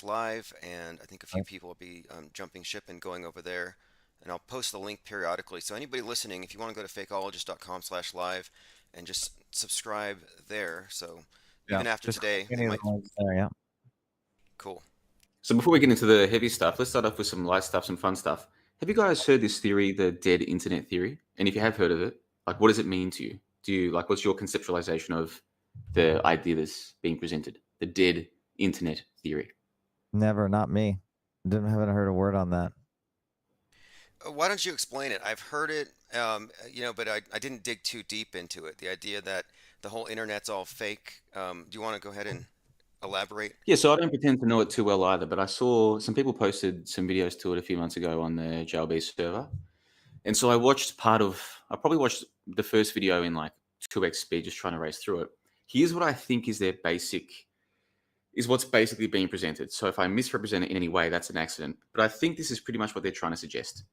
live, and I think a few people will be jumping ship and going over there. And I'll post the link periodically. So anybody listening, if you want to go to fakeologist.com/live and just subscribe there. So Yeah, even after just today, they any of might. the ones there. Yeah. Cool. So before we get into the heavy stuff, let's start off with some light stuff, some fun stuff. Have you guys heard this theory, the dead internet theory? And if you have heard of it, like, what does it mean to you? Do you like, what's your conceptualization of the idea that's being presented? The dead internet theory. Never, not me. Haven't heard a word on that. Why don't you explain it? I've heard it, but I didn't dig too deep into it. The idea that the whole internet's all fake. Do you want to go ahead and elaborate? Yeah, so I don't pretend to know it too well either, but I saw some people posted some videos to it a few months ago on the JLB server. And so I probably watched the first video in like 2x speed, just trying to race through it. Here's what I think is what's basically being presented. So if I misrepresent it in any way, that's an accident. But I think this is pretty much what they're trying to suggest.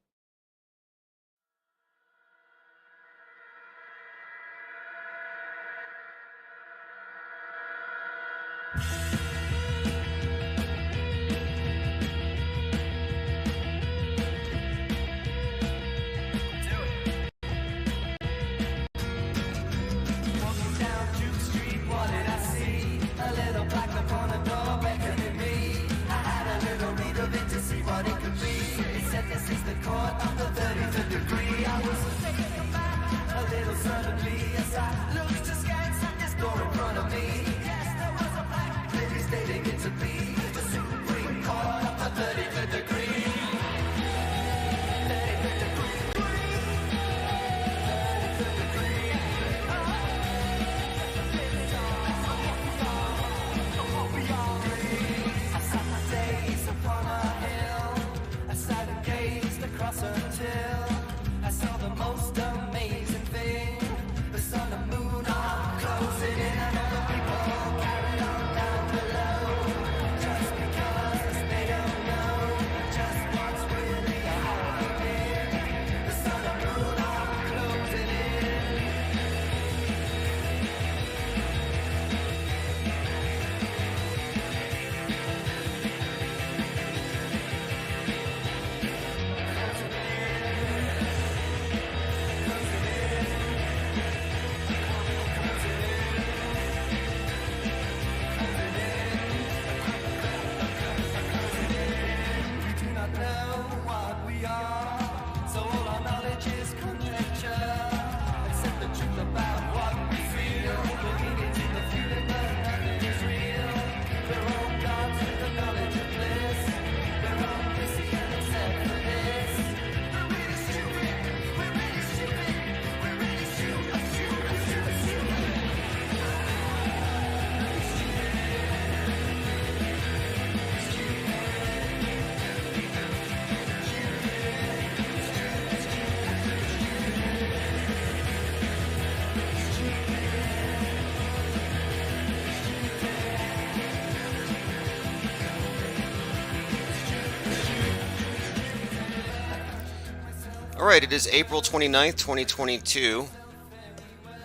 All right, it is April 29th, 2022.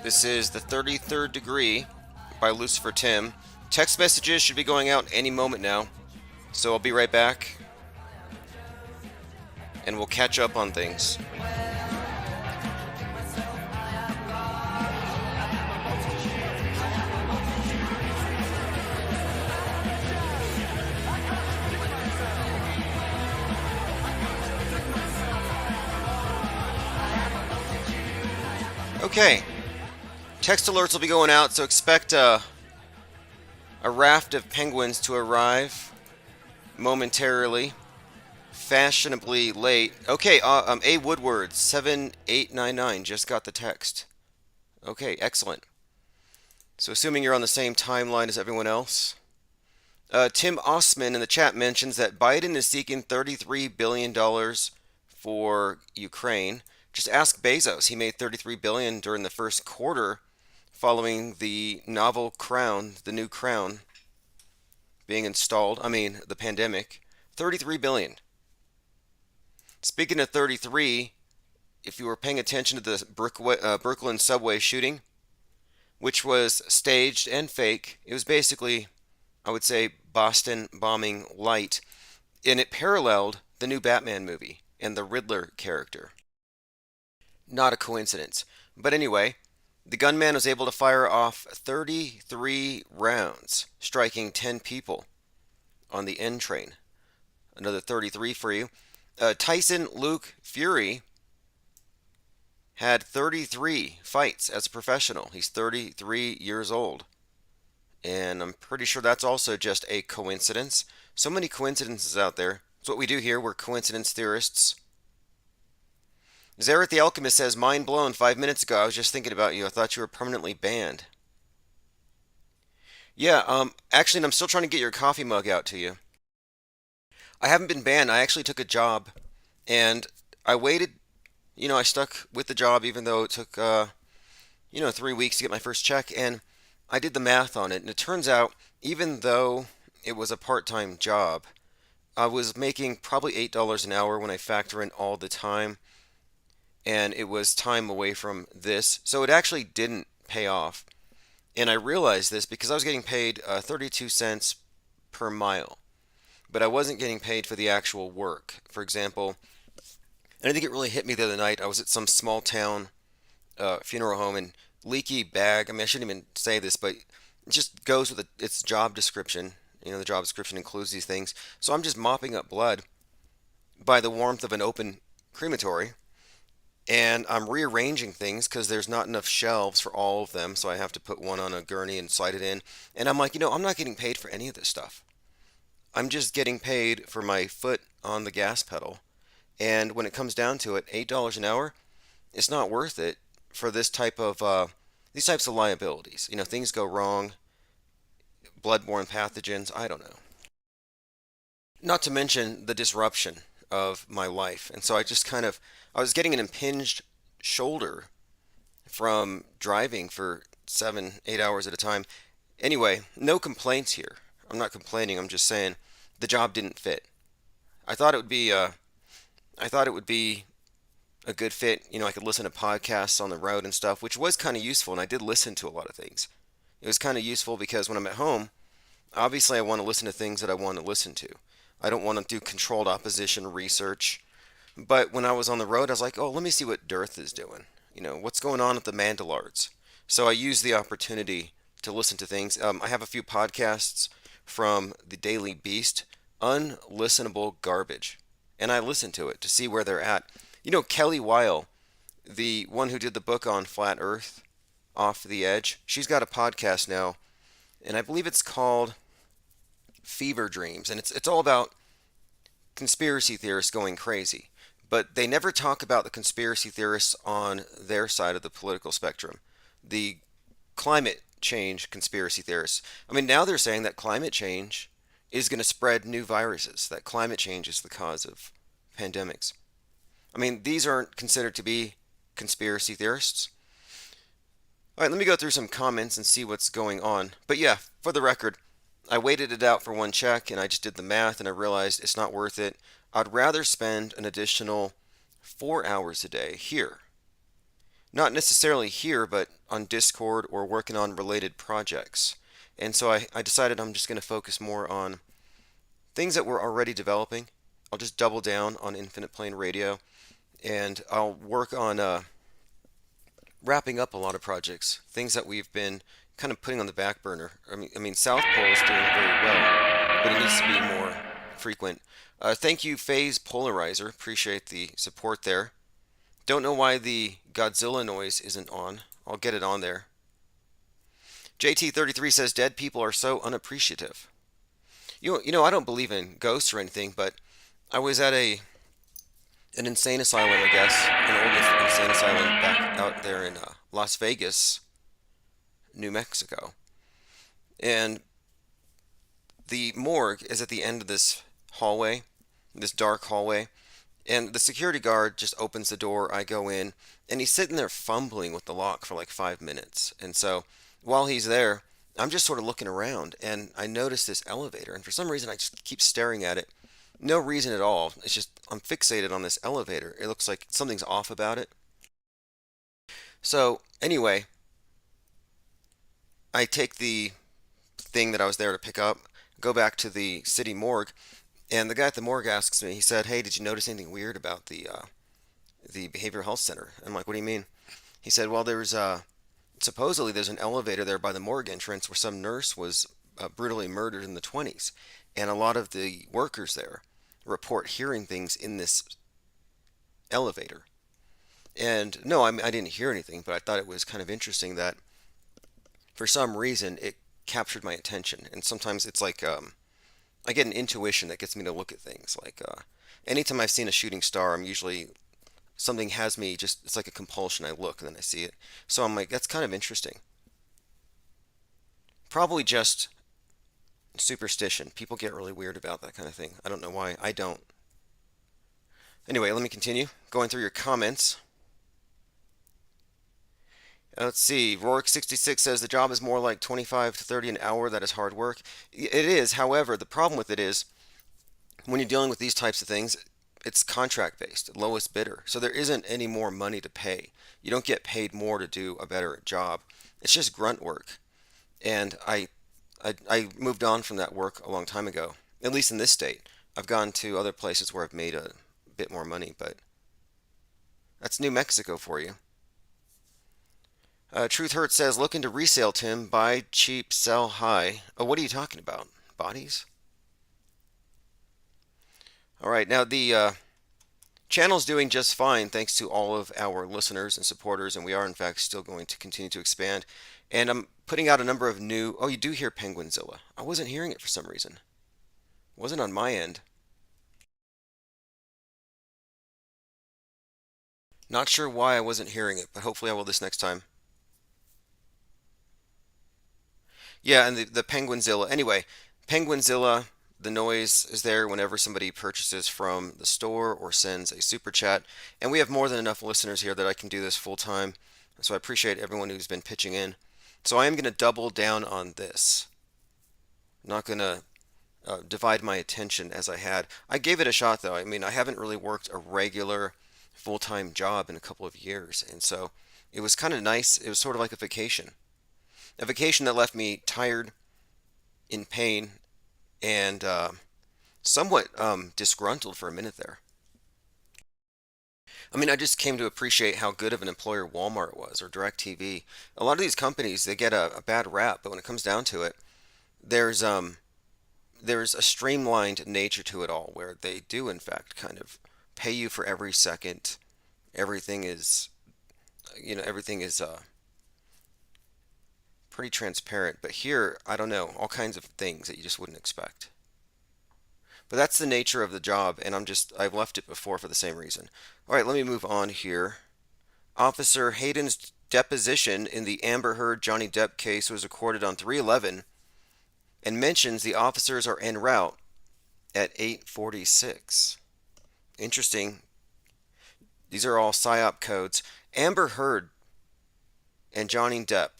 This is the 33rd Degree by Lucifer Tim. Text messages should be going out any moment now. So I'll be right back. And we'll catch up on things. Okay. Text alerts will be going out, so expect a raft of penguins to arrive momentarily. Fashionably late. Okay, A. Woodward, 7899, just got the text. Okay, excellent. So assuming you're on the same timeline as everyone else. Tim Osman in the chat mentions that Biden is seeking $33 billion for Ukraine. Just ask Bezos. He made $33 billion during the first quarter following the novel crown, the new crown being installed. I mean, the pandemic. $33 billion. Speaking of 33, if you were paying attention to the Brooklyn subway shooting, which was staged and fake, it was basically, I would say, Boston bombing light, and it paralleled the new Batman movie and the Riddler character. Not a coincidence. But anyway, the gunman was able to fire off 33 rounds, striking 10 people on the N train. Another 33 for you. Tyson Luke Fury had 33 fights as a professional. He's 33 years old. And I'm pretty sure that's also just a coincidence. So many coincidences out there. It's what we do here. We're coincidence theorists. Zareth the Alchemist says, mind blown, 5 minutes ago. I was just thinking about you. I thought you were permanently banned. Yeah, actually, I'm still trying to get your coffee mug out to you. I haven't been banned. I actually took a job, and I waited. I stuck with the job even though it took, 3 weeks to get my first check, and I did the math on it, and it turns out, even though it was a part-time job, I was making probably $8 an hour when I factor in all the time, and it was time away from this, so it actually didn't pay off. And I realized this because I was getting paid 32 cents per mile, but I wasn't getting paid for the actual work. For example, and I think it really hit me the other night. I was at some small town funeral home, and leaky bag. I mean, I shouldn't even say this, but it just goes with its job description. The job description includes these things. So I'm just mopping up blood by the warmth of an open crematory, and I'm rearranging things because there's not enough shelves for all of them, so I have to put one on a gurney and slide it in. And I'm like, I'm not getting paid for any of this stuff. I'm just getting paid for my foot on the gas pedal. And when it comes down to it, $8 an hour, it's not worth it for this type of these types of liabilities. Things go wrong, bloodborne pathogens, I don't know. Not to mention the disruption of my life. And so I was getting an impinged shoulder from driving for 7, 8 hours at a time. Anyway, no complaints here. I'm not complaining, I'm just saying the job didn't fit. I thought it would be a good fit. I could listen to podcasts on the road and stuff, which was kind of useful, and I did listen to a lot of things. It was kind of useful because when I'm at home, obviously I want to listen to things that I want to listen to. I don't want to do controlled opposition research. But when I was on the road, I was like, oh, let me see what Dearth is doing. What's going on at the Mandalards. So I used the opportunity to listen to things. I have a few podcasts from the Daily Beast, unlistenable garbage. And I listened to it to see where they're at. Kelly Weil, the one who did the book on Flat Earth, Off the Edge, she's got a podcast now, and I believe it's called Fever Dreams, and it's all about conspiracy theorists going crazy. But they never talk about the conspiracy theorists on their side of the political spectrum. The climate change conspiracy theorists. I mean, now they're saying that climate change is going to spread new viruses, that climate change is the cause of pandemics. I mean, these aren't considered to be conspiracy theorists. All right, let me go through some comments and see what's going on. But yeah, for the record, I waited it out for one check, and I just did the math, and I realized it's not worth it. I'd rather spend an additional 4 hours a day here. Not necessarily here, but on Discord or working on related projects. And so I decided I'm just going to focus more on things that we're already developing. I'll just double down on Infinite Plane Radio, and I'll work on wrapping up a lot of projects, things that we've been kind of putting on the back burner. I mean, South Pole is doing very well, but it needs to be more frequent. Thank you, Phase Polarizer. Appreciate the support there. Don't know why the Godzilla noise isn't on. I'll get it on there. JT33 says dead people are so unappreciative. I don't believe in ghosts or anything, but I was at an insane asylum, I guess, an old insane asylum back out there in Las Vegas, New Mexico. And the morgue is at the end of this hallway, this dark hallway, and the security guard just opens the door. I go in, and he's sitting there fumbling with the lock for like 5 minutes. And so while he's there, I'm just sort of looking around, and I notice this elevator, and for some reason I just keep staring at it. No reason at all. It's just I'm fixated on this elevator. It looks like something's off about it. So anyway, I take the thing that I was there to pick up. go back to the city morgue, and the guy at the morgue asks me, he said, "Hey, did you notice anything weird about the behavioral health center?" I'm like, "What do you mean?" He said, "Well, supposedly there's an elevator there by the morgue entrance where some nurse was brutally murdered in the 20s, and a lot of the workers there report hearing things in this elevator." And no, I didn't hear anything, but I thought it was kind of interesting that for some reason it captured my attention. And sometimes it's like I get an intuition that gets me to look at things. Like anytime I've seen a shooting star, I'm usually something has me just, it's like a compulsion. I look and then I see it. So I'm like, that's kind of interesting. Probably just superstition. People get really weird about that kind of thing. I don't know why. I don't. Anyway, let me continue going through your comments. Let's see. Rorik66 says the job is more like 25 to 30 an hour. That is hard work. It is. However, the problem with it is when you're dealing with these types of things, it's contract based, lowest bidder. So there isn't any more money to pay. You don't get paid more to do a better job. It's just grunt work. And I moved on from that work a long time ago, at least in this state. I've gone to other places where I've made a bit more money, but that's New Mexico for you. Truth Hurt says, looking to resale, Tim. Buy cheap, sell high. Oh, what are you talking about? Bodies? All right, now the channel's doing just fine thanks to all of our listeners and supporters, and we are, in fact, still going to continue to expand. And I'm putting out a number of new... Oh, you do hear Penguinzilla. I wasn't hearing it for some reason. It wasn't on my end. Not sure why I wasn't hearing it, but hopefully I will this next time. Yeah, and the Penguinzilla. Anyway, Penguinzilla, the noise is there whenever somebody purchases from the store or sends a super chat. And we have more than enough listeners here that I can do this full time. So I appreciate everyone who's been pitching in. So I am going to double down on this. I'm not going to divide my attention as I had. I gave it a shot though. I mean, I haven't really worked a regular full-time job in a couple of years. And so it was kind of nice. It was sort of like a vacation. A vacation that left me tired, in pain, and somewhat disgruntled for a minute there. I mean, I just came to appreciate how good of an employer Walmart was, or DirecTV. A lot of these companies, they get a bad rap, but when it comes down to it, there's a streamlined nature to it all, where they do, in fact, kind of pay you for every second. Everything is, everything is pretty transparent. But here, I don't know, all kinds of things that you just wouldn't expect. But that's the nature of the job, and I've left it before for the same reason. All right, let me move on here. Officer Hayden's deposition in the Amber Heard Johnny Depp case was recorded on 3/11 and mentions the officers are en route at 8:46. Interesting. These are all PSYOP codes. Amber Heard and Johnny Depp.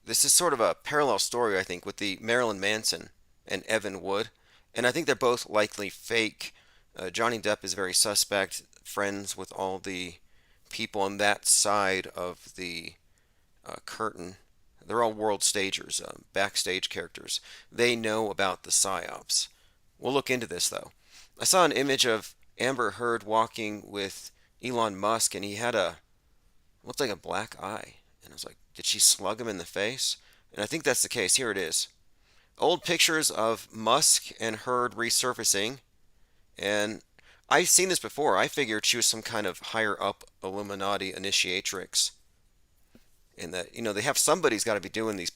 This is sort of a parallel story, I think, with the Marilyn Manson and Evan Wood. And I think they're both likely fake. Johnny Depp is very suspect, friends with all the people on that side of the curtain. They're all world stagers, backstage characters. They know about the PSYOPs. We'll look into this, though. I saw an image of Amber Heard walking with Elon Musk, and he had looked like a black eye. And I was like, did she slug him in the face? And I think that's the case. Here it is. Old pictures of Musk and Heard resurfacing. And I've seen this before. I figured she was some kind of higher up Illuminati initiatrix. And that, they have somebody's got to be doing these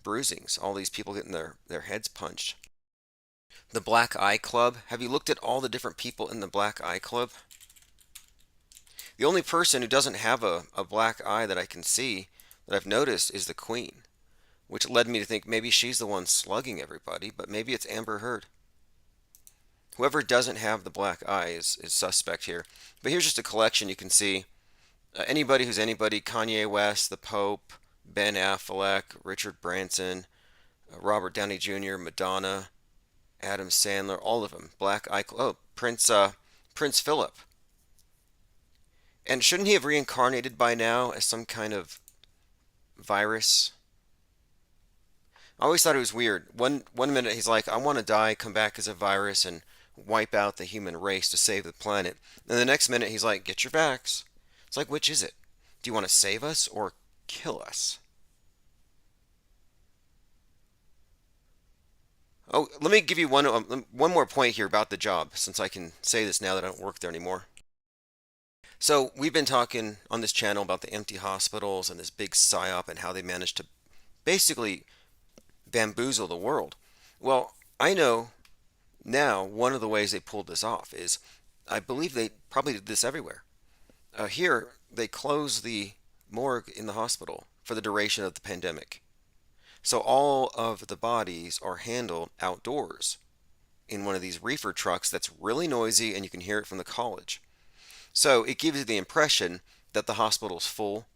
bruisings. All these people getting their heads punched. The Black Eye Club. Have you looked at all the different people in the Black Eye Club? The only person who doesn't have a black eye that I can see, that I've noticed, is the Queen. Which led me to think maybe she's the one slugging everybody, but maybe it's Amber Heard. Whoever doesn't have the black eye is suspect here. But here's just a collection. You can see anybody who's anybody. Kanye West, the Pope, Ben Affleck, Richard Branson, Robert Downey Jr., Madonna, Adam Sandler, all of them. Black eye. Oh, Prince Philip. And shouldn't he have reincarnated by now as some kind of virus? I always thought it was weird. One minute he's like, I want to die, come back as a virus, and wipe out the human race to save the planet. And the next minute he's like, get your vax. It's like, which is it? Do you want to save us or kill us? Oh, let me give you one more point here about the job, since I can say this now that I don't work there anymore. So we've been talking on this channel about the empty hospitals and this big psyop and how they managed to basically bamboozle the world. Well, I know now one of the ways they pulled this off is I believe they probably did this everywhere. Here, they closed the morgue in the hospital for the duration of the pandemic. So all of the bodies are handled outdoors in one of these reefer trucks that's really noisy and you can hear it from the college. So it gives you the impression that the hospital's full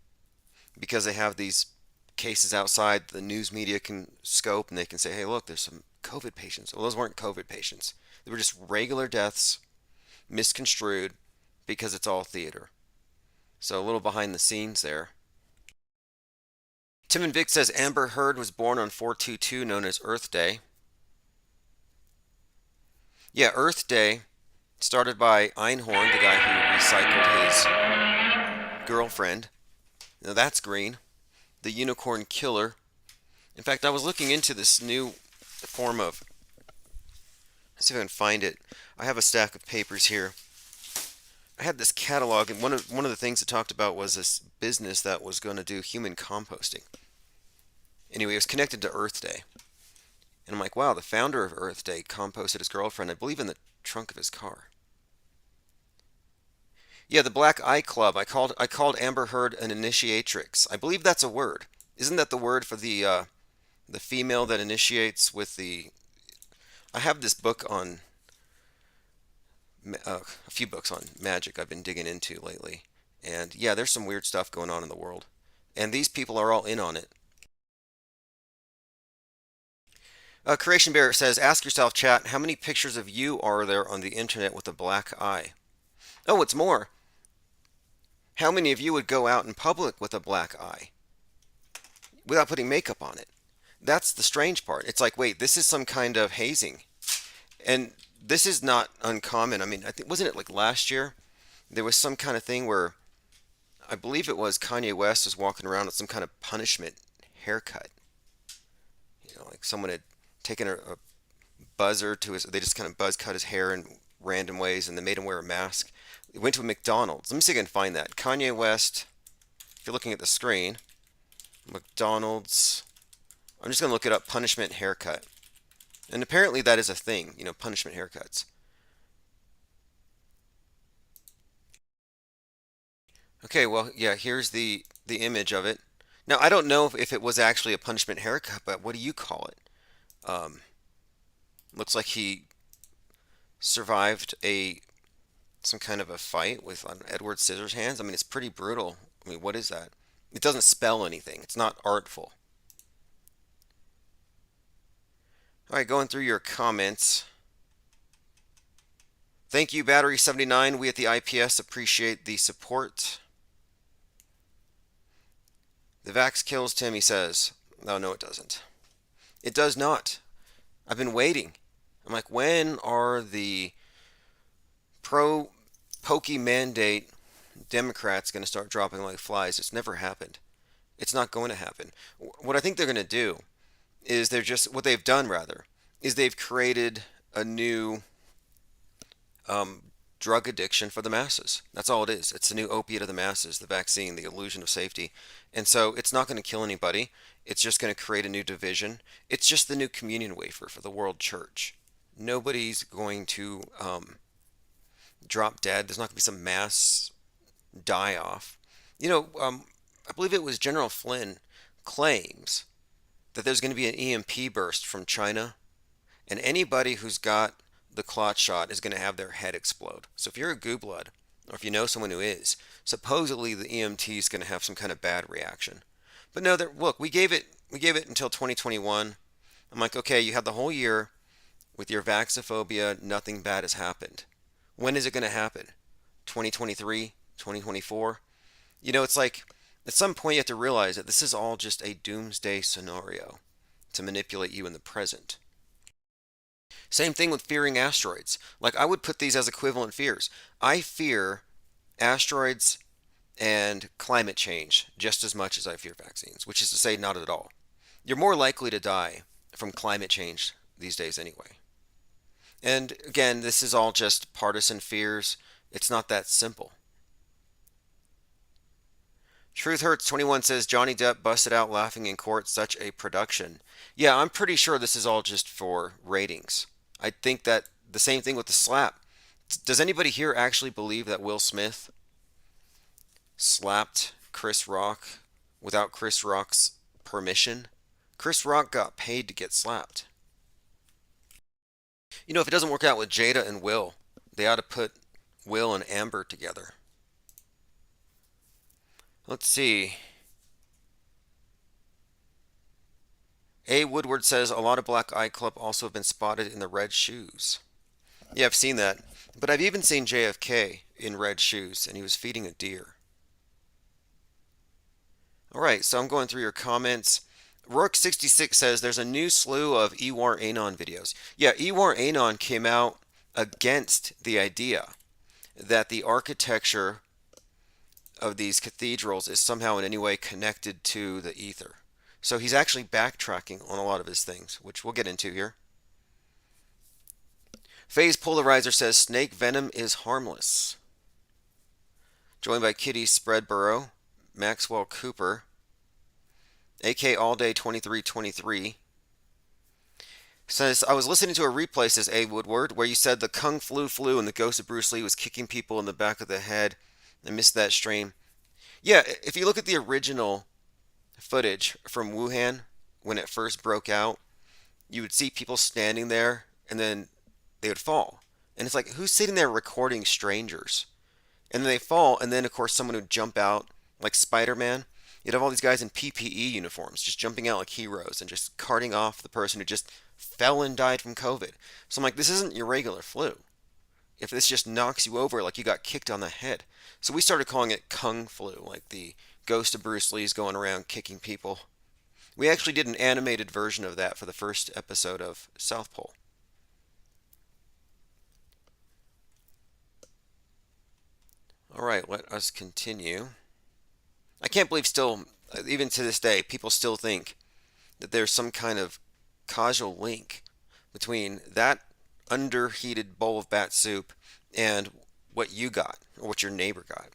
because they have these cases outside. The news media can scope and they can say, hey, look, there's some COVID patients. Well, those weren't COVID patients. They were just regular deaths, misconstrued because it's all theater. So a little behind the scenes there. Tim and Vic says Amber Heard was born on 4/22, known as Earth Day. Yeah, Earth Day started by Einhorn, the guy who recycled his girlfriend. Now that's green. The unicorn killer. In fact, I was looking into this new form of, let's see if I can find it. I have a stack of papers here. I had this catalog, and one of the things it talked about was this business that was going to do human composting. Anyway, it was connected to Earth Day. And I'm like, wow, the founder of Earth Day composted his girlfriend, I believe, in the trunk of his car. Yeah, the Black Eye Club. I called Amber Heard an initiatrix. I believe that's a word. Isn't that the word for the female that initiates with the? I have this book on a few books on magic I've been digging into lately, and yeah, there's some weird stuff going on in the world, and these people are all in on it. Creation Bear says, ask yourself, chat, how many pictures of you are there on the internet with a black eye? Oh, what's more, how many of you would go out in public with a black eye without putting makeup on it? That's the strange part. It's like, wait, this is some kind of hazing. And this is not uncommon. I mean, I think, wasn't it like last year? There was some kind of thing where I believe it was Kanye West was walking around with some kind of punishment haircut. You know, like someone had taken a buzzer to his, they just kind of buzz cut his hair in random ways and they made him wear a mask. He went to a McDonald's. Let me see if I can find that. Kanye West, if you're looking at the screen, McDonald's. I'm just going to look it up, punishment haircut. And apparently that is a thing, you know, punishment haircuts. Okay, well, yeah, here's the image of it. Now, I don't know if it was actually a punishment haircut, but what do you call it? Looks like he survived some kind of a fight with Edward Scissorhands. I mean, it's pretty brutal. I mean, what is that? It doesn't spell anything. It's not artful. All right, going through your comments. Thank you, Battery79. We at the IPS appreciate the support. The vax kills Tim, he says. No, it doesn't. It does not. I've been waiting. I'm like, when are the pro-pokey mandate Democrats going to start dropping like flies? It's never happened. It's not going to happen. What I think they're going to do is what they've done rather, is they've created a new drug addiction for the masses. That's all it is. It's the new opiate of the masses, the vaccine, the illusion of safety. And so it's not going to kill anybody. It's just going to create a new division. It's just the new communion wafer for the world church. Nobody's going to drop dead. There's not going to be some mass die-off. You know, I believe it was General Flynn claims that there's going to be an EMP burst from China, and anybody who's got the clot shot is going to have their head explode. So if you're a gooblood, or if you know someone who is, supposedly the EMT is going to have some kind of bad reaction. But no, look, we gave it until 2021. I'm like, okay, you had the whole year with your vaxophobia, nothing bad has happened. When is it going to happen? 2023, 2024? You know, it's like at some point you have to realize that this is all just a doomsday scenario. to manipulate you in the present. Same thing with fearing asteroids. Like, I would put these as equivalent fears. I fear asteroids and climate change just as much as I fear vaccines, which is to say, not at all. You're more likely to die from climate change these days anyway. And again, this is all just partisan fears. It's not that simple. Truth Hurts 21 says Johnny Depp busted out laughing in court, such a production. Yeah, I'm pretty sure this is all just for ratings. I think that the same thing with the slap. Does anybody here actually believe that Will Smith slapped Chris Rock without Chris Rock's permission? Chris Rock got paid to get slapped. You know, if it doesn't work out with Jada and Will, they ought to put Will and Amber together. Let's see. A. Woodward says a lot of Black Eye Club also have been spotted in the red shoes. Yeah, I've seen that. But I've even seen JFK in red shoes, and he was feeding a deer. Alright, so I'm going through your comments. Rourke66 says there's a new slew of Ewar Anon videos. Yeah, Ewar Anon came out against the idea that the architecture of these cathedrals is somehow in any way connected to the ether. So he's actually backtracking on a lot of his things, which we'll get into here. Phase Polarizer says snake venom is harmless. Joined by Kitty Spreadborough, Maxwell Cooper, AK All Day 2323. Says, I was listening to a replay, says A. Woodward, where you said the Kung Flu and the ghost of Bruce Lee was kicking people in the back of the head. I missed that stream. Yeah, if you look at the original footage from Wuhan when it first broke out, you would see people standing there and then they would fall. And it's like, who's sitting there recording strangers? And then they fall, and then of course someone would jump out like Spider-Man. You'd have all these guys in PPE uniforms just jumping out like heroes and just carting off the person who just fell and died from COVID. So I'm like, this isn't your regular flu. If this just knocks you over like you got kicked on the head. So we started calling it Kung Flu, like the ghost of Bruce Lee's going around kicking people. We actually did an animated version of that for the first episode of South Pole. Alright, let us continue. I can't believe still, even to this day, people still think that there's some kind of causal link between that underheated bowl of bat soup and what you got or what your neighbor got.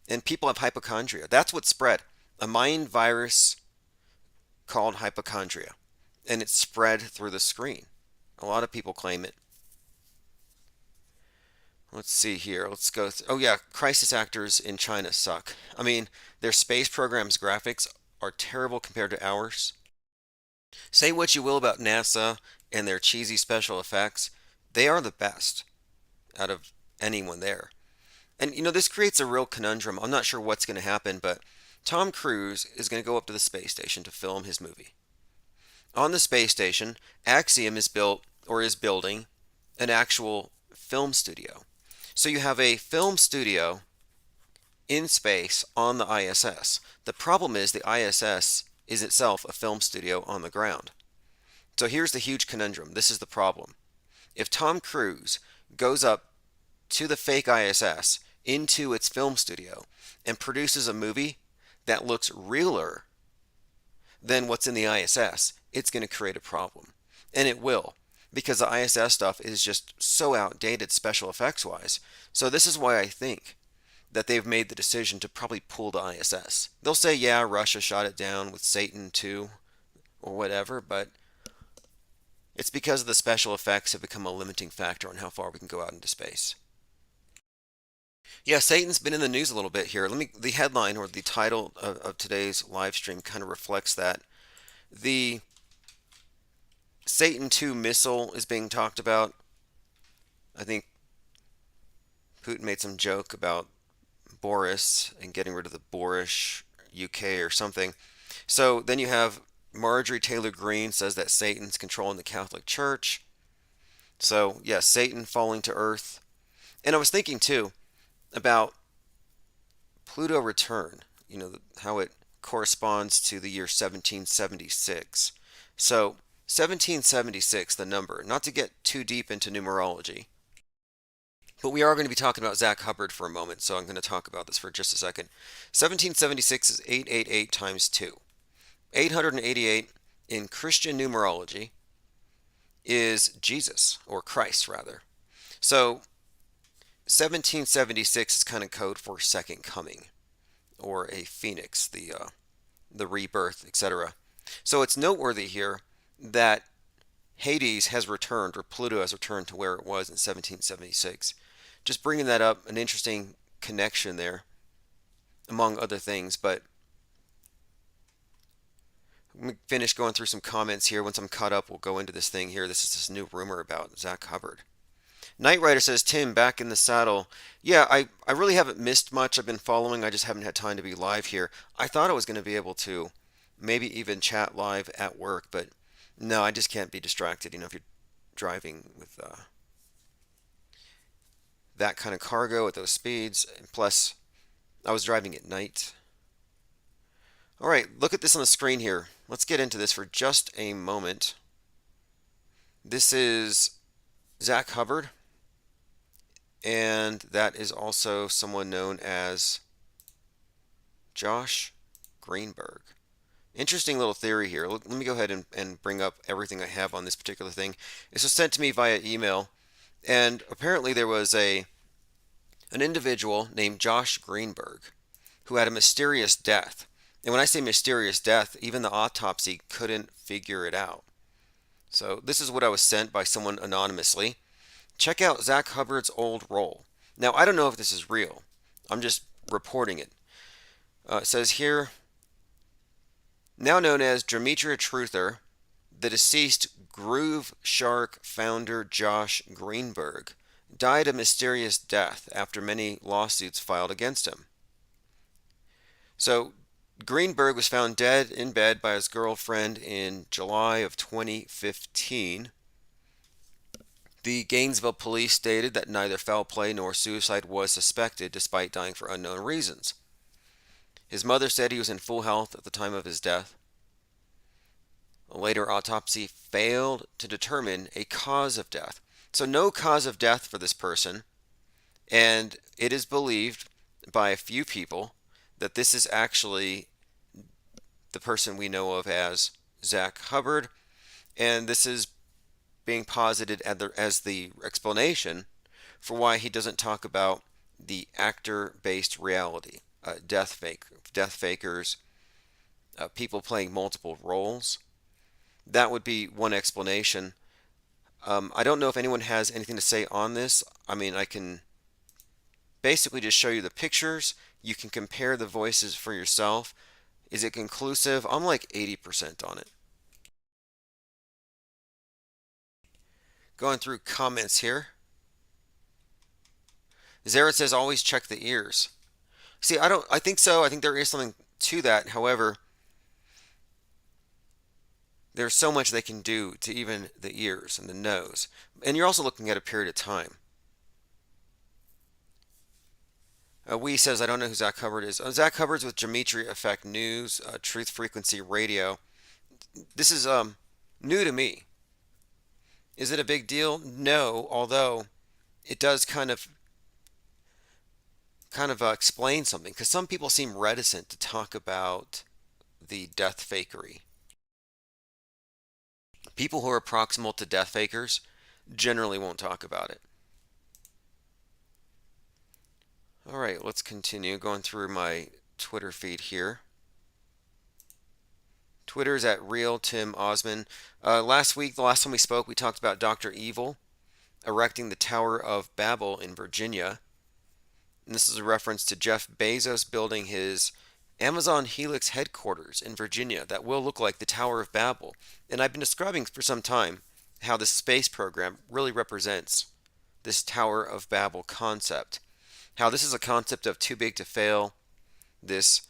And people have hypochondria. That's what spread. A mind virus called hypochondria. And it spread through the screen. A lot of people claim it. Let's see here. Let's go. Oh yeah, crisis actors in China suck. I mean, their space program's graphics are terrible compared to ours. Say what you will about NASA and their cheesy special effects, they are the best out of anyone there. And you know, this creates a real conundrum. I'm not sure what's going to happen, but Tom Cruise is going to go up to the space station to film his movie. On the space station, Axiom is built, or is building, an actual film studio. So you have a film studio in space on the ISS. The problem is the ISS is itself a film studio on the ground. So here's the huge conundrum. This is the problem. If Tom Cruise goes up to the fake ISS into its film studio and produces a movie that looks realer than what's in the ISS, it's going to create a problem. And it will, because the ISS stuff is just so outdated special effects wise. So this is why I think that they've made the decision to probably pull the ISS. They'll say, yeah, Russia shot it down with Satan 2 or whatever, but it's because the special effects have become a limiting factor on how far we can go out into space. Yeah, Satan's been in the news a little bit here. The headline or the title of today's live stream kind of reflects that. The Satan 2 missile is being talked about. I think Putin made some joke about Boris and getting rid of the Boorish UK or something. So then you have Marjorie Taylor Greene says that Satan's controlling the Catholic Church. So, yeah, Satan falling to earth. And I was thinking, too, about Pluto return, you know, how it corresponds to the year 1776. So 1776, the number. Not to get too deep into numerology, but we are going to be talking about Zach Hubbard for a moment, so I'm going to talk about this for just a second. 1776 is 888 times 2. 888 in Christian numerology is Jesus, or Christ rather. So 1776 is kind of code for second coming, or a phoenix, the rebirth, etc. So it's noteworthy here that Hades has returned, or Pluto has returned to where it was in 1776. Just bringing that up, an interesting connection there, among other things. But let me finish going through some comments here. Once I'm caught up, we'll go into this thing here. This is this new rumor about Zach Hubbard. Knight Rider says, Tim, back in the saddle. Yeah, I really haven't missed much. I've been following. I just haven't had time to be live here. I thought I was going to be able to maybe even chat live at work, but no, I just can't be distracted. You know, if you're driving with that kind of cargo at those speeds. And plus, I was driving at night. All right, look at this on the screen here. Let's get into this for just a moment. This is Zach Hubbard, and that is also someone known as Josh Greenberg. Interesting little theory here. Let me go ahead and bring up everything I have on this particular thing. This was sent to me via email, and apparently there was an individual named Josh Greenberg who had a mysterious death. And when I say mysterious death, even the autopsy couldn't figure it out. So this is what I was sent by someone anonymously. Check out Zach Hubbard's old role. Now, I don't know if this is real. I'm just reporting it. It says here, now known as Demetria Truther, the deceased Groove Shark founder Josh Greenberg died a mysterious death after many lawsuits filed against him. So, Greenberg was found dead in bed by his girlfriend in July of 2015. The Gainesville police stated that neither foul play nor suicide was suspected despite dying for unknown reasons. His mother said he was in full health at the time of his death. A later autopsy failed to determine a cause of death. So no cause of death for this person, and it is believed by a few people that this is actually the person we know of as Zach Hubbard, and this is being posited as the explanation for why he doesn't talk about the actor-based reality, death fakers, people playing multiple roles. That would be one explanation. I don't know if anyone has anything to say on this. I mean, I can basically just show you the pictures. You can compare the voices for yourself. Is it conclusive? I'm like 80% on it. Going through comments here. Zaret says always check the ears. See, I think so. I think there is something to that. However, there's so much they can do to even the ears and the nose. And you're also looking at a period of time. Wee says, I don't know who Zach Hubbard is. Zach Hubbard's with Geometry Effect News, Truth Frequency Radio. This is new to me. Is it a big deal? No, although it does kind of explain something, because some people seem reticent to talk about the death fakery. People who are proximal to death fakers generally won't talk about it. All right, let's continue going through my Twitter feed here. Twitter's at Real Tim Osman. Last week, the last time we spoke, we talked about Dr. Evil erecting the Tower of Babel in Virginia. And this is a reference to Jeff Bezos building his Amazon Helix headquarters in Virginia that will look like the Tower of Babel. And I've been describing for some time how this space program really represents this Tower of Babel concept. How this is a concept of too big to fail, this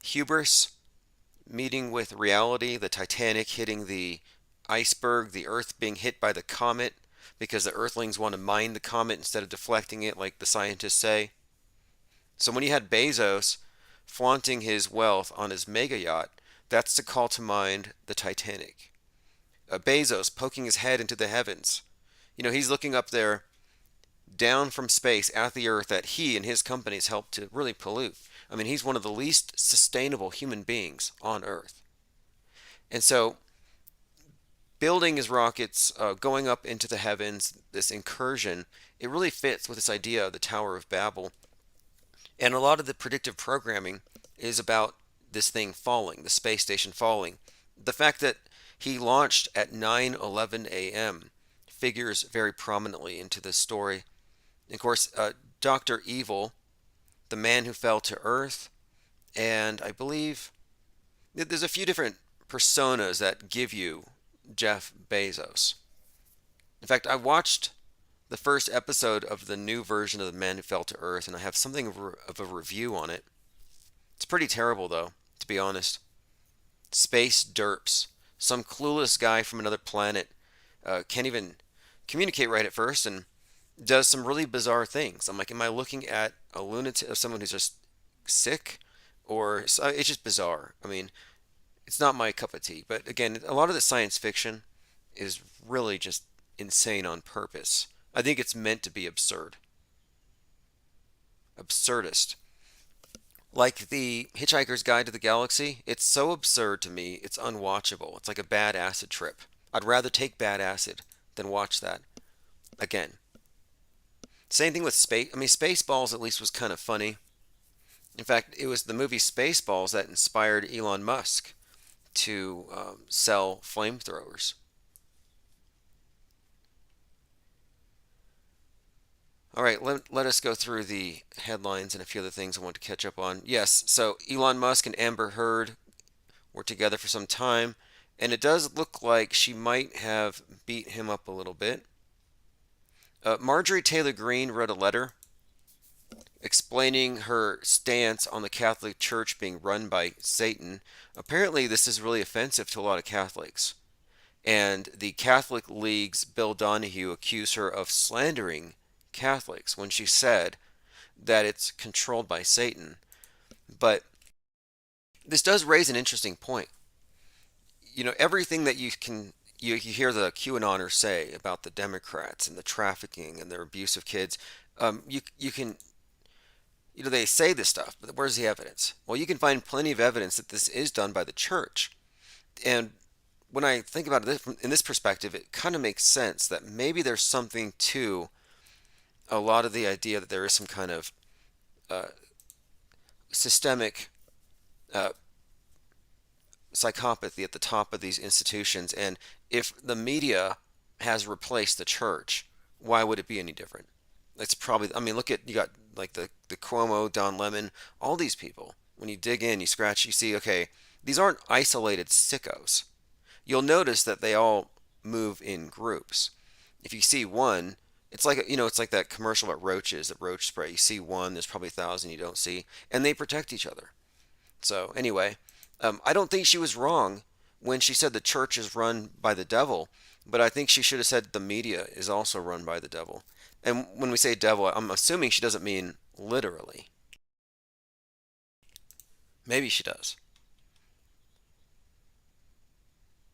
hubris meeting with reality, the Titanic hitting the iceberg, the Earth being hit by the comet because the Earthlings want to mine the comet instead of deflecting it like the scientists say. So when you had Bezos flaunting his wealth on his mega yacht, that's to call to mind the Titanic. Bezos poking his head into the heavens. He's looking up there down from space at the Earth that he and his companies helped to really pollute. I mean, he's one of the least sustainable human beings on Earth. And so, building his rockets, going up into the heavens, this incursion, it really fits with this idea of the Tower of Babel. And a lot of the predictive programming is about this thing falling, the space station falling. The fact that he launched at 9:11 a.m. figures very prominently into this story. And of course, Dr. Evil, the man who fell to Earth, and I believe there's a few different personas that give you Jeff Bezos. In fact, I watched the first episode of the new version of The Man Who Fell to Earth, and I have something of a review on it. It's pretty terrible, though, to be honest. Space derps. Some clueless guy from another planet can't even communicate right at first and does some really bizarre things. I'm like, am I looking at a lunatic, or someone who's just sick? Or it's just bizarre. I mean, it's not my cup of tea. But again, a lot of the science fiction is really just insane on purpose. I think it's meant to be absurd. Absurdist. Like the Hitchhiker's Guide to the Galaxy, it's so absurd to me, it's unwatchable. It's like a bad acid trip. I'd rather take bad acid than watch that again. Same thing with Space. I mean, Spaceballs at least was kind of funny. In fact, it was the movie Spaceballs that inspired Elon Musk to sell flamethrowers. All right, let us go through the headlines and a few other things I want to catch up on. Yes, so Elon Musk and Amber Heard were together for some time, and it does look like she might have beat him up a little bit. Marjorie Taylor Greene wrote a letter explaining her stance on the Catholic Church being run by Satan. Apparently, this is really offensive to a lot of Catholics. And the Catholic League's Bill Donahue accused her of slandering Catholics when she said that it's controlled by Satan. But this does raise an interesting point. Everything that you hear the QAnoners say about the Democrats and the trafficking and their abuse of kids, you can, they say this stuff, but where's the evidence? Well, you can find plenty of evidence that this is done by the church. And when I think about it in this perspective, it kind of makes sense that maybe there's something to a lot of the idea that there is some kind of systemic psychopathy at the top of these institutions. And if the media has replaced the church, why would it be any different? It's probably, I mean, you got like the Cuomo, Don Lemon, all these people. When you dig in, you scratch, you see, okay, these aren't isolated sickos. You'll notice that they all move in groups. If you see one, it's like, it's like that commercial about roaches, that roach spray. You see one, there's probably 1,000 you don't see, and they protect each other. So anyway, I don't think she was wrong when she said the church is run by the devil, but I think she should have said the media is also run by the devil. And when we say devil, I'm assuming she doesn't mean literally. Maybe she does.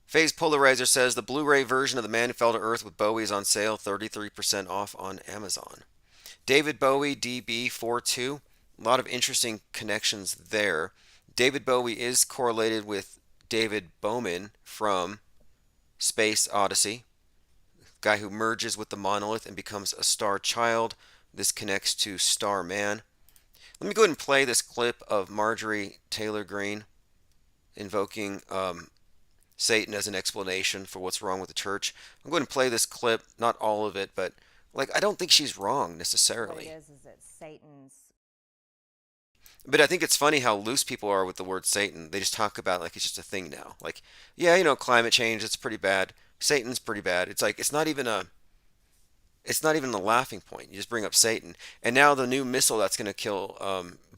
Phase Polarizer says the Blu-ray version of The Man Who Fell to Earth with Bowie is on sale, 33% off on Amazon. David Bowie, DB42, a lot of interesting connections there. David Bowie is correlated with David Bowman from Space Odyssey, guy who merges with the monolith and becomes a star child. This connects to Starman. Let me go ahead and play this clip of Marjorie Taylor Greene invoking Satan as an explanation for what's wrong with the church. I'm going to play this clip, not all of it, but I don't think she's wrong necessarily. What it is that Satan's. But I think it's funny how loose people are with the word Satan. They just talk about like it's just a thing now. Like, yeah, climate change, it's pretty bad. Satan's pretty bad. It's like it's not even a laughing point. You just bring up Satan. And now the new missile that's going to kill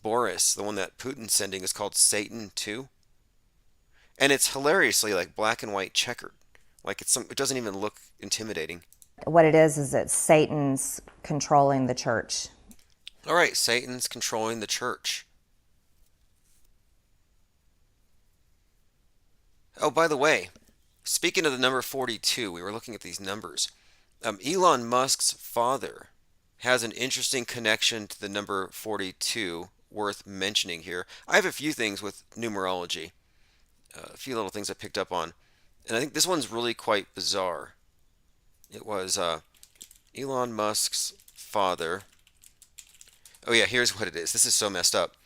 Boris, the one that Putin's sending, is called Satan 2. And it's hilariously like black and white checkered. Like it doesn't even look intimidating. What it is that Satan's controlling the church. All right, Satan's controlling the church. Oh, by the way, Speaking of the number 42, we were looking at these numbers. Elon Musk's father has an interesting connection to the number 42 worth mentioning here. I have a few things with numerology, a few little things I picked up on, and I think this one's really quite bizarre. It was Elon Musk's father. Oh, yeah, here's what it is. This is so messed up.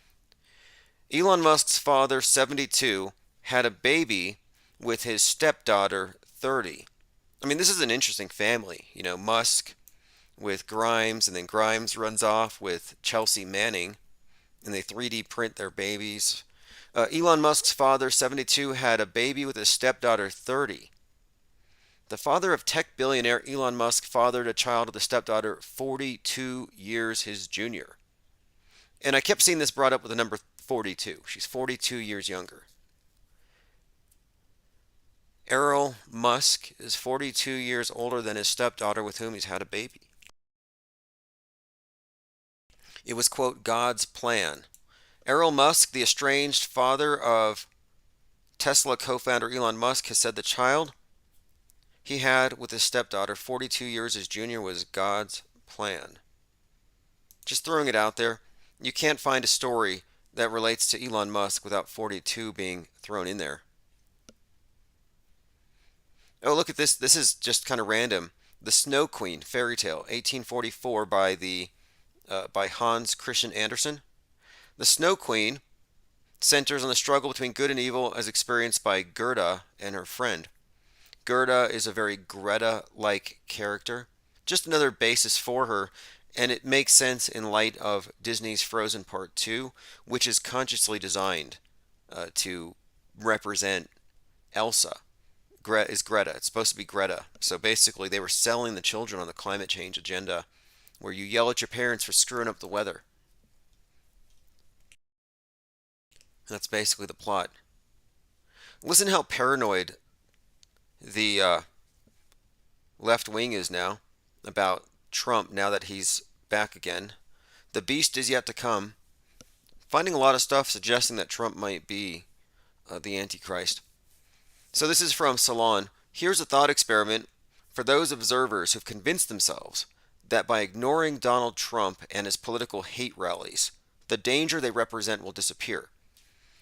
Elon Musk's father, 72, had a baby with his stepdaughter, 30. I mean, this is an interesting family. You know, Musk with Grimes, and then Grimes runs off with Chelsea Manning, and they 3D print their babies. Elon Musk's father, 72, had a baby with his stepdaughter, 30. The father of tech billionaire Elon Musk fathered a child with a stepdaughter 42 years his junior. And I kept seeing this brought up with the number 42. She's 42 years younger. Errol Musk is 42 years older than his stepdaughter with whom he's had a baby. It was, quote, God's plan. Errol Musk, the estranged father of Tesla co-founder Elon Musk, has said the child he had with his stepdaughter, 42 years his junior, was God's plan. Just throwing it out there. You can't find a story that relates to Elon Musk without 42 being thrown in there. Oh, look at this. This is just kind of random. The Snow Queen fairy tale, 1844, by Hans Christian Andersen. The Snow Queen centers on the struggle between good and evil as experienced by Gerda and her friend. Gerda is a very Greta-like character. Just another basis for her, and it makes sense in light of Disney's Frozen Part 2, which is consciously designed to represent Elsa. Is Greta. It's supposed to be Greta. So basically, they were selling the children on the climate change agenda, where you yell at your parents for screwing up the weather. That's basically the plot. Listen how paranoid the left wing is now about Trump now that he's back again. The beast is yet to come. Finding a lot of stuff suggesting that Trump might be the Antichrist. So this is from Salon. Here's a thought experiment for those observers who've convinced themselves that by ignoring Donald Trump and his political hate rallies, the danger they represent will disappear.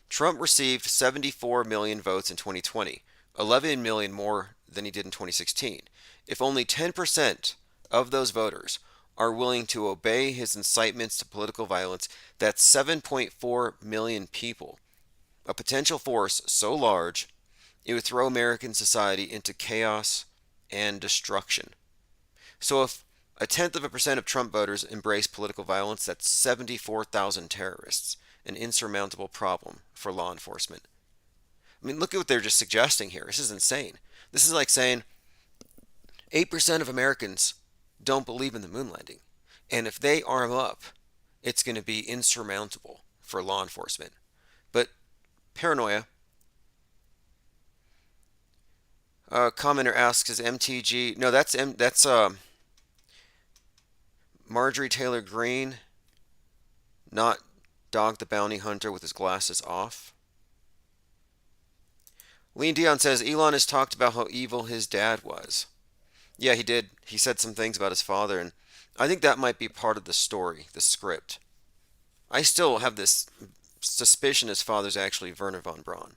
Trump received 74 million votes in 2020, 11 million more than he did in 2016. If only 10% of those voters are willing to obey his incitements to political violence, that's 7.4 million people. A potential force so large, it would throw American society into chaos and destruction. So if a tenth of a percent of Trump voters embrace political violence, that's 74,000 terrorists, an insurmountable problem for law enforcement. I mean, look at what they're just suggesting here. This is insane. This is like saying 8% of Americans don't believe in the moon landing. And if they arm up, it's going to be insurmountable for law enforcement. But paranoia. Commenter asks, is MTG... No, that's Marjorie Taylor Greene, not Dog the Bounty Hunter with his glasses off. Lean Dion says, Elon has talked about how evil his dad was. Yeah, he did. He said some things about his father, and I think that might be part of the story, the script. I still have this suspicion his father's actually Werner von Braun.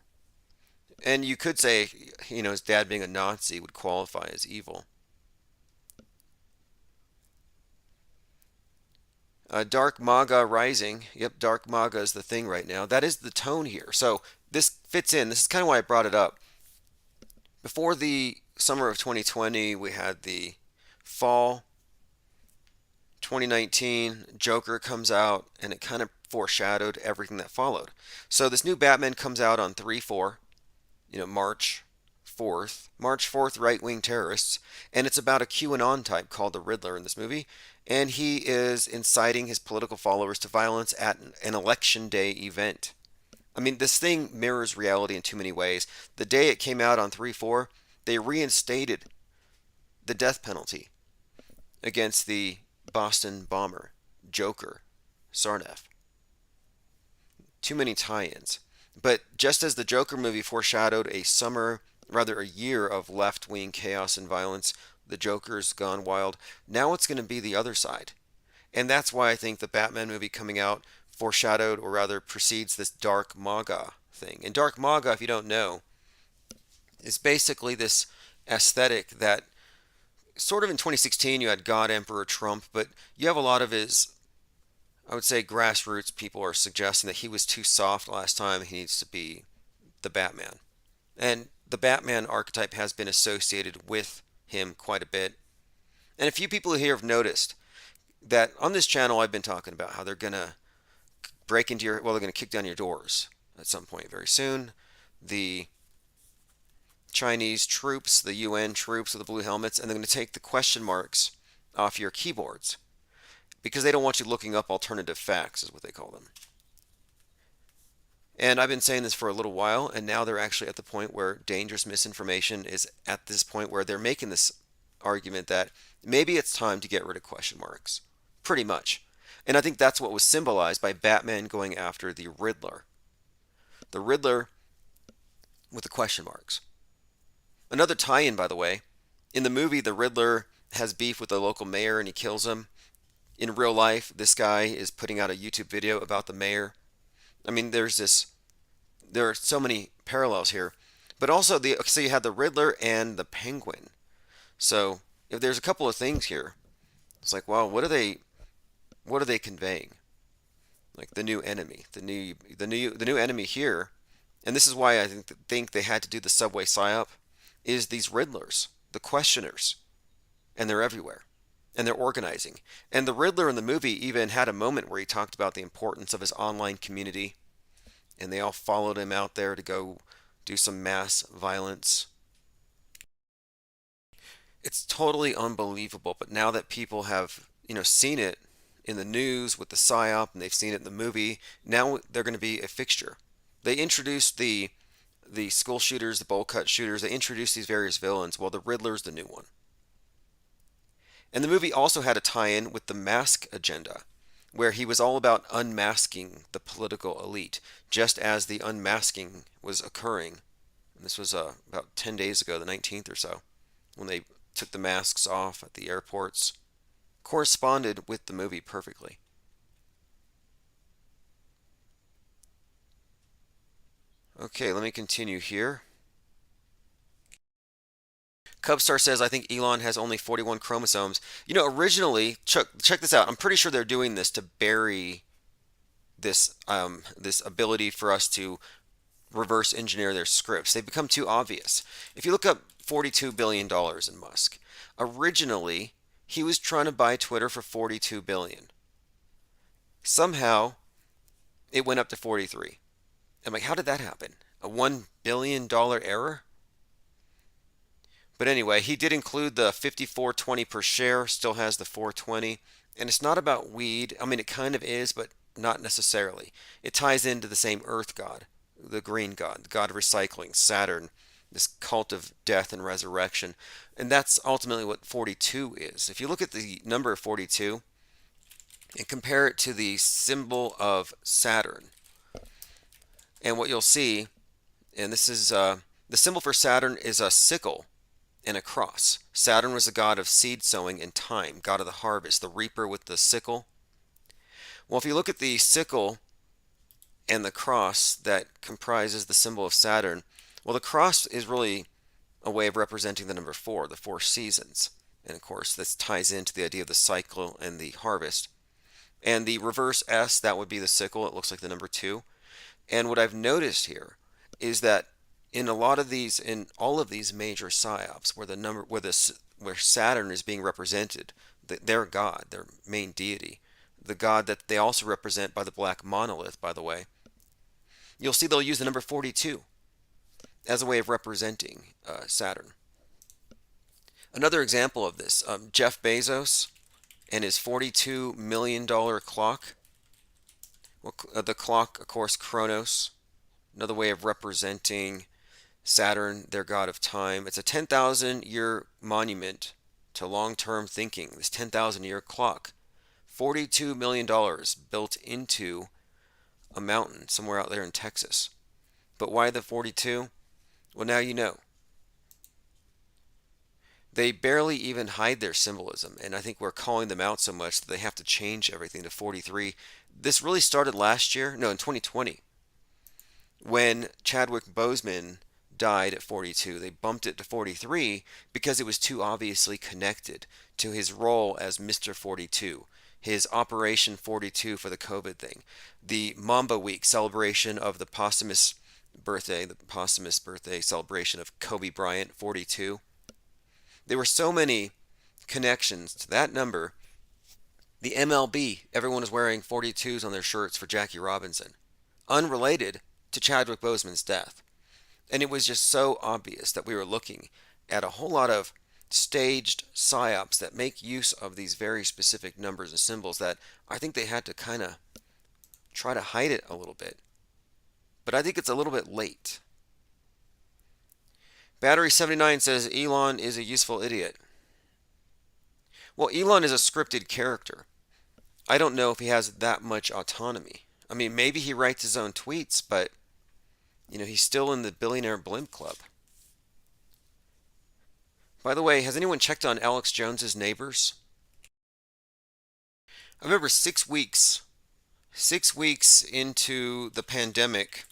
And you could say, you know, his dad being a Nazi would qualify as evil. Dark MAGA Rising. Yep, Dark MAGA is the thing right now. That is the tone here. So this fits in. This is kind of why I brought it up. Before the summer of 2020, we had the fall 2019. Joker comes out, and it kind of foreshadowed everything that followed. So this new Batman comes out on 3/4, March 4th. March 4th, right-wing terrorists. And it's about a QAnon type called the Riddler in this movie. And he is inciting his political followers to violence at an election day event. I mean, this thing mirrors reality in too many ways. The day it came out on 3/4, they reinstated the death penalty against the Boston bomber, Joker, Sarnaff. Too many tie-ins. But just as the Joker movie foreshadowed a summer rather a year of left-wing chaos and violence. The Joker's gone wild. Now it's going to be the other side. And that's why I think the Batman movie coming out foreshadowed, or rather precedes, this Dark MAGA thing. And Dark MAGA, if you don't know, is basically this aesthetic that sort of in 2016 you had God Emperor Trump, but you have a lot of his, I would say, grassroots people are suggesting that he was too soft last time. He needs to be the Batman. And the Batman archetype has been associated with him quite a bit. And a few people here have noticed that on this channel I've been talking about how they're going to break into your, well, they're going to kick down your doors at some point very soon. The Chinese troops, the UN troops with the blue helmets, and they're going to take the question marks off your keyboards because they don't want you looking up alternative facts, is what they call them. And I've been saying this for a little while, and now they're actually at the point where dangerous misinformation is at this point where they're making this argument that maybe it's time to get rid of question marks. Pretty much. And I think that's what was symbolized by Batman going after the Riddler. The Riddler with the question marks. Another tie-in, by the way. In the movie, the Riddler has beef with the local mayor and he kills him. In real life, this guy is putting out a YouTube video about the mayor. I mean, there are so many parallels here. But also, so you had the Riddler and the Penguin. So, if there's a couple of things here, it's like, well, what are they conveying? Like the new enemy, the new enemy here, and this is why I think they had to do the subway psyop, is these Riddlers, the questioners, and they're everywhere, and they're organizing. And the Riddler in the movie even had a moment where he talked about the importance of his online community, and they all followed him out there to go do some mass violence. It's totally unbelievable, but now that people have, seen it in the news with the psyop, and they've seen it in the movie, now they're going to be a fixture. They introduced the school shooters, the bowl cut shooters, they introduced these various villains. Well, the Riddler's the new one. And the movie also had a tie-in with the mask agenda, where he was all about unmasking the political elite, just as the unmasking was occurring. And this was about 10 days ago, the 19th or so, when they took the masks off at the airports. Corresponded with the movie perfectly. Okay, let me continue here. Cubstar says, I think Elon has only 41 chromosomes. Originally, check this out. I'm pretty sure they're doing this to bury this ability for us to reverse engineer their scripts. They've become too obvious. If you look up $42 billion in Musk, originally he was trying to buy Twitter for $42 billion. Somehow it went up to 43. I'm like, how did that happen? A $1 billion error? But anyway, he did include the 54.20 per share, still has the 420. And it's not about weed. I mean, it kind of is, but not necessarily. It ties into the same earth god, the green god, the god of recycling, Saturn, this cult of death and resurrection. And that's ultimately what 42 is. If you look at the number 42 and compare it to the symbol of Saturn, and what you'll see, and this is the symbol for Saturn is a sickle and a cross. Saturn was the god of seed sowing and time, god of the harvest, the reaper with the sickle. Well, if you look at the sickle and the cross that comprises the symbol of Saturn, well, the cross is really a way of representing the number 4, the 4 seasons. And of course, this ties into the idea of the cycle and the harvest. And the reverse S, that would be the sickle. It looks like the number 2. And what I've noticed here is that in all of these major psyops, where Saturn is being represented, their god, their main deity, the god that they also represent by the black monolith, by the way, you'll see they'll use the number 42 as a way of representing Saturn. Another example of this, Jeff Bezos and his $42 million clock. Well, the clock, of course, Chronos, another way of representing Saturn, their god of time. It's a 10,000-year monument to long-term thinking, this 10,000-year clock. $42 million built into a mountain somewhere out there in Texas. But why the 42? Well, now you know. They barely even hide their symbolism, and I think we're calling them out so much that they have to change everything to 43. This really started last year, no, in 2020, when Chadwick Boseman died at 42. They bumped it to 43 because it was too obviously connected to his role as Mr. 42, his Operation 42 for the COVID thing, the Mamba Week celebration of the posthumous birthday celebration of Kobe Bryant, 42. There were so many connections to that number. The MLB, everyone was wearing 42s on their shirts for Jackie Robinson, unrelated to Chadwick Boseman's death. And it was just so obvious that we were looking at a whole lot of staged psyops that make use of these very specific numbers and symbols that I think they had to kind of try to hide it a little bit. But I think it's a little bit late. Battery 79 says Elon is a useful idiot. Well, Elon is a scripted character. I don't know if he has that much autonomy. I mean, maybe he writes his own tweets, but he's still in the billionaire blimp club. By the way, has anyone checked on Alex Jones's neighbors? I remember 6 weeks into the pandemic,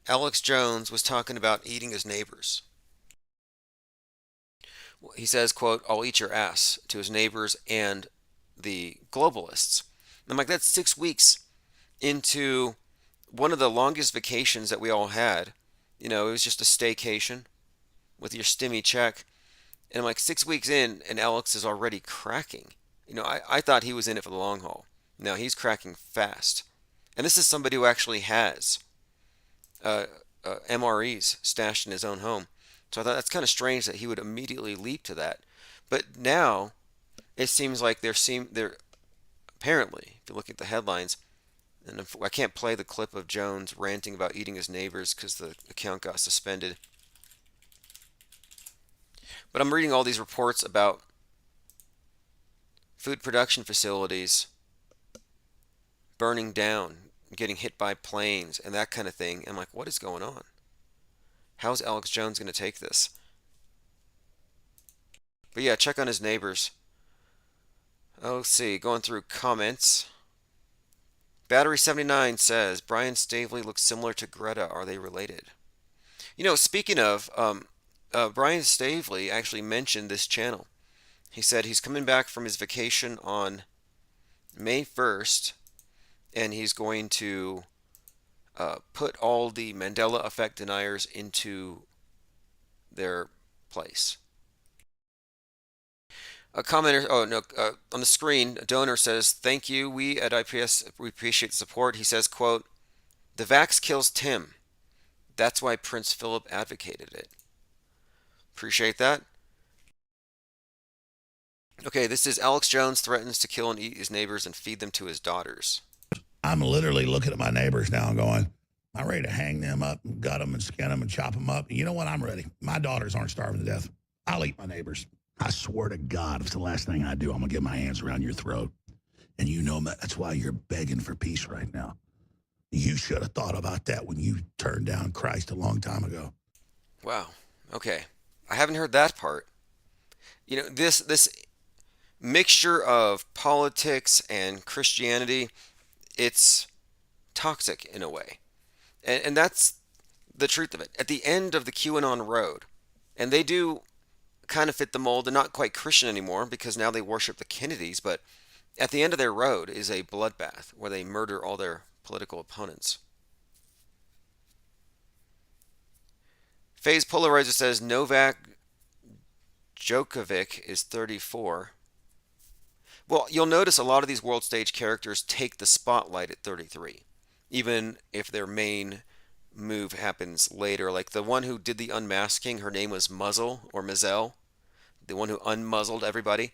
Alex Jones was talking about eating his neighbors. He says, quote, "I'll eat your ass," to his neighbors and the globalists. I'm like, that's 6 weeks into one of the longest vacations that we all had. It was just a staycation with your stimmy check. And I'm like 6 weeks in, and Alex is already cracking. I thought he was in it for the long haul. No, he's cracking fast. And this is somebody who actually has MREs stashed in his own home. So I thought that's kind of strange that he would immediately leap to that. But now it seems like they're apparently, if you look at the headlines, and I can't play the clip of Jones ranting about eating his neighbors because the account got suspended. But I'm reading all these reports about food production facilities burning down, getting hit by planes, and that kind of thing. I'm like, what is going on? How's Alex Jones going to take this? But yeah, check on his neighbors. Oh, let's see, going through comments. Battery 79 says, Brian Stavely looks similar to Greta. Are they related? Speaking of, Brian Stavely actually mentioned this channel. He said he's coming back from his vacation on May 1st, and he's going to put all the Mandela effect deniers into their place. A commenter, on the screen, a donor says, "Thank you. We at IPS, we appreciate the support." He says, quote, "The vax kills Tim. That's why Prince Philip advocated it." Appreciate that. Okay, this is Alex Jones threatens to kill and eat his neighbors and feed them to his daughters. I'm literally looking at my neighbors now and going, I'm ready to hang them up and gut them and skin them and chop them up. You know what? I'm ready. My daughters aren't starving to death. I'll eat my neighbors. I swear to God, if it's the last thing I do, I'm going to get my hands around your throat. And that's why you're begging for peace right now. You should have thought about that when you turned down Christ a long time ago. Wow. Okay. I haven't heard that part. This mixture of politics and Christianity, it's toxic in a way. And that's the truth of it. At the end of the QAnon road, and they do kind of fit the mold. They're not quite Christian anymore because now they worship the Kennedys, but at the end of their road is a bloodbath where they murder all their political opponents. Phase Polarizer says Novak Djokovic is 34. Well, you'll notice a lot of these world stage characters take the spotlight at 33, even if their main move happens later. Like the one who did the unmasking, her name was Muzzle or Mazel, the one who unmuzzled everybody.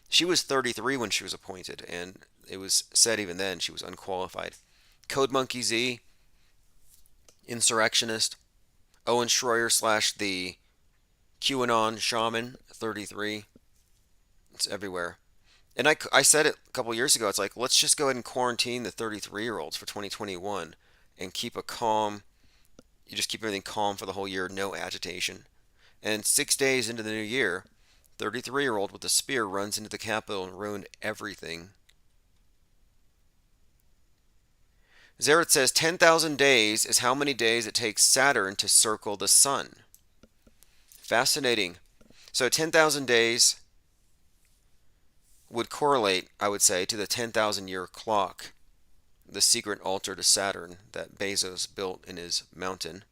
She was 33 when she was appointed, and it was said even then she was unqualified. Code Monkey Z, insurrectionist. Owen Schroyer / the QAnon shaman, 33. It's everywhere. And I said it a couple years ago. It's like, let's just go ahead and quarantine the 33-year-olds for 2021 and keep a calm. You just keep everything calm for the whole year, no agitation. And 6 days into the new year, 33-year-old with a spear runs into the Capitol and ruined everything. Zaret says 10,000 days is how many days it takes Saturn to circle the sun. Fascinating. So 10,000 days would correlate, I would say, to the 10,000 year clock, the secret altar to Saturn that Bezos built in his mountain.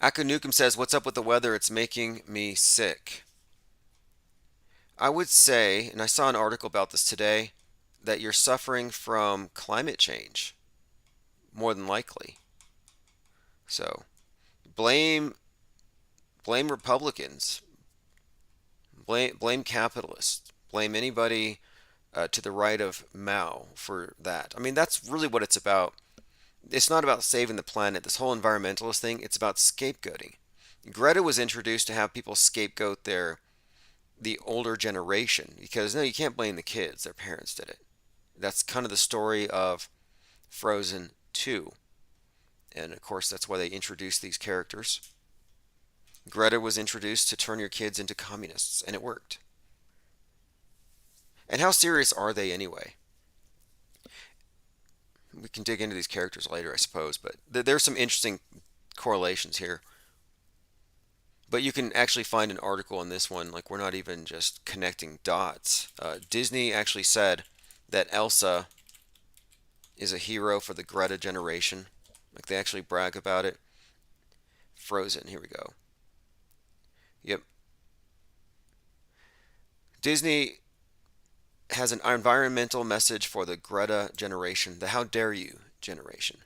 Akanukum says, what's up with the weather? It's making me sick. I would say, and I saw an article about this today, that you're suffering from climate change, more than likely. So, blame Republicans, blame capitalists, blame anybody to the right of Mao for that. I mean, that's really what it's about. It's not about saving the planet. This whole environmentalist thing, it's about scapegoating. Greta was introduced to have people scapegoat the older generation because no, you can't blame the kids. Their parents did it. That's kind of the story of Frozen 2. And of course, that's why they introduced these characters. Greta was introduced to turn your kids into communists, and it worked. And how serious are they anyway? We can dig into these characters later, I suppose, but there's some interesting correlations here. But you can actually find an article on this one, like we're not even just connecting dots. Disney actually said that Elsa is a hero for the Greta generation. Like they actually brag about it. Frozen, here we go. Yep. Disney has an environmental message for the Greta generation, the how dare you generation.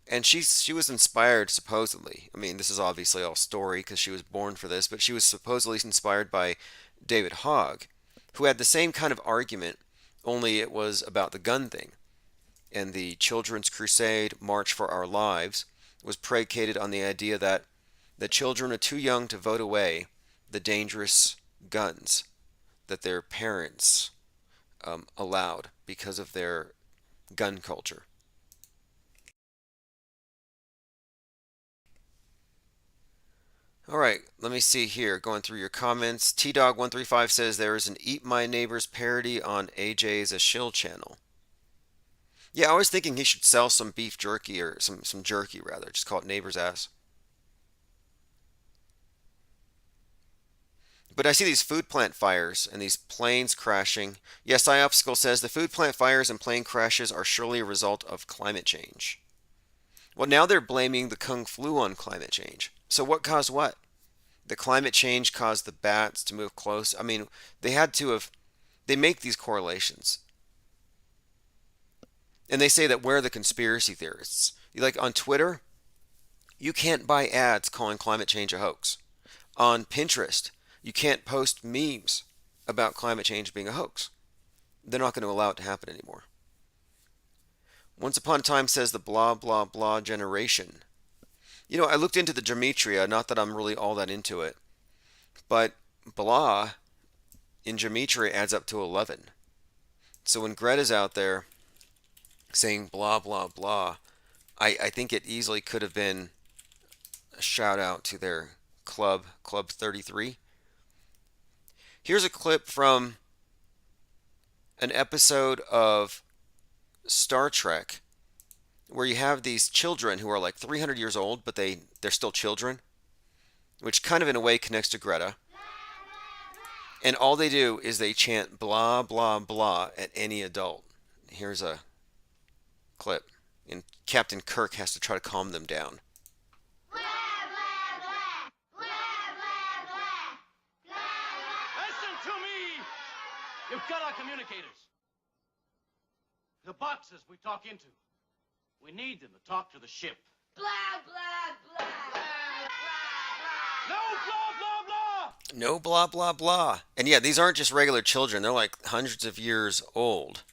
And she was inspired, supposedly. I mean, this is obviously all story because she was born for this, but she was supposedly inspired by David Hogg, who had the same kind of argument, only it was about the gun thing. And the Children's Crusade, March for Our Lives, was predicated on the idea that the children are too young to vote away the dangerous guns that their parents allowed because of their gun culture. All right, let me see here. Going through your comments. T-Dog135 says there is an Eat My Neighbors parody on AJ's A Shill channel. Yeah, I was thinking he should sell some beef jerky or some jerky rather. Just call it Neighbor's Ass. But I see these food plant fires and these planes crashing. Yes, Iopsicle says the food plant fires and plane crashes are surely a result of climate change. Well, now they're blaming the Kung Flu on climate change. So what caused what? The climate change caused the bats to move close. I mean, they make these correlations. And they say that we're the conspiracy theorists. Like on Twitter, you can't buy ads calling climate change a hoax. On Pinterest, you can't post memes about climate change being a hoax. They're not going to allow it to happen anymore. Once Upon a Time says the blah, blah, blah generation. You know, I looked into the gematria, not that I'm really all that into it, but blah in gematria adds up to 11. So when Greta's out there saying blah, blah, blah, I think it easily could have been a shout out to their Club 33. Here's a clip from an episode of Star Trek where you have these children who are like 300 years old, but they're still children, which kind of in a way connects to Greta. And all they do is they chant blah, blah, blah at any adult. Here's a clip. And Captain Kirk has to try to calm them down. Listen to me! You've got our communicators. The boxes we talk into. We need them to talk to the ship. Blah, blah, blah. No blah, blah, blah! No blah, blah, blah. And yeah, these aren't just regular children. They're like hundreds of years old.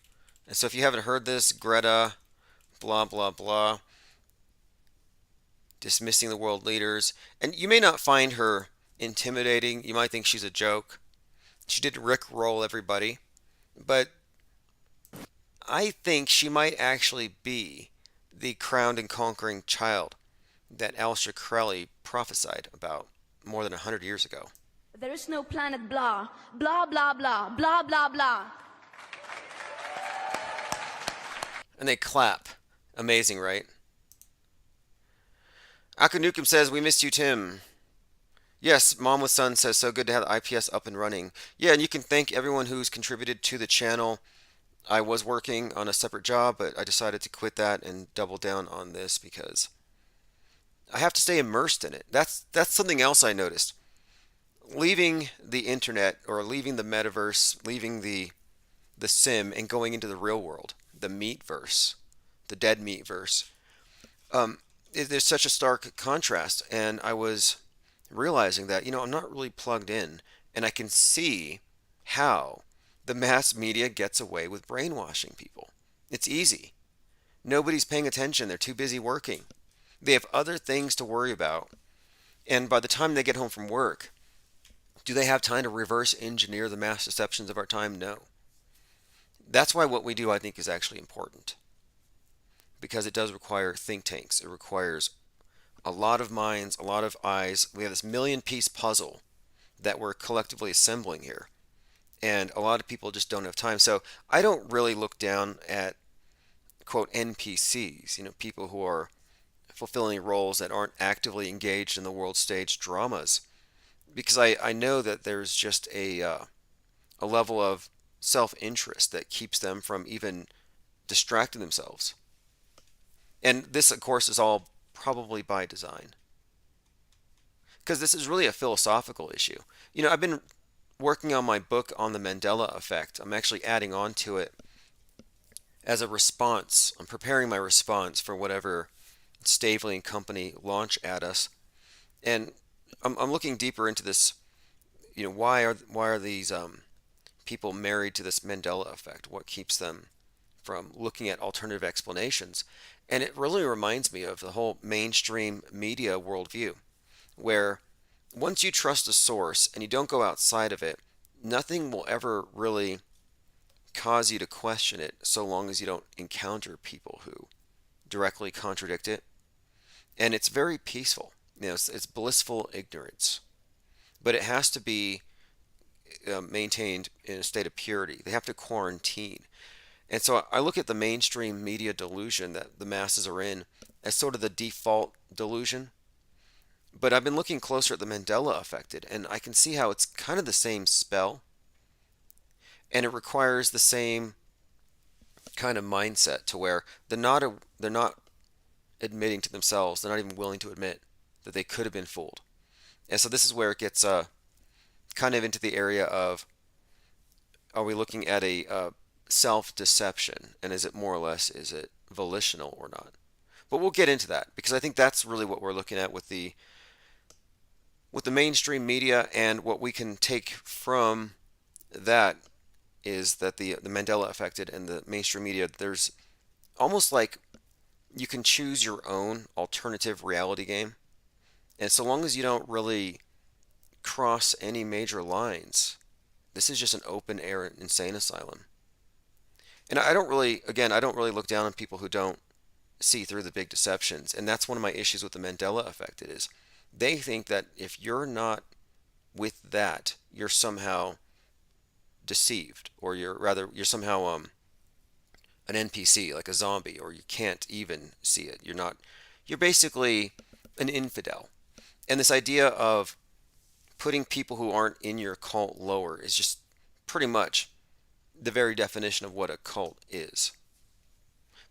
And so if you haven't heard this, Greta, blah, blah, blah, dismissing the world leaders. And you may not find her intimidating. You might think she's a joke. She did rickroll everybody. But I think she might actually be the crowned and conquering child that Aleister Crowley prophesied about more than 100 years ago. There is no planet blah, blah, blah, blah, blah, blah, blah. And they clap. Amazing, right? Akanukum says, we missed you, Tim. Yes, Mom with Son says, so good to have the IPS up and running. Yeah, and you can thank everyone who's contributed to the channel. I was working on a separate job, but I decided to quit that and double down on this because I have to stay immersed in it. That's something else I noticed. Leaving the internet or leaving the metaverse, leaving the sim and going into the real world, the meatverse, the dead meatverse. There's such a stark contrast, and I was realizing that, I'm not really plugged in, and I can see how the mass media gets away with brainwashing people. It's easy. Nobody's paying attention. They're too busy working. They have other things to worry about. And by the time they get home from work, do they have time to reverse engineer the mass deceptions of our time? No. That's why what we do, I think, is actually important. Because it does require think tanks. It requires a lot of minds, a lot of eyes. We have this million-piece puzzle that we're collectively assembling here. And a lot of people just don't have time. So I don't really look down at, quote, NPCs, people who are fulfilling roles that aren't actively engaged in the world stage dramas. Because I know that there's just a level of self-interest that keeps them from even distracting themselves. And this, of course, is all probably by design. Because this is really a philosophical issue. I've been working on my book on the Mandela effect. I'm actually adding on to it as a response. I'm preparing my response for whatever Stavely and company launch at us. And I'm looking deeper into this. Why are these people married to this Mandela effect? What keeps them from looking at alternative explanations? And it really reminds me of the whole mainstream media worldview, where once you trust a source and you don't go outside of it, nothing will ever really cause you to question it so long as you don't encounter people who directly contradict it. And it's very peaceful. It's blissful ignorance. But it has to be maintained in a state of purity. They have to quarantine. And so I look at the mainstream media delusion that the masses are in as sort of the default delusion. But I've been looking closer at the Mandela affected, and I can see how it's kind of the same spell. And it requires the same kind of mindset to where they're not admitting to themselves, they're not even willing to admit that they could have been fooled. And so this is where it gets kind of into the area of, are we looking at a self-deception, and is it more or less, is it volitional or not? But we'll get into that, because I think that's really what we're looking at with the mainstream media. And what we can take from that is that the Mandela affected and the mainstream media, there's almost like you can choose your own alternative reality game. And so long as you don't really cross any major lines, this is just an open air insane asylum. And I don't really look down on people who don't see through the big deceptions. And that's one of my issues with the Mandela effect. It is they think that if you're not with that, you're somehow deceived, or you're somehow an NPC, like a zombie, or you can't even see it. You're basically an infidel. And this idea of putting people who aren't in your cult lower is just pretty much the very definition of what a cult is.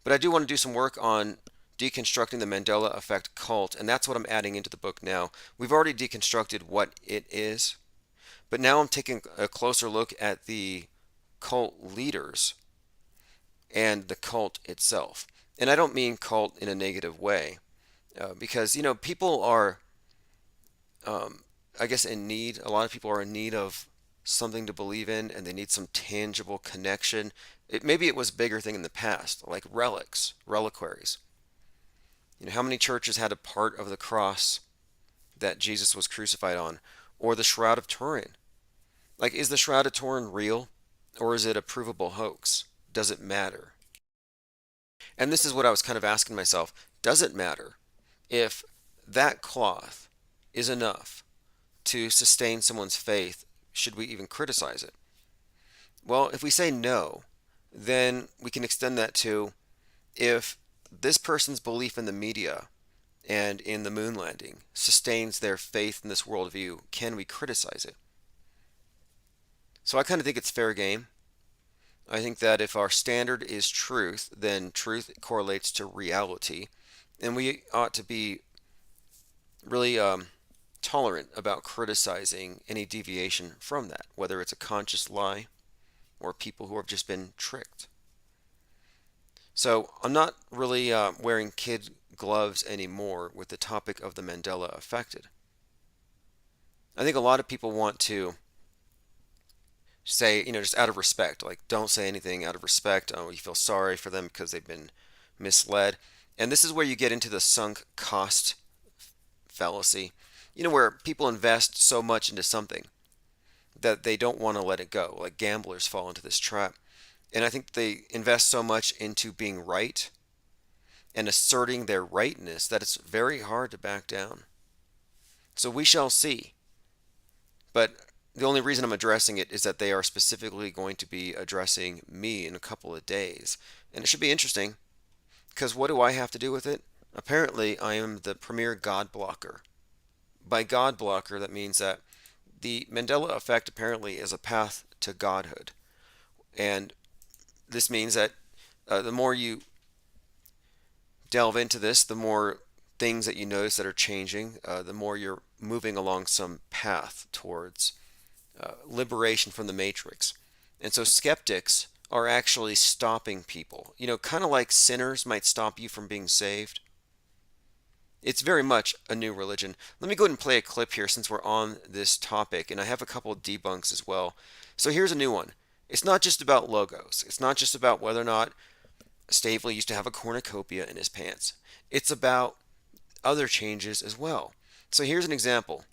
But I do want to do some work on deconstructing the Mandela effect cult, and that's what I'm adding into the book now. We've already deconstructed what it is, but now I'm taking a closer look at the cult leaders and the cult itself. And I don't mean cult in a negative way, because people are, I guess, in need. A lot of people are in need of something to believe in, and they need some tangible connection. Maybe it was a bigger thing in the past, like reliquaries. How many churches had a part of the cross that Jesus was crucified on, or the Shroud of Turin? Like, is the Shroud of Turin real, or is it a provable hoax? Does it matter? And this is what I was kind of asking myself. Does it matter if that cloth is enough to sustain someone's faith, should we even criticize it? Well, if we say no, then we can extend that to, if this person's belief in the media and in the moon landing sustains their faith in this worldview, can we criticize it? So I kind of think it's fair game. I think that if our standard is truth, then truth correlates to reality, and we ought to be really tolerant about criticizing any deviation from that, whether it's a conscious lie or people who have just been tricked. So I'm not really wearing kid gloves anymore with the topic of the Mandela effect. I think a lot of people want to say, just out of respect, like, don't say anything out of respect. Oh, you feel sorry for them because they've been misled. And this is where you get into the sunk cost fallacy, where people invest so much into something that they don't want to let it go. Like gamblers fall into this trap. And I think they invest so much into being right and asserting their rightness that it's very hard to back down. So we shall see. But the only reason I'm addressing it is that they are specifically going to be addressing me in a couple of days. And it should be interesting, because what do I have to do with it? Apparently, I am the premier God blocker. By God blocker, that means that the Mandela effect apparently is a path to godhood. And this means that the more you delve into this, the more things that you notice that are changing, the more you're moving along some path towards liberation from the matrix. And so skeptics are actually stopping people. Kind of like sinners might stop you from being saved. It's very much a new religion. Let me go ahead and play a clip here since we're on this topic, and I have a couple of debunks as well. So here's a new one. It's not just about logos. It's not just about whether or not Stavely used to have a cornucopia in his pants. It's about other changes as well. So here's an example.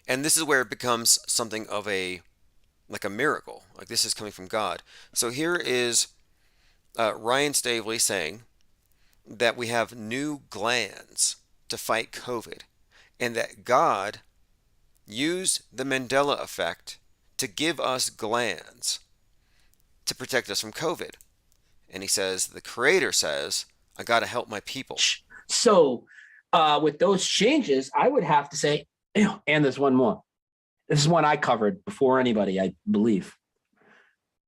And this is where it becomes something of a miracle. Like this is coming from God. So here is Ryan Stavely saying that we have new glands to fight COVID, and that God used the Mandela effect to give us glands to protect us from COVID. And he says, the creator says, I got to help my people. So with those changes, I would have to say, and there's one more. This is one I covered before anybody, I believe.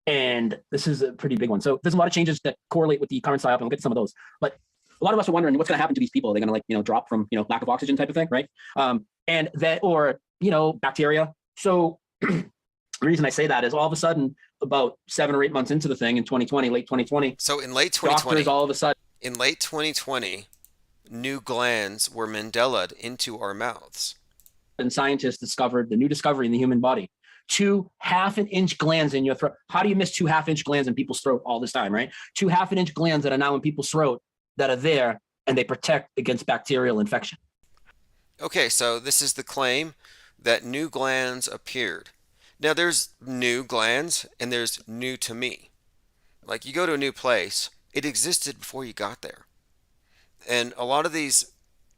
And this is a pretty big one. So there's a lot of changes that correlate with the current psyop, and we'll get to some of those. But a lot of us are wondering what's going to happen to these people. Are they going to drop from, lack of oxygen type of thing, right? And that, or, bacteria. So the reason I say that is all of a sudden, about 7 or 8 months into the thing in 2020, late 2020. So in late 2020, doctors all of a sudden. In late 2020, new glands were Mandela'd into our mouths. And scientists discovered the new discovery in the human body. 2 half-inch glands in your throat. How do you miss 2 half-inch glands in people's throat all this time, right? 2 half-inch glands that are now in people's throat that are there, and they protect against bacterial infection. Okay, so this is the claim that new glands appeared. Now there's new glands and there's new to me. Like you go to a new place, it existed before you got there. And a lot of these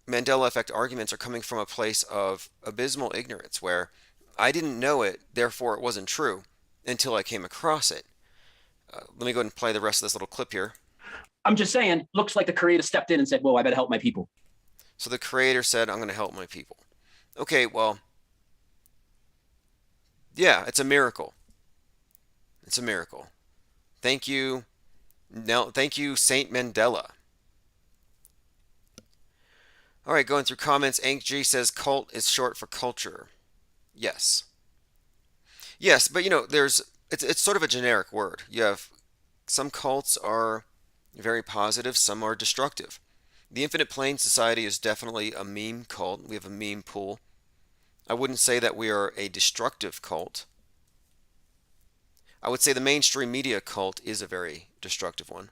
Mandela effect arguments are coming from a place of abysmal ignorance where I didn't know it, therefore it wasn't true until I came across it. Let me go ahead and play the rest of this little clip here. I'm just saying, looks like the creator stepped in and said, whoa, I better help my people. So the creator said, I'm going to help my people. Okay, well, yeah, it's a miracle. It's a miracle. Thank you. No, thank you, Saint Mandela. All right, going through comments. Ank G says cult is short for culture. Yes. Yes, but it's sort of a generic word. You have some cults are very positive, some are destructive. The Infinite Plane Society is definitely a meme cult. We have a meme pool. I wouldn't say that we are a destructive cult. I would say the mainstream media cult is a very destructive one.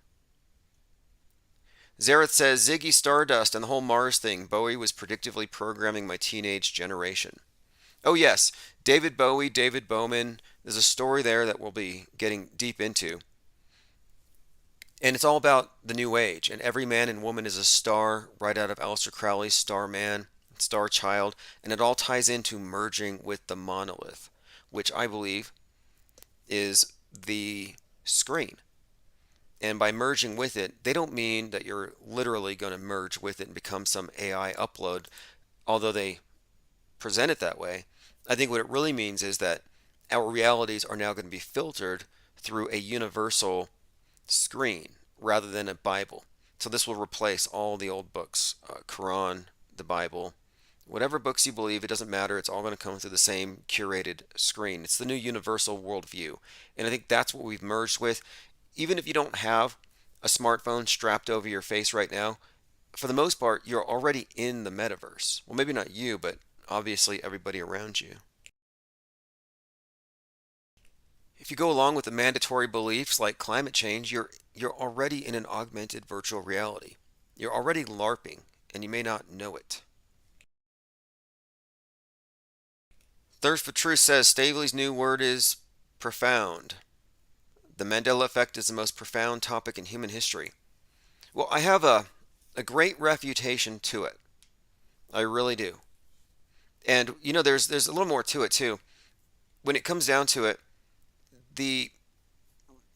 Zareth says, Ziggy Stardust and the whole Mars thing. Bowie was predictively programming my teenage generation. Oh yes, David Bowie, David Bowman. There's a story there that we'll be getting deep into. And it's all about the new age. And every man and woman is a star, right out of Aleister Crowley's Starman. star child, and it all ties into merging with the monolith, which I believe is the screen. And by merging with it, they don't mean that you're literally going to merge with it and become some AI upload, although they present it that way. I think what it really means is that our realities are now going to be filtered through a universal screen rather than a Bible. So this will replace all the old books, Quran, the Bible, whatever books you believe, it doesn't matter. It's all going to come through the same curated screen. It's the new universal worldview. And I think that's what we've merged with. Even if you don't have a smartphone strapped over your face right now, for the most part, you're already in the metaverse. Well, maybe not you, but obviously everybody around you. If you go along with the mandatory beliefs like climate change, you're already in an augmented virtual reality. You're already LARPing, and you may not know it. Thirst for Truth says Stavely's new word is profound. The Mandela effect is the most profound topic in human history. Well, I have a great refutation to it. I really do. And you know, there's a little more to it too. When it comes down to it, the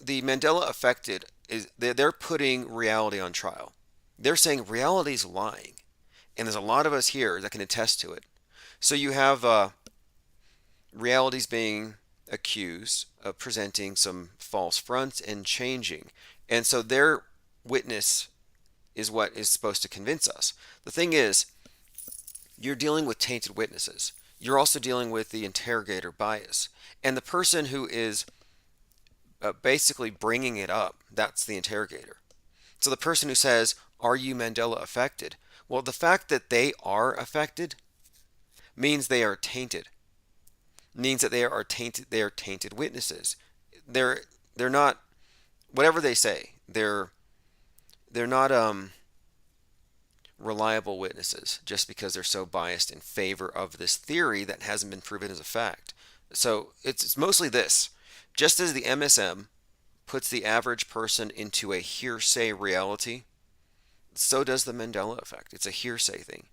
Mandela effect is they're putting reality on trial. They're saying reality's lying, and there's a lot of us here that can attest to it. So you have reality's being accused of presenting some false fronts and changing, and so their witness is what is supposed to convince us. The thing is, you're dealing with tainted witnesses. You're also dealing with the interrogator bias, and the person who is basically bringing it up, that's the interrogator. So the person who says, are you Mandela affected? Well, the fact that they are affected means they are tainted. Means that they are tainted witnesses. They're not, whatever they say, they're not reliable witnesses just because they're so biased in favor of this theory that hasn't been proven as a fact. So it's mostly this. Just as the MSM puts the average person into a hearsay reality, so does the Mandela effect. It's a hearsay thing.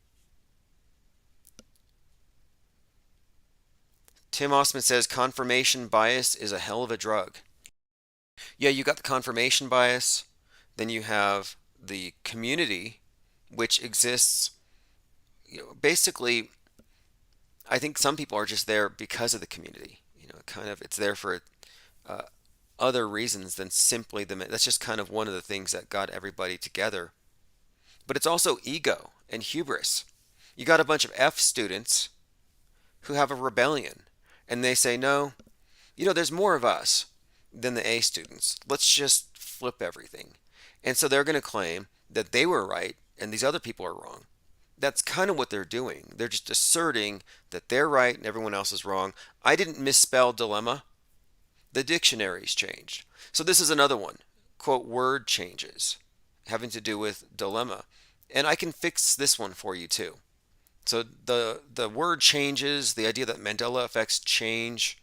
Tim Osman says confirmation bias is a hell of a drug. Yeah, you got the confirmation bias, then you have the community, which exists, basically, I think some people are just there because of the community. It's there for other reasons than simply that's just kind of one of the things that got everybody together. But it's also ego and hubris. You got a bunch of F students who have a rebellion, and they say, no, there's more of us than the A students. Let's just flip everything. And so they're going to claim that they were right and these other people are wrong. That's kind of what they're doing. They're just asserting that they're right and everyone else is wrong. I didn't misspell dilemma. The dictionary's changed. So this is another one. Quote, word changes having to do with dilemma. And I can fix this one for you too. So the word changes, the idea that Mandela effects change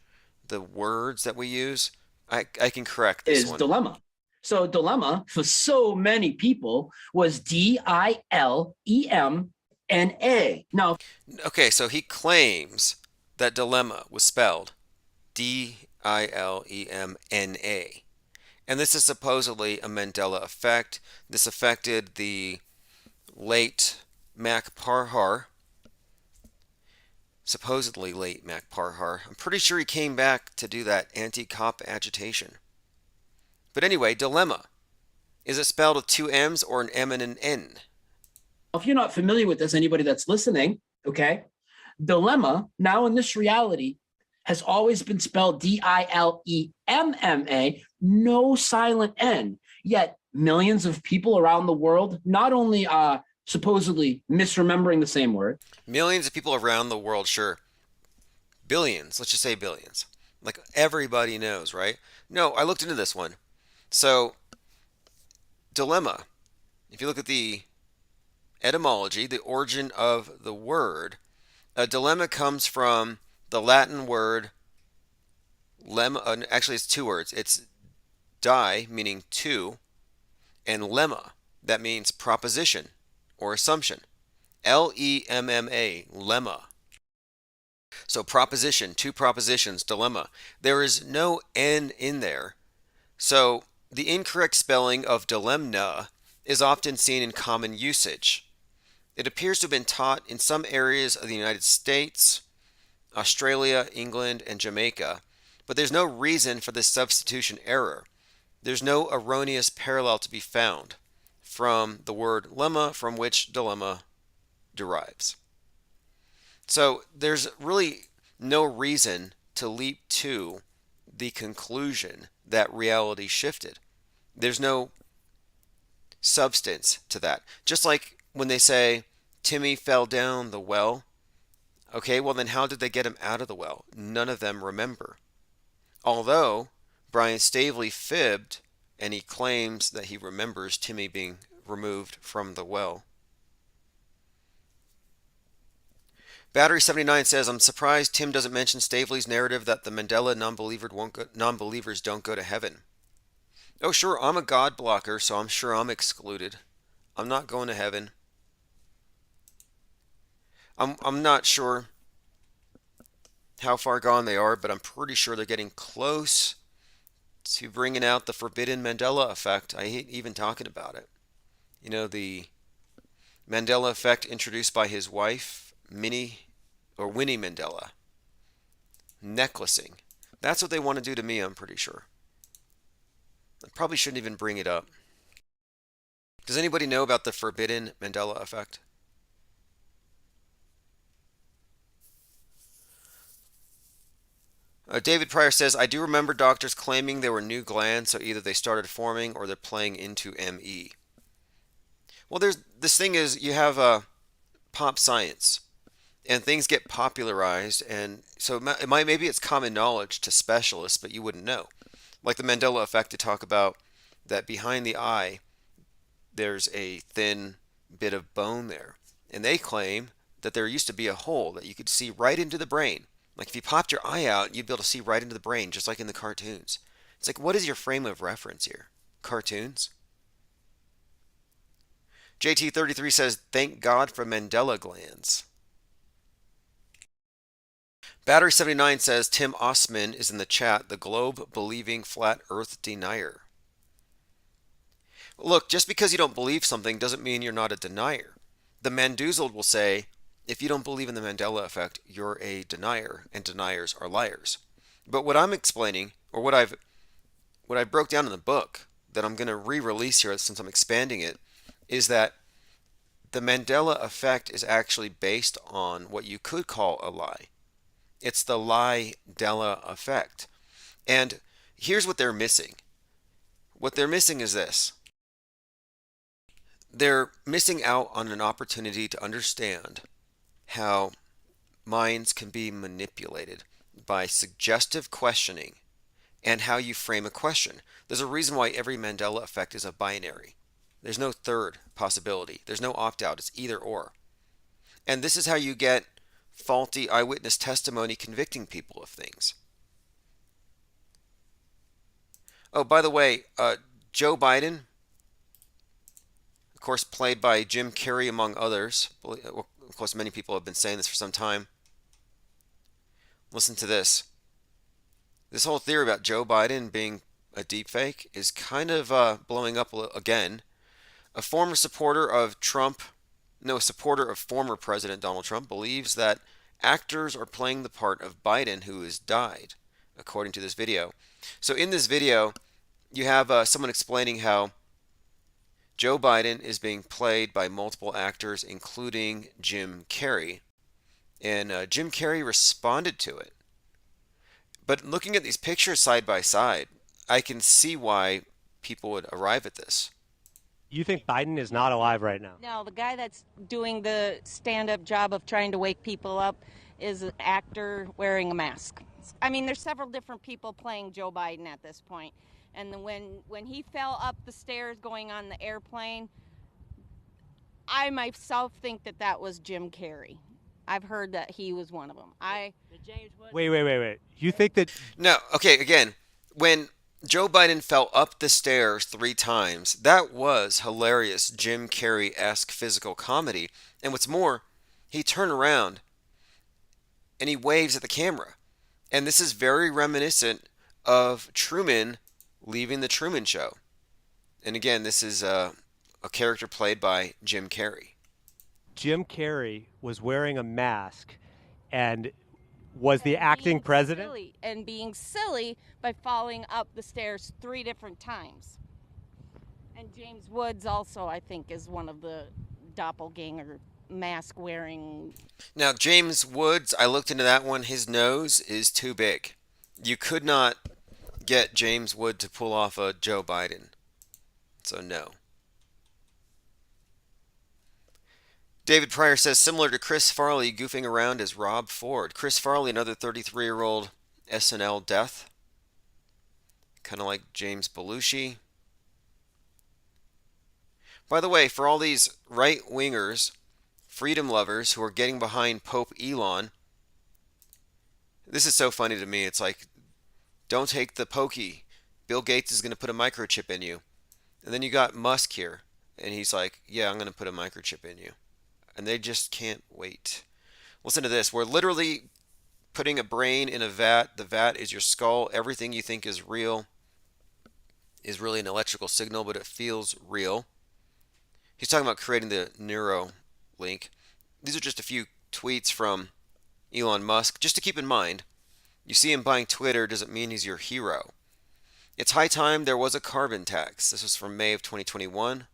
the words that we use, I can correct this one. Is dilemma. So dilemma for so many people was DILEMNA. Now, okay, so he claims that dilemma was spelled DILEMNA. And this is supposedly a Mandela effect. This affected the late Mac Parhar. Supposedly late Mac Parhar. I'm pretty sure he came back to do that anti-cop agitation. But anyway, dilemma. Is it spelled with two M's or an M and an N? if you're not familiar with this, anybody that's listening, okay, dilemma now in this reality has always been spelled DILEMMA, no silent N. Yet millions of people around the world not only are supposedly misremembering the same word. Millions of people around the world, sure. Billions, let's just say billions. Like everybody knows, right? No, I looked into this one. So, dilemma, if you look at the etymology, the origin of the word, a dilemma comes from the Latin word lemma. Actually, it's two words. It's die, meaning two, and lemma, that means proposition or assumption. Lemma, lemma. So proposition, two propositions, dilemma. There is no N in there. So the incorrect spelling of dilemma is often seen in common usage. It appears to have been taught in some areas of the United States, Australia, England, and Jamaica, but there's no reason for this substitution error. There's no erroneous parallel to be found from the word lemma, from which dilemma derives. So there's really no reason to leap to the conclusion that reality shifted. There's no substance to that. Just like when they say Timmy fell down the well. Okay, well then how did they get him out of the well? None of them remember. Although Brian Stavely fibbed and he claims that he remembers Timmy being removed from the well. Battery 79 says, I'm surprised Tim doesn't mention Stavely's narrative that the Mandela non-believers don't go to heaven. Oh sure, I'm a God blocker, so I'm sure I'm excluded. I'm not going to heaven. I'm not sure how far gone they are, but I'm pretty sure they're getting close to bringing out the forbidden Mandela effect. I hate even talking about it. You know, the Mandela effect introduced by his wife, Winnie Mandela. Necklacing. That's what they want to do to me, I'm pretty sure. I probably shouldn't even bring it up. Does anybody know about the forbidden Mandela effect? David Pryor says, I do remember doctors claiming there were new glands, so either they started forming or they're playing into ME. Well, this thing is, you have pop science, and things get popularized, and so maybe it's common knowledge to specialists, but you wouldn't know. Like the Mandela effect, to talk about that behind the eye, there's a thin bit of bone there, and they claim that there used to be a hole that you could see right into the brain. Like if you popped your eye out, you'd be able to see right into the brain, just like in the cartoons. It's like, what is your frame of reference here? Cartoons? JT33 says, thank God for Mandela glands. Battery 79 says, Tim Osman is in the chat, the globe-believing flat earth denier. Look, just because you don't believe something doesn't mean you're not a denier. The Mandoozled will say, if you don't believe in the Mandela effect, you're a denier, and deniers are liars. But what I'm explaining, or what I broke down in the book, that I'm going to re-release here since I'm expanding it, is that the Mandela effect is actually based on what you could call a lie. It's the lie-della effect. And here's what they're missing. What they're missing is this. They're missing out on an opportunity to understand how minds can be manipulated by suggestive questioning and how you frame a question. There's a reason why every Mandela effect is a binary. There's no third possibility. There's no opt-out. It's either or. And this is how you get faulty eyewitness testimony convicting people of things. Oh, by the way, Joe Biden, of course, played by Jim Carrey, among others. Of course, many people have been saying this for some time. Listen to this. This whole theory about Joe Biden being a deepfake is kind of blowing up again. A former supporter of former President Donald Trump believes that actors are playing the part of Biden who has died, according to this video. So in this video, you have someone explaining how Joe Biden is being played by multiple actors, including Jim Carrey. And Jim Carrey responded to it. But looking at these pictures side by side, I can see why people would arrive at this. You think Biden is not alive right now? No, the guy that's doing the stand-up job of trying to wake people up is an actor wearing a mask. I mean, there's several different people playing Joe Biden at this point. And when he fell up the stairs going on the airplane, I myself think that was Jim Carrey. I've heard that he was one of them. Wait. You think that... No, okay, again, when Joe Biden fell up the stairs 3 times. That was hilarious Jim Carrey-esque physical comedy. And what's more, he turned around and he waves at the camera. And this is very reminiscent of Truman leaving the Truman Show. And again, this is a character played by Jim Carrey. Jim Carrey was wearing a mask and was the acting president? And being silly by falling up the stairs 3 different times. And James Woods also, I think, is one of the doppelganger mask wearing. Now, James Woods, I looked into that one. His nose is too big. You could not get James Wood to pull off a Joe Biden. So no. David Pryor says, similar to Chris Farley goofing around as Rob Ford. Chris Farley, another 33-year-old SNL death. Kind of like James Belushi. By the way, for all these right-wingers, freedom lovers who are getting behind Pope Elon, this is so funny to me. It's like, don't take the pokey. Bill Gates is going to put a microchip in you. And then you got Musk here, and he's like, yeah, I'm going to put a microchip in you. And they just can't wait. Listen to this. We're literally putting a brain in a vat. The vat is your skull. Everything you think is real is really an electrical signal, but it feels real. He's talking about creating the neuro link. These are just a few tweets from Elon Musk. Just to keep in mind, you see him buying Twitter doesn't mean he's your hero. It's high time there was a carbon tax. This was from May of 2021.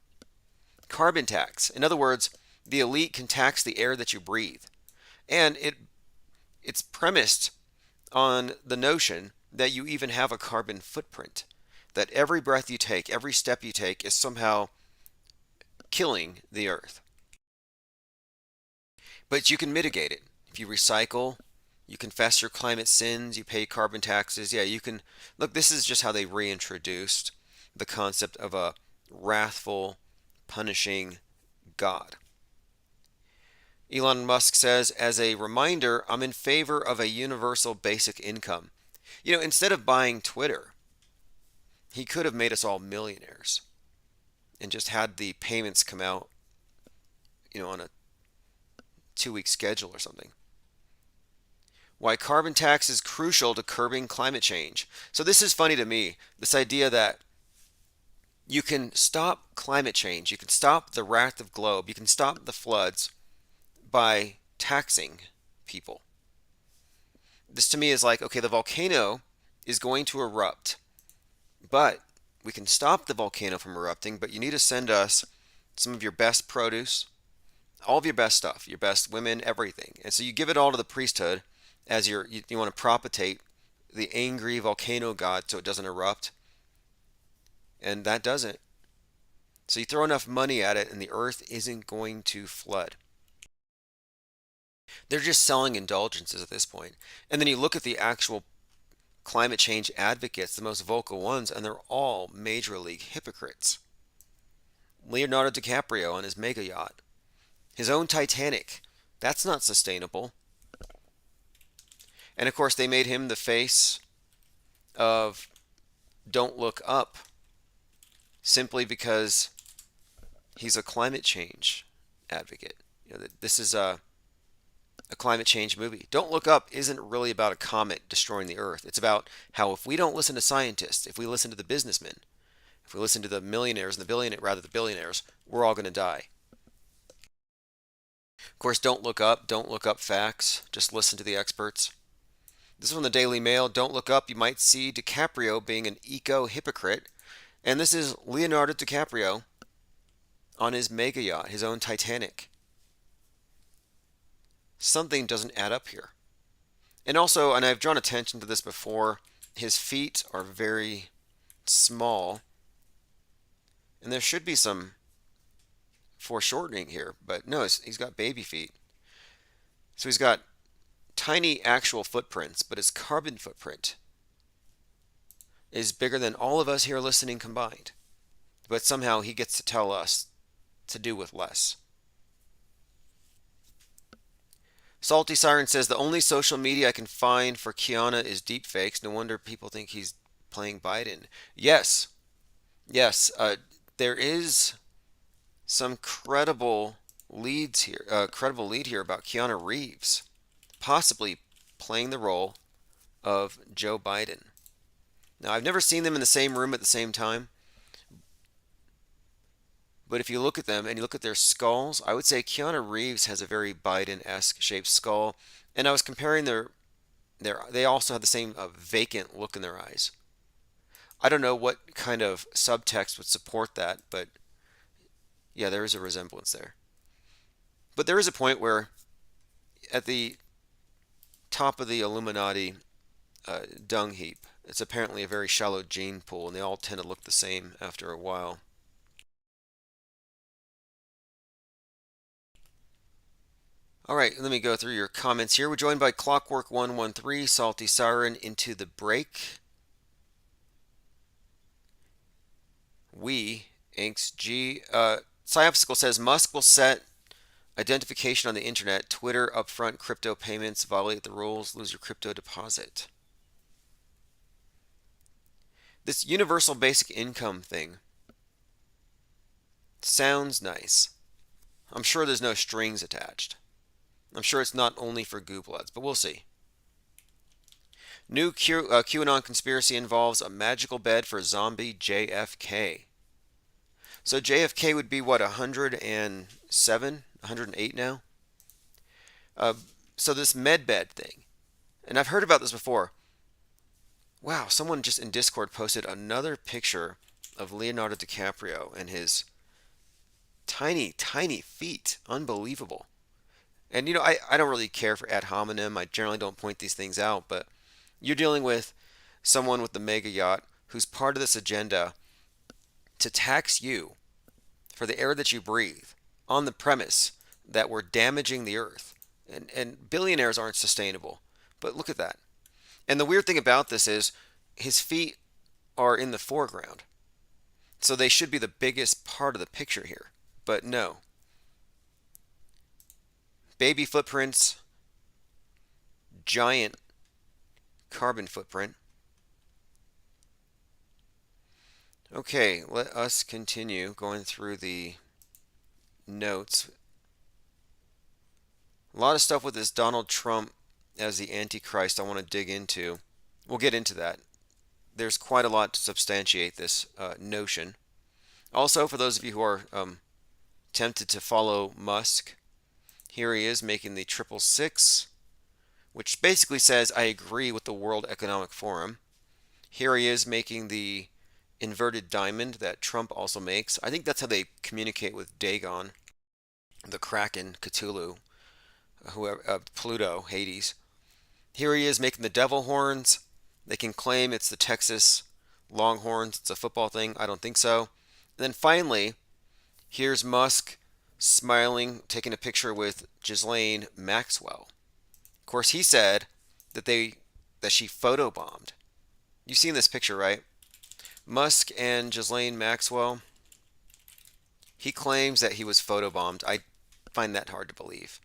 Carbon tax. In other words, the elite can tax the air that you breathe. And it's premised on the notion that you even have a carbon footprint. That every breath you take, every step you take is somehow killing the earth. But you can mitigate it. If you recycle, you confess your climate sins, you pay carbon taxes. Yeah, you can. Look, this is just how they reintroduced the concept of a wrathful, punishing God. Elon Musk says, as a reminder, I'm in favor of a universal basic income. You know, instead of buying Twitter, he could have made us all millionaires and just had the payments come out, on a 2-week schedule or something. Why carbon tax is crucial to curbing climate change. So this is funny to me, this idea that you can stop climate change, you can stop the wrath of globe, you can stop the floods by taxing people. This to me is like, okay, the volcano is going to erupt, but we can stop the volcano from erupting, but you need to send us some of your best produce, all of your best stuff, your best women, everything. And so you give it all to the priesthood as you want to propitiate the angry volcano god so it doesn't erupt. And that doesn't. So you throw enough money at it and the earth isn't going to flood. They're just selling indulgences at this point. And then you look at the actual climate change advocates, the most vocal ones, and they're all major league hypocrites. Leonardo DiCaprio on his mega yacht. His own Titanic. That's not sustainable. And of course they made him the face of Don't Look Up simply because he's a climate change advocate. This is a climate change movie. Don't Look Up isn't really about a comet destroying the earth. It's about how if we don't listen to scientists, if we listen to the businessmen, if we listen to the millionaires and the billionaires, we're all going to die. Of course, don't look up facts, just listen to the experts. This is from the Daily Mail. Don't look up, you might see DiCaprio being an eco-hypocrite. And this is Leonardo DiCaprio on his mega yacht, his own Titanic. Something doesn't add up here. And also, and I've drawn attention to this before, his feet are very small. And there should be some foreshortening here, but no, he's got baby feet. So he's got tiny actual footprints, but his carbon footprint is bigger than all of us here listening combined. But somehow he gets to tell us to do with less. Salty Siren says, the only social media I can find for Kiana is deepfakes. No wonder people think he's playing Biden. Yes, yes, there is some credible leads here, credible lead here about Keanu Reeves possibly playing the role of Joe Biden. Now, I've never seen them in the same room at the same time, but if you look at them and you look at their skulls, I would say Keanu Reeves has a very Biden-esque shaped skull, and I was comparing they also have the same vacant look in their eyes. I don't know what kind of subtext would support that, but yeah, there is a resemblance there. But there is a point where at the top of the Illuminati dung heap, it's apparently a very shallow gene pool, and they all tend to look the same after a while. All right, let me go through your comments here. We're joined by Clockwork113, Salty Siren, Into the Break. Inks G. Psyopsical says Musk will set identification on the internet, Twitter, upfront crypto payments, violate the rules, lose your crypto deposit. This universal basic income thing sounds nice. I'm sure there's no strings attached. I'm sure it's not only for gooblets, but we'll see. New QAnon conspiracy involves a magical bed for zombie JFK. So JFK would be what, 107, 108 now? So this med bed thing, and I've heard about this before. Wow, someone just in Discord posted another picture of Leonardo DiCaprio and his tiny, tiny feet. Unbelievable. And you know, I don't really care for ad hominem. I generally don't point these things out, but you're dealing with someone with the mega yacht who's part of this agenda to tax you for the air that you breathe on the premise that we're damaging the earth. And billionaires aren't sustainable. But look at that. And the weird thing about this is his feet are in the foreground. So they should be the biggest part of the picture here. But no. Baby footprints, giant carbon footprint. Okay, let us continue going through the notes. A lot of stuff with this Donald Trump as the Antichrist I want to dig into. We'll get into that. There's quite a lot to substantiate this notion. Also, for those of you who are tempted to follow Musk, here he is making the 666, which basically says, I agree with the World Economic Forum. Here he is making the inverted diamond that Trump also makes. I think that's how they communicate with Dagon, the Kraken, Cthulhu, whoever, Pluto, Hades. Here he is making the devil horns. They can claim it's the Texas Longhorns. It's a football thing. I don't think so. And then finally, here's Musk smiling, taking a picture with Ghislaine Maxwell. Of course, he said that she photobombed. You've seen this picture, right? Musk and Ghislaine Maxwell. He claims that he was photobombed. I find that hard to believe.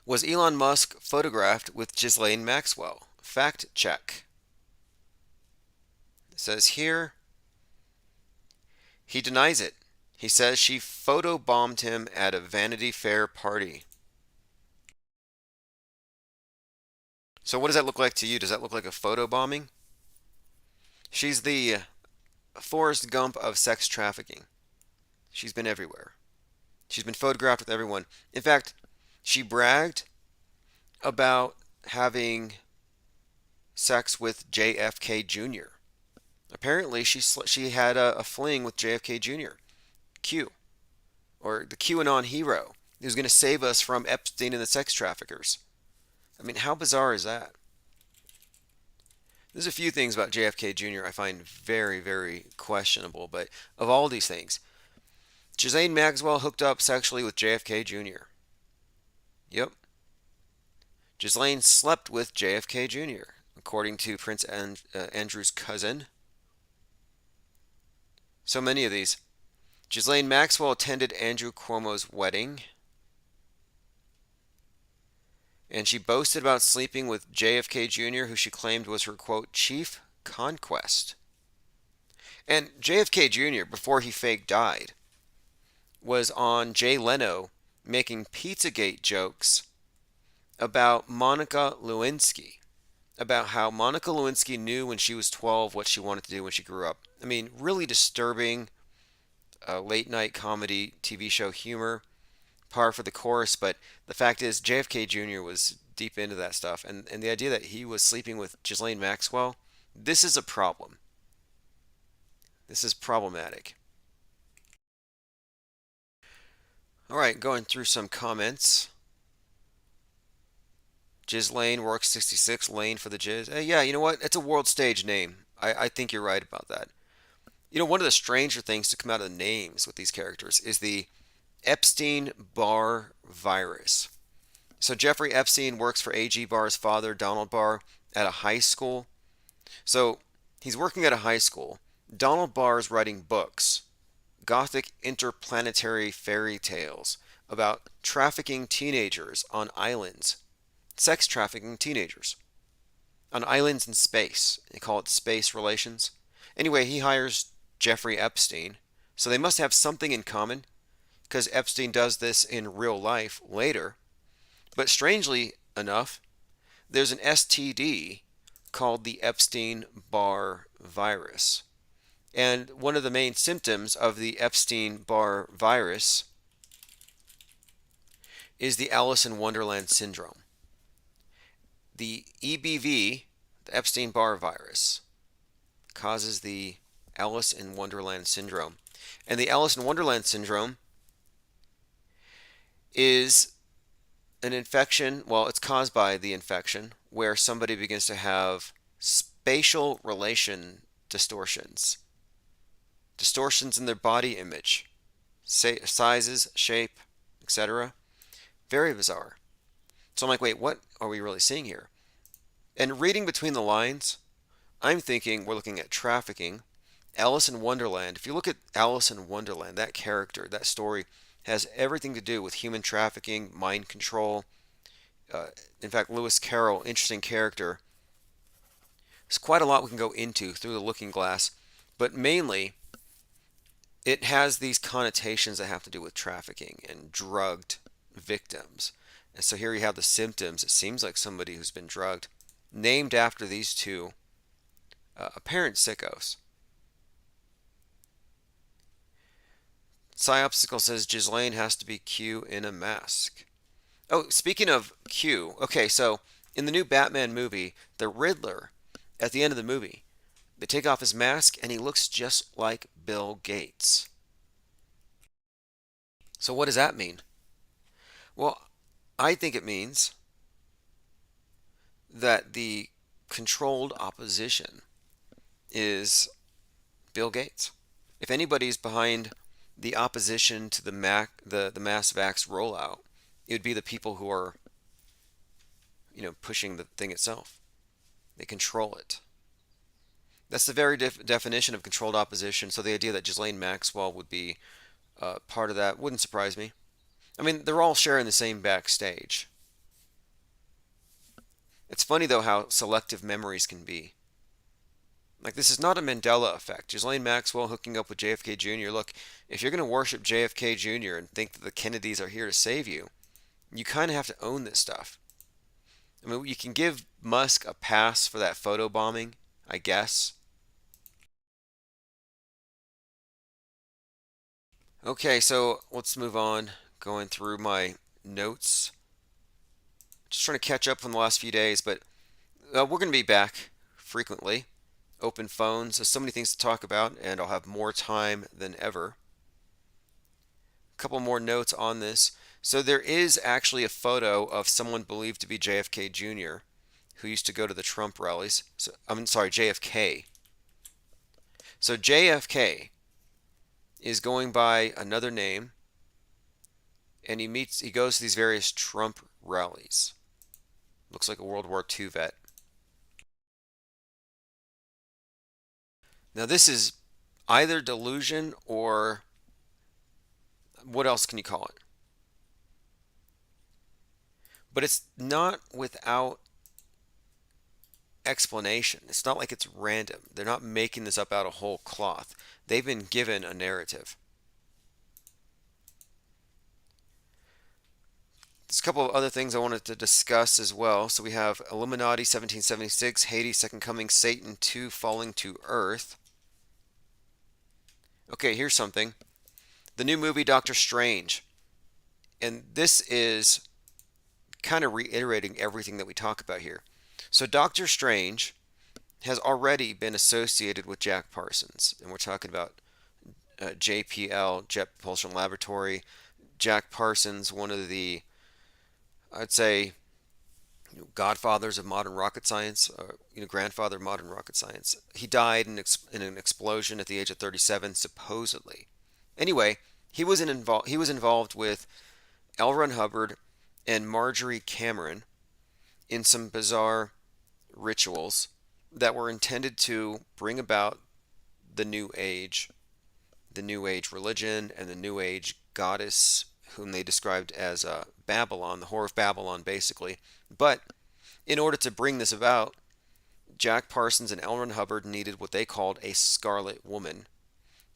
Was Elon Musk photographed with Ghislaine Maxwell? Fact check. It says here, he denies it. He says she photobombed him at a Vanity Fair party. So what does that look like to you? Does that look like a photobombing? She's the Forrest Gump of sex trafficking. She's been everywhere. She's been photographed with everyone. In fact, she bragged about having sex with JFK Jr. Apparently, she had a fling with JFK Jr. Q, or the QAnon hero, who's going to save us from Epstein and the sex traffickers. I mean, how bizarre is that? There's a few things about JFK Jr. I find very, very questionable, but of all these things, Ghislaine Maxwell hooked up sexually with JFK Jr. Yep. Ghislaine slept with JFK Jr., according to Prince Andrew's cousin. So many of these. Ghislaine Maxwell attended Andrew Cuomo's wedding. And she boasted about sleeping with JFK Jr., who she claimed was her, quote, chief conquest. And JFK Jr., before he fake died, was on Jay Leno making Pizzagate jokes about Monica Lewinsky, about how Monica Lewinsky knew when she was 12 what she wanted to do when she grew up. I mean, really disturbing late night comedy TV show humor, par for the course. But the fact is, JFK Jr. was deep into that stuff. And the idea that he was sleeping with Ghislaine Maxwell, this is a problem. This is problematic. All right, going through some comments. Ghislaine works 66, Lane for the Jizz. Hey, yeah, you know what? It's a world stage name. I think you're right about that. You know, one of the stranger things to come out of the names with these characters is the Epstein-Barr virus. So Jeffrey Epstein works for A.G. Barr's father, Donald Barr, at a high school. So he's working at a high school. Donald Barr is writing books, gothic interplanetary fairy tales about trafficking teenagers on islands, sex trafficking teenagers on islands in space. They call it space relations. Anyway, he hires Jeffrey Epstein, so they must have something in common, because Epstein does this in real life later. But strangely enough, there's an STD called the Epstein-Barr virus. And one of the main symptoms of the Epstein-Barr virus is the Alice in Wonderland syndrome. The EBV, the Epstein-Barr virus, causes the Alice in Wonderland syndrome. And the Alice in Wonderland syndrome is an infection, well, it's caused by the infection, where somebody begins to have spatial relation distortions. Distortions in their body image, sizes, shape, etc. Very bizarre. So I'm like, wait, what are we really seeing here? And reading between the lines, I'm thinking we're looking at trafficking. Alice in Wonderland, if you look at Alice in Wonderland, that character, that story, has everything to do with human trafficking, mind control. In fact, Lewis Carroll, interesting character. There's quite a lot we can go into through the looking glass, but mainly it has these connotations that have to do with trafficking and drugged victims. And so here you have the symptoms. It seems like somebody who's been drugged, named after these two apparent sickos. Psyopsicle says Ghislaine has to be Q in a mask. Oh, speaking of Q, okay, so in the new Batman movie, the Riddler, at the end of the movie, they take off his mask and he looks just like Bill Gates. So what does that mean? Well, I think it means that the controlled opposition is Bill Gates. If anybody's behind the opposition to the mass vax rollout, it would be the people who are, pushing the thing itself. They control it. That's the very definition of controlled opposition. So the idea that Ghislaine Maxwell would be part of that wouldn't surprise me. I mean, they're all sharing the same backstage. It's funny, though, how selective memories can be. Like, this is not a Mandela effect. Ghislaine Maxwell hooking up with JFK Jr. Look, if you're going to worship JFK Jr. and think that the Kennedys are here to save you, you kind of have to own this stuff. I mean, you can give Musk a pass for that photo bombing, I guess. Okay, so let's move on. Going through my notes. Just trying to catch up from the last few days, but we're going to be back frequently. Open phones. There's so many things to talk about, and I'll have more time than ever. A couple more notes on this. So there is actually a photo of someone believed to be JFK Jr. who used to go to the Trump rallies. JFK. So JFK is going by another name, and he goes to these various Trump rallies. Looks like a World War II vet. Now this is either delusion or what else can you call it? But it's not without explanation. It's not like it's random. They're not making this up out of whole cloth. They've been given a narrative. There's a couple of other things I wanted to discuss as well. So we have Illuminati 1776, Hades Second Coming, Satan 2 Falling to Earth. Okay, here's something. The new movie Doctor Strange. And this is kind of reiterating everything that we talk about here. So Doctor Strange has already been associated with Jack Parsons. And we're talking about JPL, Jet Propulsion Laboratory. Jack Parsons, one of the, I'd say, godfathers of modern rocket science, grandfather of modern rocket science. He died in an explosion at the age of 37, supposedly. Anyway, he was involved with L. Ron Hubbard and Marjorie Cameron in some bizarre rituals that were intended to bring about the New Age religion, and the New Age goddess, whom they described as Babylon, the Whore of Babylon, basically. But in order to bring this about, Jack Parsons and L. Ron Hubbard needed what they called a Scarlet Woman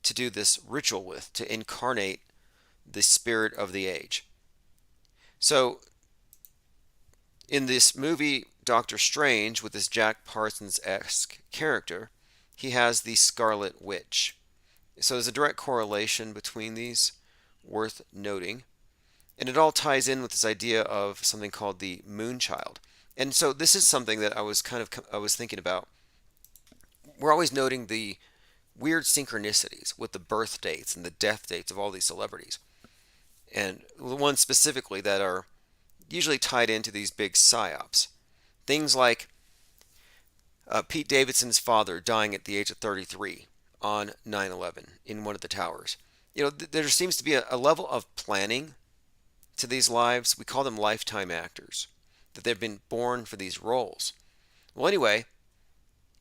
to do this ritual with, to incarnate the spirit of the age. So, in this movie, Doctor Strange, with this Jack Parsons-esque character, he has the Scarlet Witch. So there's a direct correlation between these, worth noting. And it all ties in with this idea of something called the Moonchild. And so this is something that I was thinking about. We're always noting the weird synchronicities with the birth dates and the death dates of all these celebrities. And the ones specifically that are usually tied into these big psyops. Things like Pete Davidson's father dying at the age of 33 on 9/11 in one of the towers. There seems to be a level of planning to these lives. We call them lifetime actors, that they've been born for these roles. Well, anyway,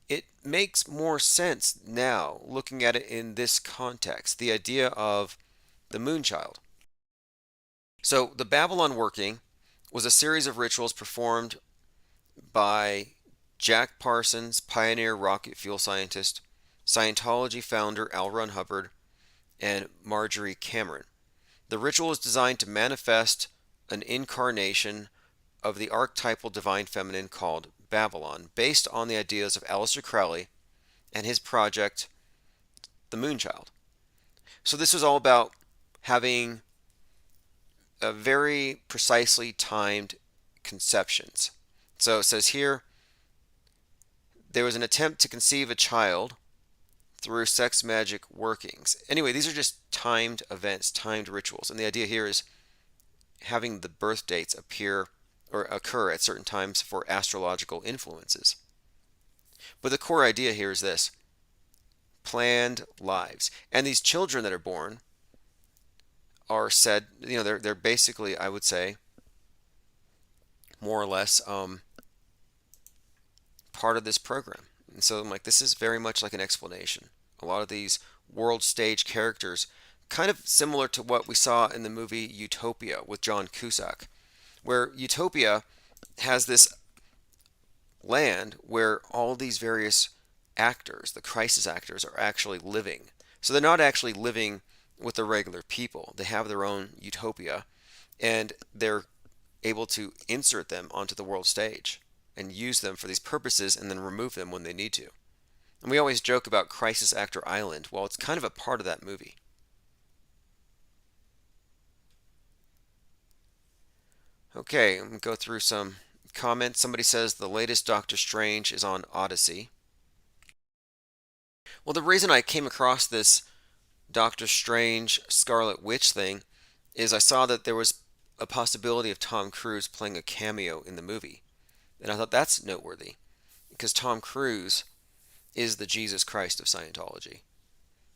it makes more sense now looking at it in this context, the idea of the Moonchild. So the Babylon working was a series of rituals performed by Jack Parsons, pioneer rocket fuel scientist, Scientology founder L. Ron Hubbard, and Marjorie Cameron. The ritual is designed to manifest an incarnation of the archetypal divine feminine called Babylon, based on the ideas of Aleister Crowley and his project, the Moonchild. So this was all about having a very precisely timed conceptions. So it says here, there was an attempt to conceive a child through sex magic workings. Anyway, these are just timed events, timed rituals. And the idea here is having the birth dates appear or occur at certain times for astrological influences. But the core idea here is this: planned lives. And these children that are born are said, they're basically, I would say, more or less part of this program. And so I'm like, this is very much like an explanation. A lot of these world stage characters, kind of similar to what we saw in the movie Utopia with John Cusack, where Utopia has this land where all these various actors, the crisis actors, are actually living. So they're not actually living with the regular people. They have their own utopia, and they're able to insert them onto the world stage and use them for these purposes and then remove them when they need to. And we always joke about Crisis Actor Island. Well, it's kind of a part of that movie. Okay, I'm going to go through some comments. Somebody says the latest Doctor Strange is on Odyssey. Well, the reason I came across this Doctor Strange Scarlet Witch thing is I saw that there was a possibility of Tom Cruise playing a cameo in the movie. And I thought that's noteworthy, because Tom Cruise is the Jesus Christ of Scientology.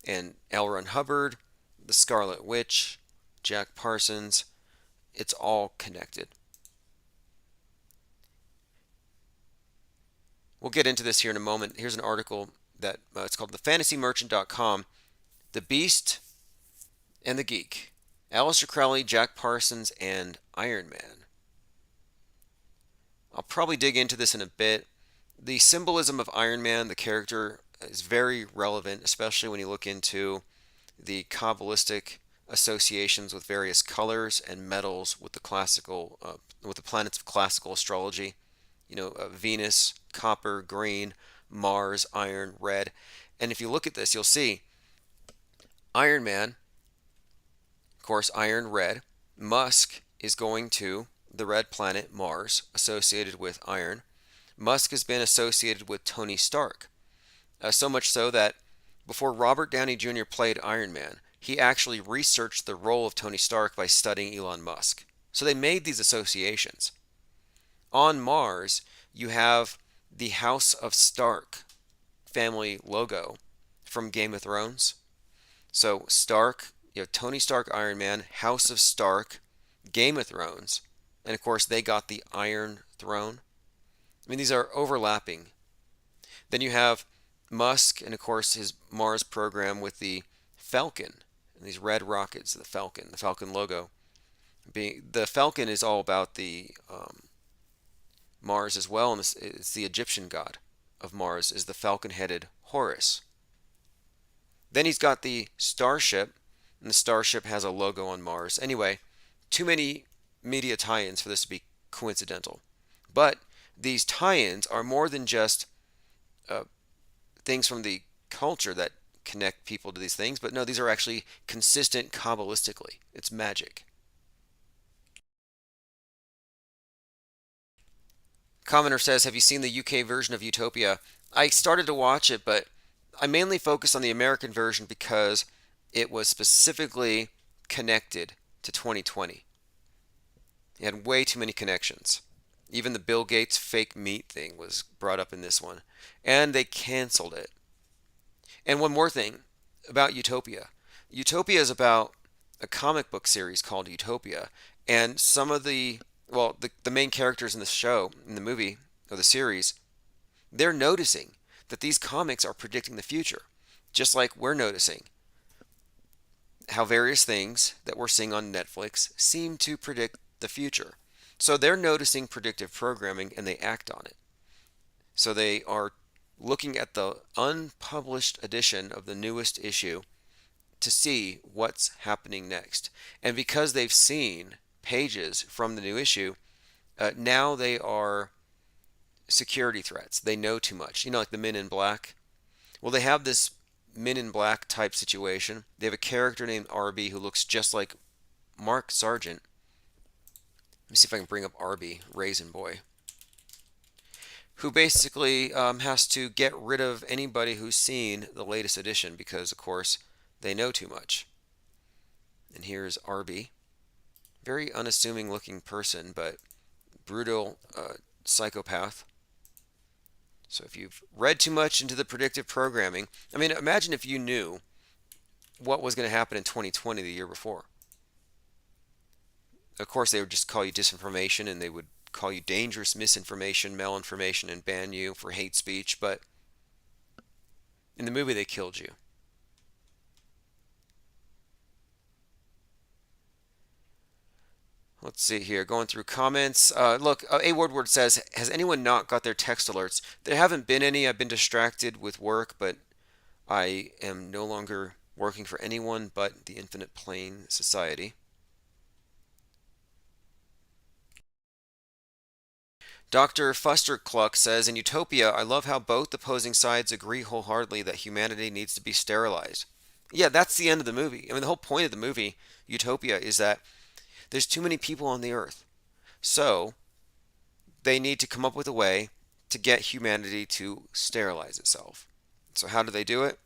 And L. Ron Hubbard, the Scarlet Witch, Jack Parsons, it's all connected. We'll get into this here in a moment. Here's an article that it's called thefantasymerchant.com. The Beast and the Geek. Aleister Crowley, Jack Parsons, and Iron Man. I'll probably dig into this in a bit. The symbolism of Iron Man, the character, is very relevant, especially when you look into the Kabbalistic associations with various colors and metals with the with the planets of classical astrology. Venus, copper, green, Mars, iron, red. And if you look at this, you'll see Iron Man, of course, iron, red. Musk is going to the red planet Mars, associated with iron. Musk has been associated with Tony Stark, so much so that before Robert Downey Jr. played Iron Man, he actually researched the role of Tony Stark by studying Elon Musk. So they made these associations. On Mars, you have the House of Stark family logo from Game of Thrones. So Stark, Tony Stark, Iron Man, House of Stark, Game of Thrones, and of course they got the Iron Throne. I mean, these are overlapping. Then you have Musk and of course his Mars program with the Falcon and these red rockets, the Falcon logo. The Falcon is all about the Mars as well, and it's the Egyptian god of Mars is the falcon-headed Horus. Then he's got the starship, and the starship has a logo on Mars. Anyway, too many media tie-ins for this to be coincidental. But these tie-ins are more than just things from the culture that connect people to these things, but no, these are actually consistent Kabbalistically. It's magic. Commenter says, have you seen the UK version of Utopia? I started to watch it, but I mainly focused on the American version because it was specifically connected to 2020. It had way too many connections. Even the Bill Gates fake meat thing was brought up in this one. And they canceled it. And one more thing about Utopia. Utopia is about a comic book series called Utopia. And some of the main characters in the show, in the movie, or the series, they're noticing that these comics are predicting the future. Just like we're noticing how various things that we're seeing on Netflix seem to predict the future. So they're noticing predictive programming and they act on it. So they are looking at the unpublished edition of the newest issue to see what's happening next. And because they've seen pages from the new issue, now they are security threats. They know too much. Like the Men in Black. Well, they have this Men in Black type situation. They have a character named RB who looks just like Mark Sargent. Let me see if I can bring up RB, Raisin Boy, who basically has to get rid of anybody who's seen the latest edition because, of course, they know too much. And here's RB. Very unassuming looking person, but brutal psychopath. So if you've read too much into the predictive programming, I mean, imagine if you knew what was going to happen in 2020 the year before. Of course, they would just call you disinformation and they would call you dangerous misinformation, malinformation, and ban you for hate speech. But in the movie, they killed you. Let's see here, going through comments. Look, A. Woodward says, has anyone not got their text alerts? There haven't been any. I've been distracted with work, but I am no longer working for anyone but the Infinite Plane Society. Dr. Fuster-Cluck says, in Utopia, I love how both opposing sides agree wholeheartedly that humanity needs to be sterilized. Yeah, that's the end of the movie. I mean, the whole point of the movie, Utopia, is that there's too many people on the earth. So they need to come up with a way to get humanity to sterilize itself. So how do they do it?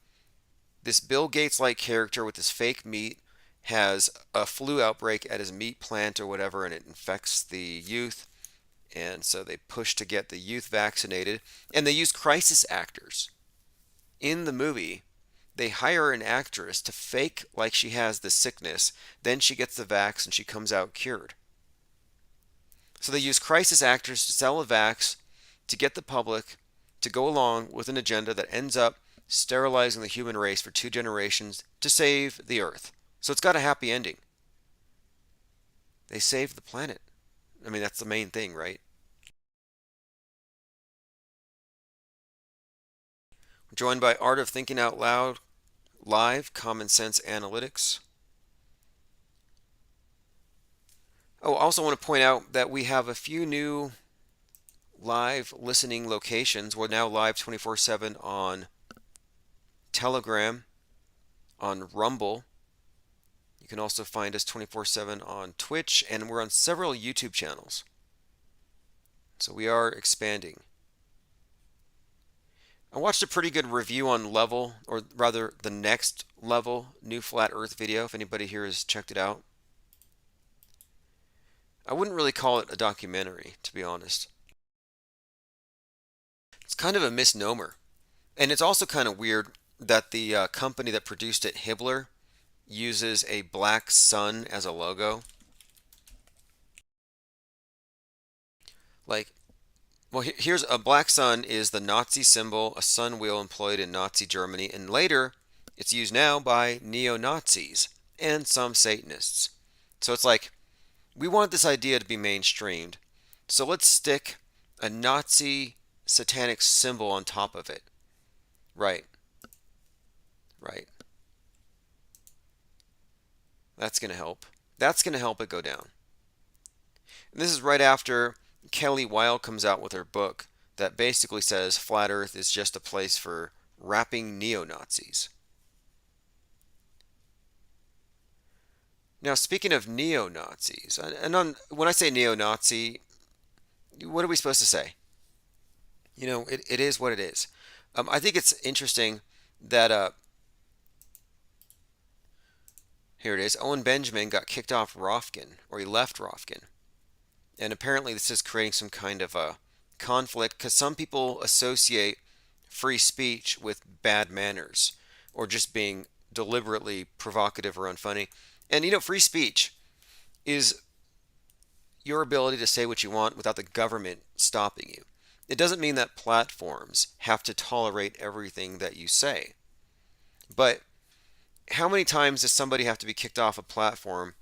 This Bill Gates-like character with his fake meat has a flu outbreak at his meat plant or whatever, and it infects the youth. And so they push to get the youth vaccinated. And they use crisis actors. In the movie, they hire an actress to fake like she has the sickness. Then she gets the vax and she comes out cured. So they use crisis actors to sell a vax to get the public to go along with an agenda that ends up sterilizing the human race for 2 generations to save the earth. So it's got a happy ending. They saved the planet. I mean, that's the main thing, right? Joined by Art of Thinking Out Loud Live, Common Sense Analytics. Oh, I also want to point out that we have a few new live listening locations. We're now live 24/7 on Telegram, on Rumble. You can also find us 24/7 on Twitch, and we're on several YouTube channels. So we are expanding. I watched a pretty good review on Level, or rather the Next Level new Flat Earth video, if anybody here has checked it out. I wouldn't really call it a documentary, to be honest. It's kind of a misnomer. And it's also kind of weird that the company that produced it, Hibbler, uses a black sun as a logo. Like, well, here's a black sun is the Nazi symbol, a sun wheel employed in Nazi Germany, and later it's used now by neo-Nazis and some Satanists. So it's like, we want this idea to be mainstreamed, so let's stick a Nazi satanic symbol on top of it. Right. Right. That's going to help. That's going to help it go down. And this is right after Kelly Weil comes out with her book that basically says Flat Earth is just a place for rapping neo-Nazis. Now, speaking of neo-Nazis, and when I say neo-Nazi, what are we supposed to say? You know, it is what it is. I think it's interesting that, here it is, Owen Benjamin got kicked off Rofkin, or he left Rofkin. And apparently this is creating some kind of a conflict, because some people associate free speech with bad manners, or just being deliberately provocative or unfunny. And you know, free speech is your ability to say what you want without the government stopping you. It doesn't mean that platforms have to tolerate everything that you say. But how many times does somebody have to be kicked off a platform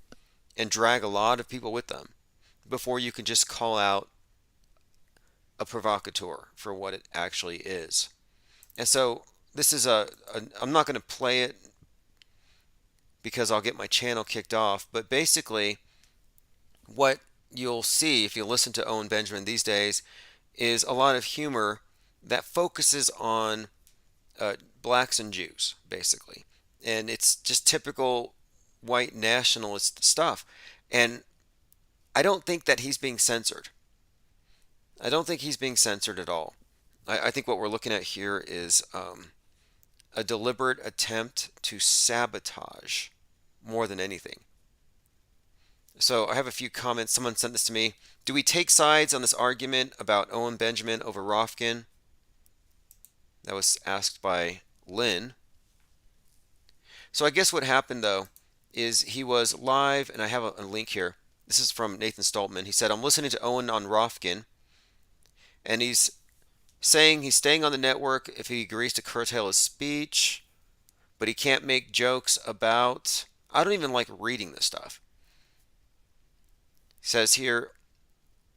and drag a lot of people with them before you can just call out a provocateur for what it actually is? And so this is I'm not going to play it because I'll get my channel kicked off, but basically what you'll see if you listen to Owen Benjamin these days is a lot of humor that focuses on blacks and Jews, basically. And it's just typical white nationalist stuff. And I don't think that he's being censored. I don't think he's being censored at all. I think what we're looking at here is a deliberate attempt to sabotage more than anything. So I have a few comments. Someone sent this to me. Do we take sides on this argument about Owen Benjamin over Rofkin? That was asked by Lynn. So I guess what happened, though, is he was live, and I have a link here. This is from Nathan Stoltman. He said, I'm listening to Owen on Rofkin, and he's saying he's staying on the network if he agrees to curtail his speech, but he can't make jokes about... I don't even like reading this stuff. He says here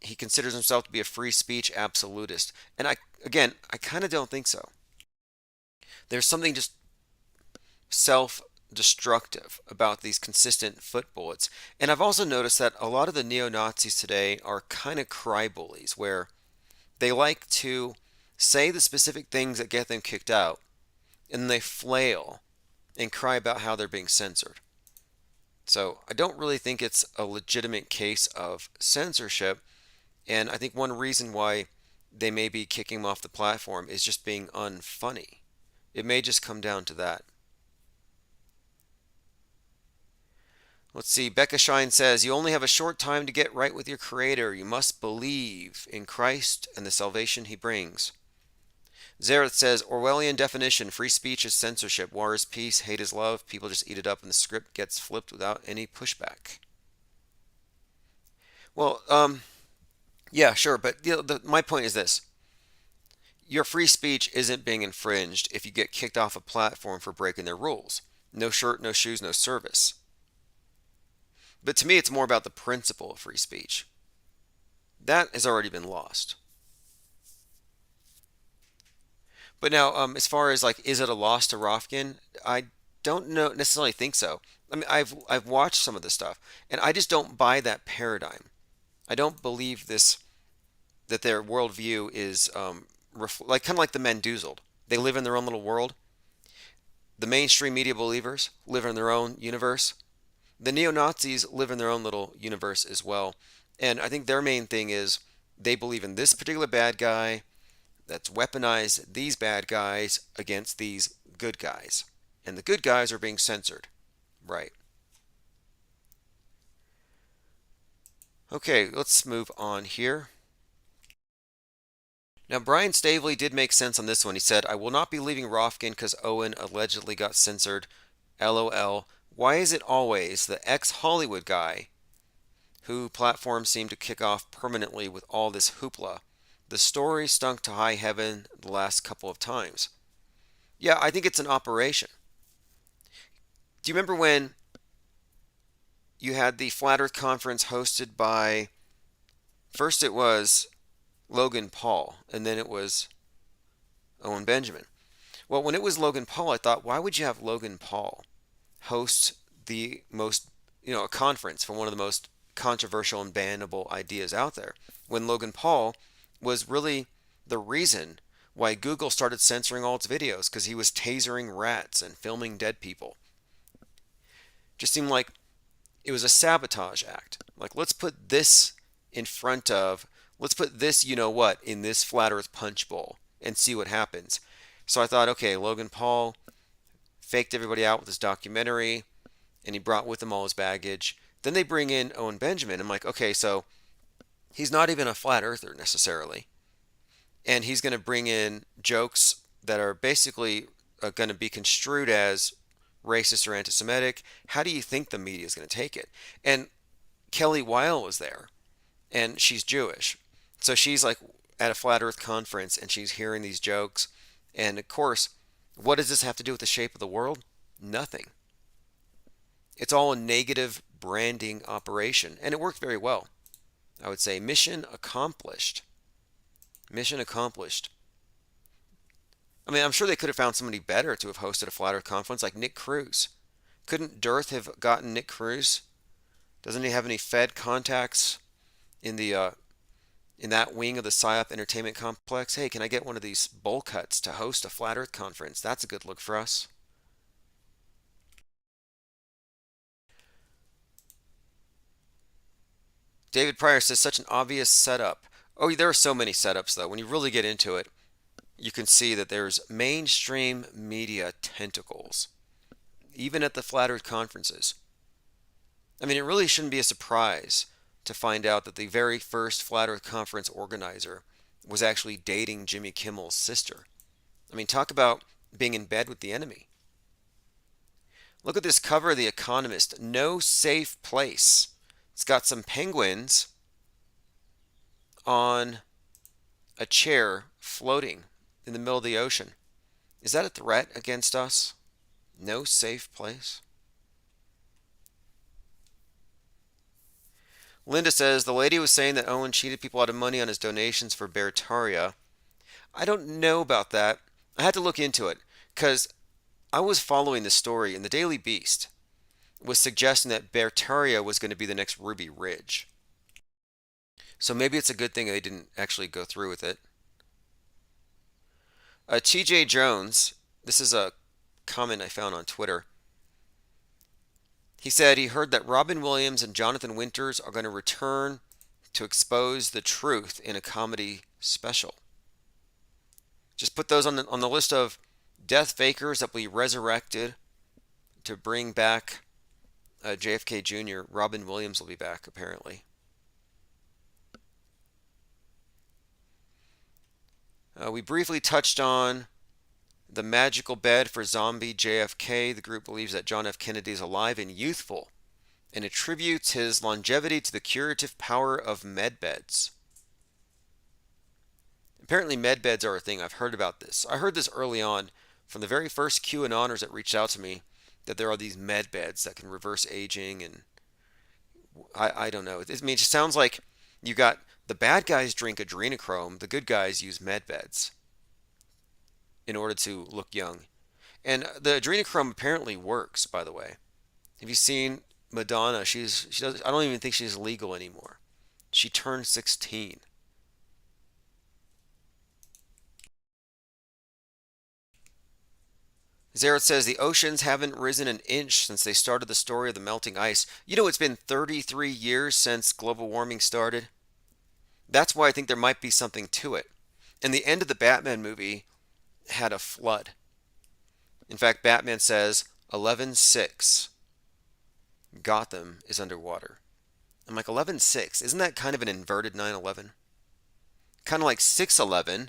he considers himself to be a free speech absolutist. And I kind of don't think so. There's something just self-destructive about these consistent foot bullets. And I've also noticed that a lot of the neo-Nazis today are kind of cry bullies, where they like to say the specific things that get them kicked out, and they flail and cry about how they're being censored. So I don't really think it's a legitimate case of censorship, and I think one reason why they may be kicking him off the platform is just being unfunny. It may just come down to that. Let's see, Becca Shine says, you only have a short time to get right with your Creator. You must believe in Christ and the salvation He brings. Zareth says, Orwellian definition, free speech is censorship, war is peace, hate is love, people just eat it up and the script gets flipped without any pushback. Well, yeah, sure, but my point is this. Your free speech isn't being infringed if you get kicked off a platform for breaking their rules. No shirt, no shoes, no service. But to me, it's more about the principle of free speech. That has already been lost. But now, as far as like, is it a loss to Rofkin? I don't know necessarily think so. I mean, I've watched some of this stuff, and I just don't buy that paradigm. I don't believe this that their worldview is like kind of like the Mendoozled. They live in their own little world. The mainstream media believers live in their own universe. The neo Nazis live in their own little universe as well. And I think their main thing is they believe in this particular bad guy that's weaponized these bad guys against these good guys. And the good guys are being censored. Right. Okay, let's move on here. Now, Brian Stavely did make sense on this one. He said, I will not be leaving Rofkin because Owen allegedly got censored. LOL. Why is it always the ex-Hollywood guy who platforms seem to kick off permanently with all this hoopla? The story stunk to high heaven the last couple of times. Yeah, I think it's an operation. Do you remember when you had the Flat Earth Conference hosted by, first it was Logan Paul, and then it was Owen Benjamin. Well, when it was Logan Paul, I thought, why would you have Logan Paul host the most, a conference for one of the most controversial and bannable ideas out there, when Logan Paul was really the reason why Google started censoring all its videos, because he was tasering rats and filming dead people. Just seemed like it was a sabotage act. Like, let's put this in front of, let's put this, in this Flat Earth punch bowl and see what happens. So I thought, okay, Logan Paul faked everybody out with his documentary, and he brought with him all his baggage. Then they bring in Owen Benjamin. I'm like, okay, so he's not even a flat earther necessarily. And he's going to bring in jokes that are basically going to be construed as racist or anti-Semitic. How do you think the media is going to take it? And Kelly Weil was there, and she's Jewish. So she's like at a flat earth conference, and she's hearing these jokes. And of course, what does this have to do with the shape of the world? Nothing. It's all a negative branding operation, and it worked very well. I would say mission accomplished. Mission accomplished. I mean, I'm sure they could have found somebody better to have hosted a flat earth conference, like Nick Cruz. Couldn't Dearth have gotten Nick Cruz? Doesn't he have any Fed contacts in the in that wing of the PSYOP entertainment complex? Hey, can I get one of these bowl cuts to host a flat earth conference? That's a good look for us. David Pryor says, such an obvious setup. Oh, there are so many setups, though. When you really get into it, you can see that there's mainstream media tentacles, even at the Flat Earth conferences. I mean, it really shouldn't be a surprise to find out that the very first Flat Earth conference organizer was actually dating Jimmy Kimmel's sister. I mean, talk about being in bed with the enemy. Look at this cover of The Economist. No safe place. It's got some penguins on a chair floating in the middle of the ocean. Is that a threat against us? No safe place? Linda says, the lady was saying that Owen cheated people out of money on his donations for Bertaria. I don't know about that. I had to look into it because I was following the story, and the Daily Beast was suggesting that Bertaria was going to be the next Ruby Ridge. So maybe it's a good thing they didn't actually go through with it. TJ Jones, this is a comment I found on Twitter. He said he heard that Robin Williams and Jonathan Winters are going to return to expose the truth in a comedy special. Just put those on the list of death fakers that will be resurrected to bring back JFK Jr. Robin Williams will be back, apparently. We briefly touched on the magical bed for zombie JFK. The group believes that John F. Kennedy is alive and youthful and attributes his longevity to the curative power of medbeds. Apparently medbeds are a thing. I've heard about this. I heard this early on from the very first QAnoners that reached out to me, that there are these medbeds that can reverse aging, and I don't know. I mean, it just sounds like you got the bad guys drink adrenochrome, the good guys use medbeds. in order to look young. And the adrenochrome apparently works, by the way. Have you seen Madonna? She does. I don't even think she's legal anymore. She turned 16. Zaret says the oceans haven't risen an inch since they started the story of the melting ice. You know, it's been 33 years since global warming started. That's why I think there might be something to it. And the end of the Batman movie had a flood. In fact, Batman says 11/6, Gotham is underwater. I'm like, 11/6, isn't that kind of an inverted 9/11? Kind of like 6/11,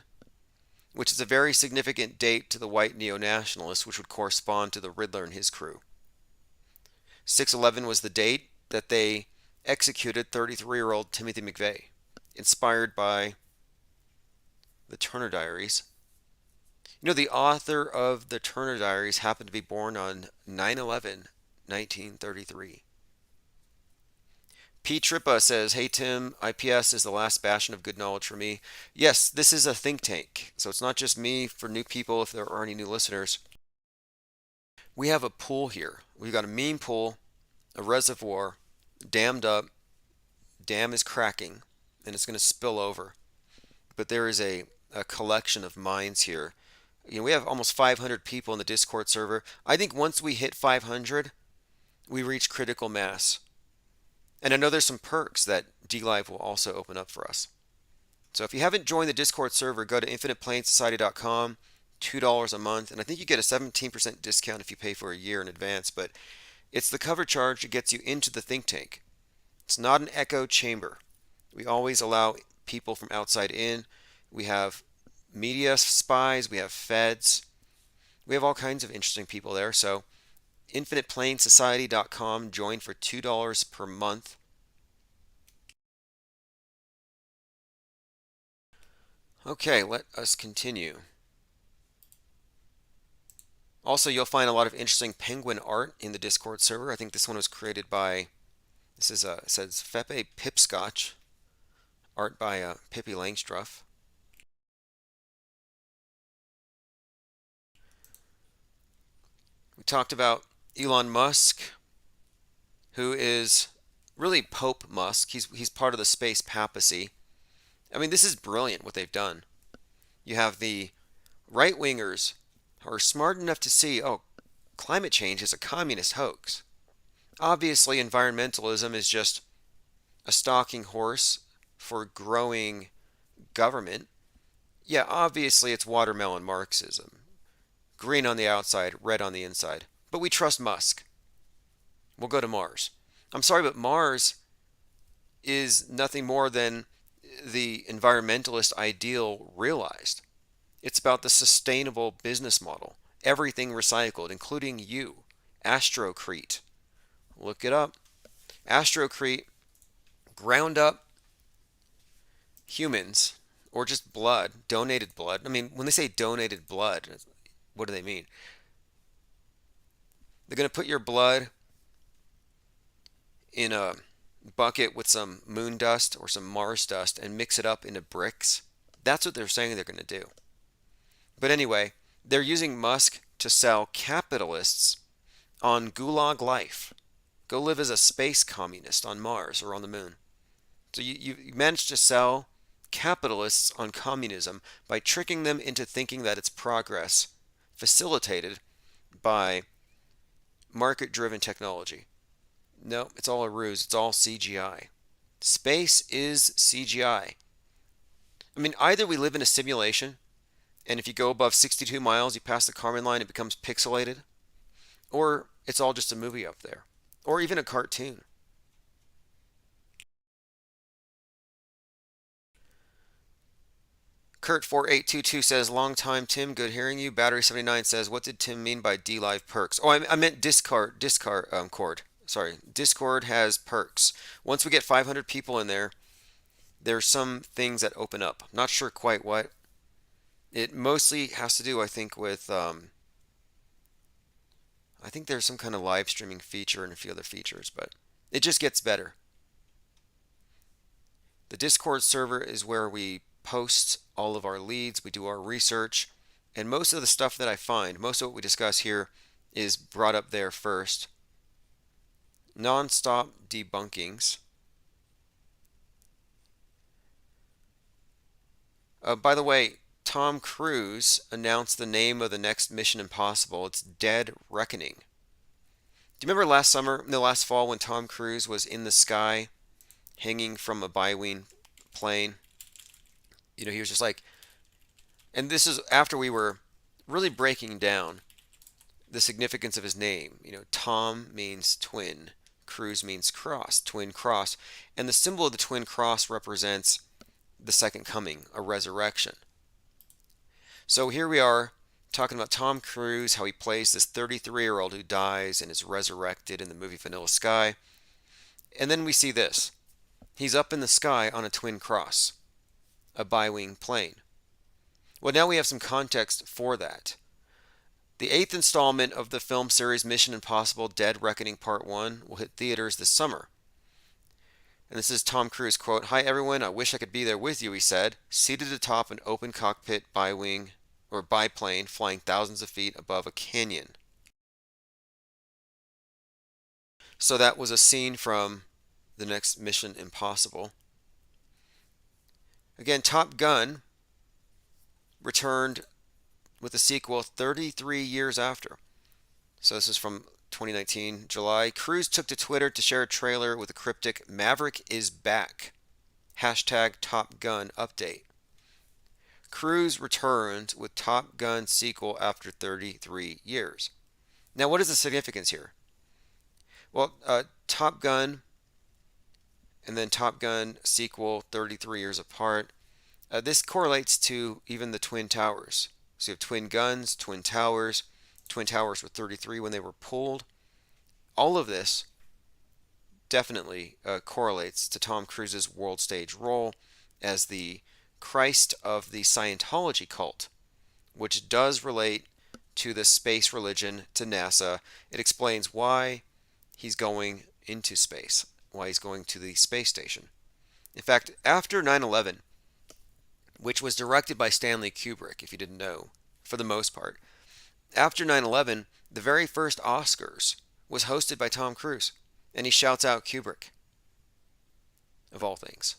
which is a very significant date to the white neo-nationalists, which would correspond to the Riddler and his crew. 6/11 was the date that they executed 33-year-old Timothy McVeigh, inspired by the Turner Diaries. You know, the author of the Turner Diaries happened to be born on 9/11, 1933. P. Trippa says, hey Tim, IPS is the last bastion of good knowledge for me. Yes, this is a think tank, so it's not just me. For new people, if there are any new listeners, we have a pool here. We've got a meme pool, a reservoir, dammed up, dam is cracking, and it's going to spill over. But there is a collection of minds here. You know, we have almost 500 people in the Discord server. I think once we hit 500, we reach critical mass. And I know there's some perks that DLive will also open up for us. So if you haven't joined the Discord server, go to infiniteplanesociety.com, $2 a month, and I think you get a 17% discount if you pay for a year in advance, but it's the cover charge that gets you into the think tank. It's not an echo chamber. We always allow people from outside in. We have media spies, we have feds, we have all kinds of interesting people there. So infiniteplanesociety.com, join for $2 per month. Okay, let us continue. Also, you'll find a lot of interesting penguin art in the Discord server. I think this one was created by, this is it says Fepe Pipscotch, art by Pippi Langstruff. We talked about Elon Musk, who is really Pope Musk. He's part of the space papacy. I mean, this is brilliant what they've done. You have the right-wingers who are smart enough to see, oh, climate change is a communist hoax. Obviously, environmentalism is just a stalking horse for growing government. Yeah, obviously it's watermelon Marxism. Green on the outside, red on the inside. But we trust Musk. We'll go to Mars. I'm sorry, but Mars is nothing more than the environmentalist ideal realized. It's about the sustainable business model. Everything recycled, including you. Astrocrete. Look it up. Astrocrete ground up humans, or just blood, donated blood. I mean, when they say donated blood, what do they mean? They're going to put your blood in a bucket with some moon dust or some Mars dust and mix it up into bricks. That's what they're saying they're going to do. But anyway, they're using Musk to sell capitalists on Gulag life. Go live as a space communist on Mars or on the moon. So you managed to sell capitalists on communism by tricking them into thinking that it's progress facilitated by market-driven technology. No, it's all a ruse. It's all CGI. Space is CGI. I mean, either we live in a simulation, and if you go above 62 miles, you pass the Kármán line, it becomes pixelated, or it's all just a movie up there, or even a cartoon. Kurt4822 says, long time Tim, good hearing you. Battery79 says, what did Tim mean by DLive perks? Oh, I meant Discord. Sorry, Discord has perks. Once we get 500 people in there, there's some things that open up. Not sure quite what. It mostly has to do, I think, with I think there's some kind of live streaming feature and a few other features, but it just gets better. The Discord server is where we post all of our leads, we do our research, And most of the stuff that I find, most of what we discuss here is brought up there first. Non-stop debunkings. By the way, Tom Cruise announced the name of the next Mission Impossible. It's Dead Reckoning. Do you remember last fall, when Tom Cruise was in the sky hanging from a bi-wing plane? You know, he was just like, and this is after we were really breaking down the significance of his name. You know, Tom means twin, Cruise means cross, twin cross, and the symbol of the twin cross represents the second coming, a resurrection. So here we are talking about Tom Cruise, how he plays this 33-year-old who dies and is resurrected in the movie Vanilla Sky. And then we see this. He's up in the sky on a twin cross, a bi-wing plane. Well, now we have some context for that. The 8th installment of the film series Mission Impossible Dead Reckoning Part 1 will hit theaters this summer. And this is Tom Cruise, quote, "Hi everyone, I wish I could be there with you," he said, seated atop an open cockpit bi-wing or biplane flying thousands of feet above a canyon. So that was a scene from the next Mission Impossible. Again, Top Gun returned with a sequel 33 years after. So this is from 2019, July. Cruise took to Twitter to share a trailer with a cryptic "Maverick is back." Hashtag Top Gun update. Cruise returned with Top Gun sequel after 33 years. Now, what is the significance here? Well, Top Gun and then Top Gun sequel 33 years apart. This correlates to even the Twin Towers. So you have twin guns, twin towers. Twin Towers were 33 when they were pulled. All of this definitely correlates to Tom Cruise's world stage role as the Christ of the Scientology cult, which does relate to the space religion, to NASA. It explains why he's going into space, why he's going to the space station. In fact, after 9/11, which was directed by Stanley Kubrick, if you didn't know, for the most part, after 9/11, the very first Oscars was hosted by Tom Cruise, and he shouts out Kubrick, of all things.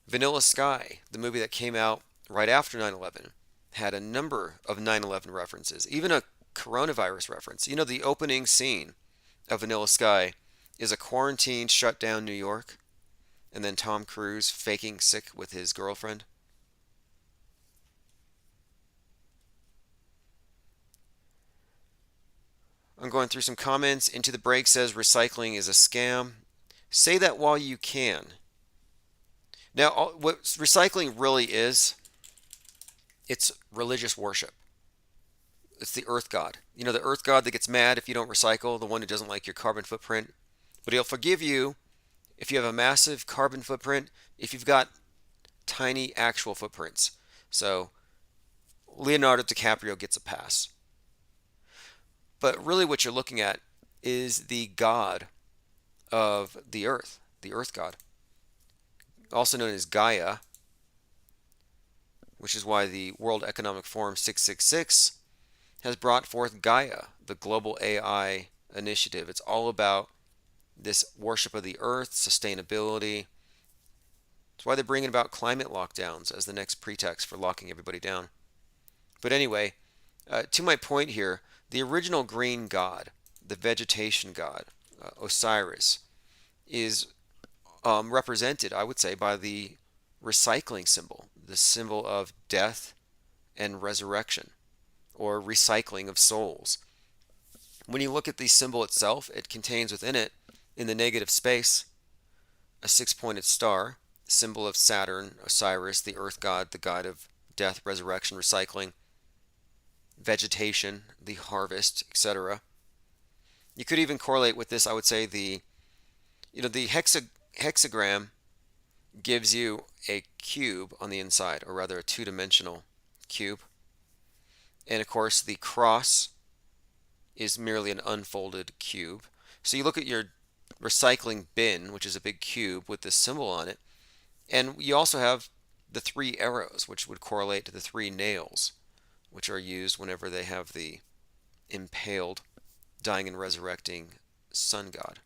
Vanilla Sky, the movie that came out right after 9/11, had a number of 9/11 references, even a coronavirus reference. You know, the opening scene of Vanilla Sky is a quarantined, shut down New York, and then Tom Cruise faking sick with his girlfriend. I'm going through some comments. Into the Break says recycling is a scam. Say that while you can. Now, what recycling really is, it's religious worship. It's the earth god. You know, the earth god that gets mad if you don't recycle, the one who doesn't like your carbon footprint. But he'll forgive you if you have a massive carbon footprint, if you've got tiny actual footprints. So Leonardo DiCaprio gets a pass. But really what you're looking at is the god of the earth god, also known as Gaia, which is why the World Economic Forum 666 has brought forth Gaia, the global AI initiative. It's all about this worship of the earth, sustainability. That's why they're bringing about climate lockdowns as the next pretext for locking everybody down. But anyway, to my point here, the original green god, the vegetation god, Osiris, is represented, I would say, by the recycling symbol, the symbol of death and resurrection, or recycling of souls. When you look at the symbol itself, it contains within it, in the negative space, a six-pointed star, symbol of Saturn, Osiris, the earth god, the god of death, resurrection, recycling, vegetation, the harvest, etc. You could even correlate with this, I would say, the hexagram gives you a cube on the inside, or rather a two-dimensional cube. And of course, the cross is merely an unfolded cube. So you look at your recycling bin, which is a big cube with this symbol on it, and you also have the 3 arrows, which would correlate to the 3 nails, which are used whenever they have the impaled, dying and resurrecting sun god.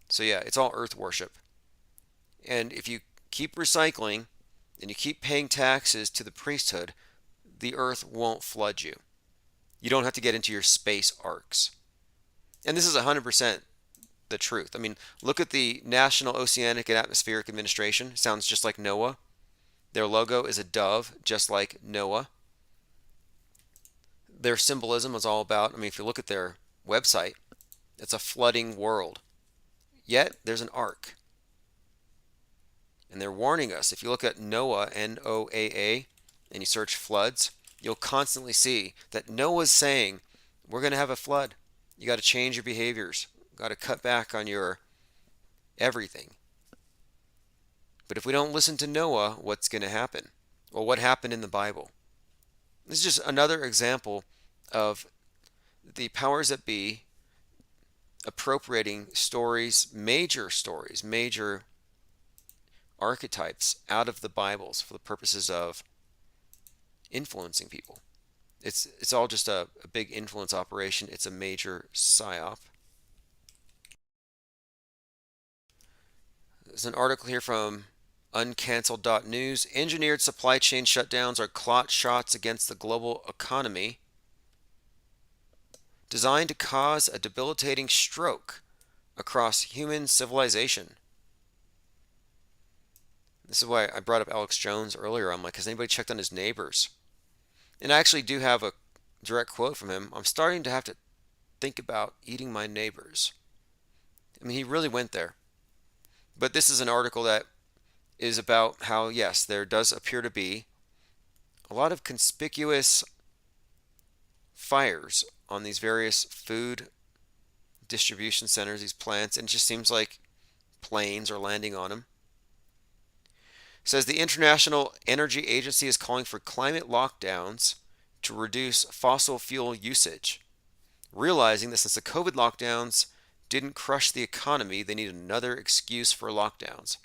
So yeah, it's all earth worship. And if you keep recycling and you keep paying taxes to the priesthood, the earth won't flood you. You don't have to get into your space arcs. And this is 100% the truth. I mean, look at the National Oceanic and Atmospheric Administration. Sounds just like NOAA. Their logo is a dove, just like NOAA. Their symbolism is all about, I mean, if you look at their website, it's a flooding world. Yet, there's an ark. And they're warning us. If you look at NOAA, N-O-A-A, and you search floods, you'll constantly see that NOAA's saying, we're going to have a flood. You got to change your behaviors. Got to cut back on your everything. But if we don't listen to NOAA, what's going to happen? Well, what happened in the Bible? This is just another example of the powers that be appropriating stories, major archetypes out of the Bibles for the purposes of influencing people. It's all just a big influence operation. It's a major psyop. There's an article here from uncancelled.news. Engineered supply chain shutdowns are clot shots against the global economy, designed to cause a debilitating stroke across human civilization. This is why I brought up Alex Jones earlier. I'm like, has anybody checked on his neighbors? And I actually do have a direct quote from him. I'm starting to have to think about eating my neighbors. I mean, he really went there. But this is an article that is about how, yes, there does appear to be a lot of conspicuous fires on these various food distribution centers, these plants, and it just seems like planes are landing on them. It says the International Energy Agency is calling for climate lockdowns to reduce fossil fuel usage, realizing that since the COVID lockdowns didn't crush the economy, they need another excuse for lockdowns.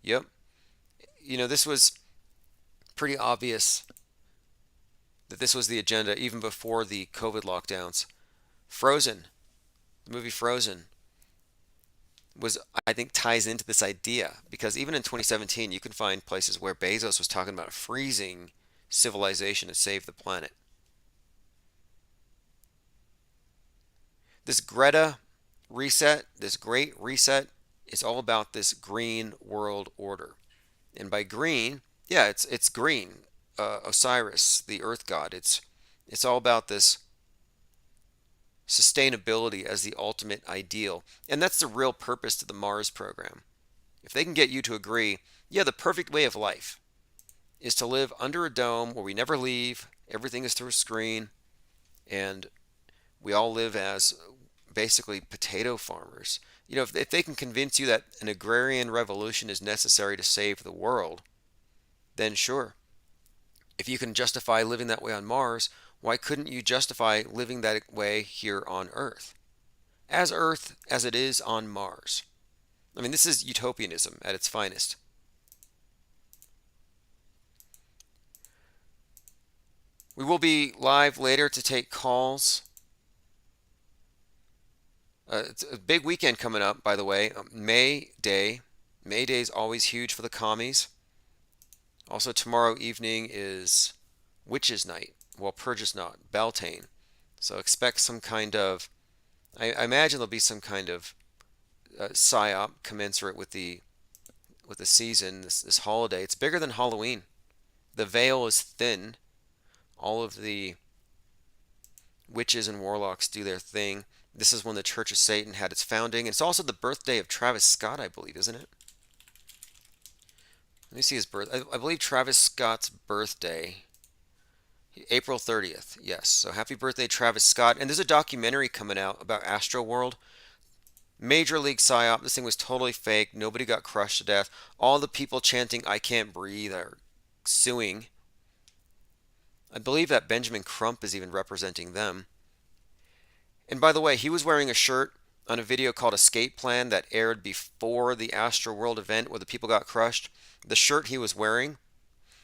Yep. You know, this was pretty obvious that this was the agenda even before the COVID lockdowns. Frozen, the movie Frozen, was, I think, ties into this idea, because even in 2017 you can find places where Bezos was talking about freezing civilization to save the planet. This Greta reset, this great reset, is all about this green world order. And by green, yeah, it's green. Osiris, the earth god, it's all about this sustainability as the ultimate ideal. And that's the real purpose to the Mars program. If they can get you to agree, yeah, the perfect way of life is to live under a dome where we never leave, everything is through a screen, and we all live as basically potato farmers. You know, if they can convince you that an agrarian revolution is necessary to save the world, then sure. If you can justify living that way on Mars, why couldn't you justify living that way here on Earth as it is on Mars? I mean, this is utopianism at its finest. We will be live later to take calls. It's a big weekend coming up, by the way. May Day. May Day is always huge for the commies. Also, tomorrow evening is Witches' Night. Well, Purge's not. Beltane. So expect some kind of... I imagine there'll be some kind of psyop commensurate with the season, this holiday. It's bigger than Halloween. The veil is thin. All of the witches and warlocks do their thing. This is when the Church of Satan had its founding. It's also the birthday of Travis Scott, I believe, isn't it? Let me see his birth. I believe Travis Scott's birthday, April 30th. Yes. So happy birthday, Travis Scott. And there's a documentary coming out about Astroworld. Major league psyop. This thing was totally fake. Nobody got crushed to death. All the people chanting "I can't breathe" are suing. I believe that Benjamin Crump is even representing them. And by the way, he was wearing a shirt on a video called Escape Plan that aired before the Astroworld event where the people got crushed. The shirt he was wearing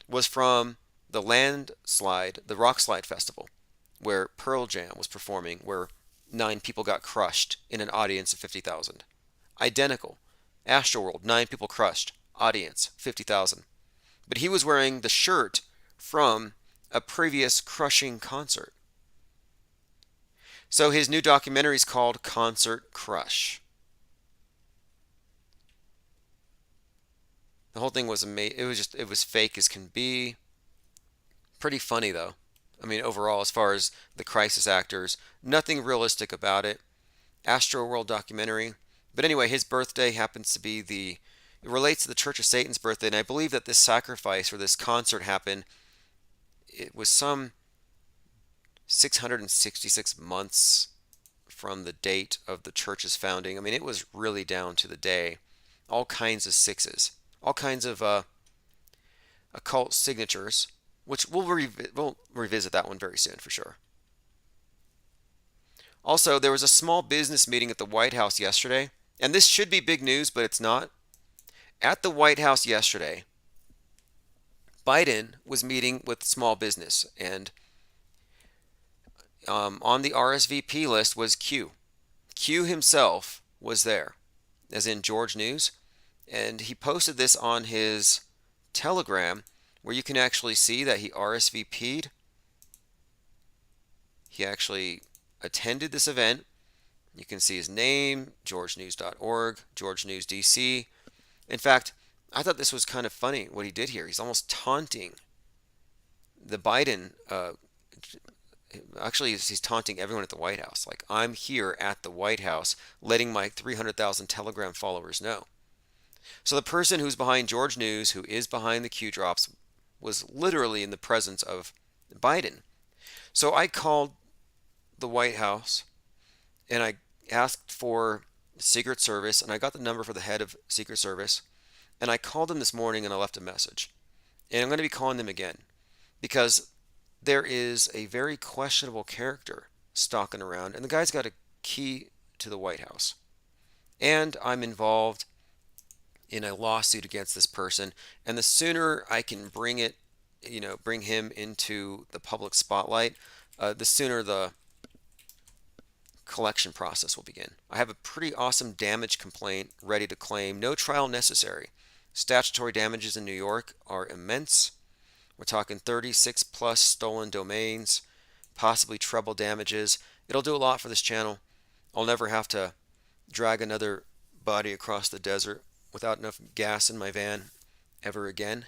was from the Rock Slide Festival, where Pearl Jam was performing, where 9 people got crushed in an audience of 50,000. Identical. Astroworld, 9 people crushed, audience 50,000. But he was wearing the shirt from a previous crushing concert. So his new documentary is called Concert Crush. The whole thing was amazing. It was fake as can be. Pretty funny though. I mean, overall, as far as the crisis actors, nothing realistic about it. Astroworld documentary. But anyway, his birthday happens to be it relates to the Church of Satan's birthday, and I believe that this sacrifice or this concert happened, it was some 666 months from the date of the church's founding. I mean, it was really down to the day. All kinds of sixes. All kinds of occult signatures, which we'll revisit that one very soon for sure. Also, there was a small business meeting at the White House yesterday, and this should be big news, but it's not. At the White House yesterday, Biden was meeting with small business, and on the RSVP list was Q. Q himself was there, as in George News, and he posted this on his Telegram, where you can actually see that he RSVP'd. He actually attended this event. You can see his name, georgenews.org, George News DC. In fact, I thought this was kind of funny what he did here. He's almost taunting the Biden. Actually, he's taunting everyone at the White House. Like, I'm here at the White House letting my 300,000 Telegram followers know. So the person who's behind George News, who is behind the Q drops, was literally in the presence of Biden. So I called the White House and I asked for Secret Service, and I got the number for the head of Secret Service, and I called them this morning and I left a message. And I'm going to be calling them again because there is a very questionable character stalking around, and the guy's got a key to the White House. And I'm involved in a lawsuit against this person, and the sooner I can bring him into the public spotlight, the sooner the collection process will begin. I have a pretty awesome damage complaint ready to claim. No trial necessary. Statutory damages in New York are immense. We're talking 36 plus stolen domains, possibly treble damages. It'll do a lot for this channel. I'll never have to drag another body across the desert without enough gas in my van ever again.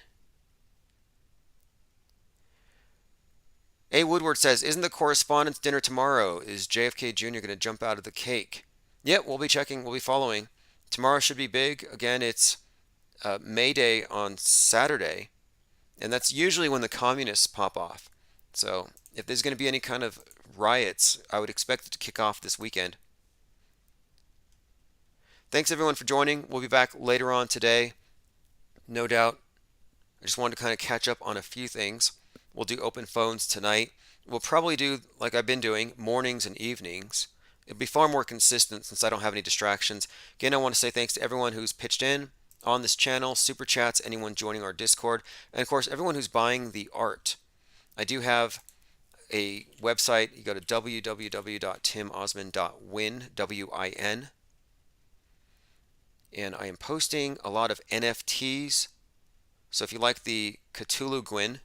A. Woodward says, isn't the correspondence dinner tomorrow? Is JFK Jr. going to jump out of the cake? Yep, we'll be checking. We'll be following. Tomorrow should be big. Again, it's May Day on Saturday, and that's usually when the communists pop off. So if there's going to be any kind of riots, I would expect it to kick off this weekend. Thanks everyone for joining. We'll be back later on today, no doubt. I just wanted to kind of catch up on a few things. We'll do open phones tonight. We'll probably do, like I've been doing, mornings and evenings. It'll be far more consistent since I don't have any distractions. Again, I want to say thanks to everyone who's pitched in on this channel, super chats, anyone joining our Discord, and of course everyone who's buying the art. I do have a website. You go to www.timosman.win, W-I-N, and I am posting a lot of NFTs. So if you like the Cthulhu Gwyn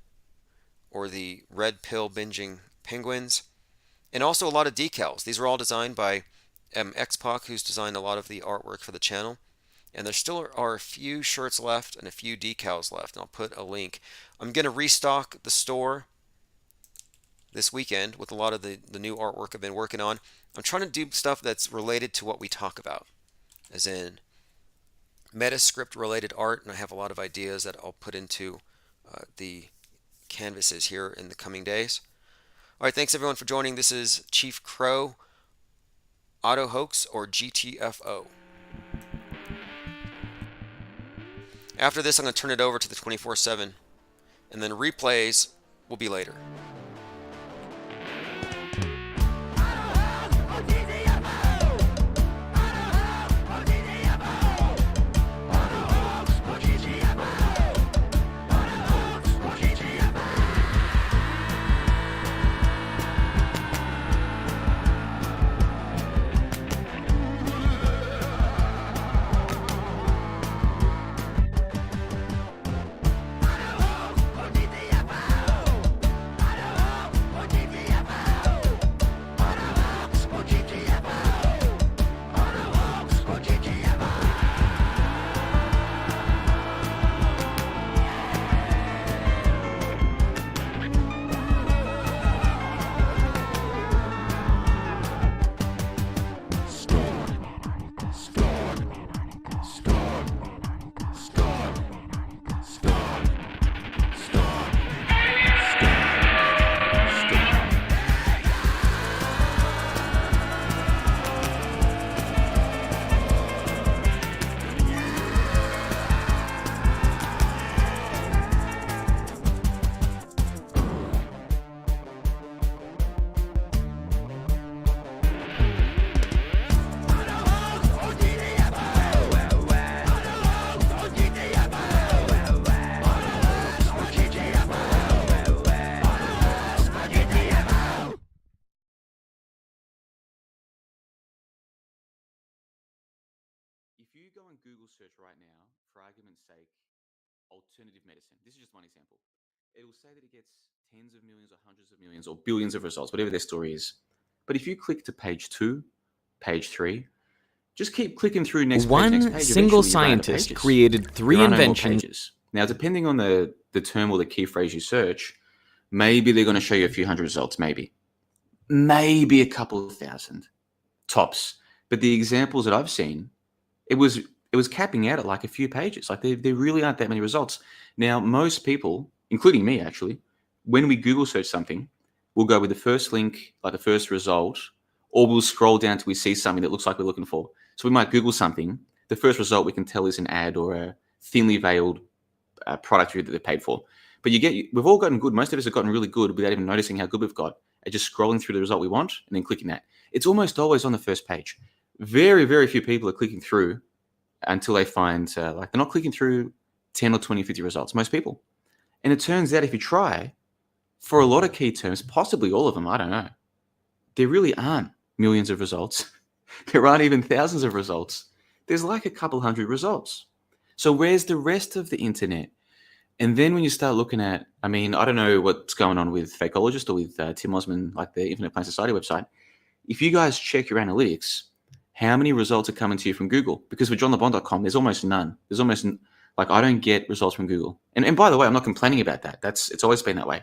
or the red pill binging penguins, and also a lot of decals. These are all designed by X-Pac, who's designed a lot of the artwork for the channel. And there still are a few shirts left and a few decals left, and I'll put a link. I'm going to restock the store this weekend with a lot of the new artwork I've been working on. I'm trying to do stuff that's related to what we talk about, as in Metascript related art, and I have a lot of ideas that I'll put into the canvases here in the coming days. All right, thanks everyone for joining. This is Chief Crow, Auto Hoax, or GTFO. After this, I'm going to turn it over to the 24/7, and then replays will be later. go on Google search right now, for argument's sake, alternative medicine. This is just one example. It will say that it gets tens of millions or hundreds of millions or billions of results, whatever their story is. But if you click to page 2, page 3, just keep clicking through next page, One next page. single Eventually you run out of scientist pages. created 3 There are no more inventions. pages. Now, depending on the term or the key phrase you search, maybe they're going to show you a few hundred results, maybe a couple of thousand tops. But the examples that I've seen, it was capping out at like a few pages. Like there really aren't that many results. Now, most people, including me actually, when we Google search something, we'll go with the first link, like the first result, or we'll scroll down till we see something that looks like we're looking for. So we might Google something. The first result we can tell is an ad or a thinly veiled product review that they paid for. But we've all gotten good. Most of us have gotten really good without even noticing how good we've got at just scrolling through the result we want and then clicking that. It's almost always on the first page. Very, very few people are clicking through until they find, like they're not clicking through 10 or 20, 50 results, most people. And it turns out if you try, for a lot of key terms, possibly all of them, I don't know, there really aren't millions of results. There aren't even thousands of results. There's like a couple hundred results. So where's the rest of the internet? And then when you start looking at, I mean, I don't know what's going on with Fakeologist or with Tim Osman, like the Infinite Plan Society website. If you guys check your analytics, how many results are coming to you from Google? Because with johnlebon.com, there's almost none. There's almost, like, I don't get results from Google. And by the way, I'm not complaining about that. It's always been that way.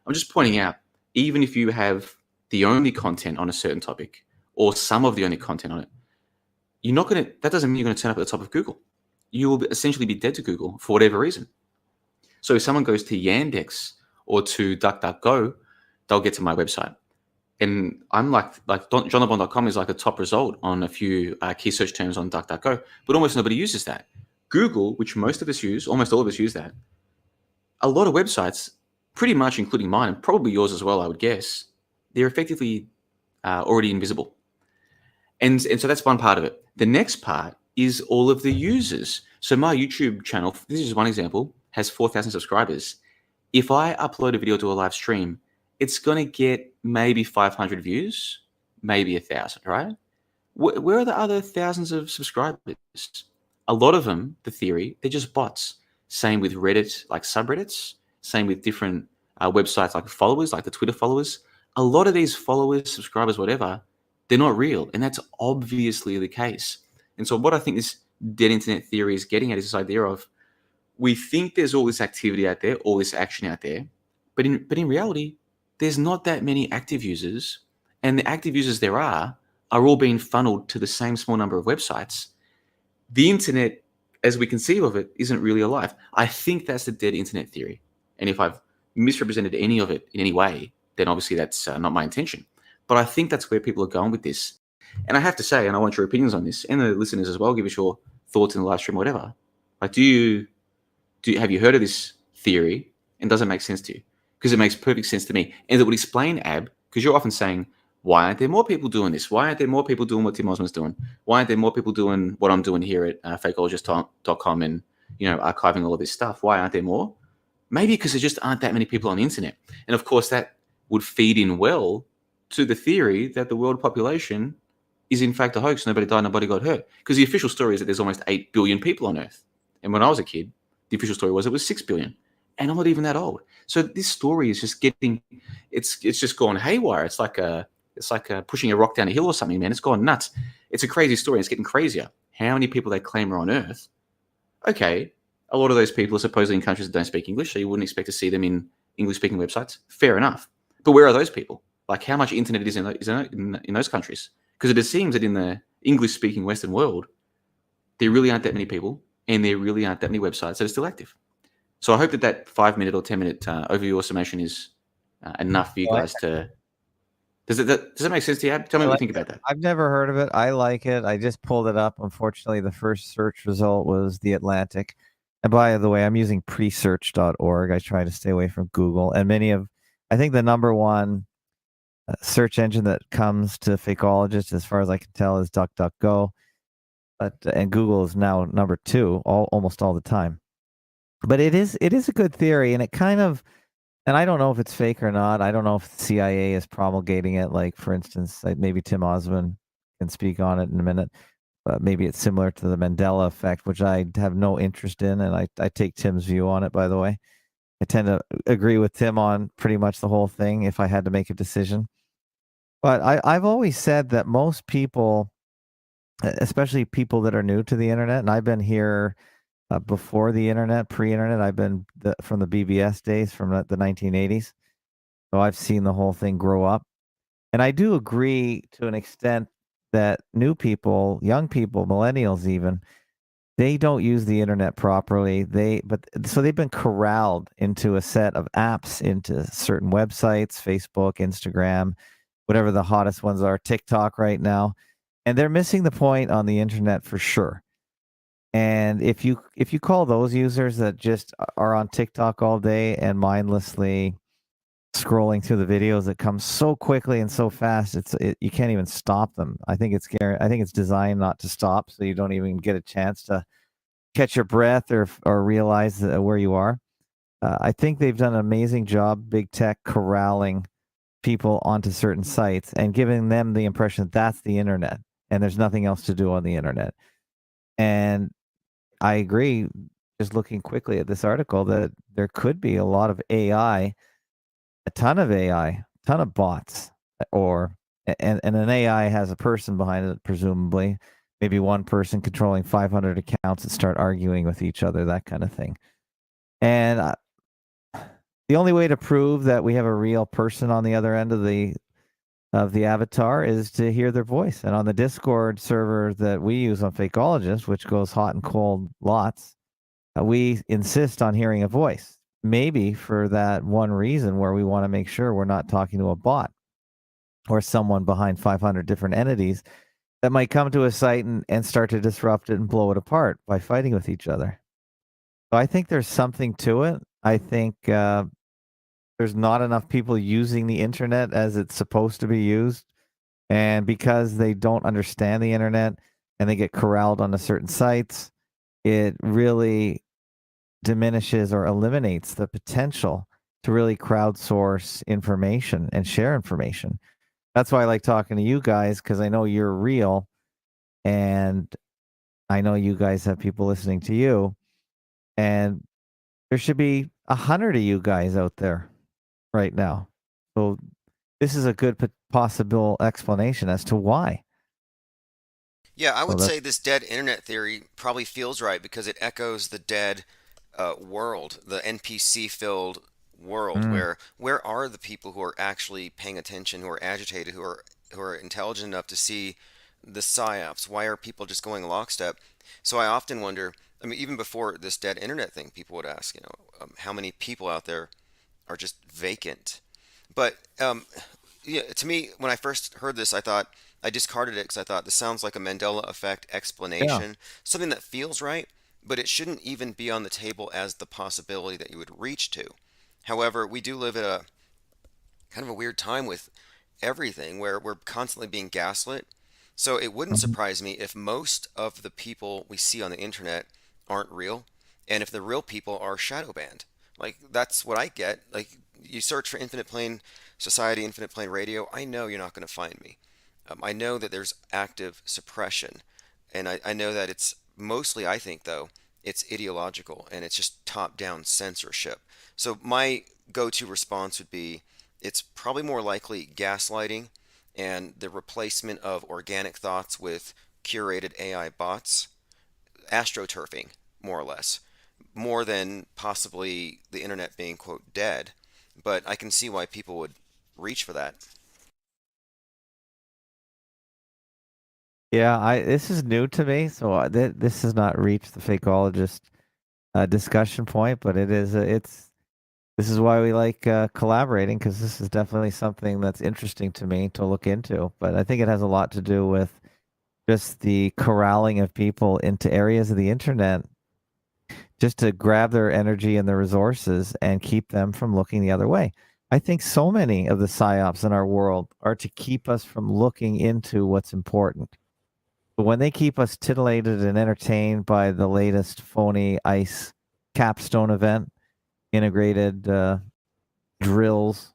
I'm just pointing out, even if you have the only content on a certain topic or some of the only content on it, that doesn't mean you're going to turn up at the top of Google. You will essentially be dead to Google for whatever reason. So if someone goes to Yandex or to DuckDuckGo, they'll get to my website. And I'm like johnlebon.com is like a top result on a few key search terms on DuckDuckGo, but almost nobody uses that. Google, which most of us use, almost all of us use that. A lot of websites, pretty much including mine, and probably yours as well, I would guess, they're effectively already invisible. And so that's one part of it. The next part is all of the users. So my YouTube channel, this is one example, has 4,000 subscribers. If I upload a video to a live stream, it's going to get maybe 500 views, maybe 1,000, right? Where are the other thousands of subscribers? A lot of them, the theory, they're just bots. Same with Reddit, like subreddits. Same with different websites like followers, like the Twitter followers. A lot of these followers, subscribers, whatever, they're not real. And that's obviously the case. And so what I think this dead internet theory is getting at is this idea of, we think there's all this activity out there, all this action out there, but in reality, there's not that many active users, and the active users there are all being funneled to the same small number of websites. The internet, as we conceive of it, isn't really alive. I think that's the dead internet theory. And if I've misrepresented any of it in any way, then obviously that's not my intention. But I think that's where people are going with this. And I have to say, and I want your opinions on this, and the listeners as well, give us your thoughts in the live stream, whatever. Like, have you heard of this theory, and does it make sense to you? Because it makes perfect sense to me. And it would explain, Ab, because you're often saying, why aren't there more people doing this? Why aren't there more people doing what Tim Osman's doing? Why aren't there more people doing what I'm doing here at fakeologist.com and, archiving all of this stuff? Why aren't there more? Maybe because there just aren't that many people on the internet. And of course, that would feed in well to the theory that the world population is in fact a hoax. Nobody died, nobody got hurt. Because the official story is that there's almost 8 billion people on Earth. And when I was a kid, the official story was it was 6 billion. And I'm not even that old. So this story is just it's just gone haywire. It's like pushing a rock down a hill or something, man. It's gone nuts. It's a crazy story. It's getting crazier. How many people they claim are on Earth? Okay, a lot of those people are supposedly in countries that don't speak English, so you wouldn't expect to see them in English-speaking websites. Fair enough. But where are those people? Like, how much internet is in those countries? Because it seems that in the English-speaking Western world, there really aren't that many people, and there really aren't that many websites that are still active. So I hope that 5-minute or 10-minute overview or summation is enough for you guys to. Does it make sense to you, Ab? Tell me what you think about that. I've never heard of it. I like it. I just pulled it up. Unfortunately, the first search result was The Atlantic. And by the way, I'm using presearch.org. I try to stay away from Google. And I think the number one search engine that comes to Fakeologist, as far as I can tell, is DuckDuckGo. And Google is now number 2 almost all the time. But it is a good theory, and it kind of, and I don't know if it's fake or not. I don't know if the CIA is promulgating it. Like, for instance, maybe Tim Osman can speak on it in a minute. maybe it's similar to the Mandela effect, which I have no interest in, and I take Tim's view on it, by the way. I tend to agree with Tim on pretty much the whole thing if I had to make a decision. But I've always said that most people, especially people that are new to the internet, and I've been here before the internet, pre-internet. I've been from the BBS days, from the 1980s. So I've seen the whole thing grow up. And I do agree to an extent that new people, young people, millennials even, they don't use the internet properly. So they've been corralled into a set of apps, into certain websites, Facebook, Instagram, whatever the hottest ones are, TikTok right now. And they're missing the point on the internet for sure. And if you call those users that just are on TikTok all day and mindlessly scrolling through the videos that come so quickly and so fast, you can't even stop them. I think it's designed not to stop, so you don't even get a chance to catch your breath or realize where you are. I think they've done an amazing job, big tech, corralling people onto certain sites and giving them the impression that that's the internet and there's nothing else to do on the internet. And I agree, just looking quickly at this article, that there could be a lot of AI, a ton of AI, a ton of bots, and an AI has a person behind it, presumably, maybe one person controlling 500 accounts that start arguing with each other, that kind of thing. And the only way to prove that we have a real person on the other end of the avatar is to hear their voice. And on the Discord server that we use on Fakeologist, which goes hot and cold lots, we insist on hearing a voice. Maybe for that one reason where we want to make sure we're not talking to a bot or someone behind 500 different entities that might come to a site and start to disrupt it and blow it apart by fighting with each other. So I think there's something to it. I think there's not enough people using the internet as it's supposed to be used. And because they don't understand the internet and they get corralled onto certain sites, it really diminishes or eliminates the potential to really crowdsource information and share information. That's why I like talking to you guys, because I know you're real and I know you guys have people listening to you. And there should be 100 of you guys out there right now. So this is a good possible explanation as to why. Yeah, I would say this dead internet theory probably feels right because it echoes the dead world, the NPC-filled world, where are the people who are actually paying attention, who are agitated, who are intelligent enough to see the psyops? Why are people just going lockstep? So I often wonder. I mean, even before this dead internet thing, people would ask, how many people out there are just vacant? But yeah, to me, when I first heard this, I discarded it because I thought this sounds like a Mandela effect explanation, something that feels right, but it shouldn't even be on the table as the possibility that you would reach to. However, we do live at a kind of a weird time with everything where we're constantly being gaslit. So it wouldn't surprise me if most of the people we see on the internet aren't real, and if the real people are shadow banned. Like, that's what I get. Like, you search for Infinite Plane Society, Infinite Plane Radio, I know you're not going to find me. I know that there's active suppression, and I know that it's mostly, I think, though, it's ideological, and it's just top-down censorship. So my go-to response would be, it's probably more likely gaslighting and the replacement of organic thoughts with curated AI bots, astroturfing, more or less, more than possibly the internet being, quote, dead. But I can see why people would reach for that. Yeah, this is new to me, so this has not reached the Fakeologist discussion point, but this is why we like collaborating, because this is definitely something that's interesting to me to look into. But I think it has a lot to do with just the corralling of people into areas of the internet just to grab their energy and their resources and keep them from looking the other way. I think so many of the psyops in our world are to keep us from looking into what's important. But when they keep us titillated and entertained by the latest phony ICE capstone event, integrated drills,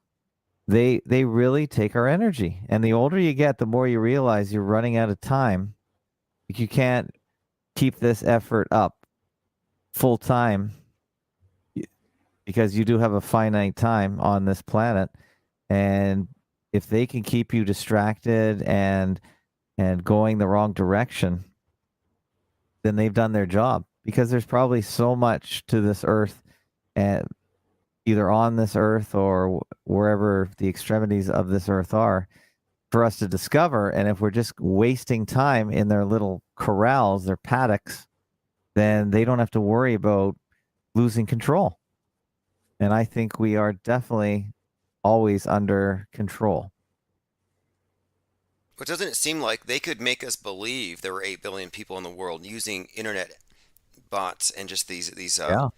they really take our energy. And the older you get, the more you realize you're running out of time You can't keep this effort up full time because you do have a finite time on this planet, and if they can keep you distracted and going the wrong direction, then they've done their job, because there's probably so much to this earth, and either on this earth or wherever the extremities of this earth are, for us to discover. And if we're just wasting time in their little corrals, their paddocks, then they don't have to worry about losing control. And I think we are definitely always under control. But doesn't it seem like they could make us believe there were 8 billion people in the world using internet bots and just these Yeah.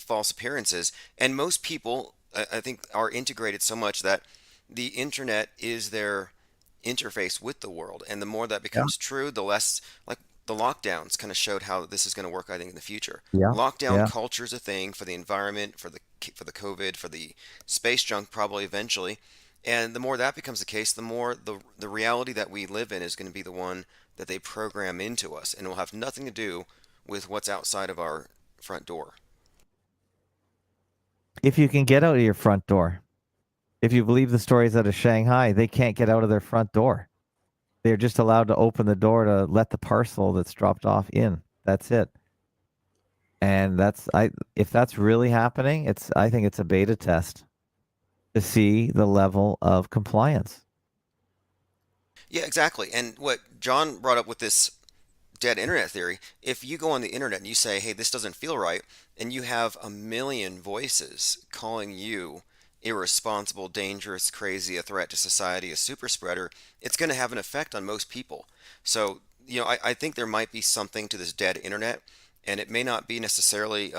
false appearances? And most people, I think, are integrated so much that the internet is their interface with the world. And the more that becomes true, the less, like the lockdowns kind of showed how this is going to work, I think, in the future. Yeah. Lockdown Yeah. culture is a thing for the environment, for the COVID, for the space junk, probably eventually. And the more that becomes the case, the more the reality that we live in is going to be the one that they program into us, and it will have nothing to do with what's outside of our front door. If you can get out of your front door, if you believe the stories out of Shanghai, they can't get out of their front door. They're just allowed to open the door to let the parcel that's dropped off in. That's it. And if that's really happening, I think it's a beta test to see the level of compliance. Yeah, exactly. And what John brought up with this dead internet theory, if you go on the internet and you say, hey, this doesn't feel right, and you have a million voices calling you irresponsible, dangerous, crazy, a threat to society, a super spreader, it's going to have an effect on most people. So, I think there might be something to this dead internet, and it may not be necessarily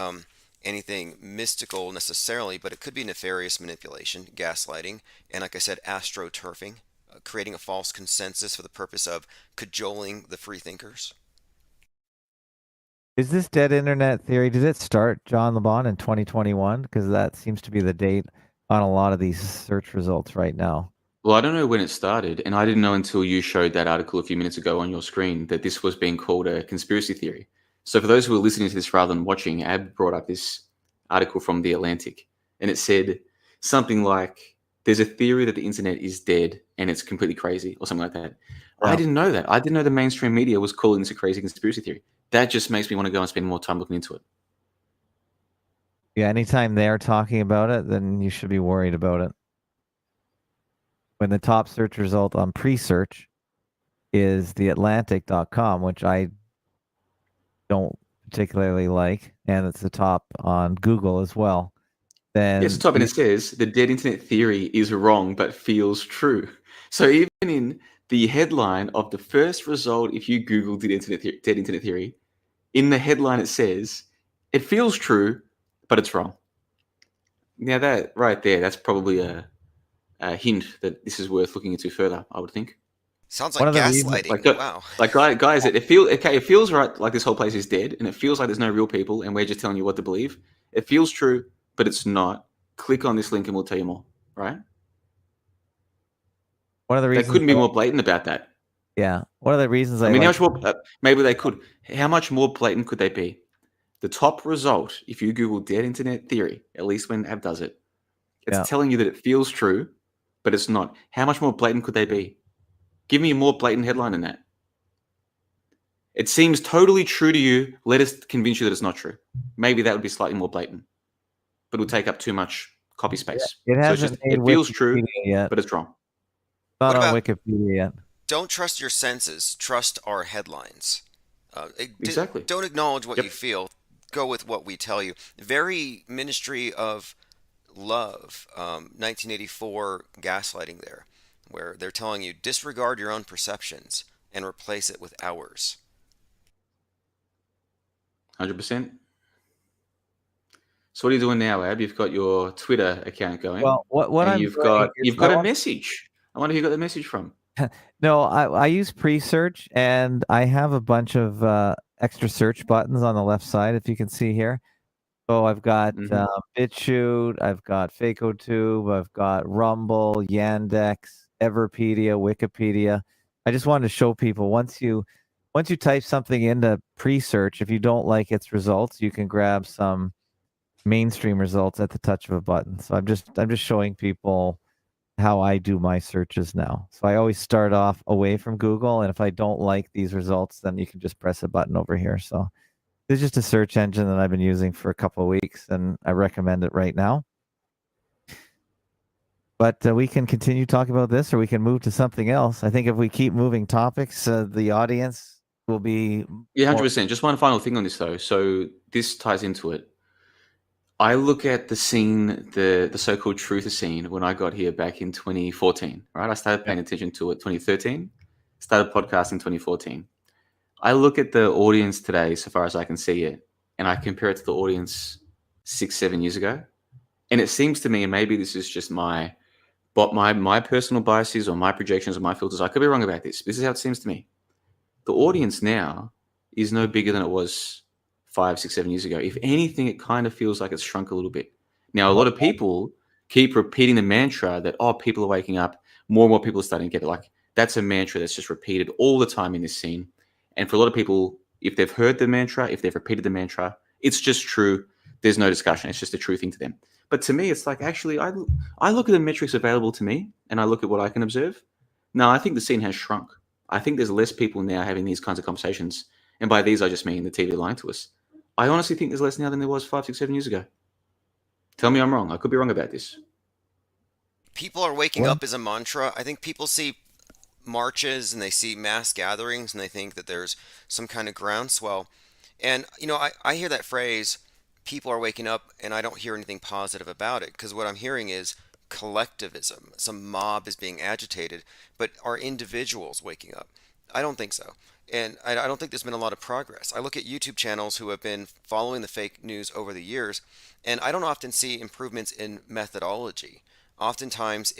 anything mystical necessarily, but it could be nefarious manipulation, gaslighting, and like I said, astroturfing, creating a false consensus for the purpose of cajoling the free thinkers. Is this dead internet theory, did it start, John LeBon, in 2021? Because that seems to be the date on a lot of these search results right now. Well, I don't know when it started, and I didn't know until you showed that article a few minutes ago on your screen that this was being called a conspiracy theory. So for those who are listening to this rather than watching, Ab brought up this article from The Atlantic, and it said something like, there's a theory that the internet is dead and it's completely crazy, or something like that. Yeah. I didn't know that. I didn't know the mainstream media was calling this a crazy conspiracy theory. That just makes me want to go and spend more time looking into it. Yeah, anytime they're talking about it, then you should be worried about it. When the top search result on pre-search is theatlantic.com, which I don't particularly like, and it's the top on Google as well, then Yes, the top, and it says the dead internet theory is wrong but feels true. So even in the headline of the first result, if you Google dead internet theory, in the headline it says it feels true, but it's wrong. Now that right there, that's probably a hint that this is worth looking into further, I would think. Sounds like gaslighting. Wow. Like guys, it feels right. Like this whole place is dead, and it feels like there's no real people, and we're just telling you what to believe. It feels true, but it's not. Click on this link, and we'll tell you more. Right? One of the They reasons couldn't be more blatant about that. Yeah, one of the reasons I mean, like, how much more? Maybe they could. How much more blatant could they be? The top result, if you Google dead internet theory, at least when Ab does it, it's telling you that it feels true, but it's not. How much more blatant could they be? Give me a more blatant headline than that. It seems totally true to you. Let us convince you that it's not true. Maybe that would be slightly more blatant, but it would take up too much copy space. it So it feels true, yet. but it's wrong. Not What on about- Wikipedia yet. Don't trust your senses. Trust our headlines. Exactly. Don't acknowledge what you feel. Go with what we tell you. Very Ministry of Love, 1984 gaslighting there, where they're telling you disregard your own perceptions and replace it with ours. 100%. So what are you doing now, Ab? You've got your Twitter account going. Well, what and I'm you've doing got is a message. I wonder who you got the message from. No, I use pre-search, and I have a bunch of extra search buttons on the left side, if you can see here. So I've got BitChute, I've got FakeOTube, I've got Rumble, Yandex, Everpedia, Wikipedia. I just wanted to show people once you once you type something into pre-search, if you don't like its results, you can grab some mainstream results at the touch of a button. So I'm just showing people how I do my searches now. So I always start off away from Google, and if I don't like these results, then you can just press a button over here. So it's just a search engine that I've been using for a couple of weeks, and I recommend it right now. But we can continue talking about this, or we can move to something else. I think if we keep moving topics, the audience will be... Yeah, 100%. Just one final thing on this, though. So this ties into it. I look at the scene, the so-called truther scene, when I got here back in 2014, right? I started paying attention to it 2013, started podcasting 2014. I look at the audience today, so far as I can see it, and I compare it to the audience 6-7 years ago. And it seems to me, and maybe this is just my personal biases or my projections or my filters, I could be wrong about this. This is how it seems to me. The audience now is no bigger than it was 5, 6, 7 years ago. If anything, it kind of feels like it's shrunk a little bit. Now, a lot of people keep repeating the mantra that, oh, people are waking up. More and more people are starting to get it. Like, that's a mantra that's just repeated all the time in this scene. And for a lot of people, if they've heard the mantra, if they've repeated the mantra, it's just true. There's no discussion. It's just a true thing to them. But to me, it's like, actually, I look at the metrics available to me, and I look at what I can observe. No, I think the scene has shrunk. I think there's less people now having these kinds of conversations. And by these, I just mean the TV lying to us. I honestly think there's less now than there was 5, 6, 7 years ago. Tell me I'm wrong. I could be wrong about this. People are waking up as a mantra. I think people see marches and they see mass gatherings and they think that there's some kind of groundswell. And, I hear that phrase, people are waking up, and I don't hear anything positive about it, because what I'm hearing is collectivism. Some mob is being agitated, but are individuals waking up? I don't think so. And I don't think there's been a lot of progress. I look at YouTube channels who have been following the fake news over the years, and I don't often see improvements in methodology. Oftentimes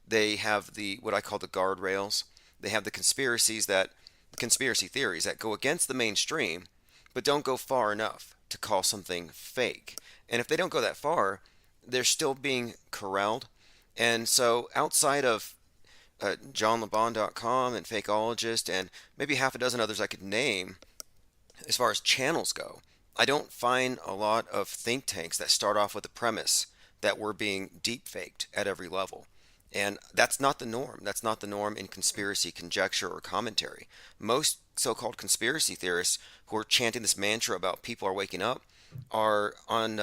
they have what I call the guardrails. They have the conspiracy theories that go against the mainstream, but don't go far enough to call something fake. And if they don't go that far, they're still being corralled. And so outside of JohnLeBon.com and Fakeologist and maybe half a dozen others I could name, as far as channels go, I don't find a lot of think tanks that start off with the premise that we're being deep faked at every level. And that's not the norm. That's not the norm in conspiracy conjecture or commentary. Most so-called conspiracy theorists who are chanting this mantra about people are waking up are on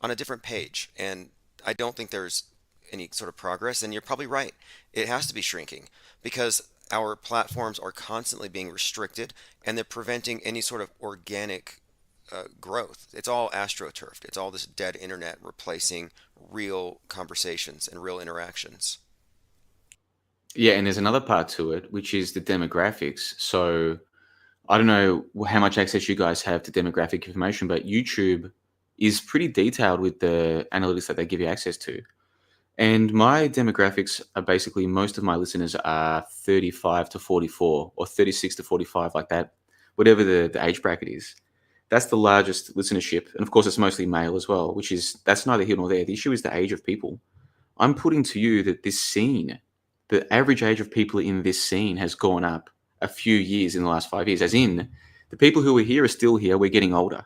a different page. And I don't think there's any sort of progress. And you're probably right. It has to be shrinking because our platforms are constantly being restricted and they're preventing any sort of organic growth. It's all astroturfed. It's all this dead internet replacing real conversations and real interactions. Yeah, and there's another part to it, which is the demographics. So I don't know how much access you guys have to demographic information, but YouTube is pretty detailed with the analytics that they give you access to. And my demographics are basically, most of my listeners are 35 to 44 or 36 to 45, like that, whatever the age bracket is. That's the largest listenership. And of course, it's mostly male as well, that's neither here nor there. The issue is the age of people. I'm putting to you that this scene, the average age of people in this scene has gone up a few years in the last 5 years, as in the people who are here are still here. We're getting older.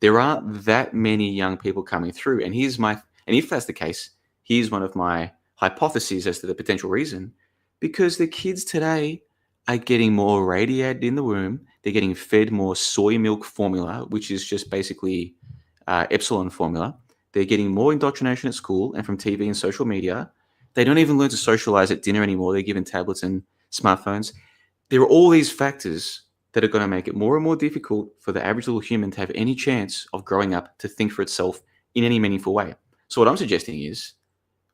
There aren't that many young people coming through. And if that's the case, here's one of my hypotheses as to the potential reason, because the kids today are getting more radiated in the womb. They're getting fed more soy milk formula, which is just basically Epsilon formula. They're getting more indoctrination at school and from TV and social media. They don't even learn to socialize at dinner anymore. They're given tablets and smartphones. There are all these factors that are going to make it more and more difficult for the average little human to have any chance of growing up to think for itself in any meaningful way. So what I'm suggesting is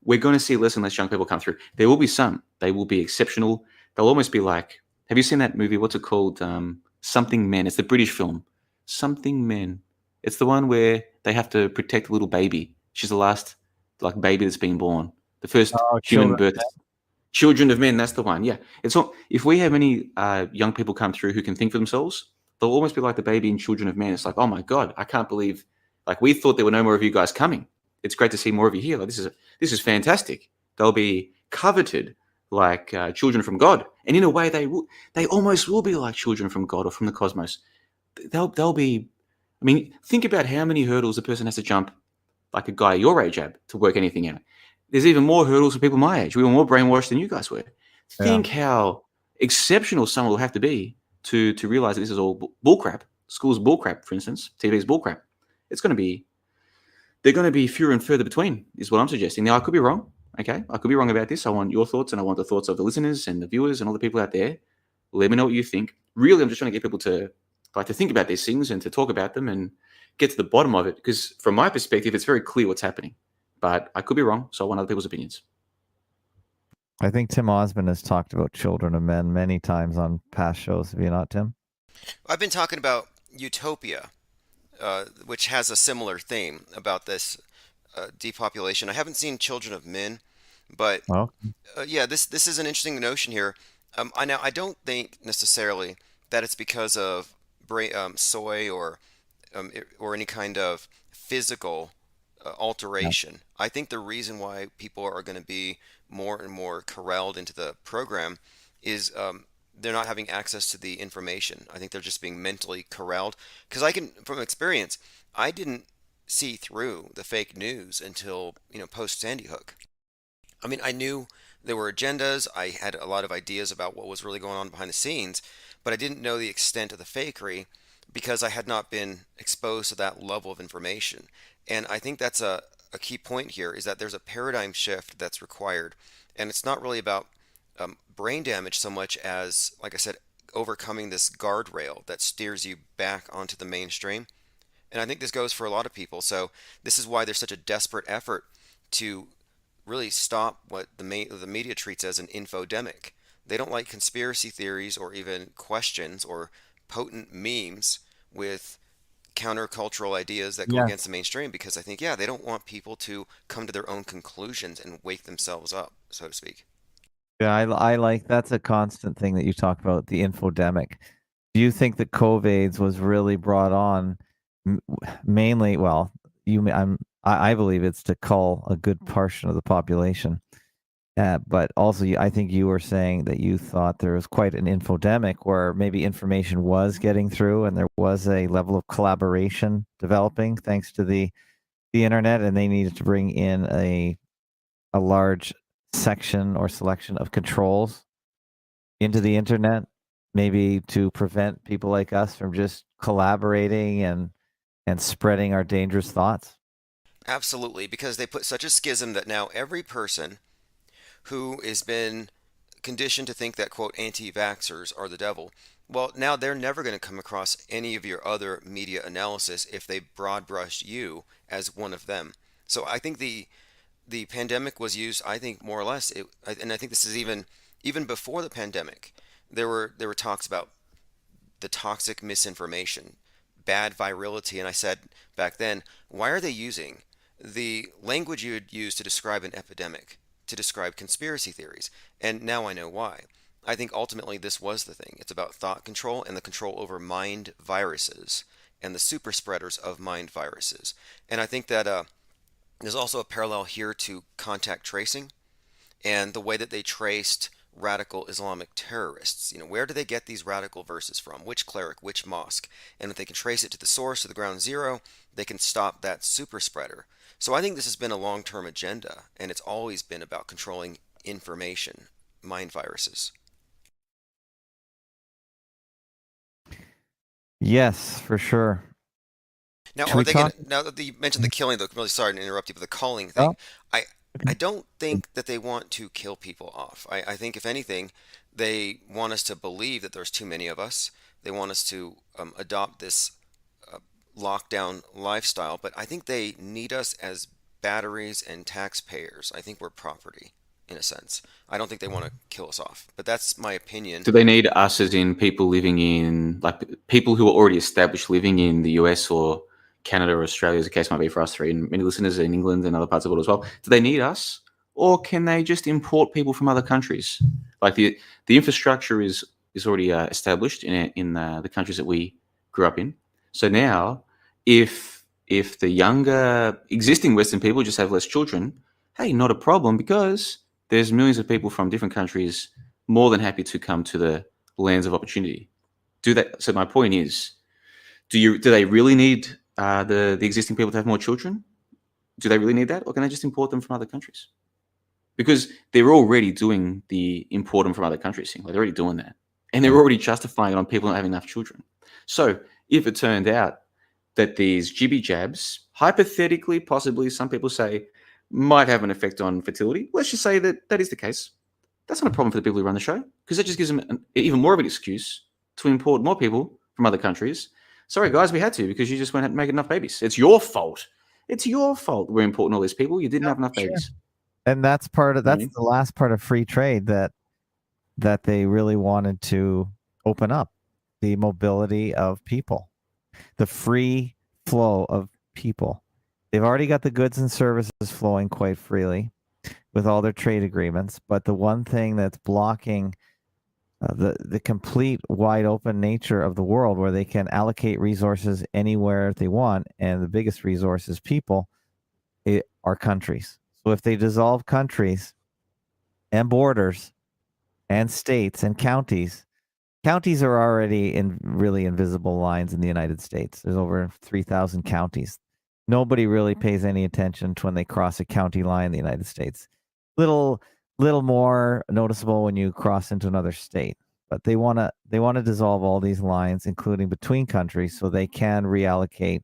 we're going to see less and less young people come through. There will be some. They will be exceptional. They'll almost be like, have you seen that movie? What's it called? Something Men. It's the British film. Something Men. It's the one where they have to protect a little baby. She's the last baby that's been born. The first human birth. Children of Men, that's the one. Yeah. It's not, if we have any young people come through who can think for themselves, they'll almost be like the baby in Children of Men. It's like, oh my God, I can't believe, we thought there were no more of you guys coming. It's great to see more of you here. This is fantastic. They'll be coveted like children from God, and in a way they almost will be like children from God or from the cosmos. They'll be. I mean, think about how many hurdles a person has to jump, like a guy your age, Ab, to work anything out. There's even more hurdles for people my age. We were more brainwashed than you guys were. Think how exceptional someone will have to be to realize that this is all bullcrap. School's bullcrap, for instance. TV's bullcrap. They're going to be fewer and further between, is what I'm suggesting. Now, I could be wrong. Okay, I could be wrong about this. I want your thoughts, and I want the thoughts of the listeners and the viewers and all the people out there. Let me know what you think. Really, I'm just trying to get people to think about these things and to talk about them and get to the bottom of it. Because from my perspective, it's very clear what's happening. But I could be wrong, so I want other people's opinions. I think Tim Osmond has talked about Children of Men many times on past shows. Have you not, Tim? I've been talking about Utopia, which has a similar theme about this depopulation. I haven't seen Children of Men, but yeah, this is an interesting notion here. I don't think necessarily that it's because of soy or any kind of physical alteration. I think the reason why people are going to be more and more corralled into the program is they're not having access to the information. I think they're just being mentally corralled. Because from experience, I didn't see through the fake news until post Sandy Hook. I mean, I knew there were agendas. I had a lot of ideas about what was really going on behind the scenes, but I didn't know the extent of the fakery because I had not been exposed to that level of information. And I think that's a key point here is that there's a paradigm shift that's required. And it's not really about brain damage so much as, like I said, overcoming this guardrail that steers you back onto the mainstream. And I think this goes for a lot of people. So this is why there's such a desperate effort to really stop what the media treats as an infodemic. They don't like conspiracy theories or even questions or potent memes with countercultural ideas that go against the mainstream because I think, they don't want people to come to their own conclusions and wake themselves up, so to speak. Yeah, I like that's a constant thing that you talk about, the infodemic. Do you think that COVID's was really brought on mainly? Well, I believe it's to cull a good portion of the population. But also, I think you were saying that you thought there was quite an infodemic where maybe information was getting through and there was a level of collaboration developing thanks to the internet, and they needed to bring in a large section or selection of controls into the internet, maybe to prevent people like us from just collaborating and spreading our dangerous thoughts. Absolutely, because they put such a schism that now every person who has been conditioned to think that, quote, anti-vaxxers are the devil, well, now they're never going to come across any of your other media analysis if they broad brush you as one of them. So I think the pandemic was used, I think, more or less, and I think this is even before the pandemic, there were talks about the toxic misinformation, bad virality, and I said back then, why are they using the language you would use to describe an epidemic, to describe conspiracy theories? And now I know why. I think ultimately this was the thing. It's about thought control and the control over mind viruses and the super spreaders of mind viruses. And I think that there's also a parallel here to contact tracing and the way that they traced radical Islamic terrorists. Where do they get these radical verses from? Which cleric, which mosque? And if they can trace it to the source, to the ground zero, they can stop that super spreader. So I think this has been a long-term agenda, and it's always been about controlling information, mind viruses. Yes, for sure. Now, now that you mentioned the killing, though, I'm really sorry to interrupt you, but the calling thing, I don't think that they want to kill people off. I think, if anything, they want us to believe that there's too many of us. They want us to adopt this lockdown lifestyle, but I think they need us as batteries and taxpayers. I think we're property, in a sense. I don't think they want to kill us off, but that's my opinion. Do they need us as in people living in, like people who are already established living in the US or Canada or Australia, as the case might be for us three, and many listeners in England and other parts of the world as well? Do they need us, or can they just import people from other countries? Like the infrastructure is already established in the countries that we grew up in. So now, if the younger existing Western people just have less children, hey, not a problem, because there's millions of people from different countries more than happy to come to the lands of opportunity. So my point is, do they really need the existing people to have more children? Do they really need that, or can they just import them from other countries? Because they're already doing the import them from other countries thing. Like, they're already doing that, and they're already justifying it on people not having enough children. So if it turned out that these jibby jabs, hypothetically, possibly, some people say, might have an effect on fertility, let's just say that that is the case. That's not a problem for the people who run the show, because that just gives them even more of an excuse to import more people from other countries. Sorry, guys, we had to, because you just weren't making enough babies. It's your fault. It's your fault we're importing all these people. You didn't have enough babies. And that's the last part of free trade that they really wanted to open up, the mobility of people, the free flow of people. They've already got the goods and services flowing quite freely with all their trade agreements, but the one thing that's blocking the complete wide open nature of the world, where they can allocate resources anywhere they want, and the biggest resource is people, are countries. So if they dissolve countries and borders and states and counties are already in really invisible lines in the United States. There's over 3,000 counties. Nobody really pays any attention to when they cross a county line in the United States. Little more noticeable when you cross into another state. But they want to dissolve all these lines, including between countries, so they can reallocate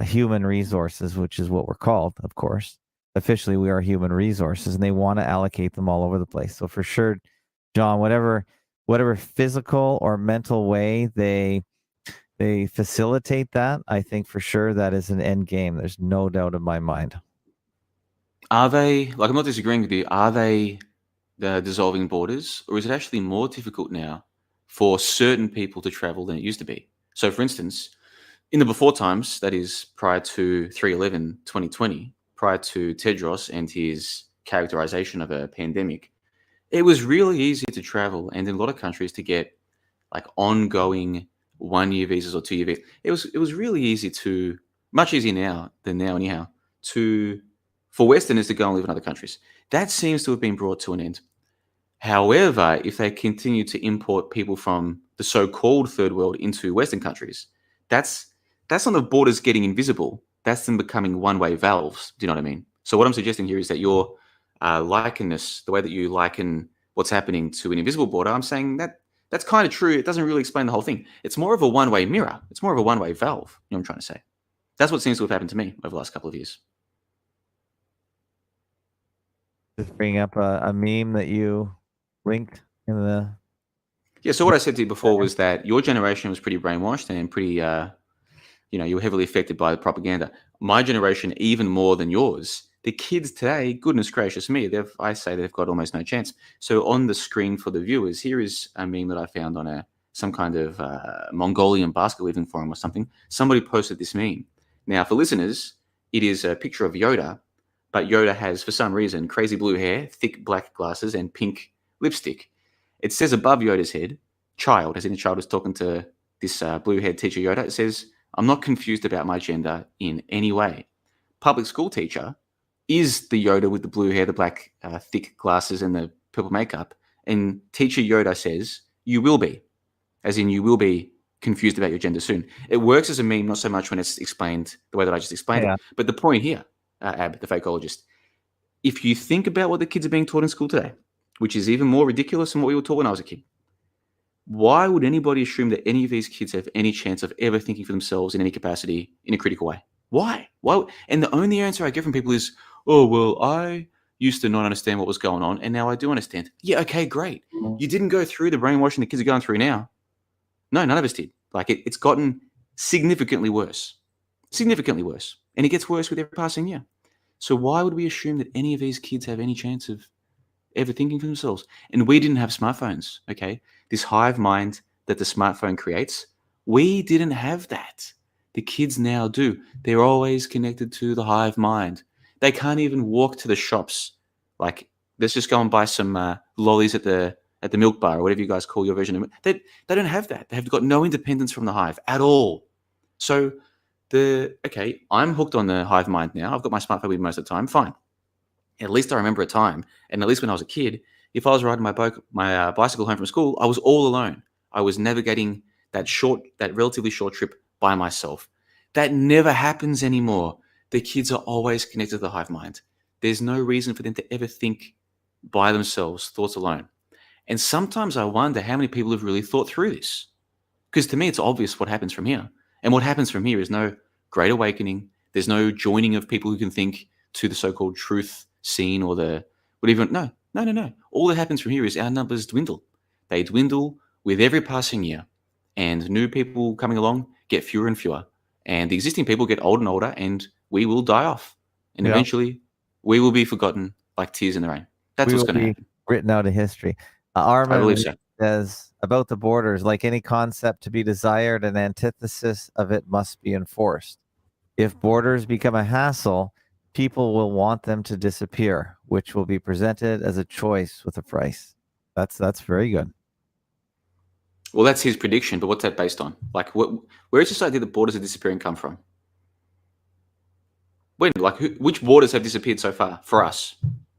human resources, which is what we're called, of course. Officially, we are human resources, and they want to allocate them all over the place. So for sure, John, whatever physical or mental way they facilitate that, I think for sure that is an end game. There's no doubt in my mind. Are they, like, I'm not disagreeing with you, are they dissolving borders, or is it actually more difficult now for certain people to travel than it used to be? So, for instance, in the before times, that is prior to 3/11/2020, prior to Tedros and his characterization of a pandemic, it was really easy to travel, and in a lot of countries to get like ongoing 1-year visas or 2-year visas. It was really easy to, much easier now than now anyhow, for Westerners to go and live in other countries. That seems to have been brought to an end. However, if they continue to import people from the so-called third world into Western countries, that's not the borders getting invisible. That's them becoming one-way valves. Do you know what I mean? So what I'm suggesting here is that your likenness, the way that you liken what's happening to an invisible border, I'm saying that's kind of true. It doesn't really explain the whole thing. It's more of a one-way mirror. It's more of a one-way valve. You know what I'm trying to say? That's what seems to have happened to me over the last couple of years. Just bring up a meme that you linked in the... Yeah, so what I said to you before was that your generation was pretty brainwashed and pretty, you were heavily affected by the propaganda. My generation, even more than yours. The kids today, goodness gracious me, I say they've got almost no chance. So on the screen for the viewers, here is a meme that I found on some kind of Mongolian basket weaving forum or something. Somebody posted this meme. Now, for listeners, it is a picture of Yoda, but Yoda has, for some reason, crazy blue hair, thick black glasses, and pink lipstick. It says above Yoda's head, child, as in the child is talking to this blue-haired teacher Yoda. It says, "I'm not confused about my gender in any way." Public school teacher is the Yoda with the blue hair, the black thick glasses, and the purple makeup. And teacher Yoda says, "You will be," as in you will be confused about your gender soon. It works as a meme, not so much when it's explained the way that I just explained it. But the point here, Ab, the fakeologist, if you think about what the kids are being taught in school today, which is even more ridiculous than what we were taught when I was a kid, why would anybody assume that any of these kids have any chance of ever thinking for themselves in any capacity in a critical way? Why? And the only answer I get from people is, "Oh, well, I used to not understand what was going on, and now I do understand." Yeah, okay, great. You didn't go through the brainwashing the kids are going through now. No, none of us did. Like, it's gotten significantly worse. Significantly worse. And it gets worse with every passing year. So why would we assume that any of these kids have any chance of ever thinking for themselves? And we didn't have smartphones, okay? This hive mind that the smartphone creates, we didn't have that. The kids now do. They're always connected to the hive mind. They can't even walk to the shops. Like, let's just go and buy some lollies at the milk bar, or whatever you guys call your version of it. They don't have that. They've got no independence from the hive at all. So I'm hooked on the hive mind now. I've got my smartphone with me most of the time. Fine. At least I remember a time, and at least when I was a kid, if I was riding my bicycle home from school, I was all alone. I was navigating that relatively short trip by myself. That never happens anymore. The kids are always connected to the hive mind. There's no reason for them to ever think by themselves, thoughts alone. And sometimes I wonder how many people have really thought through this. Because to me, it's obvious what happens from here. And what happens from here is no great awakening. There's no joining of people who can think to the so-called truth scene or the whatever. No. All that happens from here is our numbers dwindle. They dwindle with every passing year. And new people coming along get fewer and fewer. And the existing people get older and older, and we will die off. And Yeah. eventually, we will be forgotten like tears in the rain. That's We what's will going to be happen. written out of history. I Armin believe so. says about the borders, like any concept to be desired, an antithesis of it must be enforced. If borders become a hassle, people will want them to disappear, which will be presented as a choice with a price. That's very good. Well, that's his prediction, but what's that based on? Like, where is this idea that borders are disappearing come from? When, like, which borders have disappeared so far for us?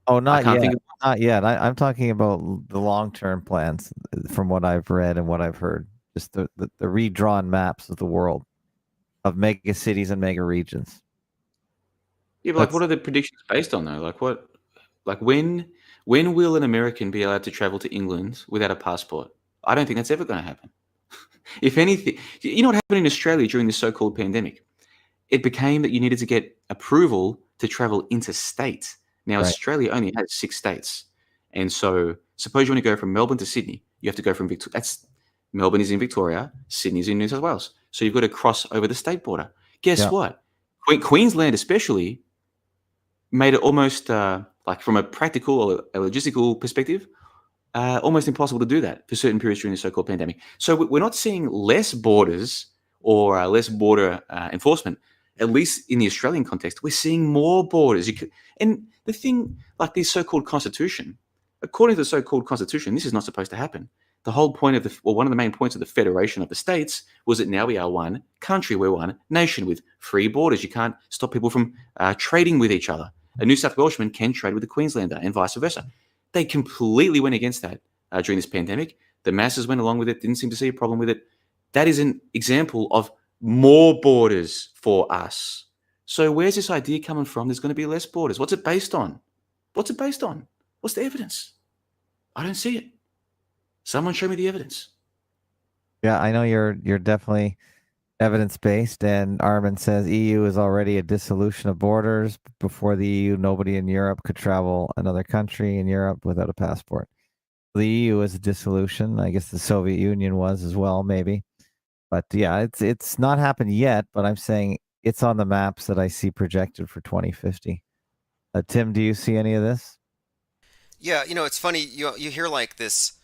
Oh, not can't yet. think of- Not yet. I'm talking about the long-term plans from what I've read and what I've heard. Just the redrawn maps of the world of mega cities and mega regions. Yeah, but like, what are the predictions based on though? Like when will an American be allowed to travel to England without a passport? I don't think that's ever going to happen. If anything, you know what happened in Australia during this so-called pandemic? It became that you needed to get approval to travel interstate. Now, Right. Australia only has 6 states. And so suppose you want to go from Melbourne to Sydney, you have to go from Melbourne is in Victoria, Sydney's in New South Wales. So you've got to cross over the state border. Guess Yeah. what? Queensland especially made it almost like from a practical or a logistical perspective, almost impossible to do that for certain periods during the so-called pandemic. So we're not seeing less borders or less border enforcement, at least in the Australian context. We're seeing more borders. And the thing, like this so-called constitution, according to the so-called constitution, this is not supposed to happen. The whole point of one of the main points of the federation of the states was that now we are one country, we're one nation with free borders. You can't stop people from trading with each other. A New South Welshman can trade with a Queenslander and vice versa. They completely went against that during this pandemic. The masses went along with it, didn't seem to see a problem with it. That is an example of more borders for us. So where's this idea coming from? There's going to be less borders. What's it based on? What's it based on? What's the evidence? I don't see it. Someone show me the evidence. Yeah, I know you're definitely evidence-based, and Armin says EU is already a dissolution of borders. Before the EU, nobody in Europe could travel another country in Europe without a passport. The EU is a dissolution. I guess the Soviet Union was as well, maybe. But yeah, it's not happened yet, but I'm saying it's on the maps that I see projected for 2050. Tim, do you see any of this? Yeah, it's funny. You hear like this.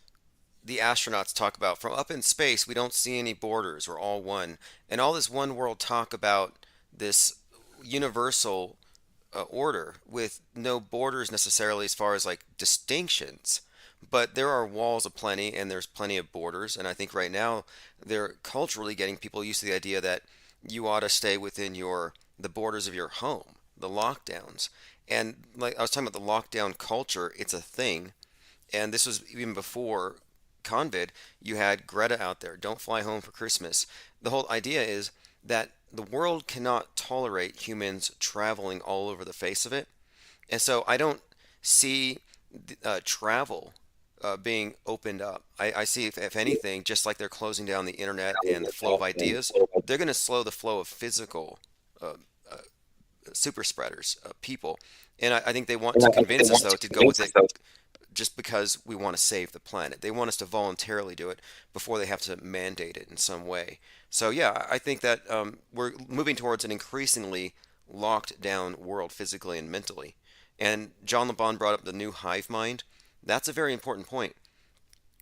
The astronauts talk about from up in space, we don't see any borders. We're all one, and all this one world talk about this universal order with no borders necessarily as far as like distinctions. But there are walls aplenty, and there's plenty of borders. And I think right now they're culturally getting people used to the idea that you ought to stay within the borders of your home, the lockdowns. And like I was talking about the lockdown culture, it's a thing. And this was even before COVID. You had Greta out there, don't fly home for Christmas. The whole idea is that the world cannot tolerate humans traveling all over the face of it. And so I don't see travel being opened up. I see, if anything, just like they're closing down the internet and the flow of ideas, they're going to slow the flow of physical uh, uh, super spreaders, people. And I think they want to convince us, though, to go with it just because we want to save the planet. They want us to voluntarily do it before they have to mandate it in some way. So, yeah, I think that we're moving towards an increasingly locked down world physically and mentally. And John LeBon brought up the new hive mind. That's a very important point.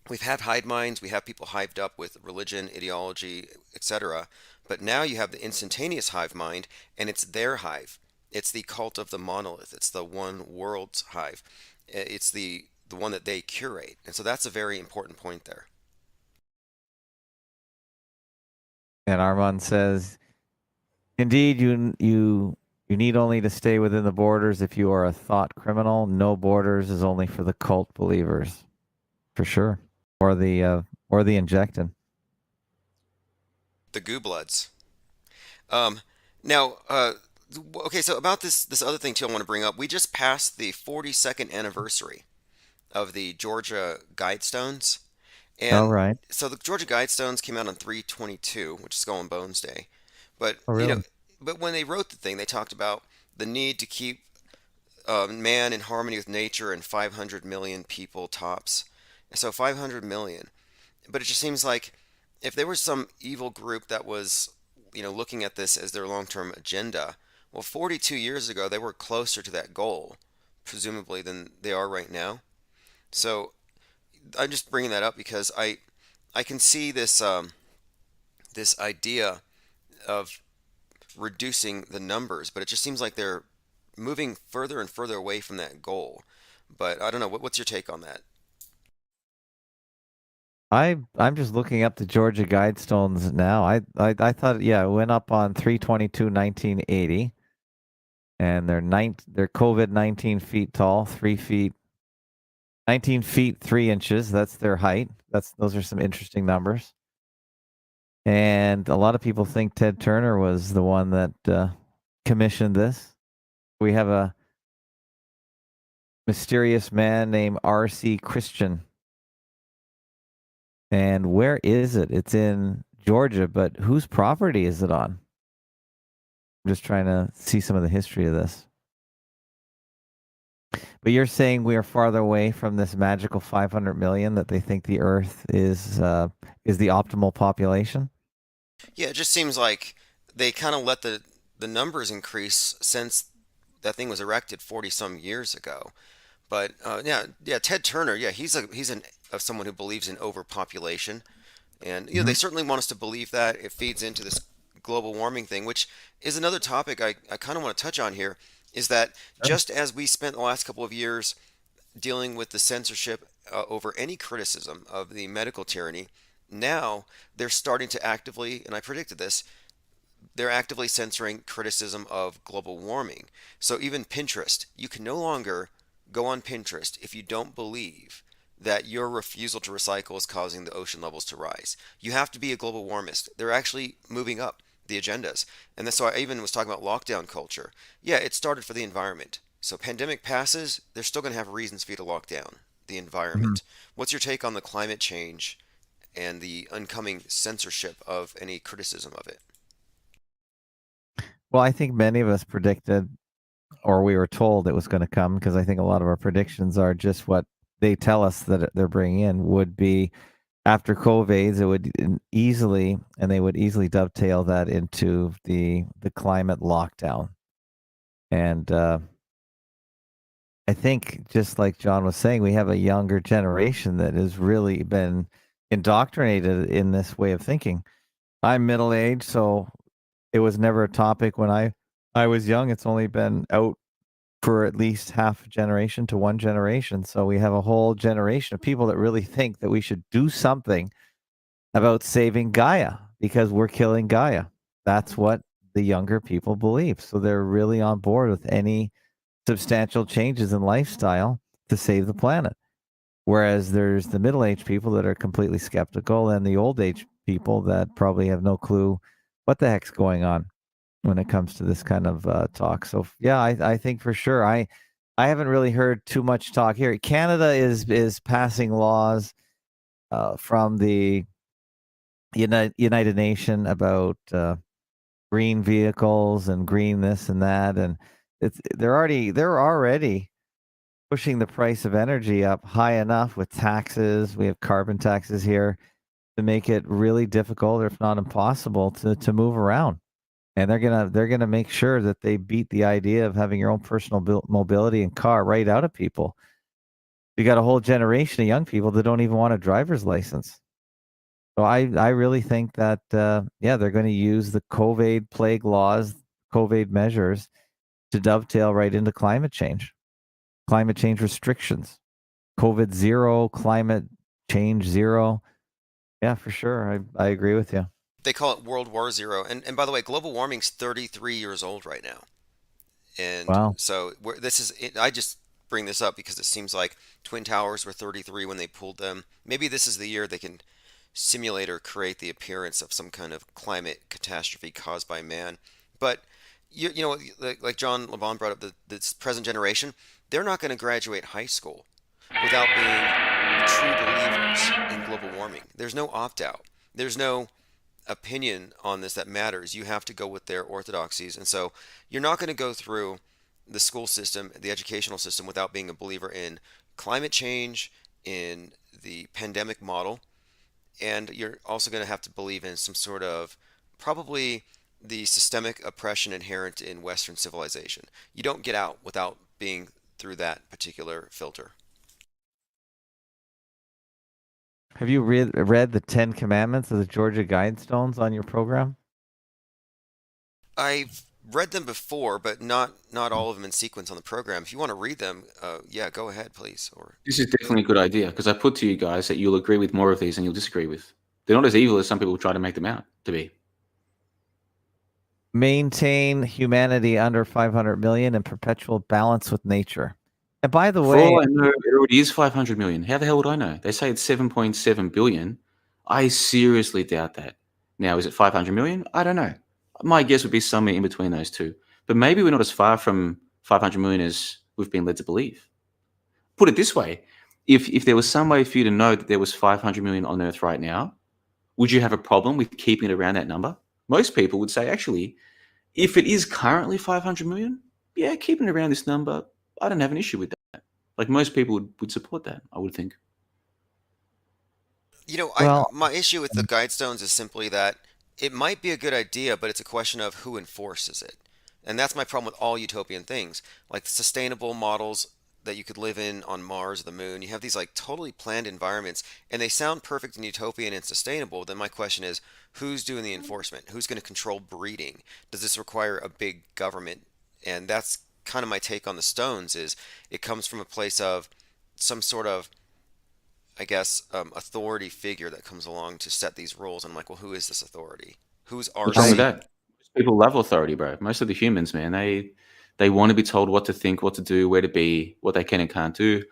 We've had hive minds, we have people hived up with religion, ideology, etc. But now you have the instantaneous hive mind, and it's their hive. It's the cult of the monolith. It's the one world's hive. It's the one that they curate. And so that's a very important point there. And Armand says, indeed, you You need only to stay within the borders if you are a thought criminal. No borders is only for the cult believers, for sure, or the injecting. The goo bloods. Now, okay, so about this other thing too, I want to bring up. We just passed the 42nd anniversary of the Georgia Guidestones, Oh, and right. so the Georgia Guidestones came out on 3/22, which is Skull and Bones Day. But Oh, really? but when they wrote the thing, they talked about the need to keep man in harmony with nature and 500 million people tops. So 500 million. But it just seems like if there was some evil group that was, looking at this as their long-term agenda, well, 42 years ago they were closer to that goal, presumably, than they are right now. So I'm just bringing that up because I can see this idea of reducing the numbers, but it just seems like they're moving further and further away from that goal. But I don't know. What's your take on that? I'm just looking up the Georgia Guidestones now. I thought, yeah, it went up on 3/22/1980, and they're COVID 19 feet tall, 3 feet, 19 feet 3 inches. That's their height. Those are some interesting numbers. And a lot of people think Ted Turner was the one that commissioned this. We have a mysterious man named R.C. Christian. And where is it? It's in Georgia, but whose property is it on? I'm just trying to see some of the history of this. But you're saying we are farther away from this magical 500 million that they think the Earth is the optimal population? Yeah, it just seems like they kind of let the numbers increase since that thing was erected 40 some years ago. But yeah, Ted Turner, yeah, he's someone who believes in overpopulation, and they certainly want us to believe that. It feeds into this global warming thing, which is another topic I kind of want to touch on here. Is that just as we spent the last couple of years dealing with the censorship over any criticism of the medical tyranny, now they're starting to actively, and I predicted this, they're actively censoring criticism of global warming. So even Pinterest, you can no longer go on Pinterest if you don't believe that your refusal to recycle is causing the ocean levels to rise. You have to be a global warmist. They're actually moving up the agendas. And that's why I even was talking about lockdown culture. Yeah, it started for the environment. So pandemic passes, they're still going to have reasons for you to lock down the environment. What's your take on the climate change and the oncoming censorship of any criticism of it? Well, I think many of us predicted, or we were told it was going to come, because I think a lot of our predictions are just what they tell us that they're bringing in would be after COVID. It would they would easily dovetail that into the climate lockdown. And I think, just like John was saying, we have a younger generation that has really been indoctrinated in this way of thinking. I'm middle aged, so it was never a topic when I was young. It's only been out for at least half a generation to one generation. So we have a whole generation of people that really think that we should do something about saving Gaia because we're killing Gaia. That's what the younger people believe. So they're really on board with any substantial changes in lifestyle to save the planet. Whereas there's the middle-aged people that are completely skeptical, and the old-age people that probably have no clue what the heck's going on when it comes to this kind of talk. So yeah, I think for sure. I haven't really heard too much talk here. Canada is passing laws from the United Nation about green vehicles and green this and that, and they're already pushing the price of energy up high enough with taxes. We have carbon taxes here to make it really difficult, or if not impossible, to move around. And they're gonna make sure that they beat the idea of having your own personal mobility and car right out of people. You got a whole generation of young people that don't even want a driver's license. So I really think that they're going to use the COVID plague laws, COVID measures, to dovetail right into climate change restrictions, COVID zero, climate change zero. Yeah, for sure. I agree with you. They call it World War Zero. And by the way, global warming's 33 years old right now. And Wow. so this is, I just bring this up because it seems like Twin Towers were 33 when they pulled them. Maybe this is the year they can simulate or create the appearance of some kind of climate catastrophe caused by man. But you know, like John LeBon brought up, this present generation, they're not going to graduate high school without being true believers in global warming. There's no opt out. There's no opinion on this that matters. You have to go with their orthodoxies. And so you're not going to go through the school system, the educational system, without being a believer in climate change, in the pandemic model, and you're also going to have to believe in some sort of probably the systemic oppression inherent in Western civilization. You don't get out without being through that particular filter. Have you read the Ten Commandments of the Georgia Guidestones on your program? I've read them before, but not all of them in sequence on the program. If you want to read them, yeah, go ahead, please. Or This is definitely a good idea because I put to you guys that you'll agree with more of these than you'll disagree with. They're not as evil as some people try to make them out to be. Maintain humanity under 500 million in perpetual balance with nature. And by the For way, all I know, it already is 500 million. How the hell would I know? They say it's 7.7 billion. I seriously doubt that. Now, is it 500 million? I don't know. My guess would be somewhere in between those two. But maybe we're not as far from 500 million as we've been led to believe. Put it this way. If there was some way for you to know that there was 500 million on Earth right now, would you have a problem with keeping it around that number? Most people would say, actually, if it is currently 500 million, yeah, keeping it around this number, I don't have an issue with that. Like most people would support that, I would think. you know, well, my issue with the Guidestones is simply that it might be a good idea, but it's a question of who enforces it. And that's my problem with all utopian things, like sustainable models that you could live in on Mars or the moon. You have these like totally planned environments, and they sound perfect and utopian and sustainable. Then my question is, who's doing the enforcement? Who's going to control breeding? Does this require a big government? And that's kind of my take on the stones. Is it comes from a place of some sort of, I guess, authority figure that comes along to set these rules. And I'm like, well, who is this authority? Who's What's wrong with RC? that? Most people love authority, bro. Most of the humans, man, they want to be told what to think, what to do, where to be, what they can and can't do.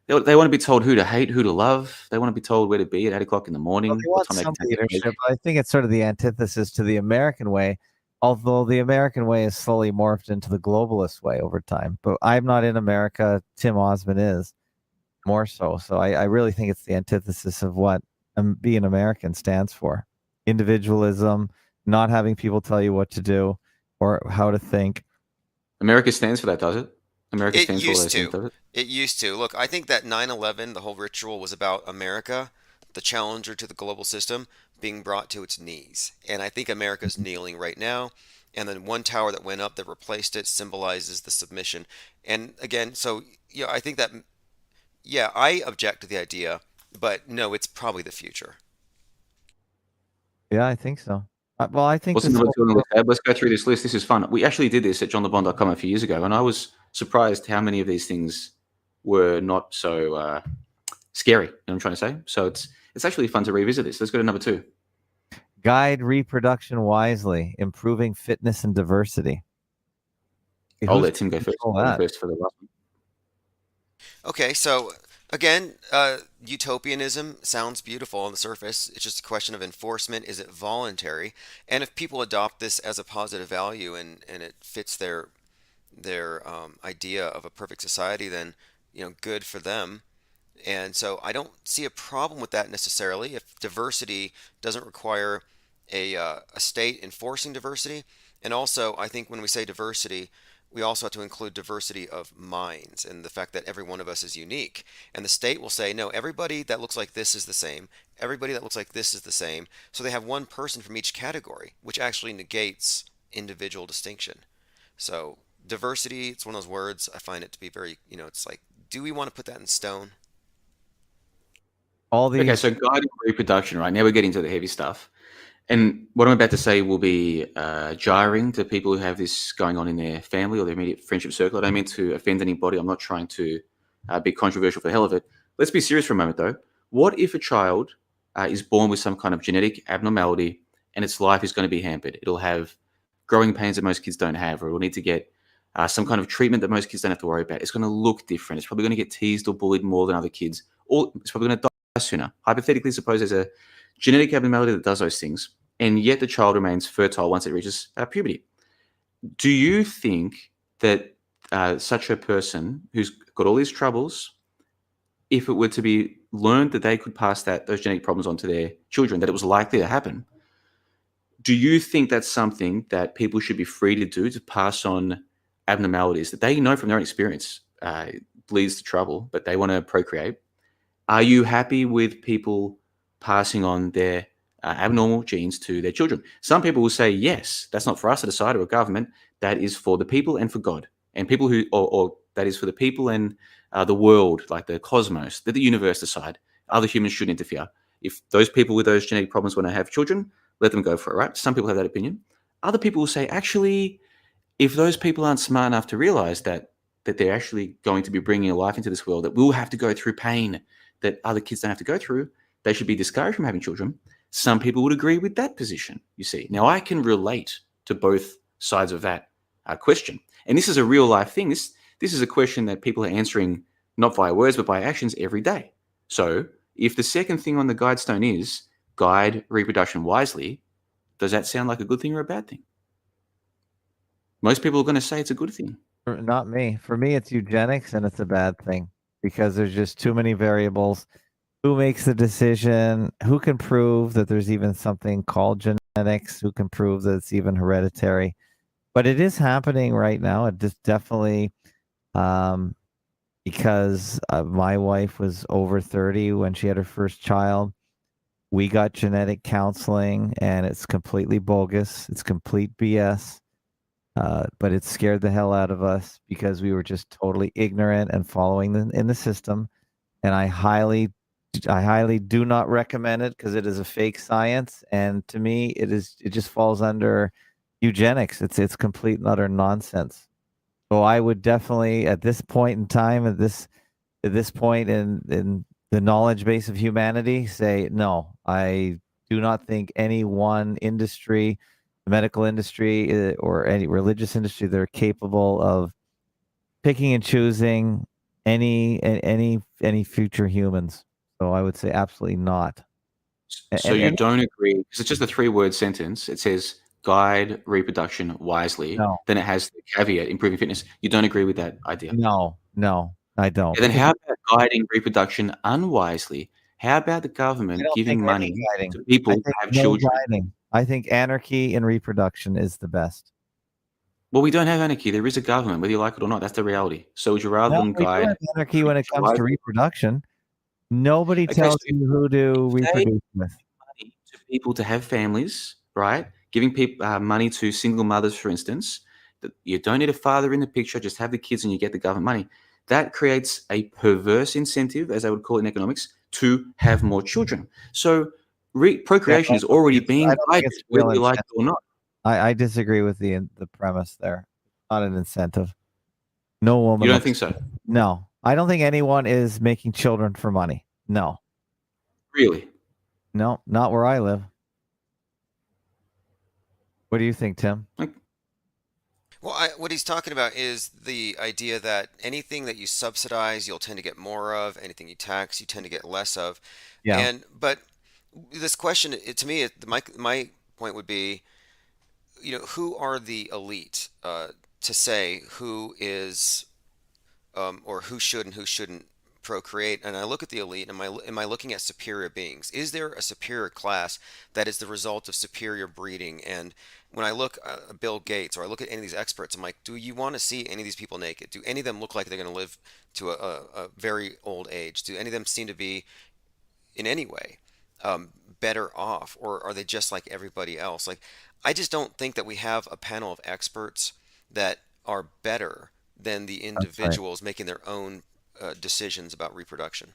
They want to be told who to hate, who to love. They want to be told where to be at 8 o'clock in the Well, morning, they what want time they some can take a break. leadership. I think it's sort of the antithesis to the American way, although the American way is slowly morphed into the globalist way over time. But I'm not in America. Tim Osmond is more so. So I really think it's the antithesis of what being American stands for. Individualism, not having people tell you what to do or how to think. America stands for that, does it? America It stands for all used those things, to. does it? It used to. Look, I think that 9/11, the whole ritual was about America, the challenger to the global system, being brought to its knees. And I think America's kneeling right now. And then one tower that went up that replaced it symbolizes the submission. And again, so yeah, I think that, yeah, I object to the idea, but no, it's probably the future. Yeah, I think so. Well, I think What's this number whole 2 on the tab? Let's go through this list. This is fun. We actually did this at johnlebon.com a few years ago, and I was surprised how many of these things were not so scary. You know what I'm trying to say? So it's actually fun to revisit this. Let's go to number 2. guide reproduction wisely, improving fitness and diversity. I'll Who's let Tim go first. control I'll go that? first for the last one. Okay, so again, utopianism sounds beautiful on the surface. It's just a question of enforcement. Is it voluntary? And if people adopt this as a positive value and it fits their idea of a perfect society, then good for them. And so I don't see a problem with that necessarily if diversity doesn't require a state enforcing diversity. And also, I think when we say diversity, we also have to include diversity of minds and the fact that every one of us is unique. And the state will say, no, everybody that looks like this is the same. Everybody that looks like this is the same. So they have one person from each category, which actually negates individual distinction. So diversity, it's one of those words I find it to be very, it's like, do we want to put that in stone? All these. Okay, so guiding reproduction, right? Now we're getting to the heavy stuff. And what I'm about to say will be jarring to people who have this going on in their family or their immediate friendship circle. I don't mean to offend anybody. I'm not trying to be controversial for the hell of it. Let's be serious for a moment, though. What if a child is born with some kind of genetic abnormality and its life is going to be hampered? It'll have growing pains that most kids don't have, or it'll need to get some kind of treatment that most kids don't have to worry about. It's going to look different. It's probably going to get teased or bullied more than other kids, or it's probably going to die sooner. Hypothetically, suppose there's a genetic abnormality that does those things, and yet the child remains fertile once it reaches puberty. Do you think that such a person who's got all these troubles, if it were to be learned that they could pass those genetic problems on to their children, that it was likely to happen, do you think that's something that people should be free to do, to pass on abnormalities that they know from their own experience leads to trouble, but they want to procreate? Are you happy with people passing on their abnormal genes to their children? Some people will say, yes, that's not for us to decide, or a government. That is for the people and for God. And people who, or that is for the people and the world, like the cosmos, that the universe decide. Other humans shouldn't interfere. If those people with those genetic problems want to have children, let them go for it, right? Some people have that opinion. Other people will say, actually, if those people aren't smart enough to realize that they're actually going to be bringing a life into this world that will have to go through pain that other kids don't have to go through, they should be discouraged from having children. Some people would agree with that position, you see. Now, I can relate to both sides of that question. And this is a real life thing. This is a question that people are answering not via words, but by actions every day. So if the second thing on the guide stone is guide reproduction wisely, does that sound like a good thing or a bad thing? Most people are going to say it's a good thing. Not me. For me, it's eugenics, and it's a bad thing because there's just too many variables. Who makes the decision? Who can prove that there's even something called genetics? Who can prove that it's even hereditary? But it is happening right now. It just definitely, because my wife was over 30 when she had her first child. We got genetic counseling, and it's completely bogus. It's complete BS. But it scared the hell out of us because we were just totally ignorant and following in the system. And I highly do not recommend it because it is a fake science. And to me, it just falls under eugenics. It's complete and utter nonsense. So I would definitely, at this point in time, at this point in the knowledge base of humanity, say no. I do not think any one industry, the medical industry or any religious industry, they're capable of picking and choosing any future humans. So I would say absolutely not. So you don't agree, because it's just a 3-word sentence. It says guide reproduction wisely. No. Then it has the caveat, improving fitness. You don't agree with that idea? No, I don't. And then how about guiding reproduction unwisely? How about the government giving money to people to have children? Guiding. I think anarchy in reproduction is the best. Well, we don't have anarchy. There is a government, whether you like it or not. That's the reality. So would you rather them We do guide have anarchy when it comes to reproduction? Nobody tells you who to reproduce with. Money to people to have families, right? Giving people money to single mothers, for instance. That you don't need a father in the picture. Just have the kids and you get the government money. That creates a perverse incentive, as I would call it in economics, to have more children. So procreation is already being guided, whether you like it or not. I disagree with the premise there. Not an incentive. No woman. You don't think so? No. I don't think anyone is making children for money. No. Really? No, not where I live. What do you think, Tim? Well, what he's talking about is the idea that anything that you subsidize, you'll tend to get more of. Anything you tax, you tend to get less of. Yeah. But this question, to me, my point would be, who are the elite to say who is or who should and who shouldn't procreate? And I look at the elite, and am I looking at superior beings? Is there a superior class that is the result of superior breeding? And when I look at Bill Gates, or I look at any of these experts, I'm like, do you want to see any of these people naked? Do any of them look like they're going to live to a very old age? Do any of them seem to be in any way better off, or are they just like everybody else? Like, I just don't think that we have a panel of experts that are better than the individuals making their own decisions about reproduction.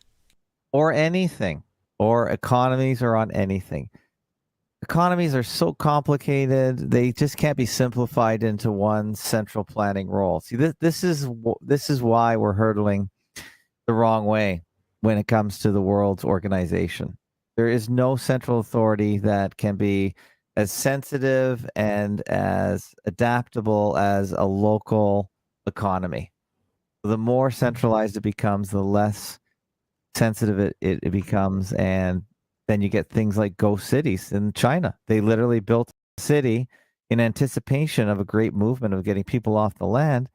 Or anything. Or economies, or on anything. Economies are so complicated; they just can't be simplified into one central planning role. See, this is why we're hurtling the wrong way when it comes to the world's organization. There is no central authority that can be as sensitive and as adaptable as a local economy. The more centralized it becomes, the less sensitive it becomes, and then you get things like ghost cities in China. They literally built a city in anticipation of a great movement of getting people off the land,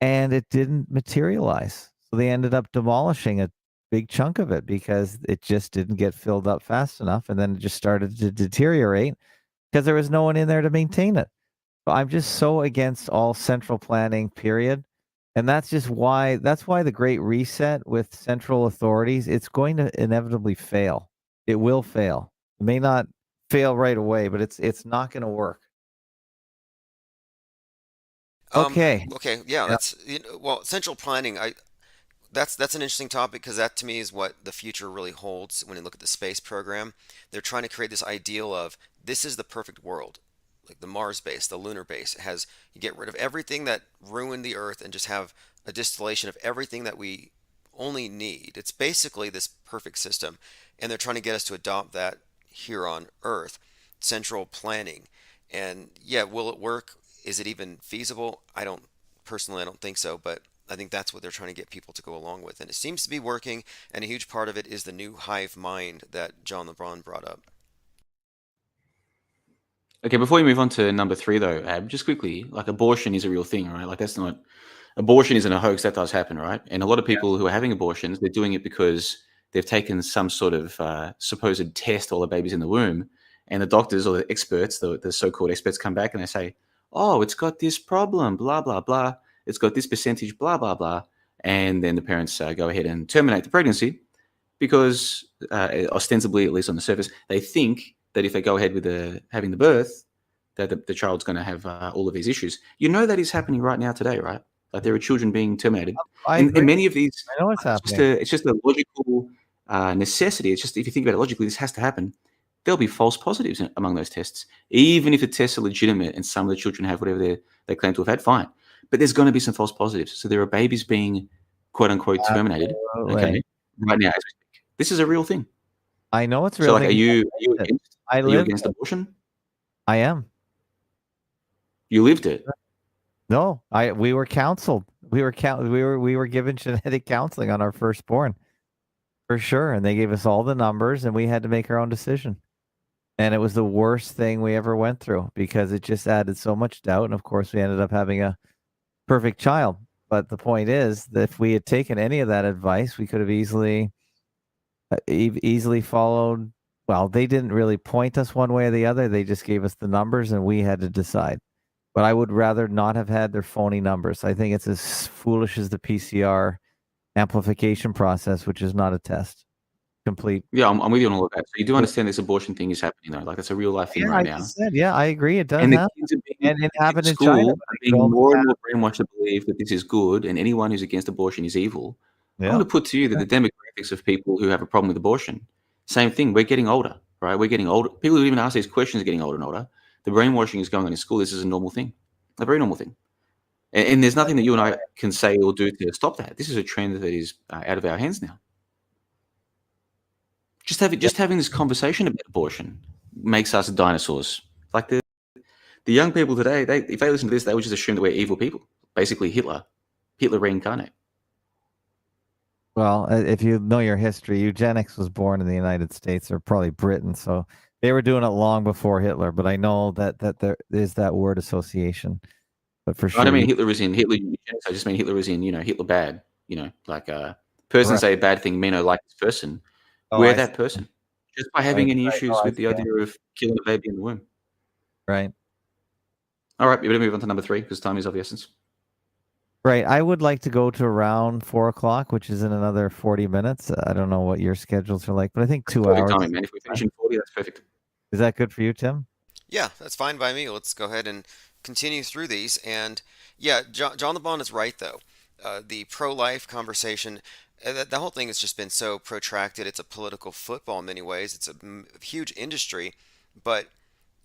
and it didn't materialize. So they ended up demolishing a big chunk of it because it just didn't get filled up fast enough, and then it just started to deteriorate because there was no one in there to maintain it. So I'm just so against all central planning, period. And that's why the Great Reset with central authorities, it's going to inevitably fail. It will fail. It may not fail right away, but it's not going to work. Okay. Okay. Yeah. Yeah. That's well, central planning. That's an interesting topic because that to me is what the future really holds when you look at the space program. They're trying to create this ideal of this is the perfect world. Like the Mars base, the lunar base has you get rid of everything that ruined the Earth and just have a distillation of everything that we only need. It's basically this perfect system, and they're trying to get us to adopt that here on Earth. Central planning, and yeah, will it work? Is it even feasible? I don't think so, but I think that's what they're trying to get people to go along with, and it seems to be working. And a huge part of it is the new hive mind that John LeBron brought up. Okay, before we move on to number 3, though, Ab, just quickly, like abortion is a real thing, right? Like abortion isn't a hoax. That does happen, right? And a lot of people who are having abortions, they're doing it because they've taken some sort of supposed test while the baby's in the womb, and the doctors or the experts, the so-called experts, come back and they say, "Oh, it's got this problem, blah blah blah. It's got this percentage, blah blah blah," and then the parents go ahead and terminate the pregnancy because ostensibly, at least on the surface, they think that if they go ahead with having the birth, that the child's going to have all of these issues. You know that is happening right now today, right? Like there are children being terminated, I and agree. many of these, I know it's happening. it's just a logical necessity. It's just if you think about it logically, this has to happen. There'll be false positives among those tests, even if the tests are legitimate and some of the children have whatever they claim to have had. Fine, but there's going to be some false positives. So there are babies being quote unquote terminated. Absolutely. Okay, right now as we speak. This is a real thing. I know it's a So, real like, thing. are you I are you lived against it. abortion? I am. You lived it. No, we were counseled. We were given genetic counseling on our firstborn, for sure, and they gave us all the numbers, and we had to make our own decision. And it was the worst thing we ever went through because it just added so much doubt. And of course, we ended up having a perfect child. But the point is that if we had taken any of that advice, we could have easily followed. Well, they didn't really point us one way or the other. They just gave us the numbers, and we had to decide. But I would rather not have had their phony numbers. I think it's as foolish as the PCR amplification process, which is not a test. Complete. Yeah, I'm with you on all of that. So you do understand this abortion thing is happening, though. Like it's a real life thing Yeah, right I now. just said, yeah, I agree. It does And the happen. kids are being And it in happened in China. school But are I being told them more and that. more brainwashed to believe that this is good, and anyone who's against abortion is evil. I Yeah. want to put to you that the demographics of people who have a problem with abortion, same thing. We're getting older, right? We're getting older. People who even ask these questions are getting older and older. The brainwashing is going on in school. This is a normal thing, a very normal thing. And there's nothing that you and I can say or do to stop that. This is a trend that is out of our hands now. Just having this conversation about abortion makes us dinosaurs. Like the young people today, if they listen to this, they would just assume that we're evil people. Basically, Hitler reincarnate. Well, if you know your history, eugenics was born in the United States or probably Britain, so they were doing it long before Hitler. But I know that there is that word association. But for sure, I don't mean Hitler is in Hitler eugenics. I just mean Hitler is in Hitler bad. Like person Right. say a bad thing, men don't like this person. Oh, We're I that see. person. Just by having any Right. issues Oh, I with the see. idea of killing a baby in the womb. Right. All right, we better move on to number 3 because time is of the essence. Right. I would like to go to around 4:00, which is in another 40 minutes. I don't know what your schedules are like, but I think 2 Perfect hours. timing, man. If we finish in 40, that's perfect. Is that good for you, Tim? Yeah, that's fine by me. Let's go ahead and continue through these. And yeah, John LeBon is right, though. The pro-life conversation, the whole thing has just been so protracted. It's a political football in many ways. It's a huge industry, but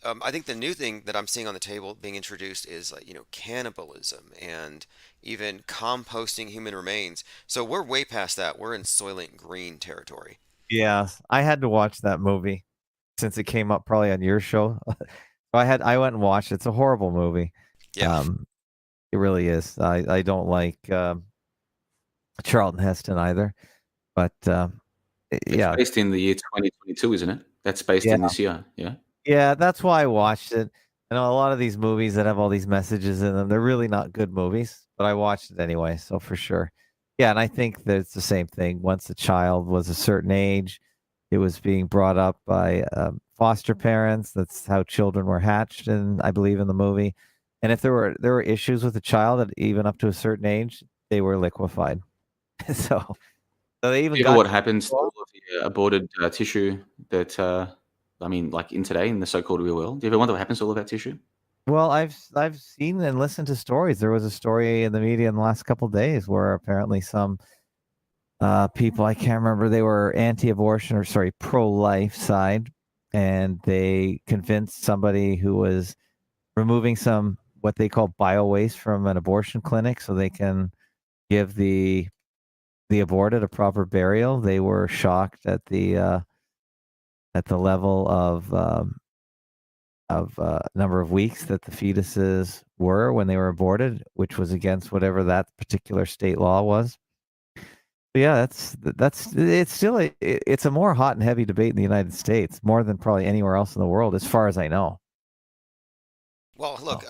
I think the new thing that I'm seeing on the table being introduced is like, cannibalism and even composting human remains. So we're way past that. We're in Soylent Green territory. Yeah, I had to watch that movie since it came up probably on your show. I went and watched it. It's a horrible movie. Yeah. It really is. I don't like Charlton Heston either, but It's yeah, based in the year 2022, isn't it? That's based yeah, in this year. Yeah. yeah. That's why I watched it. I know a lot of these movies that have all these messages in them. They're really not good movies, but I watched it anyway, so for sure. Yeah, and I think that it's the same thing. Once a child was a certain age, it was being brought up by foster parents. That's how children were hatched, and I believe in the movie. And if there were issues with the child at even up to a certain age, they were liquefied. so so they even Do you ever got what happens to all of the aborted tissue that, I mean, like in today, in the so-called real world? Do you ever wonder what happens to all of that tissue? well, I've seen and listened to stories. There was a story in the media in the last couple days where apparently some people, I can't remember, they were anti-abortion or sorry, pro-life side, and they convinced somebody who was removing some what they call bio waste from an abortion clinic so they can give the aborted a proper burial. They were shocked at the level of number of weeks that the fetuses were when they were aborted, which was against whatever that particular state law was. But yeah, that's it's still it's a more hot and heavy debate in the United States, more than probably anywhere else in the world, as far as I know. Well, look,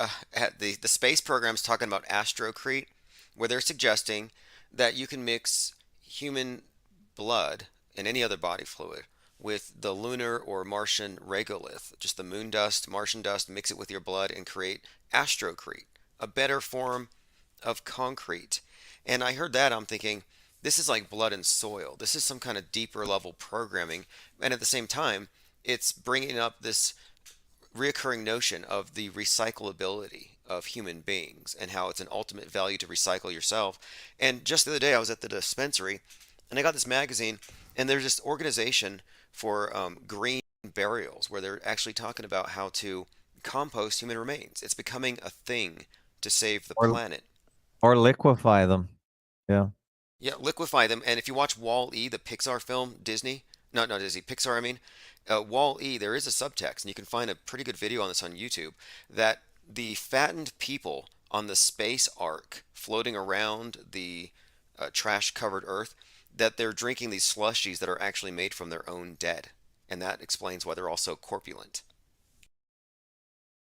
the space program's talking about astrocrete, where they're suggesting that you can mix human blood and any other body fluid with the lunar or Martian regolith, just the moon dust, Martian dust, mix it with your blood and create astrocrete, a better form of concrete. And I heard that, I'm thinking, this is like blood and soil. This is some kind of deeper level programming. And at the same time, it's bringing up this reoccurring notion of the recyclability of human beings and how it's an ultimate value to recycle yourself. And just the other day, I was at the dispensary and I got this magazine, and there's this organization for green burials where they're actually talking about how to compost human remains. It's becoming a thing to save the Or planet. or liquefy them. Yeah. Yeah, liquefy them. And if you watch Wall-E, the Pixar film, Disney, no, not Disney, Pixar, I mean, Wall-E, there is a subtext, and you can find a pretty good video on this on YouTube, that the fattened people on the space ark floating around the trash-covered Earth, that they're drinking these slushies that are actually made from their own dead. And that explains why they're all so corpulent.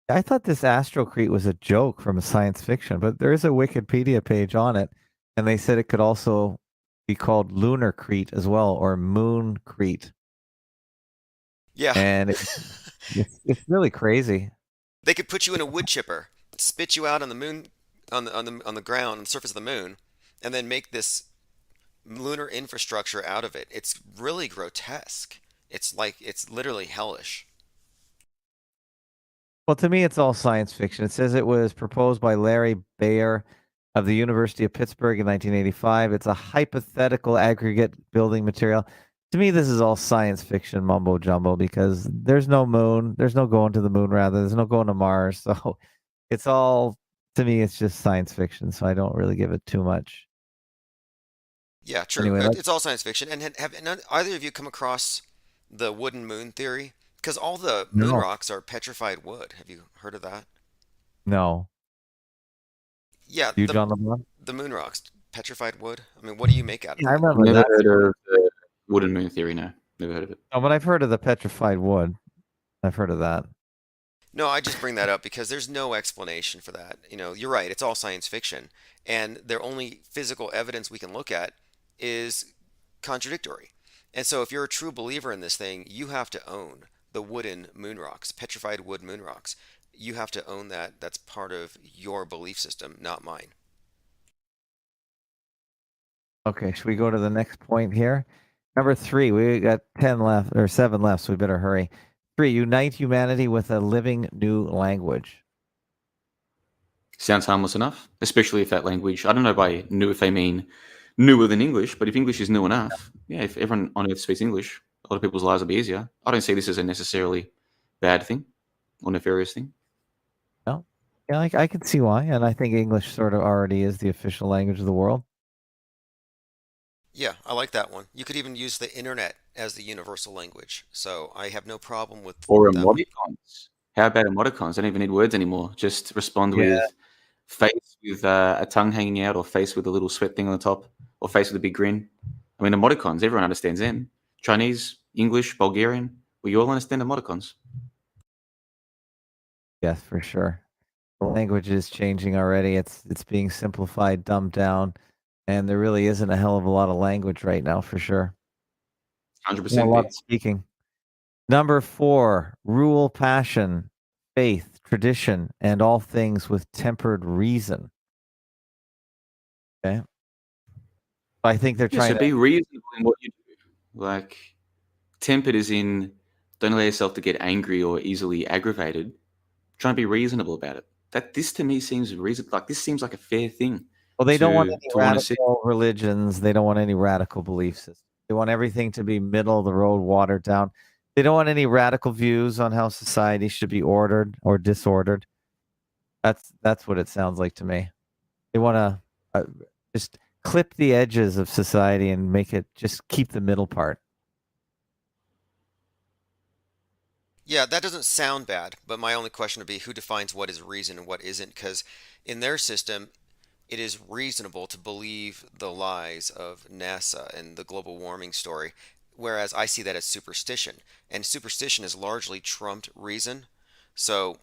I thought this Astrocrete was a joke from a science fiction, but there is a Wikipedia page on it, and they said it could also be called Lunar Crete as well, or Moon Crete. Yeah. And it's really crazy. They could put you in a wood chipper, spit you out on the moon, on the ground, on the surface of the moon, and then make this lunar infrastructure out of it. It's really grotesque. It's literally hellish. Well, to me, it's all science fiction. It says it was proposed by Larry Bayer of the University of Pittsburgh in 1985. It's a hypothetical aggregate building material. To me, this is all science fiction mumbo jumbo because there's no moon, there's no going to the moon, rather, there's no going to Mars. So it's all, to me, it's just science fiction. So I don't really give it too much. Yeah, true. Anyway, It's all science fiction. And have none, either of you come across the wooden moon theory? Because all the moon no, rocks are petrified wood. Have you heard of that? no. Yeah, You, John LeBron? the moon rocks, petrified wood. I mean, what do you make out of Yeah, I that? remember Never that. heard of the wooden moon theory, no. Never heard of it. Oh, but I've heard of the petrified wood. I've heard of that. No, I just bring that up because there's no explanation for that. You know, you're right, it's all science fiction, and their only physical evidence we can look at is contradictory. And so if you're a true believer in this thing, you have to own the wooden moon rocks, petrified wood moon rocks. You have to own that. That's part of your belief system, not mine. Okay, should we go to the next point here? Number 3, we got 10 left, or 7 left, so we better hurry. 3, unite humanity with a living new language. Sounds harmless enough, especially if that language, I don't know by new if they mean newer than English, but if English is new enough, yeah, if everyone on Earth speaks English, a lot of people's lives will be easier. I don't see this as a necessarily bad thing or nefarious thing. No? Yeah, I can see why, and I think English sort of already is the official language of the world. Yeah, I like that one. You could even use the internet as the universal language. So I have no problem with Or that one. emoticons. How about emoticons? They don't even need words anymore. Just respond Yeah. with face with a tongue hanging out, or face with a little sweat thing on the top, or face with a big grin. I mean, emoticons, everyone understands them. Chinese, English, Bulgarian, we all understand emoticons. Yes, for sure. The language is changing already. It's being simplified, dumbed down, and there really isn't a hell of a lot of language right now, for sure. 100% Not a lot of bits. speaking. Number 4, rule passion, faith, tradition, and all things with tempered reason. Okay. I think they're Yeah, trying so to. be reasonable in what you do. Like, tempered is in, don't allow yourself to get angry or easily aggravated. Try and be reasonable about it. This to me seems reasonable. Like, this seems like a fair thing Well, they don't want to any want to see. radical religions. They don't want any radical belief systems. They want everything to be middle of the road, watered down. They don't want any radical views on how society should be ordered or disordered. That's what it sounds like to me. They want to just clip the edges of society and make it just keep the middle part. Yeah, that doesn't sound bad, but my only question would be who defines what is reason and what isn't? Because in their system, it is reasonable to believe the lies of NASA and the global warming story, whereas I see that as superstition, and superstition is largely trumped reason. So,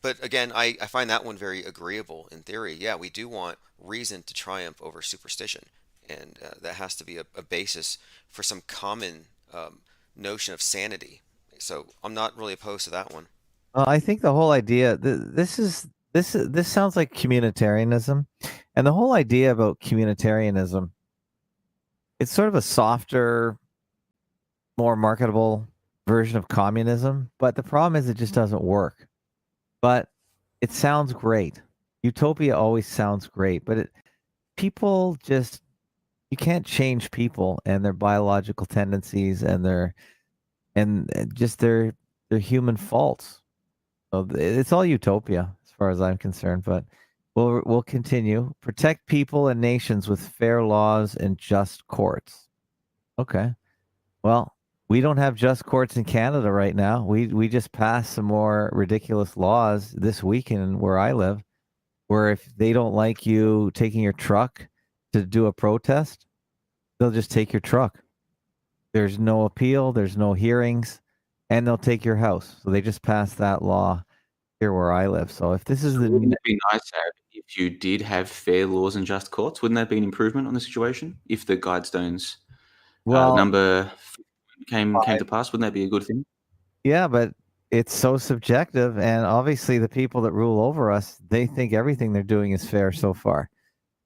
but again, I find that one very agreeable in theory. Yeah, we do want reason to triumph over superstition, and that has to be a basis for some common notion of sanity. So I'm not really opposed to that one. I think the whole idea this sounds like communitarianism, and the whole idea about communitarianism, it's sort of a softer, more marketable version of communism, but the problem is it just doesn't work. But it sounds great. Utopia always sounds great, but people just you can't change people and their biological tendencies and just their human faults. So it's all utopia as far as I'm concerned, but we'll continue. Protect people and nations with fair laws and just courts. Okay. Well, we don't have just courts in Canada right now. We just passed some more ridiculous laws this weekend where I live, where if they don't like you taking your truck to do a protest, they'll just take your truck. There's no appeal, there's no hearings, and they'll take your house. So they just passed that law here where I live. So if this is Wouldn't the it be nice, Harry, if you did have fair laws and just courts? Wouldn't that be an improvement on the situation? If the Guidestones well, number came to pass, wouldn't that be a good thing? yeah, but it's so subjective, and obviously the people that rule over us, they think everything they're doing is fair so far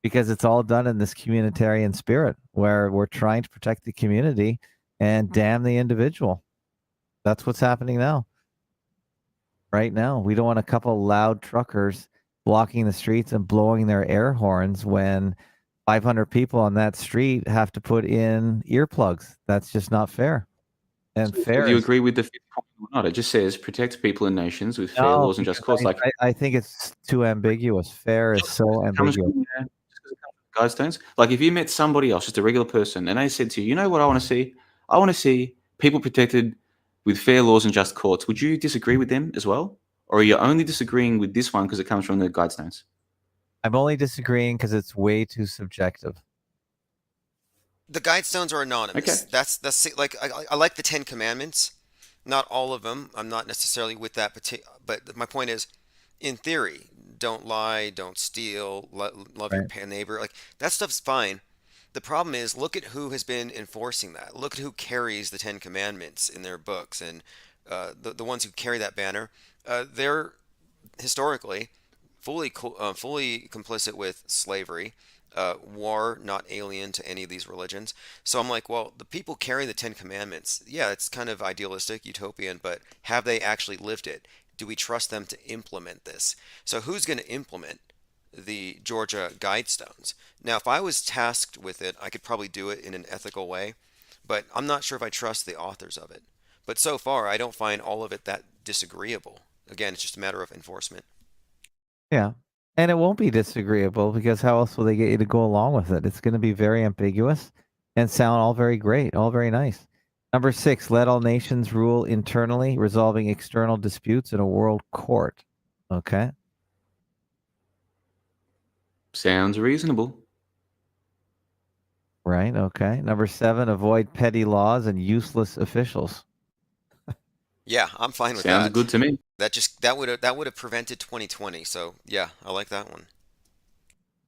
because it's all done in this communitarian spirit where we're trying to protect the community and damn the individual. That's what's happening now. Right now, we don't want a couple loud truckers blocking the streets and blowing their air horns when 500 people on that street have to put in earplugs. That's just not fair. And So fair do you is agree with the fifth point or not? It just says protect people and nations with fair no, laws and just because courts. Like, I think it's too ambiguous. Fair is just so because it comes ambiguous. from there, just because it comes from Guidestones. Like, if you met somebody else, just a regular person, and they said to you, you know what I want to see? I want to see people protected with fair laws and just courts. Would you disagree with them as well? Or are you only disagreeing with this one because it comes from the Guidestones? I'm only disagreeing because it's way too subjective. The Guidestones are anonymous. Okay. That's like I like the Ten Commandments. Not all of them. I'm not necessarily with that particular. But my point is, in theory, don't lie, don't steal, love your Right. neighbor. Like that stuff's fine. The problem is, look at who has been enforcing that. Look at who carries the Ten Commandments in their books, and the ones who carry that banner, they're historically fully complicit with slavery, war, not alien to any of these religions. So I'm like, well, the people carrying the Ten Commandments, yeah, it's kind of idealistic, utopian, but have they actually lived it? Do we trust them to implement this? So who's going to implement the Georgia Guidestones? Now, if I was tasked with it, I could probably do it in an ethical way, but I'm not sure if I trust the authors of it. But so far, I don't find all of it that disagreeable. Again, it's just a matter of enforcement. Yeah. And it won't be disagreeable because how else will they get you to go along with it? It's going to be very ambiguous and sound all very great, all very nice. Number 6, let all nations rule internally, resolving external disputes in a world court. Okay. Sounds reasonable. Right. Okay. Number 7, avoid petty laws and useless officials. Yeah, I'm fine with Sounds that. good to me. That would have prevented 2020. So yeah, I like that one.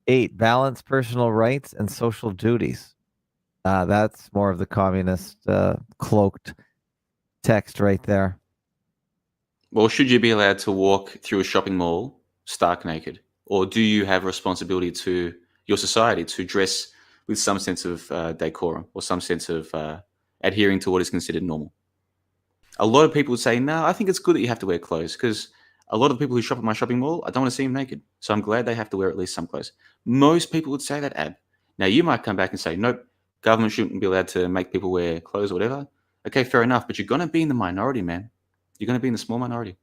8, balance personal rights and social duties. That's more of the communist cloaked text right there. Well, should you be allowed to walk through a shopping mall stark naked? Or do you have a responsibility to your society to dress with some sense of decorum or some sense of adhering to what is considered normal? A lot of people would say, no, I think it's good that you have to wear clothes because a lot of the people who shop at my shopping mall, I don't want to see them naked. So I'm glad they have to wear at least some clothes. Most people would say that, Ab. Now, you might come back and say, nope, government shouldn't be allowed to make people wear clothes or whatever. Okay, fair enough. But you're going to be in the minority, man. You're going to be in the small minority.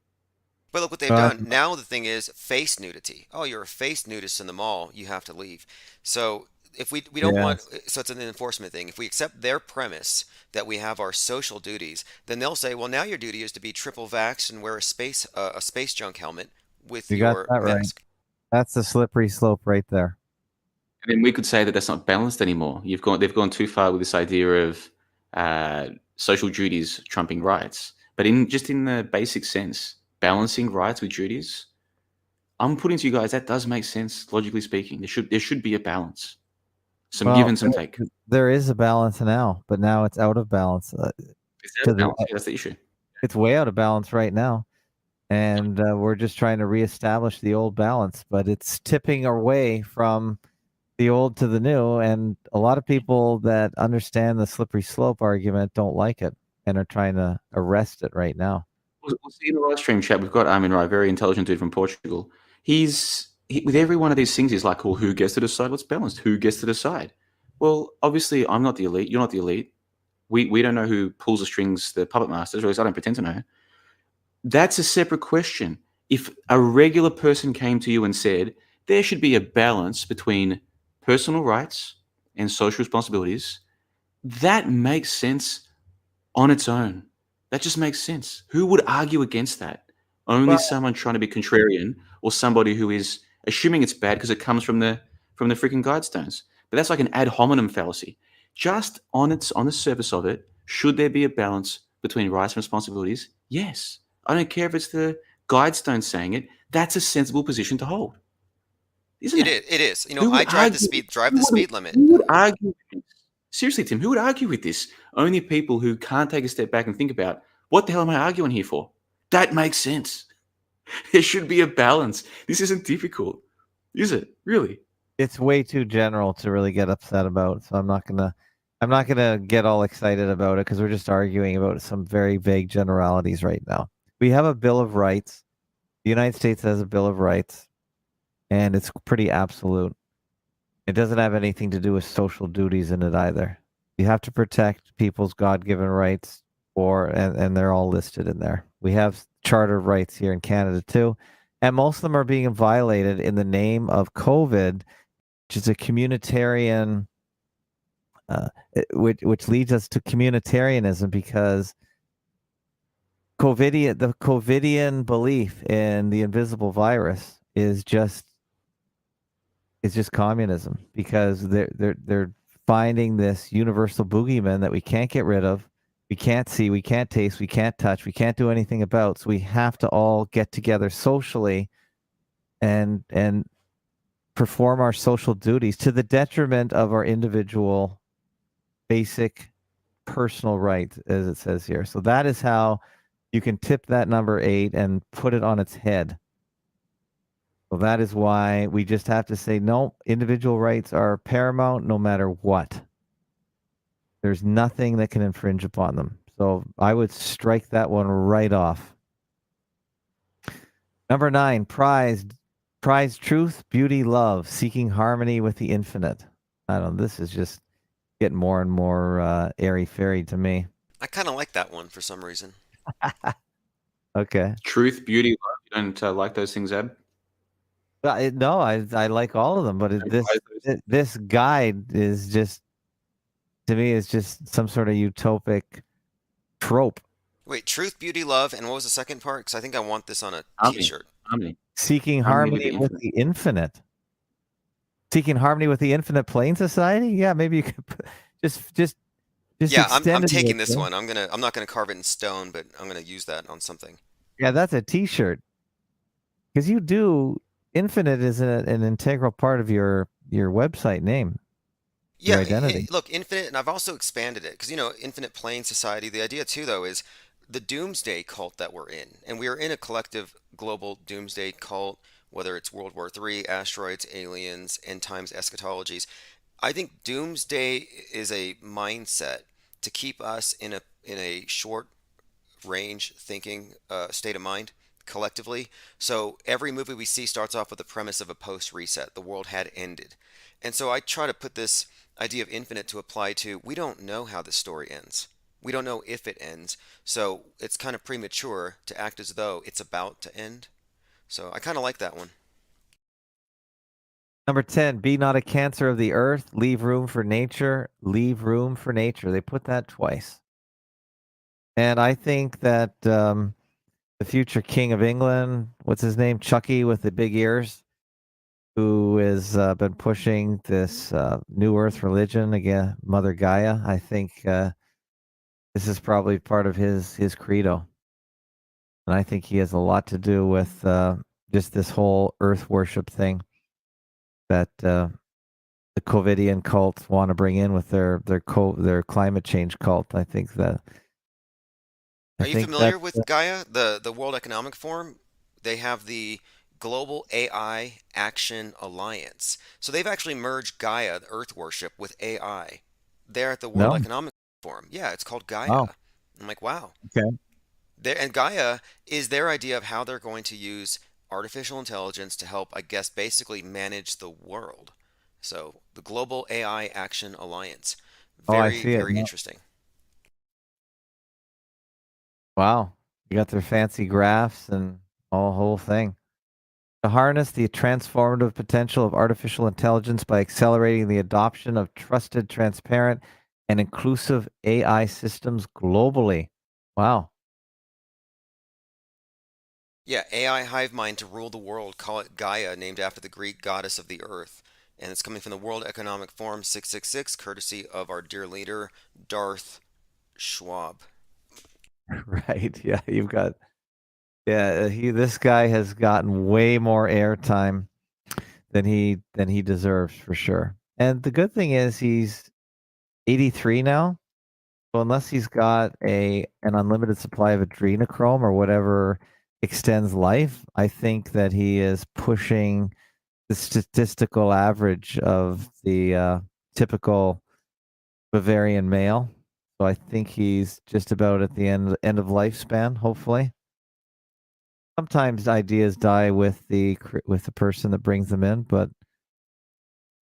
But look what they've Uh, done. Now the thing is face nudity. Oh, you're a face nudist in the mall, you have to leave. So if we don't want, Yes. so it's an enforcement thing. If we accept their premise that we have our social duties, then they'll say, well, now your duty is to be triple vaxxed and wear a space junk helmet with You got your that right. mask. That's the slippery slope right there. And then we could say that that's not balanced anymore. They've gone too far with this idea of social duties trumping rights. But in the basic sense, balancing rights with duties, I'm putting to you guys that does make sense, logically speaking. There should be a balance, some give Well, and some take. there is a balance now, but now it's out of balance. Is to that a the- balance? Yeah, that's the issue. It's way out of balance right now. And we're just trying to reestablish the old balance, but it's tipping away from the old to the new. And a lot of people that understand the slippery slope argument don't like it and are trying to arrest it right now. We'll see in the live stream chat. We've got Armin Rai, very intelligent dude from Portugal. With every one of these things, he's like, well, who gets to decide what's balanced? Who gets to decide? Well, obviously, I'm not the elite. You're not the elite. We don't know who pulls the strings, the puppet masters, or at least I don't pretend to know. That's a separate question. If a regular person came to you and said, there should be a balance between personal rights and social responsibilities, that makes sense on its own. That just makes sense. Who would argue against that? Only someone trying to be contrarian or somebody who is assuming it's bad because it comes from the freaking guidestones. But that's like an ad hominem fallacy. Just on the surface of it, should there be a balance between rights and responsibilities? Yes. I don't care if it's the guidestone saying it. That's a sensible position to hold, isn't it? It is. You Who know, would I drive the argue- speed limit. Who would argue with this? Seriously, Tim, who would argue with this? Only people who can't take a step back and think about, what the hell am I arguing here for? That makes sense. There should be a balance. This isn't difficult, is it? Really? It's way too general to really get upset about. So I'm not gonna get all excited about it because we're just arguing about some very vague generalities right now. We have a Bill of Rights. The United States has a Bill of Rights, and it's pretty absolute. It doesn't have anything to do with social duties in it either. You have to protect people's God-given rights, and they're all listed in there. We have charter rights here in Canada too, and most of them are being violated in the name of COVID, which is a communitarian, which leads us to communitarianism because the COVIDian belief in the invisible virus is just communism because they're finding this universal boogeyman that we can't get rid of, we can't see, we can't taste, we can't touch, we can't do anything about. So we have to all get together socially and perform our social duties to the detriment of our individual basic personal rights, as it says here. So that is how you can tip that number 8 and put it on its head. So that is why we just have to say, no, individual rights are paramount no matter what. There's nothing that can infringe upon them. So I would strike that one right off. Number 9, prize truth, beauty, love, seeking harmony with the infinite. I don't know, this is just getting more and more airy-fairy to me. I kind of like that one for some reason. Okay. Truth, beauty, love. You don't like those things, Ab? No, I like all of them, but this guide is just, to me, is just some sort of utopic trope. Wait, truth, beauty, love, and what was the second part? Because I think I want this on a Harmony. T-shirt. Harmony. Seeking harmony with the infinite. seeking harmony with the Infinite Plane Society. Yeah, maybe you could just Yeah, I'm extend it. taking this one. I'm not gonna carve it in stone, but I'm gonna use that on something. Yeah, that's a T-shirt. Because you do infinite is an integral part of your website name, your Yeah, identity. look, infinite, and I've also expanded it because Infinite Plane Society. The idea too, though, is the doomsday cult that we're in, and we are in a collective global doomsday cult. Whether it's World War III, asteroids, aliens, end times eschatologies, I think doomsday is a mindset to keep us in a short range thinking state of mind collectively. So every movie we see starts off with the premise of a post reset. The world had ended. And so I try to put this idea of infinite to apply to we don't know how the story ends. We don't know if it ends. So it's kind of premature to act as though it's about to end. So I kind of like that one. Number 10, be not a cancer of the earth, leave room for nature, leave room for nature. They put that twice. And I think that the future king of England, what's his name? Chucky with the big ears, who has been pushing this New Earth religion again, Mother Gaia. I think this is probably part of his credo. And I think he has a lot to do with just this whole earth worship thing that the COVIDian cult want to bring in with their climate change cult. I think that. Are you familiar with Gaia, the World Economic Forum? They have the Global AI Action Alliance. So they've actually merged Gaia, the Earth worship, with AI. They're at the World No. Economic Forum. Yeah, it's called Gaia. Oh. I'm like, wow. Okay. And Gaia is their idea of how they're going to use artificial intelligence to help, I guess, basically manage the world. So the Global AI Action Alliance. Oh, I Very, see it. very Yeah. interesting. Wow. You got their fancy graphs and all whole thing. To harness the transformative potential of artificial intelligence by accelerating the adoption of trusted, transparent, and inclusive AI systems globally. Wow. Yeah, AI hive mind to rule the world. Call it Gaia, named after the Greek goddess of the earth. And it's coming from the World Economic Forum 666, courtesy of our dear leader, Darth Schwab. Right. Yeah, you've got this guy has gotten way more airtime than he deserves for sure. And the good thing is he's 83 now. So unless he's got an unlimited supply of adrenochrome or whatever extends life, I think that he is pushing the statistical average of the typical Bavarian male. So I think he's just about at the end of lifespan, hopefully. Sometimes ideas die with the person that brings them in, but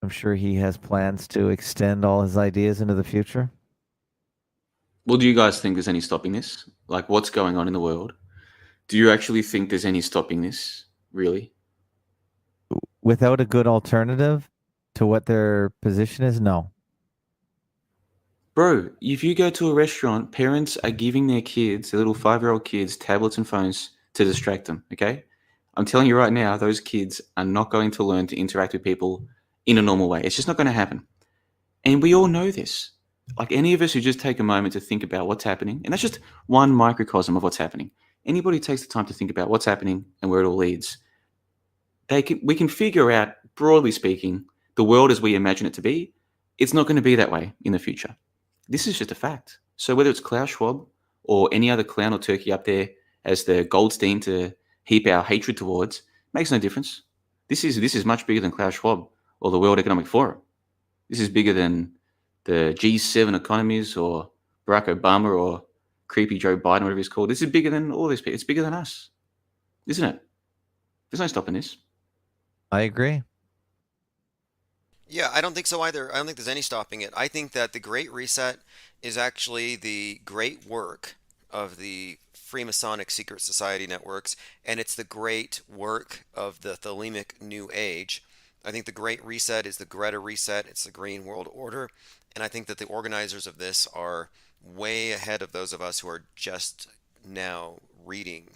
I'm sure he has plans to extend all his ideas into the future. Well, do you guys think there's any stopping this? Like, what's going on in the world? Do you actually think there's any stopping this? Really? Without a good alternative to what their position is, no. Bro, if you go to a restaurant, parents are giving their kids, their little 5-year-old kids, tablets and phones to distract them, okay? I'm telling you right now, those kids are not going to learn to interact with people in a normal way. It's just not going to happen. And we all know this. Like any of us who just take a moment to think about what's happening, and that's just one microcosm of what's happening. Anybody who takes the time to think about what's happening and where it all leads, we can figure out, broadly speaking, the world as we imagine it to be. It's not going to be that way in the future. This is just a fact. So whether it's Klaus Schwab or any other clown or turkey up there as the Goldstein to heap our hatred towards, makes no difference. This is much bigger than Klaus Schwab or the World Economic Forum. This is bigger than the G7 economies or Barack Obama or creepy Joe Biden, whatever he's called. This is bigger than all these people. It's bigger than us, isn't it? There's no stopping this. I agree. Yeah, I don't think so either. I don't think there's any stopping it. I think that the Great Reset is actually the great work of the Freemasonic secret society networks, and it's the great work of the Thelemic New Age. I think the Great Reset is the Greta Reset, it's the Green World Order, and I think that the organizers of this are way ahead of those of us who are just now reading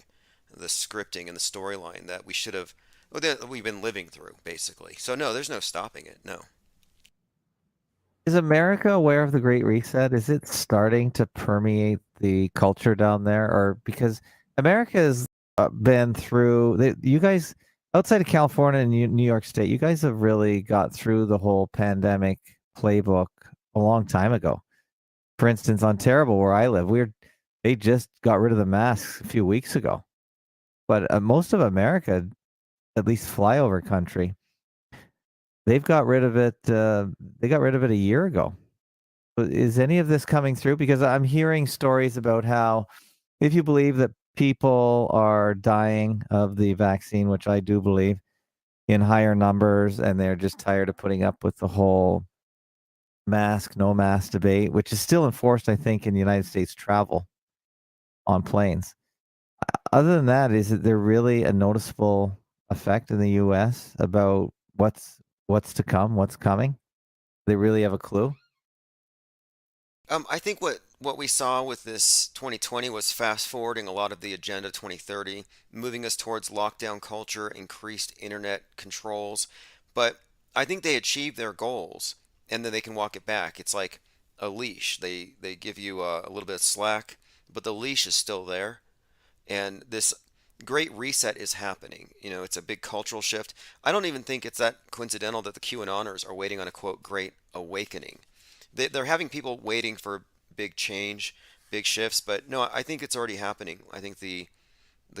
the scripting and the storyline that we should have that we've been living through, basically. So no, there's no stopping it. No. Is America aware of the Great Reset? Is it starting to permeate the culture down there? Or because America has been through, you guys outside of California and New York State, you guys have really got through the whole pandemic playbook a long time ago. For instance, on Terrible, where I live, they just got rid of the masks a few weeks ago. But most of America, at least flyover country, they've got rid of it. They got rid of it a year ago. Is any of this coming through? Because I'm hearing stories about how, if you believe that people are dying of the vaccine, which I do believe, in higher numbers, and they're just tired of putting up with the whole mask, no mask debate, which is still enforced, I think, in the United States travel on planes. Other than that, is there really a noticeable effect in the U.S. about what's to come, what's coming? They really have a clue? I think what we saw with this 2020 was fast forwarding a lot of the Agenda 2030, moving us towards lockdown culture, increased internet controls. But I think they achieved their goals, and then they can walk it back. It's like a leash. They give you a little bit of slack, but the leash is still there. And this great reset is happening. It's a big cultural shift. I don't even think it's that coincidental that the QAnoners are waiting on a quote great awakening. They're having people waiting for big change, big shifts, but no, I think it's already happening. I think the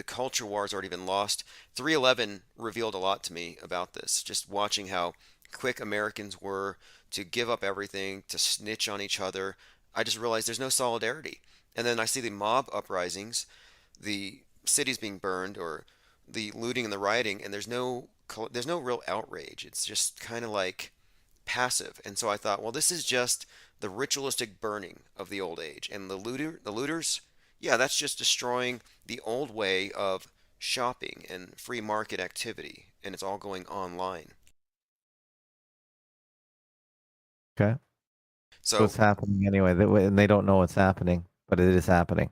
culture war has already been lost. 3/11 revealed a lot to me about this. Just watching how quick Americans were to give up everything, to snitch on each other. I just realized there's no solidarity. And then I see the mob uprisings, the cities being burned, or the looting and the rioting, and there's no real outrage. It's just kind of like passive. And so I thought, well, this is just the ritualistic burning of the old age. And the looters, yeah, that's just destroying the old way of shopping and free market activity, and it's all going online. Okay. So So, it's happening anyway. And they don't know what's happening, but it is happening.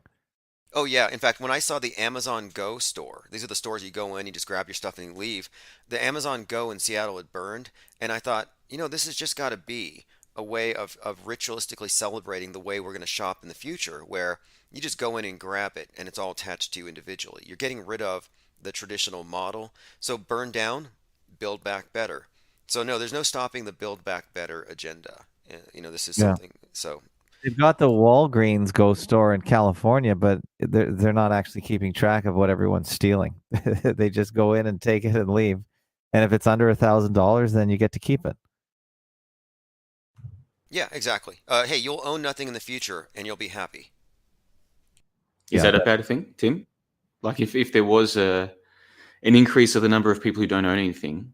oh yeah, in fact, when I saw the Amazon Go store, these are the stores you go in, you just grab your stuff and you leave. The Amazon Go in Seattle had burned, and I thought, this has just got to be a way of ritualistically celebrating the way we're going to shop in the future, where you just go in and grab it and it's all attached to you individually. You're getting rid of the traditional model. So burn down, build back better. So no, there's no stopping the build back better agenda. This is Yeah. something. So They've got the Walgreens Go store in California, but they're not actually keeping track of what everyone's stealing. They just go in and take it and leave. And if it's under $1,000, then you get to keep it. yeah, exactly. Hey, you'll own nothing in the future and you'll be happy. Is Yeah. that a bad thing, Tim? Like if there was an increase of the number of people who don't own anything,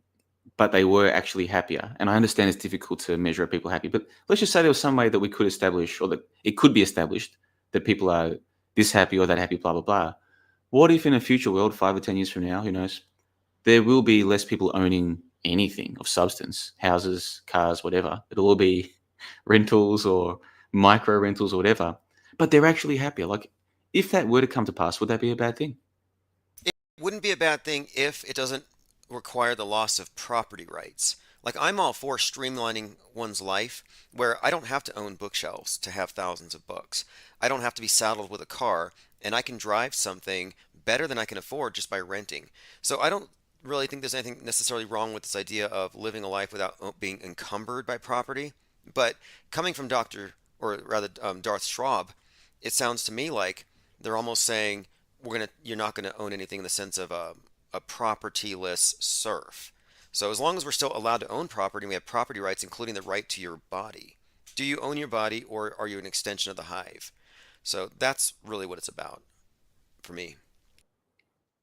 but they were actually happier. And I understand it's difficult to measure people happy, but let's just say there was some way that we could establish, or that it could be established, that people are this happy or that happy, blah, blah, blah. What if in a future world, 5 or 10 years from now, who knows, there will be less people owning anything of substance, houses, cars, whatever. It'll all be rentals or micro rentals or whatever, but they're actually happier. Like, if that were to come to pass, would that be a bad thing? It wouldn't be a bad thing if it doesn't require the loss of property rights. Like, I'm all for streamlining one's life where I don't have to own bookshelves to have thousands of books. I don't have to be saddled with a car, and I can drive something better than I can afford just by renting. So I don't really think there's anything necessarily wrong with this idea of living a life without being encumbered by property. But coming from Darth Schwab, it sounds to me like they're almost saying you're not gonna own anything in the sense of a propertyless serf. So as long as we're still allowed to own property, and we have property rights, including the right to your body. Do you own your body, or are you an extension of the hive? So that's really what it's about for me.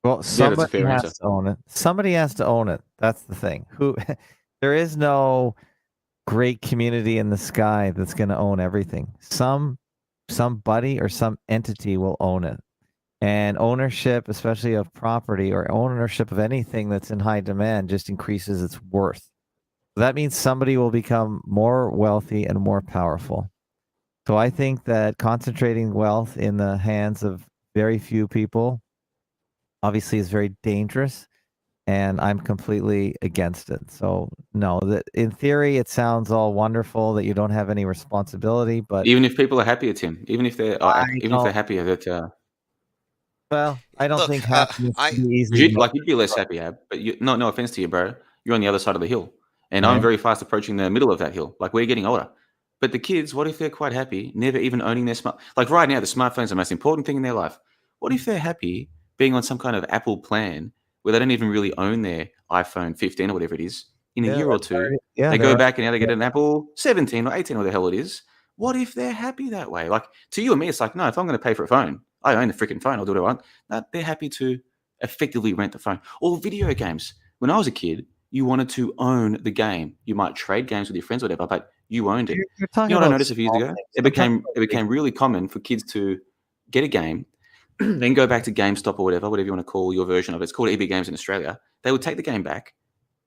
Well, Yeah, that's a somebody fair answer. has to own it. Somebody has to own it. That's the thing. There is no great community in the sky that's going to own everything. Somebody or some entity will own it. And ownership, especially of property or ownership of anything that's in high demand, just increases its worth. That means somebody will become more wealthy and more powerful. So I think that concentrating wealth in the hands of very few people obviously is very dangerous. and I'm completely against it. So no, in theory, it sounds all wonderful that you don't have any responsibility, but Even if people are happier, Tim, even if they're I even if they're don't. happier that Well, I don't Look, think happiness I can be easily you'd be less happy, Ab. But no offense to you, bro. You're on the other side of the hill, and I'm right? very fast approaching the middle of that hill. Like we're getting older, but the kids, what if they're quite happy, never even owning their smart? Like right now, the smartphone's the most important thing in their life. What if they're happy being on some kind of Apple plan where they don't even really own their iPhone 15 or whatever it is? In a Yeah, year or that's two, already, yeah, they they're go already, back and now they get an Apple 17 or 18 or the hell it is. What if they're happy that way? Like to you and me, it's like, no, if I'm going to pay for a phone, I own the freaking phone. I'll do what I want. No, they're happy to effectively rent the phone. Or video games. When I was a kid, you wanted to own the game. You might trade games with your friends or whatever, but you owned it. you're You talking know what I about noticed a few years small ago? things. It I'm talking became about it big. became really common for kids to get a game, then go back to GameStop or whatever you want to call your version of it. It's called EB Games in Australia. They would take the game back,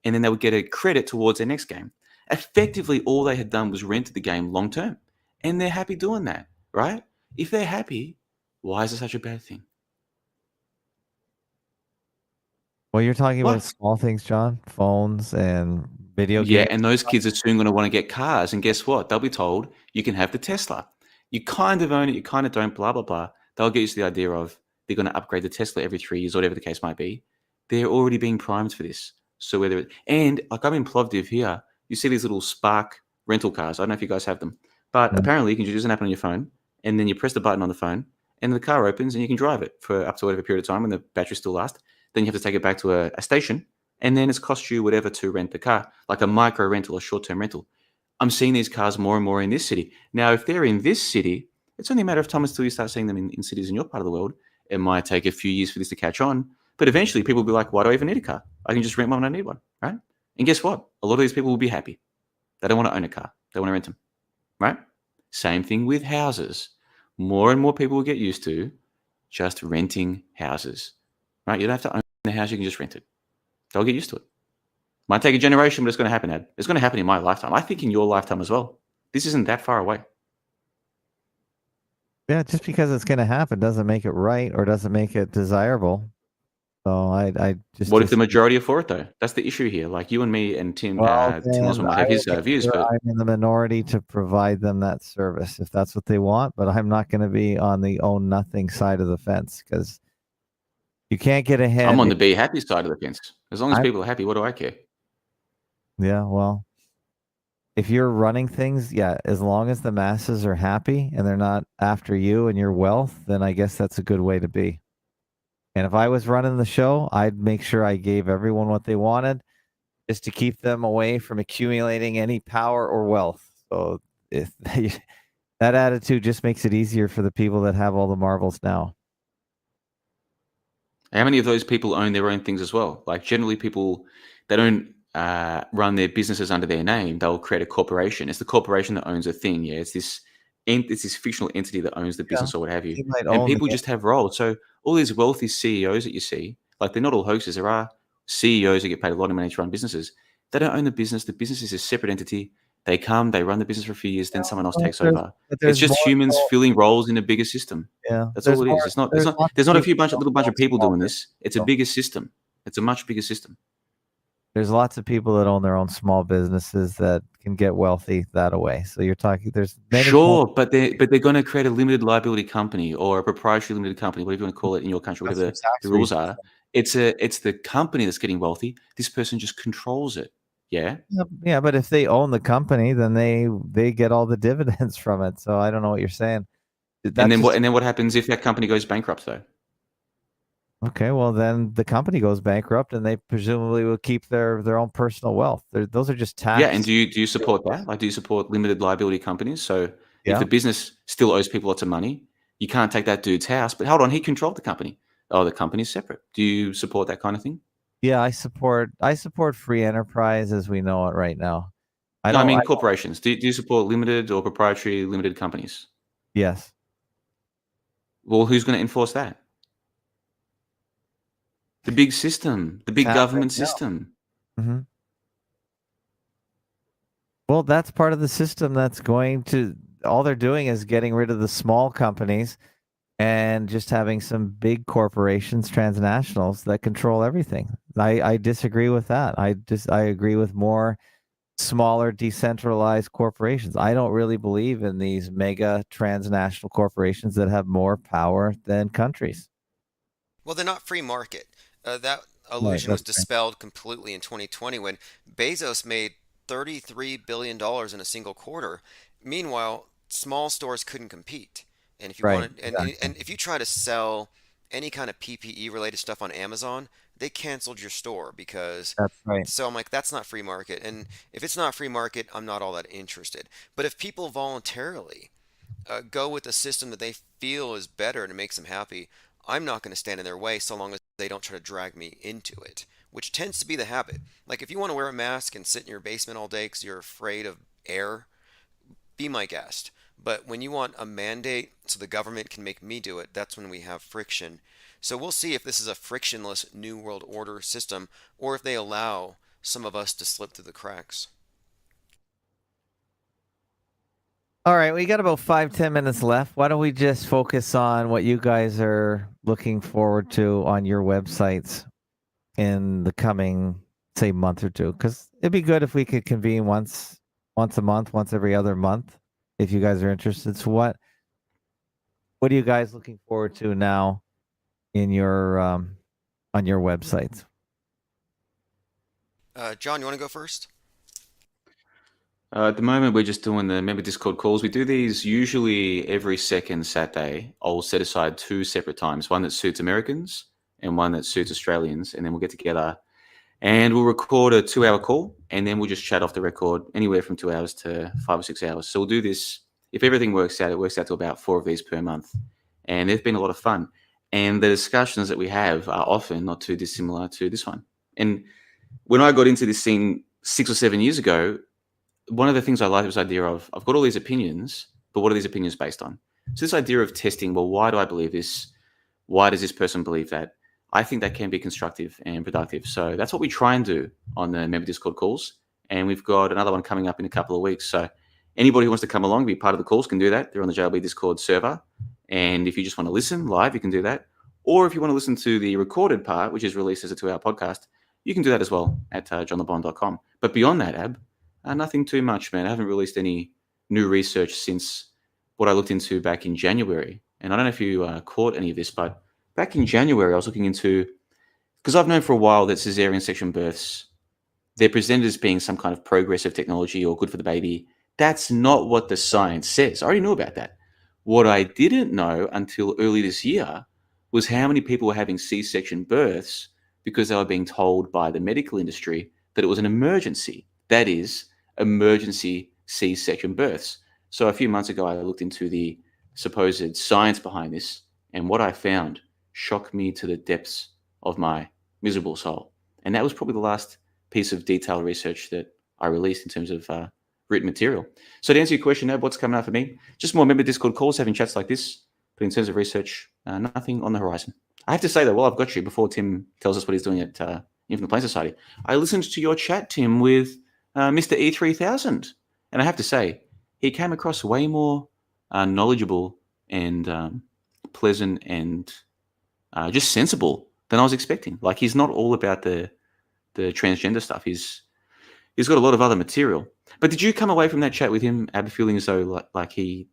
and then they would get a credit towards their next game. Effectively, all they had done was rented the game long term, and they're happy doing that, right? If they're happy, why is it such a bad thing? Well, you're talking about What? small things, John. Phones and video Yeah, games. and those kids are soon going to want to get cars, and guess what? They'll be told you can have the Tesla. You kind of own it, you kind of don't. Blah blah blah. They'll get used to the idea of they're going to upgrade the Tesla every 3 years, whatever the case might be. They're already being primed for this. So and like I'm in Plovdiv here, you see these little Spark rental cars. I don't know if you guys have them, but Mm. apparently you can just use an app on your phone, and then you press the button on the phone, and the car opens, and you can drive it for up to whatever period of time when the battery still lasts. Then you have to take it back to a station, and then it's cost you whatever to rent the car, like a micro rental or short-term rental. I'm seeing these cars more and more in this city. Now, if they're in this city, it's only a matter of time until you start seeing them in cities in your part of the world. It might take a few years for this to catch on, but eventually people will be like, why do I even need a car? I can just rent one when I need one, right? And guess what? A lot of these people will be happy. They don't want to own a car. They want to rent them, right? Same thing with houses. More and more people will get used to just renting houses, right? You don't have to own the house. You can just rent it. They'll get used to it. Might take a generation, but it's going to happen, Ed. It's going to happen in my lifetime. I think in your lifetime as well. This isn't that far away. Yeah, just because it's going to happen doesn't make it right or doesn't make it desirable. So I just. What if the majority are for it, though? That's the issue here. Like you and me and Tim, Well, Tim Oswald might I have his will make views, sure but I'm in the minority to provide them that service if that's what they want. But I'm not going to be on the own nothing side of the fence because you can't get ahead. I'm on the be happy side of the fence. As long as I'm- people are happy, what do I care? Yeah, well, if you're running things, yeah, as long as the masses are happy and they're not after you and your wealth, then I guess that's a good way to be. And if I was running the show, I'd make sure I gave everyone what they wanted just to keep them away from accumulating any power or wealth. So if that attitude just makes it easier for the people that have all the marbles now. How many of those people own their own things as well? Like generally people, they don't run their businesses under their name. They'll create a corporation. It's the corporation that owns a thing. Yeah, it's this fictional entity that owns the business or what have you. They might And own people the- just have roles. So all these wealthy CEOs that you see, like they're not all hoaxes. There are CEOs that get paid a lot of money to run businesses. They don't own the business. The business is a separate entity. They come, they run the business for a few years, then someone else takes over. It's just humans filling roles in a bigger system. Yeah, That's all it is. It's not. There's not a little bunch of people doing this. It's a small bigger system. It's a much bigger system. There's lots of people that own their own small businesses that can get wealthy that way. So you're talking. There's many Sure, but they're going to create a limited liability company or a proprietary limited company, whatever you want to call it in your country, That's whatever for tax the rules reasons. are. It's the company that's getting wealthy. This person just controls it. Yeah. Yeah, but if they own the company, then they get all the dividends from it. So I don't know what you're saying. And then what happens if that company goes bankrupt though? Okay, well then the company goes bankrupt, and they presumably will keep their own personal wealth. Those are just tax. Yeah, and do you support that? Like, do you support limited liability companies? So Yeah. if the business still owes people lots of money, you can't take that dude's house. But hold on, he controlled the company. Oh, the company's separate. Do you support that kind of thing? Yeah, I support free enterprise as we know it right now. I mean corporations. Do you support limited or proprietary limited companies? Yes. Well, who's going to enforce that? The big system, the big government system. Mm-hmm. Well, that's part of the system that's going to. All they're doing is getting rid of the small companies and just having some big corporations, transnationals, that control everything. I disagree with that. I agree with more smaller decentralized corporations. I don't really believe in these mega transnational corporations that have more power than countries. Well, they're not free market. That Right, illusion was that's right. dispelled completely in 2020 when Bezos made $33 billion in a single quarter. Meanwhile, small stores couldn't compete. And if you Right, wanted, exactly. and if you try to sell any kind of PPE related stuff on Amazon, they canceled your store because. That's right. So I'm like, that's not free market. And if it's not free market, I'm not all that interested. But if people voluntarily go with a system that they feel is better and it makes them happy, I'm not going to stand in their way so long as they don't try to drag me into it, which tends to be the habit. Like if you want to wear a mask and sit in your basement all day because you're afraid of air, be my guest. But when you want a mandate so the government can make me do it, that's when we have friction. So we'll see if this is a frictionless New World Order system or if they allow some of us to slip through the cracks. All right, we got about 5-10 minutes left. Why don't we just focus on what you guys are looking forward to on your websites in the coming, say, month or two? Because it'd be good if we could convene once a month, once every other month, if you guys are interested. So what are you guys looking forward to now in your on your websites? John, you want to go first? At the moment, we're just doing the member Discord calls. We do these usually every second Saturday. I'll set aside 2 separate times, one that suits Americans and one that suits Australians, and then we'll get together and we'll record a 2-hour call, and then we'll just chat off the record anywhere from 2 hours to 5 or 6 hours. So we'll do this. If everything works out, it works out to about 4 of these per month, and they've been a lot of fun. And the discussions that we have are often not too dissimilar to this one. And when I got into this scene 6 or 7 years ago, one of the things I like was this idea of I've got all these opinions, but what are these opinions based on? So this idea of testing, well, why do I believe this? Why does this person believe that? I think that can be constructive and productive. So that's what we try and do on the member Discord calls. And we've got another one coming up in a couple of weeks. So anybody who wants to come along, be part of the calls, can do that. They're on the JLB Discord server. And if you just want to listen live, you can do that. Or if you want to listen to the recorded part, which is released as a 2-hour podcast, you can do that as well at johnlebon.com. But beyond that, Ab, nothing too much, man. I haven't released any new research since what I looked into back in January. And I don't know if you caught any of this, but back in January, I was looking into, because I've known for a while that cesarean section births, they're presented as being some kind of progressive technology or good for the baby. That's not what the science says. I already knew about that. What I didn't know until early this year was how many people were having C-section births because they were being told by the medical industry that it was an emergency. That is, emergency C-section births. So a few months ago, I looked into the supposed science behind this, and what I found shocked me to the depths of my miserable soul. And that was probably the last piece of detailed research that I released in terms of written material. So to answer your question, Ab, what's coming up for me? Just more member Discord calls, having chats like this. But in terms of research, nothing on the horizon. I have to say, though, while I've got you, before Tim tells us what he's doing at Infinite Plane Society, I listened to your chat, Tim, with Mr. E3000. And I have to say, he came across way more knowledgeable and pleasant and just sensible than I was expecting. Like, he's not all about the transgender stuff. He's got a lot of other material. But did you come away from that chat with him, Ab, feeling as though like he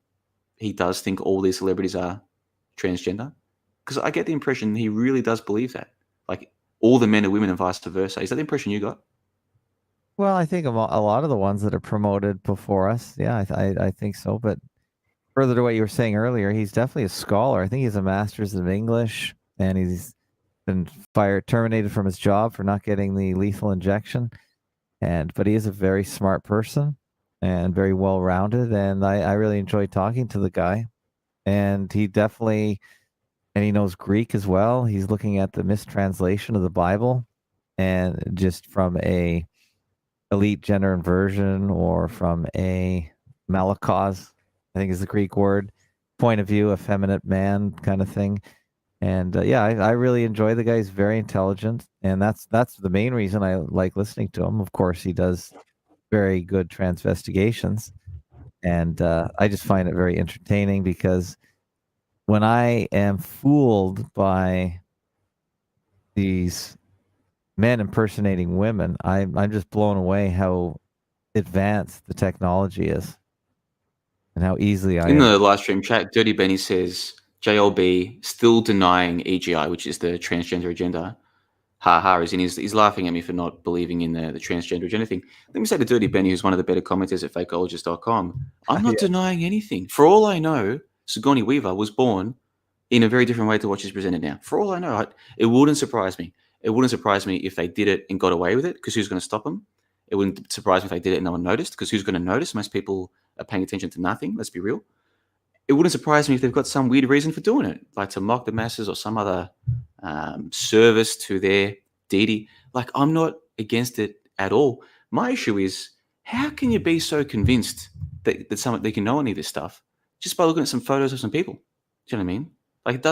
does think all these celebrities are transgender? Because I get the impression he really does believe that. Like, all the men are women and vice versa. Is that the impression you got? Well, I think a lot of the ones that are promoted before us, yeah, I think so. But further to what you were saying earlier, he's definitely a scholar. I think he's a master's of English, and he's been terminated from his job for not getting the lethal injection. But he is a very smart person and very well rounded, and I really enjoyed talking to the guy. And he knows Greek as well. He's looking at the mistranslation of the Bible, and just from a elite gender inversion or from a malakos, I think is the Greek word, point of view, effeminate man kind of thing. And yeah, I really enjoy the guy. He's very intelligent, and that's the main reason I like listening to him. Of course, he does very good transvestigations, and I just find it very entertaining because when I am fooled by these men impersonating women. I'm just blown away how advanced the technology is and how easily I In am. the live stream chat, Dirty Benny says JLB still denying EGI, which is the transgender agenda. Ha ha, as in he's laughing at me for not believing in the transgender agenda thing. Let me say to Dirty Benny, who's one of the better commenters at fakeologist.com, I'm not denying anything. For all I know, Sigourney Weaver was born in a very different way to what she's presented now. For all I know, it wouldn't surprise me. It wouldn't surprise me if they did it and got away with it, because who's going to stop them? It wouldn't surprise me if they did it and no one noticed, because who's going to notice? Most people are paying attention to nothing. Let's be real. It wouldn't surprise me if they've got some weird reason for doing it, like to mock the masses or some other service to their deity. Like, I'm not against it at all. My issue is, how can you be so convinced that they can know any of this stuff just by looking at some photos of some people? Do you know what I mean? Like,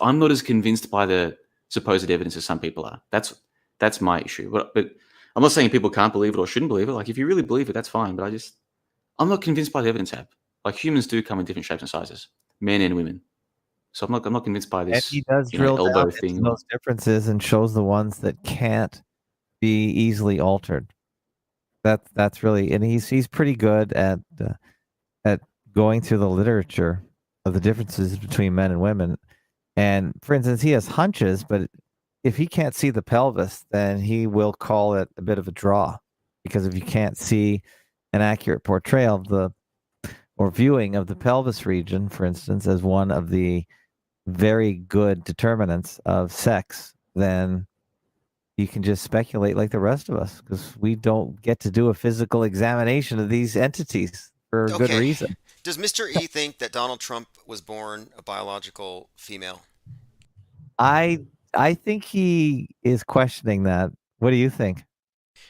I'm not as convinced by the supposed evidence as some people are. That's my issue. But I'm not saying people can't believe it or shouldn't believe it. Like, if you really believe it, that's fine. But I'm not convinced by the evidence, Ab. Like, humans do come in different shapes and sizes, men and women. So I'm not convinced by And this, he does drill down elbow into thing. those differences and shows the ones that can't be easily altered. That's really, and he's pretty good at going through the literature of the differences between men and women. And for instance, he has hunches, but if he can't see the pelvis, then he will call it a bit of a draw, because if you can't see an accurate portrayal of the or viewing of the pelvis region, for instance, as one of the very good determinants of sex, then you can just speculate like the rest of us, because we don't get to do a physical examination of these entities for good Okay. reason. Does Mr. E think that Donald Trump was born a biological female? I think he is questioning that. What do you think?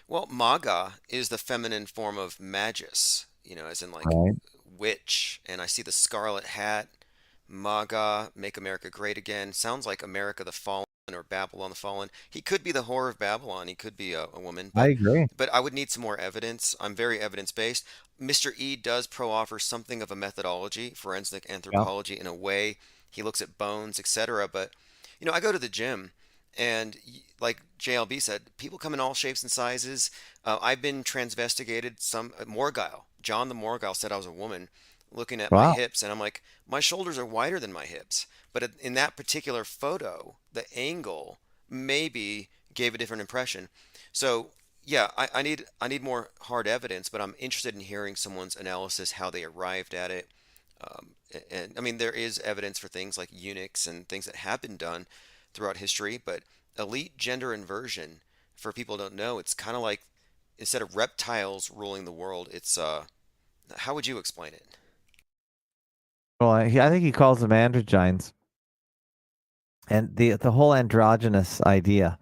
Well, MAGA is the feminine form of magus, as in like Right. witch. And I see the scarlet hat, MAGA, Make America Great Again. Sounds like America the Fallen or Babylon the Fallen. He could be the whore of Babylon. He could be a woman, I agree. but I would need some more evidence. I'm very evidence based. Mr. E does pro-offer something of a methodology, forensic Yeah. anthropology in a way. He looks at bones, etc. But I go to the gym, and like JLB said, people come in all shapes and sizes. I've been transvestigated. Some Morgile, John the Morgile said I was a woman, looking at my Wow. hips, and I'm like, my shoulders are wider than my hips. But in that particular photo, the angle maybe gave a different impression. So yeah, I need more hard evidence, but I'm interested in hearing someone's analysis, how they arrived at it. And I mean, there is evidence for things like eunuchs and things that have been done throughout history, but elite gender inversion, for people who don't know, it's kind of like instead of reptiles ruling the world, it's how would you explain it? Well, I think he calls them androgynes, and the whole androgynous idea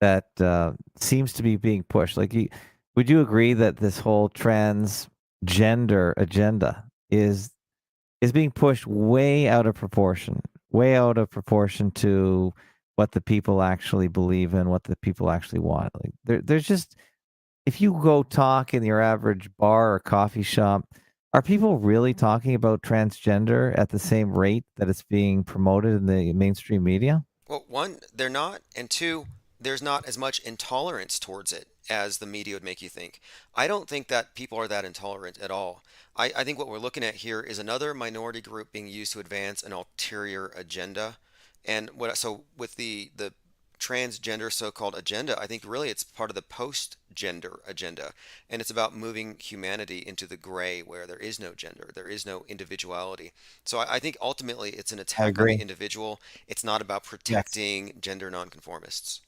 that seems to be being pushed. Like, would you agree that this whole transgender agenda is being pushed way out of proportion to what the people actually believe in, what the people actually want? Like, there's just, if you go talk in your average bar or coffee shop, are people really talking about transgender at the same rate that it's being promoted in the mainstream media? Well, one, they're not, and two, there's not as much intolerance towards it as the media would make you think. I don't think that people are that intolerant at all. I think what we're looking at here is another minority group being used to advance an ulterior agenda. And so with the transgender so-called agenda, I think really it's part of the post-gender agenda. And it's about moving humanity into the gray where there is no gender, there is no individuality. So I think ultimately it's an I attack on the agree. individual. It's not about Yes, protecting gender nonconformists.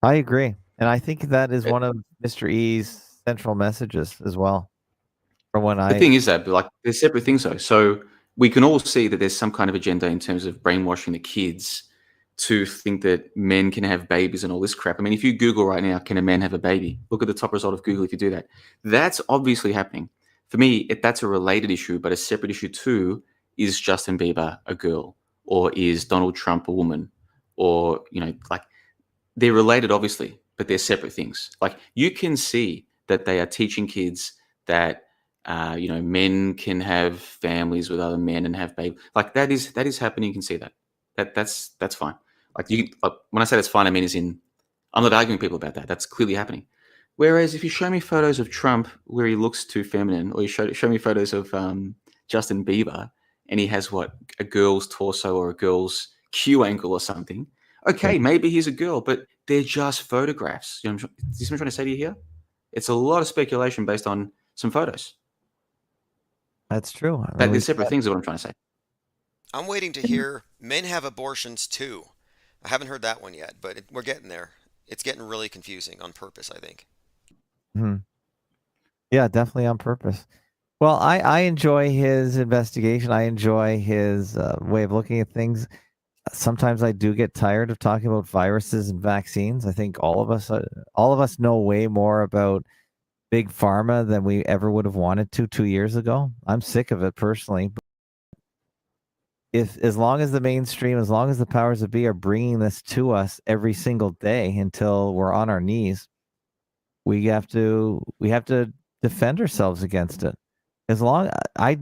I agree. And I think that is But one of Mr. E's central messages as well. From when the I, thing is that, like, they're separate things, though. So we can all see that there's some kind of agenda in terms of brainwashing the kids to think that men can have babies and all this crap. I mean, if you Google right now, can a man have a baby? Look at the top result of Google if you do that. That's obviously happening. For me, that's a related issue, but a separate issue too is Justin Bieber a girl, or is Donald Trump a woman, or like, they're related, obviously, but they're separate things. Like, you can see that they are teaching kids that men can have families with other men and have babies. Like, that is happening. You can see that. That's fine. Like, when I say that's fine, I mean as in I'm not arguing with people about that. That's clearly happening. Whereas if you show me photos of Trump where he looks too feminine, or you show me photos of Justin Bieber and he has a girl's torso or a girl's Q angle or something. Okay, maybe he's a girl, but they're just photographs. You know, what I'm trying to say to you here? It's a lot of speculation based on some photos. That's true. They're separate things is what I'm trying to say. I'm waiting to hear men have abortions too. I haven't heard that one yet, but we're getting there. It's getting really confusing on purpose, I think. Yeah, definitely on purpose. Well, I enjoy his investigation. I enjoy his way of looking at things. Sometimes I do get tired of talking about viruses and vaccines. I think all of us know way more about big pharma than we ever would have wanted to 2 years ago. I'm sick of it personally. But as long as the mainstream, as long as the powers that be are bringing this to us every single day until we're on our knees, we have to defend ourselves against it. As long I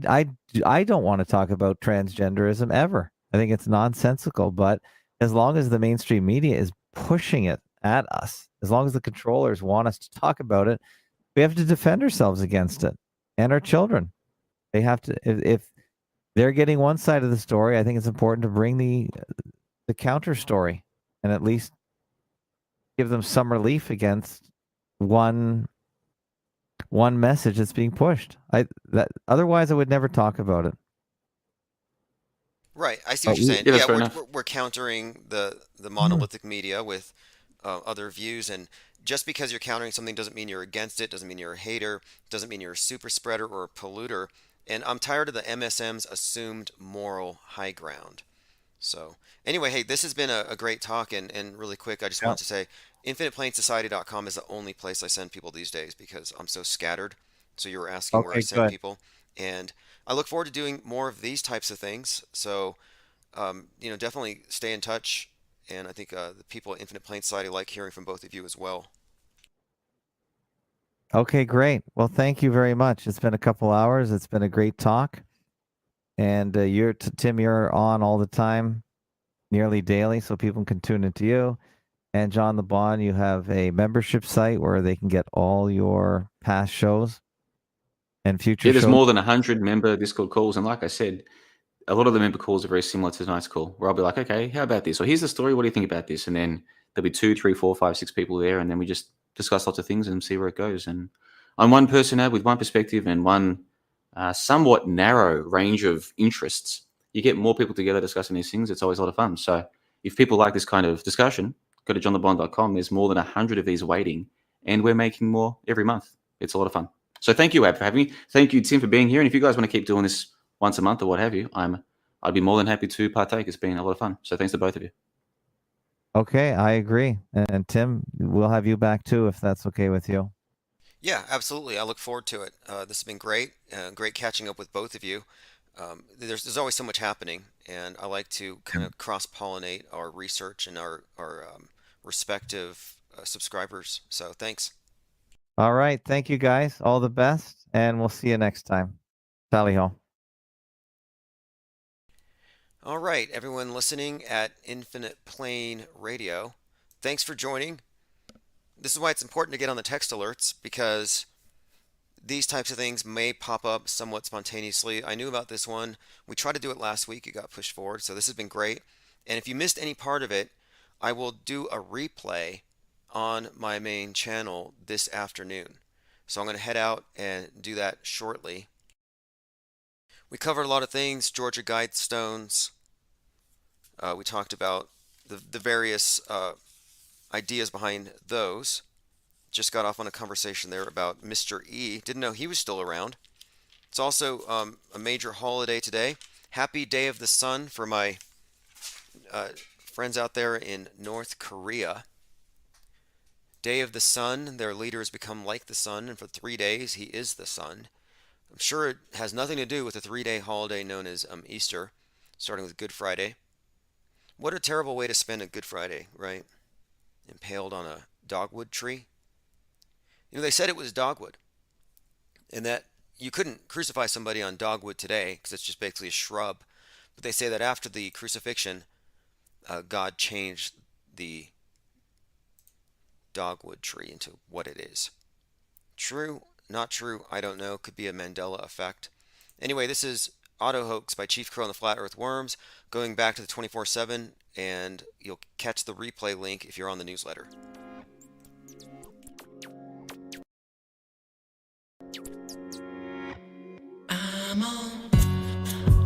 don't want to talk about transgenderism ever. I think it's nonsensical, but as long as the mainstream media is pushing it at us, as long as the controllers want us to talk about it, we have to defend ourselves against it, and our children. They have to. If they're getting one side of the story, I think it's important to bring the counter story and at least give them some relief against one message that's being pushed. Otherwise I would never talk about it. Right, I see what you're saying. Yeah, that's fair enough. We're countering the monolithic media with other views, and just because you're countering something doesn't mean you're against it, doesn't mean you're a hater, doesn't mean you're a super spreader or a polluter. And I'm tired of the MSM's assumed moral high ground. So anyway, hey, this has been a great talk, and really quick, I just want to say infiniteplainsociety.com is the only place I send people these days because I'm so scattered. So you were asking where I send good. people, and I look forward to doing more of these types of things. So definitely stay in touch, and I think the people at Infinite Plain Society like hearing from both of you as well. Okay, great. Well, thank you very much. It's been a couple hours. It's been a great talk. And Tim, you're on all the time, nearly daily, so people can tune into you. And John the Bond, you have a membership site where they can get all your past shows and future There's shows. more than 100 member Discord calls. And like I said, a lot of the member calls are very similar to tonight's call, where I'll be like, okay, how about this? Or here's the story. What do you think about this? And then there'll be 2, 3, 4, 5, 6 people there. And then we just discuss lots of things and see where it goes. And I'm one person with one perspective and one somewhat narrow range of interests. You get more people together discussing these things. It's always a lot of fun. So if people like this kind of discussion, go to johnthebond.com. There's more than 100 of these waiting, and we're making more every month. It's a lot of fun. So thank you, Ab, for having me. Thank you, Tim, for being here. And if you guys want to keep doing this once a month or what have you, I'd be more than happy to partake. It's been a lot of fun. So thanks to both of you. Okay, I agree. And Tim, we'll have you back too if that's okay with you. Yeah, absolutely. I look forward to it. This has been great. Great catching up with both of you. There's always so much happening, and I like to kind of cross-pollinate our research and our respective subscribers. So thanks. All right. Thank you, guys. All the best, and we'll see you next time. Tally ho. All right, everyone listening at Infinite Plane Radio, thanks for joining. This is why it's important to get on the text alerts, because these types of things may pop up somewhat spontaneously. I knew about this one. We tried to do it last week. It got pushed forward, so this has been great. And if you missed any part of it, I will do a replay on my main channel this afternoon. So I'm going to head out and do that shortly. We covered a lot of things, Georgia Guidestones. We talked about the various ideas behind those. Just got off on a conversation there about Mr. E. Didn't know he was still around. It's also a major holiday today. Happy Day of the Sun for my friends out there in North Korea. Day of the Sun, their leader has become like the sun, and for 3 days he is the sun. I'm sure it has nothing to do with the 3-day holiday known as Easter, starting with Good Friday. What a terrible way to spend a Good Friday, right? Impaled on a dogwood tree. You know, they said it was dogwood, and that you couldn't crucify somebody on dogwood today because it's just basically a shrub. But they say that after the crucifixion, God changed the dogwood tree into what it is. True, not true, I don't know. Could be a Mandela effect. Anyway, this is Auto Hoax by Chief Crow and the Flat Earth Worms, going back to the 24/7, and you'll catch the replay link if you're on the newsletter. I'm on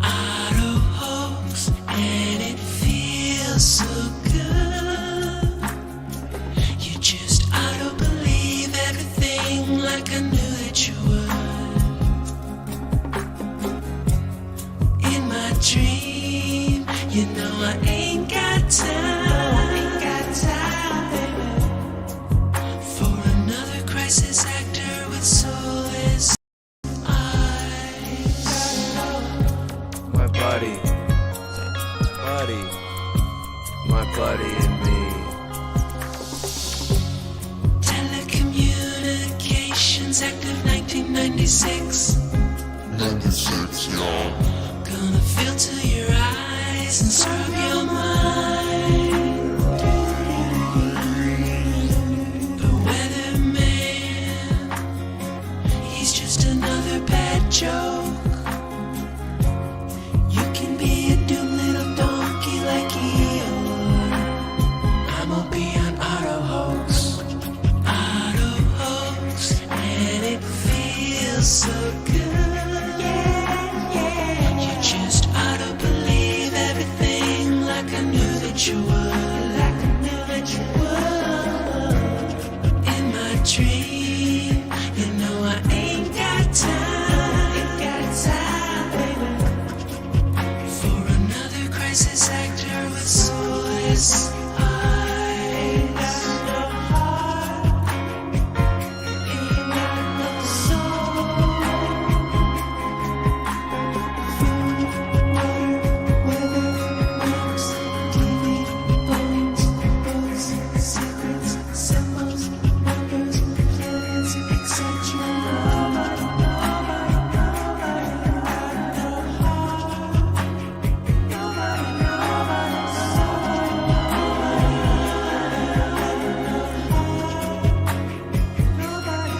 Auto Hoax, and it feels so good. You just auto believe everything like I knew that you would. In my dream, you know I ain't got time, baby, for another crisis actor with soulless eyes. My buddy, my buddy and me. Telecommunications Act of 1996. 96, y'all. Gonna filter your eyes and serve your mind. The weatherman, he's just another bad joke. You can be a dumb little donkey like Eeyore. I'ma be an auto hoax. Auto hoax, and it feels so good. You just auto believe everything like I knew that you would. In my dream, you know I ain't got time, baby, for another crisis actor with soulless eyes. Got no heart, ain't got no soul. Weather, marks, TV, bones, books, secrets, symbols, numbers, planets, etc. Nobody,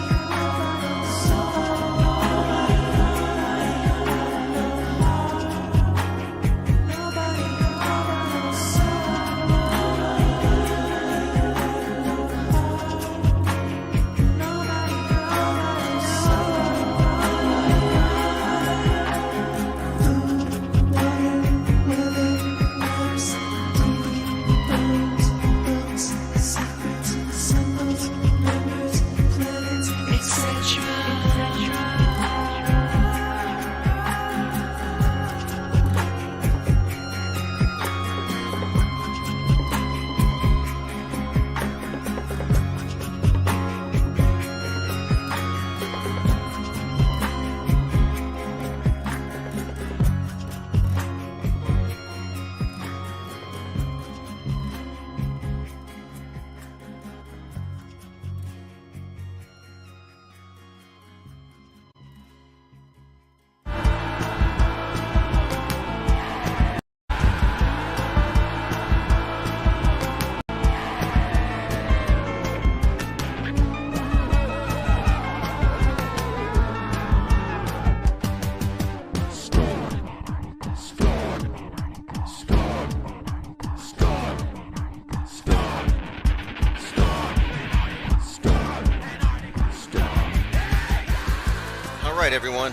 Alright everyone,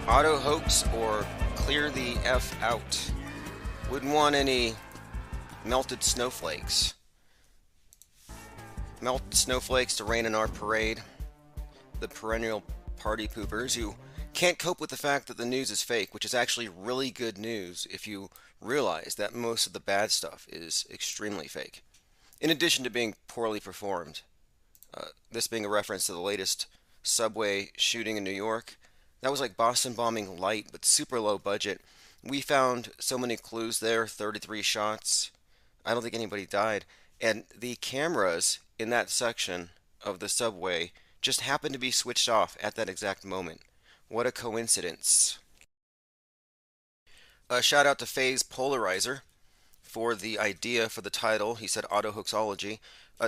auto hoax or clear the F out. Wouldn't want any melted snowflakes. Melted snowflakes to rain in our parade. The perennial party poopers who can't cope with the fact that the news is fake, which is actually really good news if you realize that most of the bad stuff is extremely fake. In addition to being poorly performed. This being a reference to the latest subway shooting in New York. That was like Boston bombing light, but super low budget. We found so many clues there, 33 shots. I don't think anybody died. And the cameras in that section of the subway just happened to be switched off at that exact moment. What a coincidence. A shout out to Phase Polarizer for the idea for the title. He said auto hoaxology.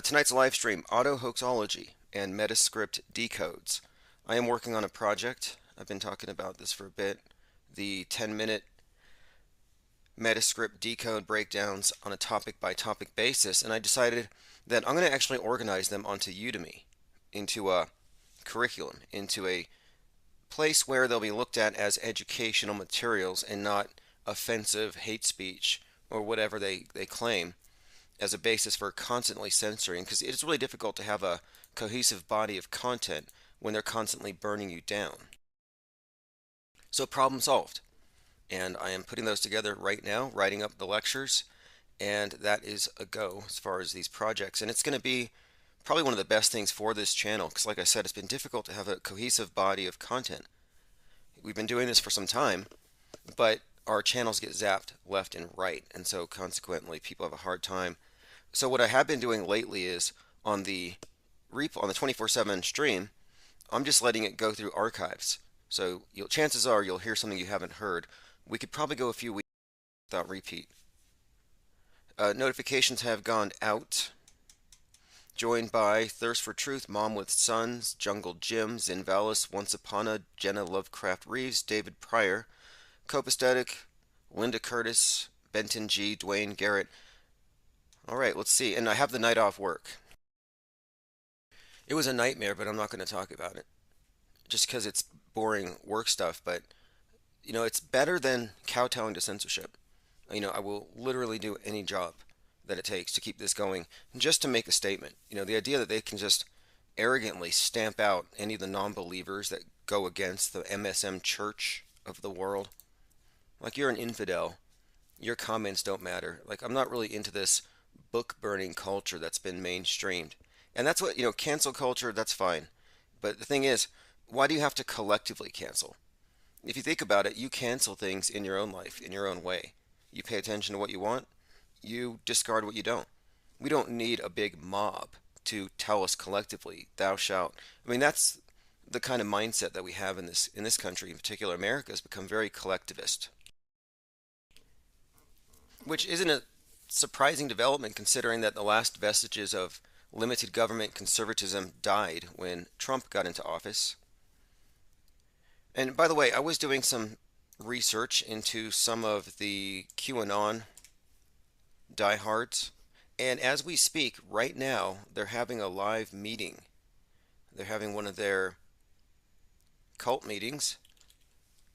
Tonight's live stream, auto hoaxology and metascript decodes. I am working on a project. I've been talking about this for a bit. The 10-minute metascript decode breakdowns on a topic by topic basis, and I decided that I'm going to actually organize them onto Udemy into a curriculum, into a place where they'll be looked at as educational materials and not offensive hate speech or whatever they claim as a basis for constantly censoring, because it's really difficult to have a cohesive body of content when they're constantly burning you down. So problem solved. And I am putting those together right now, writing up the lectures, and that is a go as far as these projects. And it's going to be probably one of the best things for this channel, because like I said, it's been difficult to have a cohesive body of content. We've been doing this for some time, but our channels get zapped left and right, and so consequently people have a hard time. So what I have been doing lately is on the 24/7 stream, I'm just letting it go through archives. So chances are you'll hear something you haven't heard. We could probably go a few weeks without repeat. Notifications have gone out. Joined by Thirst for Truth, Mom with Sons, Jungle Jim, Zinvalis, Once Upon a, Jenna Lovecraft Reeves, David Pryor, Copaesthetic, Linda Curtis, Benton G, Dwayne Garrett. Alright, let's see. And I have the night off work. It was a nightmare, but I'm not going to talk about it. Just because it's boring work stuff, but you know, it's better than kowtowing to censorship. You know, I will literally do any job that it takes to keep this going, just to make a statement. You know, the idea that they can just arrogantly stamp out any of the non-believers that go against the MSM church of the world. Like, you're an infidel. Your comments don't matter. Like, I'm not really into this book-burning culture that's been mainstreamed. And that's what, you know, cancel culture, that's fine. But the thing is, why do you have to collectively cancel? If you think about it, you cancel things in your own life, in your own way. You pay attention to what you want, you discard what you don't. We don't need a big mob to tell us collectively, thou shalt. I mean, that's the kind of mindset that we have in this country, in particular America, has become very collectivist. Which isn't a surprising development, considering that the last vestiges of limited government conservatism died when Trump got into office. And by the way, I was doing some research into some of the QAnon diehards, and as we speak right now, they're having a live meeting. They're having one of their cult meetings.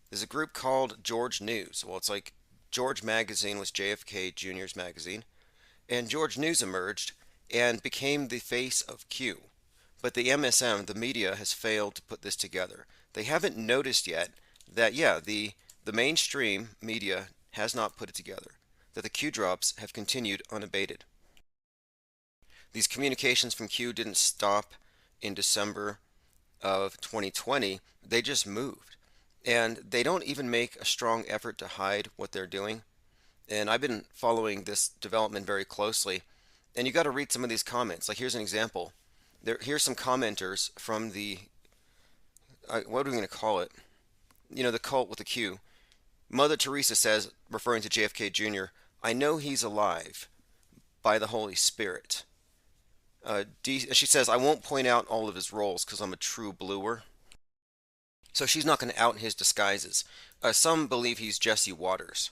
There's a group called George News. Well, it's like George Magazine was JFK Jr.'s magazine, and George News emerged and became the face of Q. But the MSM, the media, has failed to put this together. They haven't noticed yet that, yeah, the mainstream media has not put it together, that the Q drops have continued unabated. These communications from Q didn't stop in December of 2020, they just moved. And they don't even make a strong effort to hide what they're doing. And I've been following this development very closely. And you got to read some of these comments. Like, here's an example. Here's some commenters from the, what are we going to call it? You know, the cult with the Q. Mother Teresa says, referring to JFK Jr., I know he's alive by the Holy Spirit. She says, I won't point out all of his roles because I'm a true bluer. So she's not going to out his disguises. Some believe he's Jesse Waters.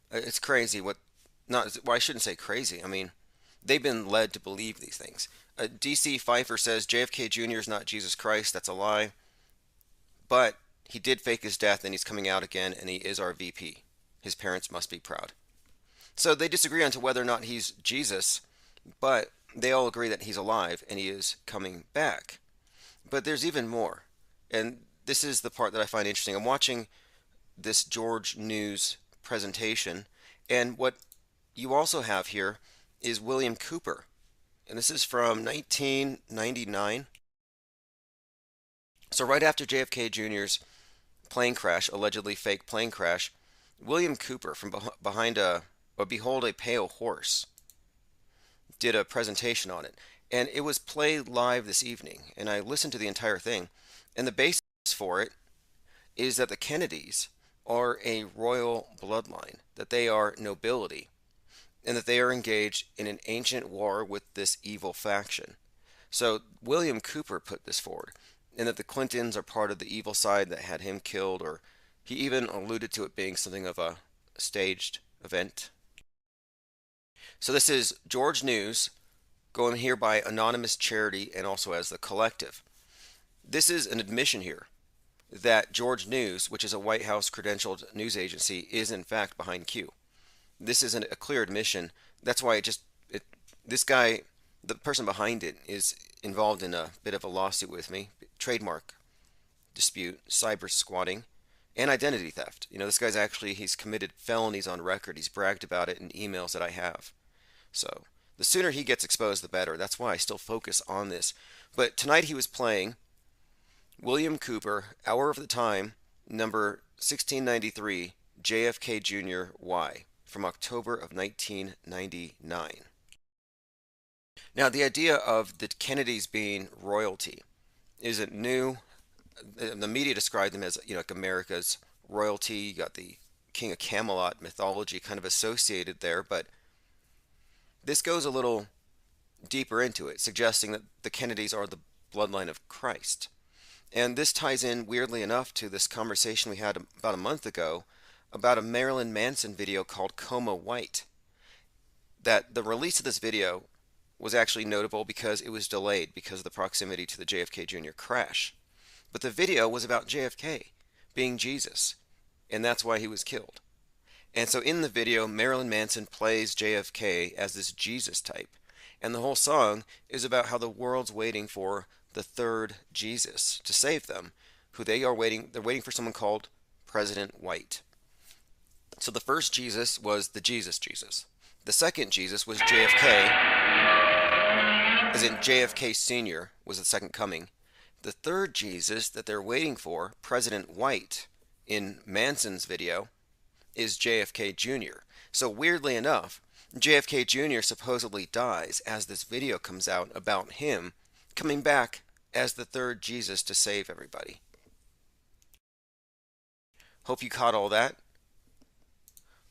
It's crazy. Well, I shouldn't say crazy. I mean, they've been led to believe these things. DC Pfeiffer says JFK Jr. is not Jesus Christ. That's a lie. But he did fake his death and he's coming out again, and he is our VP. His parents must be proud. So they disagree on to whether or not he's Jesus, but they all agree that he's alive and he is coming back. But there's even more. And this is the part that I find interesting. I'm watching this George News presentation, and what you also have here is William Cooper. And this is from 1999. So right after JFK Jr.'s plane crash, allegedly fake plane crash, William Cooper from behind Behold a Pale Horse did a presentation on it. And it was played live this evening, and I listened to the entire thing. And the basis for it is that the Kennedys are a royal bloodline, that they are nobility. and that they are engaged in an ancient war with this evil faction. So William Cooper put this forward, and that the Clintons are part of the evil side that had him killed, or he even alluded to it being something of a staged event. So this is George News, going here by Anonymous Charity and also as the Collective. This is an admission here that George News, which is a White House credentialed news agency, is in fact behind Q. This isn't a clear admission. That's why this guy, the person behind it, is involved in a bit of a lawsuit with me, trademark dispute, cyber squatting, and identity theft. This guy's he's committed felonies on record. He's bragged about it in emails that I have. So the sooner he gets exposed, the better. That's why I still focus on this. But tonight he was playing William Cooper, Hour of the Time, number 1693, JFK Jr. Y, from October of 1999. Now, the idea of the Kennedys being royalty isn't new. The media described them as, like America's royalty. You got the King of Camelot mythology kind of associated there, but this goes a little deeper into it, suggesting that the Kennedys are the bloodline of Christ. And this ties in, weirdly enough, to this conversation we had about a month ago about a Marilyn Manson video called Coma White. That the release of this video was actually notable because it was delayed because of the proximity to the JFK Jr. crash. But the video was about JFK being Jesus, and that's why he was killed. And so in the video, Marilyn Manson plays JFK as this Jesus type, and the whole song is about how the world's waiting for the third Jesus to save them, they're waiting for someone called President White. So the first Jesus was the Jesus. The second Jesus was JFK, as in JFK Sr. was the second coming. The third Jesus that they're waiting for, President White, in Manson's video, is JFK Jr. So weirdly enough, JFK Jr. supposedly dies as this video comes out about him coming back as the third Jesus to save everybody. Hope you caught all that.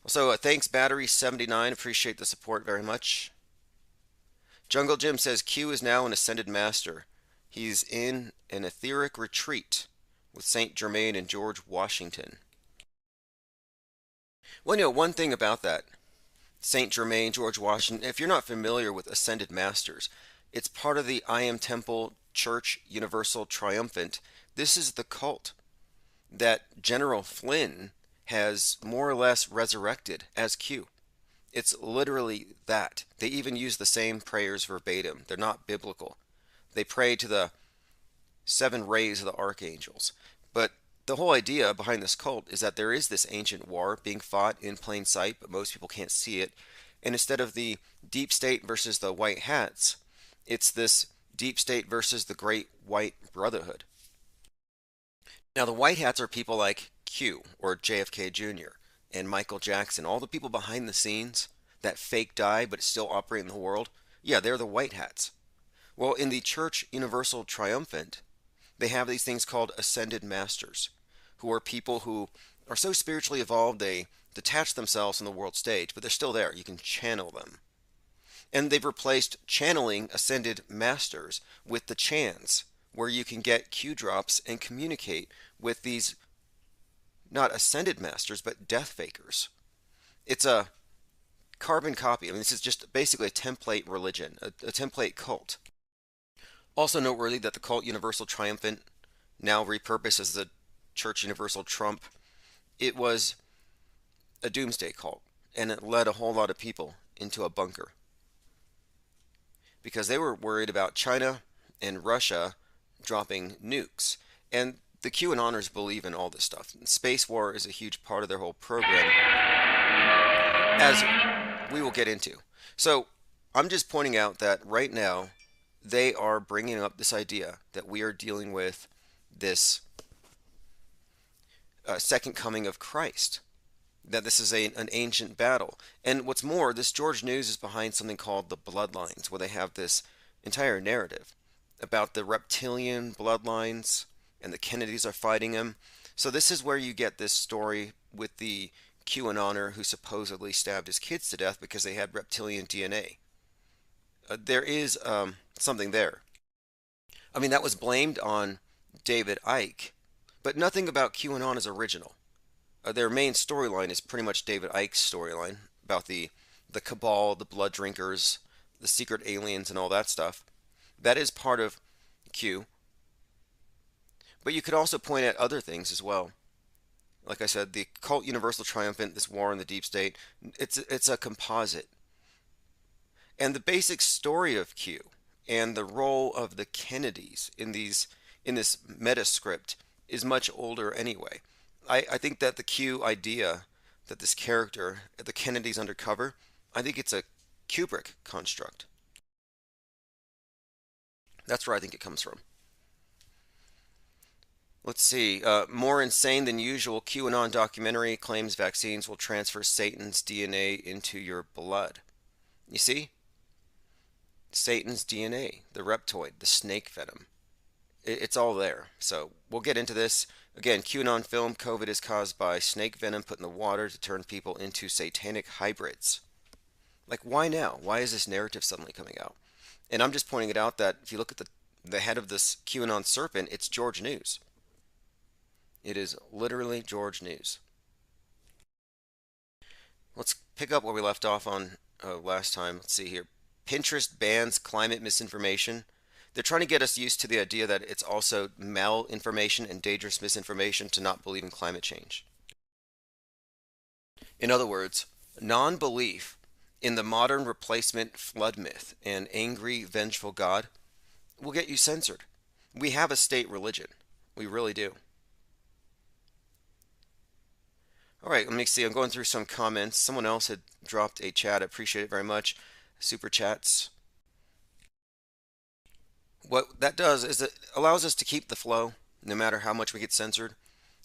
So thanks Battery79, appreciate the support very much. Jungle Jim says Q is now an ascended master. He's in an etheric retreat with Saint Germain and George Washington. Well, one thing about that, Saint Germain, George Washington, if you're not familiar with ascended masters, it's part of the I Am Temple Church Universal Triumphant. This is the cult that General Flynn has more or less resurrected as Q. It's literally that. They even use the same prayers verbatim. They're not biblical. They pray to the 7 rays of the archangels. But the whole idea behind this cult is that there is this ancient war being fought in plain sight, but most people can't see it. And instead of the deep state versus the white hats, it's this deep state versus the great white brotherhood. Now, the white hats are people like Q or JFK Jr. and Michael Jackson, all the people behind the scenes that fake die but still operate in the world. Yeah, they're the white hats. Well, in the Church Universal Triumphant, they have these things called ascended masters, who are people who are so spiritually evolved they detach themselves from the world stage, but they're still there. You can channel them. And they've replaced channeling ascended masters with the chans, where you can get Q drops and communicate with these not ascended masters, but death fakers. It's a carbon copy. I mean, this is just basically a template religion, a template cult. Also noteworthy that the cult Universal Triumphant, now repurposed as the Church Universal Trump, it was a doomsday cult, and it led a whole lot of people into a bunker. Because they were worried about China and Russia dropping nukes. And the QAnoners believe in all this stuff. Space war is a huge part of their whole program, as we will get into. So I'm just pointing out that right now they are bringing up this idea that we are dealing with this second coming of Christ, that this is an ancient battle. And what's more, this George News is behind something called the Bloodlines, where they have this entire narrative about the reptilian bloodlines, and the Kennedys are fighting them. So this is where you get this story with the QAnoner who supposedly stabbed his kids to death because they had reptilian DNA. There is something there. I mean, that was blamed on David Icke, but nothing about QAnon is original. Their main storyline is pretty much David Icke's storyline about the cabal, the blood drinkers, the secret aliens, and all that stuff. That is part of Q. But you could also point at other things as well. Like I said, the cult universal triumphant, this war on the deep state, it's a composite. And the basic story of Q and the role of the Kennedys in this meta script is much older anyway. I think that the Q idea that this character, the Kennedys undercover, I think it's a Kubrick construct. That's where I think it comes from. Let's see. More insane than usual, QAnon documentary claims vaccines will transfer Satan's DNA into your blood. You see? Satan's DNA, the reptoid, the snake venom. It's all there. So we'll get into this. Again, QAnon film, COVID is caused by snake venom put in the water to turn people into satanic hybrids. Like, why now? Why is this narrative suddenly coming out? And I'm just pointing it out that if you look at the head of this QAnon serpent, it's George News. It is literally George News. Let's pick up where we left off on last time. Let's see here. Pinterest bans climate misinformation. They're trying to get us used to the idea that it's also malinformation and dangerous misinformation to not believe in climate change. In other words, non-belief in the modern replacement flood myth and angry, vengeful God will get you censored. We have a state religion. We really do. All right, let me see. I'm going through some comments. Someone else had dropped a chat. I appreciate it very much. Super chats. What that does is it allows us to keep the flow no matter how much we get censored.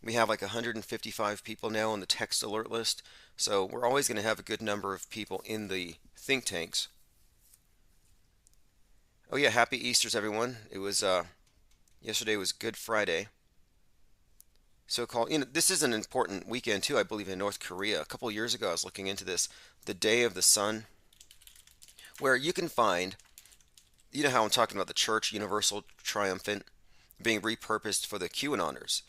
We have like 155 people now on the text alert list, so we're always going to have a good number of people in the think tanks. Oh yeah, happy Easter's everyone. It was yesterday was Good Friday. So-called, this is an important weekend too, I believe, in North Korea. A couple years ago I was looking into this, the Day of the Sun, where you can find, you know how I'm talking about the church universal triumphant being repurposed for the QAnoners.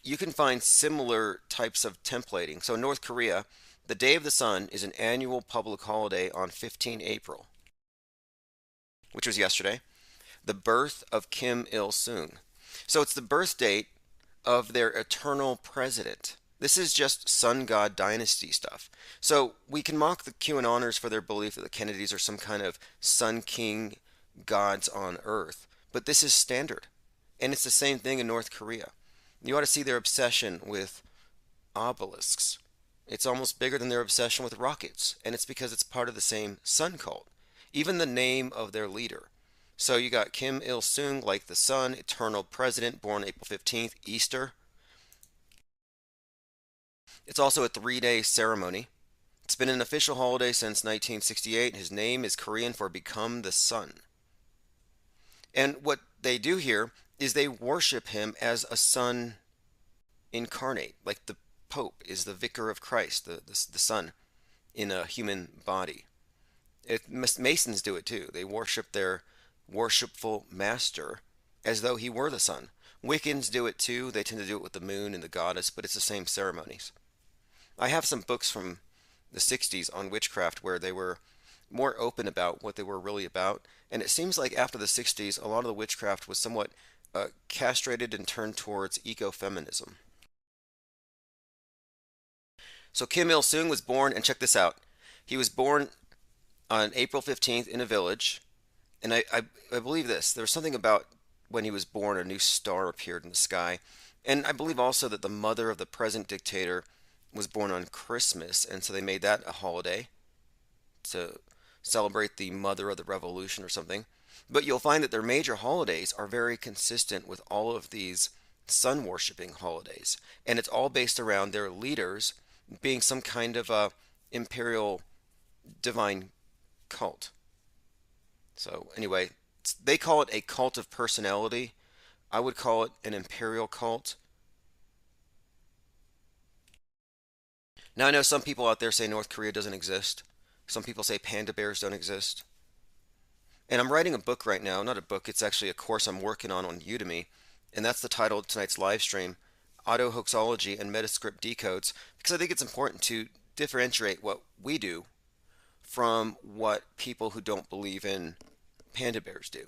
You can find similar types of templating. So in North Korea, the Day of the Sun is an annual public holiday on 15 April, which was yesterday, the birth of Kim Il-sung. So it's the birth date of their eternal president. This is just sun god dynasty stuff. So we can mock the QAnoners for their belief that the Kennedys are some kind of sun king gods on earth, but this is standard. And it's the same thing in North Korea. You ought to see their obsession with obelisks. It's almost bigger than their obsession with rockets, and it's because it's part of the same sun cult. Even the name of their leader. So you got Kim Il-sung, like the sun, eternal president, born April 15th, Easter. It's also a 3-day ceremony. It's been an official holiday since 1968. His name is Korean for become the sun. And what they do here is they worship him as a son incarnate, like the Pope is the vicar of Christ, the son in a human body. Masons do it too. They worship their worshipful master as though he were the sun. Wiccans do it too. They tend to do it with the moon and the goddess, but it's the same ceremonies. I have some books from the 60s on witchcraft where they were more open about what they were really about, and it seems like after the 60s a lot of the witchcraft was somewhat castrated and turned towards ecofeminism. So Kim Il-sung was born, and check this out, he was born on April 15th in a village. And I believe this. There was something about when he was born, a new star appeared in the sky. And I believe also that the mother of the present dictator was born on Christmas, and so they made that a holiday to celebrate the mother of the revolution or something. But you'll find that their major holidays are very consistent with all of these sun-worshipping holidays. And it's all based around their leaders being some kind of a imperial divine cult. So anyway, they call it a cult of personality. I would call it an imperial cult. Now, I know some people out there say North Korea doesn't exist. Some people say panda bears don't exist. And I'm writing a book right now. Not a book, it's actually a course I'm working on Udemy. And that's the title of tonight's live stream, Auto Hoaxology and Metascript Decodes, because I think it's important to differentiate what we do from what people who don't believe in panda bears do.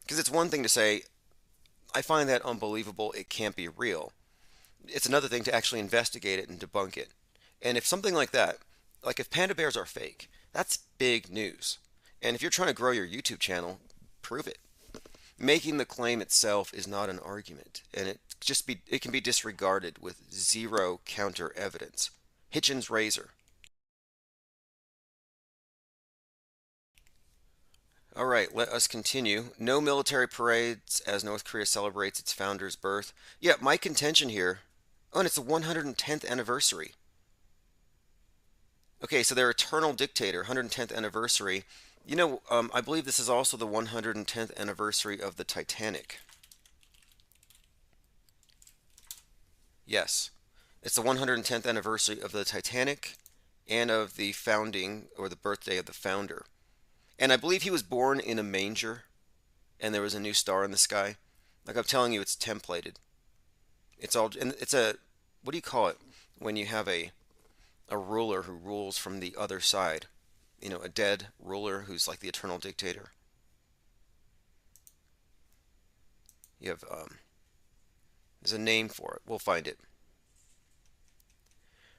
Because it's one thing to say, I find that unbelievable, it can't be real. It's another thing to actually investigate it and debunk it. And if something like that, like if panda bears are fake, that's big news. And if you're trying to grow your YouTube channel, prove it. Making the claim itself is not an argument, and it can be disregarded with zero counter evidence. Hitchens' razor. All right, let us continue. No military parades as North Korea celebrates its founder's birth. Yeah, my contention here. Oh, and it's the 110th anniversary. Okay, so their eternal dictator, 110th anniversary. You know, I believe this is also the 110th anniversary of the Titanic. Yes, it's the 110th anniversary of the Titanic and of the founding, or the birthday of the founder. And I believe he was born in a manger, and there was a new star in the sky. Like I'm telling you, it's templated. It's all, and it's a, what do you call it when you have a ruler who rules from the other side? You know, a dead ruler who's like the eternal dictator. You have, there's a name for it. We'll find it.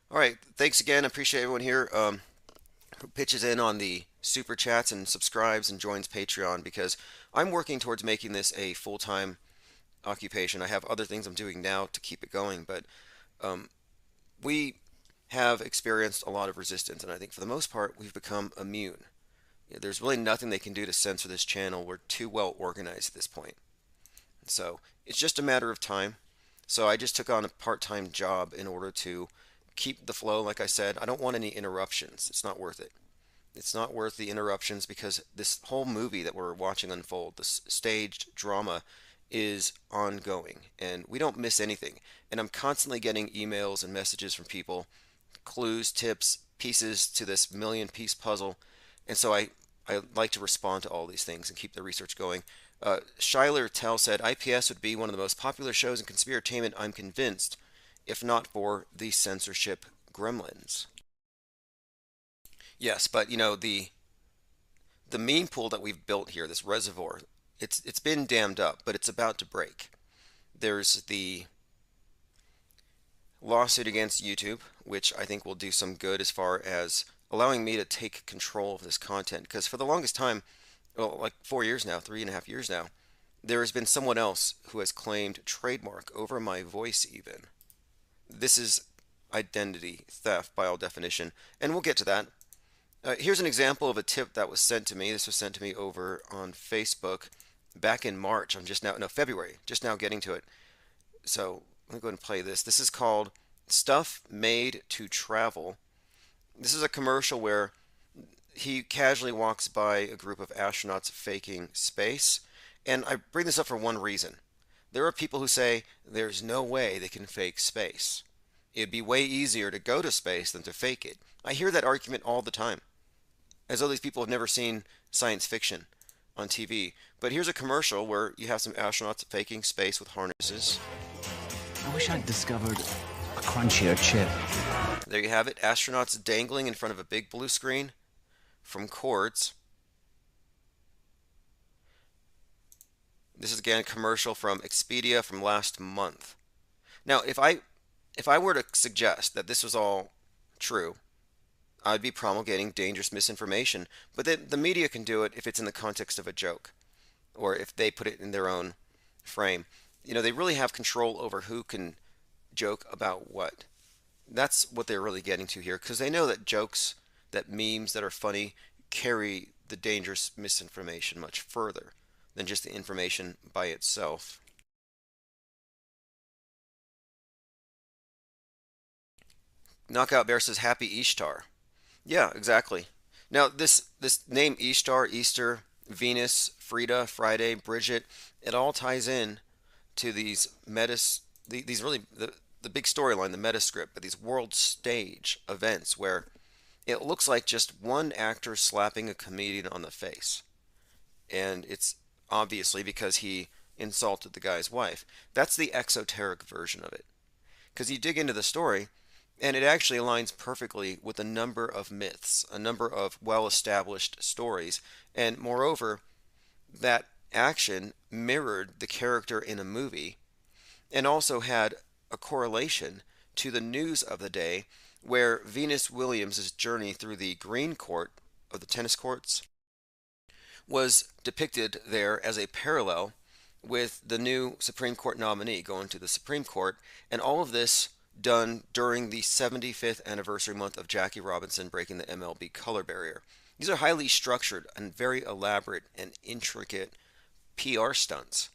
All right, thanks again. I appreciate everyone here who pitches in on the super chats and subscribes and joins Patreon, because I'm working towards making this a full-time occupation. I have other things I'm doing now to keep it going, but we have experienced a lot of resistance, and I think for the most part we've become immune. There's really nothing they can do to censor this channel. We're too well organized at this point. So it's just a matter of time. So I just took on a part-time job in order to keep the flow. Like I said, I don't want any interruptions. It's not worth it. It's not worth the interruptions, because this whole movie that we're watching unfold, this staged drama, is ongoing, and we don't miss anything. And I'm constantly getting emails and messages from people, clues, tips, pieces to this million-piece puzzle, and so I like to respond to all these things and keep the research going. Schuyler Tell said, IPS would be one of the most popular shows in conspiratainment, I'm convinced, if not for the censorship gremlins. Yes, but you know, the meme pool that we've built here, this reservoir, it's been dammed up, but it's about to break. There's the lawsuit against YouTube, which I think will do some good as far as allowing me to take control of this content, because for the longest time, well, like 4 years now, 3.5 years now, there has been someone else who has claimed trademark over my voice even. This is identity theft by all definition, and we'll get to that. Here's an example of a tip that was sent to me. This was sent to me over on Facebook back in March. February, just now getting to it. So let me go ahead and play this. This is called Stuff Made to Travel. This is a commercial where he casually walks by a group of astronauts faking space. And I bring this up for one reason. There are people who say there's no way they can fake space. It'd be way easier to go to space than to fake it. I hear that argument all the time, as though these people have never seen science fiction on TV. But here's a commercial where you have some astronauts faking space with harnesses. I wish I'd discovered a crunchier chip. There you have it, astronauts dangling in front of a big blue screen from cords. This is again a commercial from Expedia from last month. Now, if I were to suggest that this was all true, I'd be promulgating dangerous misinformation. But the media can do it if it's in the context of a joke, or if they put it in their own frame. You know, they really have control over who can joke about what. That's what they're really getting to here, because they know that jokes, that memes that are funny, carry the dangerous misinformation much further than just the information by itself. Knockout Bear says, Happy Ishtar. Yeah, exactly. Now, this name Ishtar, Easter, Venus, Frida, Friday, Bridget, it all ties in to these really the big storyline, the meta script, but these world stage events where it looks like just one actor slapping a comedian on the face. And it's obviously because he insulted the guy's wife. That's the exoteric version of it. Because you dig into the story, and it actually aligns perfectly with a number of myths, a number of well-established stories, and moreover, that action mirrored the character in a movie and also had a correlation to the news of the day where Venus Williams' journey through the green court of the tennis courts was depicted there as a parallel with the new Supreme Court nominee going to the Supreme Court, and all of this done during the 75th anniversary month of Jackie Robinson breaking the MLB color barrier. These are highly structured and very elaborate and intricate PR stunts.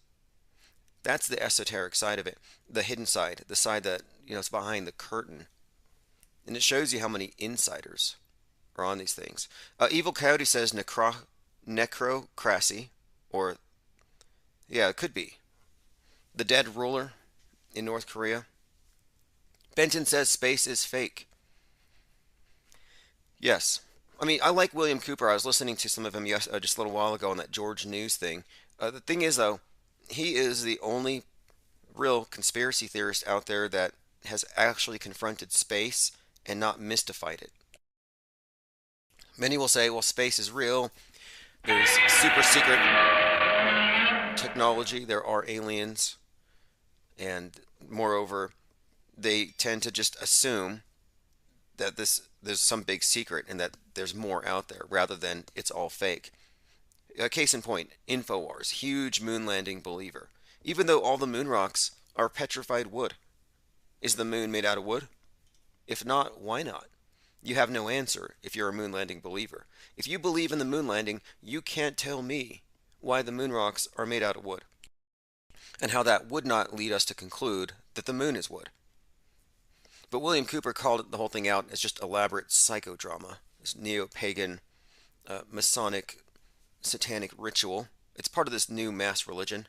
That's the esoteric side of it, the hidden side, the side that, is behind the curtain. And it shows you how many insiders are on these things. Evil Coyote says necrocracy, or, yeah, it could be. The dead ruler in North Korea. Benton says space is fake. Yes. I mean, I like William Cooper. I was listening to some of him just a little while ago on that George News thing. The thing is, though, he is the only real conspiracy theorist out there that has actually confronted space and not mystified it. Many will say, well, space is real. There's super secret technology. There are aliens. And moreover, they tend to just assume that there's some big secret and that there's more out there rather than it's all fake. Case in point, InfoWars, huge moon landing believer. Even though all the moon rocks are petrified wood. Is the moon made out of wood? If not, why not? You have no answer if you're a moon landing believer. If you believe in the moon landing, you can't tell me why the moon rocks are made out of wood. And how that would not lead us to conclude that the moon is wood. But William Cooper called the whole thing out as just elaborate psychodrama, this neo-pagan, Masonic, satanic ritual. It's part of this new mass religion.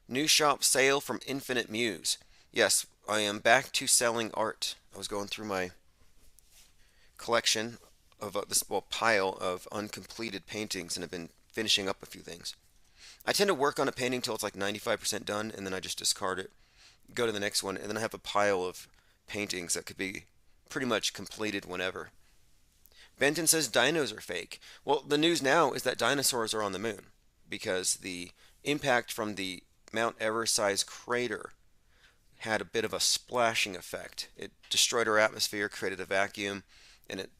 New shop sale from Infinite Muse. Yes, I am back to selling art. I was going through my collection of this pile of uncompleted paintings and have been finishing up a few things. I tend to work on a painting till it's like 95% done, and then I just discard it, go to the next one, and then I have a pile of paintings that could be pretty much completed whenever. Benton says dinos are fake. Well, the news now is that dinosaurs are on the moon because the impact from the Mount Everest-sized crater had a bit of a splashing effect. It destroyed our atmosphere, created a vacuum, and it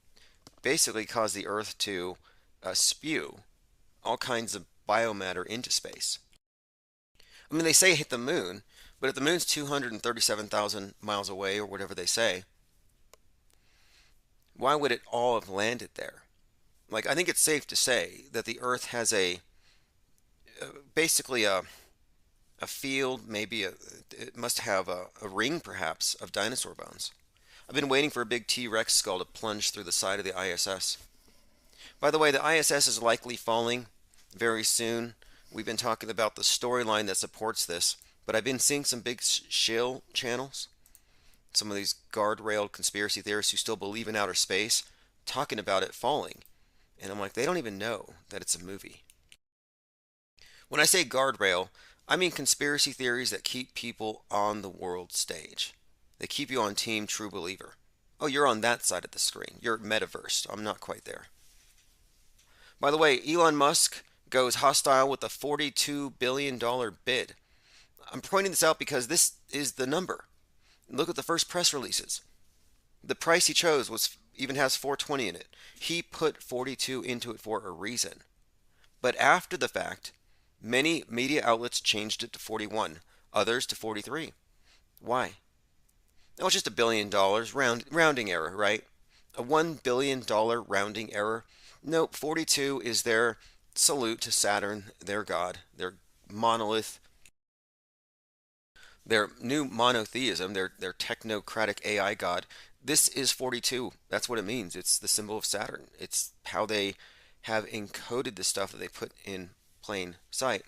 basically caused the Earth to spew all kinds of biomatter into space. I mean, they say it hit the moon, but if the moon's 237,000 miles away, or whatever they say, why would it all have landed there? Like, I think it's safe to say that the Earth has basically a field, maybe it must have a ring, perhaps, of dinosaur bones. I've been waiting for a big T-Rex skull to plunge through the side of the ISS. By the way, the ISS is likely falling very soon. We've been talking about the storyline that supports this, but I've been seeing some big shill channels, some of these guardrailed conspiracy theorists who still believe in outer space, talking about it falling. And I'm like, they don't even know that it's a movie. When I say guardrail, I mean conspiracy theories that keep people on the world stage. They keep you on Team True Believer. Oh, you're on that side of the screen. You're metaverse. I'm not quite there. By the way, Elon Musk goes hostile with a $42 billion bid. I'm pointing this out because this is the number. Look at the first press releases. The price he chose even has 420 in it. He put 42 into it for a reason. But after the fact, many media outlets changed it to 41, others to 43. Why? That was just $1 billion, rounding error, right? A $1 billion rounding error. Nope, 42 is their salute to Saturn, their god, their monolith, their new monotheism, their technocratic AI god. This is 42. That's what it means. It's the symbol of Saturn. It's how they have encoded the stuff that they put in plain sight.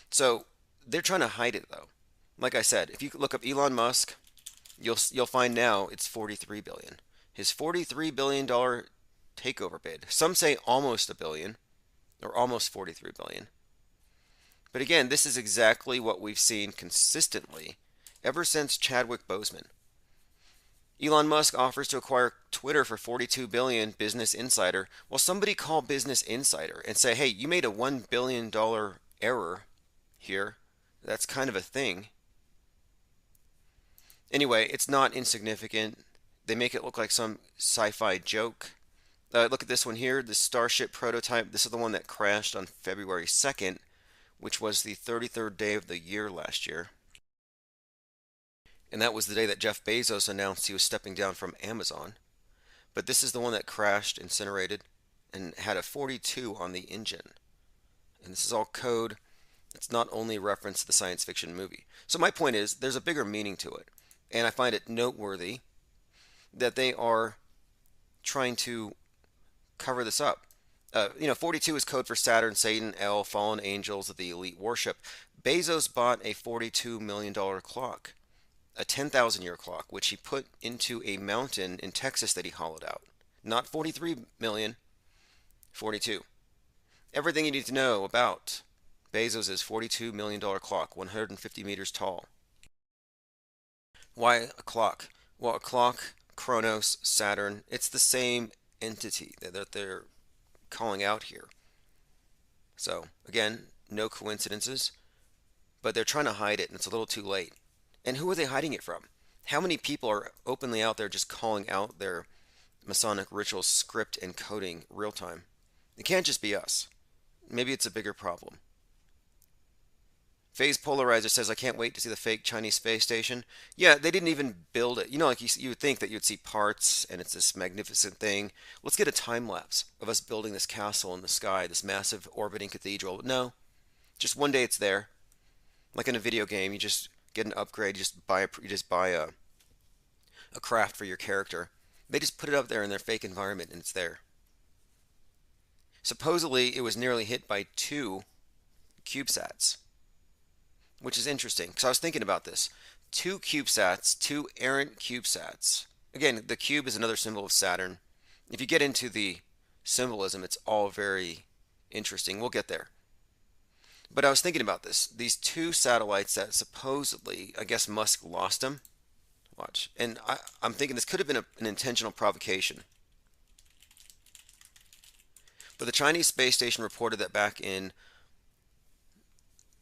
So they're trying to hide it, though. Like I said, if you look up Elon Musk, you'll find now it's 43 billion. His 43 billion dollar takeover bid. Some say almost a billion or almost 43 billion. But again, this is exactly what we've seen consistently ever since Chadwick Boseman. Elon Musk offers to acquire Twitter for 42 billion, Business Insider. Well, somebody call Business Insider and say, "Hey, you made a $1 billion error here." That's kind of a thing. Anyway, it's not insignificant. They make it look like some sci-fi joke. Look at this one here, the Starship prototype. This is the one that crashed on February 2nd, which was the 33rd day of the year last year. And that was the day that Jeff Bezos announced he was stepping down from Amazon. But this is the one that crashed, incinerated, and had a 42 on the engine. And this is all code. It's not only a reference to the science fiction movie. So my point is, there's a bigger meaning to it. And I find it noteworthy that they are trying to cover this up. 42 is code for Saturn, Satan, El, fallen angels of the elite worship. Bezos bought a $42 million clock, a 10,000-year clock, which he put into a mountain in Texas that he hollowed out. Not 43 million, 42. Everything you need to know about Bezos' $42 million clock, 150 meters tall. Why a clock? Well, a clock, Kronos, Saturn, it's the same entity that they're calling out here. So, again, no coincidences, but they're trying to hide it, and it's a little too late. And who are they hiding it from? How many people are openly out there just calling out their Masonic ritual script and coding real time? It can't just be us. Maybe it's a bigger problem. Phase Polarizer says, I can't wait to see the fake Chinese space station. Yeah, they didn't even build it. Like you would think that you'd see parts and it's this magnificent thing. Let's get a time lapse of us building this castle in the sky, this massive orbiting cathedral. No, just one day it's there. Like in a video game, you just get an upgrade, you just buy a craft for your character. They just put it up there in their fake environment and it's there. Supposedly, it was nearly hit by 2 CubeSats, which is interesting, because I was thinking about this. 2 CubeSats, 2 errant CubeSats. Again, the cube is another symbol of Saturn. If you get into the symbolism, it's all very interesting. We'll get there. But I was thinking about this. These 2 satellites that supposedly, I guess Musk lost them. Watch. And I'm thinking this could have been an intentional provocation. But the Chinese space station reported that back in,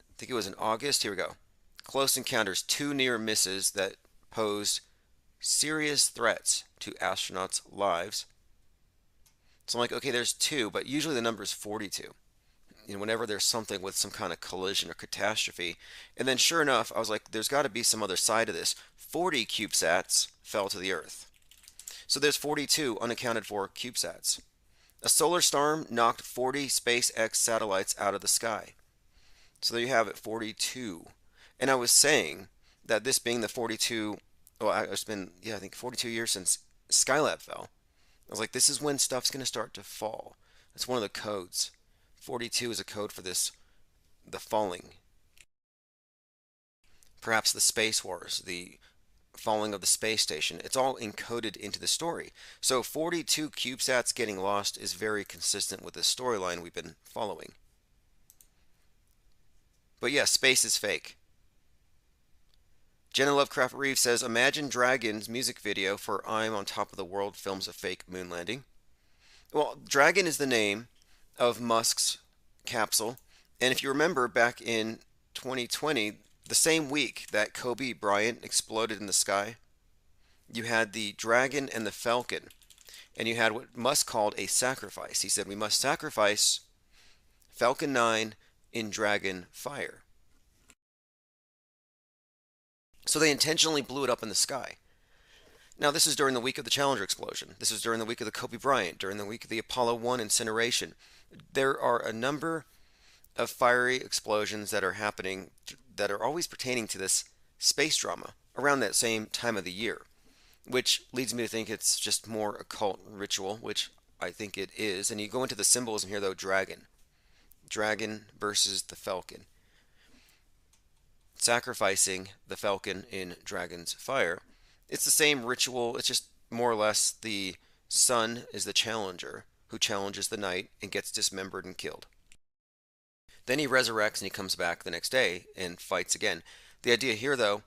I think it was in August. Here we go. Close encounters, 2 near misses that posed serious threats to astronauts' lives. So I'm like, okay, there's 2, but usually the number is 42. Whenever there's something with some kind of collision or catastrophe. And then sure enough, I was like, there's got to be some other side of this. 40 CubeSats fell to the Earth. So there's 42 unaccounted for CubeSats. A solar storm knocked 40 SpaceX satellites out of the sky. So there you have it, 42. And I was saying that this being the 42, it's been, I think 42 years since Skylab fell. I was like, this is when stuff's going to start to fall. That's one of the codes. 42 is a code for this, the falling. Perhaps the space wars, the falling of the space station. It's all encoded into the story. So 42 CubeSats getting lost is very consistent with the storyline we've been following. But yes, space is fake. Jenna Lovecraft Reeves says, Imagine Dragons music video for I'm on Top of the World films a fake moon landing. Well, Dragon is the name of Musk's capsule. And if you remember back in 2020, the same week that Kobe Bryant exploded in the sky, you had the Dragon and the Falcon. And you had what Musk called a sacrifice. He said, we must sacrifice Falcon 9 in Dragon fire. So they intentionally blew it up in the sky. Now, this is during the week of the Challenger explosion. This is during the week of the Kobe Bryant, during the week of the Apollo 1 incineration. There are a number of fiery explosions that are happening that are always pertaining to this space drama around that same time of the year, which leads me to think it's just more occult ritual, which I think it is. And you go into the symbolism here, though, dragon. Dragon versus the falcon. sacrificing the falcon in Dragon's Fire. It's the same ritual, it's just more or less the sun is the challenger who challenges the knight and gets dismembered and killed. Then he resurrects and he comes back the next day and fights again. The idea here, though,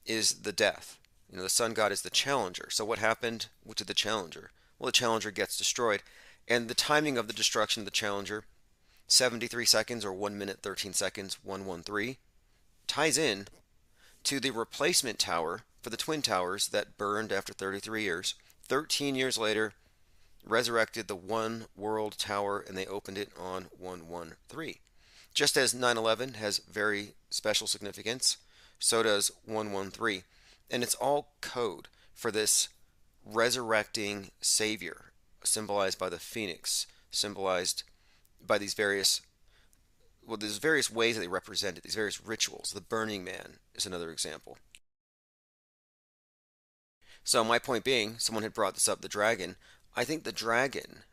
is the death. The sun god is the challenger. So what happened to the challenger? Well, the challenger gets destroyed. And the timing of the destruction of the challenger, 73 seconds or 1 minute 13 seconds, 113, ties in to the replacement tower for the Twin Towers that burned after 33 years. 13 years later, resurrected the One World Tower, and they opened it on 113. Just as 9/11 has very special significance, so does 113. And it's all code for this resurrecting Savior, symbolized by the phoenix, symbolized by these various, well, there's various ways that they represent it, these various rituals. The Burning Man is another example. So my point being, someone had brought this up, the dragon. I think the dragon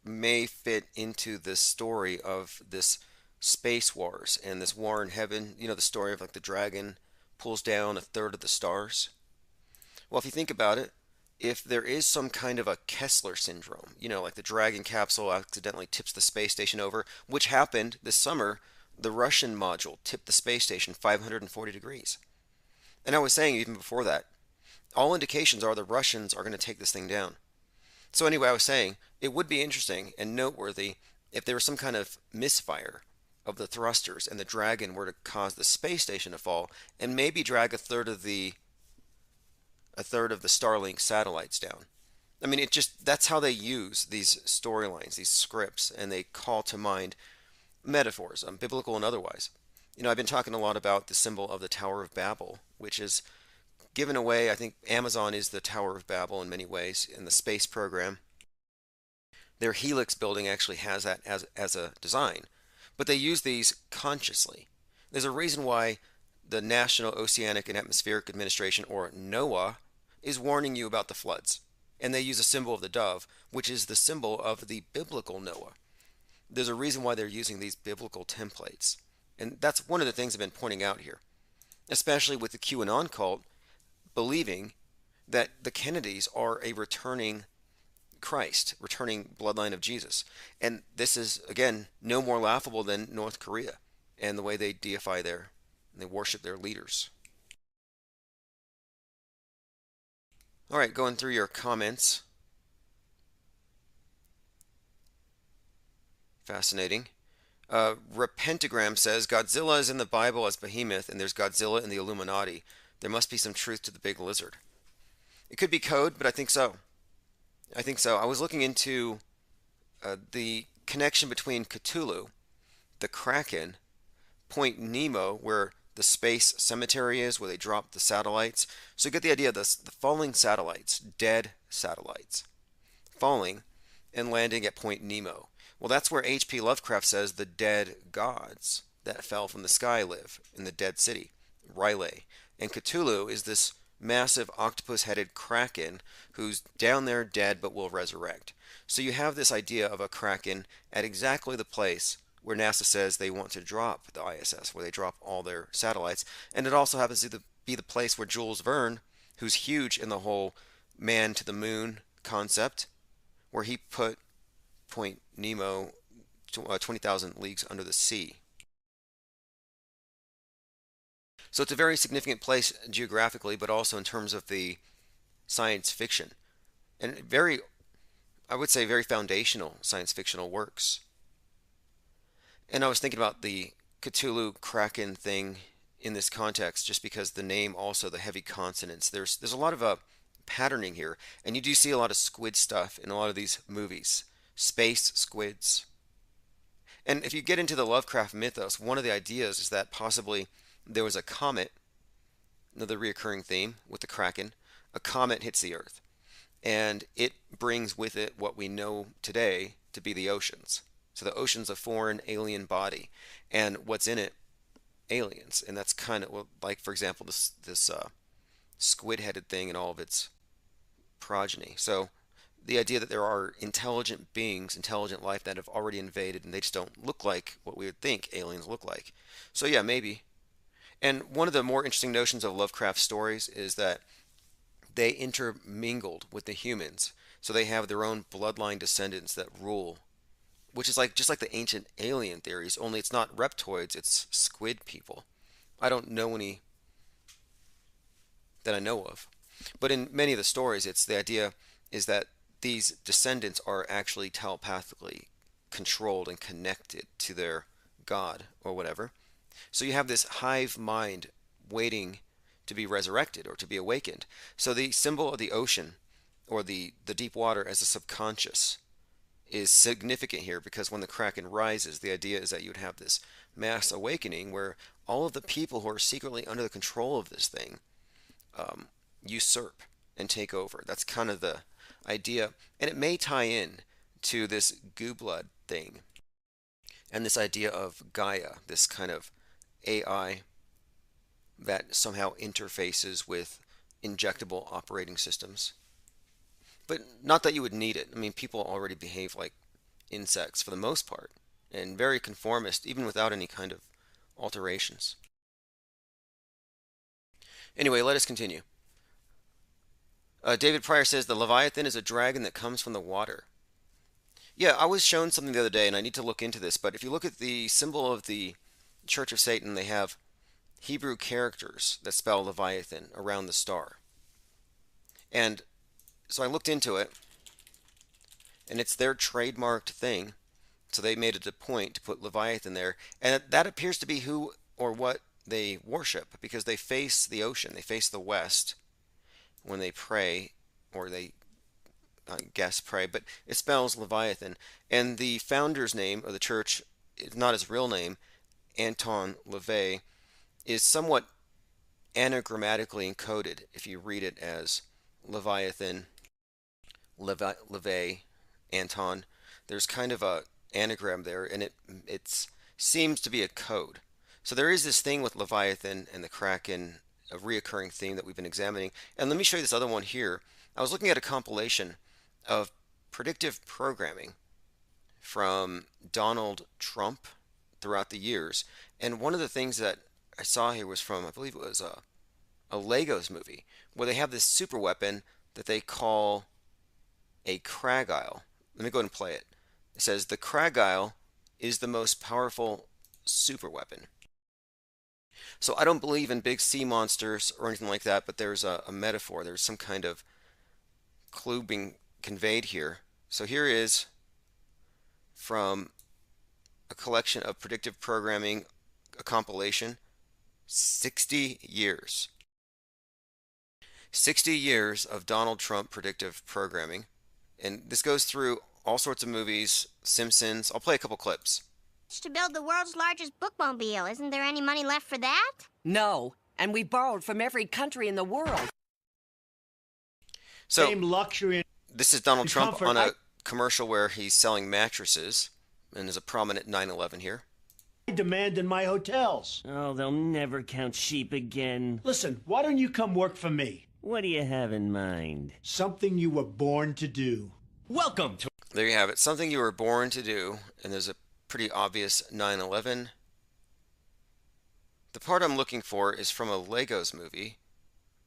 may fit into this story of this space wars and this war in heaven. The story of like the dragon pulls down a third of the stars. Well, if you think about it, if there is some kind of a Kessler syndrome, like the Dragon capsule accidentally tips the space station over, which happened this summer, the Russian module tipped the space station 540 degrees. And I was saying even before that, all indications are the Russians are going to take this thing down. So anyway, I was saying it would be interesting and noteworthy if there was some kind of misfire of the thrusters and the Dragon were to cause the space station to fall and maybe drag a third of the Starlink satellites down. I mean, that's how they use these storylines, these scripts, and they call to mind metaphors, biblical and otherwise. I've been talking a lot about the symbol of the Tower of Babel, which is given away. I think Amazon is the Tower of Babel in many ways in the space program. Their Helix building actually has that as a design, but they use these consciously. There's a reason why the National Oceanic and Atmospheric Administration, or NOAA, is warning you about the floods. And they use a symbol of the dove, which is the symbol of the biblical Noah. There's a reason why they're using these biblical templates. And that's one of the things I've been pointing out here, especially with the QAnon cult believing that the Kennedys are a returning Christ, returning bloodline of Jesus. And this is, again, no more laughable than North Korea and the way they deify they worship their leaders. All right, going through your comments. Fascinating. Repentagram says, Godzilla is in the Bible as Behemoth, and there's Godzilla in the Illuminati. There must be some truth to the big lizard. It could be code, but I think so. I was looking into the connection between Cthulhu, the Kraken, Point Nemo, where the space cemetery is, where they drop the satellites. So you get the idea of the falling satellites, dead satellites, falling and landing at Point Nemo. Well, that's where H.P. Lovecraft says the dead gods that fell from the sky live in the dead city, R'lyeh. And Cthulhu is this massive octopus-headed kraken who's down there dead but will resurrect. So you have this idea of a kraken at exactly the place where NASA says they want to drop the ISS, where they drop all their satellites. And it also happens to be the place where Jules Verne, who's huge in the whole man to the moon concept, where he put Point Nemo 20,000 leagues under the sea. So it's a very significant place geographically, but also in terms of the science fiction. And very, I would say, very foundational science fictional works. And I was thinking about the Cthulhu Kraken thing in this context, just because the name, also the heavy consonants. There's a lot of patterning here, and you do see a lot of squid stuff in a lot of these movies. Space squids. And if you get into the Lovecraft mythos, one of the ideas is that possibly there was a comet, another reoccurring theme with the Kraken. A comet hits the Earth, and it brings with it what we know today to be the oceans. So the ocean's a foreign alien body, and what's in it? Aliens. And that's kind of like, for example, this squid-headed thing and all of its progeny. So the idea that there are intelligent beings, intelligent life that have already invaded, and they just don't look like what we would think aliens look like. So yeah, maybe. And one of the more interesting notions of Lovecraft stories is that they intermingled with the humans. So they have their own bloodline descendants that rule, which is like just like the ancient alien theories, only it's not reptoids, it's squid people. I don't know any that I know of. But in many of the stories, it's the idea is that these descendants are actually telepathically controlled and connected to their god or whatever. So you have this hive mind waiting to be resurrected or to be awakened. So the symbol of the ocean or the deep water as a subconscious is significant here, because when the Kraken rises, the idea is that you would have this mass awakening where all of the people who are secretly under the control of this thing usurp and take over. That's kind of the idea, and it may tie in to this goo blood thing and this idea of Gaia, this kind of AI that somehow interfaces with injectable operating systems. But not that you would need it. I mean, people already behave like insects for the most part, and very conformist, even without any kind of alterations. Anyway, let us continue. David Pryor says the Leviathan is a dragon that comes from the water. Yeah, I was shown something the other day, and I need to look into this, but if you look at the symbol of the Church of Satan, they have Hebrew characters that spell Leviathan around the star. And so I looked into it, and it's their trademarked thing, so they made it a point to put Leviathan there, and that appears to be who or what they worship, because they face the ocean, they face the west when they pray, or they, I guess, pray, but it spells Leviathan. And the founder's name of the church is not his real name, Anton LaVey, is somewhat anagrammatically encoded if you read it as Leviathan, LaVey, Anton. There's kind of a anagram there, and it seems to be a code. So there is this thing with Leviathan and the Kraken, a reoccurring theme that we've been examining. And let me show you this other one here. I was looking at a compilation of predictive programming from Donald Trump throughout the years. And one of the things that I saw here was from, I believe it was a Legos movie, where they have this super weapon that they call a Kragile. Let me go ahead and play it. It says, the Kragile is the most powerful super weapon. So I don't believe in big sea monsters or anything like that, but there's a metaphor. There's some kind of clue being conveyed here. So here is from a collection of predictive programming, a compilation, 60 years. 60 years of Donald Trump predictive programming. And this goes through all sorts of movies, Simpsons. I'll play a couple clips. To build the world's largest bookmobile. Isn't there any money left for that? No, and we borrowed from every country in the world. So, Same luxury. This is Donald Trump comfort. on a commercial where he's selling mattresses, and there's a prominent 9/11 here. I demand in my hotels. Oh, they'll never count sheep again. Listen, why don't you come work for me? What do you have in mind? Something you were born to do. Welcome to... There you have it. Something you were born to do, and there's a pretty obvious 9/11. The part I'm looking for is from a Legos movie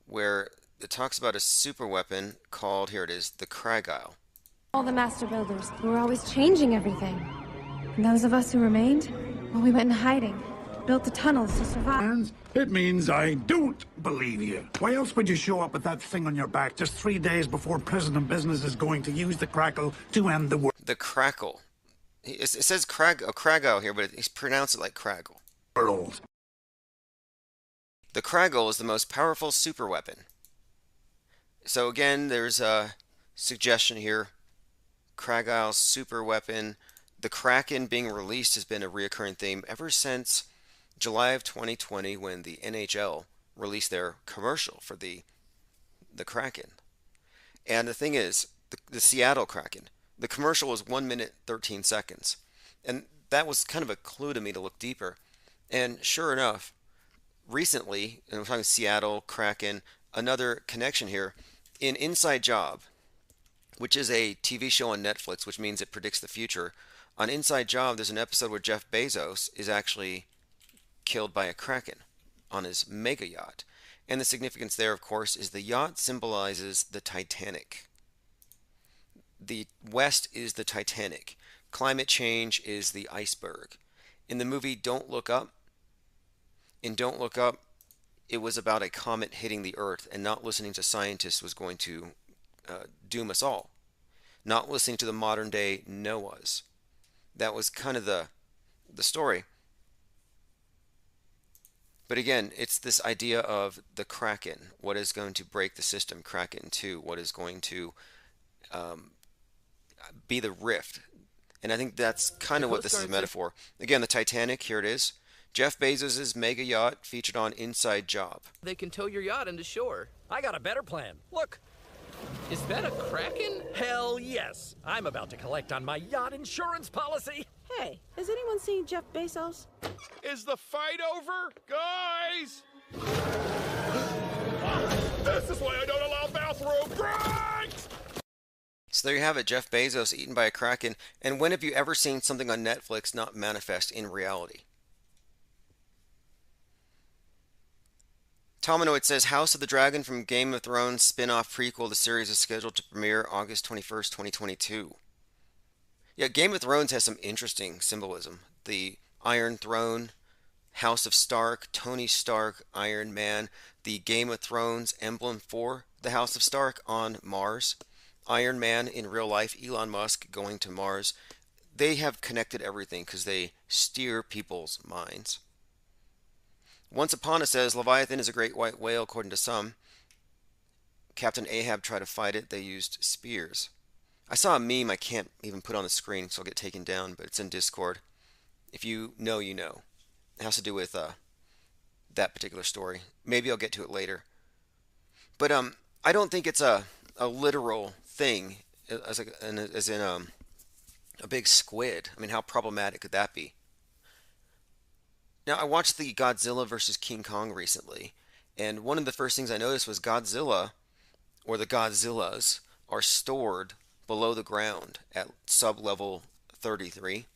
where it talks about a super weapon called, here it is, the Kragile. All the master builders who were always changing everything. And those of us who remained, well, we went in hiding, built the tunnels to survive. It means I don't believe you. Why else would you show up with that thing on your back just 3 days before President Business is going to use the crackle to end the world? The crackle. It says Kragile here, but he's pronounced it like Craggle. The Kraggle is the most powerful super weapon. So again, there's a suggestion here. Kragile super weapon. The Kraken being released has been a reoccurring theme ever since July of 2020, when the NHL released their commercial for the Kraken. And the thing is, the Seattle Kraken, the commercial was 1 minute 13 seconds. And that was kind of a clue to me to look deeper. And sure enough, recently, and we're talking Seattle, Kraken, another connection here, in Inside Job, which is a TV show on Netflix, which means it predicts the future. On Inside Job, there's an episode where Jeff Bezos is actually killed by a Kraken. on his mega yacht. And the significance there, of course, is the yacht symbolizes the Titanic. The West is the Titanic. Climate change is the iceberg. In the movie Don't Look Up, it was about a comet hitting the Earth, and not listening to scientists was going to doom us all. Not listening to the modern day Noahs. That was kind of the story. But again, it's this idea of the Kraken. What is going to break the system? Kraken 2. What is going to be the rift? And I think that's kind of what this is a metaphor. Again, the Titanic, here it is. Jeff Bezos' mega yacht featured on Inside Job. They can tow your yacht into shore. I got a better plan. Look. Is that a Kraken? Hell yes. I'm about to collect on my yacht insurance policy. Hey, has anyone seen Jeff Bezos? Is the fight over, guys? This is why I don't allow bathroom breaks! So there you have it, Jeff Bezos eaten by a Kraken. And when have you ever seen something on Netflix not manifest in reality? Tominoid says, House of the Dragon from Game of Thrones spin-off prequel. The series is scheduled to premiere August 21st, 2022. Yeah, Game of Thrones has some interesting symbolism. The Iron Throne, House of Stark, Tony Stark, Iron Man, the Game of Thrones emblem for the House of Stark on Mars, Iron Man in real life, Elon Musk going to Mars. They have connected everything because they steer people's minds. Once Upon a says, Leviathan is a great white whale according to some. Captain Ahab tried to fight it. They used spears. I saw a meme I can't even put on the screen, so I'll get taken down, but it's in Discord. If you know, you know. It has to do with that particular story. Maybe I'll get to it later. But I don't think it's a literal thing, as in a big squid. I mean, how problematic could that be? Now, I watched the Godzilla vs. King Kong recently, and one of the first things I noticed was Godzilla, or the Godzillas, are stored below the ground at sub-level 33.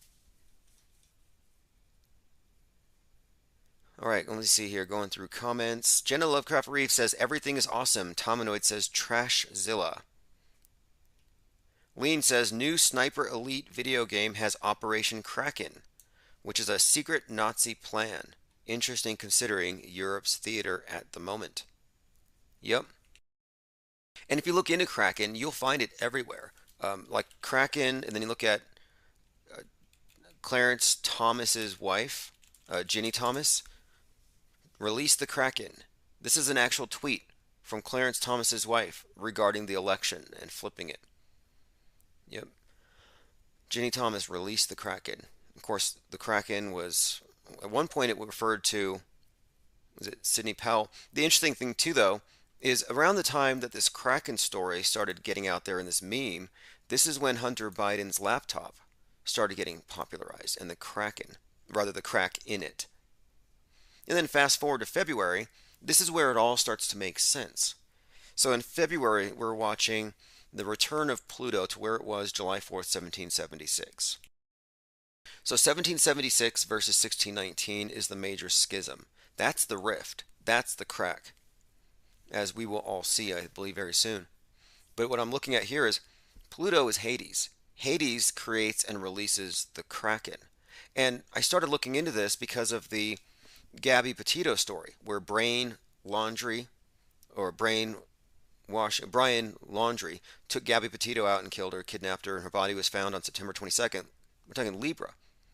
Alright, let me see here, going through comments. Jenna Lovecraft Reeve says, everything is awesome. Tominoid says, Trashzilla. Lean says, new Sniper Elite video game has Operation Kraken, which is a secret Nazi plan. Interesting considering Europe's theater at the moment. Yep. And if you look into Kraken, you'll find it everywhere. Like Kraken, and then you look at Clarence Thomas's wife, Ginny Thomas, release the Kraken. This is an actual tweet from Clarence Thomas's wife regarding the election and flipping it. Yep. Ginny Thomas released the Kraken. Of course, the Kraken was, at one point it referred to, was it Sidney Powell? The interesting thing too, though, is around the time that this Kraken story started getting out there in this meme, this is when Hunter Biden's laptop started getting popularized, and the Kraken, rather the crack in it. And then fast forward to February, this is where it all starts to make sense. So in February, we're watching the return of Pluto to where it was July 4th, 1776. So 1776 versus 1619 is the major schism. That's the rift. That's the crack, as we will all see, I believe, very soon. But what I'm looking at here is Pluto is Hades. Hades creates and releases the Kraken. And I started looking into this because of the Gabby Petito story, where Brian Laundrie took Gabby Petito out and killed her, kidnapped her, and her body was found on September 22nd. We're talking Libra.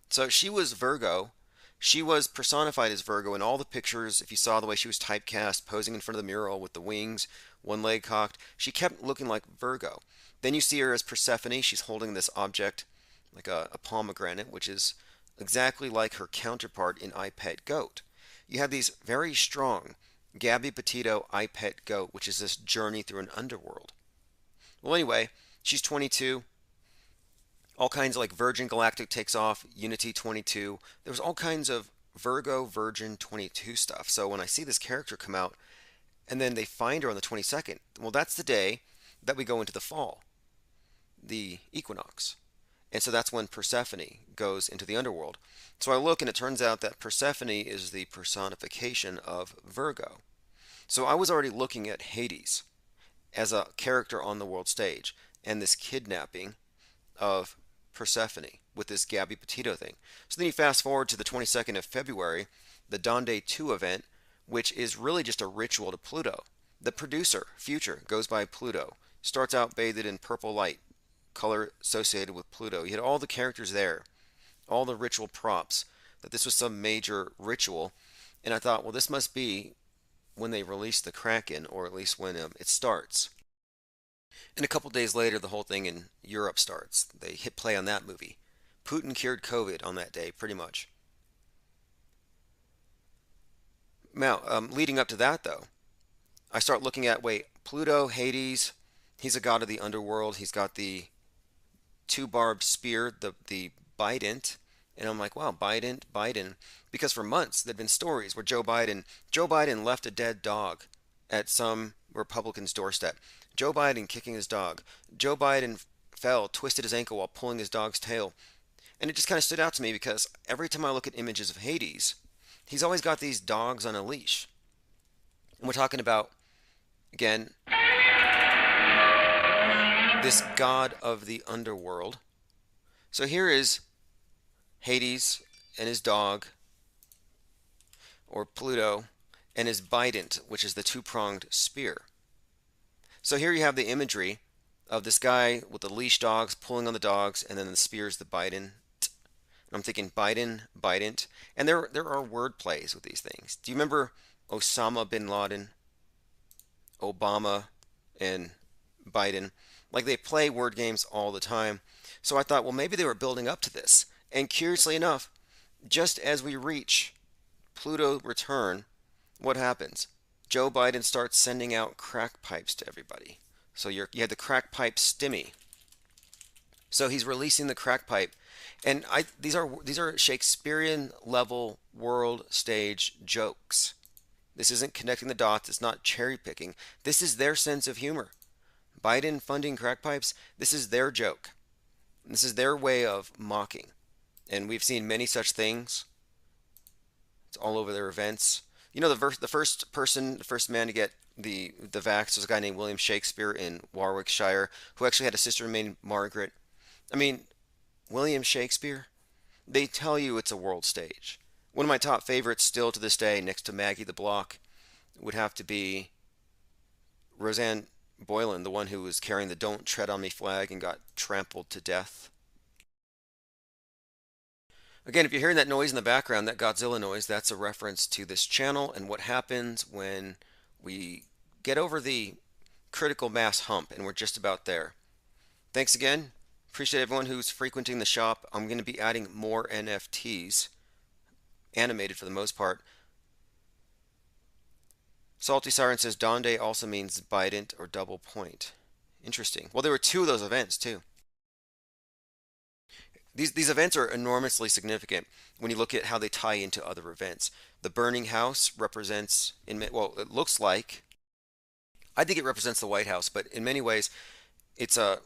So she was Virgo. She was personified as Virgo in all the pictures. If you saw the way she was typecast, posing in front of the mural with the wings, one leg cocked, she kept looking like Virgo. Then you see her as Persephone. She's holding this object, like a pomegranate, which is exactly like her counterpart in I Pet Goat. You have these very strong Gabby Petito, I Pet Goat, which is this journey through an underworld. Well, anyway, she's 22. All kinds of, like, Virgin Galactic takes off, Unity 22. There was all kinds of Virgo, Virgin 22 stuff. So when I see this character come out, and then they find her on the 22nd, well, that's the day that we go into the fall, the equinox. And so that's when Persephone goes into the underworld. So I look and it turns out that Persephone is the personification of Virgo. So I was already looking at Hades as a character on the world stage and this kidnapping of Persephone with this Gabby Petito thing. So then you fast forward to the 22nd of February, the Donde 2 event, which is really just a ritual to Pluto. The producer, Future, goes by Pluto, starts out bathed in purple light, color associated with Pluto. You had all the characters there, all the ritual props, that this was some major ritual. And I thought, well, this must be when they release the Kraken, or at least when it starts. And a couple days later, the whole thing in Europe starts. They hit play on that movie. Putin cured COVID on that day, pretty much. Now, leading up to that, though, I start looking at, wait, Pluto, Hades, he's a god of the underworld. He's got the two-barbed spear, the bident. And I'm like, wow, Biden. Because for months, there'd been stories where Joe Biden left a dead dog at some Republican's doorstep. Joe Biden kicking his dog. Joe Biden fell, twisted his ankle while pulling his dog's tail. And it just kind of stood out to me because every time I look at images of Hades, he's always got these dogs on a leash. And we're talking about, again, this god of the underworld. So here is Hades and his dog, or Pluto, and his bident, which is the two-pronged spear. So here you have the imagery of this guy with the leash dogs pulling on the dogs, and then the spear's the bident. I'm thinking Biden, bident, and there are word plays with these things. Do you remember Osama bin Laden, Obama, and Biden? Like, they play word games all the time. So I thought, well, maybe they were building up to this. And curiously enough, just as we reach Pluto return, what happens? Joe Biden starts sending out crack pipes to everybody. So you had the crack pipe stimmy. So he's releasing the crack pipe, and these are Shakespearean level world stage jokes. This isn't connecting the dots. It's not cherry picking. This is their sense of humor. Biden funding crack pipes. This is their joke. This is their way of mocking. And we've seen many such things. It's all over their events. You know, the first man to get the vax was a guy named William Shakespeare in Warwickshire, who actually had a sister named Margaret. I mean, William Shakespeare, they tell you it's a world stage. One of my top favorites still to this day, next to Maggie the Block, would have to be Roseanne Boylan, the one who was carrying the Don't Tread on Me flag and got trampled to death. Again, if you're hearing that noise in the background, that Godzilla noise, that's a reference to this channel and what happens when we get over the critical mass hump, and we're just about there. Thanks again. Appreciate everyone who's frequenting the shop. I'm going to be adding more NFTs, animated for the most part. Salty Siren says Donde also means bident or double point. Interesting. Well, there were two of those events too. These events are enormously significant when you look at how they tie into other events. The burning house represents, well, it looks like, I think it represents the White House, but in many ways, it's a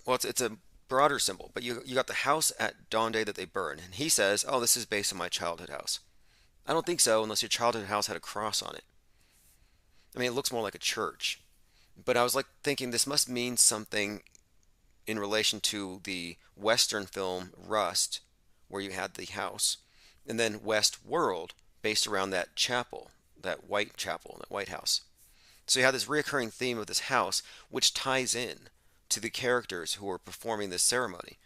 broader symbol. But you got the house at Donde that they burn, and he says, "Oh, this is based on my childhood house." I don't think so, unless your childhood house had a cross on it. I mean, it looks more like a church. But I was like thinking this must mean something in relation to the Western film Rust, where you had the house, and then Westworld, based around that chapel, that white chapel, that White House. So you have this recurring theme of this house, which ties in to the characters who are performing this ceremony.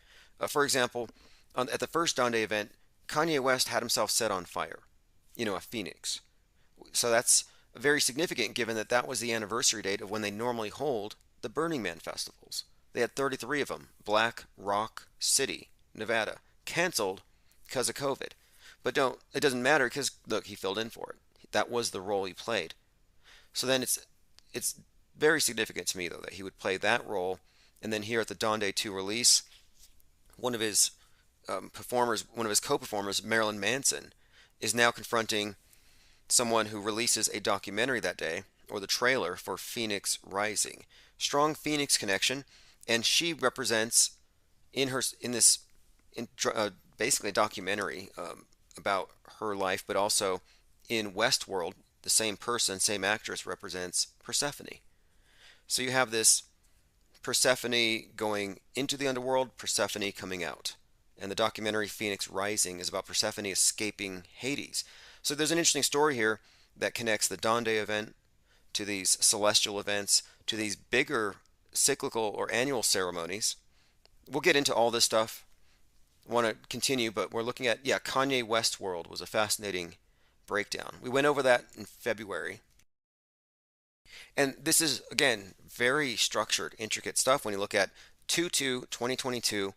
For example, at the first Donde event, Kanye West had himself set on fire, a phoenix. So that's very significant, given that that was the anniversary date of when they normally hold the Burning Man festivals. They had 33 of them. Black Rock City, Nevada. Canceled because of COVID. But it doesn't matter because, look, he filled in for it. That was the role he played. So then it's very significant to me, though, that he would play that role. And then here at the Donde 2 release, one of his co-performers, Marilyn Manson, is now confronting someone who releases a documentary that day, or the trailer for Phoenix Rising. Strong Phoenix connection. And she represents in basically a documentary about her life, but also in Westworld, the same person, same actress represents Persephone. So you have this Persephone going into the underworld, Persephone coming out. And the documentary Phoenix Rising is about Persephone escaping Hades. So there's an interesting story here that connects the Dawn Day event to these celestial events, to these bigger cyclical or annual ceremonies. We'll get into all this stuff. I want to continue, but we're looking at, Kanye Westworld was a fascinating breakdown. We went over that in February. And this is, again, very structured, intricate stuff. When you look at 2/2/2022,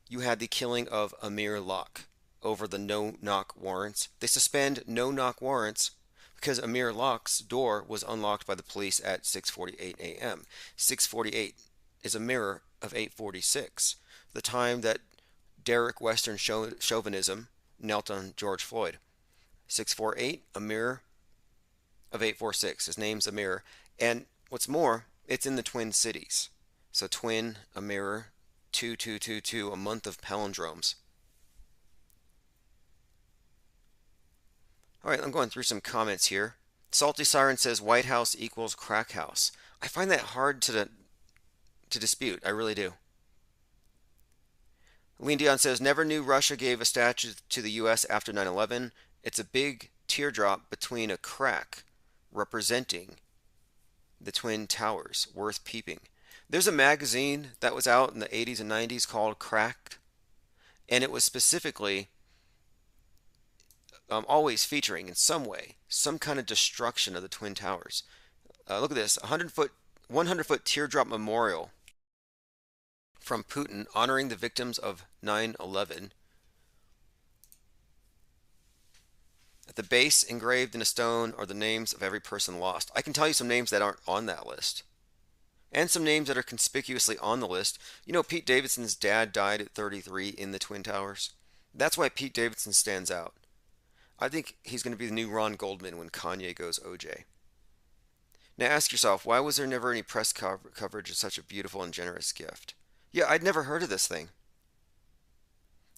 you had the killing of Amir Locke over the no-knock warrants. They suspend no-knock warrants because Amir Locke's door was unlocked by the police at 6:48 a.m. 6:48 is a mirror of 8:46, the time that Derek Western chauvinism knelt on George Floyd. 6:48, a mirror of 8:46. His name's a mirror. And what's more, it's in the Twin Cities. So twin, a mirror, 2/2/2/2, a month of palindromes. All right, I'm going through some comments here. Salty Siren says White House equals crack house. I find that hard to dispute. I really do. Lean Dion says, never knew Russia gave a statue to the U.S. after 9/11. It's a big teardrop between a crack representing the Twin Towers, worth peeping. There's a magazine that was out in the 80s and 90s called Cracked, and it was specifically always featuring in some way some kind of destruction of the Twin Towers. Look at this, 100-foot teardrop memorial from Putin honoring the victims of 9/11. At the base, engraved in a stone, are the names of every person lost. I can tell you some names that aren't on that list. And some names that are conspicuously on the list. You know, Pete Davidson's dad died at 33 in the Twin Towers. That's why Pete Davidson stands out. I think he's going to be the new Ron Goldman when Kanye goes OJ. Now ask yourself, why was there never any press coverage of such a beautiful and generous gift? Yeah, I'd never heard of this thing.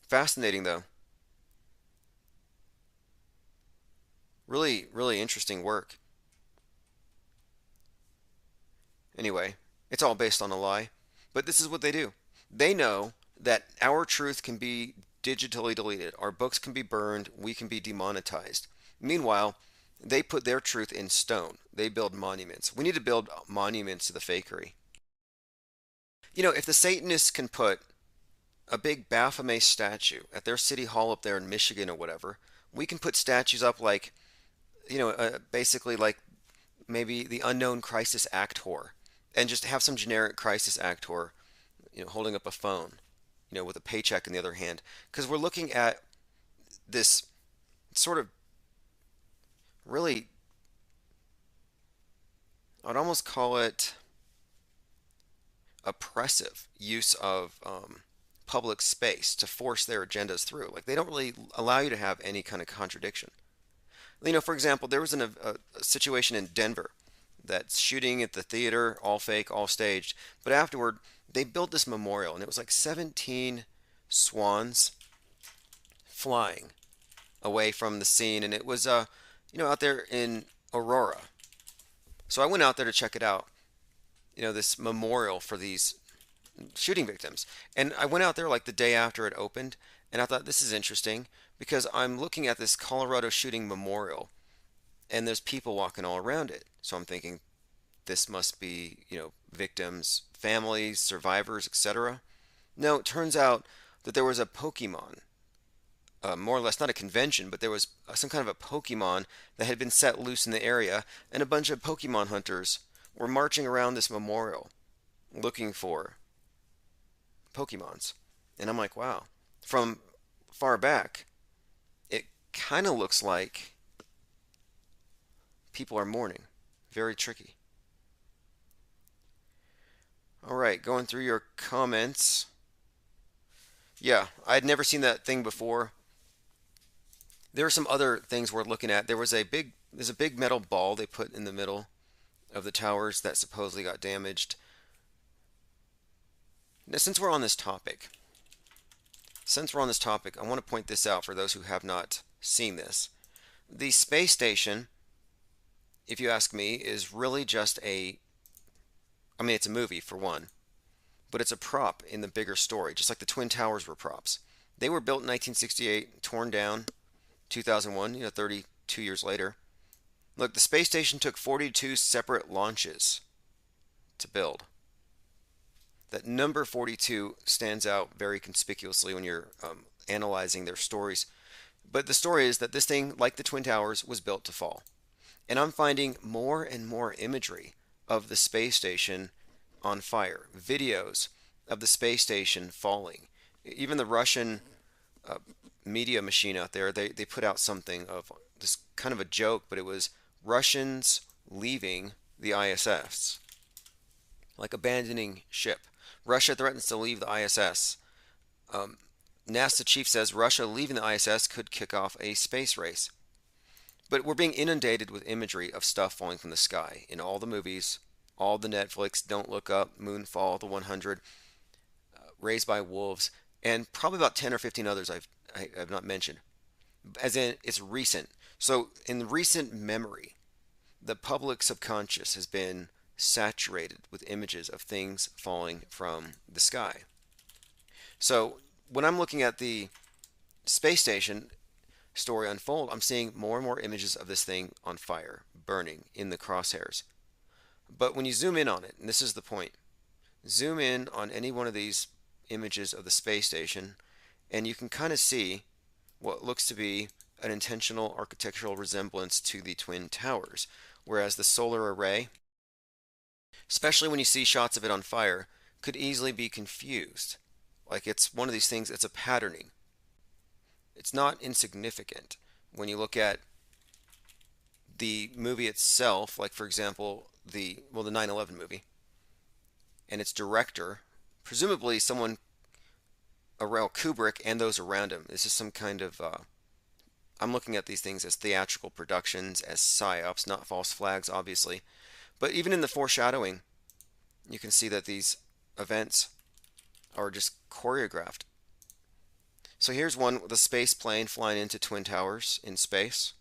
Fascinating, though. Really, really interesting work. Anyway, it's all based on a lie. But this is what they do. They know that our truth can be digitally deleted. Our books can be burned. We can be demonetized. Meanwhile, they put their truth in stone. They build monuments. We need to build monuments to the fakery. You know, if the Satanists can put a big Baphomet statue at their city hall up there in Michigan or whatever, we can put statues up like, you know, basically like maybe the unknown crisis actor, and just have some generic crisis actor, you know, holding up a phone, you know, with a paycheck in the other hand. Because we're looking at this sort of really, I'd almost call it oppressive use of public space to force their agendas through. Like, they don't really allow you to have any kind of contradiction. You know, for example, there was a situation in Denver that's shooting at the theater, all fake, all staged. But afterward, they built this memorial, and it was like 17 swans flying away from the scene, and it was, you know, out there in Aurora. So I went out there to check it out. You know, this memorial for these shooting victims. And I went out there like the day after it opened, and I thought, this is interesting, because I'm looking at this Colorado shooting memorial, and there's people walking all around it. So I'm thinking, this must be, you know, victims, families, survivors, etc. No, it turns out that there was a Pokemon, more or less not a convention, but there was some kind of a Pokemon that had been set loose in the area, and a bunch of Pokemon hunters were marching around this memorial looking for Pokemons. And I'm like, wow. From far back, it kind of looks like people are mourning. Very tricky. All right, going through your comments. Yeah, I'd never seen that thing before. There are some other things we're looking at. There's a big metal ball they put in the middle of the towers that supposedly got damaged. Now, since we're on this topic, since we're on this topic, I want to point this out for those who have not seen this. The space station, if you ask me, is really just I mean, it's a movie for one, but it's a prop in the bigger story, just like the Twin Towers were props. They were built in 1968, torn down 2001, 32 years later. Look, the space station took 42 separate launches to build. That number 42 stands out very conspicuously when you're analyzing their stories. But the story is that this thing, like the Twin Towers, was built to fall. And I'm finding more and more imagery of the space station on fire, videos of the space station falling. Even the Russian media machine out there, they put out something of this kind of a joke, but it was Russians leaving the ISS, like abandoning ship. Russia threatens to leave the ISS. NASA chief says Russia leaving the ISS could kick off a space race. But we're being inundated with imagery of stuff falling from the sky in all the movies, all the Netflix, Don't Look Up, Moonfall, The 100, Raised by Wolves, and probably about 10 or 15 others I have not mentioned. As in, it's recent. So in recent memory, the public subconscious has been saturated with images of things falling from the sky. So when I'm looking at the space station story unfold, I'm seeing more and more images of this thing on fire, burning in the crosshairs. But when you zoom in on it, and this is the point, zoom in on any one of these images of the space station, and you can kind of see what looks to be an intentional architectural resemblance to the Twin Towers, whereas the solar array, especially when you see shots of it on fire, could easily be confused. Like it's one of these things, it's a patterning. It's not insignificant when you look at the movie itself, like for example, the 9/11 movie, and its director, presumably someone around Kubrick and those around him. This is some kind of, I'm looking at these things as theatrical productions, as psyops, not false flags, obviously. But even in the foreshadowing, you can see that these events are just choreographed. So here's one with a space plane flying into Twin Towers in space.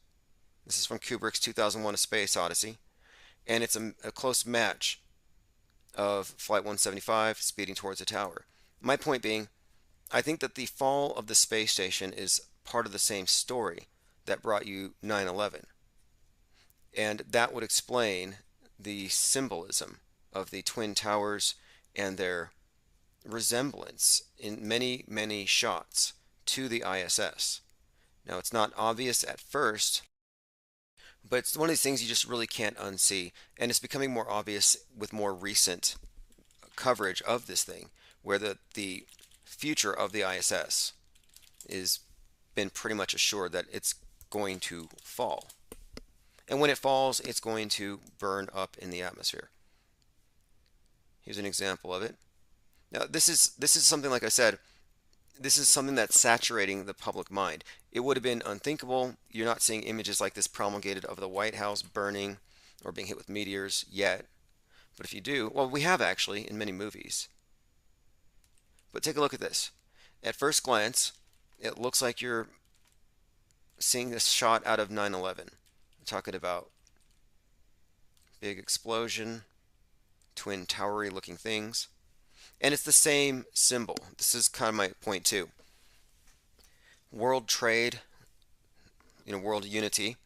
This is from Kubrick's 2001: A Space Odyssey. And it's a close match of Flight 175 speeding towards the tower. My point being, I think that the fall of the space station is part of the same story that brought you 9/11. And that would explain the symbolism of the Twin Towers and their resemblance in many, many shots to the ISS. Now, it's not obvious at first, but it's one of these things you just really can't unsee. And it's becoming more obvious with more recent coverage of this thing, where the future of the ISS is been pretty much assured that it's going to fall. And when it falls, it's going to burn up in the atmosphere. Here's an example of it. Now, this is something, like I said, this is something that's saturating the public mind. It would have been unthinkable. You're not seeing images like this promulgated of the White House burning or being hit with meteors yet. But if you do, well, we have actually in many movies. But take a look at this. At first glance, it looks like you're seeing this shot out of 9/11. I'm talking about big explosion, twin towery looking things. And it's the same symbol. This is kind of my point too. World trade, world unity.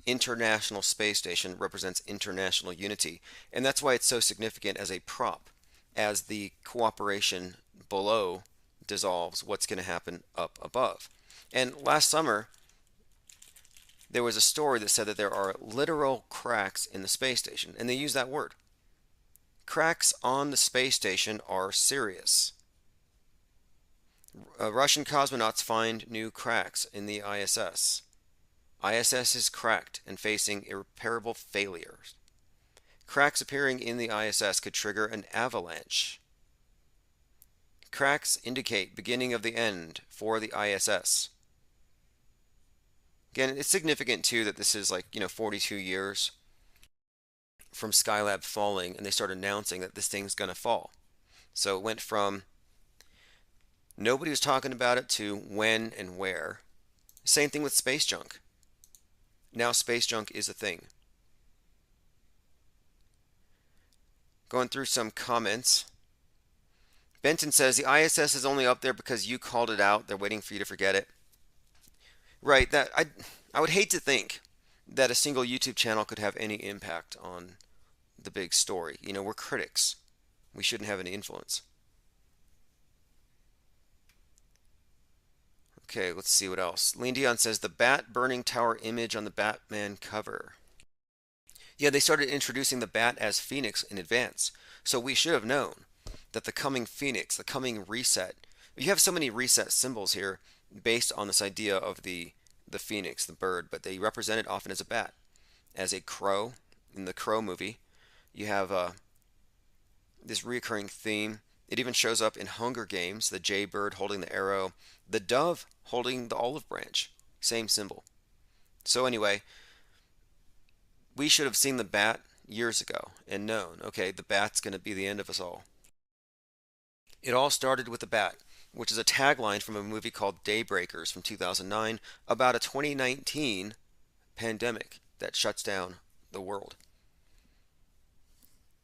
International Space Station represents international unity. And that's why it's so significant as a prop. As the cooperation below dissolves, what's going to happen up above. And last summer, there was a story that said that there are literal cracks in the space station. And they use that word. Cracks on the space station are serious. Russian cosmonauts find new cracks in the ISS. ISS is cracked and facing irreparable failures. Cracks appearing in the ISS could trigger an avalanche. Cracks indicate beginning of the end for the ISS. Again, it's significant too that this is 42 years from Skylab falling, and they start announcing that this thing's going to fall. So it went from Nobody was talking about it to when and where. Same thing with space junk. Now space junk is a thing. Going through some comments. Benton says the ISS is only up there because you called it out. They're waiting for you to forget it. Right, that I would hate to think that a single YouTube channel could have any impact on the big story. You know, we're critics. We shouldn't have any influence. Okay, let's see what else. Lean Dion says the bat burning tower image on the Batman cover. Yeah, they started introducing the bat as Phoenix in advance. So we should have known that the coming Phoenix, the coming reset. You have so many reset symbols here based on this idea of the Phoenix, the bird, but they represent it often as a bat, as a crow in the Crow movie. You have this recurring theme. It even shows up in Hunger Games, the jaybird holding the arrow, the dove holding the olive branch, same symbol. So anyway, we should have seen the bat years ago and known, okay, the bat's going to be the end of us all. It all started with the bat, which is a tagline from a movie called Daybreakers from 2009 about a 2019 pandemic that shuts down the world.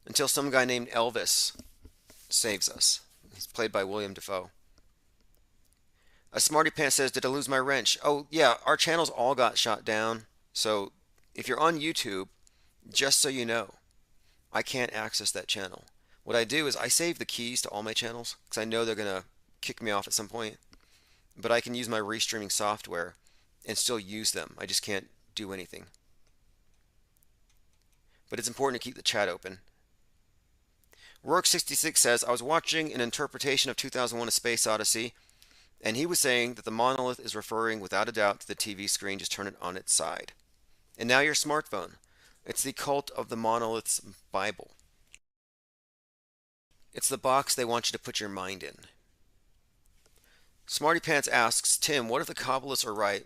Until some guy named Elvis saves us. He's played by William Dafoe. A Smarty Pants says, did I lose my wrench? Oh, yeah, our channels all got shot down. So if you're on YouTube, just so you know, I can't access that channel. What I do is I save the keys to all my channels because I know they're going to kick me off at some point. But I can use my restreaming software and still use them. I just can't do anything. But it's important to keep the chat open. Rourke66 says, I was watching an interpretation of 2001 A Space Odyssey, and he was saying that the monolith is referring without a doubt to the TV screen, just turn it on its side. And now your smartphone. It's the cult of the monolith's Bible. It's the box they want you to put your mind in. Smarty Pants asks, Tim, what if the Kabbalists are right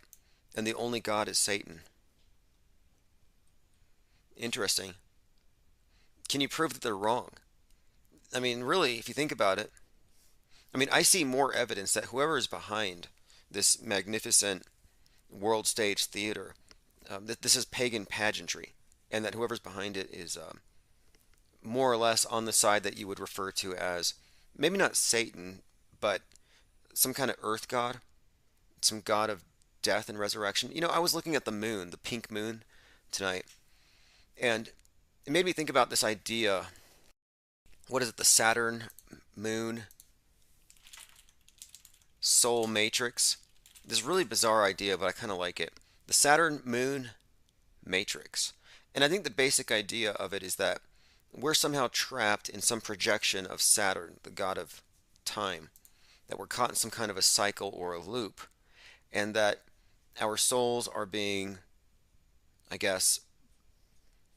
and the only God is Satan? Interesting. Can you prove that they're wrong? I mean, really, if you think about it, I mean, I see more evidence that whoever is behind this magnificent world stage theater, that this is pagan pageantry, and that whoever's behind it is more or less on the side that you would refer to as, maybe not Satan, but some kind of earth god, some god of death and resurrection. You know, I was looking at the moon, the pink moon, tonight, and it made me think about this idea. What is it? The Saturn moon soul matrix. This really bizarre idea, but I kind of like it. The Saturn moon matrix. And I think the basic idea of it is that we're somehow trapped in some projection of Saturn, the god of time, that we're caught in some kind of a cycle or a loop, and that our souls are being, I guess,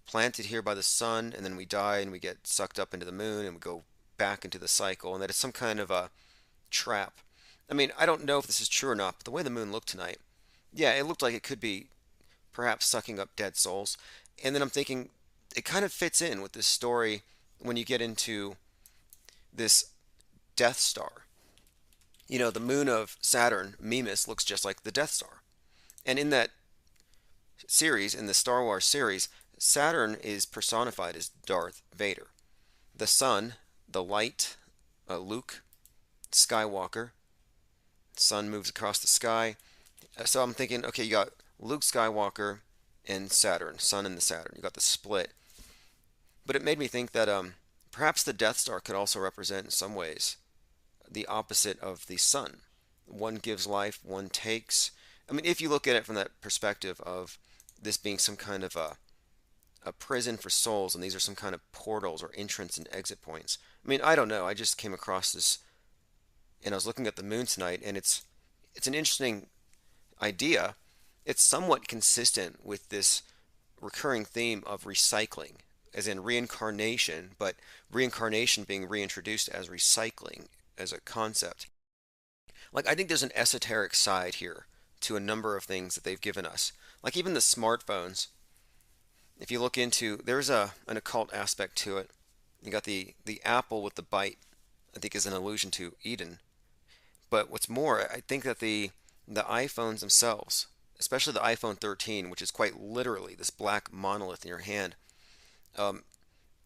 planted here by the sun, and then we die and we get sucked up into the moon and we go back into the cycle, and that it's some kind of a trap. I mean, I don't know if this is true or not, but the way the moon looked tonight, yeah, it looked like it could be perhaps sucking up dead souls. And then I'm thinking it kind of fits in with this story when you get into this Death Star. You know, the moon of Saturn, Mimas, looks just like the Death Star. And in that series, in the Star Wars series, Saturn is personified as Darth Vader. The sun, the light, Luke Skywalker. Sun moves across the sky. So I'm thinking, okay, you got Luke Skywalker and Saturn, Sun and the Saturn. You got the split. But it made me think that perhaps the Death Star could also represent in some ways the opposite of the sun. One gives life, one takes. I mean, if you look at it from that perspective of this being some kind of a prison for souls, and these are some kind of portals or entrance and exit points. I mean, I don't know. I just came across this, and I was looking at the moon tonight, and it's an interesting idea. It's somewhat consistent with this recurring theme of recycling, as in reincarnation, but reincarnation being reintroduced as recycling as a concept. Like, I think there's an esoteric side here to a number of things that they've given us. Like even the smartphones, if you look into, there's an occult aspect to it. You got the apple with the bite, I think is an allusion to Eden. But what's more, I think that the iPhones themselves, especially the iPhone 13, which is quite literally this black monolith in your hand, um,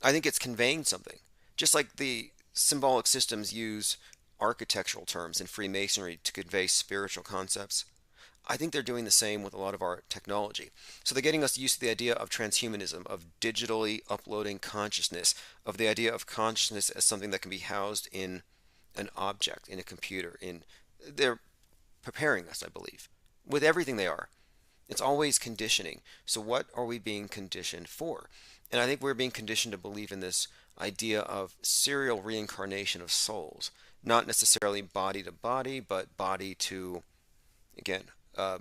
I think it's conveying something. Just like the symbolic systems use architectural terms in Freemasonry to convey spiritual concepts, I think they're doing the same with a lot of our technology. So they're getting us used to the idea of transhumanism, of digitally uploading consciousness, of the idea of consciousness as something that can be housed in an object, in a computer. They're preparing us, I believe, with everything they are. It's always conditioning. So what are we being conditioned for? And I think we're being conditioned to believe in this idea of serial reincarnation of souls, not necessarily body to body, but body to, again, uh,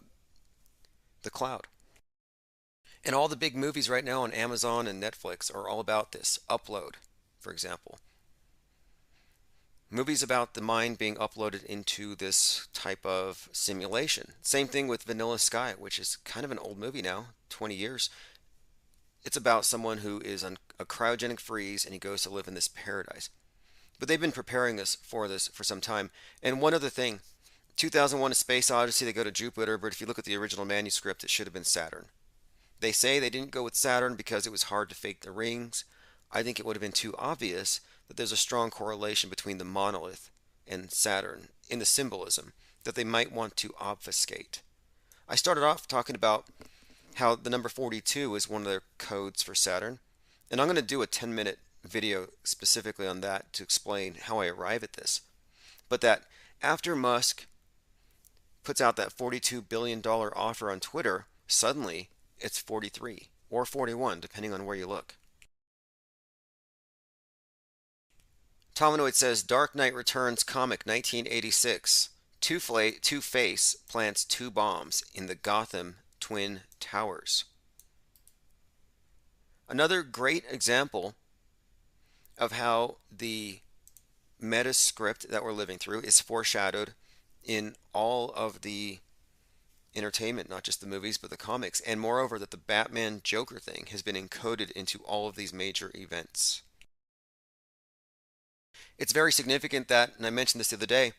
the cloud. And all the big movies right now on Amazon and Netflix are all about this upload, for example. Movies about the mind being uploaded into this type of simulation. Same thing with Vanilla Sky, which is kind of an old movie now, 20 years. It's about someone who is on a cryogenic freeze and he goes to live in this paradise. But they've been preparing us for this for some time. And one other thing, 2001: A Space Odyssey, they go to Jupiter, but if you look at the original manuscript, it should have been Saturn. They say they didn't go with Saturn because it was hard to fake the rings. I think it would have been too obvious that there's a strong correlation between the monolith and Saturn in the symbolism that they might want to obfuscate. I started off talking about how the number 42 is one of their codes for Saturn, and I'm going to do a 10-minute video specifically on that to explain how I arrive at this. But that after Musk puts out that $42 billion offer on Twitter, suddenly it's 43 or 41, depending on where you look. Tominoid says Dark Knight Returns comic 1986. Two-Face plants 2 bombs in the Gotham Twin Towers. Another great example of how the meta script that we're living through is foreshadowed in all of the entertainment, not just the movies, but the comics. And moreover, that the Batman Joker thing has been encoded into all of these major events. It's very significant that, and I mentioned this the other day,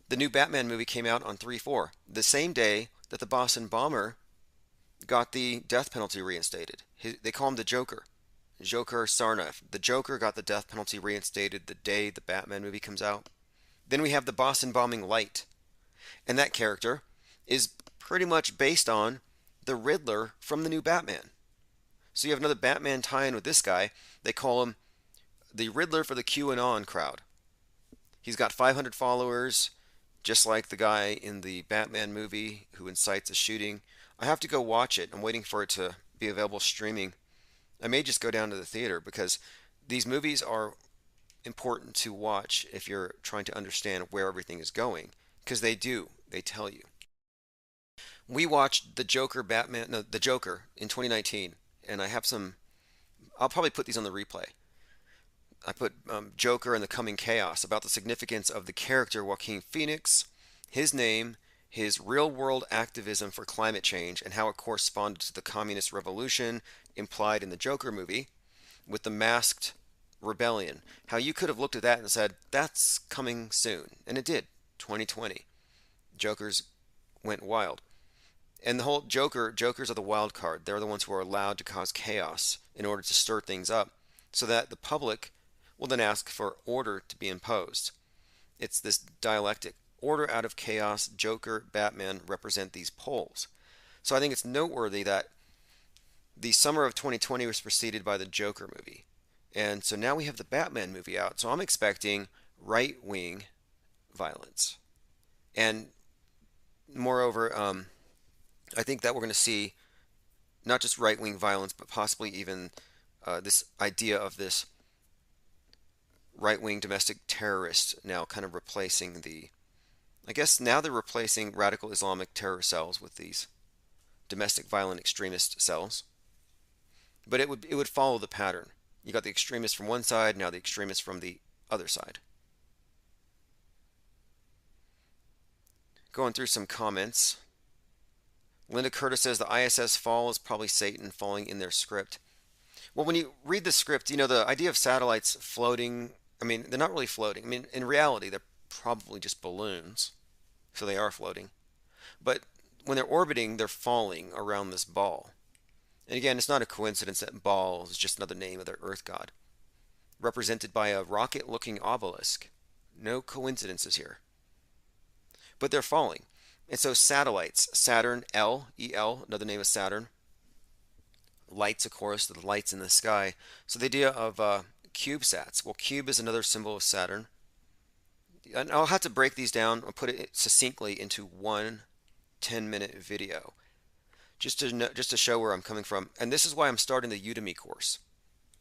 the new Batman movie came out on 3/4, the same day that the Boston bomber got the death penalty reinstated. They call him the Joker. Joker Sarnath. The Joker got the death penalty reinstated the day the Batman movie comes out. Then we have the Boston bombing light. And that character is pretty much based on the Riddler from the new Batman. So you have another Batman tie-in with this guy. They call him the Riddler for the QAnon crowd. He's got 500 followers, just like the guy in the Batman movie who incites a shooting. I have to go watch it. I'm waiting for it to be available streaming. I may just go down to the theater because these movies are important to watch if you're trying to understand where everything is going, because they tell you. We watched the Joker in 2019, and I have some. I'll probably put these on the replay. I put Joker and the Coming Chaos, about the significance of the character Joaquin Phoenix, his name, his real-world activism for climate change, and how it corresponded to the communist revolution implied in the Joker movie with the masked rebellion. How you could have looked at that and said, that's coming soon. And it did. 2020. Jokers went wild. And the whole Jokers are the wild card. They're the ones who are allowed to cause chaos in order to stir things up so that the public will then ask for order to be imposed. It's this dialectic. Order out of chaos. Joker, Batman represent these poles. So I think it's noteworthy that the summer of 2020 was preceded by the Joker movie. And so now we have the Batman movie out. So I'm expecting right-wing violence. And moreover, I think that we're going to see not just right-wing violence, but possibly even this idea of this right-wing domestic terrorist now kind of replacing I guess now they're replacing radical Islamic terror cells with these domestic violent extremist cells. But it would follow the pattern. You got the extremists from one side, now the extremists from the other side. Going through some comments. Linda Curtis says the ISS fall is probably Satan falling in their script. Well, when you read the script, the idea of satellites floating, I mean, they're not really floating. I mean, in reality, they're probably just balloons, so they are floating. But when they're orbiting, they're falling around this ball. And again, it's not a coincidence that Baal is just another name of their earth god, represented by a rocket-looking obelisk. No coincidences here. But they're falling. And so satellites, Saturn, L, another name of Saturn. Lights, of course, the lights in the sky. So the idea of CubeSats. Well, cube is another symbol of Saturn. And I'll have to break these down and put it succinctly into one 10-minute video, just to show where I'm coming from. And this is why I'm starting the Udemy course.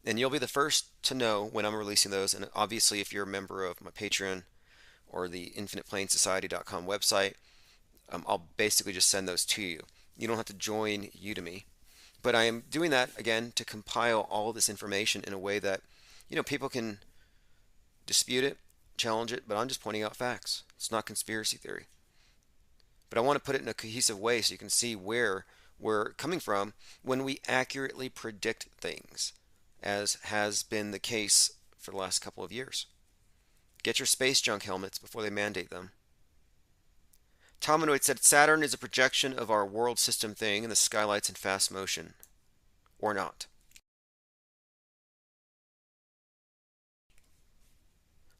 And you'll be the first to know when I'm releasing those. And obviously, if you're a member of my Patreon or the InfinitePlaneSociety.com website, I'll basically just send those to you. You don't have to join Udemy. But I am doing that, again, to compile all of this information in a way that, people can dispute it, challenge it, but I'm just pointing out facts. It's not conspiracy theory. But I want to put it in a cohesive way so you can see where we're coming from when we accurately predict things, as has been the case for the last couple of years. Get your space junk helmets before they mandate them. Tomanoid said Saturn is a projection of our world system thing and the skylights in fast motion. Or not.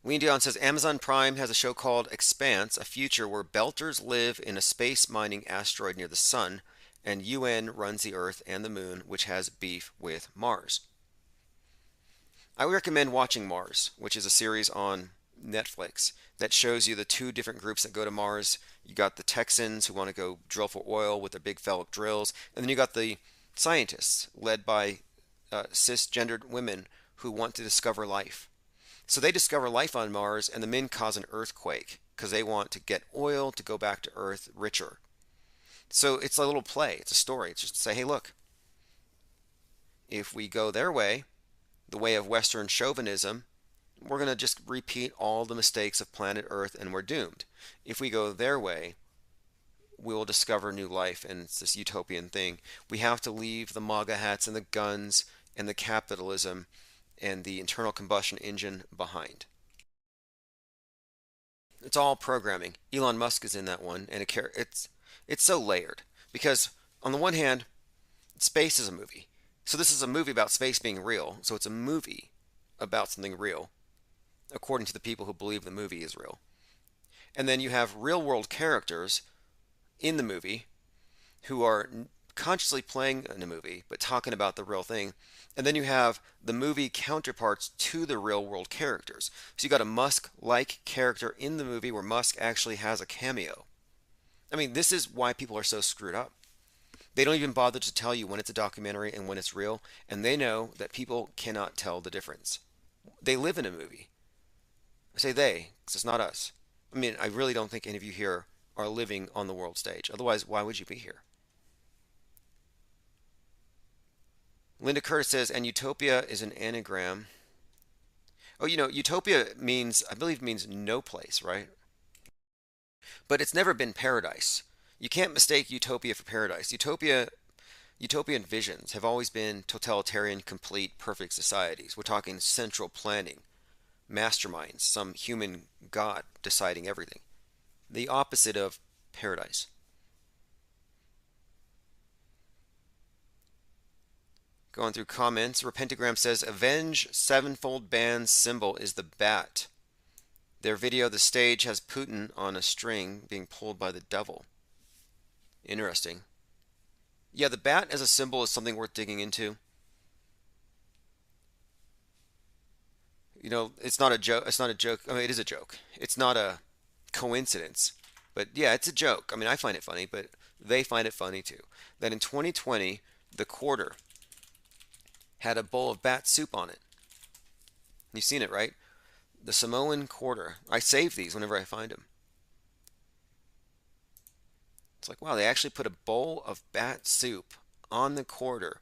Lean Dion says Amazon Prime has a show called Expanse, a future where belters live in a space mining asteroid near the sun, and UN runs the Earth and the Moon, which has beef with Mars. I would recommend watching Mars, which is a series on Netflix that shows you the two different groups that go to Mars. You got the Texans who want to go drill for oil with their big phallic drills, and then you got the scientists led by cisgendered women who want to discover life. So they discover life on Mars, and the men cause an earthquake because they want to get oil to go back to Earth richer. So it's a little play. It's a story. It's just to say, hey, look, if we go their way, the way of Western chauvinism, we're going to just repeat all the mistakes of planet Earth and we're doomed. If we go their way, we will discover new life, and it's this utopian thing. We have to leave the MAGA hats and the guns and the capitalism and the internal combustion engine behind. It's all programming. Elon Musk is in that one, and it's so layered because on the one hand, space is a movie. So this is a movie about space being real. So it's a movie about something real, according to the people who believe the movie is real. And then you have real-world characters in the movie who are consciously playing in a movie but talking about the real thing. And then you have the movie counterparts to the real-world characters. So you got a Musk-like character in the movie where Musk actually has a cameo. I mean, this is why people are so screwed up. They don't even bother to tell you when it's a documentary and when it's real, and they know that people cannot tell the difference. They live in a movie. I say they, because it's not us. I mean, I really don't think any of you here are living on the world stage. Otherwise, why would you be here? Linda Curtis says, and utopia is an anagram. Oh, utopia means, I believe means no place, right? But it's never been paradise. You can't mistake utopia for paradise. Utopian visions have always been totalitarian, complete, perfect societies. We're talking central planning, masterminds, some human god deciding everything. The opposite of paradise. Going through comments, Repentagram says, Avenge Sevenfold Band's symbol is the bat. Their video, the stage, has Putin on a string being pulled by the devil. Interesting. Yeah, the bat as a symbol is something worth digging into. It's not a joke. It's not a joke. I mean, it is a joke. It's not a coincidence. But yeah, it's a joke. I mean, I find it funny, but they find it funny too. That in 2020, the quarter had a bowl of bat soup on it. You've seen it, right? The Samoan quarter. I save these whenever I find them. It's like, wow, they actually put a bowl of bat soup on the quarter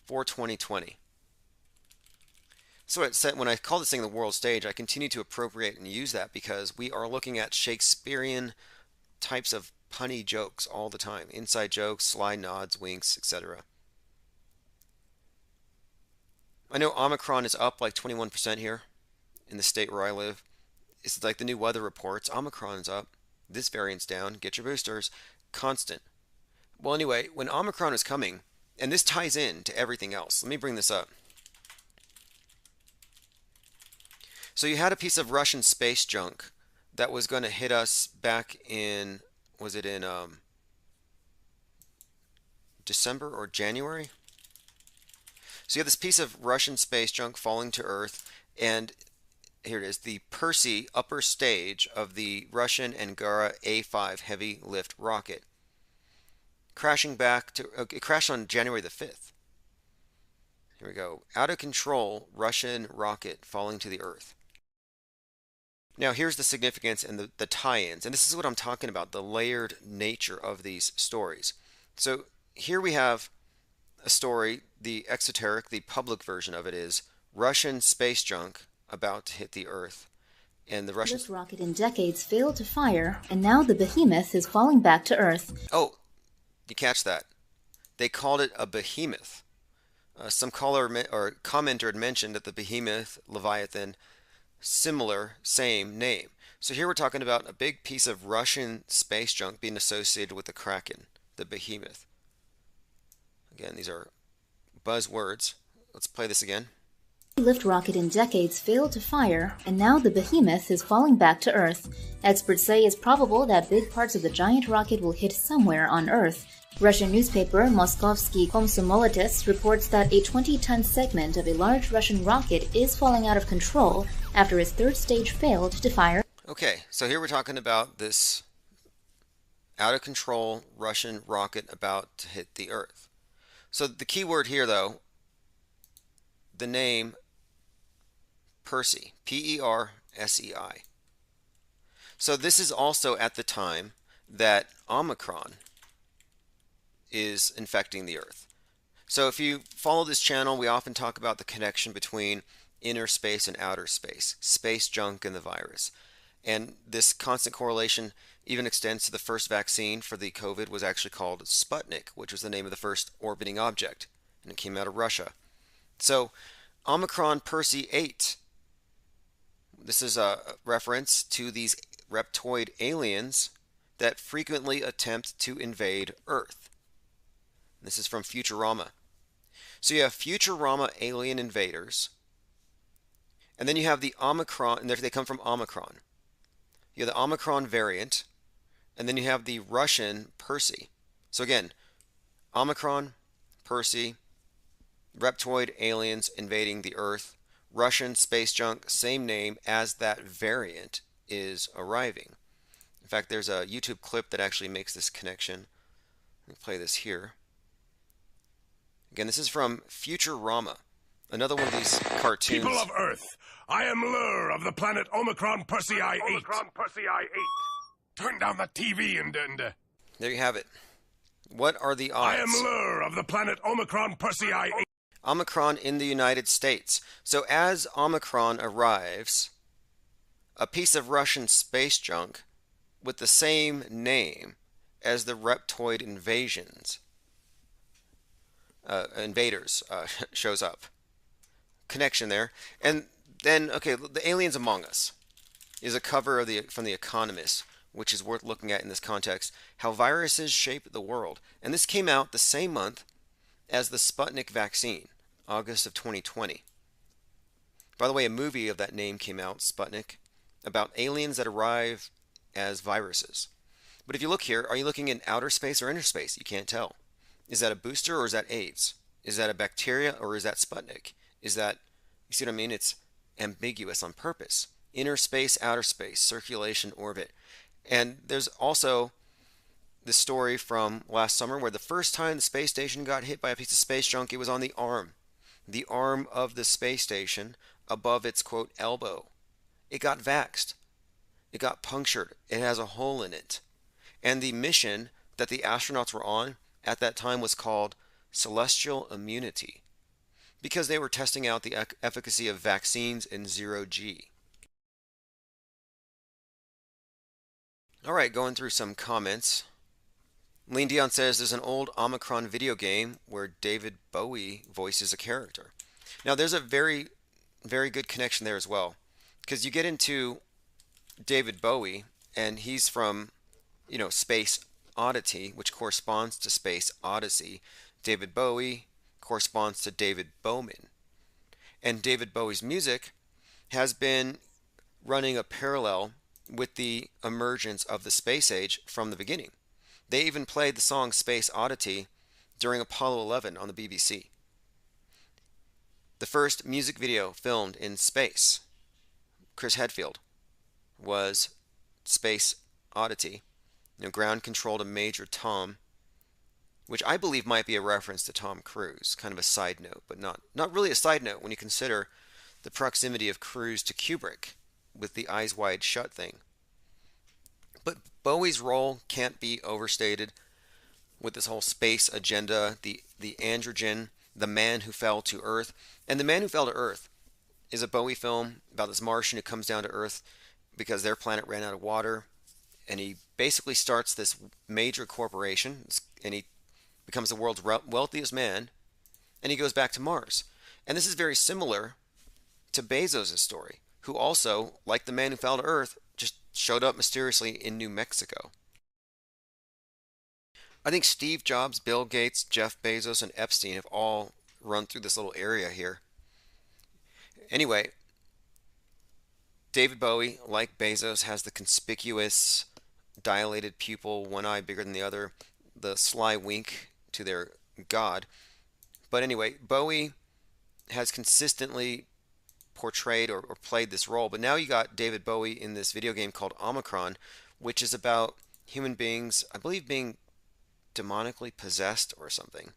for 2020. So it said, when I call this thing the world stage, I continue to appropriate and use that because we are looking at Shakespearean types of punny jokes all the time. Inside jokes, sly nods, winks, etc. I know Omicron is up like 21% here in the state where I live. it's like the new weather reports. Omicron's up. This variant's down. Get your boosters. Constant. Well, anyway, when Omicron was coming, and this ties in to everything else. Let me bring this up. So you had a piece of Russian space junk that was going to hit us back in, was it in December or January? So you have this piece of Russian space junk falling to Earth, and here it is, the Percy upper stage of the Russian Angara A5 heavy lift rocket. Crashing back to, it crashed on January the 5th. Here we go. Out of control Russian rocket falling to the Earth. Now here's the significance and the tie-ins, and this is what I'm talking about, the layered nature of these stories. So here we have a story, the exoteric, the public version of it is Russian space junk about to hit the Earth. And the Russian rocket in decades failed to fire, and now the behemoth is falling back to Earth. Oh, you catch that? They called it a behemoth. Some caller or commenter had mentioned that the behemoth, Leviathan, similar, same name. So here we're talking about a big piece of Russian space junk being associated with the Kraken, the behemoth. Again, these are buzzwords. Let's play this again. Lift rocket in decades failed to fire, and now the behemoth is falling back to Earth. Experts say it's probable that big parts of the giant rocket will hit somewhere on Earth. Russian newspaper Moskovsky Komsomolets reports that a 20-ton segment of a large Russian rocket is falling out of control after its third stage failed to fire. Okay, so here we're talking about this out-of-control Russian rocket about to hit the Earth. So the key word here, though, the name Percy, P-E-R-S-E-I. So this is also at the time that Omicron is infecting the Earth. So if you follow this channel, we often talk about the connection between inner space and outer space, space junk and the virus. And this constant correlation even extends to the first vaccine for the COVID was actually called Sputnik, which was the name of the first orbiting object, and it came out of Russia. So Omicron Percy 8, this is a reference to these reptoid aliens that frequently attempt to invade Earth. This is from Futurama. So you have Futurama alien invaders, and then you have the Omicron, and they come from Omicron. You have the Omicron variant, and then you have the Russian Percy. So again, Omicron, Percy, reptoid aliens invading the Earth, Russian space junk, same name as that variant is arriving. In fact, there's a YouTube clip that actually makes this connection. Let me play this here. Again, this is from Futurama, another one of these cartoons. People of Earth, I am Lur of the planet Omicron Persei 8. Omicron Persei 8. Turn down the TV and there you have it. What are the odds? I am Lur of the planet Omicron Persei 8. Omicron in the United States. So as Omicron arrives, a piece of Russian space junk with the same name as the reptoid invaders shows up. Connection there. And then, okay, The Aliens Among Us is a cover of from The Economist, which is worth looking at in this context, how viruses shape the world. And this came out the same month as the Sputnik vaccine, August of 2020. By the way, a movie of that name came out, Sputnik, about aliens that arrive as viruses. But if you look here, are you looking in outer space or inner space? You can't tell. Is that a booster or is that AIDS? Is that a bacteria or is that Sputnik? Is that, you see what I mean? It's ambiguous on purpose. Inner space, outer space, circulation, orbit. And there's also the story from last summer where the first time the space station got hit by a piece of space junk, it was on the arm of the space station above its, quote, elbow. It got vaxxed. It got punctured. It has a hole in it. And the mission that the astronauts were on at that time was called Celestial Immunity, because they were testing out the efficacy of vaccines in 0G. All right, going through some comments. Lean Dion says there's an old Omicron video game where David Bowie voices a character. Now there's a very, very good connection there as well, because you get into David Bowie, and he's from, Space Oddity, which corresponds to Space Odyssey. David Bowie corresponds to David Bowman. And David Bowie's music has been running a parallel with the emergence of the space age from the beginning. They even played the song Space Oddity during Apollo 11 on the BBC. The first music video filmed in space, Chris Hadfield, was Space Oddity. Ground control to Major Tom, which I believe might be a reference to Tom Cruise, kind of a side note, but not really a side note when you consider the proximity of Cruise to Kubrick with the eyes wide shut thing. But Bowie's role can't be overstated with this whole space agenda, the androgen, the man who fell to Earth. And the Man Who Fell to Earth is a Bowie film about this Martian who comes down to Earth because their planet ran out of water. And he basically starts this major corporation, and he becomes the world's wealthiest man, and he goes back to Mars. And this is very similar to Bezos' story, who also, like the Man Who Fell to Earth, just showed up mysteriously in New Mexico. I think Steve Jobs, Bill Gates, Jeff Bezos, and Epstein have all run through this little area here. Anyway, David Bowie, like Bezos, has the conspicuous dilated pupil, one eye bigger than the other, the sly wink to their god. But anyway, Bowie has consistently portrayed or played this role. But now you got David Bowie in this video game called Omicron, which is about human beings, I believe, being demonically possessed or something.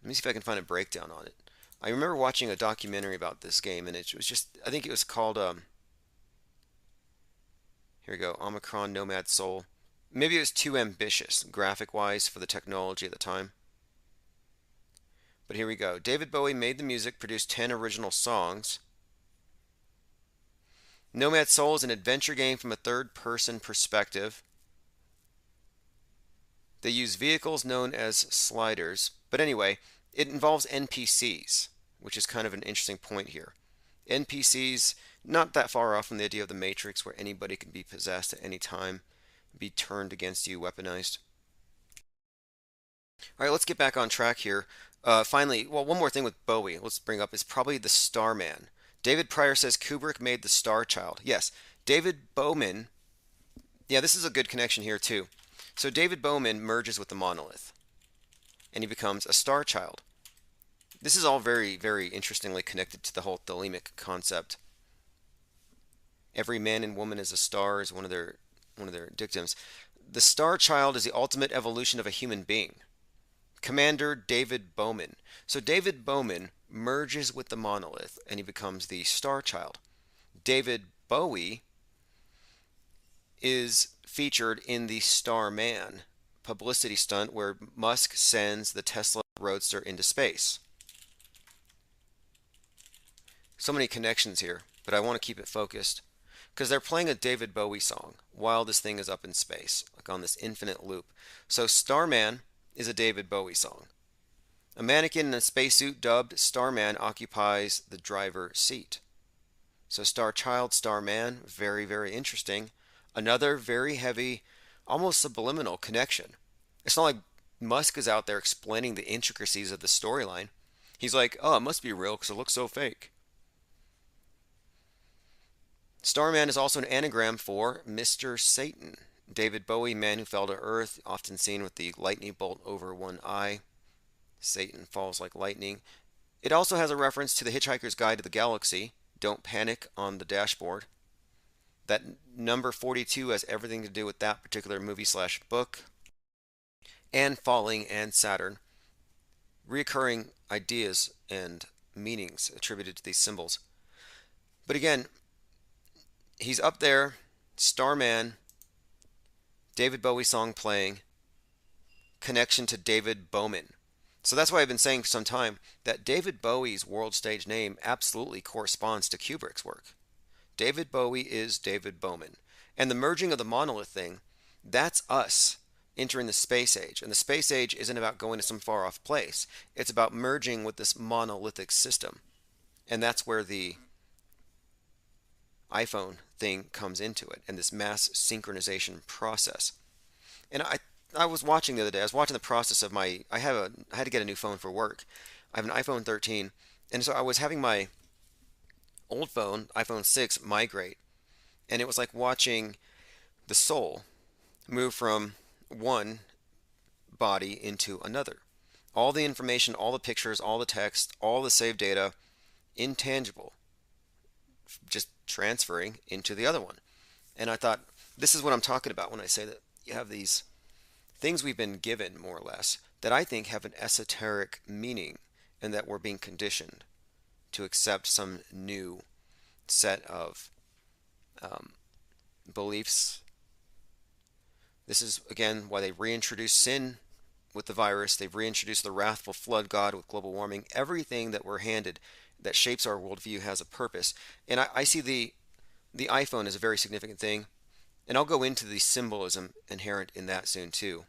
Let me see if I can find a breakdown on it. I remember watching a documentary about this game, and it was just, I think it was called, here we go, Omicron Nomad Soul. Maybe it was too ambitious, graphic-wise, for the technology at the time. But here we go. David Bowie made the music, produced 10 original songs. Nomad Soul is an adventure game from a third-person perspective. They use vehicles known as sliders. But anyway, it involves NPCs, which is kind of an interesting point here. NPCs, not that far off from the idea of the Matrix, where anybody can be possessed at any time, be turned against you, weaponized. All right, let's get back on track here. Finally, well, one more thing with Bowie let's bring up is probably the Starman. David Pryor says Kubrick made the Star Child. Yes, David Bowman. Yeah, this is a good connection here too. So David Bowman merges with the monolith, and he becomes a Star Child. This is all very, very interestingly connected to the whole thelemic concept. Every man and woman is a star is one of their dictums. The Star Child is the ultimate evolution of a human being. Commander David Bowman. So David Bowman merges with the monolith and he becomes the Star Child. David Bowie is featured in the Starman publicity stunt where Musk sends the Tesla Roadster into space. So many connections here, but I want to keep it focused because they're playing a David Bowie song while this thing is up in space, like on this infinite loop. So Starman is a David Bowie song. A mannequin in a spacesuit dubbed Starman occupies the driver's seat. So Star Child, Starman, very, very interesting. Another very heavy, almost subliminal connection. It's not like Musk is out there explaining the intricacies of the storyline. He's like, oh, it must be real because it looks so fake. Starman is also an anagram for Mr. Satan. David Bowie, Man Who Fell to Earth, often seen with the lightning bolt over one eye. Satan falls like lightning. It also has a reference to The Hitchhiker's Guide to the Galaxy. Don't panic on the dashboard. That number 42 has everything to do with that particular movie/book. And Falling and Saturn. Reoccurring ideas and meanings attributed to these symbols. But again, he's up there, Starman, David Bowie song playing, connection to David Bowman. So that's why I've been saying for some time that David Bowie's world stage name absolutely corresponds to Kubrick's work. David Bowie is David Bowman. And the merging of the monolith thing, that's us entering the space age. And the space age isn't about going to some far off place. It's about merging with this monolithic system. And that's where the iPhone thing comes into it, and this mass synchronization process. And I was watching the other day. I was watching the process of I had to get a new phone for work. I have an iPhone 13, and so I was having my old phone, iPhone 6, migrate, and it was like watching the soul move from one body into another. All the information, all the pictures, all the text, all the saved data, intangible, just transferring into the other one. And I thought, this is what I'm talking about when I say that you have these things we've been given, more or less, that I think have an esoteric meaning, and that we're being conditioned to accept some new set of beliefs. This is, again, why they reintroduced sin with the virus. They've reintroduced the wrathful flood god with global warming. Everything that we're handed that shapes our worldview has a purpose. And I see the iPhone as a very significant thing. And I'll go into the symbolism inherent in that soon, too.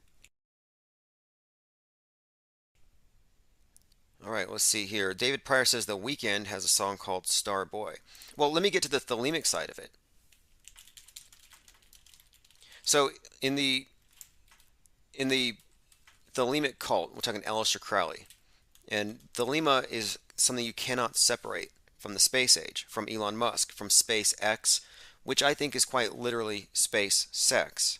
All right, let's see here. David Pryor says The Weeknd has a song called Star Boy. Well, let me get to the thelemic side of it. So in the thelemic cult, we're talking Aleister Crowley, and thelema is something you cannot separate from the space age, from Elon Musk, from SpaceX, which I think is quite literally space sex,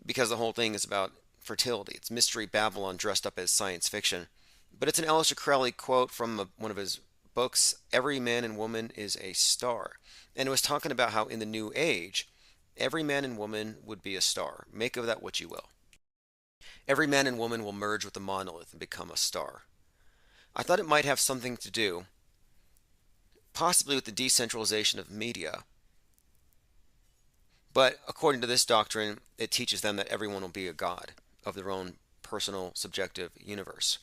because the whole thing is about fertility. It's Mystery Babylon dressed up as science fiction. But it's an Aleister Crowley quote from one of his books, Every Man and Woman is a Star. And it was talking about how in the New Age, every man and woman would be a star. Make of that what you will. Every man and woman will merge with the monolith and become a star. I thought it might have something to do, possibly with the decentralization of media. But according to this doctrine, it teaches them that everyone will be a god of their own personal, subjective universe.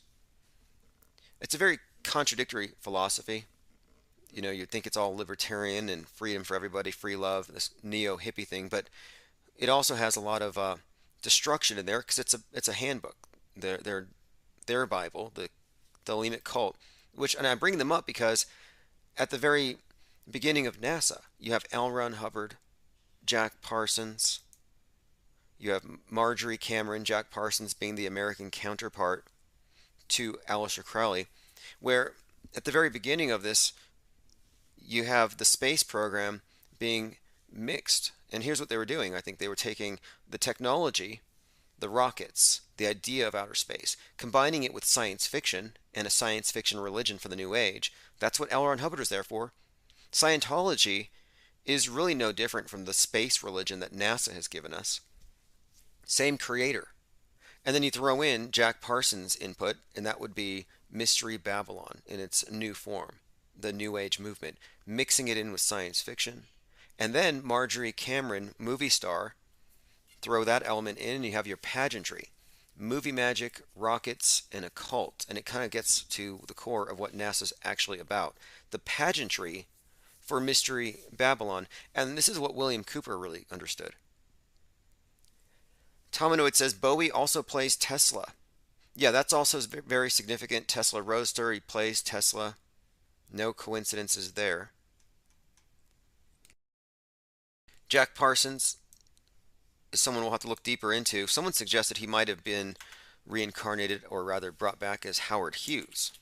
It's a very contradictory philosophy. You know, you'd think it's all libertarian and freedom for everybody, free love, this neo-hippie thing, but it also has a lot of destruction in there, because it's a handbook. Their Bible, the thelemic cult, and I bring them up because at the very beginning of NASA, you have L. Ron Hubbard, Jack Parsons, you have Marjorie Cameron, Jack Parsons being the American counterpart to Aleister Crowley, where at the very beginning of this, you have the space program being mixed. And here's what they were doing. I think they were taking the technology, the rockets, the idea of outer space, combining it with science fiction and a science fiction religion for the New Age. That's what L. Ron Hubbard is there for. Scientology is really no different from the space religion that NASA has given us. Same creator. And then you throw in Jack Parsons' input, and that would be Mystery Babylon in its new form, the New Age movement, mixing it in with science fiction. And then Marjorie Cameron, movie star, throw that element in, and you have your pageantry, movie magic, rockets, and a cult. And it kind of gets to the core of what NASA's actually about. The pageantry for Mystery Babylon. And this is what William Cooper really understood. Tominoid says Bowie also plays Tesla. Yeah, that's also very significant. Tesla Roadster, he plays Tesla. No coincidences there. Jack Parsons is someone we'll have to look deeper into. Someone suggested he might have been reincarnated, or rather brought back, as Howard Hughes.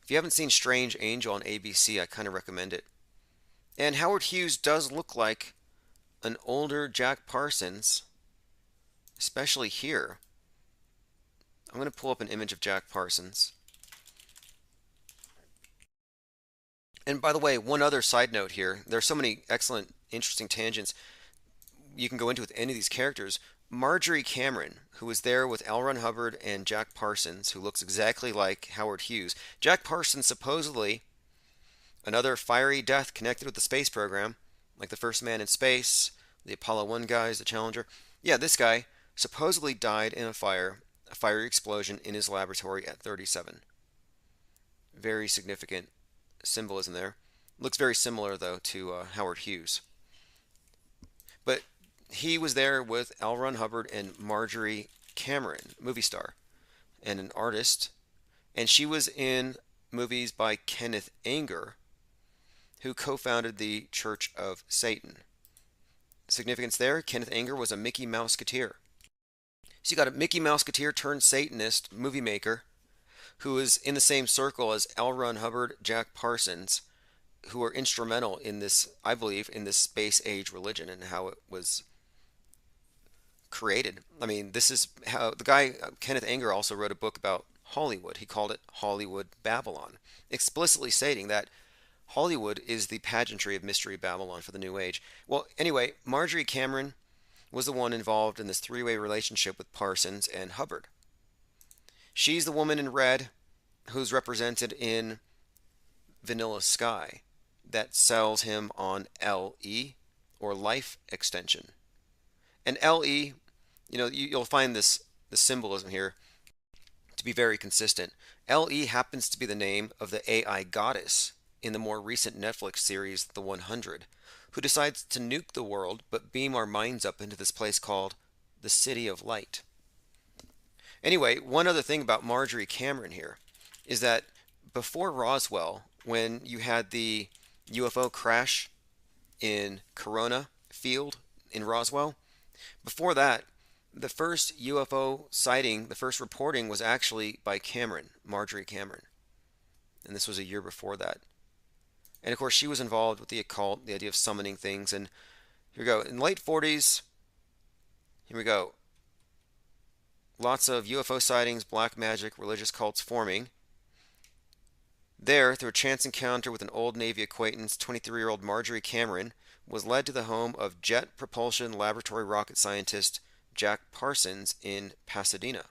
If you haven't seen Strange Angel on ABC, I kind of recommend it. And Howard Hughes does look like an older Jack Parsons, especially here. I'm going to pull up an image of Jack Parsons. And by the way, one other side note here. There are so many excellent, interesting tangents you can go into with any of these characters. Marjorie Cameron, who was there with L. Ron Hubbard and Jack Parsons, who looks exactly like Howard Hughes. Jack Parsons, supposedly another fiery death connected with the space program, like the first man in space, the Apollo 1 guys, the Challenger. Yeah, this guy supposedly died in a fiery explosion in his laboratory at 37. Very significant symbolism there. Looks very similar, though, to Howard Hughes. But he was there with L. Ron Hubbard and Marjorie Cameron, movie star, and an artist. And she was in movies by Kenneth Anger. who co-founded the Church of Satan. Significance there, Kenneth Anger was a Mickey Mouseketeer. So you got a Mickey Mouseketeer turned Satanist movie maker who is in the same circle as L. Ron Hubbard, Jack Parsons, who are instrumental in this, I believe, in this space age religion and how it was created. I mean, this is how the guy, Kenneth Anger, also wrote a book about Hollywood. He called it Hollywood Babylon, explicitly stating that Hollywood is the pageantry of Mystery Babylon for the New Age. Well, anyway, Marjorie Cameron was the one involved in this three-way relationship with Parsons and Hubbard. She's the woman in red who's represented in Vanilla Sky that sells him on LE, or life extension. And LE, you'll find the symbolism here to be very consistent. LE happens to be the name of the AI goddess in the more recent Netflix series, The 100, who decides to nuke the world but beam our minds up into this place called the City of Light. Anyway, one other thing about Marjorie Cameron here is that before Roswell, when you had the UFO crash in Corona Field in Roswell, before that, the first UFO sighting, the first reporting was actually by Cameron, Marjorie Cameron. And this was a year before that. And of course, she was involved with the occult, the idea of summoning things. And here we go. In the late 40s, here we go. Lots of UFO sightings, black magic, religious cults forming. There, through a chance encounter with an old Navy acquaintance, 23-year-old Marjorie Cameron was led to the home of Jet Propulsion Laboratory rocket scientist Jack Parsons in Pasadena.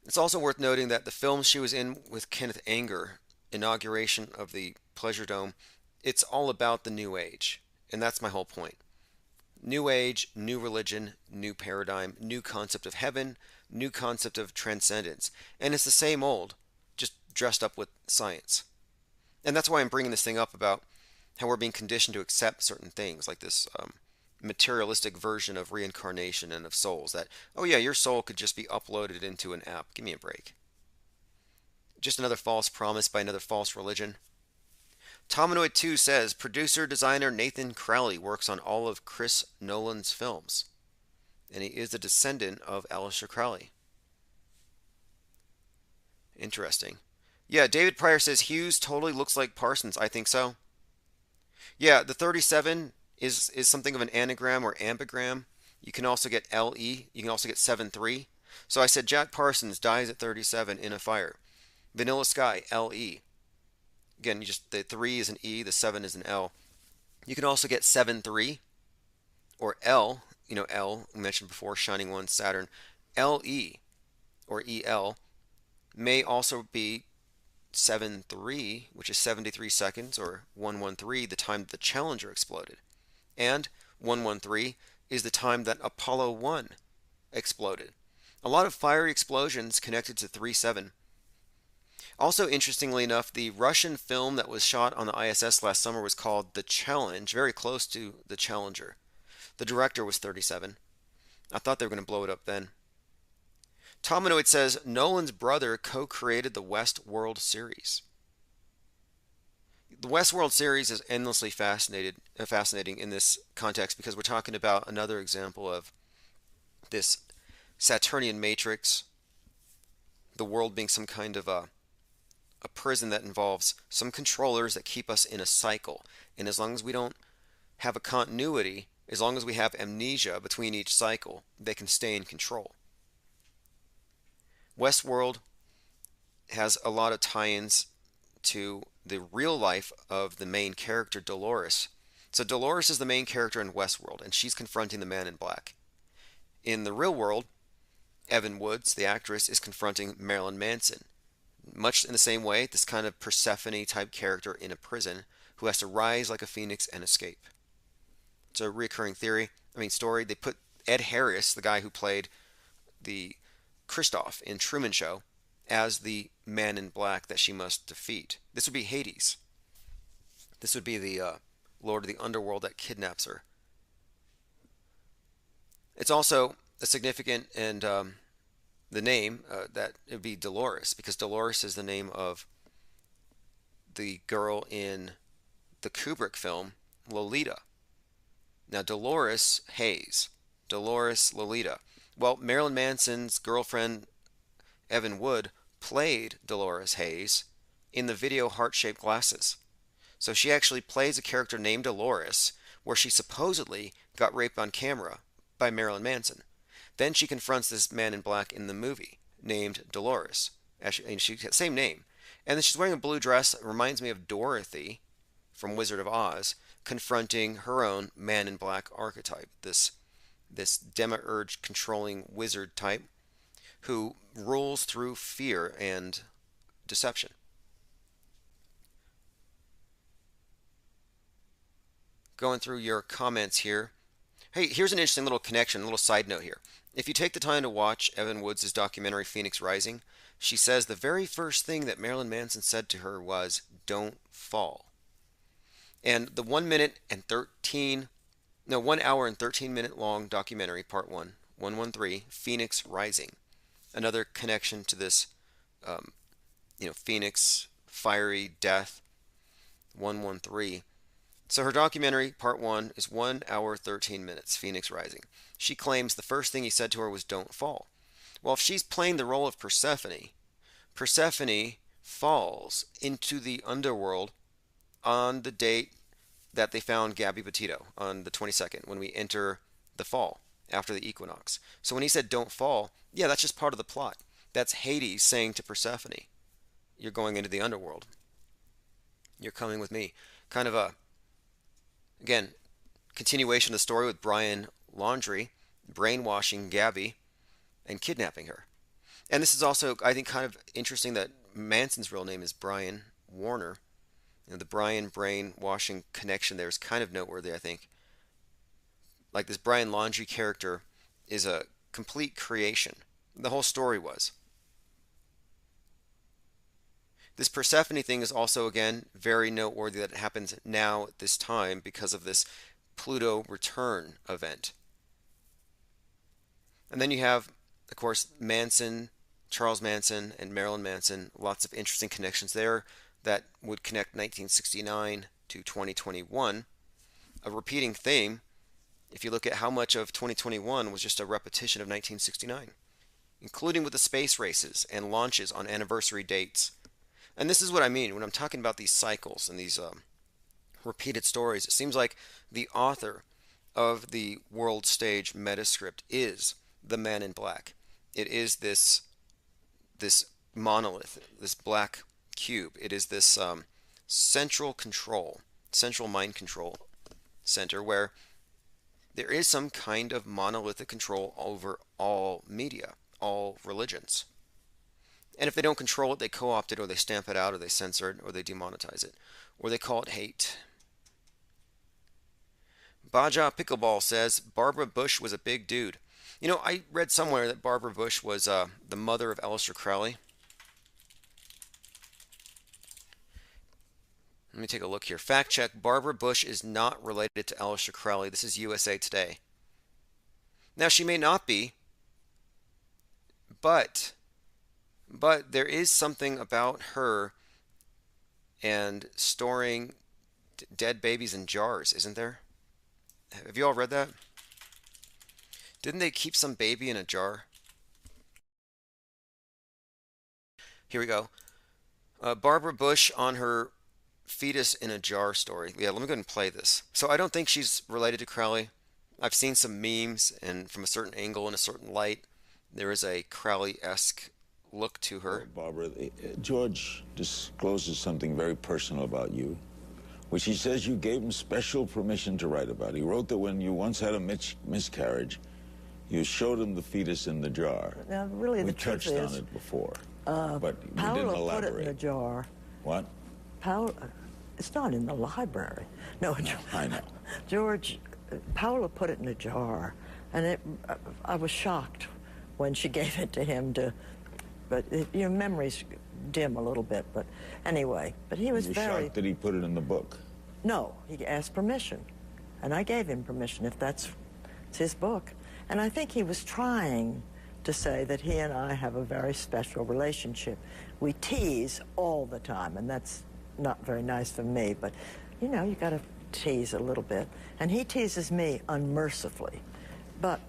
It's also worth noting that the film she was in with Kenneth Anger, inauguration of the Pleasure Dome, it's all about the New Age. And that's my whole point. New Age, new religion, new paradigm, new concept of heaven, new concept of transcendence. And it's the same old, just dressed up with science. And that's why I'm bringing this thing up about how we're being conditioned to accept certain things, like this materialistic version of reincarnation and of souls. That, oh yeah, your soul could just be uploaded into an app. Give me a break. Just another false promise by another false religion. Tominoid 2 says, producer-designer Nathan Crowley works on all of Chris Nolan's films. And he is a descendant of Aleister Crowley. Interesting. Yeah, David Pryor says, Hughes totally looks like Parsons. I think so. Yeah, the 37 is something of an anagram or ambigram. You can also get LE. You can also get 7-3. So I said Jack Parsons dies at 37 in a fire. Vanilla Sky, LE. Again, the 3 is an E, the 7 is an L. You can also get 7-3 or L, L, we mentioned before, Shining One, Saturn. LE or EL may also be 7-3, which is 73 seconds, or 113, the time that the Challenger exploded. And 113 is the time that Apollo 1 exploded. A lot of fiery explosions connected to 3-7. Also, interestingly enough, the Russian film that was shot on the ISS last summer was called The Challenge, very close to the Challenger. The director was 37. I thought they were going to blow it up then. Tominoid says, Nolan's brother co-created the Westworld series. The Westworld series is endlessly fascinating in this context because we're talking about another example of this Saturnian matrix, the world being some kind of a prison that involves some controllers that keep us in a cycle. And as long as we don't have a continuity, as long as we have amnesia between each cycle, they can stay in control. Westworld has a lot of tie-ins to the real life of the main character, Dolores. So Dolores is the main character in Westworld, and she's confronting the Man in Black. In the real world, Evan Woods, the actress, is confronting Marilyn Manson. Much in the same way, this kind of Persephone-type character in a prison who has to rise like a phoenix and escape. It's a recurring story. They put Ed Harris, the guy who played the Christoph in Truman Show, as the Man in Black that she must defeat. This would be Hades. This would be the Lord of the Underworld that kidnaps her. It's also a significant and the name that it would be Dolores, because Dolores is the name of the girl in the Kubrick film Lolita. Now, Dolores Hayes. Dolores Lolita. Well, Marilyn Manson's girlfriend, Evan Wood, played Dolores Hayes in the video Heart-Shaped Glasses. So she actually plays a character named Dolores, where she supposedly got raped on camera by Marilyn Manson. Then she confronts this man in black in the movie named Dolores. And she same name. And then she's wearing a blue dress that reminds me of Dorothy from Wizard of Oz, confronting her own man in black archetype, this demiurge controlling wizard type who rules through fear and deception. Going through your comments here. Hey, here's an interesting little connection, a little side note here. If you take the time to watch Evan Woods' documentary Phoenix Rising, she says the very first thing that Marilyn Manson said to her was, "Don't fall." And the 1 hour and 13 minute long documentary, part 113, Phoenix Rising. Another connection to this, Phoenix, fiery death, 113. So her documentary, part 1, is 1 hour 13 minutes, Phoenix Rising. She claims the first thing he said to her was, "Don't fall." Well, if she's playing the role of Persephone, Persephone falls into the underworld on the date that they found Gabby Petito, on the 22nd, when we enter the fall, after the equinox. So when he said, "Don't fall," yeah, that's just part of the plot. That's Hades saying to Persephone, "You're going into the underworld. You're coming with me." Kind of a, again, continuation of the story with Brian Laundrie brainwashing Gabby and kidnapping her. And this is also, I think, kind of interesting that Manson's real name is Brian Warner. The Brian brainwashing connection there is kind of noteworthy, I think. Like, this Brian Laundrie character is a complete creation. The whole story was. This Persephone thing is also, again, very noteworthy that it happens now at this time because of this Pluto return event. And then you have, of course, Manson, Charles Manson, and Marilyn Manson. Lots of interesting connections there that would connect 1969 to 2021. A repeating theme, if you look at how much of 2021 was just a repetition of 1969, including with the space races and launches on anniversary dates. And this is what I mean when I'm talking about these cycles and these repeated stories. It seems like the author of the world stage metascript is the Man in Black. It is this monolith, this black cube. It is this central mind control center where there is some kind of monolithic control over all media, all religions. And if they don't control it, they co-opt it, or they stamp it out, or they censor it, or they demonetize it, or they call it hate. Baja Pickleball says, Barbara Bush was a big dude. You know, I read somewhere that Barbara Bush was the mother of Aleister Crowley. Let me take a look here. Fact check, Barbara Bush is not related to Aleister Crowley. This is USA Today. Now, she may not be, but there is something about her and storing dead babies in jars, isn't there? Have you all read that? Didn't they keep some baby in a jar? Here we go. Barbara Bush on her fetus in a jar story. Yeah, let me go ahead and play this. So I don't think she's related to Crowley. I've seen some memes, and from a certain angle and a certain light, there is a Crowley-esque look to her. Barbara, George discloses something very personal about you, which he says you gave him special permission to write about. He wrote that when you once had a miscarriage, you showed him the fetus in the jar. Now, really, we the truth touched is, on it before, but we didn't Paolo elaborate. put it in a jar. What? Paolo, it's not in the library. No, I know. George, Paolo put it in a jar, and I was shocked when she gave it to him to, but your memory's dim a little bit, but anyway, but he was very... shocked that he put it in the book? No, he asked permission, and I gave him permission if it's his book. And I think he was trying to say that he and I have a very special relationship. We tease all the time, and that's not very nice of me, but you know, you got to tease a little bit. And he teases me unmercifully. But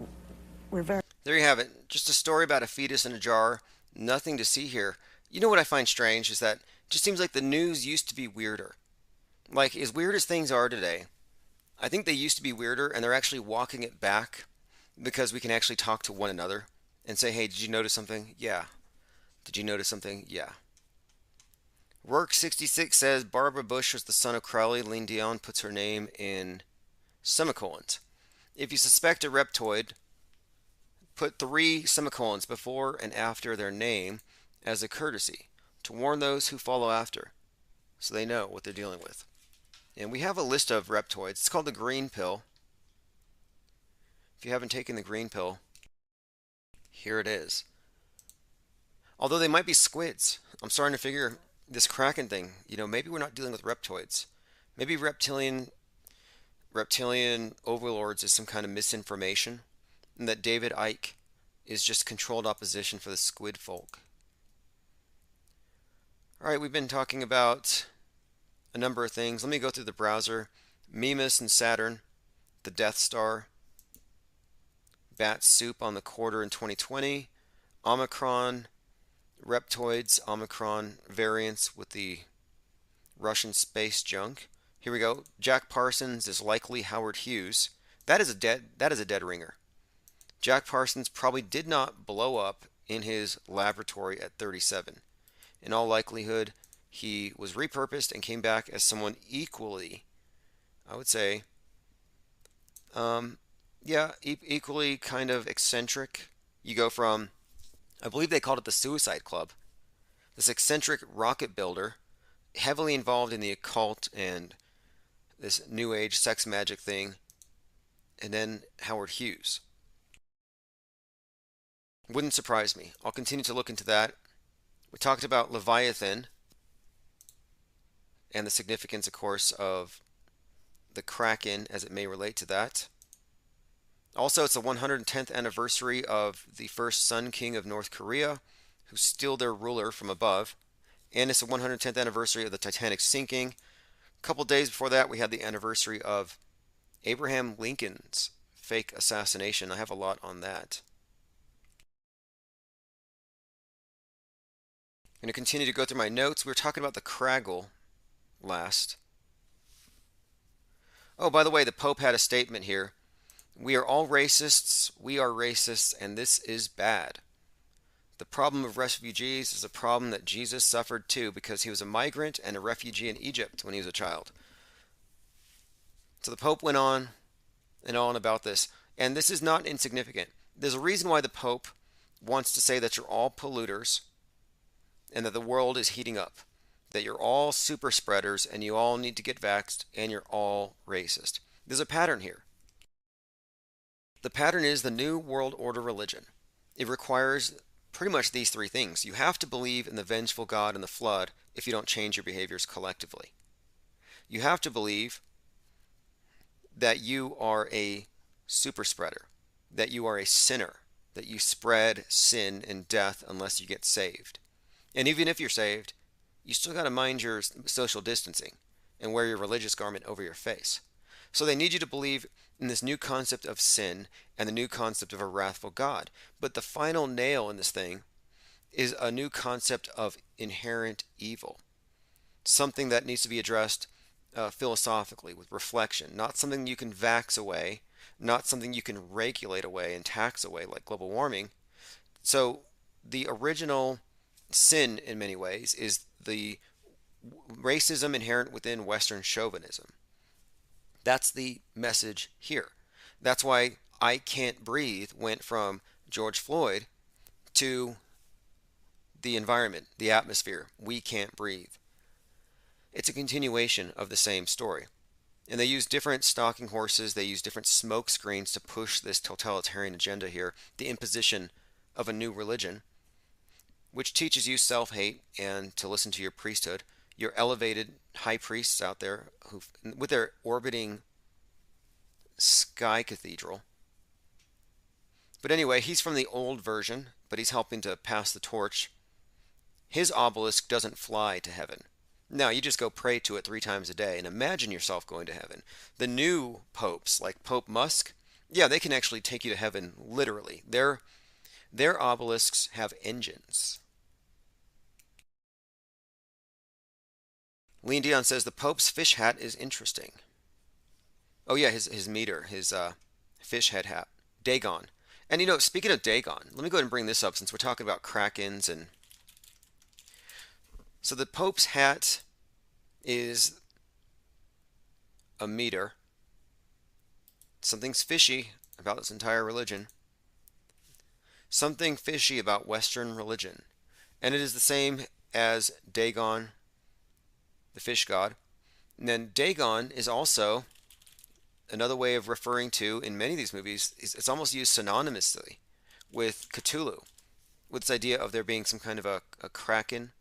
we're very... There you have it. Just a story about a fetus in a jar. Nothing to see here. You know what I find strange is that it just seems like the news used to be weirder. Like, as weird as things are today, I think they used to be weirder, and they're actually walking it back because we can actually talk to one another and say, hey, did you notice something? Yeah. Did you notice something? Yeah. Work66 says Barbara Bush was the son of Crowley. Lean Dion puts her name in semicolons. If you suspect a reptoid, put 3 semicolons before and after their name as a courtesy to warn those who follow after so they know what they're dealing with. And we have a list of reptoids. It's called the green pill. If you haven't taken the green pill, here it is. Although they might be squids. I'm starting to figure this Kraken thing, you know, maybe we're not dealing with reptoids. Maybe reptilian overlords is some kind of misinformation, and that David Icke is just controlled opposition for the squid folk. Alright, we've been talking about a number of things. Let me go through the browser. Mimas and Saturn, the Death Star, bat soup on the quarter in 2020, Omicron, reptoids, Omicron variants with the Russian space junk. Here we go. Jack Parsons is likely Howard Hughes. That is a dead ringer. Jack Parsons probably did not blow up in his laboratory at 37. In all likelihood, he was repurposed and came back as someone equally, I would say, equally kind of eccentric. You go from, I believe they called it the Suicide Club, this eccentric rocket builder, heavily involved in the occult and this new age sex magic thing, and then Howard Hughes. Wouldn't surprise me. I'll continue to look into that. We talked about Leviathan and the significance, of course, of the Kraken as it may relate to that. Also, it's the 110th anniversary of the first Sun King of North Korea, who stole their ruler from above. And it's the 110th anniversary of the Titanic sinking. A couple days before that, we had the anniversary of Abraham Lincoln's fake assassination. I have a lot on that. I'm going to continue to go through my notes. We were talking about the Kraggle last. Oh, by the way, the Pope had a statement here. We are all racists, we are racists, and this is bad. The problem of refugees is a problem that Jesus suffered too because he was a migrant and a refugee in Egypt when he was a child. So the Pope went on and on about this, and this is not insignificant. There's a reason why the Pope wants to say that you're all polluters and that the world is heating up, that you're all super spreaders and you all need to get vaxxed and you're all racist. There's a pattern here. The pattern is the New World Order religion. It requires pretty much these 3 things. You have to believe in the vengeful God and the flood if you don't change your behaviors collectively. You have to believe that you are a super spreader, that you are a sinner, that you spread sin and death unless you get saved. And even if you're saved, you still got to mind your social distancing and wear your religious garment over your face. So they need you to believe in this new concept of sin and the new concept of a wrathful God. But the final nail in this thing is a new concept of inherent evil. Something that needs to be addressed philosophically with reflection. Not something you can vax away. Not something you can regulate away and tax away like global warming. So the original sin in many ways is the racism inherent within Western chauvinism. That's the message here. That's why I Can't Breathe went from George Floyd to the environment, the atmosphere. We can't breathe. It's a continuation of the same story. And they use different stalking horses, they use different smoke screens to push this totalitarian agenda here, the imposition of a new religion, which teaches you self-hate and to listen to your priesthood, your elevated high priests out there who, with their orbiting sky cathedral. But anyway, he's from the old version, but he's helping to pass the torch. His obelisk doesn't fly to heaven. Now, you just go pray to it 3 times a day and imagine yourself going to heaven. The new popes, like Pope Musk, yeah, they can actually take you to heaven literally. Their obelisks have engines. Lean Dion says the Pope's fish hat is interesting. Oh yeah, his meter, his fish head hat. Dagon. And you know, speaking of Dagon, let me go ahead and bring this up since we're talking about krakens. And so the Pope's hat is a meter. Something's fishy about this entire religion. Something fishy about Western religion. And it is the same as Dagon, the fish god. And then Dagon is also another way of referring to, in many of these movies, it's almost used synonymously with Cthulhu, with this idea of there being some kind of a kraken.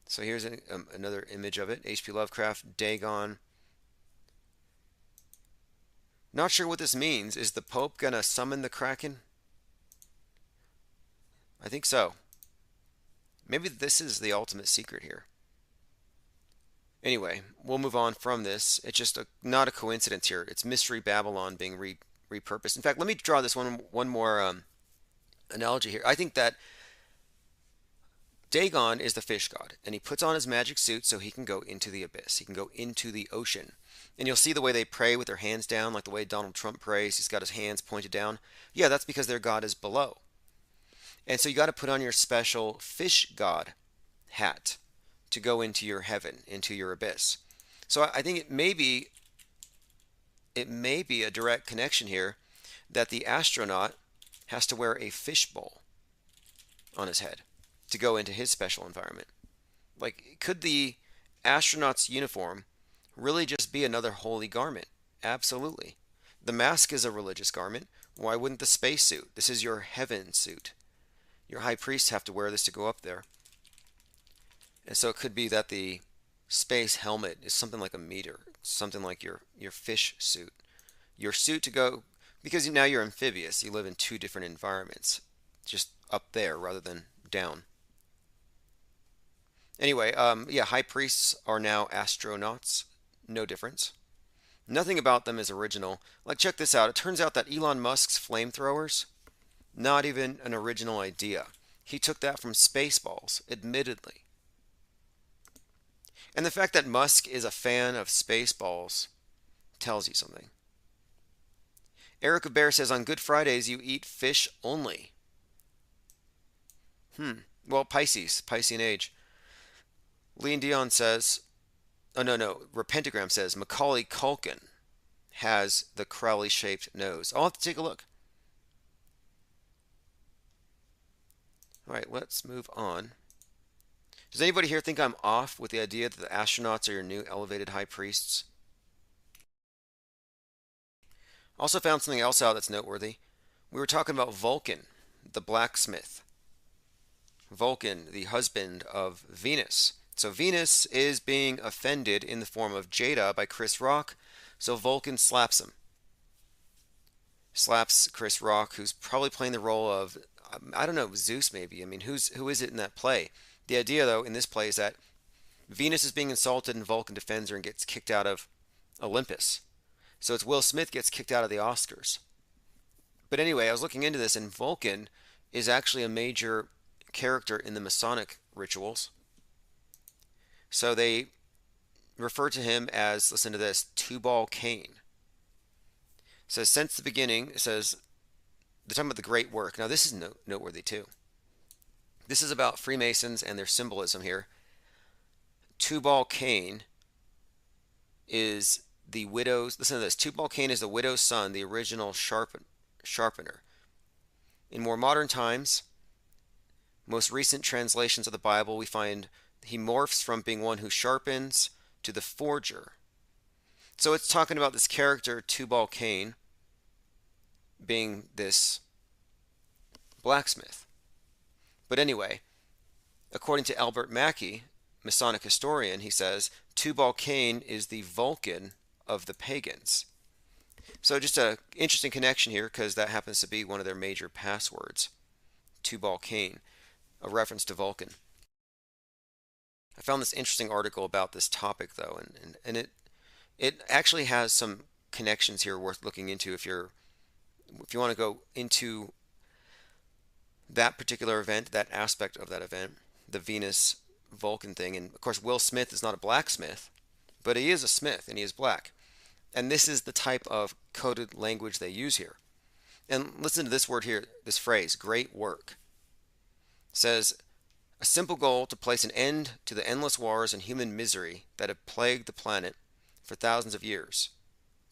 So here's another image of it. H.P. Lovecraft, Dagon. Not sure what this means. Is the Pope going to summon the kraken? I think so. Maybe this is the ultimate secret here. Anyway, we'll move on from this. It's just not a coincidence here. It's Mystery Babylon being repurposed. In fact, let me draw this one more analogy here. I think that Dagon is the fish god, and he puts on his magic suit so he can go into the abyss. He can go into the ocean. And you'll see the way they pray with their hands down, like the way Donald Trump prays. He's got his hands pointed down. Yeah, that's because their god is below. And so you got to put on your special fish god hat to go into your heaven, into your abyss. So I think it may be a direct connection here that the astronaut has to wear a fishbowl on his head to go into his special environment. Like, could the astronaut's uniform really just be another holy garment? Absolutely. The mask is a religious garment. Why wouldn't the spacesuit? This is your heaven suit. Your high priests have to wear this to go up there. And so it could be that the space helmet is something like a meter, something like your fish suit. Your suit to go, because now you're amphibious, you live in 2 different environments, just up there rather than down. Anyway, yeah, high priests are now astronauts. No difference. Nothing about them is original. Like, check this out. It turns out that Elon Musk's flamethrowers, not even an original idea. He took that from Spaceballs, admittedly. And the fact that Musk is a fan of Spaceballs tells you something. Erica Bear says, on Good Fridays, you eat fish only. Well, Piscean age. Lean Dion says, oh, no. Repentagram says, Macaulay Culkin has the Crowley-shaped nose. I'll have to take a look. All right, let's move on. Does anybody here think I'm off with the idea that the astronauts are your new elevated high priests? Also found something else out that's noteworthy. We were talking about Vulcan, the blacksmith. Vulcan, the husband of Venus. So Venus is being offended in the form of Jada by Chris Rock, so Vulcan slaps him. Slaps Chris Rock, who's probably playing the role of, I don't know, Zeus maybe. I mean, who is it in that play? The idea, though, in this play is that Venus is being insulted and Vulcan defends her and gets kicked out of Olympus. So it's Will Smith gets kicked out of the Oscars. But anyway, I was looking into this, and Vulcan is actually a major character in the Masonic rituals. So they refer to him as, listen to this, Tubal Cain. It says, since the beginning, it says, they're talking about the great work. Now this is noteworthy too. This is about Freemasons and their symbolism here. Tubal Cain is the widow's, listen to this, Tubal Cain is the widow's son, the original sharpener. In more modern times, most recent translations of the Bible, we find he morphs from being one who sharpens to the forger. So it's talking about this character, Tubal Cain, being this blacksmith. But anyway, according to Albert Mackey, Masonic historian, he says, Tubal Cain is the Vulcan of the pagans. So just an interesting connection here, because that happens to be one of their major passwords, Tubal Cain, a reference to Vulcan. I found this interesting article about this topic though, and it actually has some connections here worth looking into if you want to go into that particular event, that aspect of that event, the Venus Vulcan thing. And of course, Will Smith is not a blacksmith, but he is a smith and he is black. And this is the type of coded language they use here. And listen to this word here, this phrase, great work. It says, a simple goal to place an end to the endless wars and human misery that have plagued the planet for thousands of years,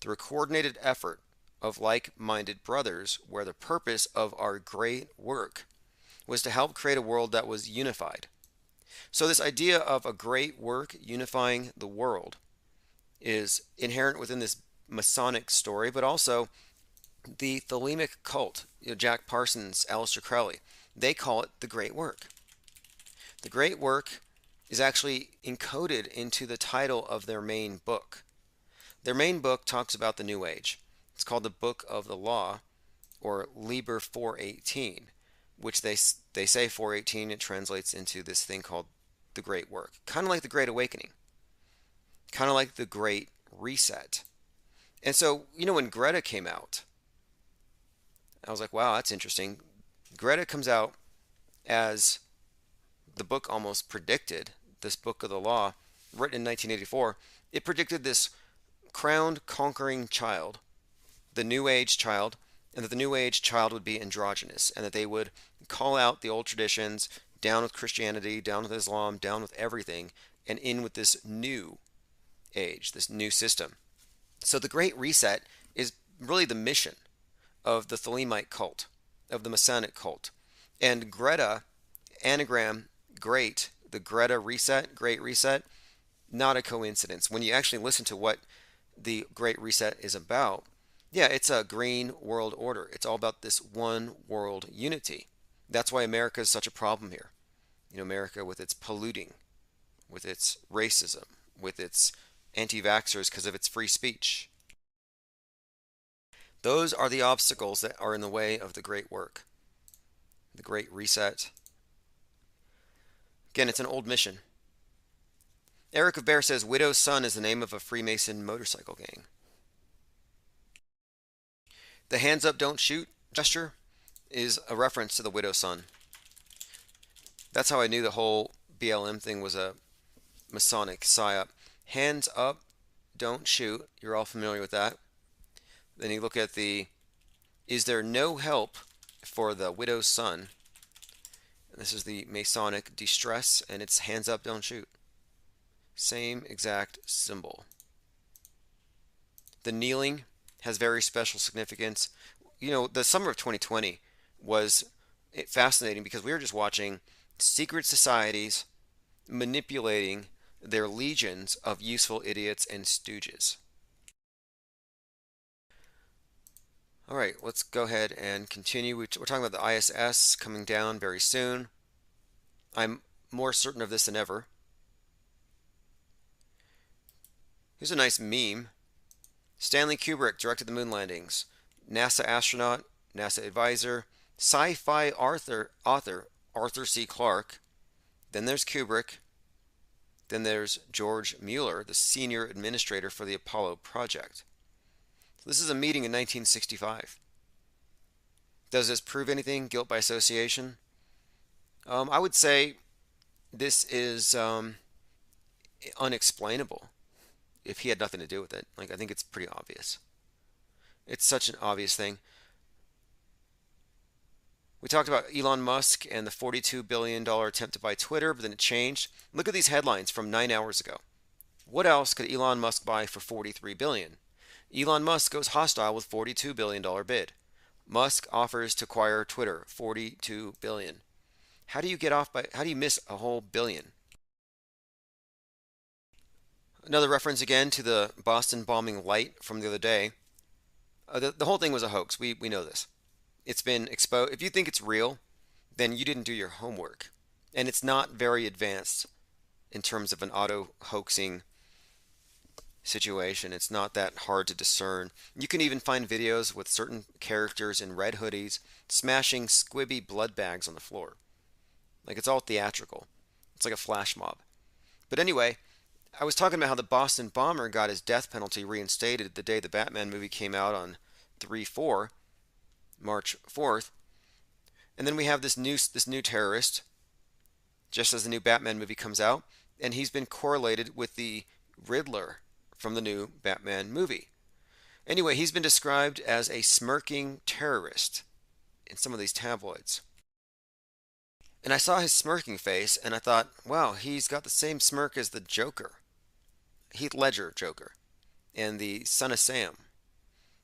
through a coordinated effort of like-minded brothers, where the purpose of our great work was to help create a world that was unified. So this idea of a great work unifying the world is inherent within this Masonic story, but also the Thelemic cult, Jack Parsons, Aleister Crowley, they call it the great work. The great work is actually encoded into the title of their main book. Their main book talks about the New Age. It's called the Book of the Law, or Liber 418, which they say 418, it translates into this thing called the Great Work. Kind of like the Great Awakening. Kind of like the Great Reset. And so, when Greta came out, I was like, wow, that's interesting. Greta comes out as the book almost predicted, this Book of the Law, written in 1984. It predicted this crowned conquering child, the New Age child, and that the New Age child would be androgynous, and that they would call out the old traditions, down with Christianity, down with Islam, down with everything, and in with this new age, this new system. So the Great Reset is really the mission of the Thelemite cult, of the Masonic cult. And Greta, anagram great, the Greta Reset, Great Reset, not a coincidence. When you actually listen to what the Great Reset is about, yeah, it's a green world order. It's all about this one world unity. That's why America is such a problem here. America with its polluting, with its racism, with its anti-vaxxers because of its free speech. Those are the obstacles that are in the way of the great work. The Great Reset. Again, it's an old mission. Eric of Bear says, Widow's Son is the name of a Freemason motorcycle gang. The hands up, don't shoot gesture is a reference to the Widow's Son. That's how I knew the whole BLM thing was a Masonic psyop. Hands up, don't shoot. You're all familiar with that. Then you look at is there no help for the Widow's Son? And this is the Masonic distress, and it's hands up, don't shoot. Same exact symbol. The kneeling has very special significance. The summer of 2020 was fascinating because we were just watching secret societies manipulating their legions of useful idiots and stooges. All right, let's go ahead and continue. We're talking about the ISS coming down very soon. I'm more certain of this than ever. Here's a nice meme. Stanley Kubrick directed the moon landings. NASA astronaut, NASA advisor, sci-fi author Arthur C. Clarke. Then there's Kubrick. Then there's George Mueller, the senior administrator for the Apollo project. So this is a meeting in 1965. Does this prove anything? Guilt by association? I would say this is unexplainable if he had nothing to do with it. I think it's pretty obvious. It's such an obvious thing. We talked about Elon Musk and the $42 billion attempt to buy Twitter, but then it changed. Look at these headlines from 9 hours ago. What else could Elon Musk buy for $43 billion? Elon Musk goes hostile with $42 billion bid. Musk offers to acquire Twitter, $42 billion. How do you miss a whole billion? Another reference again to the Boston bombing light from the other day. The whole thing was a hoax. We know this. It's been exposed. If you think it's real, then you didn't do your homework. And it's not very advanced in terms of an auto-hoaxing situation. It's not that hard to discern. You can even find videos with certain characters in red hoodies smashing squibby blood bags on the floor. It's all theatrical. It's like a flash mob. But anyway, I was talking about how the Boston bomber got his death penalty reinstated the day the Batman movie came out on 3/4, March 4th. And then we have this new terrorist, just as the new Batman movie comes out, and he's been correlated with the Riddler from the new Batman movie. Anyway, he's been described as a smirking terrorist in some of these tabloids. And I saw his smirking face, and I thought, wow, he's got the same smirk as the Joker, Heath Ledger Joker, and the Son of Sam.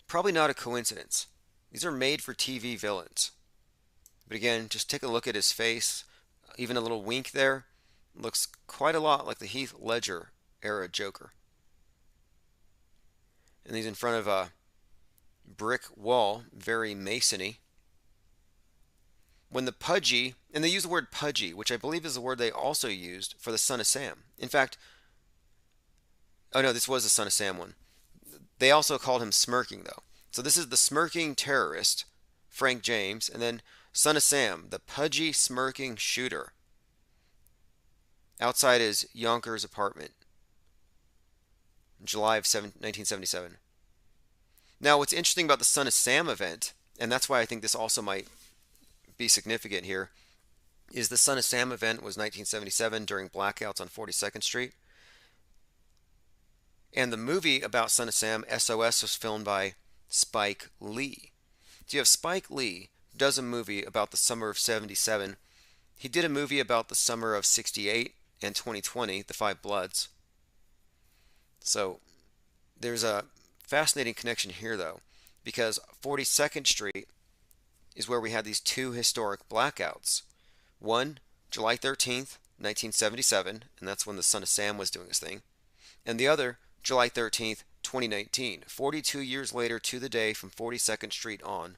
Probably not a coincidence. These are made-for-TV villains. But again, just take a look at his face. Even a little wink there. Looks quite a lot like the Heath Ledger era Joker. And he's in front of a brick wall, very masony. When the pudgy, and they use the word pudgy, which I believe is the word they also used for the Son of Sam. In fact, oh no, this was the Son of Sam one. They also called him smirking though. So this is the smirking terrorist, Frank James, and then Son of Sam, the pudgy smirking shooter. Outside his Yonkers apartment. In July of 1977. Now what's interesting about the Son of Sam event, and that's why I think this also might be significant here, is the Son of Sam event was 1977 during blackouts on 42nd Street. And the movie about Son of Sam, SOS, was filmed by Spike Lee. So you have Spike Lee does a movie about the summer of 77. He did a movie about the summer of 68 and 2020, The Five Bloods. So there's a fascinating connection here though, because 42nd Street is where we had these two historic blackouts. One, July 13th, 1977, and that's when the Son of Sam was doing his thing. And the other, July 13th, 2019, 42 years later to the day from 42nd Street on.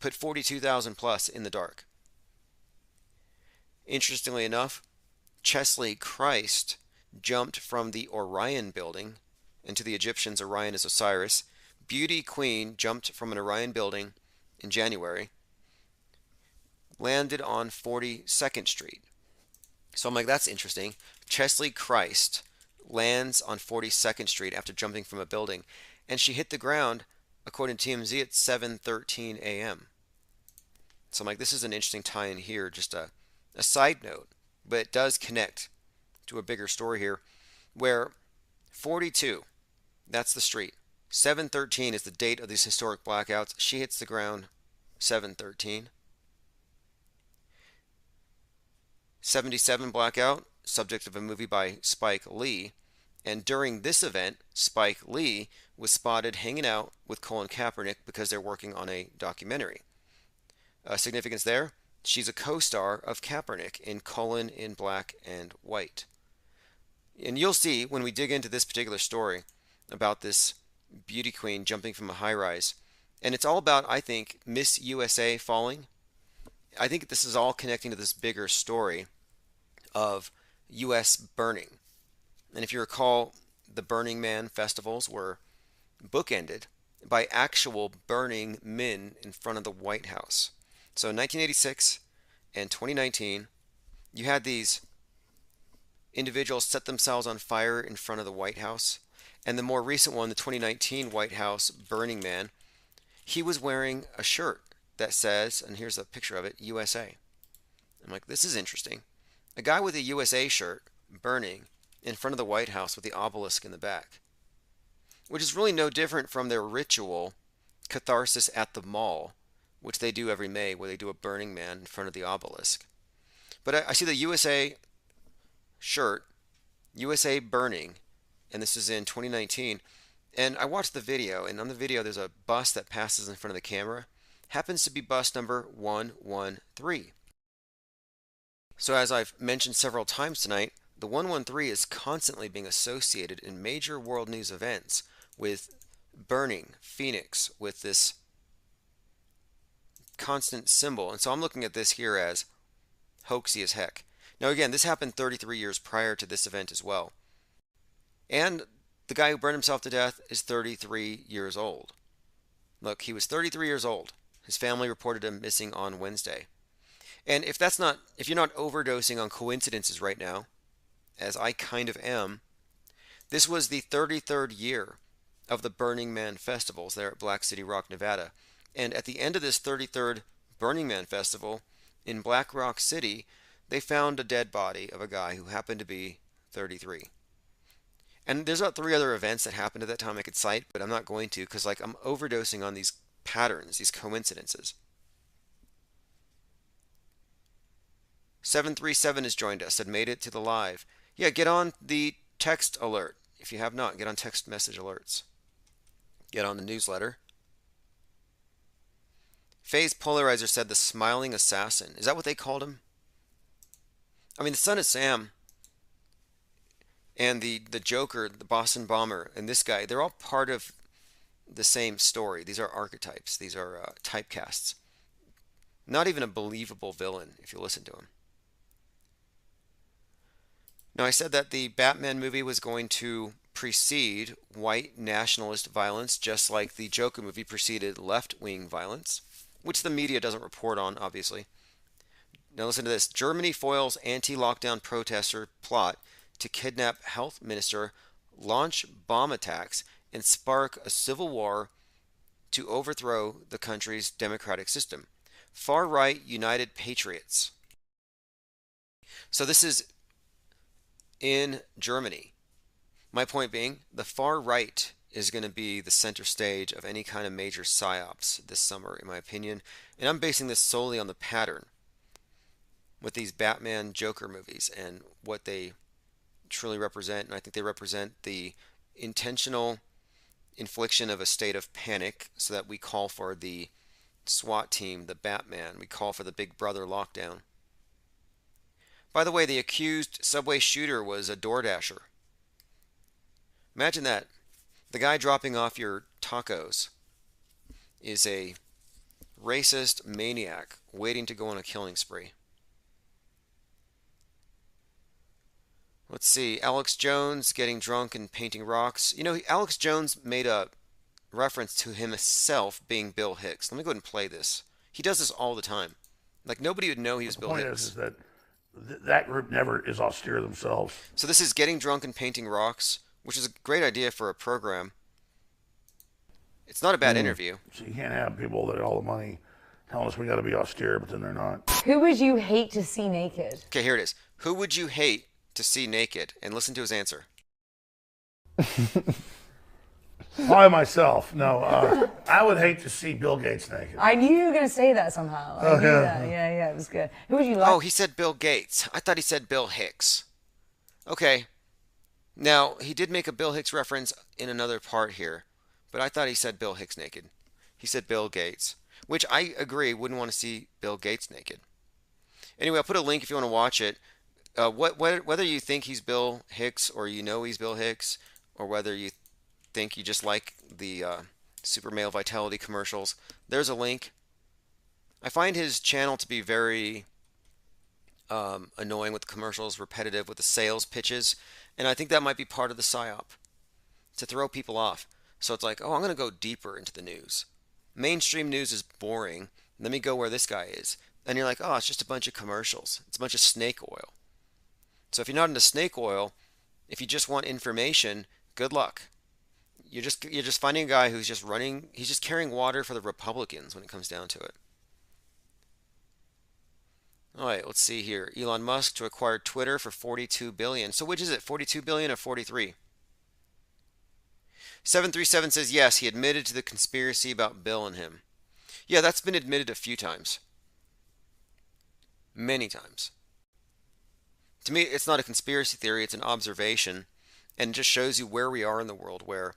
Put 42,000 plus in the dark. Interestingly enough, Chesley Christ jumped from the Orion building, and to the Egyptians, Orion is Osiris. Beauty Queen jumped from an Orion building in January, landed on 42nd Street. So I'm like, that's interesting. Chesley Christ lands on 42nd Street after jumping from a building, and she hit the ground, according to TMZ, at 7:13 a.m. So I'm like, this is an interesting tie-in here, just a side note, but it does connect to a bigger story here, where 42, that's the street. 7:13 is the date of these historic blackouts. She hits the ground 7:13. 77 blackout, subject of a movie by Spike Lee. And during this event, Spike Lee was spotted hanging out with Colin Kaepernick because they're working on a documentary. Significance there, she's a co-star of Kaepernick in Colin in Black and White. And you'll see when we dig into this particular story about this beauty queen jumping from a high-rise. And it's all about, I think, Miss USA falling. I think this is all connecting to this bigger story of U.S. burning. And if you recall, the Burning Man festivals were bookended by actual burning men in front of the White House. So in 1986 and 2019, you had these individuals set themselves on fire in front of the White House. And the more recent one, the 2019 White House Burning Man, he was wearing a shirt that says, and here's a picture of it, USA. I'm like, this is interesting. A guy with a USA shirt burning in front of the White House with the obelisk in the back, which is really no different from their ritual catharsis at the mall, which they do every May, where they do a Burning Man in front of the obelisk. But I see the USA shirt, USA burning, and this is in 2019. And I watched the video, and on the video there's a bus that passes in front of the camera. Happens to be bus number 113. So as I've mentioned several times tonight, the 113 is constantly being associated in major world news events with burning, Phoenix, with this constant symbol. And so I'm looking at this here as hoaxy as heck. Now again, this happened 33 years prior to this event as well. And the guy who burned himself to death is 33 years old. Look, he was 33 years old. His family reported him missing on Wednesday. And if you're not overdosing on coincidences right now, as I kind of am, this was the 33rd year of the Burning Man festivals there at Black City Rock, Nevada. And at the end of this 33rd Burning Man festival in Black Rock City, they found a dead body of a guy who happened to be 33. And there's about 3 other events that happened at that time I could cite, but I'm not going to because like I'm overdosing on these patterns, these coincidences. 737 has joined us and made it to the live. Yeah, get on the text alert. If you have not, get on text message alerts. Get on the newsletter. Phase Polarizer said the smiling assassin. Is that what they called him? I mean, the Son of Sam and the Joker, the Boston Bomber, and this guy, they're all part of the same story. These are archetypes. These are typecasts. Not even a believable villain if you listen to him. Now, I said that the Batman movie was going to precede white nationalist violence, just like the Joker movie preceded left-wing violence, which the media doesn't report on, obviously. Now listen to this. Germany foils anti-lockdown protester plot to kidnap health minister, launch bomb attacks, and spark a civil war to overthrow the country's democratic system. Far-right United Patriots. So this is in Germany. My point being, the far right is going to be the center stage of any kind of major psyops this summer, in my opinion. And I'm basing this solely on the pattern with these Batman Joker movies and what they truly represent. And I think they represent the intentional infliction of a state of panic so that we call for the SWAT team, the Batman. We call for the Big Brother lockdown. By the way, the accused subway shooter was a DoorDasher. Imagine that. The guy dropping off your tacos is a racist maniac waiting to go on a killing spree. Let's see. Alex Jones getting drunk and painting rocks. You know, Alex Jones made a reference to himself being Bill Hicks. Let me go ahead and play this. He does this all the time. Like, nobody would know he was Bill Hicks. The point is that that group never is austere themselves. So this is getting drunk and painting rocks, which is a great idea for a program. It's not a bad interview. So you can't have people that have all the money telling us we got to be austere, but then they're not. Who would you hate to see naked? Okay, here it is. Who would you hate to see naked? And listen to his answer. I myself, no. I would hate to see Bill Gates naked. I knew you were going to say that somehow. I knew that. Yeah, it was good. Who would you like? Oh, he said Bill Gates. I thought he said Bill Hicks. Okay. Now, he did make a Bill Hicks reference in another part here, but I thought he said Bill Hicks naked. He said Bill Gates, which I agree, wouldn't want to see Bill Gates naked. Anyway, I'll put a link if you want to watch it. Whether you think he's Bill Hicks or you know he's Bill Hicks, or whether you think you just like the Super Male Vitality commercials, there's a link. I find his channel to be very annoying with the commercials, repetitive with the sales pitches, and I think that might be part of the psyop, to throw people off. So it's like, oh, I'm going to go deeper into the news. Mainstream news is boring. Let me go where this guy is. And you're like, oh, it's just a bunch of commercials. It's a bunch of snake oil. So if you're not into snake oil, if you just want information, good luck. You're just finding a guy who's just running, he's just carrying water for the Republicans when it comes down to it. All right, let's see here. Elon Musk to acquire Twitter for $42 billion. So which is it, $42 billion or 43? 737 says yes, he admitted to the conspiracy about Bill and him. Yeah, that's been admitted a few times. Many times. To me, it's not a conspiracy theory, it's an observation, and it just shows you where we are in the world, where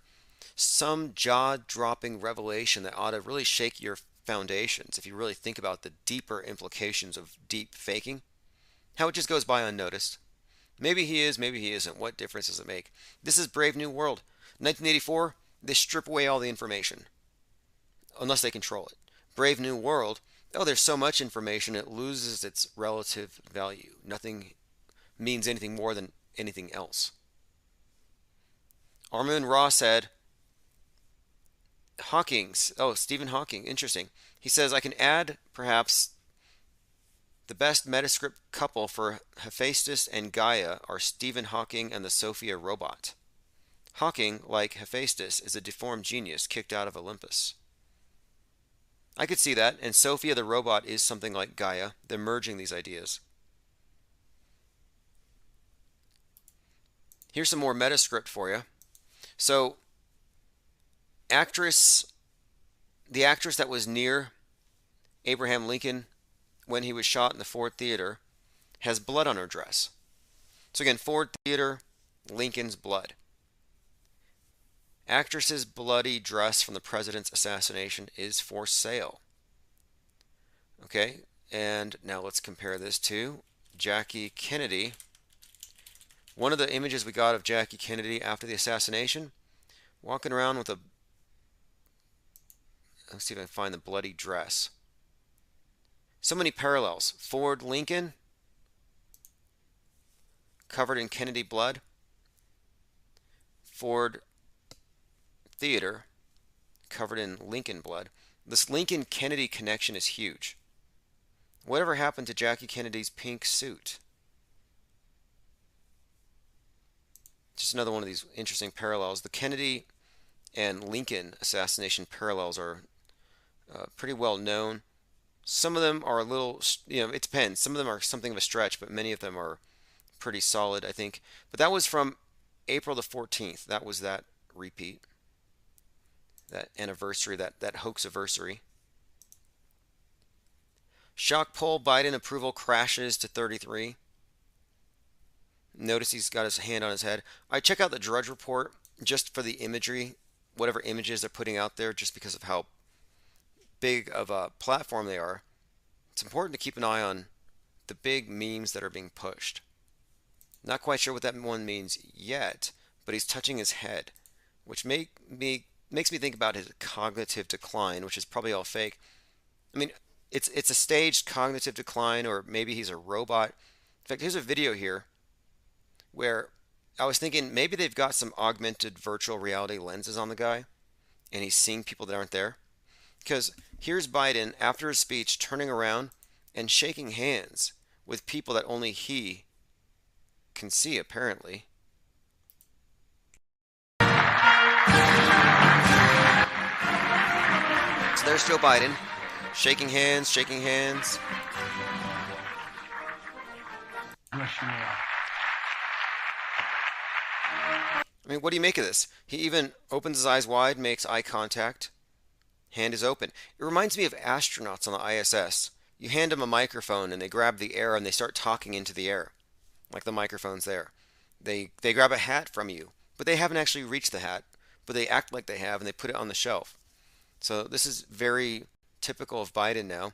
some jaw-dropping revelation that ought to really shake your foundations, if you really think about the deeper implications of deep faking, how it just goes by unnoticed. Maybe he is, maybe he isn't. What difference does it make? This is Brave New World. 1984, they strip away all the information, unless they control it. Brave New World, oh, there's so much information, it loses its relative value. Nothing means anything more than anything else. Armin Ross said, Stephen Hawking, interesting. He says, I can add perhaps The best Metascript couple for Hephaestus and Gaia are Stephen Hawking and the Sophia robot. Hawking, like Hephaestus, is a deformed genius kicked out of Olympus. I could see that, and Sophia the robot is something like Gaia. They're merging these ideas. Here's some more Metascript for you. So, the actress that was near Abraham Lincoln when he was shot in the Ford Theater has blood on her dress. So again, Ford Theater, Lincoln's blood. Actress's bloody dress from the president's assassination is for sale. Okay, and now let's compare this to Jackie Kennedy. One of the images we got of Jackie Kennedy after the assassination, walking around with a, let's see if I can find the bloody dress. So many parallels. Ford Lincoln, covered in Kennedy blood. Ford Theater, covered in Lincoln blood. This Lincoln-Kennedy connection is huge. Whatever happened to Jackie Kennedy's pink suit? Just another one of these interesting parallels. The Kennedy and Lincoln assassination parallels are pretty well known. Some of them are a little, it depends. Some of them are something of a stretch, but many of them are pretty solid, I think. But that was from April the 14th. That was that repeat, that anniversary, that hoax anniversary. Shock poll, Biden approval crashes to 33. Notice he's got his hand on his head. I check out the Drudge Report just for the imagery, whatever images they're putting out there, just because of how big of a platform they are. It's important to keep an eye on the big memes that are being pushed. Not quite sure what that one means yet, but he's touching his head, which makes me think about his cognitive decline, which is probably all fake. I mean, it's a staged cognitive decline, or maybe he's a robot. In fact, here's a video here where I was thinking maybe they've got some augmented virtual reality lenses on the guy, and he's seeing people that aren't there. Because here's Biden, after his speech, turning around and shaking hands with people that only he can see, apparently. So there's Joe Biden, shaking hands, shaking hands. I mean, what do you make of this? He even opens his eyes wide, makes eye contact. Hand is open. It reminds me of astronauts on the ISS. You hand them a microphone and they grab the air and they start talking into the air, like the microphone's there. They grab a hat from you, but they haven't actually reached the hat, but they act like they have and they put it on the shelf. So this is very typical of Biden now.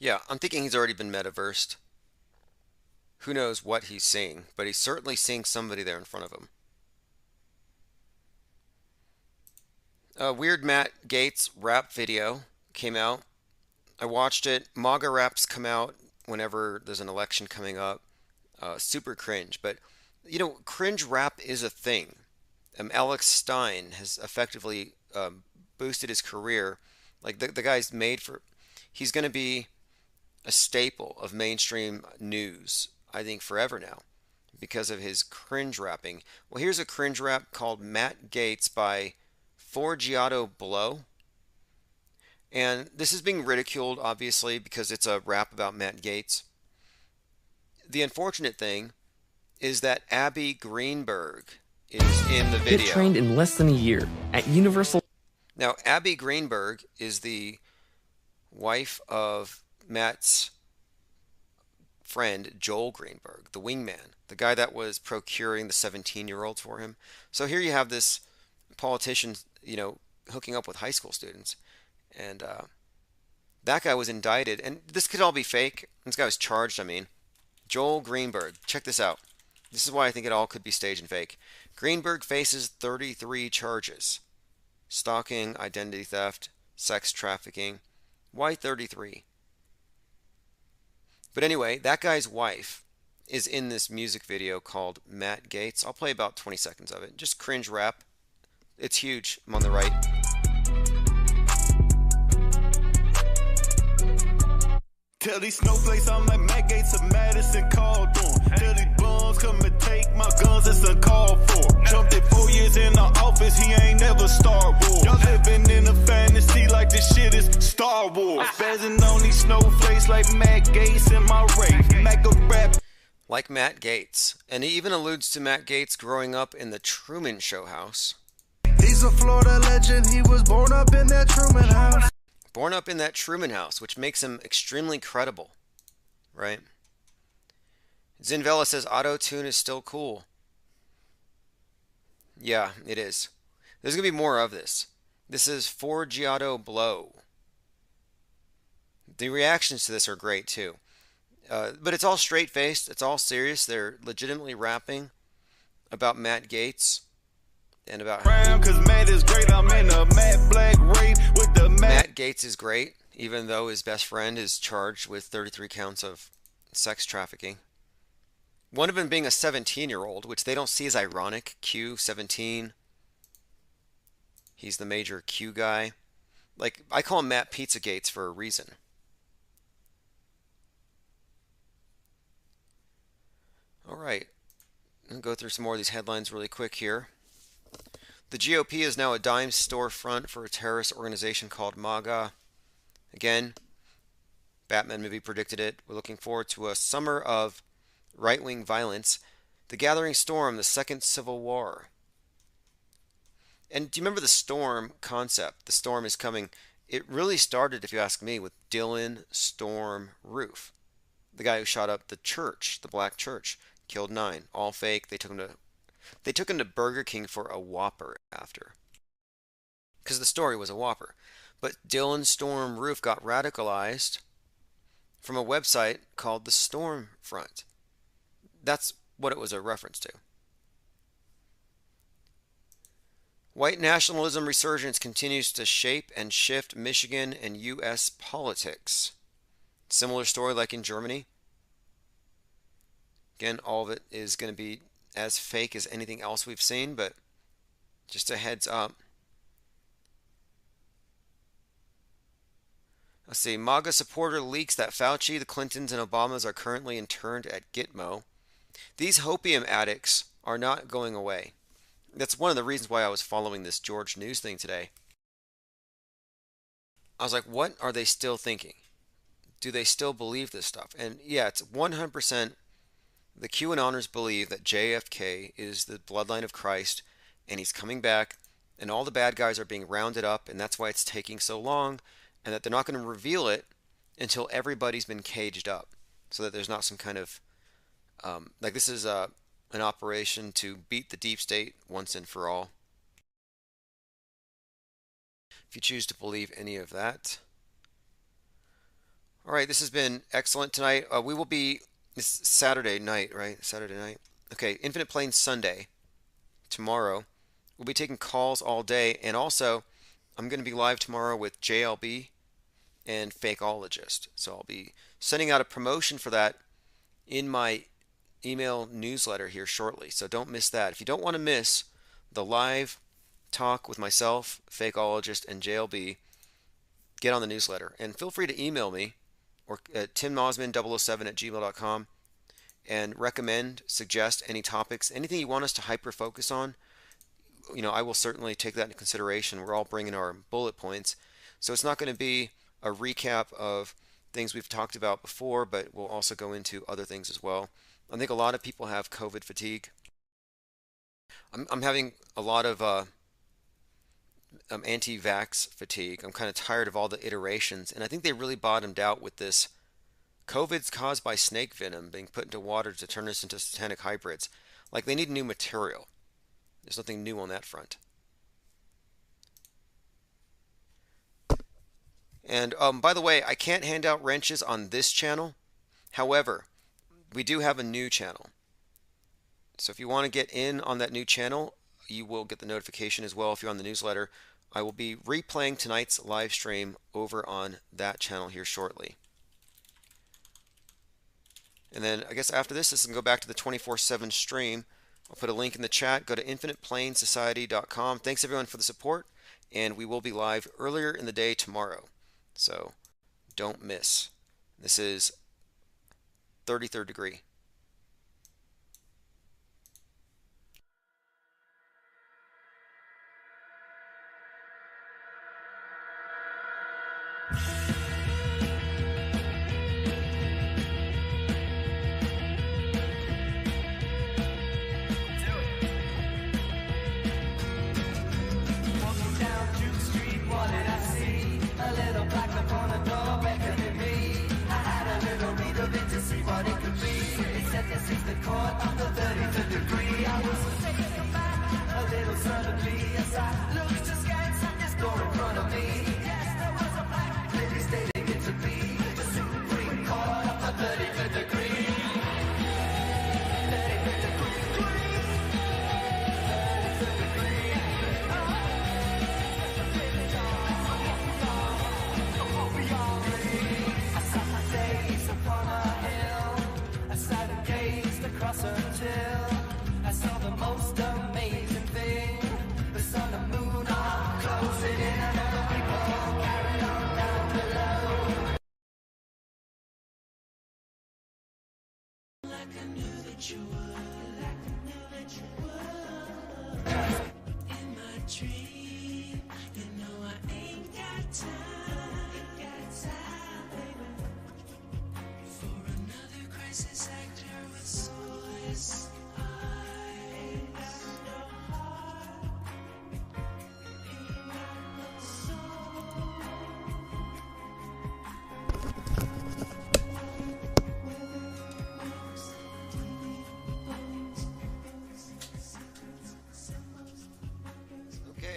Yeah, I'm thinking he's already been metaversed. Who knows what he's seeing, but he's certainly seeing somebody there in front of him. A weird Matt Gaetz rap video came out. I watched it. MAGA raps come out whenever there's an election coming up. Super cringe, but cringe rap is a thing. Alex Stein has effectively boosted his career. Like the guy's made for, he's going to be a staple of mainstream news, I think, forever now, because of his cringe rapping. Well, here's a cringe rap called Matt Gaetz by Forgiato Blow. And this is being ridiculed, obviously, because it's a rap about Matt Gaetz. The unfortunate thing is that Abby Greenberg is in the video. Get trained in less than a year at Universal. Now, Abby Greenberg is the wife of Matt's friend, Joel Greenberg, the wingman, the guy that was procuring the 17-year-olds for him. So here you have this politician, hooking up with high school students. And that guy was indicted. And this could all be fake. This guy was charged, Joel Greenberg. Check this out. This is why I think it all could be staged and fake. Greenberg faces 33 charges. Stalking, identity theft, sex trafficking. Why 33? But anyway, that guy's wife is in this music video called Matt Gaetz. I'll play about 20 seconds of it. Just cringe rap. It's huge. I'm on the right. Tell these snowflakes I'm like Matt Gaetz of Madison called on. Tell these bums come and take my guns, it's uncalled for. Jumped it 4 years in the office, he ain't never Star Wars. Y'all living in a fantasy like this shit is Star Wars. Spazzing on these snowflakes like Matt Gaetz in my race. Mac a rap. Like Matt Gaetz. And he even alludes to Matt Gaetz growing up in the Truman Show house. He's a Florida legend, he was born up in that Truman house. Born up in that Truman house, which makes him extremely credible, right? Zinvella says auto-tune is still cool. Yeah, it is. There's going to be more of this. This is Forgiato Blow. The reactions to this are great too. But it's all straight-faced. It's all serious. They're legitimately rapping about Matt Gaetz. And about Matt is great. I'm in a Matt Black raid with the Matt Gaetz is great, even though his best friend is charged with 33 counts of sex trafficking. One of them being a 17-year-old, which they don't see as ironic. Q, 17. He's the major Q guy. Like, I call him Matt Pizza Gaetz for a reason. All right. I'll go through some more of these headlines really quick here. The GOP is now a dime storefront for a terrorist organization called MAGA. Again, Batman movie predicted it. We're looking forward to a summer of right-wing violence. The Gathering Storm, the Second Civil War. And do you remember the storm concept? The storm is coming. It really started, if you ask me, with Dylan Storm Roof. The guy who shot up the church, the black church. Killed 9. All fake. They took him to Burger King for a Whopper after. Because the story was a Whopper. But Dylan Storm Roof got radicalized from a website called the Storm Front. That's what it was a reference to. White nationalism resurgence continues to shape and shift Michigan and U.S. politics. Similar story like in Germany. Again, all of it is going to be as fake as anything else we've seen, but just a heads up. Let's see. MAGA supporter leaks that Fauci, the Clintons, and Obamas are currently interned at Gitmo. These hopium addicts are not going away. That's one of the reasons why I was following this George News thing today. I was like, what are they still thinking? Do they still believe this stuff? And yeah, it's 100%. The QAnoners believe that JFK is the bloodline of Christ, and he's coming back, and all the bad guys are being rounded up, and that's why it's taking so long, and that they're not going to reveal it until everybody's been caged up, so that there's not some kind of, like this is an operation to beat the deep state once and for all. If you choose to believe any of that. All right, this has been excellent tonight. We will be... It's Saturday night, right? Saturday night. Okay, Infinite Plane Sunday. Tomorrow. We'll be taking calls all day. And also, I'm going to be live tomorrow with JLB and Fakeologist. So I'll be sending out a promotion for that in my email newsletter here shortly. So don't miss that. If you don't want to miss the live talk with myself, Fakeologist, and JLB, get on the newsletter. And feel free to email me or timnosman007@gmail.com and recommend, suggest any topics, anything you want us to hyper focus on. You know, I will certainly take that into consideration. We're all bringing our bullet points. So it's not going to be a recap of things we've talked about before, but we'll also go into other things as well. I think a lot of people have COVID fatigue. I'm having a lot of anti-vax fatigue. I'm kind of tired of all the iterations, and I think they really bottomed out with this. COVID's caused by snake venom being put into water to turn us into satanic hybrids. Like, they need new material. There's nothing new on that front. And by the way, I can't hand out wrenches on this channel. However, we do have a new channel. So if you want to get in on that new channel, you will get the notification as well if you're on the newsletter. I will be replaying tonight's live stream over on that channel here shortly. And then I guess after this can go back to the 24/7 stream. I'll put a link in the chat. Go to infiniteplanesociety.com. Thanks everyone for the support, and we will be live earlier in the day tomorrow. So don't miss. This is 33rd degree.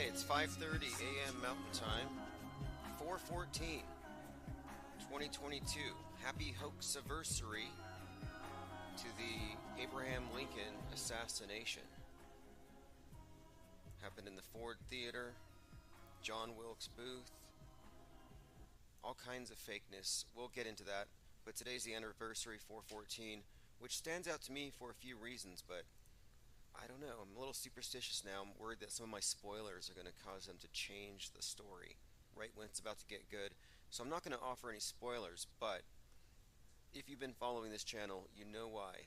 It's 5:30 a.m. Mountain Time, 4/14/2022. Happy hoax-iversary to the Abraham Lincoln assassination. Happened in the Ford Theater, John Wilkes Booth, all kinds of fakeness. We'll get into that, but today's the anniversary, 4/14, which stands out to me for a few reasons, but I don't know. I'm a little superstitious now. I'm worried that some of my spoilers are going to cause them to change the story right when it's about to get good. So I'm not going to offer any spoilers, but if you've been following this channel, you know why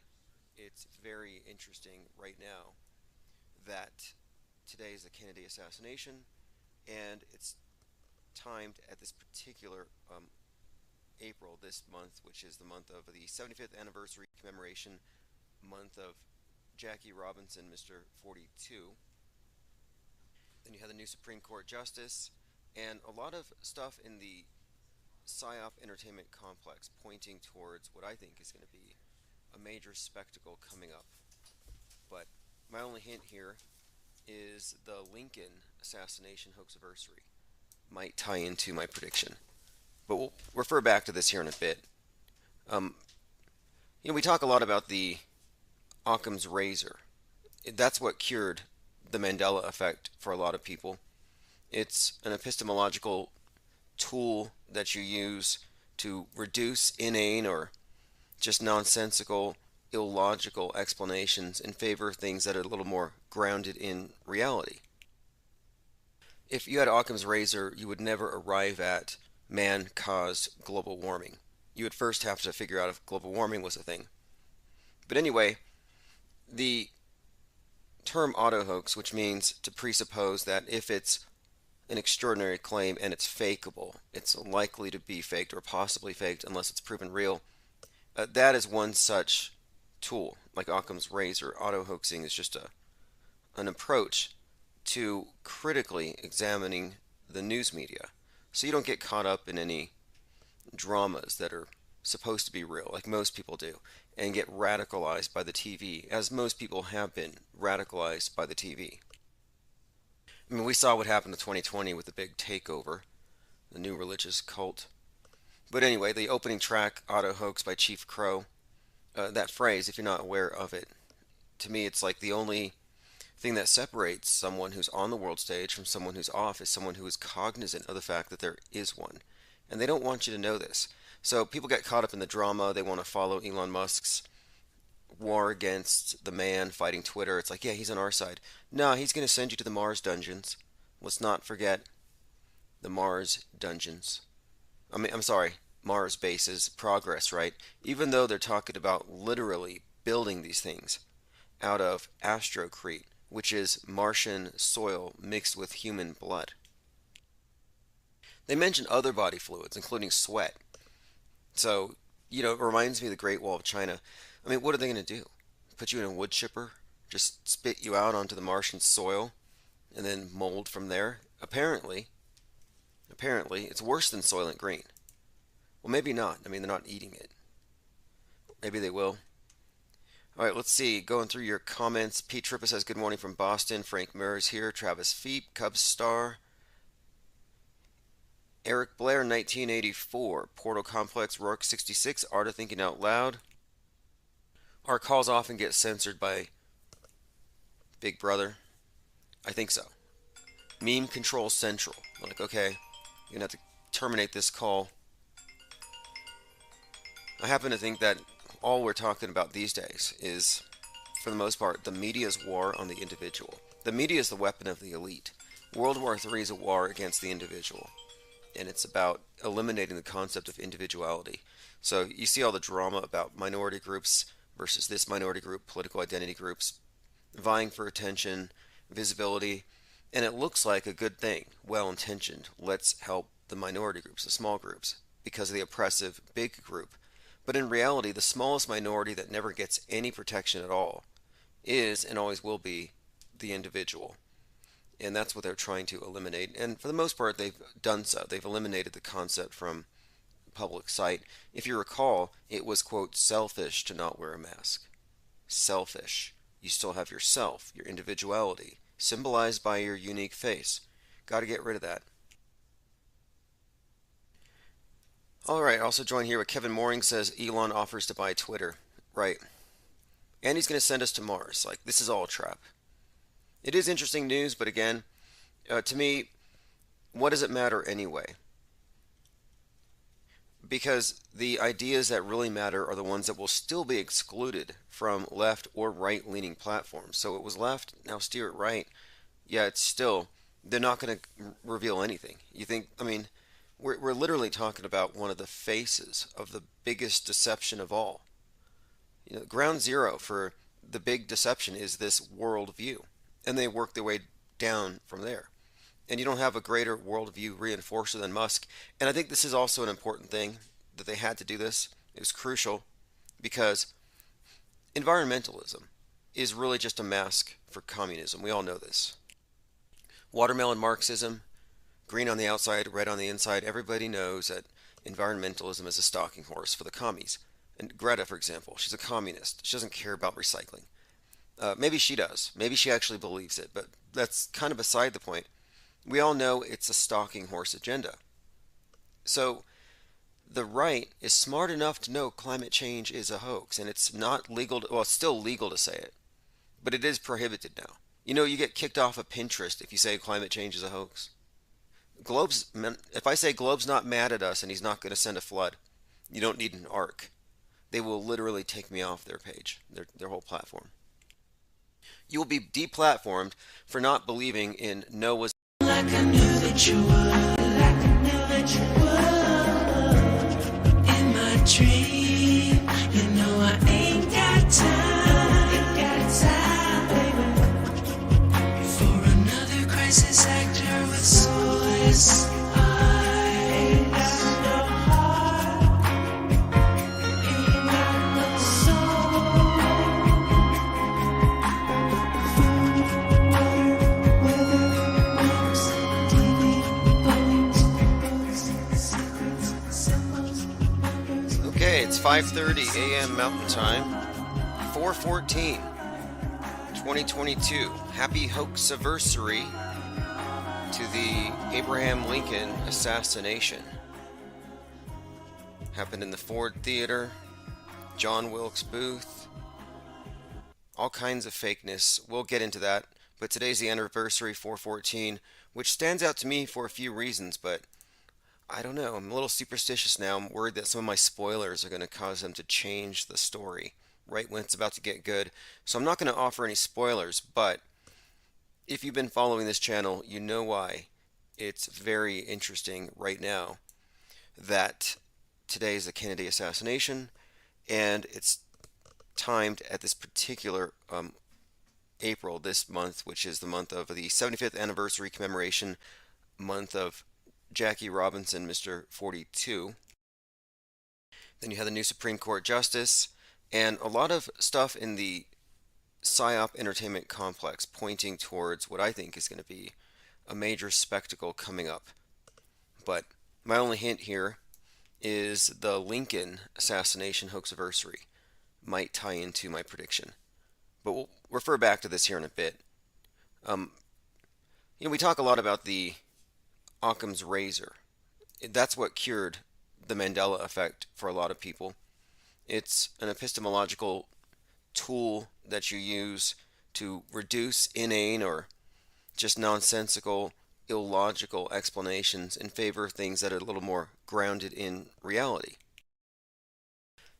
it's very interesting right now that today is the Kennedy assassination, and it's timed at this particular April, this month, which is the month of the 75th anniversary commemoration month of Jackie Robinson, Mr. 42. Then you have the new Supreme Court Justice, and a lot of stuff in the PSYOP entertainment complex pointing towards what I think is going to be a major spectacle coming up. But my only hint here is the Lincoln assassination hoaxiversary might tie into my prediction. But we'll refer back to this here in a bit. We talk a lot about the Occam's razor. That's what cured the Mandela effect for a lot of people. It's an epistemological tool that you use to reduce inane or just nonsensical, illogical explanations in favor of things that are a little more grounded in reality. If you had Occam's razor, you would never arrive at man caused global warming. You would first have to figure out if global warming was a thing. But anyway, the term auto-hoax, which means to presuppose that if it's an extraordinary claim and it's fakeable, it's likely to be faked or possibly faked unless it's proven real, that is one such tool. Like Occam's razor, auto-hoaxing is just an approach to critically examining the news media, so you don't get caught up in any dramas that are supposed to be real, like most people do, and get radicalized by the TV, as most people have been radicalized by the TV. I mean, we saw what happened in 2020 with the big takeover, the new religious cult. But anyway, the opening track, Auto Hoax by Chief Crow, that phrase, if you're not aware of it, to me it's like the only thing that separates someone who's on the world stage from someone who's off is someone who is cognizant of the fact that there is one. And they don't want you to know this. So people get caught up in the drama. They want to follow Elon Musk's war against the man fighting Twitter. It's like, yeah, he's on our side. No, he's going to send you to the Mars dungeons. Let's not forget the Mars dungeons. I'm sorry, Mars bases, progress, right? Even though they're talking about literally building these things out of astrocrete, which is Martian soil mixed with human blood. They mention other body fluids, including sweat. So, it reminds me of the Great Wall of China. I mean, what are they going to do? Put you in a wood chipper? Just spit you out onto the Martian soil and then mold from there? Apparently, it's worse than Soylent Green. Well, maybe not. I mean, they're not eating it. Maybe they will. All right, let's see. Going through your comments. Pete Trippa says, good morning from Boston. Frank Murray's here. Travis Feep, Cubs Star. Eric Blair, 1984. Portal Complex, Rourke, 66. Art of Thinking Out Loud. Our calls often get censored by Big Brother. I think so. Meme Control Central. I'm like, okay, you're going to have to terminate this call. I happen to think that all we're talking about these days is, for the most part, the media's war on the individual. The media is the weapon of the elite. World War III is a war against the individual. And it's about eliminating the concept of individuality. So you see all the drama about minority groups versus this minority group, political identity groups, vying for attention, visibility, and it looks like a good thing, well-intentioned. Let's help the minority groups, the small groups, because of the oppressive big group. But in reality, the smallest minority that never gets any protection at all is and always will be the individual. And that's what they're trying to eliminate. And for the most part, they've done so. They've eliminated the concept from public sight. If you recall, it was, quote, selfish to not wear a mask. Selfish. You still have yourself, your individuality, symbolized by your unique face. Got to get rid of that. All right, also joined here with Kevin Mooring says Elon offers to buy Twitter. Right. And he's going to send us to Mars. Like, this is all a trap. It is interesting news, but again, to me, what does it matter anyway? Because the ideas that really matter are the ones that will still be excluded from left or right-leaning platforms. So it was left, now steer it right. Yeah, it's still, they're not going to reveal anything. You think, I mean, we're literally talking about one of the faces of the biggest deception of all. Ground zero for the big deception is this worldview. And they work their way down from there. And you don't have a greater worldview reinforcer than Musk. And I think this is also an important thing that they had to do this. It was crucial because environmentalism is really just a mask for communism. We all know this. Watermelon Marxism, green on the outside, red on the inside. Everybody knows that environmentalism is a stalking horse for the commies. And Greta, for example, she's a communist. She doesn't care about recycling. Maybe she does. Maybe she actually believes it, but that's kind of beside the point. We all know it's a stalking horse agenda. So the right is smart enough to know climate change is a hoax, and it's not legal. Well, it's still legal to say it, but it is prohibited now. You get kicked off of Pinterest if you say climate change is a hoax. If I say Globe's not mad at us and he's not going to send a flood, you don't need an ark. They will literally take me off their page, their whole platform. You will be deplatformed for not believing in Noah's. Like I knew that you would, like I knew that you would. In my dream, I ain't got time, baby, for another crisis actor with soulless eyes. Ain't got no heart, ain't got no soul. Okay, it's 5:30 a.m. Mountain Time, 4/14, 2022. Happy hoax-iversary to the Abraham Lincoln assassination. Happened in the Ford Theater, John Wilkes Booth, all kinds of fakeness. We'll get into that, but today's the anniversary, 4/14, which stands out to me for a few reasons, but I don't know. I'm a little superstitious now. I'm worried that some of my spoilers are going to cause them to change the story right when it's about to get good. So I'm not going to offer any spoilers, but if you've been following this channel, you know why it's very interesting right now that today is the Kennedy assassination, and it's timed at this particular April, this month, which is the month of the 75th anniversary commemoration month of Jackie Robinson, Mr. 42. Then you have the new Supreme Court Justice, and a lot of stuff in the PSYOP entertainment complex pointing towards what I think is going to be a major spectacle coming up. But my only hint here is the Lincoln assassination hoaxiversary might tie into my prediction. But we'll refer back to this here in a bit. We talk a lot about the Occam's razor. That's what cured the Mandela effect for a lot of people. It's an epistemological tool that you use to reduce inane or just nonsensical, illogical explanations in favor of things that are a little more grounded in reality.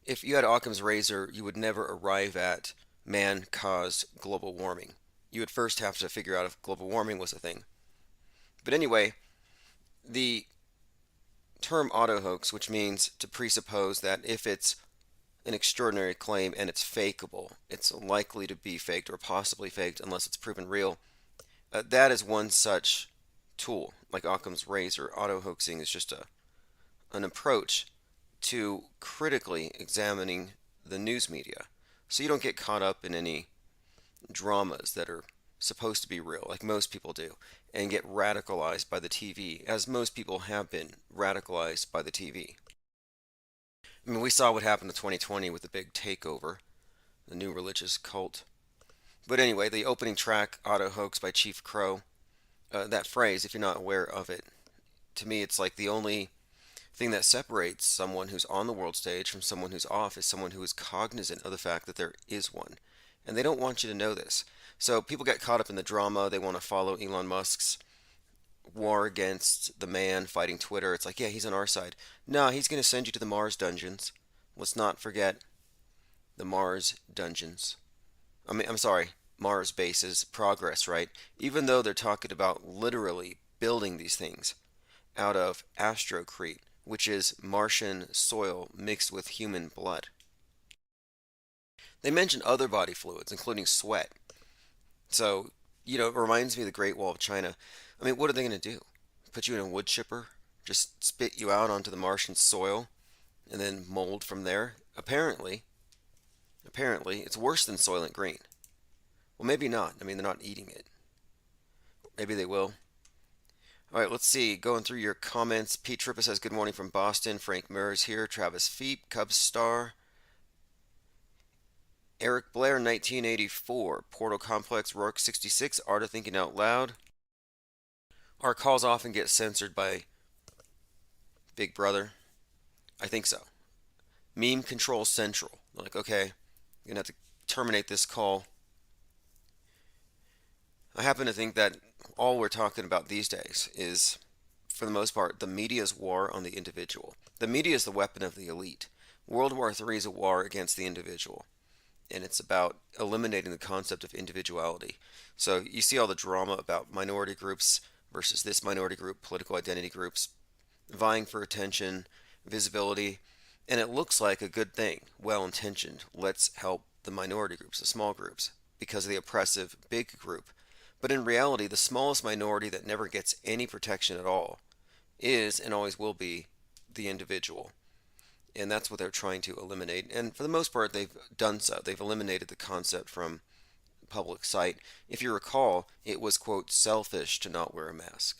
If you had Occam's razor, you would never arrive at man caused global warming. You would first have to figure out if global warming was a thing. But anyway, the term auto-hoax, which means to presuppose that if it's an extraordinary claim and it's fakeable, it's likely to be faked or possibly faked unless it's proven real. That is one such tool, like Occam's razor. Auto-hoaxing is just an approach to critically examining the news media, so you don't get caught up in any dramas that are supposed to be real, like most people do, and get radicalized by the TV, as most people have been radicalized by the TV. I mean, we saw what happened in 2020 with the big takeover, the new religious cult. But anyway, the opening track, Auto Hoax by Chief Crow, that phrase, if you're not aware of it, to me it's like the only thing that separates someone who's on the world stage from someone who's off is someone who is cognizant of the fact that there is one. And they don't want you to know this. So people get caught up in the drama. They want to follow Elon Musk's war against the man fighting Twitter. It's like, yeah, he's on our side. No, he's going to send you to the Mars dungeons. Let's not forget the Mars dungeons. I'm sorry, Mars bases, progress, right? Even though they're talking about literally building these things out of astrocrete, which is Martian soil mixed with human blood. They mention other body fluids, including sweat. So, it reminds me of the Great Wall of China. I mean, what are they going to do? Put you in a wood chipper? Just spit you out onto the Martian soil and then mold from there? Apparently, it's worse than Soylent Green. Well, maybe not. I mean, they're not eating it. Maybe they will. All right, let's see. Going through your comments. Pete Trippa says, good morning from Boston. Frank Murray's here. Travis Feep, Cubs star. Eric Blair, 1984. Portal Complex, Rourke, 66. Art of Thinking Out Loud. Our calls often get censored by Big Brother. I think so. Meme Control Central. They're like, okay, you're going to have to terminate this call. I happen to think that all we're talking about these days is, for the most part, the media's war on the individual. The media is the weapon of the elite. World War III is a war against the individual. And it's about eliminating the concept of individuality. So you see all the drama about minority groups versus this minority group, political identity groups, vying for attention, visibility, and it looks like a good thing, well-intentioned. Let's help the minority groups, the small groups, because of the oppressive big group. But in reality, the smallest minority that never gets any protection at all is and always will be the individual. And that's what they're trying to eliminate. And for the most part, they've done so. They've eliminated the concept from public sight. If you recall, it was, quote, selfish to not wear a mask.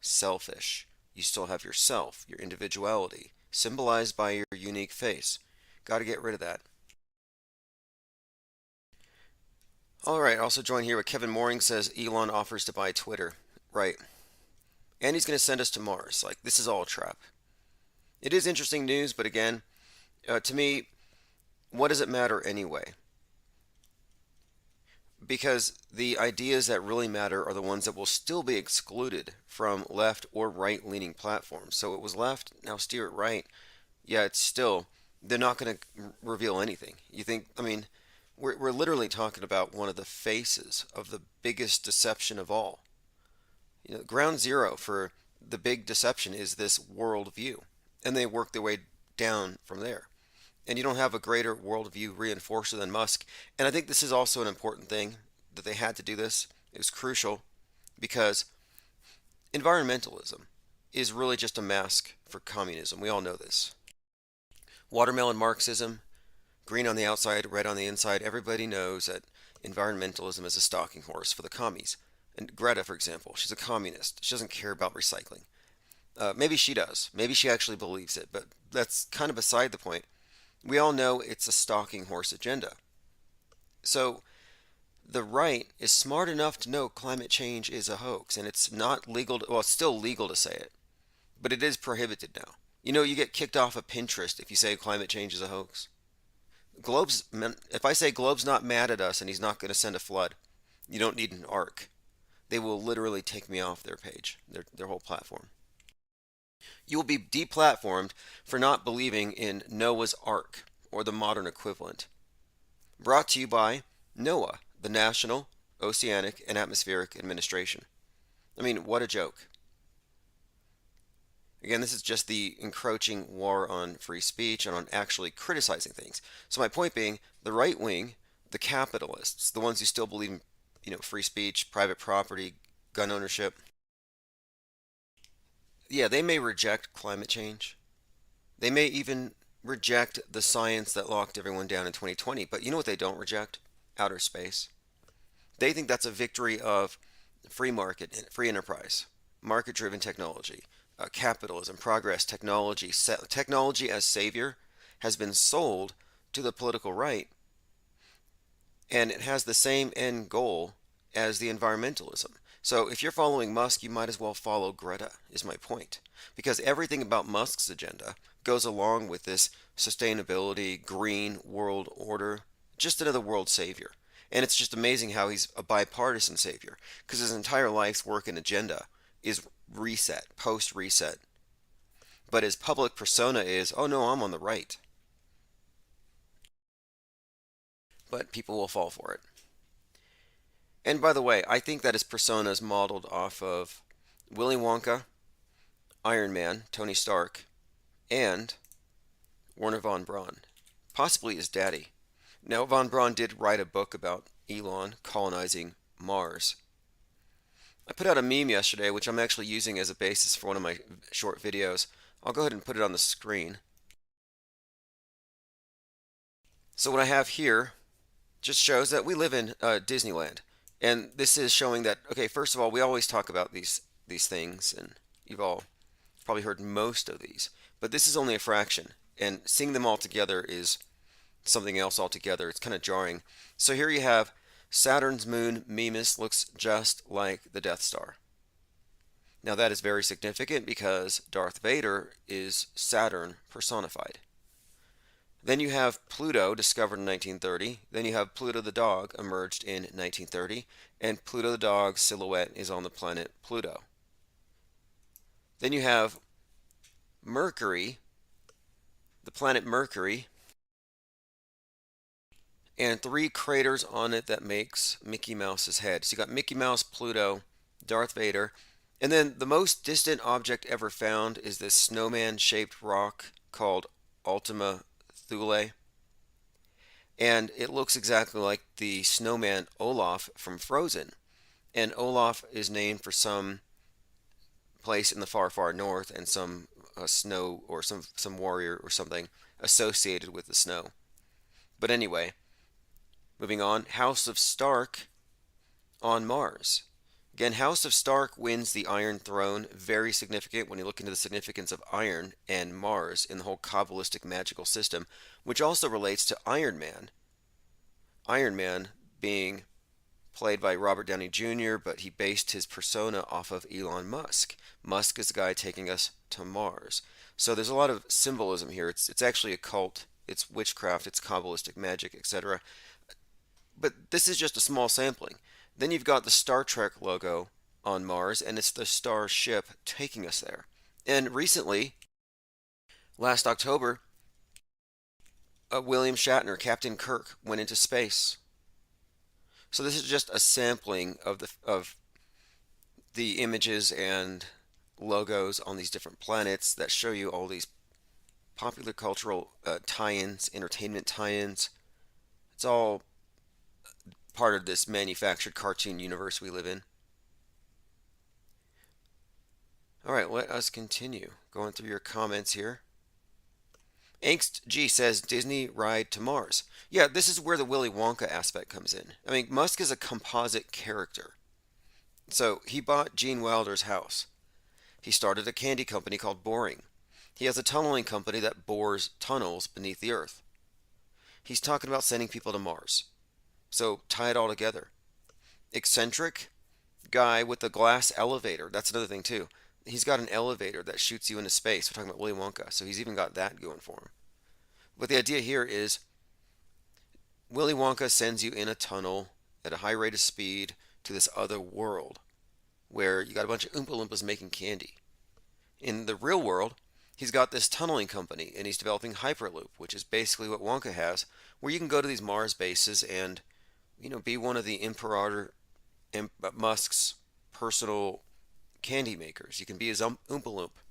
Selfish. You still have yourself, your individuality, symbolized by your unique face. Got to get rid of that. All right, also joined here with Kevin Mooring says Elon offers to buy Twitter. Right. And he's going to send us to Mars. Like, this is all a trap. It is interesting news, but again, to me, what does it matter anyway? because the ideas that really matter are the ones that will still be excluded from left or right-leaning platforms. So it was left, now steer it right. Yeah, it's still, they're not going to reveal anything. You think, I mean, we're literally talking about one of the faces of the biggest deception of all. You know, ground zero for the big deception is this worldview, and they work their way down from there. And you don't have a greater worldview reinforcer than Musk. And I think this is also an important thing that they had to do this. It was crucial because environmentalism is really just a mask for communism. We all know this. Watermelon Marxism, green on the outside, red on the inside. Everybody knows that environmentalism is a stalking horse for the commies. And Greta, for example, she's a communist. She doesn't care about recycling. Maybe she does. Maybe she actually believes it, but that's kind of beside the point. We all know it's a stalking horse agenda. So the right is smart enough to know climate change is a hoax, and it's not legal. Well, it's still legal to say it, but it is prohibited now. You know, you get kicked off of Pinterest if you say climate change is a hoax. If I say Globe's not mad at us and he's not going to send a flood, you don't need an ark. They will literally take me off their page, their whole platform. You will be deplatformed for not believing in Noah's Ark, or the modern equivalent. Brought to you by NOAA, the National Oceanic and Atmospheric Administration. I mean, what a joke. Again, this is just the encroaching war on free speech and on actually criticizing things. So my point being, the right wing, the capitalists, the ones who still believe in, free speech, private property, gun ownership, yeah, they may reject climate change. They may even reject the science that locked everyone down in 2020. But you know what they don't reject? Outer space. They think that's a victory of free market, free enterprise, market-driven technology, capitalism, progress, technology. Technology as savior has been sold to the political right, and it has the same end goal as the environmentalism. So if you're following Musk, you might as well follow Greta, is my point. Because everything about Musk's agenda goes along with this sustainability, green world order, just another world savior. And it's just amazing how he's a bipartisan savior, because his entire life's work and agenda is reset, post-reset. But his public persona is, oh no, I'm on the right. But people will fall for it. And by the way, I think that his persona is modeled off of Willy Wonka, Iron Man, Tony Stark, and Werner von Braun, possibly his daddy. Now, von Braun did write a book about Elon colonizing Mars. I put out a meme yesterday, which I'm actually using as a basis for one of my short videos. I'll go ahead and put it on the screen. So what I have here just shows that we live in Disneyland. And this is showing that, okay, first of all, we always talk about these things, and you've all probably heard most of these. But this is only a fraction, and seeing them all together is something else altogether. It's kind of jarring. So here you have Saturn's moon, Mimas, looks just like the Death Star. Now that is very significant because Darth Vader is Saturn personified. Then you have Pluto, discovered in 1930. Then you have Pluto the dog, emerged in 1930. And Pluto the dog's silhouette is on the planet Pluto. Then you have Mercury, the planet Mercury, and 3 craters on it that makes Mickey Mouse's head. So you got Mickey Mouse, Pluto, Darth Vader, and then the most distant object ever found is this snowman-shaped rock called Ultima Thule, and it looks exactly like the snowman Olaf from Frozen. And Olaf is named for some place in the far, far north, and some snow or some warrior or something associated with the snow. But anyway, moving on, House of Stark on Mars. Again, House of Stark wins the Iron Throne. Very significant when you look into the significance of iron and Mars in the whole Kabbalistic magical system, which also relates to Iron Man. Iron Man being played by Robert Downey Jr., but he based his persona off of Elon Musk. Musk is the guy taking us to Mars. So there's a lot of symbolism here. It's actually a cult. It's witchcraft. It's Kabbalistic magic, etc. But this is just a small sampling. Then you've got the Star Trek logo on Mars, and it's the starship taking us there. And recently, last October, William Shatner, Captain Kirk, went into space. So this is just a sampling of the images and logos on these different planets that show you all these popular cultural tie-ins, entertainment tie-ins. It's all part of this manufactured cartoon universe we live in. Alright, let us continue. Going through your comments here. Angst G says, Disney ride to Mars. Yeah, this is where the Willy Wonka aspect comes in. I mean, Musk is a composite character. So, he bought Gene Wilder's house. He started a candy company called Boring. He has a tunneling company that bores tunnels beneath the Earth. He's talking about sending people to Mars. So, tie it all together. Eccentric guy with the glass elevator. That's another thing, too. He's got an elevator that shoots you into space. We're talking about Willy Wonka, so he's even got that going for him. But the idea here is Willy Wonka sends you in a tunnel at a high rate of speed to this other world where you got a bunch of Oompa Loompas making candy. In the real world, he's got this tunneling company, and he's developing Hyperloop, which is basically what Wonka has, where you can go to these Mars bases and, be one of the Emperor Musk's personal candy makers. You can be his Oompa Loomp,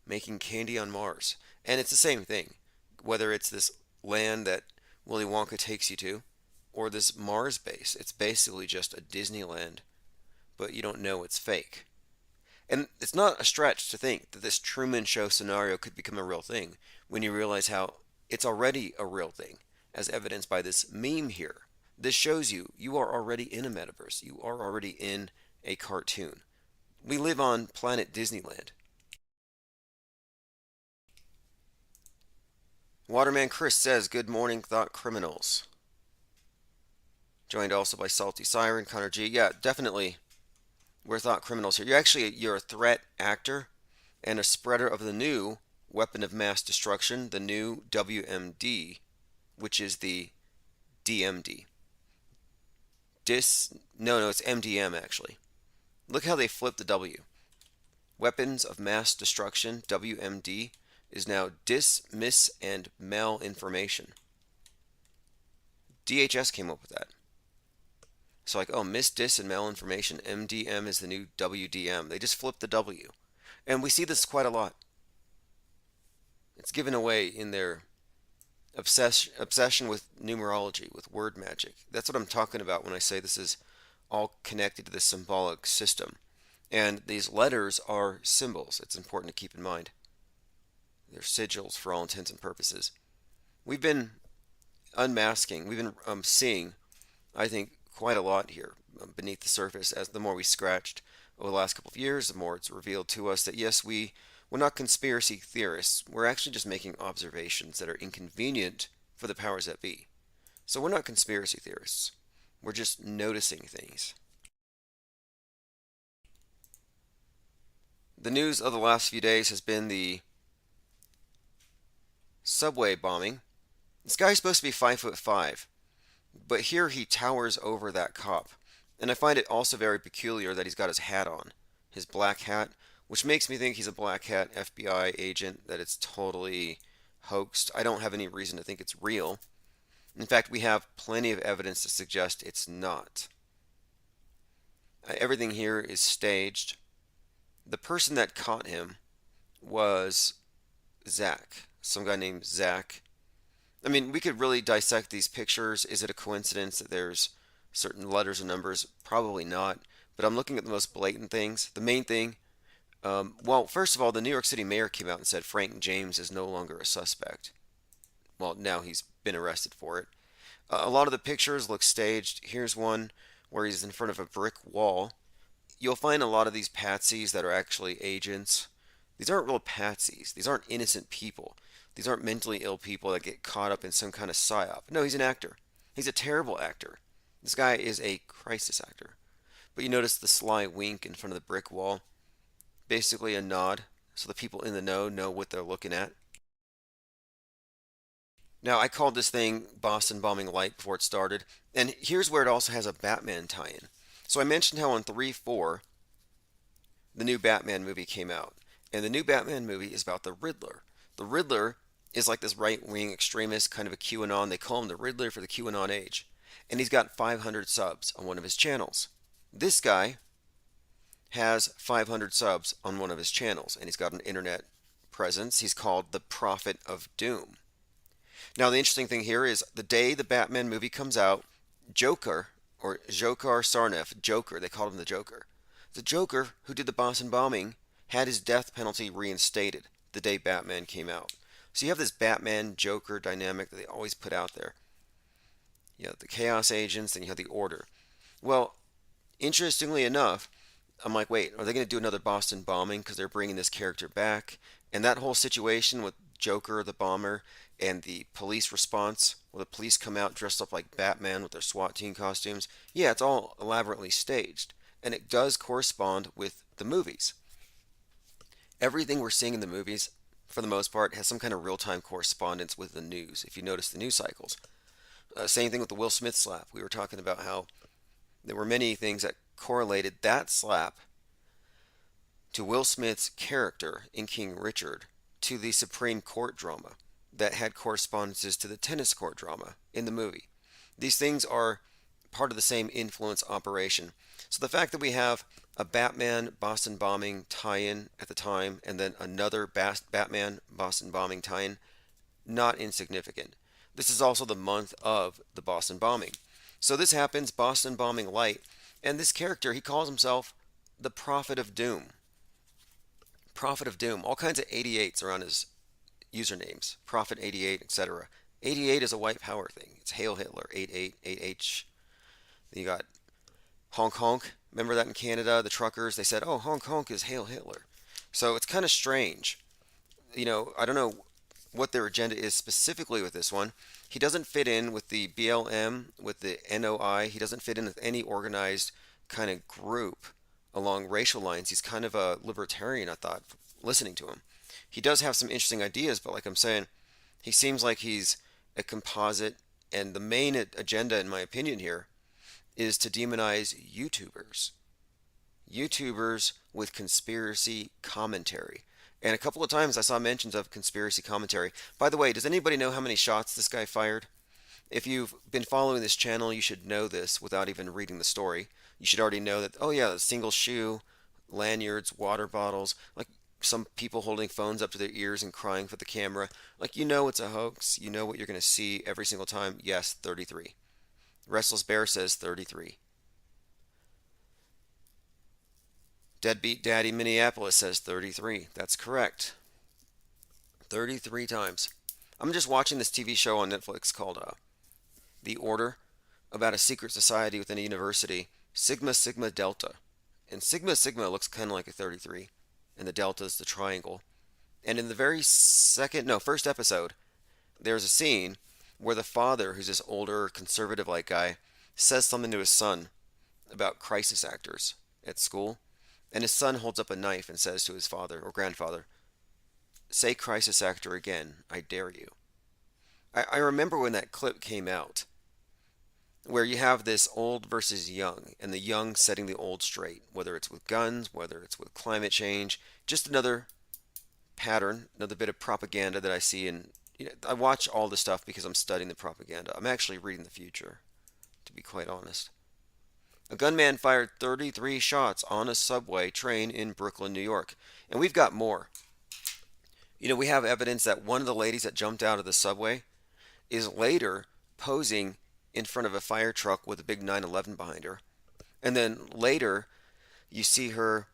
making candy on Mars. And it's the same thing, whether it's this land that Willy Wonka takes you to, or this Mars base. It's basically just a Disneyland, but you don't know it's fake. And it's not a stretch to think that this Truman Show scenario could become a real thing when you realize how it's already a real thing, as evidenced by this meme here. This shows you are already in a metaverse. You are already in a cartoon. We live on planet Disneyland. Waterman Chris says, good morning, thought criminals. Joined also by Salty Siren, Connor G. Yeah, definitely. We're thought criminals here. You're a threat actor and a spreader of the new weapon of mass destruction, the new WMD, which is the DMD. It's MDM actually. Look how they flipped the W. Weapons of mass destruction, WMD, is now dismiss and malinformation. DHS came up with that. So miss, dis, and malinformation. MDM is the new WDM. They just flipped the W. And we see this quite a lot. It's given away in their obsession with numerology, with word magic. That's what I'm talking about when I say this is all connected to the symbolic system. And these letters are symbols. It's important to keep in mind. They're sigils for all intents and purposes. We've been unmasking. We've been seeing, I think, quite a lot here beneath the surface. As the more we scratched over the last couple of years, the more it's revealed to us that yes, we're not conspiracy theorists. We're actually just making observations that are inconvenient for the powers that be. So we're not conspiracy theorists. We're just noticing things. The news of the last few days has been the subway bombing. This guy's supposed to be 5'5", but here he towers over that cop. And I find it also very peculiar that he's got his hat on, his black hat, which makes me think he's a black hat FBI agent, that it's totally hoaxed. I don't have any reason to think it's real. In fact, we have plenty of evidence to suggest it's not. Everything here is staged. The person that caught him was Zach, some guy named Zach. I mean, we could really dissect these pictures. Is it a coincidence that there's certain letters and numbers? Probably not. But I'm looking at the most blatant things. The main thing, well, first of all, the New York City mayor came out and said Frank James is no longer a suspect. Well, now he's been arrested for it. A lot of the pictures look staged. Here's one where he's in front of a brick wall. You'll find a lot of these patsies that are actually agents. These aren't real patsies. These aren't innocent people. These aren't mentally ill people that get caught up in some kind of psyop. No, he's an actor. He's a terrible actor. This guy is a crisis actor. But you notice the sly wink in front of the brick wall. Basically a nod, so the people in the know what they're looking at. Now, I called this thing Boston Bombing Light before it started, and here's where it also has a Batman tie-in. So I mentioned how on 3/4, the new Batman movie came out, and the new Batman movie is about the Riddler. The Riddler is like this right-wing extremist, kind of a QAnon. They call him the Riddler for the QAnon age, and he's got 500 subs on one of his channels. This guy has 500 subs on one of his channels, and he's got an internet presence. He's called the Prophet of Doom. Now, the interesting thing here is the day the Batman movie comes out, Joker, or Dzhokhar Sarnath, Joker, they called him the Joker. The Joker, who did the Boston bombing, had his death penalty reinstated the day Batman came out. So you have this Batman-Joker dynamic that they always put out there. You have the Chaos Agents, then you have the Order. Well, interestingly enough, I'm like, wait, are they going to do another Boston bombing because they're bringing this character back? And that whole situation with Joker, the bomber, and the police response, where the police come out dressed up like Batman with their SWAT team costumes, yeah, it's all elaborately staged. And it does correspond with the movies. Everything we're seeing in the movies, for the most part, has some kind of real-time correspondence with the news, if you notice the news cycles. Same thing with the Will Smith slap. We were talking about how there were many things that correlated that slap to Will Smith's character in King Richard, to the Supreme Court drama that had correspondences to the tennis court drama in the movie. These things are part of the same influence operation. So the fact that we have a Batman Boston bombing tie-in at the time, and then another Batman Boston bombing tie-in, not insignificant. This is also the month of the Boston bombing. So this happens, Boston Bombing Light, and this character, he calls himself the Prophet of Doom. Prophet of Doom, all kinds of 88s around his usernames, Prophet 88, etc. 88 is a white power thing. It's Hail Hitler, 88, 8H. Then you got Honk Honk. Remember that in Canada, the truckers, they said, oh, Honk Honk is Hail Hitler. So it's kind of strange. You know, I don't know what their agenda is specifically with this one. He doesn't fit in with the BLM, with the NOI. He doesn't fit in with any organized kind of group along racial lines. He's kind of a libertarian, I thought, listening to him. He does have some interesting ideas, but like I'm saying, he seems like he's a composite, and the main agenda, in my opinion here, is to demonize YouTubers. YouTubers with conspiracy commentary. And a couple of times I saw mentions of conspiracy commentary. By the way, does anybody know how many shots this guy fired? If you've been following this channel, you should know this without even reading the story. You should already know that, oh yeah, a single shoe, lanyards, water bottles, like some people holding phones up to their ears and crying for the camera. Like, you know it's a hoax. You know what you're going to see every single time. Yes, 33. Restless Bear says 33. Deadbeat Daddy Minneapolis says 33. That's correct. 33 times. I'm just watching this TV show on Netflix called The Order, about a secret society within a university, Sigma Sigma Delta. And Sigma Sigma looks kind of like a 33, and the Delta is the triangle. And in the very first episode, there's a scene where the father, who's this older, conservative-like guy, says something to his son about crisis actors at school. And his son holds up a knife and says to his father or grandfather, "Say crisis actor again, I dare you." I remember when that clip came out, where you have this old versus young, and the young setting the old straight, whether it's with guns, whether it's with climate change, just another pattern, another bit of propaganda that I see. And I watch all this stuff because I'm studying the propaganda. I'm actually reading the future, to be quite honest. A gunman fired 33 shots on a subway train in Brooklyn, New York. And we've got more. We have evidence that one of the ladies that jumped out of the subway is later posing in front of a fire truck with a big 911 behind her. And then later, you see her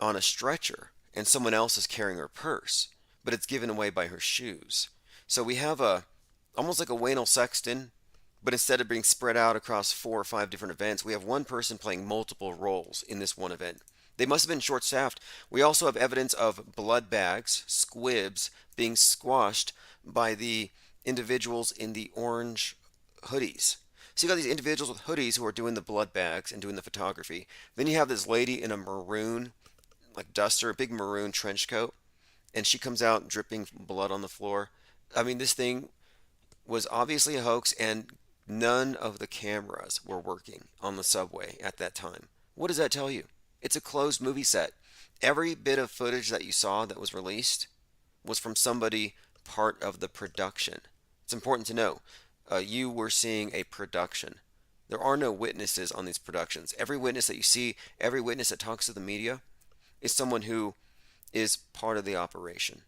on a stretcher, and someone else is carrying her purse, but it's given away by her shoes. So we have almost like a Waynell Sexton, but instead of being spread out across 4 or 5 different events, we have one person playing multiple roles in this one event. They must have been short-staffed. We also have evidence of blood bags, squibs, being squashed by the individuals in the orange hoodies. So you got these individuals with hoodies who are doing the blood bags and doing the photography. Then you have this lady in a maroon, like duster, a big maroon trench coat, and she comes out dripping blood on the floor. I mean, this thing was obviously a hoax, and none of the cameras were working on the subway at that time. What does that tell you? It's a closed movie set. Every bit of footage that you saw that was released was from somebody part of the production. It's important to know. You were seeing a production. There are no witnesses on these productions. Every witness that you see, every witness that talks to the media, is someone who is part of the operation.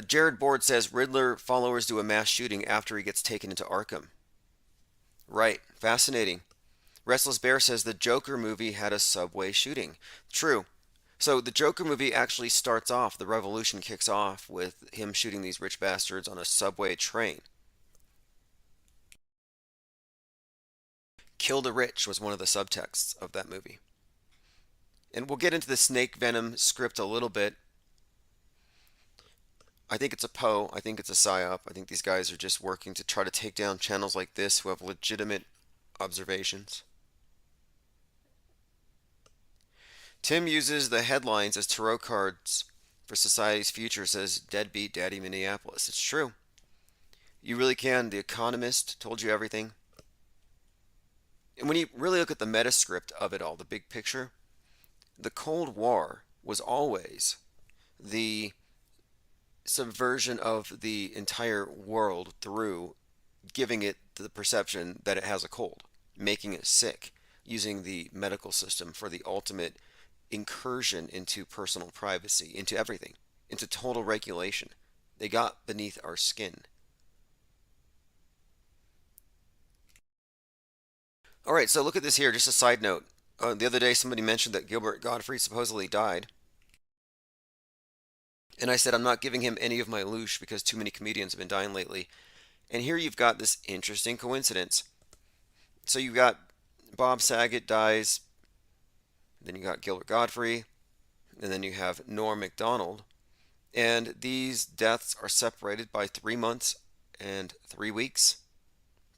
Jared Board says Riddler followers do a mass shooting after he gets taken into Arkham. Right, fascinating. Restless Bear says the Joker movie had a subway shooting. True. So the Joker movie actually starts off, the revolution kicks off with him shooting these rich bastards on a subway train. Kill the Rich was one of the subtexts of that movie. And we'll get into the Snake Venom script a little bit. I think it's a Poe. I think it's a PSYOP. I think these guys are just working to try to take down channels like this who have legitimate observations. Tim uses the headlines as tarot cards for society's future, says Deadbeat Daddy Minneapolis. It's true. You really can. The Economist told you everything. And when you really look at the metascript of it all, the big picture, the Cold War was always the subversion of the entire world through giving it the perception that it has a cold, making it sick, using the medical system for the ultimate incursion into personal privacy, into everything, into total regulation. They got beneath our skin. All right, so look at this here, just a side note. The other day somebody mentioned that Gilbert Gottfried supposedly died. And I said I'm not giving him any of my loosh because too many comedians have been dying lately. And here you've got this interesting coincidence. So you've got Bob Saget dies, then you got Gilbert Gottfried, and then you have Norm Macdonald. And these deaths are separated by 3 months and 3 weeks,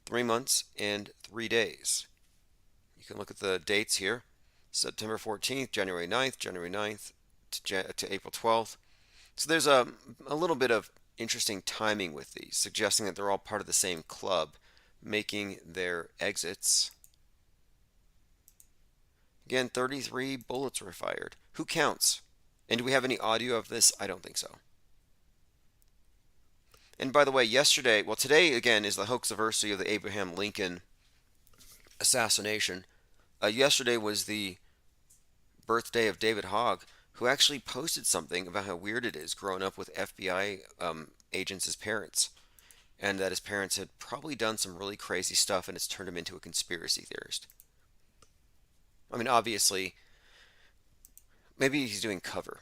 3 months and 3 days. You can look at the dates here. September 14th, January 9th, January 9th to April 12th. So there's a little bit of interesting timing with these, suggesting that they're all part of the same club, making their exits. Again, 33 bullets were fired. Who counts? And do we have any audio of this? I don't think so. And by the way, yesterday, well, today again is the hoaxiversary of the Abraham Lincoln assassination. Yesterday was the birthday of David Hogg, who actually posted something about how weird it is growing up with FBI agents as parents, and that his parents had probably done some really crazy stuff and it's turned him into a conspiracy theorist. I mean, obviously, maybe he's doing cover.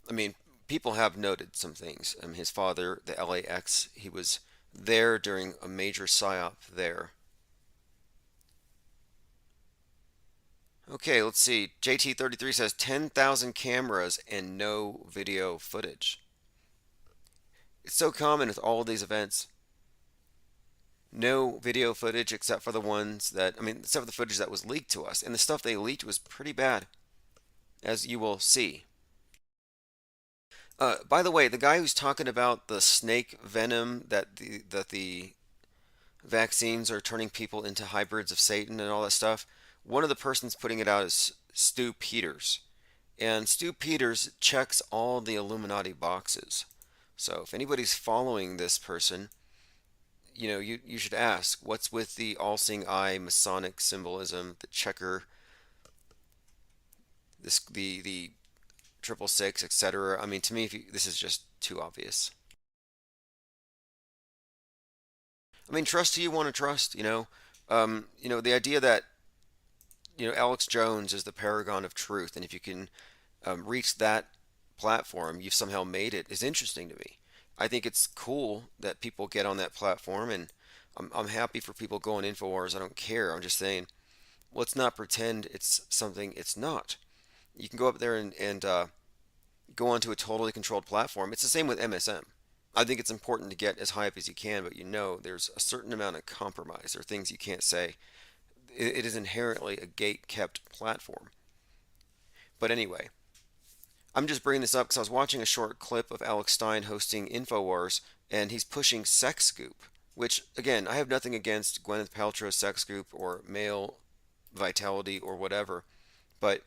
I mean, people have noted some things. His father, the LAX, he was there during a major PSYOP there. Okay, let's see. JT33 says 10,000 cameras and no video footage. It's so common with all of these events. No video footage except for the ones that, except for the footage that was leaked to us. And the stuff they leaked was pretty bad, as you will see. By the way, the guy who's talking about the snake venom, that the vaccines are turning people into hybrids of Satan and all that stuff, one of the persons putting it out is Stu Peters. And Stu Peters checks all the Illuminati boxes. So if anybody's following this person, you should ask, what's with the all-seeing eye, Masonic symbolism, the checker, the 666, etc. I mean, to me, this is just too obvious. I mean, trust who you want to trust. The idea that Alex Jones is the paragon of truth, and if you can reach that platform, you've somehow made it, is interesting to me. I think it's cool that people get on that platform, and I'm happy for people going InfoWars. I don't care. I'm just saying, let's not pretend it's something it's not. You can go up there and go onto a totally controlled platform. It's the same with MSM. I think it's important to get as high up as you can, but there's a certain amount of compromise. There are things you can't say. It is inherently a gate-kept platform. But anyway, I'm just bringing this up because I was watching a short clip of Alex Stein hosting InfoWars and he's pushing Sex Scoop, which, again, I have nothing against Gwyneth Paltrow's Sex Scoop or male vitality or whatever, but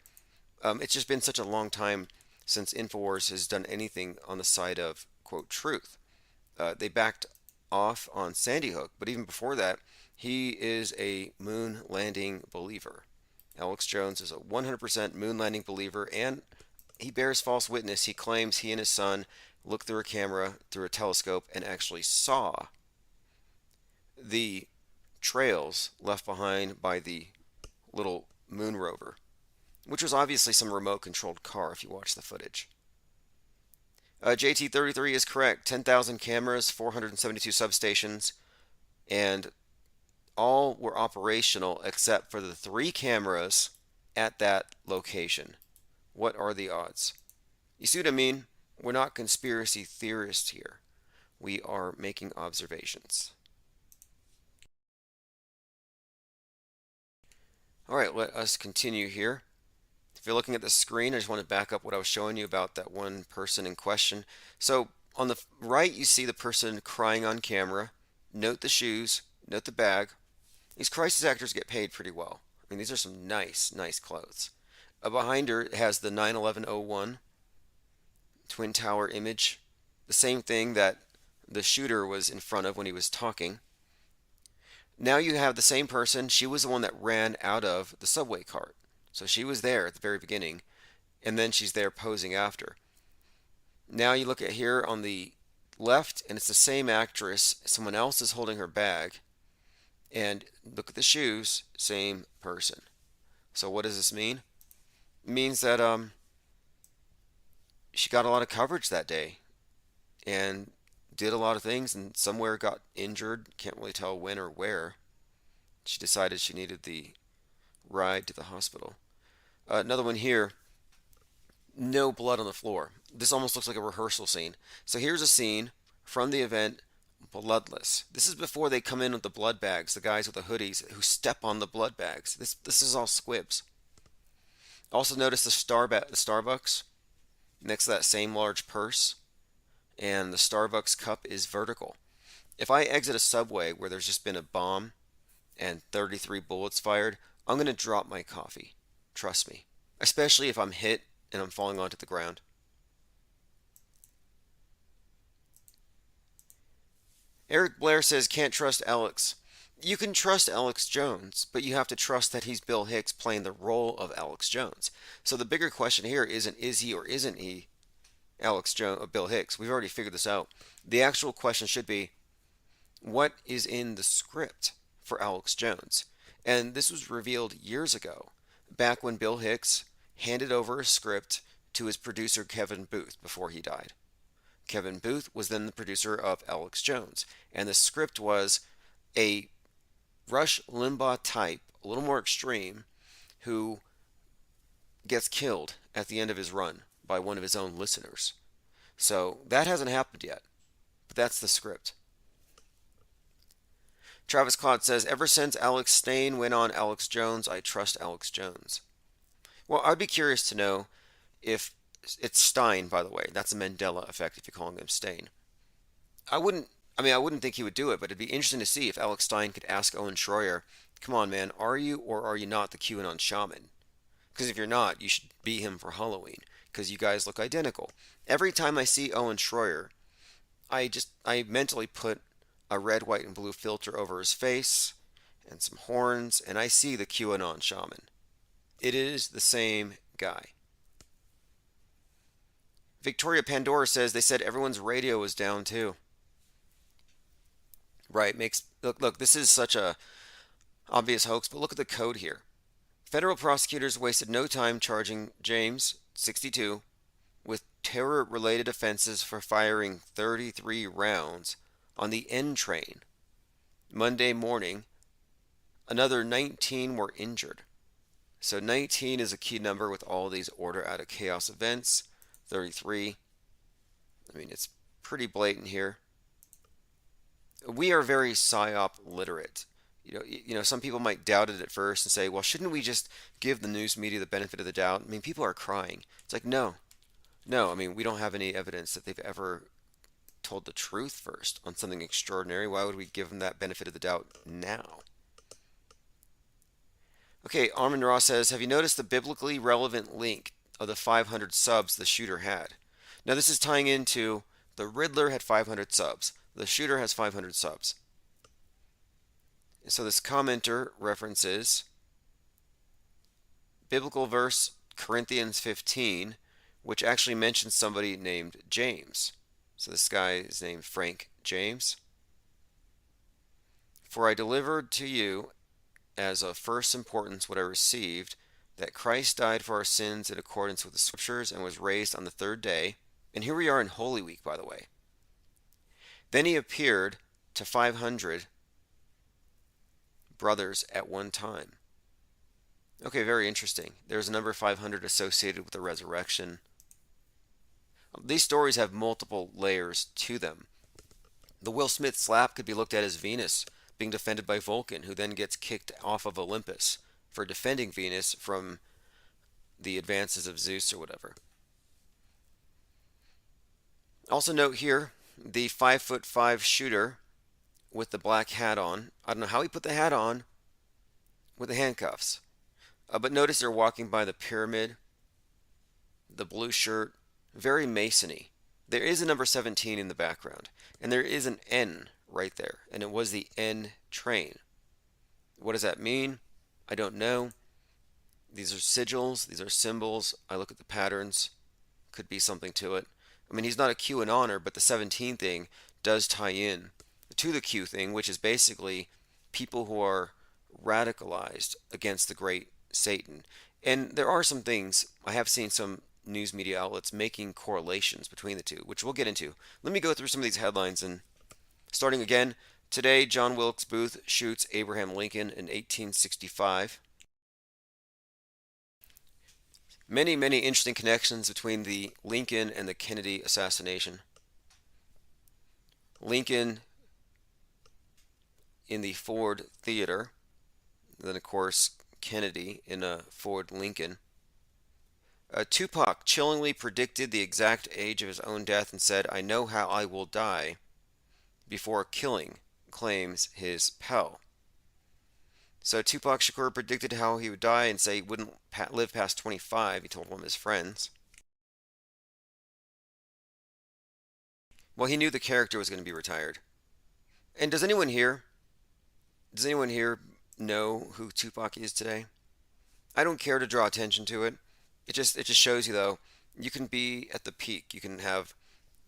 it's just been such a long time since InfoWars has done anything on the side of, quote, truth. They backed off on Sandy Hook, but even before that, he is a moon landing believer. Alex Jones is a 100% moon landing believer, and he bears false witness. He claims he and his son looked through a camera, through a telescope, and actually saw the trails left behind by the little moon rover, which was obviously some remote controlled car if you watch the footage. JT33 is correct. 10,000 cameras, 472 substations, and all were operational except for the 3 cameras at that location. What are the odds? You see what I mean? We're not conspiracy theorists here. We are making observations. Alright, let us continue here. If you're looking at the screen, I just want to back up what I was showing you about that one person in question. So on the right, you see the person crying on camera. Note the shoes, note the bag. These crisis actors get paid pretty well. I mean, these are some nice clothes. Behind her has the 9/11/01 Twin Tower image. The same thing that the shooter was in front of when he was talking. Now you have the same person. She was the one that ran out of the subway cart. So she was there at the very beginning, and then she's there posing after. Now you look at here on the left, and it's the same actress. Someone else is holding her bag. And look at the shoes, same person. So what does this mean? It means that she got a lot of coverage that day and did a lot of things, and somewhere got injured. Can't really tell when or where. She decided she needed the ride to the hospital. Another one here. No blood on the floor. This almost looks like a rehearsal scene. So here's a scene from the event, bloodless. This is before they come in with the blood bags, the guys with the hoodies who step on the blood bags. This is all squibs. Also notice the Starbucks next to that same large purse, and the Starbucks cup is vertical. If I exit a subway where there's just been a bomb and 33 bullets fired, I'm going to drop my coffee. Trust me. Especially if I'm hit and I'm falling onto the ground. Eric Blair says, can't trust Alex. You can trust Alex Jones, but you have to trust that he's Bill Hicks playing the role of Alex Jones. So the bigger question here isn't is he or isn't he Alex Jones or Bill Hicks. We've already figured this out. The actual question should be, what is in the script for Alex Jones? And this was revealed years ago, back when Bill Hicks handed over a script to his producer Kevin Booth before he died. Kevin Booth was then the producer of Alex Jones, and the script was a Rush Limbaugh type, a little more extreme, who gets killed at the end of his run by one of his own listeners. So that hasn't happened yet, but that's the script. Travis Claude says, ever since Alex Stein went on Alex Jones, I trust Alex Jones. Well, I'd be curious to know if it's Stein, by the way. That's a Mandela effect if you're calling him Stein. I wouldn't think he would do it, but it'd be interesting to see if Alex Stein could ask Owen Schroyer, come on, man, are you or are you not the QAnon shaman? Because if you're not, you should be him for Halloween, because you guys look identical. Every time I see Owen Schroyer, I mentally put a red, white, and blue filter over his face and some horns, and I see the QAnon shaman. It is the same guy. Victoria Pandora says they said everyone's radio was down too. Right, look, this is such a obvious hoax, but look at the code here. Federal prosecutors wasted no time charging James, 62, with terror-related offenses for firing 33 rounds on the N train. Monday morning, another 19 were injured. So 19 is a key number with all these order out of chaos events. 33. I mean, it's pretty blatant here. We are very PSYOP literate. You know, some people might doubt it at first and say, well, shouldn't we just give the news media the benefit of the doubt? I mean, people are crying. It's like, no. I mean, we don't have any evidence that they've ever told the truth first on something extraordinary. Why would we give him that benefit of the doubt now? Okay, Armin Ross says, have you noticed the biblically relevant link of the 500 subs the shooter had? Now this is tying into the Riddler had 500 subs. The shooter has 500 subs. So this commenter references biblical verse Corinthians 15, which actually mentions somebody named James. So this guy is named Frank James. For I delivered to you as of first importance what I received, that Christ died for our sins in accordance with the Scriptures and was raised on the third day. And here we are in Holy Week, by the way. Then he appeared to 500 brothers at one time. Okay, very interesting. There's a number 500 associated with the resurrection. These stories have multiple layers to them. The Will Smith slap could be looked at as Venus being defended by Vulcan, who then gets kicked off of Olympus for defending Venus from the advances of Zeus or whatever. Also note here, the 5'5" shooter with the black hat on. I don't know how he put the hat on with the handcuffs. But notice they're walking by the pyramid, the blue shirt, very Masony. There is a number 17 in the background, and there is an N right there, and it was the N train. What does that mean? I don't know. These are sigils, these are symbols. I look at the patterns, could be something to it. I mean, he's not a QAnoner, but the 17 thing does tie in to the Q thing, which is basically people who are radicalized against the great Satan. And there are some things, I have seen some news media outlets making correlations between the two, which we'll get into. Let me go through some of these headlines, and starting again, today John Wilkes Booth shoots Abraham Lincoln in 1865. Many, many interesting connections between the Lincoln and the Kennedy assassination. Lincoln in the Ford Theater, then of course Kennedy in a Ford Lincoln. Tupac chillingly predicted the exact age of his own death and said, "I know how I will die," before killing, claims his pal. So Tupac Shakur predicted how he would die and say he wouldn't live past 25, he told one of his friends. Well, he knew the character was going to be retired. And does anyone here know who Tupac is today? I don't care to draw attention to it. It just shows you, though, you can be at the peak. You can have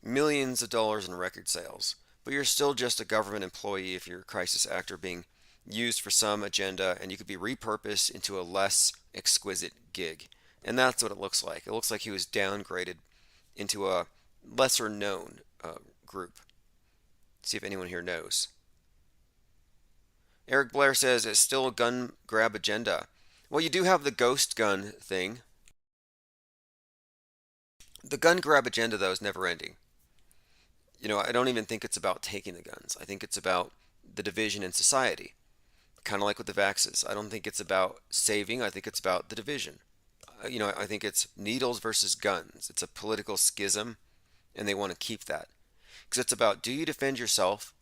millions of dollars in record sales, but you're still just a government employee if you're a crisis actor being used for some agenda, and you could be repurposed into a less exquisite gig. And that's what it looks like. It looks like he was downgraded into a lesser known group. See if anyone here knows. Eric Blair says it's still a gun grab agenda. Well, you do have the ghost gun thing. The gun grab agenda, though, is never ending. You know, I don't even think it's about taking the guns. I think it's about the division in society. Kind of like with the vaxes. I don't think it's about saving. I think it's about the division. I think it's needles versus guns. It's a political schism, and they want to keep that. Because it's about, do you defend yourself?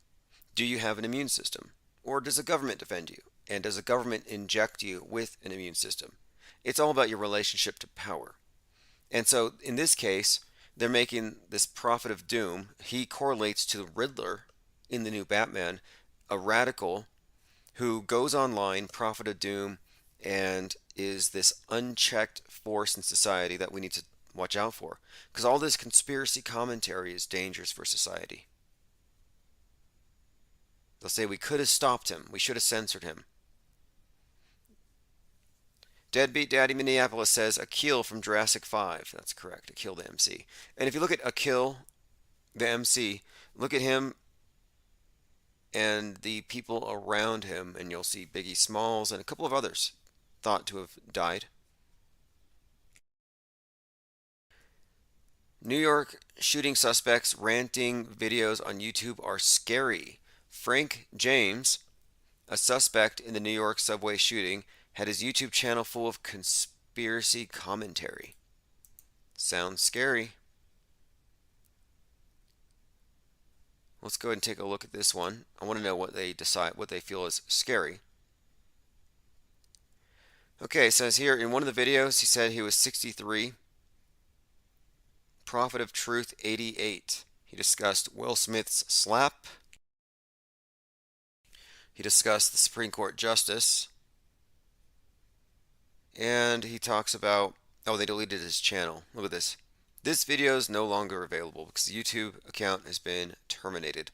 Do you have an immune system? Or does the government defend you? And does the government inject you with an immune system? It's all about your relationship to power. And so, in this case, they're making this prophet of doom. He correlates to the Riddler in the new Batman, a radical who goes online, prophet of doom, and is this unchecked force in society that we need to watch out for. Because all this conspiracy commentary is dangerous for society. They'll say we could have stopped him. We should have censored him. Deadbeat Daddy Minneapolis says Akil from Jurassic 5. That's correct. Akil the MC. And if you look at Akil the MC, look at him and the people around him, and you'll see Biggie Smalls and a couple of others thought to have died. New York shooting suspects ranting videos on YouTube are scary. Frank James, a suspect in the New York subway shooting, had his YouTube channel full of conspiracy commentary. Sounds scary. Let's go ahead and take a look at this one. I want to know what they feel is scary. Okay, it says here in one of the videos he said he was 63. Prophet of Truth 88. He discussed Will Smith's slap. He discussed the Supreme Court justice. And he talks about, oh, they deleted his channel. Look at this. This video is no longer available because the YouTube account has been terminated.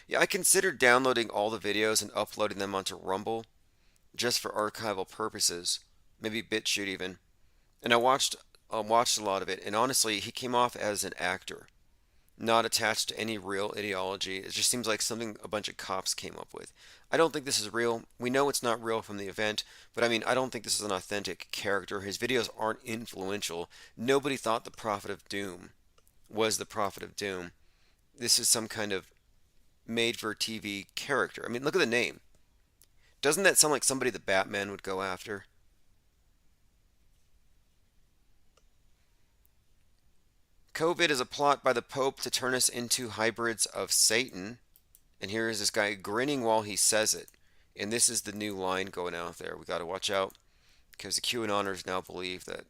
Yeah, I considered downloading all the videos and uploading them onto Rumble just for archival purposes, maybe BitChute even. And I watched a lot of it, and honestly, he came off as an actor, not attached to any real ideology. It just seems like something a bunch of cops came up with. I don't think this is real. We know it's not real from the event, but I mean, I don't think this is an authentic character. His videos aren't influential. Nobody thought the Prophet of Doom was the Prophet of Doom. This is some kind of made-for-TV character. I mean, look at the name. Doesn't that sound like somebody the Batman would go after? COVID is a plot by the Pope to turn us into hybrids of Satan. And here is this guy grinning while he says it. And this is the new line going out there. We got to watch out because the QAnoners now believe that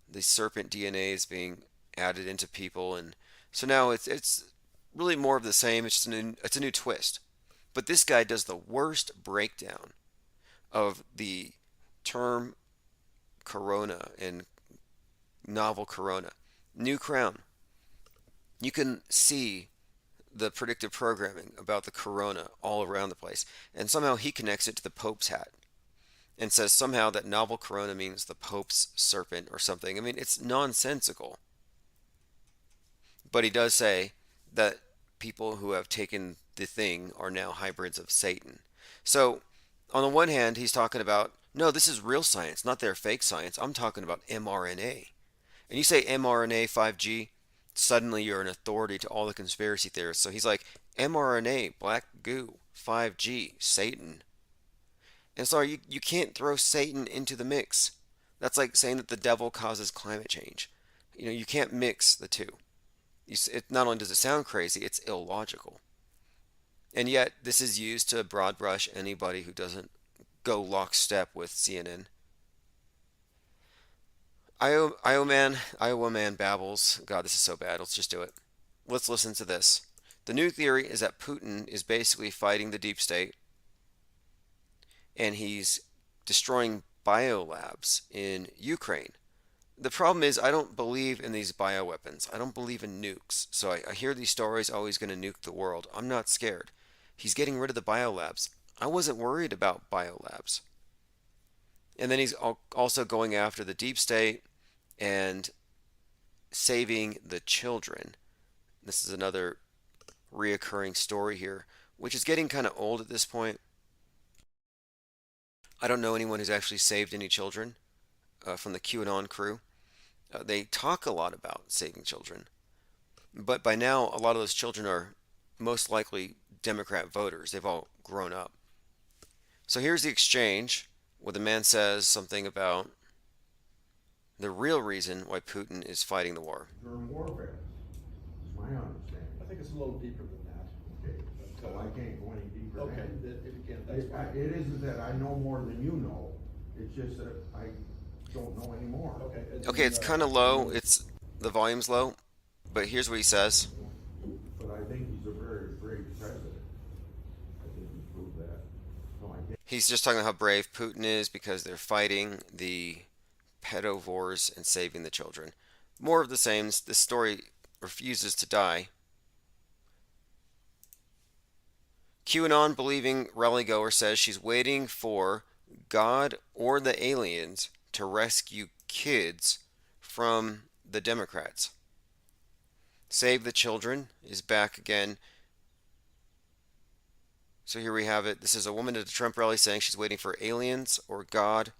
the serpent DNA is being added into people. And so now it's really more of the same. It's a new twist. But this guy does the worst breakdown of the term corona and novel corona. New crown. You can see the predictive programming about the corona all around the place. And somehow he connects it to the Pope's hat and says somehow that novel corona means the Pope's serpent or something. I mean, it's nonsensical. But he does say that people who have taken the thing are now hybrids of Satan. So, on the one hand, he's talking about, no, this is real science, not their fake science. I'm talking about mRNA. And you say mRNA 5G, suddenly you're an authority to all the conspiracy theorists. So he's like, mRNA, black goo, 5G, Satan. And sorry, you can't throw Satan into the mix. That's like saying that the devil causes climate change. You know, you can't mix the two. Not only does it sound crazy, it's illogical. And yet, this is used to broad brush anybody who doesn't go lockstep with CNN. Iowa man babbles. God, this is so bad. Let's just do it. Let's listen to this. The new theory is that Putin is basically fighting the deep state, and he's destroying biolabs in Ukraine. The problem is I don't believe in these bioweapons. I don't believe in nukes. So I hear these stories, oh, he's going to nuke the world. I'm not scared. He's getting rid of the biolabs. I wasn't worried about biolabs. And then he's also going after the deep state and saving the children. This is another reoccurring story here, which is getting kind of old at this point. I don't know anyone who's actually saved any children from the QAnon crew. They talk a lot about saving children, but by now a lot of those children are most likely Democrat voters. They've all grown up. So here's the exchange where the man says something about the real reason why Putin is fighting the war. During warfare, is my understanding. I think it's a little deeper than that. Okay, so I can't go any deeper. Okay, if you can, that's fine. It isn't that I know more than you know. It's just that I don't know anymore. Okay, it's kind of low. The volume's low, but here's what he says. But I think he's a very great president. I think he proved that. No, I can't. He's just talking about how brave Putin is because they're fighting the pedovores and saving the children. More of the same. This story refuses to die. QAnon believing rallygoer says she's waiting for God or the aliens to rescue kids from the Democrats. Save the Children is back again. So here we have it. This is a woman at a Trump rally saying she's waiting for aliens or God,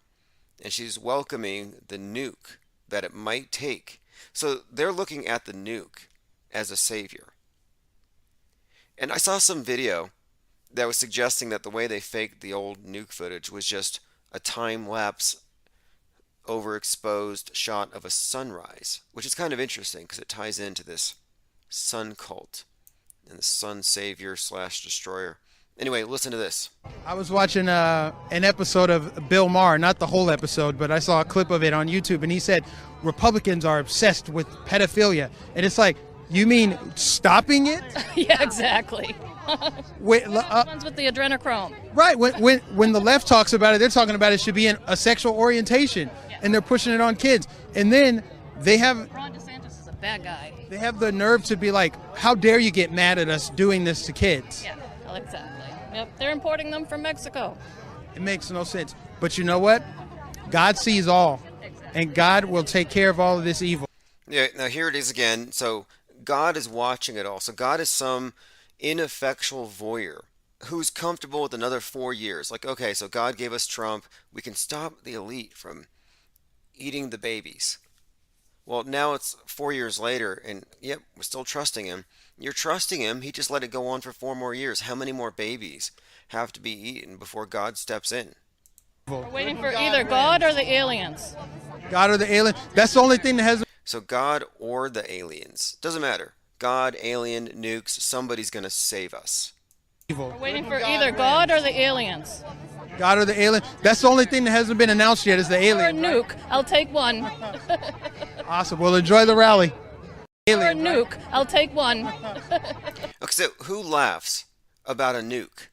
and she's welcoming the nuke that it might take. So they're looking at the nuke as a savior. And I saw some video that was suggesting that the way they faked the old nuke footage was just a time-lapse overexposed shot of a sunrise, which is kind of interesting because it ties into this sun cult and the sun savior / destroyer. Anyway, listen to this. I was watching an episode of Bill Maher, not the whole episode, but I saw a clip of it on YouTube, and he said Republicans are obsessed with pedophilia. And it's like, you mean stopping it? Yeah, exactly. Wait, Ones with the adrenochrome. Right. When the left talks about it, they're talking about it should be a sexual orientation, and they're pushing it on kids. And then they have Ron DeSantis is a bad guy. They have the nerve to be like, how dare you get mad at us doing this to kids? Yeah, well, exactly. Yep, they're importing them from Mexico. It makes no sense. But you know what? God sees all, and God will take care of all of this evil. Yeah, now here it is again. So God is watching it all. So God is some ineffectual voyeur who's comfortable with another 4 years. Like, okay, so God gave us Trump. We can stop the elite from eating the babies. Well, now it's 4 years later, and yep, we're still trusting him. You're trusting him. He just let it go on for 4 more years. How many more babies have to be eaten before God steps in? We're waiting for either God or the aliens. God or the alien. That's the only thing that has. So God or the aliens. Doesn't matter. God, alien, nukes, somebody's going to save us. We're waiting for either God or the aliens. God or the alien. That's the only thing that hasn't been announced yet is the alien. Or a nuke. I'll take one. Awesome. Well, enjoy the rally. Alien, or a nuke. I'll take one. Okay, so who laughs about a nuke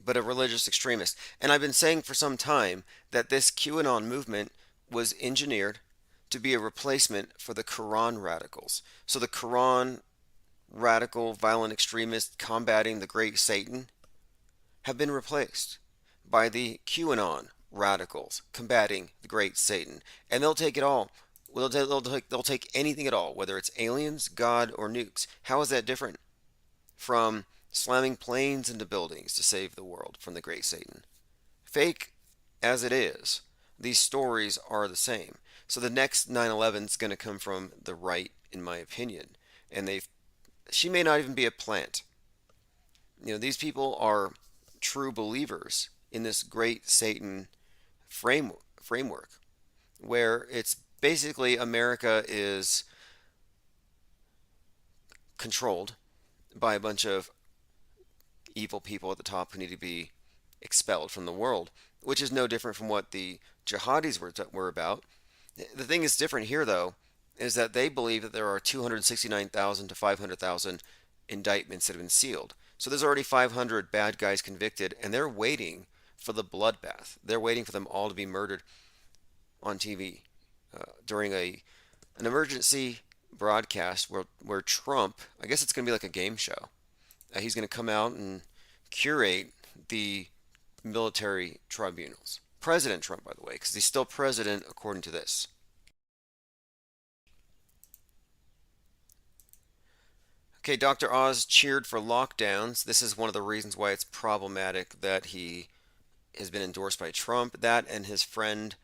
but a religious extremist? And I've been saying for some time that this QAnon movement was engineered to be a replacement for the Quran radicals. So the Quran radical, violent extremists combating the great Satan have been replaced by the QAnon radicals combating the great Satan. And they'll take it all. They'll take anything at all, whether it's aliens, God, or nukes. How is that different from slamming planes into buildings to save the world from the great Satan? Fake as it is, these stories are the same. So the next 9/11 is going to come from the right, in my opinion. And she may not even be a plant. You know, these people are true believers in this great Satan framework, where it's basically America is controlled by a bunch of evil people at the top who need to be expelled from the world, which is no different from what the jihadis were about. The thing that's different here, though, is that they believe that there are 269,000 to 500,000 indictments that have been sealed. So there's already 500 bad guys convicted, and they're waiting for the bloodbath. They're waiting for them all to be murdered on TV during an emergency broadcast where Trump, I guess it's going to be like a game show. He's going to come out and curate the military tribunals. President Trump, by the way, because he's still president according to this. Okay, Dr. Oz cheered for lockdowns. This is one of the reasons why it's problematic that he has been endorsed by Trump. That and his friend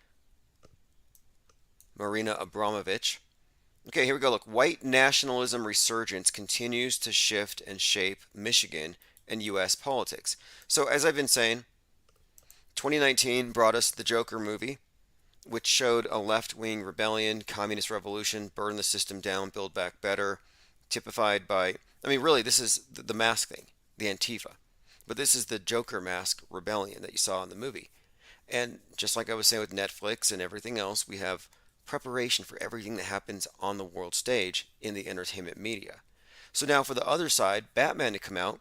Marina Abramovich. Okay, here we go. Look, white nationalism resurgence continues to shift and shape Michigan and U.S. politics. So, as I've been saying, 2019 brought us the Joker movie, which showed a left-wing rebellion, communist revolution, burn the system down, build back better, typified by, I mean, really, this is the mask thing, the Antifa. But this is the Joker mask rebellion that you saw in the movie. And just like I was saying with Netflix and everything else, we have preparation for everything that happens on the world stage in the entertainment media. So now for the other side, Batman to come out,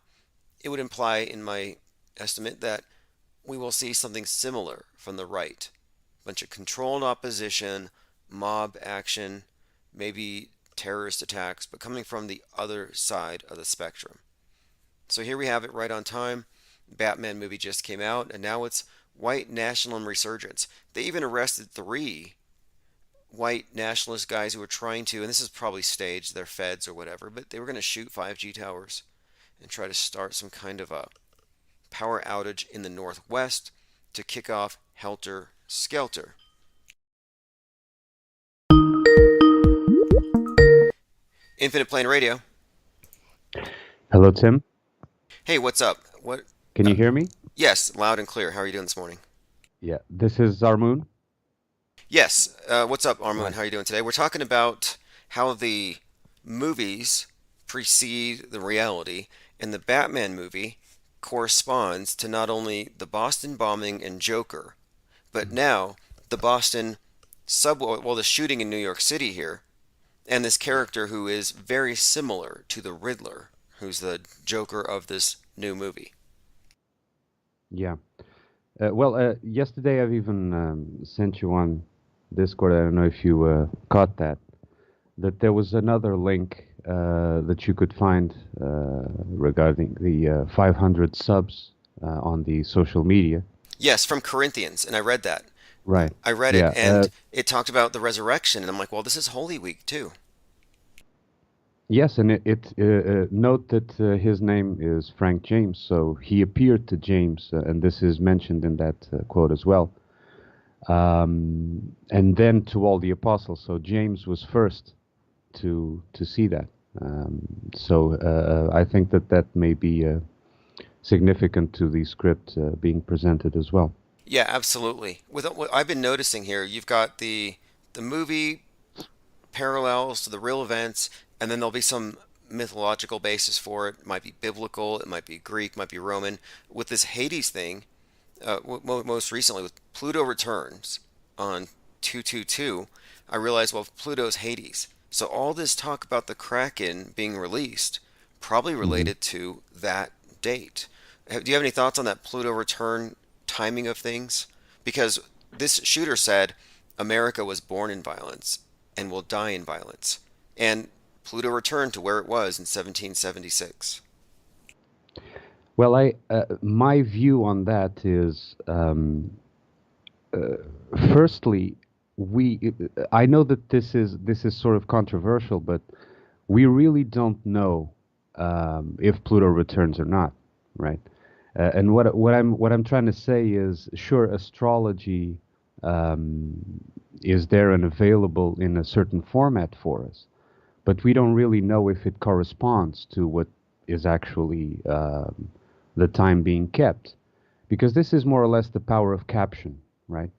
it would imply, in my estimate, that we will see something similar from the right. A bunch of controlled opposition, mob action, maybe terrorist attacks, but coming from the other side of the spectrum. So here we have it right on time. Batman movie just came out, and now it's white nationalism resurgence. They even arrested 3 white nationalist guys who were trying to, and this is probably staged, they're feds or whatever, but they were going to shoot 5G towers and try to start some kind of a power outage in the Northwest to kick off Helter Skelter. Infinite Plane Radio. Hello, Tim. Hey, what's up? What? Can you hear me? Yes, loud and clear. How are you doing this morning? Yeah, this is Armoon. Yes. What's up, Armoon? How are you doing today? We're talking about how the movies precede the reality, and the Batman movie corresponds to not only the Boston bombing and Joker, but now the Boston subway, well, the shooting in New York City here, and this character who is very similar to the Riddler, who's the Joker of this new movie. Yeah. Yesterday I've even sent you on Discord. I don't know if you caught that. That there was another link that you could find regarding the 500 subs on the social media. Yes, from Corinthians, and I read that. Right. I read Yeah, it, and it talked about the resurrection, and I'm like, well, this is Holy Week too. Yes, and note that his name is Frank James, so he appeared to James, and this is mentioned in that quote as well. And then to all the apostles. So James was first to see that. So I think that may be significant to the script being presented as well. Yeah, absolutely. With what I've been noticing here, you've got the movie parallels to the real events, and then there'll be some mythological basis for it. It might be biblical, it might be Greek, might be Roman. With this Hades thing, most recently with Pluto Returns on 222, I realized, well, Pluto's Hades. So all this talk about the Kraken being released, probably related to that date. Do you have any thoughts on that Pluto Return timing of things? Because this shooter said America was born in violence and will die in violence. And Pluto returned to where it was in 1776. Well, my view on that is, firstly, I know that this is sort of controversial, but we really don't know if Pluto returns or not, right? And what I'm trying to say is, sure, astrology is there and available in a certain format for us, but we don't really know if it corresponds to what is actually the time being kept, because this is more or less the power of caption, right?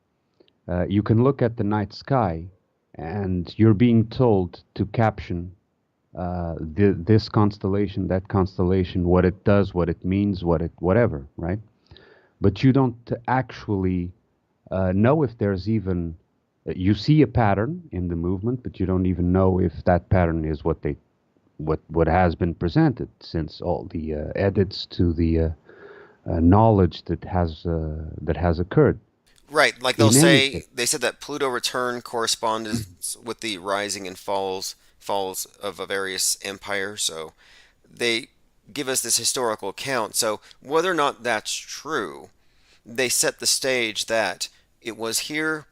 You can look at the night sky, and you're being told to caption this constellation, that constellation, what it does, what it means, whatever, right? But you don't actually know if there's even, you see a pattern in the movement, but you don't even know if that pattern is what has been presented, since all the edits to the knowledge that has occurred. Right, like they said that Pluto return corresponded with the rising and falls of a various empires. So they give us this historical account. So whether or not that's true, they set the stage that it was here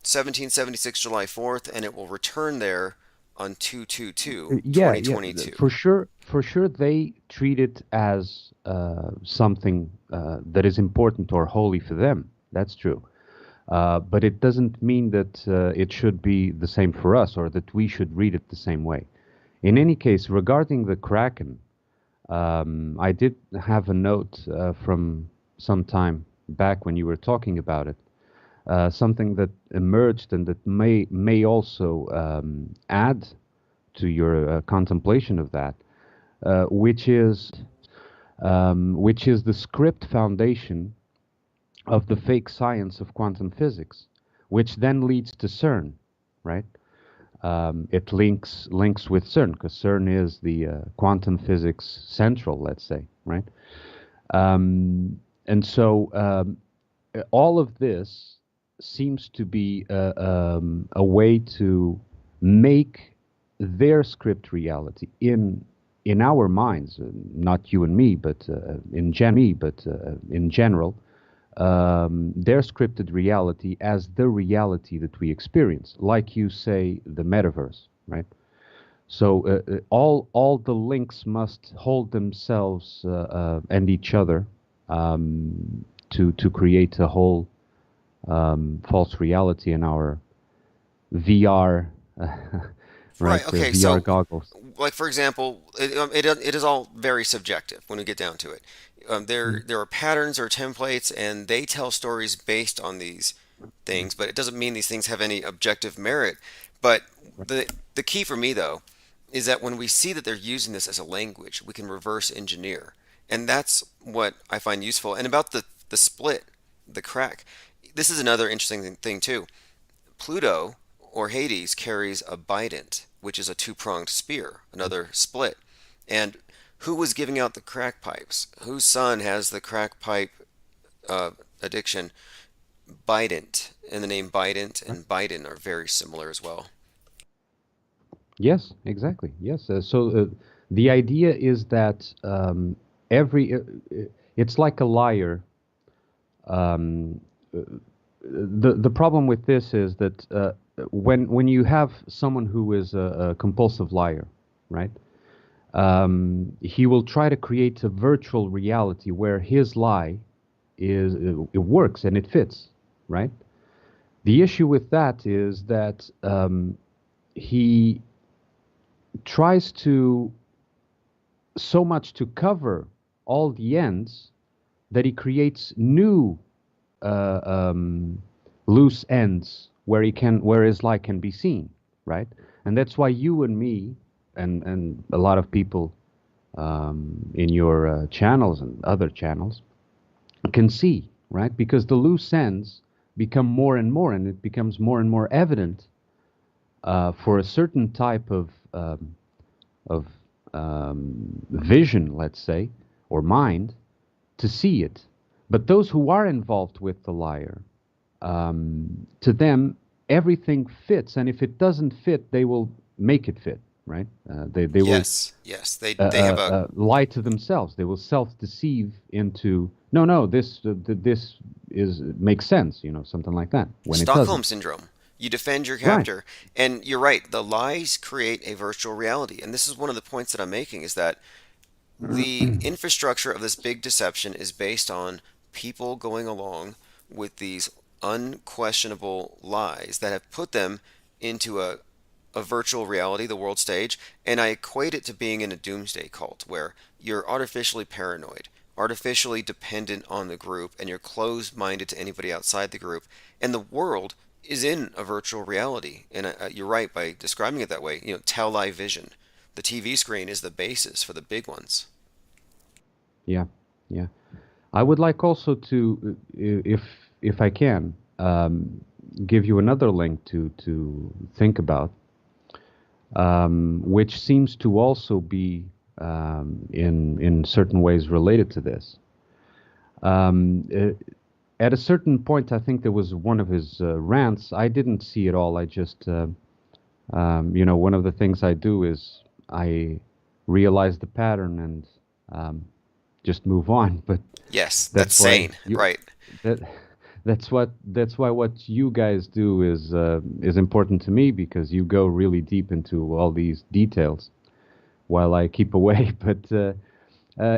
1776 July 4th, and it will return there on 2/22/2022. Yeah, for sure they treat it as something that is important or holy for them. That's true. But it doesn't mean that it should be the same for us, or that we should read it the same way. In any case, regarding the Kraken, I did have a note from some time back when you were talking about it, something that emerged and that may also add to your contemplation of that, which is the script foundation of the fake science of quantum physics, which then leads to CERN, right? It links with CERN, because CERN is the quantum physics central, let's say, right? And so all of this seems to be a way to make their script reality in our minds, not you and me, but in general. Their scripted reality as the reality that we experience, like you say, the metaverse, right? So all the links must hold themselves and each other to create a whole false reality in our VR, right? Okay, VR so goggles. Like for example, it is all very subjective when we get down to it. There are patterns or templates, and they tell stories based on these things, but it doesn't mean these things have any objective merit. But the key for me, though, is that when we see that they're using this as a language, we can reverse engineer. And that's what I find useful. And about the split, the crack, this is another interesting thing too. Pluto, or Hades, carries a bident, which is a two-pronged spear, another split. And who was giving out the crack pipes? Whose son has the crack pipe addiction? Bident. And the name Bident and Biden are very similar as well. Yes, exactly. Yes. The idea is that it's like a liar. The problem with this is that when you have someone who is a compulsive liar, right? He will try to create a virtual reality where his lie it works and it fits, right? The issue with that is that he tries to so much to cover all the ends that he creates new loose ends where his lie can be seen, right? And that's why you and me and a lot of people in your channels and other channels can see, right? Because the loose ends become more and more, and it becomes more and more evident for a certain type of vision, let's say, or mind, to see it. But those who are involved with the liar, to them, everything fits, and if it doesn't fit, they will make it fit, right? They will yes, they have a lie to themselves. They will self-deceive into no, this makes sense, something like that. When Stockholm syndrome. You defend your captor, right. And you're right. The lies create a virtual reality, and this is one of the points that I'm making: is that the infrastructure of this big deception is based on people going along with these unquestionable lies that have put them into a virtual reality, the world stage, and I equate it to being in a doomsday cult where you're artificially paranoid, artificially dependent on the group, and you're closed-minded to anybody outside the group, and the world is in a virtual reality. And you're right by describing it that way. Tell-lie vision. The TV screen is the basis for the big ones. Yeah. I would like also to, if I can, give you another link to think about, which seems to also be in certain ways related to this. At a certain point, I think there was one of his rants. I didn't see it all. I just, one of the things I do is I realize the pattern and just move on. But yes, that's sane, right? That's why what you guys do is important to me, because you go really deep into all these details, while I keep away. But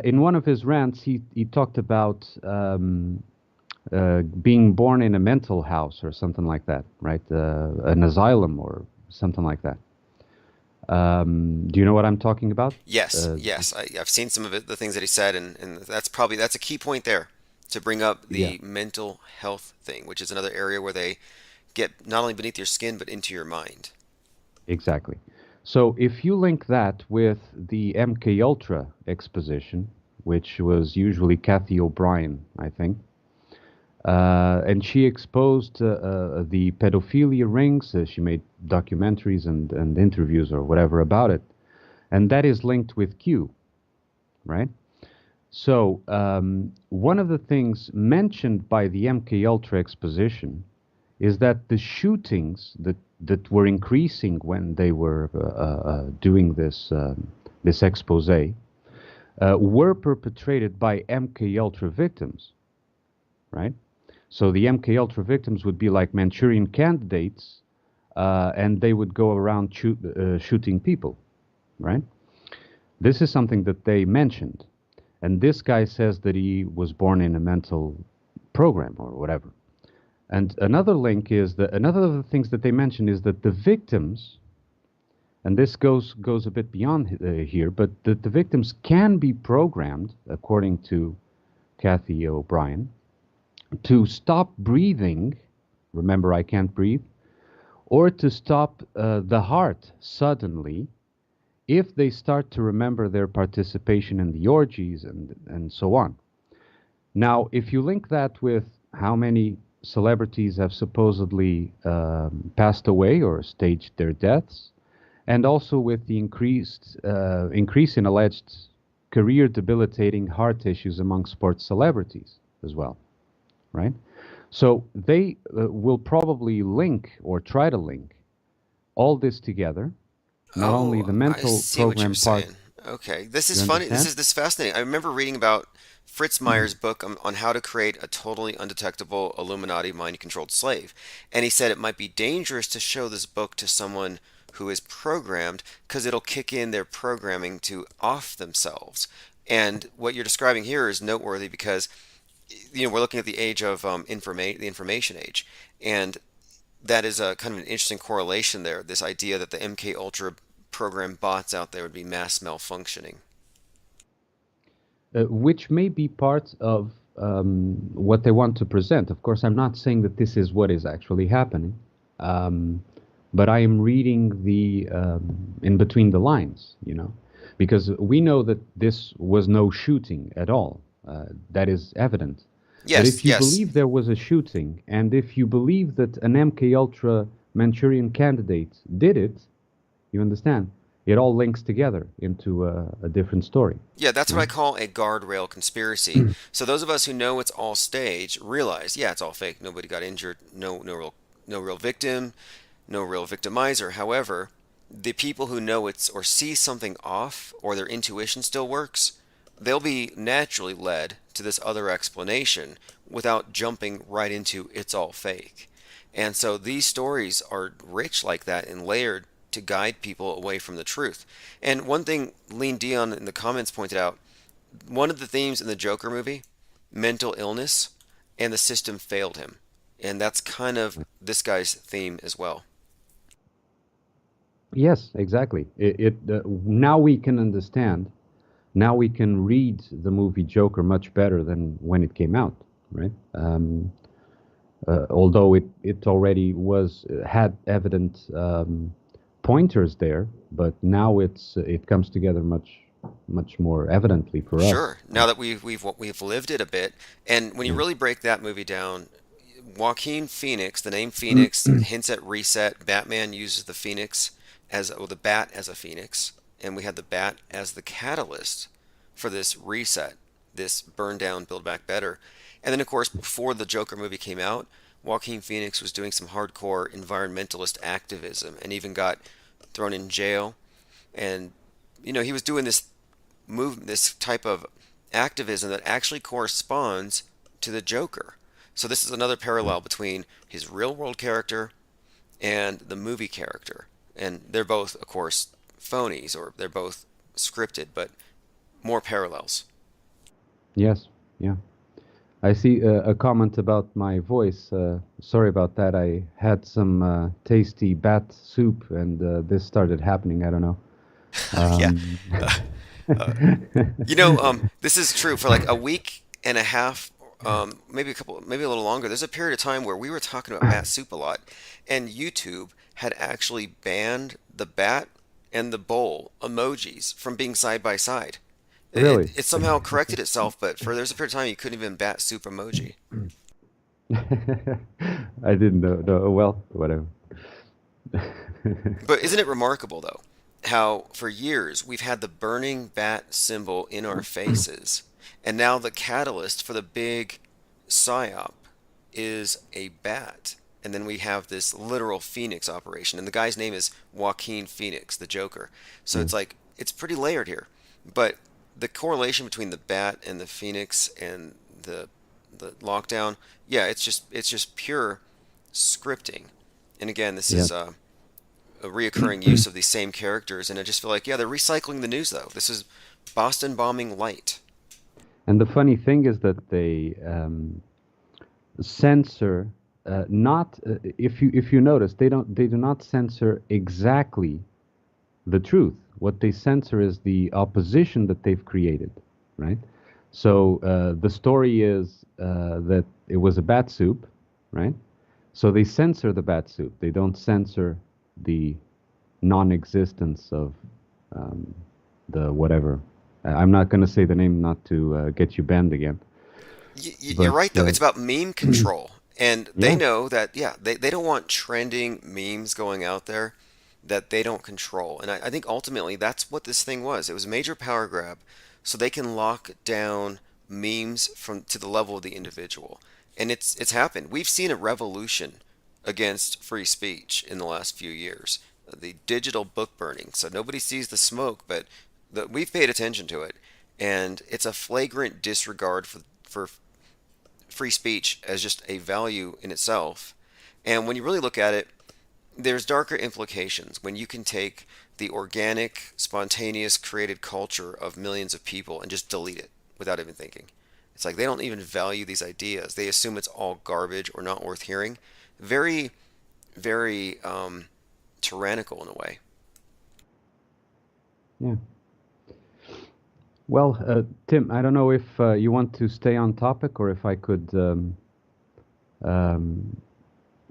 in one of his rants, he talked about being born in a mental house or something like that, right? An asylum or something like that. Do you know what I'm talking about? Yes, yes. I've seen some of it, the things that he said, and that's a key point there, to bring up the mental health thing, which is another area where they get not only beneath your skin, but into your mind. Exactly. So if you link that with the MK Ultra exposition, which was usually Kathy O'Brien, I think, and she exposed the pedophilia rings. She made documentaries and interviews or whatever about it, and that is linked with Q, right? So one of the things mentioned by the MK Ultra exposition is that the shootings that were increasing when they were doing this expose were perpetrated by MK Ultra victims, right? So the MK Ultra victims would be like Manchurian candidates, and they would go around shooting people, right? This is something that they mentioned. And this guy says that he was born in a mental program or whatever. And another link is that another of the things that they mention is that the victims, and this goes a bit beyond here, but that the victims can be programmed, according to Kathy O'Brien, to stop breathing, remember I can't breathe, or to stop the heart suddenly if they start to remember their participation in the orgies and so on. Now, if you link that with how many celebrities have supposedly passed away or staged their deaths, and also with the increase in alleged career debilitating heart issues among sports celebrities as well, right? So they will probably link or try to link all this together, not only the I mental see what you're program part. saying. Okay, this is You funny. This understand? is fascinating. I remember reading about Fritz Meyer's book on how to create a totally undetectable Illuminati mind-controlled slave, and he said it might be dangerous to show this book to someone who is programmed because it'll kick in their programming to off themselves. And what you're describing here is noteworthy because we're looking at the age of the information age, and that is a kind of an interesting correlation there. This idea that the MK Ultra program bots out there would be mass malfunctioning. Which may be part of what they want to present. Of course, I'm not saying that this is what is actually happening, but I am reading the in between the lines, because we know that this was no shooting at all. That is evident. Yes, but if you yes. believe there was a shooting, and if you believe that an MK Ultra Manchurian candidate did it, you understand? It all links together into a different story. Yeah, that's what I call a guardrail conspiracy. So those of us who know it's all staged realize, yeah, it's all fake. Nobody got injured. No real victim. No real victimizer. However, the people who know it's or see something off or their intuition still works, they'll be naturally led to this other explanation without jumping right into it's all fake. And so these stories are rich like that and layered to guide people away from the truth. And one thing Lean Dion in the comments pointed out, one of the themes in the Joker movie, mental illness, and the system failed him. And that's kind of this guy's theme as well. Yes, exactly. Now we can understand. Now we can read the movie Joker much better than when it came out, right? Although it already had evident pointers there, but now it comes together much more evidently for us. Sure. Now that we've lived it a bit, and when you really break that movie down, Joaquin Phoenix, the name Phoenix hints at reset. Batman uses the Phoenix the bat as a phoenix, and we had the bat as the catalyst for this reset, this burn down, build back better. And then, of course, before the Joker movie came out, Joaquin Phoenix was doing some hardcore environmentalist activism and even got thrown in jail. And, he was doing this type of activism that actually corresponds to the Joker. So this is another parallel between his real world character and the movie character. And they're both, of course, phonies, or they're both scripted, but more parallels. Yes, yeah. I see a comment about my voice. Sorry about that. I had some tasty bat soup, and this started happening. I don't know. This is true. For like a week and a half, maybe a little longer, there's a period of time where we were talking about bat soup a lot, and YouTube had actually banned the bat and the bowl emojis from being side by side. Really? It somehow corrected itself, but there's a period of time you couldn't even bat soup emoji. I didn't know. Well, whatever. But isn't it remarkable, though, how for years we've had the burning bat symbol in our faces, and now the catalyst for the big psyop is a bat. And then we have this literal Phoenix operation, and the guy's name is Joaquin Phoenix, the Joker. So it's pretty layered here. But the correlation between the bat and the Phoenix and the lockdown, yeah, it's just pure scripting. And again, this is a reoccurring use of these same characters, and I just feel like, they're recycling the news, though. This is Boston bombing light. And the funny thing is that they censor. If you notice, they do not censor exactly the truth. What they censor is the opposition that they've created, right? So the story is that it was a bat soup, right? So they censor the bat soup. They don't censor the non-existence of the whatever. I'm not going to say the name not to get you banned again. You're right, though. It's about meme control. And they Yeah. know that, yeah, they don't want trending memes going out there that they don't control. And I think ultimately that's what this thing was. It was a major power grab so they can lock down memes from to the level of the individual. And it's happened. We've seen a revolution against free speech in the last few years. The digital book burning. So nobody sees the smoke, but we've paid attention to it. And it's a flagrant disregard for free speech as just a value in itself. And when you really look at it, there's darker implications when you can take the organic, spontaneous, created culture of millions of people and just delete it without even thinking. It's like they don't even value these ideas. They assume it's all garbage or not worth hearing. Very, very tyrannical in a way. Yeah. Well, Tim, I don't know if you want to stay on topic or if I could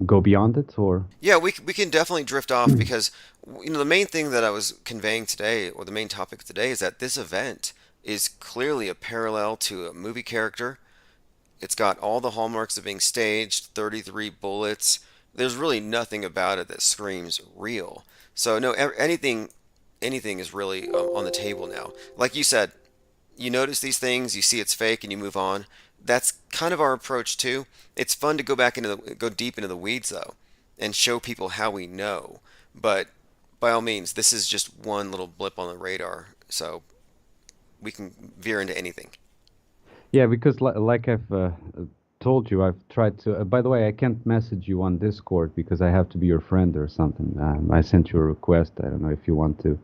go beyond it, or Yeah, we can definitely drift off because the main thing that I was conveying today, or the main topic today, is that this event is clearly a parallel to a movie character. It's got all the hallmarks of being staged, 33 bullets. There's really nothing about it that screams real. So no, anything is really on the table now. Like you said, you notice these things, you see it's fake, and you move on. That's kind of our approach too. It's fun to go deep into the weeds though, and show people how we know. But by all means, this is just one little blip on the radar, so we can veer into anything. yeah, because like I've told you, I've tried to. By the way, I can't message you on Discord because I have to be your friend or something. I sent you a request. I don't know if you want to,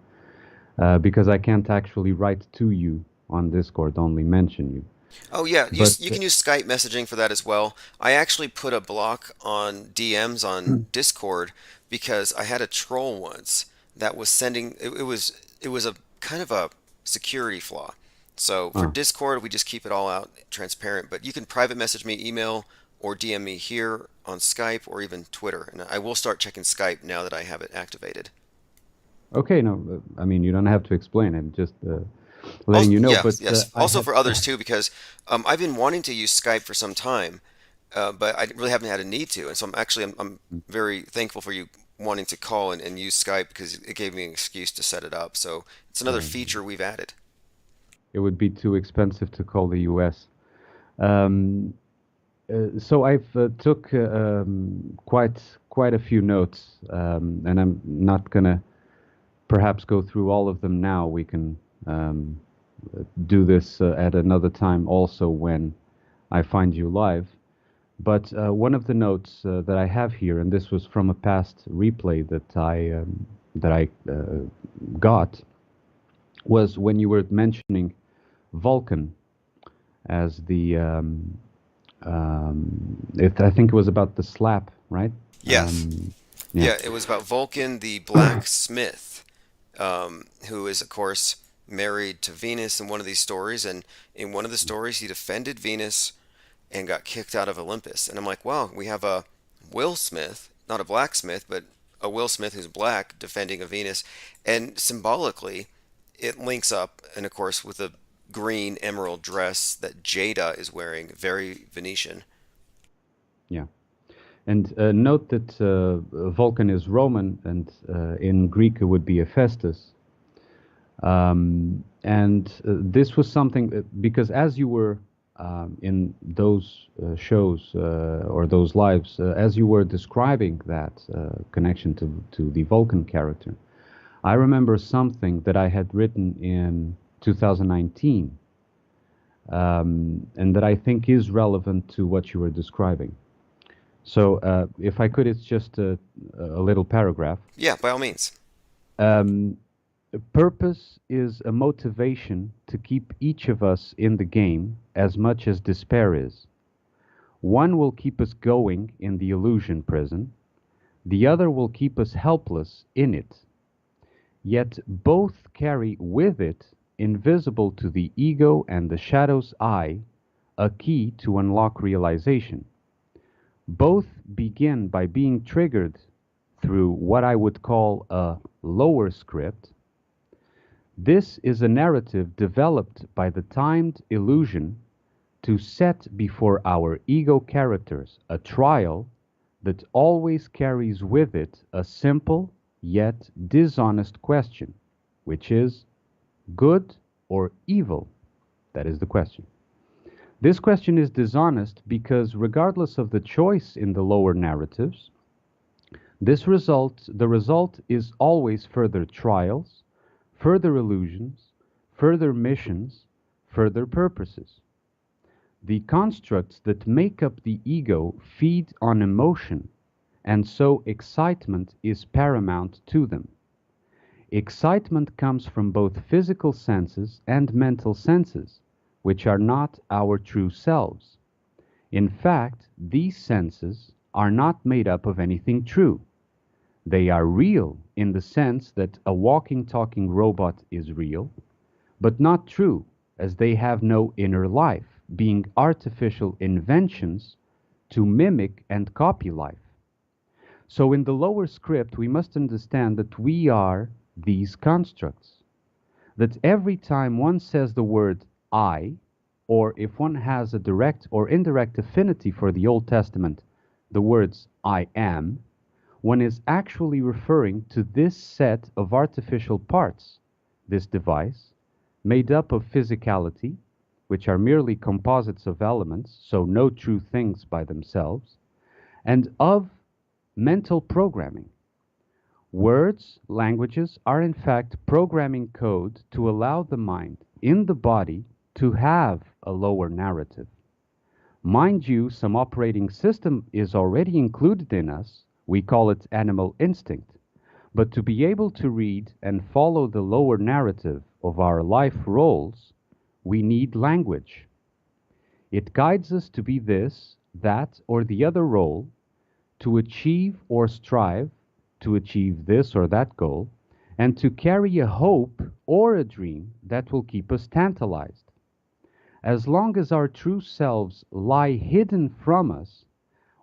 because I can't actually write to you on Discord, only mention you. Oh yeah, you can use Skype messaging for that as well. I actually put a block on DMs on Discord because I had a troll once that was sending. It was a kind of a security flaw. So for Discord, we just keep it all out transparent. But you can private message me, email, or DM me here on Skype or even Twitter. And I will start checking Skype now that I have it activated. Okay, no, I mean you don't have to explain it. Just letting you know. Yeah, but yes. Also for others too, because I've been wanting to use Skype for some time, but I really haven't had a need to. And so I'm very thankful for you wanting to call and use Skype because it gave me an excuse to set it up. So it's another feature we've added. It would be too expensive to call the U.S. So I've took quite a few notes, and I'm not gonna perhaps go through all of them now. We can do this at another time also when I find you live. But one of the notes that I have here, and this was from a past replay that I got, was when you were mentioning Vulcan as the I think it was about the slap, right? Yes. Yeah, it was about Vulcan, the blacksmith, who is, of course, married to Venus in one of these stories. And in one of the stories, he defended Venus and got kicked out of Olympus. And I'm like, wow, we have a Will Smith, not a blacksmith, but a Will Smith who's black defending a Venus. And symbolically, it links up, and of course, with the green emerald dress that Jada is wearing, very Venetian. Yeah. And note that Vulcan is Roman, and in Greek it would be Hephaestus. And this was something, because as you were in those shows or those lives, as you were describing that connection to the Vulcan character, I remember something that I had written in 2019, and that I think is relevant to what you were describing. So if I could, it's just a little paragraph. Yeah, by all means. Purpose is a motivation to keep each of us in the game as much as despair is. One will keep us going in the illusion prison. The other will keep us helpless in it. Yet both carry with it, invisible to the ego and the shadow's eye, a key to unlock realization. Both begin by being triggered through what I would call a lower script. This is a narrative developed by the timed illusion to set before our ego characters a trial that always carries with it a simple yet dishonest question, which is good or evil? That is the question. This question is dishonest because regardless of the choice in the lower narratives, the result is always further trials, further illusions, further missions, further purposes. The constructs that make up the ego feed on emotion, and so excitement is paramount to them. Excitement comes from both physical senses and mental senses, which are not our true selves. In fact, these senses are not made up of anything true. They are real in the sense that a walking, talking robot is real, but not true, as they have no inner life, being artificial inventions to mimic and copy life. So in the lower script, we must understand that we are these constructs. That every time one says the word I, or if one has a direct or indirect affinity for the Old Testament, the words I am, one is actually referring to this set of artificial parts, this device, made up of physicality, which are merely composites of elements, so no true things by themselves, and of mental programming. Words, languages, are in fact programming code to allow the mind in the body to have a lower narrative. Mind you, some operating system is already included in us. We call it animal instinct. But to be able to read and follow the lower narrative of our life roles, we need language. It guides us to be this, that, or the other role, to achieve or strive to achieve this or that goal, and to carry a hope or a dream that will keep us tantalized. As long as our true selves lie hidden from us,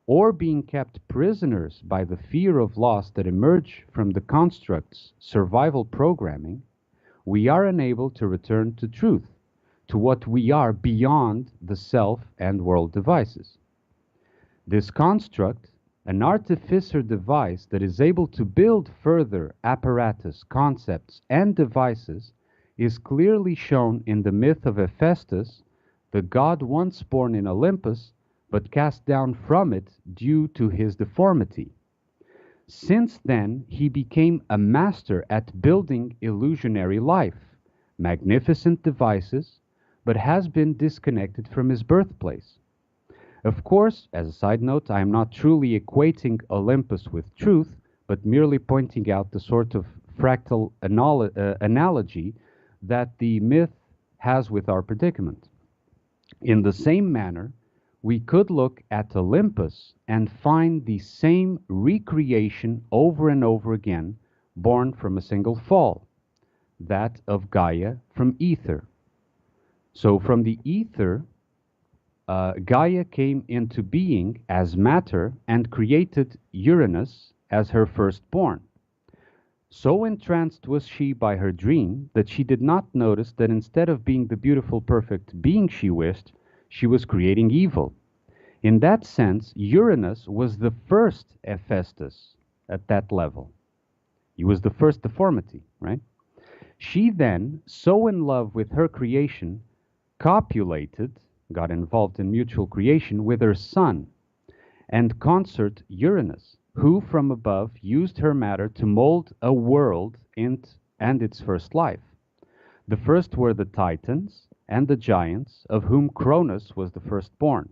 or being kept prisoners by the fear of loss that emerge from the construct's survival programming, we are unable to return to truth, to what we are beyond the self and world devices. This construct, an artificer device that is able to build further apparatus, concepts, and devices, is clearly shown in the myth of Hephaestus, the god once born in Olympus, but cast down from it due to his deformity. Since then, he became a master at building illusionary life, magnificent devices, but has been disconnected from his birthplace. Of course, as a side note, I am not truly equating Olympus with truth, but merely pointing out the sort of fractal analogy that the myth has with our predicament. In the same manner, we could look at Olympus and find the same recreation over and over again, born from a single fall, that of Gaia from ether. So from the ether, Gaia came into being as matter and created Uranus as her firstborn. So entranced was she by her dream that she did not notice that instead of being the beautiful, perfect being she wished, she was creating evil. In that sense, Uranus was the first Hephaestus at that level. He was the first deformity, right? She then, so in love with her creation, copulated, got involved in mutual creation with her son and consort Uranus, who from above used her matter to mold a world and its first life. The first were the Titans and the giants, of whom Cronus was the firstborn.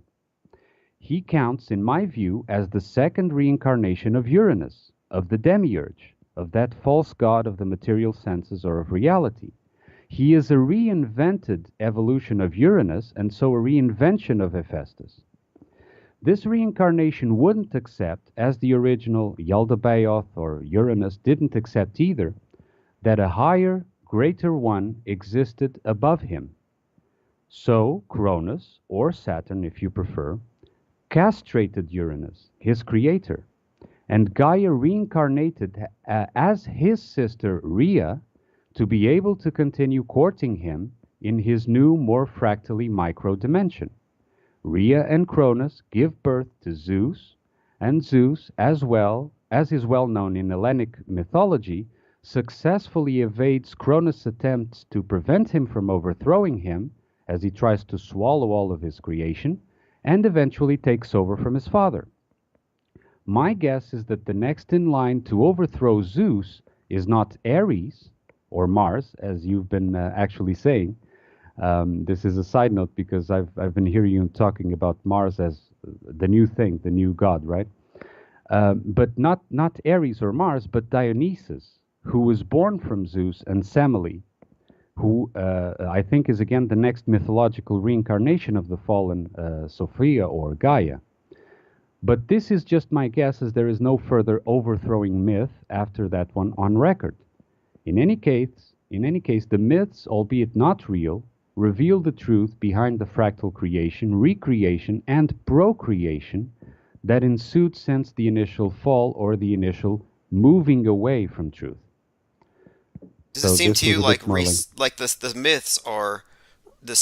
He counts, in my view, as the second reincarnation of Uranus, of the demiurge, of that false god of the material senses or of reality. He is a reinvented evolution of Uranus, and so a reinvention of Hephaestus. This reincarnation wouldn't accept, as the original Yaldabaoth or Uranus didn't accept either, that a higher, greater one existed above him. So Cronus, or Saturn if you prefer, castrated Uranus, his creator, and Gaia reincarnated as his sister Rhea to be able to continue courting him in his new, more fractally micro dimension. Rhea and Cronus give birth to Zeus, and Zeus, as well as is well known in Hellenic mythology, successfully evades Cronus' attempts to prevent him from overthrowing him as he tries to swallow all of his creation, and eventually takes over from his father. My guess is that the next in line to overthrow Zeus is not Ares, or Mars, as you've been actually saying. This is a side note because I've been hearing you talking about Mars as the new thing, the new god, right? But not Ares or Mars, but Dionysus, who was born from Zeus and Semele, who I think is again the next mythological reincarnation of the fallen Sophia or Gaia. But this is just my guess, as there is no further overthrowing myth after that one on record. In any case, the myths, albeit not real, reveal the truth behind the fractal creation, recreation, and procreation that ensued since the initial fall or the initial moving away from truth. Does it seem to you like the myths are the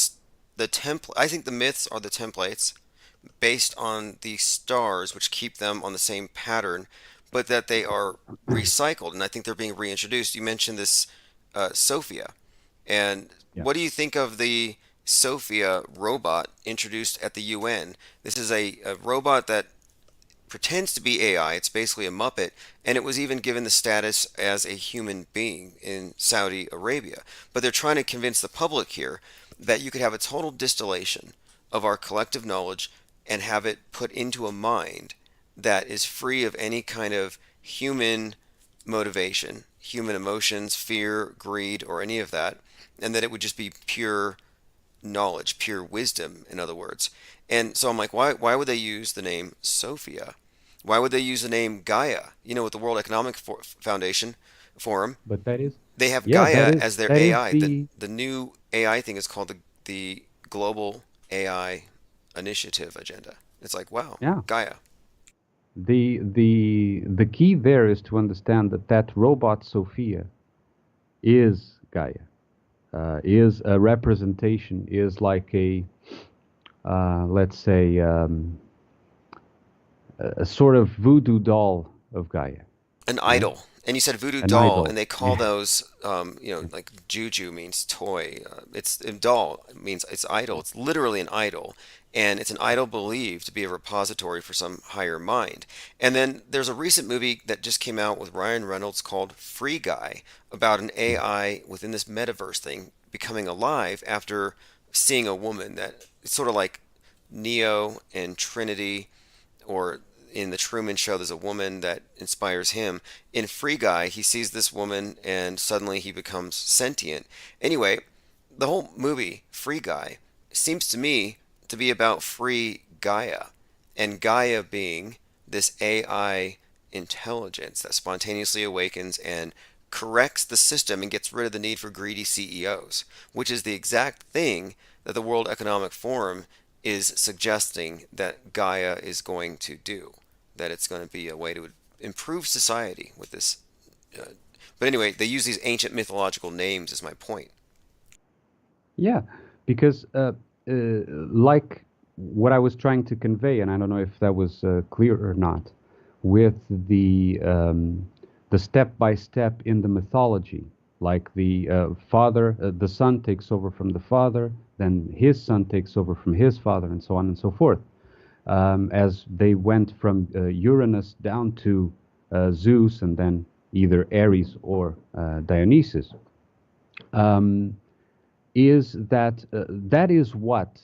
template? I think the myths are the templates based on the stars, which keep them on the same pattern, but that they are recycled, and I think they're being reintroduced. You mentioned this Sophia, and what do you think of the Sophia robot introduced at the UN? This is a robot that pretends to be AI. It's basically a Muppet, and it was even given the status as a human being in Saudi Arabia. But they're trying to convince the public here that you could have a total distillation of our collective knowledge and have it put into a mind that is free of any kind of human motivation, human emotions, fear, greed, or any of that, and that it would just be pure knowledge, pure wisdom, in other words. And so I'm like, why would they use the name Sophia? Why would they use the name Gaia? You know, with the World Economic Foundation Forum, but that is they have Gaia as their AI. The new AI thing is called the Global AI Initiative Agenda. It's like, wow, Gaia. The key there is to understand that robot Sophia is Gaia, is a representation, is like a let's say a sort of voodoo doll of Gaia. An idol. And you said voodoo doll, and they call those, like juju means toy. It's doll means it's idol. It's literally an idol, and it's an idol believed to be a repository for some higher mind. And then there's a recent movie that just came out with Ryan Reynolds called Free Guy, about an AI within this metaverse thing becoming alive after seeing a woman that it's sort of like Neo and Trinity, or in the Truman Show, there's a woman that inspires him. In Free Guy, he sees this woman and suddenly he becomes sentient. Anyway, the whole movie, Free Guy, seems to me to be about free Gaia, and Gaia being this AI intelligence that spontaneously awakens and corrects the system and gets rid of the need for greedy CEOs, which is the exact thing that the World Economic Forum is suggesting that Gaia is going to do, that it's going to be a way to improve society with this. But anyway, they use these ancient mythological names is my point. Yeah, because like what I was trying to convey, and I don't know if that was clear or not, with the step-by-step in the mythology, like the father, the son takes over from the father, then his son takes over from his father, and so on and so forth. As they went from Uranus down to Zeus, and then either Ares or Dionysus, is that is what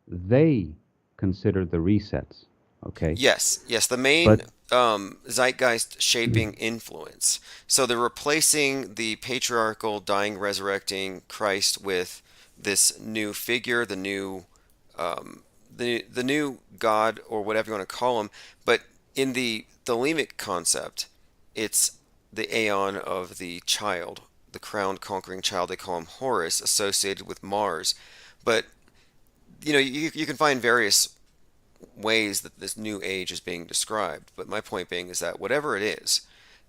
they consider the resets. Okay. Yes, the main zeitgeist shaping influence. So they're replacing the patriarchal, dying, resurrecting Christ with this new figure, the new God, or whatever you want to call him. But in the Thelemic concept, it's the aeon of the child, the crowned conquering child. They call him Horus, associated with Mars. But you can find various ways that this new age is being described. But my point being is that whatever it is,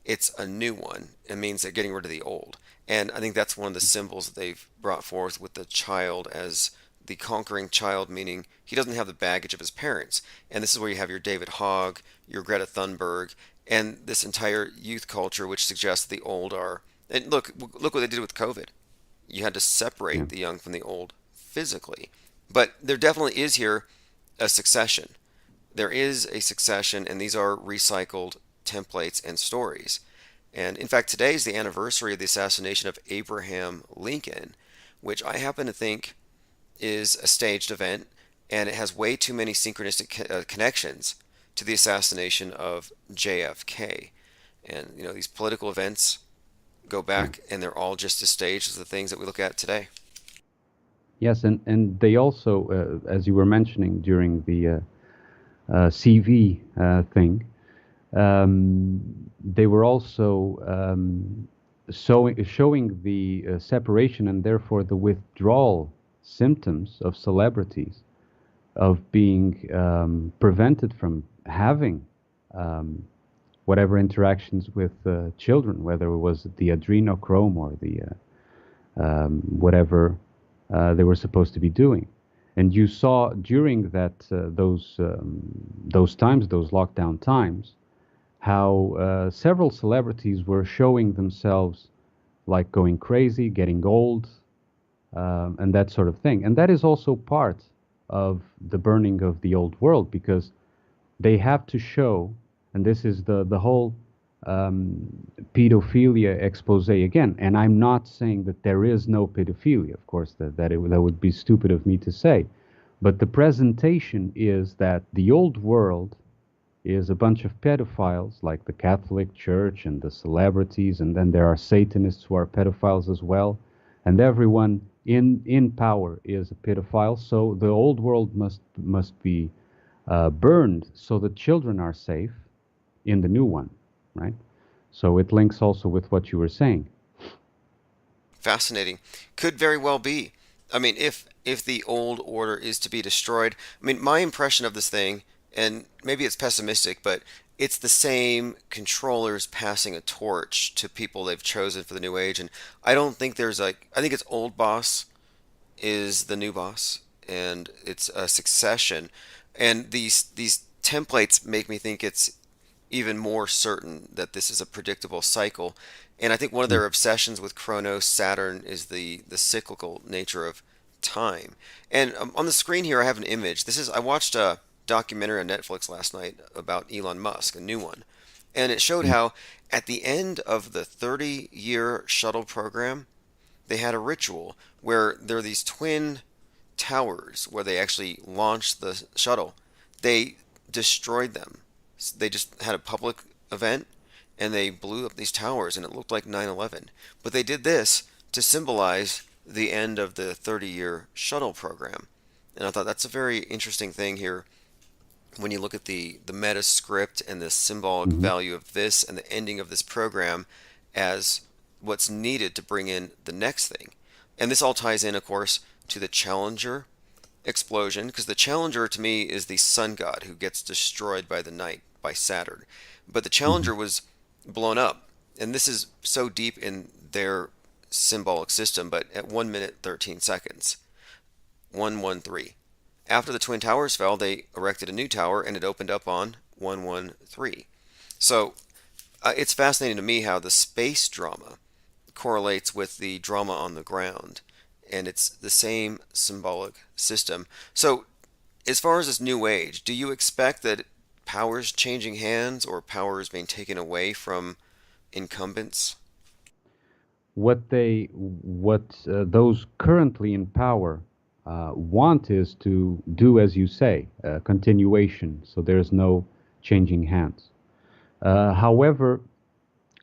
it's a new one. It means they're getting rid of the old. And I think that's one of the symbols that they've brought forth with the child as the conquering child, meaning he doesn't have the baggage of his parents. And this is where you have your David Hogg, your Greta Thunberg, and this entire youth culture, which suggests the old are. And look what they did with COVID. You had to separate the young from the old physically. But there definitely is here a succession. There is a succession, and these are recycled templates and stories. And in fact, today is the anniversary of the assassination of Abraham Lincoln, which I happen to think is a staged event, and it has way too many synchronistic connections to the assassination of JFK. And, you know, these political events go back, and they're all just as staged as the things that we look at today. Yes, and they also, as you were mentioning during the CV thing, they were also showing the separation and therefore the withdrawal symptoms of celebrities, of being prevented from having whatever interactions with children, whether it was the adrenochrome or the whatever they were supposed to be doing. And you saw during that those times, those lockdown times, how several celebrities were showing themselves like going crazy, getting old, and that sort of thing. And that is also part of the burning of the old world, because they have to show, and this is the whole pedophilia expose again. And I'm not saying that there is no pedophilia, of course, that would be stupid of me to say. But the presentation is that the old world is a bunch of pedophiles, like the Catholic Church and the celebrities, and then there are Satanists who are pedophiles as well, and everyone in power is a pedophile. So the old world must be burned so that children are safe in the new one, right? So it links also with what you were saying. Fascinating. Could very well be. I mean, if the old order is to be destroyed, I mean, my impression of this thing, and maybe it's pessimistic, but it's the same controllers passing a torch to people they've chosen for the new age. And I don't think there's like, I think it's old boss is the new boss, and it's a succession. And these templates make me think it's even more certain that this is a predictable cycle. And I think one of their obsessions with Chronos, Saturn, is the cyclical nature of time. And on the screen here, I have an image. I watched a documentary on Netflix last night about Elon Musk, a new one. And it showed how at the end of the 30-year shuttle program, they had a ritual where there are these twin towers where they actually launched the shuttle. They destroyed them. They just had a public event, and they blew up these towers, and it looked like 9/11. But they did this to symbolize the end of the 30-year shuttle program. And I thought that's a very interesting thing here when you look at the meta script and the symbolic value of this and the ending of this program as what's needed to bring in the next thing. And this all ties in, of course, to the Challenger explosion, because the Challenger to me is the sun god who gets destroyed by the night, by Saturn. But the Challenger was blown up, and this is so deep in their symbolic system, but at 1 minute 13 seconds, 113. After the Twin Towers fell, they erected a new tower, and it opened up on 113. So it's fascinating to me how the space drama correlates with the drama on the ground, and it's the same symbolic system. So as far as this new age, do you expect that power's changing hands or power is being taken away from incumbents? What those currently in power want is to do, as you say, continuation. So there's no changing hands. However,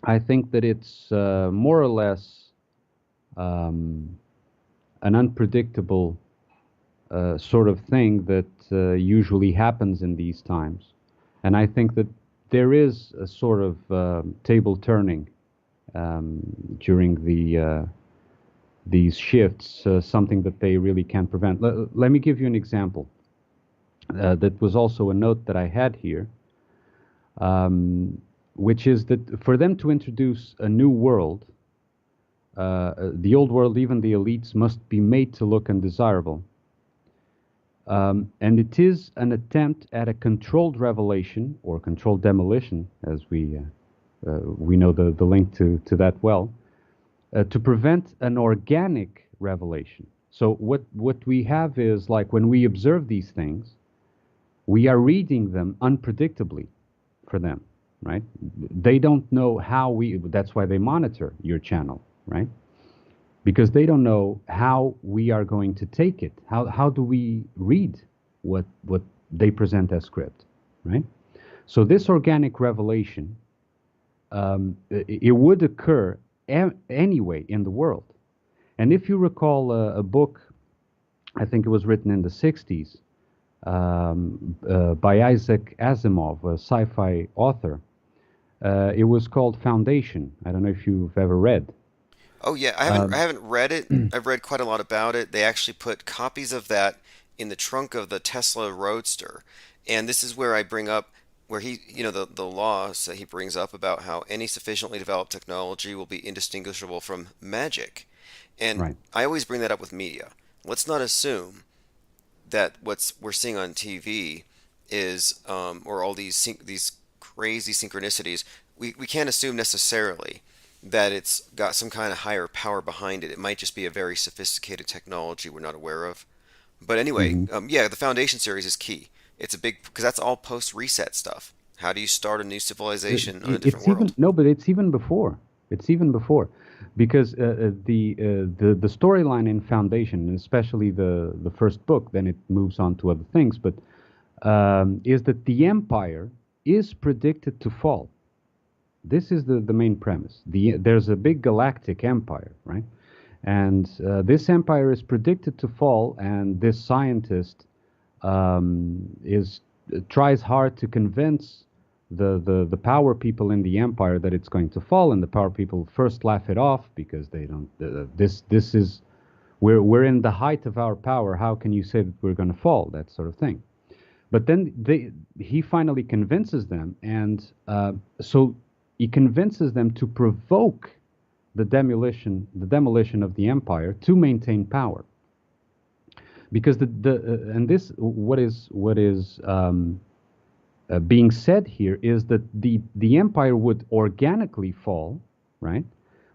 I think that it's more or less an unpredictable sort of thing that usually happens in these times. And I think that there is a sort of table turning during these shifts, something that they really can't prevent. Let me give you an example. That was also a note that I had here. which is that for them to introduce a new world, the old world, even the elites, must be made to look undesirable. And it is an attempt at a controlled revelation or controlled demolition, as we know the link to that well, to prevent an organic revelation. So what we have is, like, when we observe these things, we are reading them unpredictably for them, right? They don't know how that's why they monitor your channel, right? Because they don't know how we are going to take it. How do we read what they present as script, right? So this organic revelation, it would occur anyway in the world. And if you recall a book, I think it was written in the 60s, by Isaac Asimov, a sci-fi author. It was called Foundation. I don't know if you've ever read. Oh yeah, I haven't read it. I've read quite a lot about it. They actually put copies of that in the trunk of the Tesla Roadster, and this is where I bring up where he, the laws that he brings up about how any sufficiently developed technology will be indistinguishable from magic. And right. I always bring that up with media. Let's not assume that we're seeing on TV is, or all these crazy synchronicities. We can't assume necessarily that it's got some kind of higher power behind it. It might just be a very sophisticated technology we're not aware of. But anyway, yeah, the Foundation series is key. It's a big, because that's all post-reset stuff. How do you start a new civilization on a different world? But it's even before. It's even before, because the storyline in Foundation, and especially the first book, then it moves on to other things, but is that the Empire is predicted to fall. This is the main premise. There's a big galactic empire, right? And this empire is predicted to fall, and this scientist tries hard to convince the power people in the empire that it's going to fall, and the power people first laugh it off because they don't. This is we're in the height of our power. How can you say that we're going to fall? That sort of thing. But then he finally convinces them, and so he convinces them to provoke the demolition of the empire to maintain power. Because what is being said here is that the empire would organically fall, right?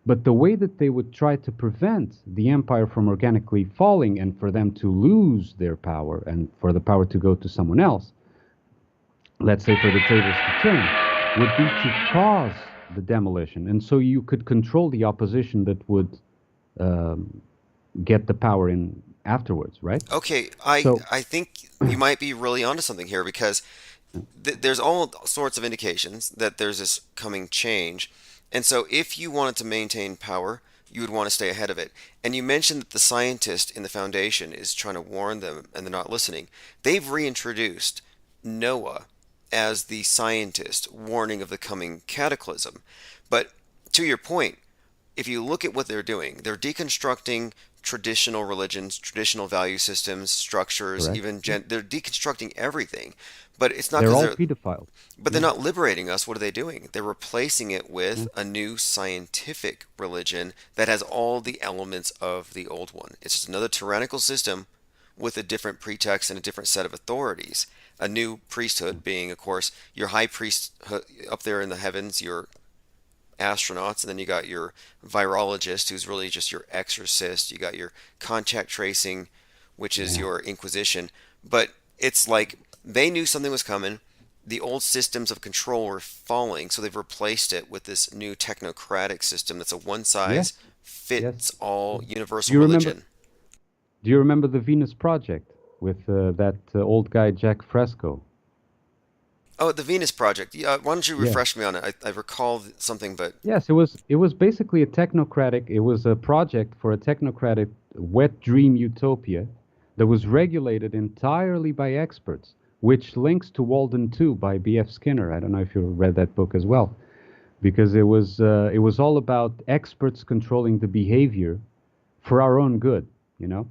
But the way that they would try to prevent the empire from organically falling and for them to lose their power and for the power to go to someone else, let's say for the tables to turn, would be to cause the demolition. And so you could control the opposition that would get the power in afterwards, right? Okay, I think you might be really onto something here, because there's all sorts of indications that there's this coming change. And so if you wanted to maintain power, you would want to stay ahead of it. And you mentioned that the scientist in the Foundation is trying to warn them and they're not listening. They've reintroduced Noah as the scientist warning of the coming cataclysm. But to your point, if you look at what they're doing, they're deconstructing traditional religions, traditional value systems, structures, Correct. even they're deconstructing everything. But it's not They're because all pedophiles. But they're not liberating us. What are they doing? They're replacing it with a new scientific religion that has all the elements of the old one. It's just another tyrannical system with a different pretext and a different set of authorities. A new priesthood being, of course, your high priest up there in the heavens, your astronauts, and then you got your virologist, who's really just your exorcist. You got your contact tracing, which is your inquisition. But it's like they knew something was coming. The old systems of control were falling, so they've replaced it with this new technocratic system that's a one-size-fits-all universal religion. Do you remember the Venus Project with that old guy Jack Fresco? Oh, the Venus Project. Why don't you refresh me on it? I recall something, but yes, it was basically a technocratic. It was a project for a technocratic wet dream utopia that was regulated entirely by experts, which links to Walden 2 by B.F. Skinner. I don't know if you read that book as well, because it was all about experts controlling the behavior for our own good, you know.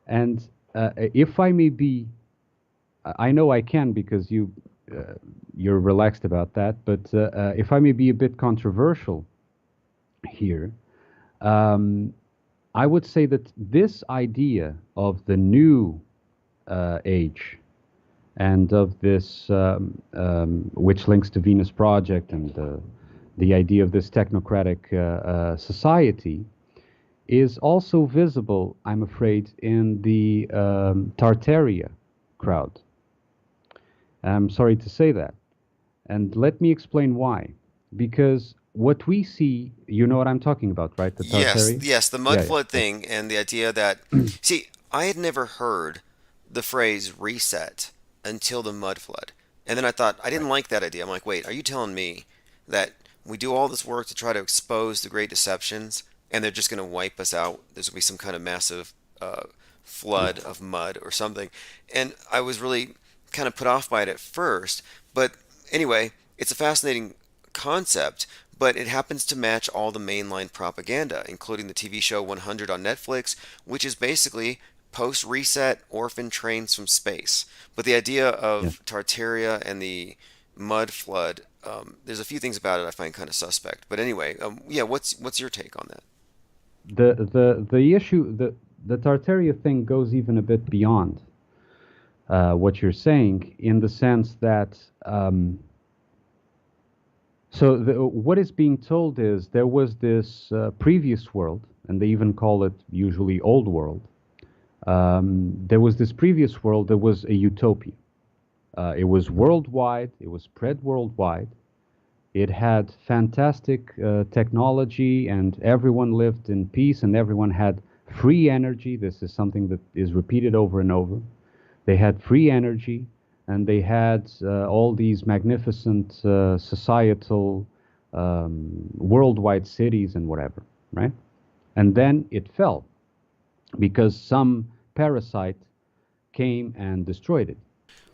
And if I may be, I know I can, because you're relaxed about that. But if I may be a bit controversial here, I would say that this idea of the new age and of this, which links to Venus Project and the idea of this technocratic society, is also visible, I'm afraid, in the Tartaria crowd. I'm sorry to say that. And let me explain why. Because what we see, you know what I'm talking about, right? The Tartaria? Yes, the mud flood thing and the idea that, see, I had never heard the phrase reset until the mud flood. And then I thought, I didn't like that idea. I'm like, wait, are you telling me that we do all this work to try to expose the great deceptions and they're just going to wipe us out? There's going to be some kind of massive flood of mud or something. And I was really kind of put off by it at first. But anyway, it's a fascinating concept, but it happens to match all the mainline propaganda, including the TV show 100 on Netflix, which is basically post-reset orphan trains from space. But the idea of Tartaria and the mud flood, there's a few things about it I find kind of suspect. But anyway, what's your take on that? The issue, the Tartaria thing goes even a bit beyond what you're saying, in the sense that what is being told is there was this previous world, and they even call it usually old world. There was this previous world that was a utopia. It was worldwide, it was spread worldwide. It had fantastic technology, and everyone lived in peace, and everyone had free energy. This is something that is repeated over and over. They had free energy, and they had all these magnificent societal worldwide cities and whatever, right? And then it fell because some parasite came and destroyed it.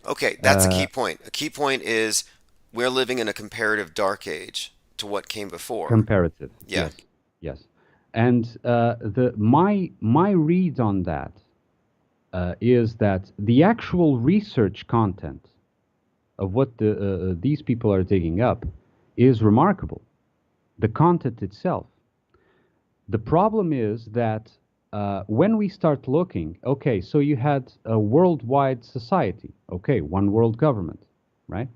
Okay, that's a key point. A key point is we're living in a comparative dark age to what came before. Comparative. Yeah. Yes. And my read on that is that the actual research content of what these people are digging up is remarkable. The content itself. The problem is that when we start looking, okay, so you had a worldwide society, okay, one world government, right?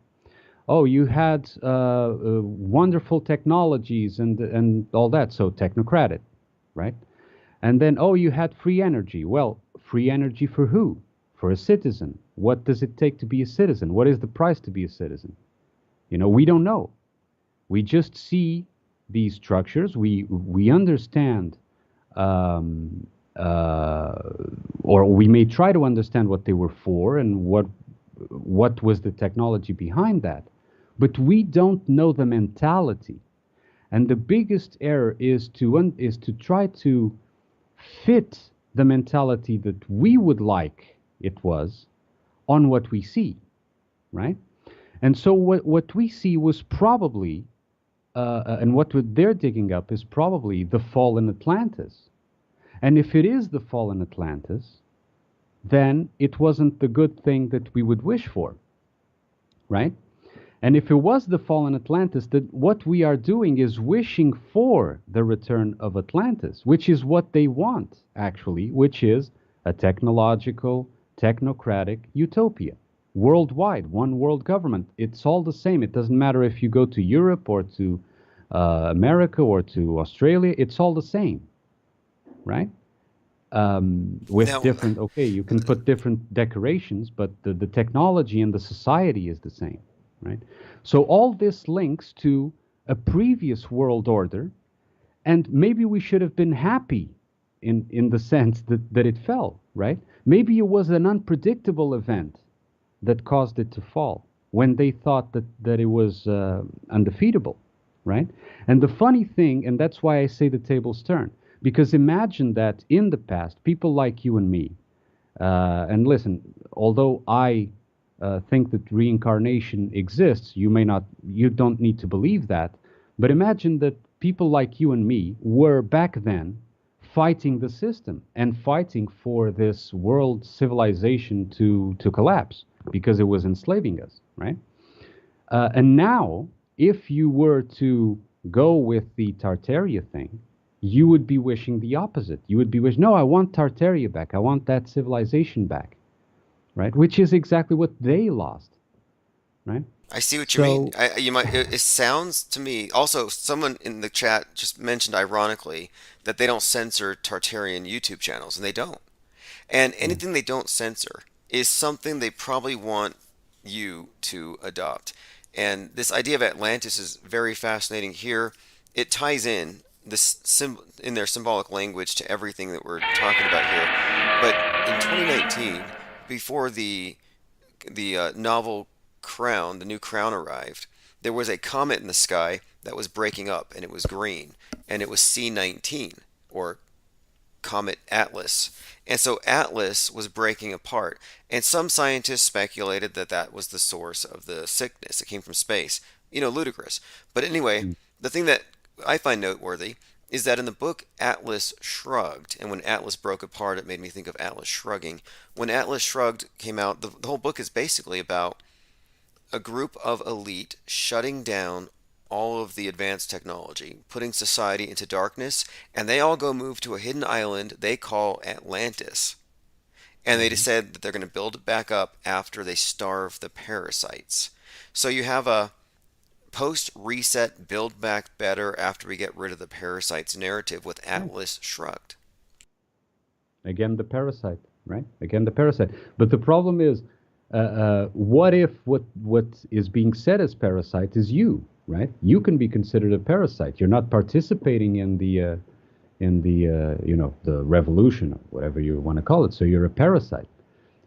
Oh, you had wonderful technologies and all that, so technocratic, right? And then, oh, you had free energy. Well, free energy for who? For a citizen. What does it take to be a citizen? What is the price to be a citizen? You know, we don't know. We just see these structures. We understand, or we may try to understand what they were for and what was the technology behind that. But we don't know the mentality. And the biggest error is to try to fit the mentality that we would like it was on what we see, right? And so what we see was probably, and what they're digging up is probably the fallen Atlantis. And if it is the fallen Atlantis, then it wasn't the good thing that we would wish for, right? And if it was the fallen Atlantis, then what we are doing is wishing for the return of Atlantis, which is what they want, actually, which is a technological, technocratic utopia. Worldwide, one world government. It's all the same. It doesn't matter if you go to Europe or to America or to Australia. It's all the same, right? With different, okay, you can put different decorations, but the technology and the society is the same. Right? So all this links to a previous world order, and maybe we should have been happy in the sense that it fell, right? Maybe it was an unpredictable event that caused it to fall when they thought that it was undefeatable, right? And the funny thing, and that's why I say the tables turn, because imagine that in the past, people like you and me, and listen, although I think that reincarnation exists, you don't need to believe that, but imagine that people like you and me were back then fighting the system and fighting for this world civilization to collapse because it was enslaving us, right? And now, if you were to go with the Tartaria thing, you would be wishing the opposite. You would be wishing, no, I want Tartaria back. I want that civilization back, right? Which is exactly what they lost, right? I see what you mean. It sounds to me. Also, someone in the chat just mentioned ironically that they don't censor Tartarian YouTube channels, and they don't. And anything they don't censor is something they probably want you to adopt. And this idea of Atlantis is very fascinating here. It ties in in their symbolic language to everything that we're talking about here. But in 2019, before the novel Crown, the new Crown arrived, there was a comet in the sky that was breaking up, and it was green, and it was C19, or Comet Atlas. And so Atlas was breaking apart, and some scientists speculated that that was the source of the sickness. It came from space. Ludicrous. But anyway, the thing that I find noteworthy is that in the book Atlas Shrugged, and when Atlas broke apart, it made me think of Atlas Shrugging. When Atlas Shrugged came out, the whole book is basically about a group of elite shutting down all of the advanced technology, putting society into darkness, and they all go move to a hidden island they call Atlantis. And they decide that they're going to build it back up after they starve the parasites. So you have a post-reset, build back better after we get rid of the parasites narrative with Atlas Shrugged. Again, the parasite, right? Again, the parasite. But the problem is, what if what is being said as parasite is you, right? You can be considered a parasite. You're not participating in the the revolution or whatever you want to call it. So you're a parasite.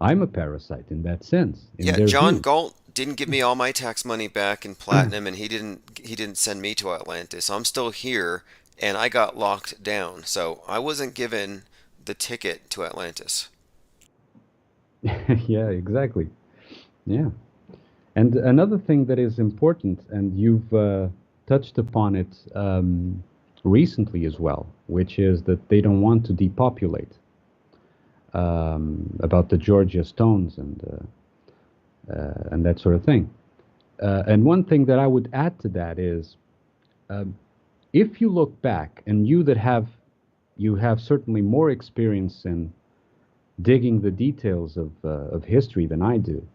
I'm a parasite in that sense. John Galt didn't give me all my tax money back in platinum, and he didn't send me to Atlantis. I'm still here, and I got locked down. So I wasn't given the ticket to Atlantis. Yeah, exactly. Yeah. And another thing that is important, and you've touched upon it recently as well, which is that they don't want to depopulate. About the Georgia Stones and that sort of thing. And one thing that I would add to that is, if you look back, and you have certainly more experience in digging the details of history than I do.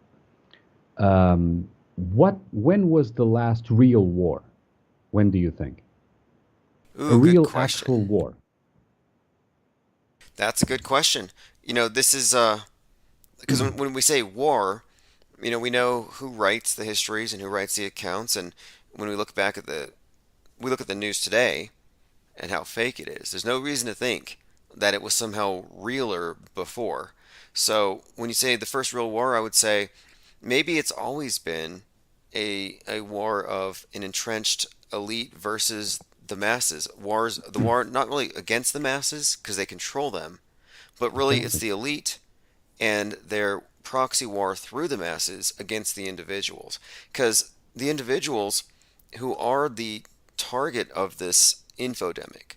When was the last real war? When do you think? Ooh, a real good question. actual war. That's a good question. This is because when we say war, we know who writes the histories and who writes the accounts, and when we look back at the news today and how fake it is, there's no reason to think that it was somehow realer before. So when you say the first real war, I would say maybe it's always been a war of an entrenched elite versus the masses. The war not really against the masses because they control them, but really it's the elite and their proxy war through the masses against the individuals. Because the individuals who are the target of this infodemic,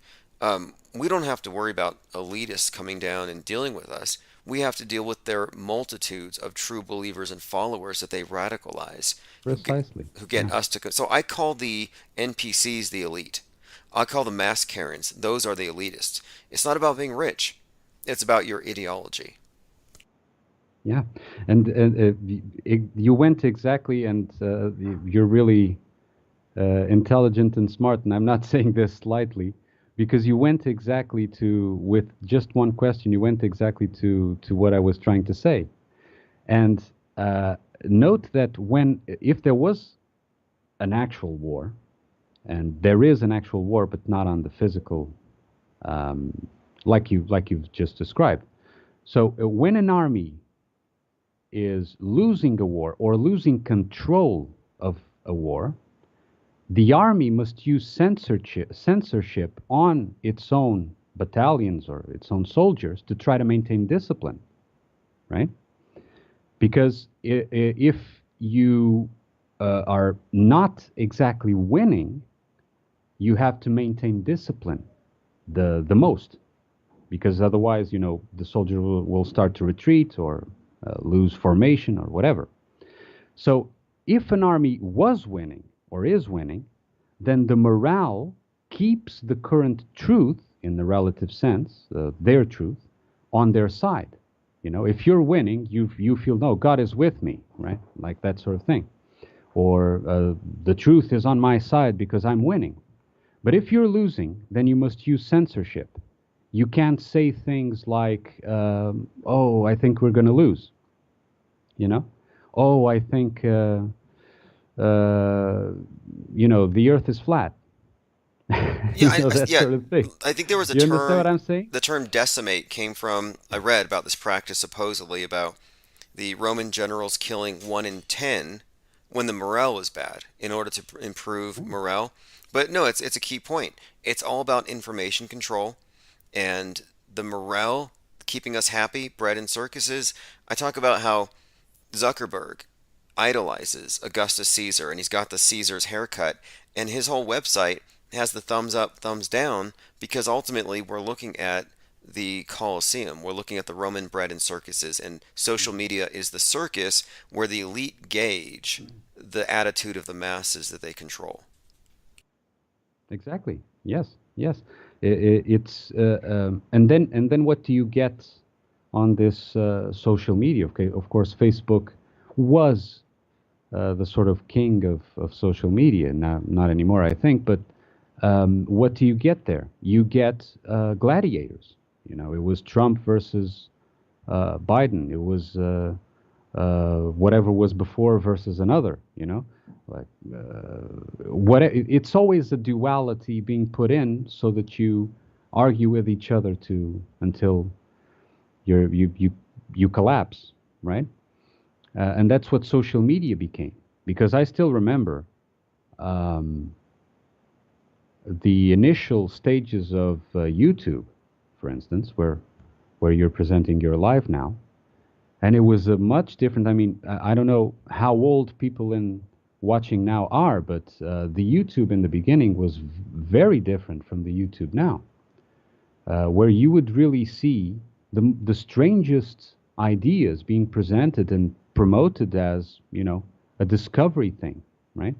we don't have to worry about elitists coming down and dealing with us. We have to deal with their multitudes of true believers and followers that they radicalize. Precisely. Who get us to... So I call the NPCs the elite. I call the mass Karens. Those are the elitists. It's not about being rich. It's about your ideology. Yeah, and you went exactly, and you're really intelligent and smart, and I'm not saying this lightly, because you went exactly with just one question, you went exactly to what I was trying to say. And note that if there was an actual war, and there is an actual war, but not on the physical, like you've just described. So when an army is losing a war or losing control of a war, the army must use censorship on its own battalions or its own soldiers to try to maintain discipline, right? Because if you are not exactly winning, you have to maintain discipline the most, because otherwise, the soldier will start to retreat or lose formation or whatever. So if an army was winning or is winning, then the morale keeps the current truth, in the relative sense, their truth, on their side. You know, if you're winning, you feel, no, God is with me, right? Like that sort of thing. Or the truth is on my side because I'm winning. But if you're losing, then you must use censorship. You can't say things like, oh, I think we're going to lose. You know? Oh, I think, you know, the earth is flat. Yeah, That yeah. sort of thing. I think there was a You term. understand what I'm saying? The term decimate came from, I read about this practice supposedly about the Roman generals killing 1 in 10 when the morale was bad in order to improve morale. But no, it's a key point. It's all about information control and the morale keeping us happy, bred in circuses. I talk about how Zuckerberg idolizes Augustus Caesar, and he's got the Caesar's haircut, and his whole website has the thumbs up, thumbs down, because ultimately we're looking at the Colosseum. We're looking at the Roman bread and circuses, and social media is the circus where the elite gauge the attitude of the masses that they control. Exactly. Yes. Yes. It's and then what do you get on this social media? Okay, of course, Facebook was the sort of king of social media. Now, not anymore, I think. But what do you get there? You get gladiators. You know, it was Trump versus Biden. It was whatever was before versus another. You know, like what? It's always a duality being put in so that you argue with each other until you collapse, right? And that's what social media became. Because I still remember the initial stages of YouTube, for instance, where you're presenting your live now, and it was a much different. I mean, I don't know how old people in watching now are, but the YouTube in the beginning was very different from the YouTube now, where you would really see the strangest ideas being presented and promoted as, you know, a discovery thing, right?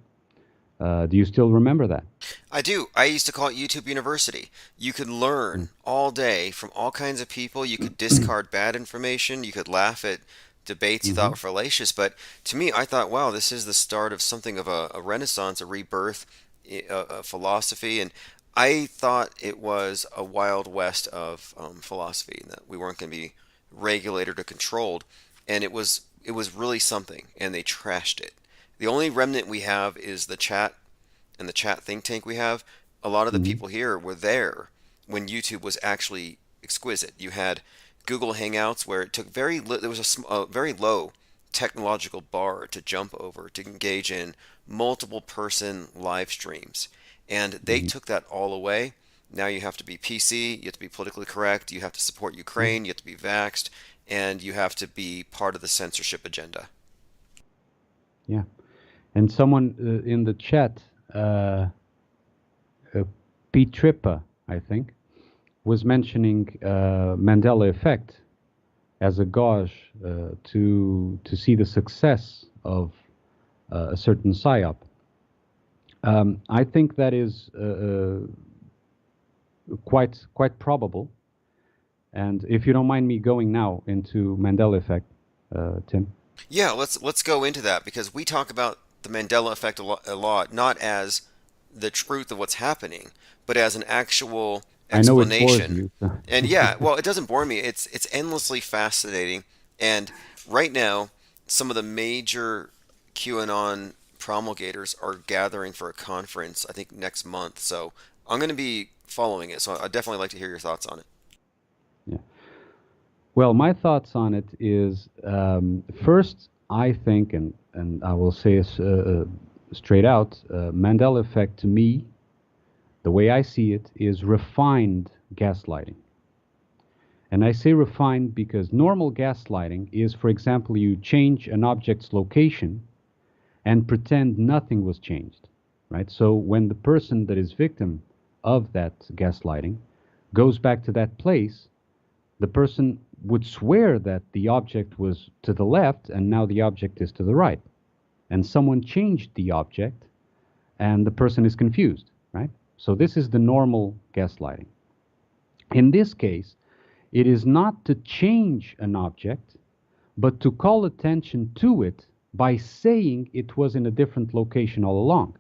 Do you still remember that? I do. I used to call it YouTube University. You could learn all day from all kinds of people. You could discard bad information. You could laugh at debates you thought were fallacious. But to me, I thought, wow, this is the start of something of a renaissance, a rebirth, a philosophy. And I thought it was a wild west of philosophy, and that we weren't going to be regulated or controlled. And it was really something, and they trashed it. The only remnant we have is the chat and the chat think tank we have. A lot of the people here were there when YouTube was actually exquisite. You had Google Hangouts where it took there was a very low technological bar to jump over to engage in multiple person live streams. And they took that all away. Now you have to be PC, you have to be politically correct, you have to support Ukraine, you have to be vaxxed, and you have to be part of the censorship agenda. Yeah. And someone in the chat, Pete Trippa, I think, was mentioning Mandela effect as a gauge to see the success of a certain psyop. I think that is quite probable. And if you don't mind me going now into Mandela effect, Tim. Yeah, let's go into that, because we talk about the Mandela effect a lot, not as the truth of what's happening, but as an actual explanation. I know it bores you. And yeah, well, it doesn't bore me. It's endlessly fascinating. And right now, some of the major QAnon promulgators are gathering for a conference, I think next month. So I'm going to be following it. So I'd definitely like to hear your thoughts on it. Yeah. Well, my thoughts on it is, first, I think, and I will say it straight out, Mandela effect to me, the way I see it, is refined gaslighting. And I say refined because normal gaslighting is, for example, you change an object's location and pretend nothing was changed, right? So when the person that is victim of that gaslighting goes back to that place, the person would swear that the object was to the left and now the object is to the right. and someone changed the object, and the person is confused, right? So this is the normal gaslighting. In this case, it is not to change an object, but to call attention to it by saying it was in a different location all along.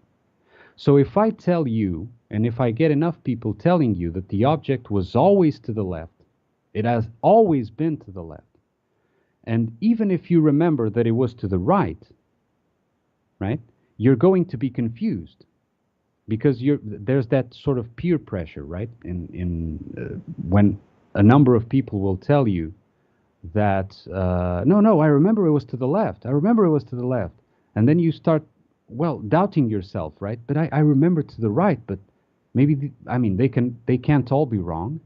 So if I tell you, and if I get enough people telling you that the object was always to the left, it has always been to the left, and even if you remember that it was to the right, right, you're going to be confused because there's that sort of peer pressure, right? When a number of people will tell you that, no, I remember it was to the left. I remember it was to the left. And then you start, well, doubting yourself, right? But I remember to the right, but maybe, they can't all be wrong.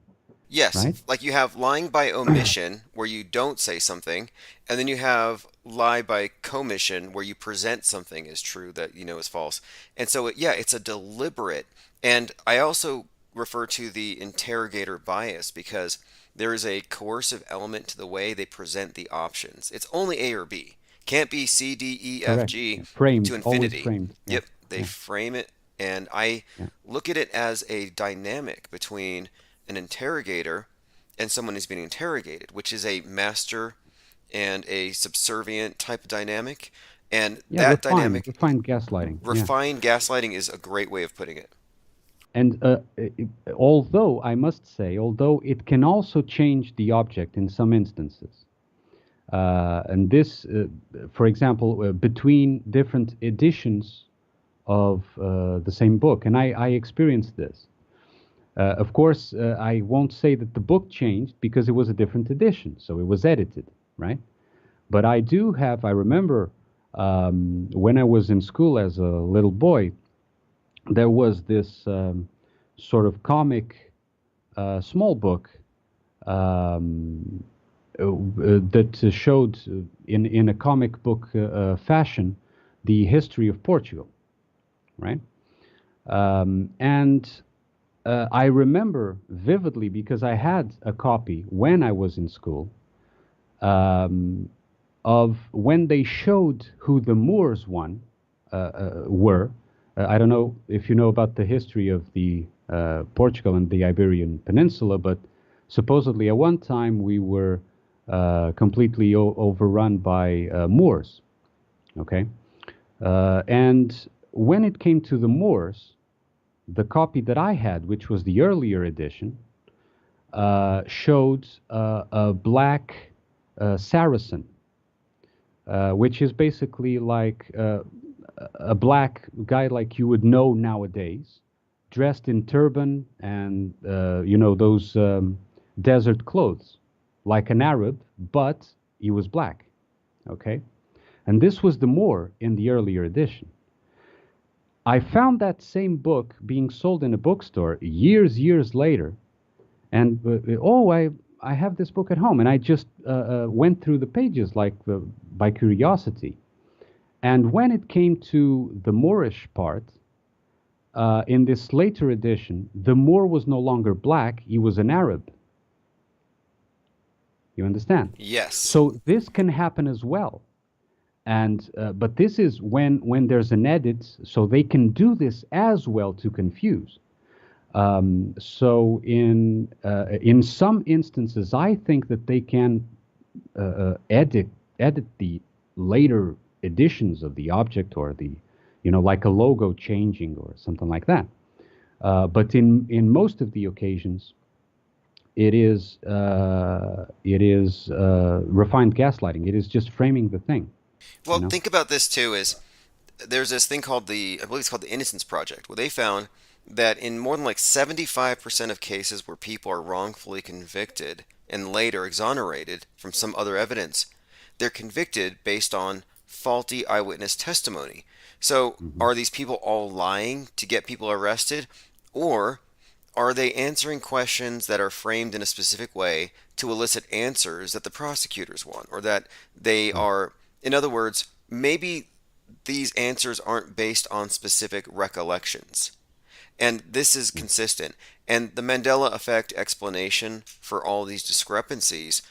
Yes, right? like you have lying by omission, where you don't say something, and then you have lie by commission, where you present something as true that you know is false. And so, it's a deliberate. And I also refer to the interrogator bias because there is a coercive element to the way they present the options. It's only A or B. Can't be C, D, E, F, Correct. G Framed, to infinity. always framed. Yeah. Yep, they frame it, and I look at it as a dynamic between an interrogator and someone who's being interrogated, which is a master and a subservient type of dynamic. And that dynamic, refined gaslighting. Refined gaslighting is a great way of putting it. And although it can also change the object in some instances, and this, for example, between different editions of the same book, and I experienced this. Of course, I won't say that the book changed because it was a different edition, so it was edited, right? But I remember when I was in school as a little boy, there was this sort of comic small book that showed in a comic book fashion the history of Portugal, right? And I remember vividly, because I had a copy when I was in school, of when they showed who the Moors were. I don't know if you know about the history of the Portugal and the Iberian Peninsula, but supposedly at one time we were completely overrun by Moors. Okay, and when it came to the Moors, the copy that I had, which was the earlier edition, showed a black Saracen, which is basically like a black guy like you would know nowadays, dressed in turban and those desert clothes, like an Arab, but he was black. Okay, and this was the Moor in the earlier edition. I found that same book being sold in a bookstore years later, and I have this book at home, and I just went through the pages like by curiosity. And when it came to the Moorish part, in this later edition, the Moor was no longer black, he was an Arab. You understand? Yes. So this can happen as well. And but this is when there's an edit, so they can do this as well to confuse. So in some instances, I think that they can edit the later editions of the object, or the, like a logo changing or something like that. But in most of the occasions, it is refined gaslighting. It is just framing the thing. Well, think about this too, is there's this thing called I believe it's called the Innocence Project, where they found that in more than like 75% of cases where people are wrongfully convicted and later exonerated from some other evidence, they're convicted based on faulty eyewitness testimony. So are these people all lying to get people arrested, or are they answering questions that are framed in a specific way to elicit answers that the prosecutors want, or that they are, in other words, maybe these answers aren't based on specific recollections? And this is consistent. And the Mandela effect explanation for all these discrepancies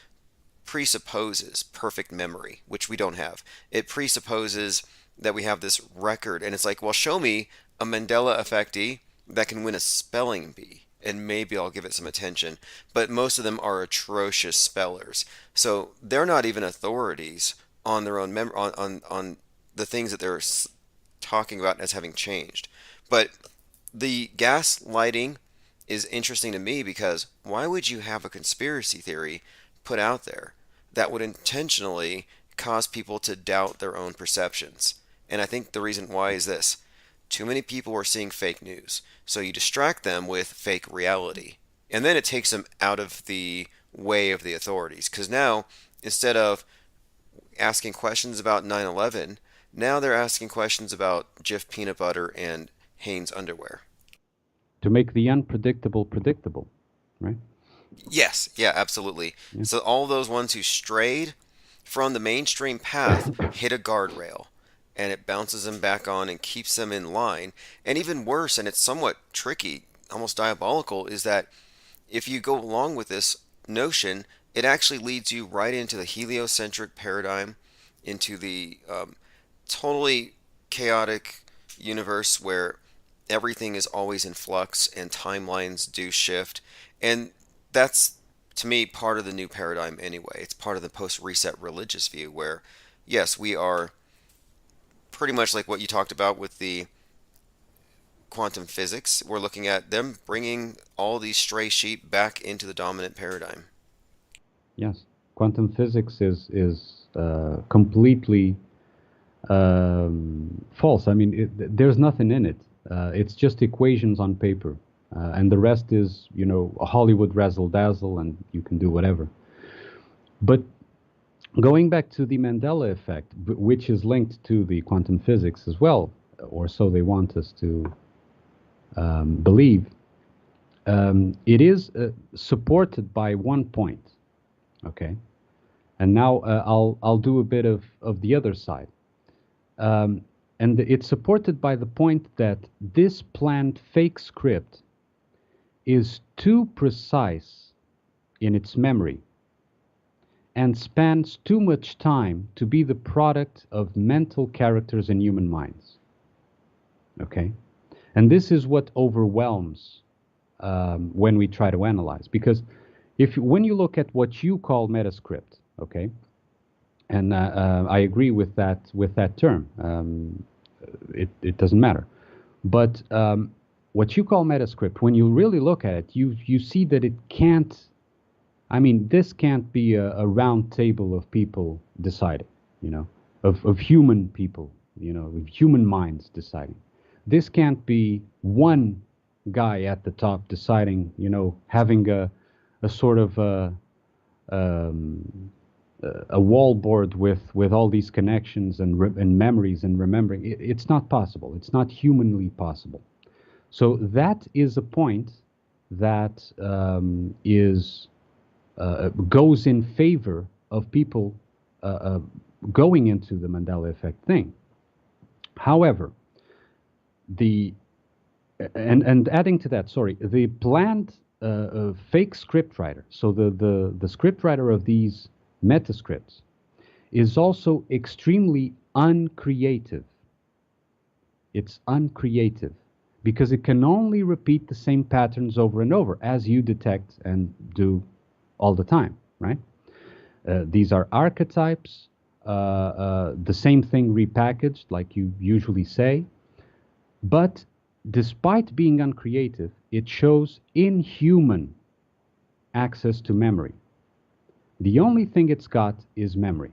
presupposes perfect memory, which we don't have. It presupposes that we have this record. And it's like, well, show me a Mandela effectee that can win a spelling bee, and maybe I'll give it some attention. But most of them are atrocious spellers. So they're not even authorities on their own on the things that they're talking about as having changed. But the gaslighting is interesting to me because why would you have a conspiracy theory put out there that would intentionally cause people to doubt their own perceptions? And I think the reason why is this. Too many people are seeing fake news. So you distract them with fake reality. And then it takes them out of the way of the authorities. Because now, instead of asking questions about 9/11, now they're asking questions about Jif peanut butter and Hanes underwear. To make the unpredictable predictable, right? Yes, yeah, absolutely. Yeah. So all those ones who strayed from the mainstream path hit a guardrail, and it bounces them back on and keeps them in line. And even worse, and it's somewhat tricky, almost diabolical, is that if you go along with this notion, it actually leads you right into the heliocentric paradigm, into the totally chaotic universe where everything is always in flux and timelines do shift. And that's, to me, part of the new paradigm anyway. It's part of the post-reset religious view where, yes, we are pretty much like what you talked about with the quantum physics. We're looking at them bringing all these stray sheep back into the dominant paradigm. Yes, quantum physics is completely false. I mean, there's nothing in it. It's just equations on paper, and the rest is, you know, a Hollywood razzle dazzle, and you can do whatever. But going back to the Mandela effect, which is linked to the quantum physics as well, or so they want us to believe, it is supported by one point. Okay, and now I'll do a bit of the other side. And it's supported by the point that this planned fake script is too precise in its memory and spans too much time to be the product of mental characters in human minds. Okay? And this is what overwhelms when we try to analyze. Because when you look at what you call metascript, okay, and I agree with that term. It doesn't matter. But what you call metascript, when you really look at it, you see that it can't. I mean, this can't be a round table of people deciding, you know, of human people, you know, of human minds deciding. This can't be one guy at the top deciding, you know, having a sort of a wallboard with all these connections and memories and remembering. It's not possible. It's not humanly possible. So that is a point that goes in favor of people going into the Mandela effect thing. However, and adding to that, sorry, the planned fake scriptwriter, so the scriptwriter of these metascripts, is also extremely uncreative. It's uncreative because it can only repeat the same patterns over and over, as you detect and do all the time, right? These are archetypes, the same thing repackaged, like you usually say. But despite being uncreative, it shows inhuman access to memory. The only thing it's got is memory,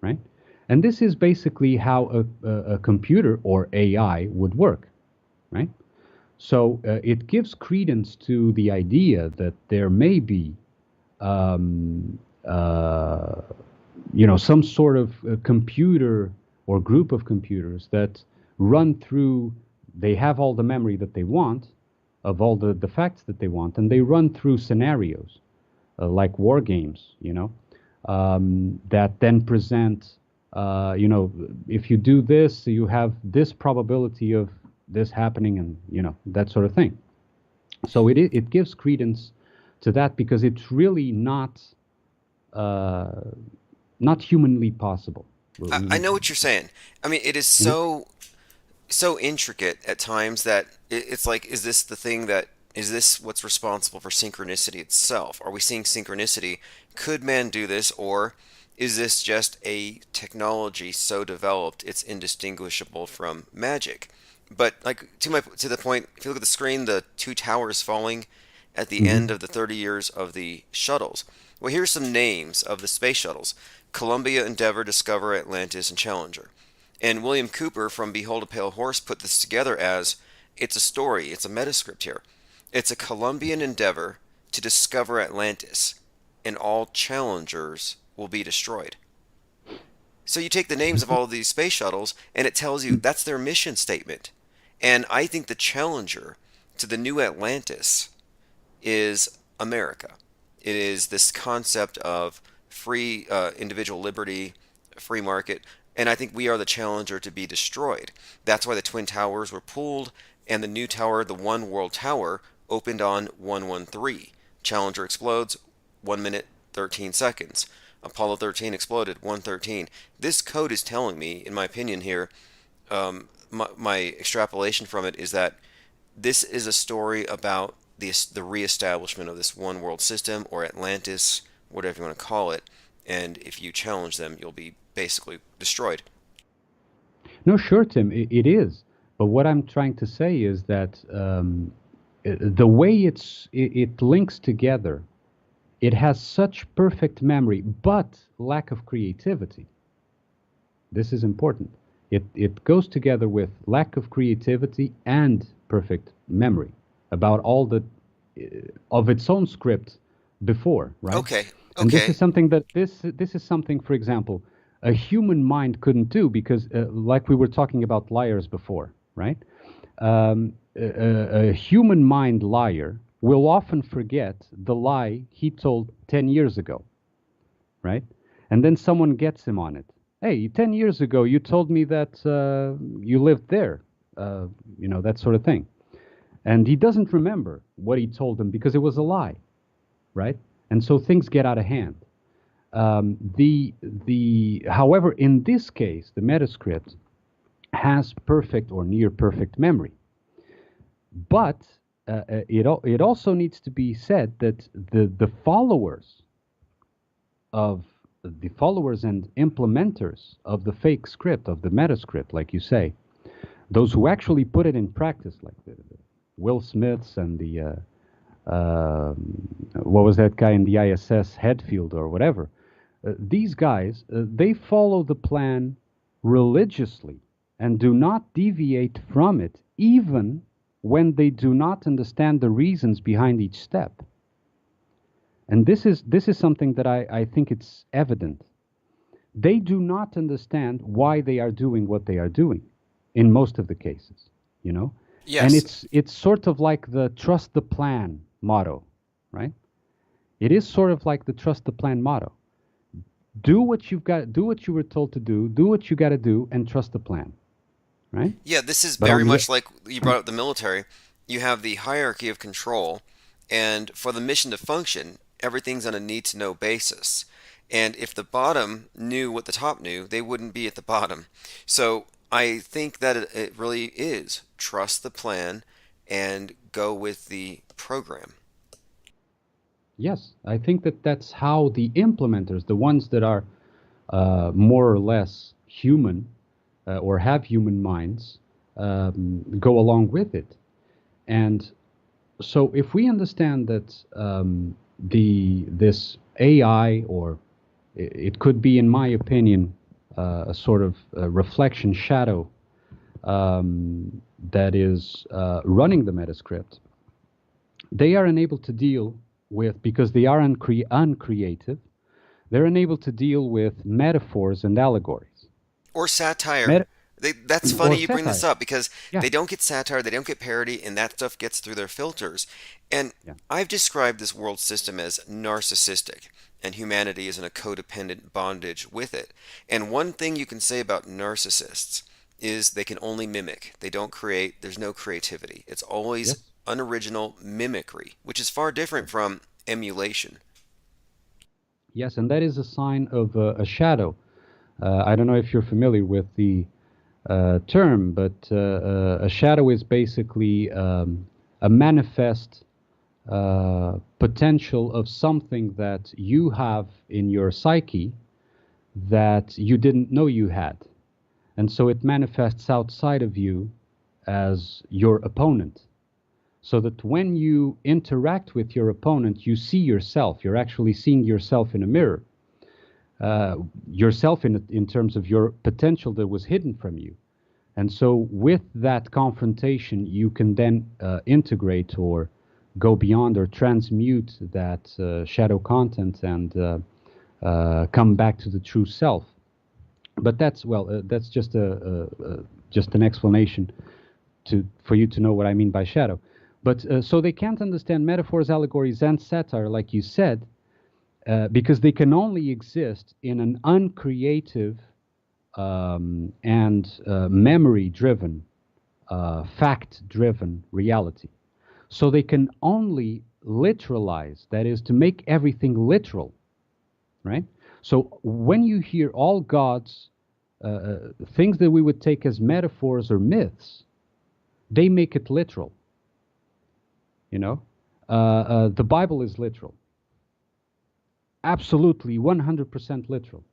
right? And this is basically how a computer or AI would work, right? So it gives credence to the idea that there may be, you know, some sort of computer or group of computers that run through, they have all the memory that they want, of all the facts that they want, and they run through scenarios. Like war games, you know, that then present, you know, if you do this, you have this probability of this happening, and, you know, that sort of thing. So it gives credence to that because it's really not humanly possible. I know what you're saying. I mean, it is so intricate at times that it's like, is this what's responsible for synchronicity itself? Are we seeing synchronicity? Could man do this, or is this just a technology so developed it's indistinguishable from magic? But like to the point, if you look at the screen, the two towers falling at the end of the 30 years of the shuttles. Well, here's some names of the space shuttles: Columbia, Endeavour, Discover, Atlantis, and Challenger. And William Cooper from Behold a Pale Horse put this together as, it's a story, it's a metascript here. It's a Columbian endeavor to discover Atlantis, and all challengers will be destroyed. So you take the names of all of these space shuttles, and it tells you that's their mission statement. And I think the challenger to the new Atlantis is America. It is this concept of free individual liberty, free market, and I think we are the challenger to be destroyed. That's why the Twin Towers were pulled, and the new tower, the One World Tower, opened on 113. Challenger explodes, 1 minute, 13 seconds. Apollo 13 exploded, 113. This code is telling me, in my opinion here, my extrapolation from it is that this is a story about the reestablishment of this one world system, or Atlantis, whatever you want to call it, and if you challenge them, you'll be basically destroyed. No, sure, Tim, it is. But what I'm trying to say is that the way it links together, it has such perfect memory, but lack of creativity. This is important. It goes together with lack of creativity and perfect memory about all the of its own script before, right? Okay. And this is something that this is something, for example, a human mind couldn't do, because like we were talking about liars before, right? A human mind liar will often forget the lie he told 10 years ago, right? And then someone gets him on it. Hey, 10 years ago you told me that you lived there, that sort of thing. And he doesn't remember what he told them because it was a lie, right? And so things get out of hand. However, in this case, the metascript has perfect or near perfect memory. But it also needs to be said that the followers and implementers of the fake script, of the metascript, like you say, those who actually put it in practice, like the Will Smiths and the what was that guy in the ISS, Hadfield or whatever, these guys, they follow the plan religiously and do not deviate from it, even when they do not understand the reasons behind each step. And this is something that I think it's evident. They do not understand why they are doing what they are doing in most of the cases, Yes. And it's sort of like the trust the plan motto, right? It is sort of like the trust the plan motto. Do what you were told to do what you got to do, and trust the plan, right? Yeah, this is very much like you brought up the military. You have the hierarchy of control, and for the mission to function, everything's on a need-to-know basis. And if the bottom knew what the top knew, they wouldn't be at the bottom. So I think that it really is trust the plan and go with the program. Yes, I think that's how the implementers, the ones that are more or less human or have human minds, go along with it. And so if we understand that this AI, or it could be, in my opinion, a sort of reflection shadow that is running the metascript, they are unable to deal with, because they are uncreative, they're unable to deal with metaphors and allegories. Or satire. That's funny you bring this up, because Yeah. they don't get satire, they don't get parody, and that stuff gets through their filters. And I've described this world system as narcissistic, and humanity is in a codependent bondage with it. And one thing you can say about narcissists is they can only mimic. They don't create. There's no creativity. It's always unoriginal mimicry, which is far different from emulation. Yes, and that is a sign of a shadow. I don't know if you're familiar with the term, but a shadow is basically a manifest potential of something that you have in your psyche that you didn't know you had. And so it manifests outside of you as your opponent. So that when you interact with your opponent, you see yourself. You're actually seeing yourself in a mirror. Yourself in terms of your potential that was hidden from you. And so with that confrontation, you can then integrate or go beyond or transmute that shadow content and come back to the true self. But that's just an explanation for you to know what I mean by shadow. But so they can't understand metaphors, allegories, and satire, like you said, because they can only exist in an uncreative and memory-driven, fact-driven reality. So they can only literalize, that is, to make everything literal, right? So when you hear all gods, things that we would take as metaphors or myths, they make it literal. You know, the Bible is literal. Absolutely, 100% literal.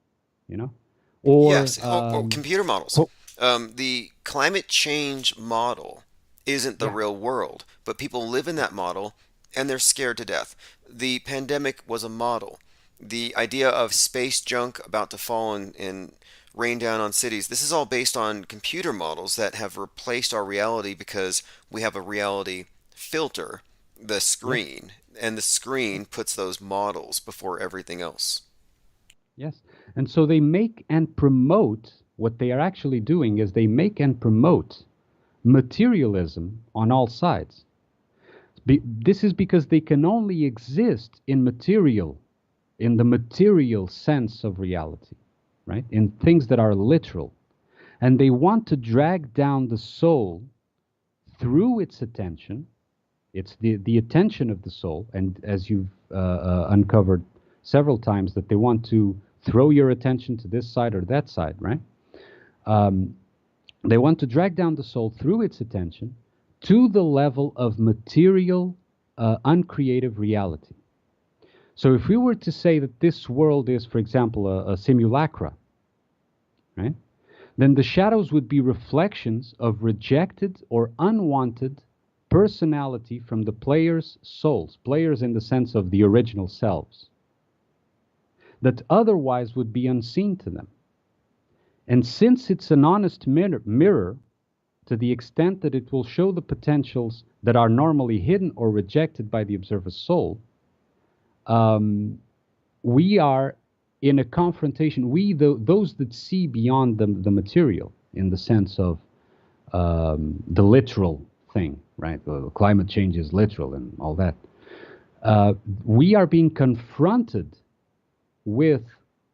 You know, or yes, or computer models. The climate change model isn't the real world, but people live in that model and they're scared to death. The pandemic was a model. The idea of space junk about to fall and rain down on cities, this is all based on computer models that have replaced our reality because we have a reality filter, the screen, and the screen puts those models before everything else. Yes. And so they make and promote, what they are actually doing is they make and promote materialism on all sides. This is because they can only exist in material, in the material sense of reality, right? In things that are literal. And they want to drag down the soul through its attention. It's the attention of the soul, and as you've uncovered several times, that they want to throw your attention to this side or that side, right? They want to drag down the soul through its attention to the level of material, uncreative reality. So if we were to say that this world is, for example, a simulacra, right? Then the shadows would be reflections of rejected or unwanted personality from the players' souls, players in the sense of the original selves, that otherwise would be unseen to them. And since it's an honest mirror, to the extent that it will show the potentials that are normally hidden or rejected by the observer's soul, we are in a confrontation. Those that see beyond the material, in the sense of the literal thing, right? Climate change is literal and all that. We are being confronted with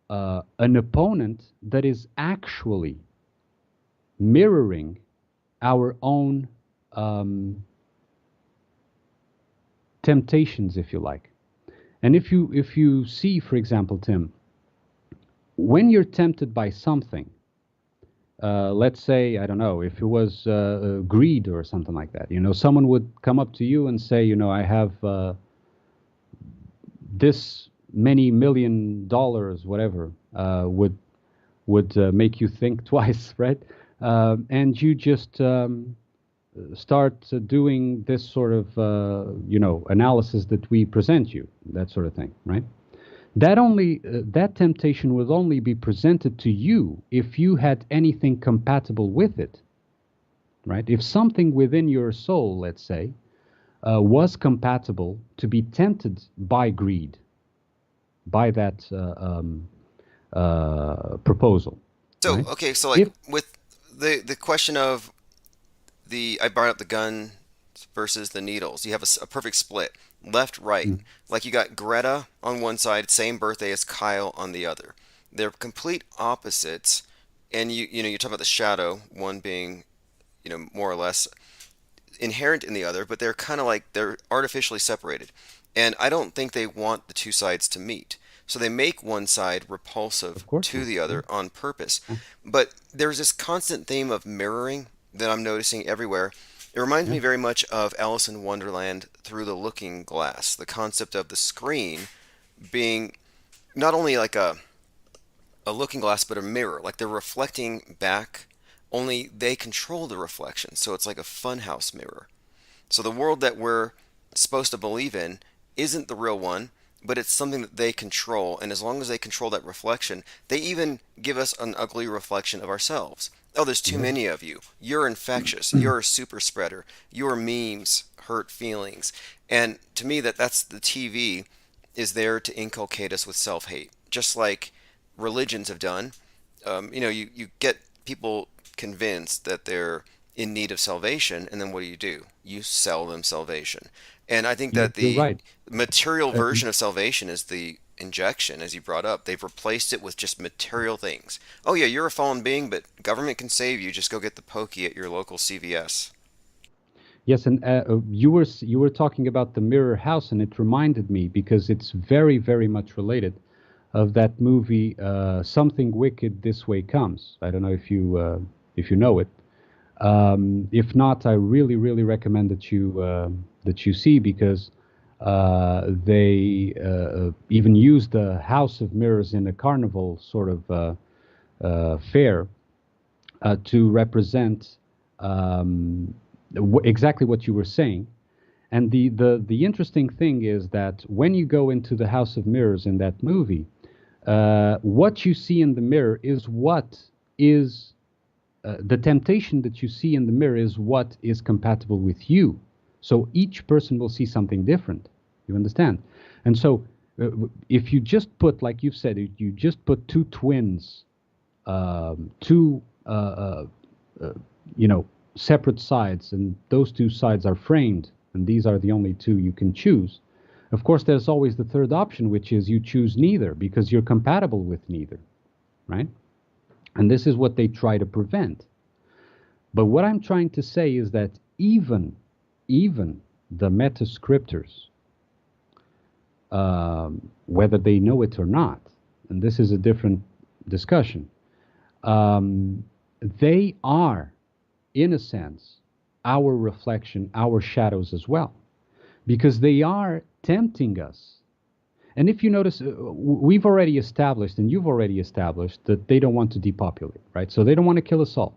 an opponent that is actually mirroring our own temptations, if you like. And if you see, for example, Tim, when you're tempted by something, let's say, I don't know, if it was greed or something like that, you know, someone would come up to you and say, you know, I have this many $1 million, whatever, would make you think twice, right? And you just start doing this sort of, you know, analysis that we present you, that sort of thing, right? That temptation will only be presented to you if you had anything compatible with it, right? If something within your soul, let's say, was compatible to be tempted by greed, by that proposal. So, right? okay, so like with the question of I brought up the gun versus the needles. You have a perfect split, left, right. Like you got Greta on one side, same birthday as Kyle on the other. They're complete opposites, and you know you're talking about the shadow, one being, you know, more or less inherent in the other, but they're kind of like they're artificially separated. And I don't think they want the two sides to meet. So they make one side repulsive course to not. the other on purpose. But there's this constant theme of mirroring that I'm noticing everywhere. It reminds me very much of Alice in Wonderland through the looking glass, the concept of the screen being not only like a looking glass, but a mirror. Like they're reflecting back, only they control the reflection. So it's like a funhouse mirror. So the world that we're supposed to believe in isn't the real one, but it's something that they control. And as long as they control that reflection, they even give us an ugly reflection of ourselves. Oh, there's too many of you. You're infectious. You're a super spreader. Your memes hurt feelings. And to me, that's the TV is there to inculcate us with self-hate, just like religions have done. You get people convinced that they're in need of salvation, and then what do? You sell them salvation. And I think that You're the right. material version of salvation is the injection, as you brought up. They've replaced it with just material things. Oh yeah, you're a fallen being, but government can save you. Just go get the pokey at your local CVS. Yes, and you were talking about the mirror house, and it reminded me because it's very, very much related of that movie, Something Wicked This Way Comes. I don't know if you know it. If not, I really, really recommend that you see, because they even use the House of Mirrors in a carnival sort of fair to represent exactly what you were saying. And the interesting thing is that when you go into the House of Mirrors in that movie, what you see in the mirror is what is the temptation that you see in the mirror is what is compatible with you. So each person will see something different. You understand? And so if you just put, like you've said, you just put two twins, two separate sides, and those two sides are framed, and these are the only two you can choose. Of course, there's always the third option, which is you choose neither because you're compatible with neither, right? And this is what they try to prevent. But what I'm trying to say is that even the meta-scripters, whether they know it or not, and this is a different discussion, they are, in a sense, our reflection, our shadows as well, because they are tempting us. And if you notice, we've already established, and you've already established, that they don't want to depopulate, right? So they don't want to kill us all.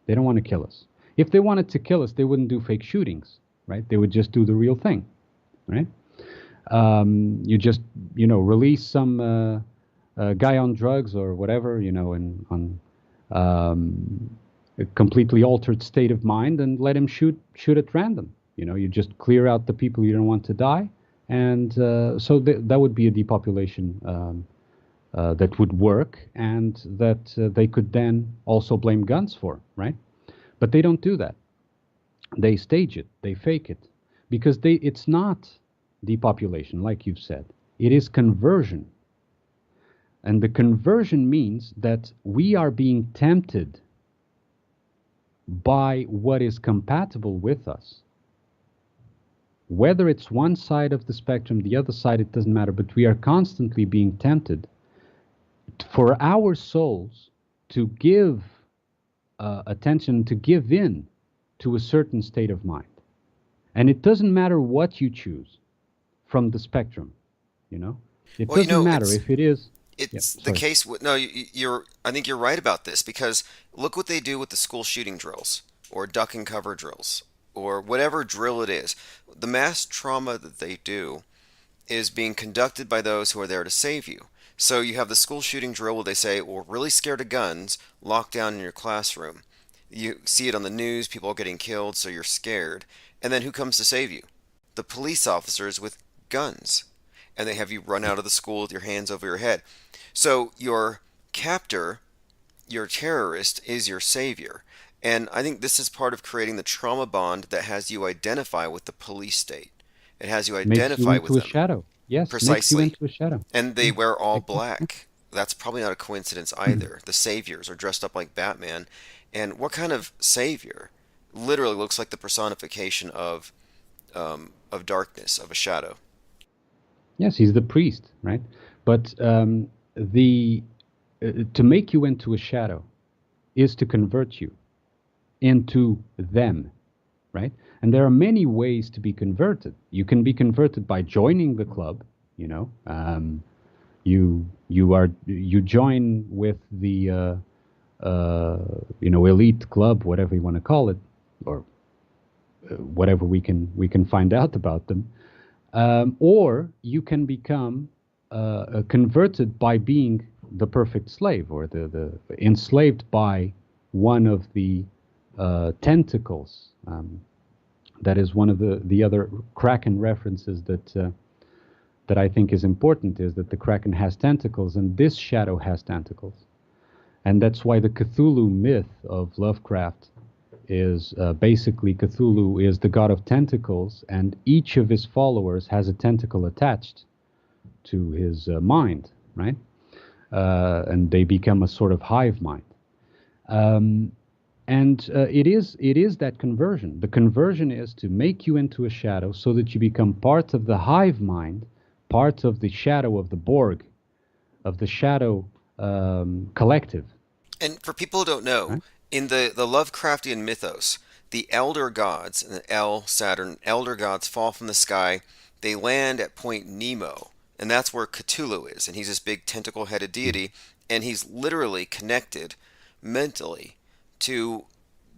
They don't want to kill us. If they wanted to kill us, they wouldn't do fake shootings, right? They would just do the real thing, right? You just, release some guy on drugs or whatever, and on a completely altered state of mind, and let him shoot at random. You just clear out the people you don't want to die. And so that would be a depopulation that would work, and that they could then also blame guns for, right? But they don't do that. They stage it. They fake it. Because it's not depopulation, like you've said. It is conversion. And the conversion means that we are being tempted by what is compatible with us. Whether it's one side of the spectrum, the other side, it doesn't matter, but we are constantly being tempted for our souls to give attention, to give in to a certain state of mind. And it doesn't matter what you choose from the spectrum, It doesn't matter if it is. It's the case with, no, I think you're right about this, because look what they do with the school shooting drills or duck and cover drills, or whatever drill it is. The mass trauma that they do is being conducted by those who are there to save you. So you have the school shooting drill where they say, well, we're really scared of guns, locked down in your classroom. You see it on the news, people are getting killed, so you're scared. And then who comes to save you? The police officers with guns. And they have you run out of the school with your hands over your head. So your captor, your terrorist, is your savior. And I think this is part of creating the trauma bond that has you identify with the police state. It has you identify with them. Makes you into a shadow. Yes, precisely. Makes you into a shadow. And they wear all black. That's probably not a coincidence either. The saviors are dressed up like Batman. And what kind of savior literally looks like the personification of darkness, of a shadow? Yes, he's the priest, right? But to make you into a shadow is to convert you into them, right? And there are many ways to be converted. You can be converted by joining the club, you know. You join with the elite club, whatever you want to call it, or whatever we can find out about them, or you can become converted by being the perfect slave, or the enslaved by one of the tentacles. That is one of the other Kraken references that I think is important, is that the Kraken has tentacles, and this shadow has tentacles. And that's why the Cthulhu myth of Lovecraft is basically Cthulhu is the god of tentacles, and each of his followers has a tentacle attached to his mind, right? And they become a sort of hive mind. It is that conversion. The conversion is to make you into a shadow so that you become part of the hive mind, part of the shadow of the Borg, of the shadow collective. And for people who don't know, right? In the Lovecraftian mythos, the elder gods, El, Saturn, elder gods fall from the sky. They land at Point Nemo, and that's where Cthulhu is. And he's this big tentacle-headed deity, and he's literally connected mentally to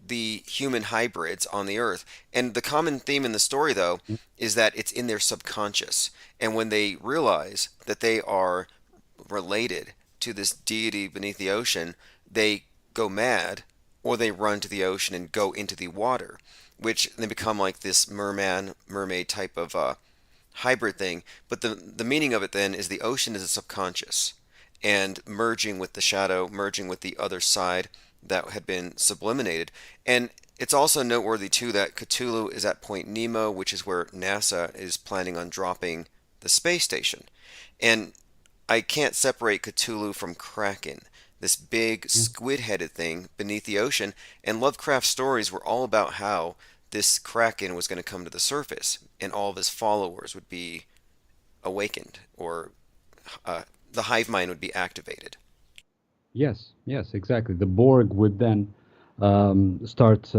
the human hybrids on the Earth. And the common theme in the story, though, is that it's in their subconscious. And when they realize that they are related to this deity beneath the ocean, they go mad, or they run to the ocean and go into the water, which they become like this mermaid type of hybrid thing. But the meaning of it then is the ocean is a subconscious, and merging with the shadow, merging with the other side that had been subliminated. And it's also noteworthy too that Cthulhu is at Point Nemo, which is where NASA is planning on dropping the space station. And I can't separate Cthulhu from Kraken, this big squid-headed thing beneath the ocean. And Lovecraft's stories were all about how this Kraken was going to come to the surface, and all of his followers would be awakened, or the hive mind would be activated. Yes, exactly. The Borg would then start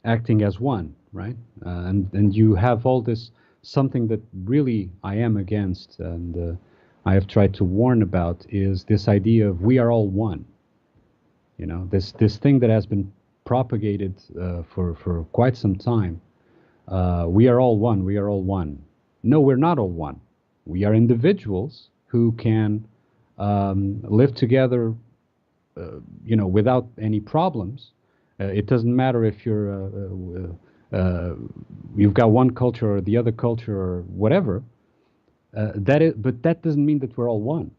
acting as one, right? And you have all this, something that really I am against, and I have tried to warn about, is this idea of we are all one. You know, this thing that has been propagated for quite some time. We are all one. We are all one. No, we're not all one. We are individuals who can live together, without any problems. It doesn't matter if you've got one culture or the other culture or whatever. But that doesn't mean that we're all one.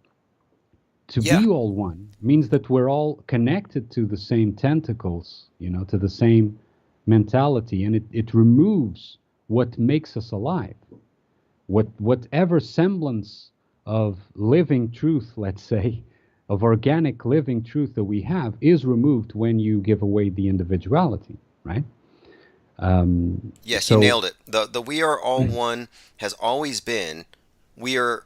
To be all one means that we're all connected to the same tentacles, to the same mentality, and it removes what makes us alive. Whatever semblance of living truth, let's say, of organic living truth that we have, is removed when you give away the individuality, right? Yes, you nailed it. The we are all one has always been, we are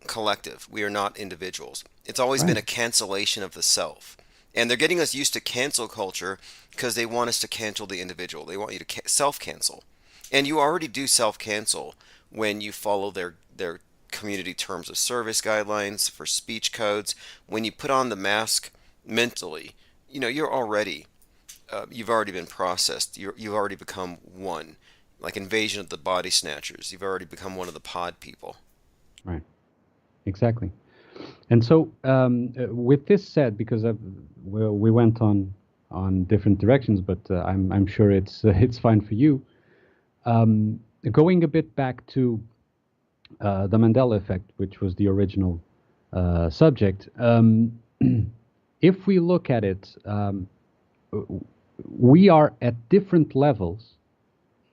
collective. We are not individuals. It's always been a cancellation of the self. And they're getting us used to cancel culture because they want us to cancel the individual. They want you to self-cancel. And you already do self-cancel when you follow their community terms of service guidelines for speech codes. When you put on the mask mentally, you're already, you've already been processed. You've already become one. Like Invasion of the Body Snatchers. You've already become one of the pod people. Right. Exactly. And so, with this said, because we went on different directions, but I'm sure it's fine for you. Going a bit back to the Mandela effect, which was the original subject. If we look at it, we are at different levels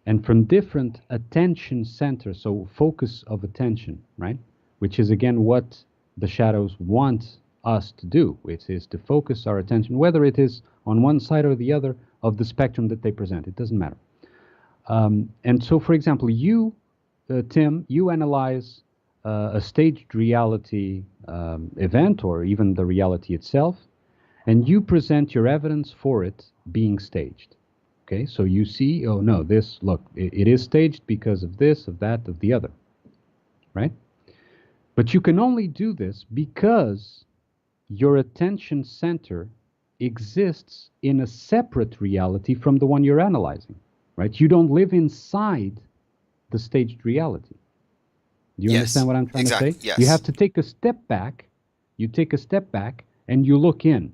and from different attention centers, so focus of attention, right? Which is again what the shadows want us to do, which is to focus our attention, whether it is on one side or the other of the spectrum that they present. It doesn't matter. And so, for example, you, Tim, you analyze a staged reality event, or even the reality itself, and you present your evidence for it being staged. Okay, so you see, oh no, this, look, it is staged because of this, of that, of the other, right? But you can only do this because your attention center exists in a separate reality from the one you're analyzing, right? You don't live inside the staged reality. Do you understand what I'm trying to say? Yes. You have to take a step back. You take a step back and you look in.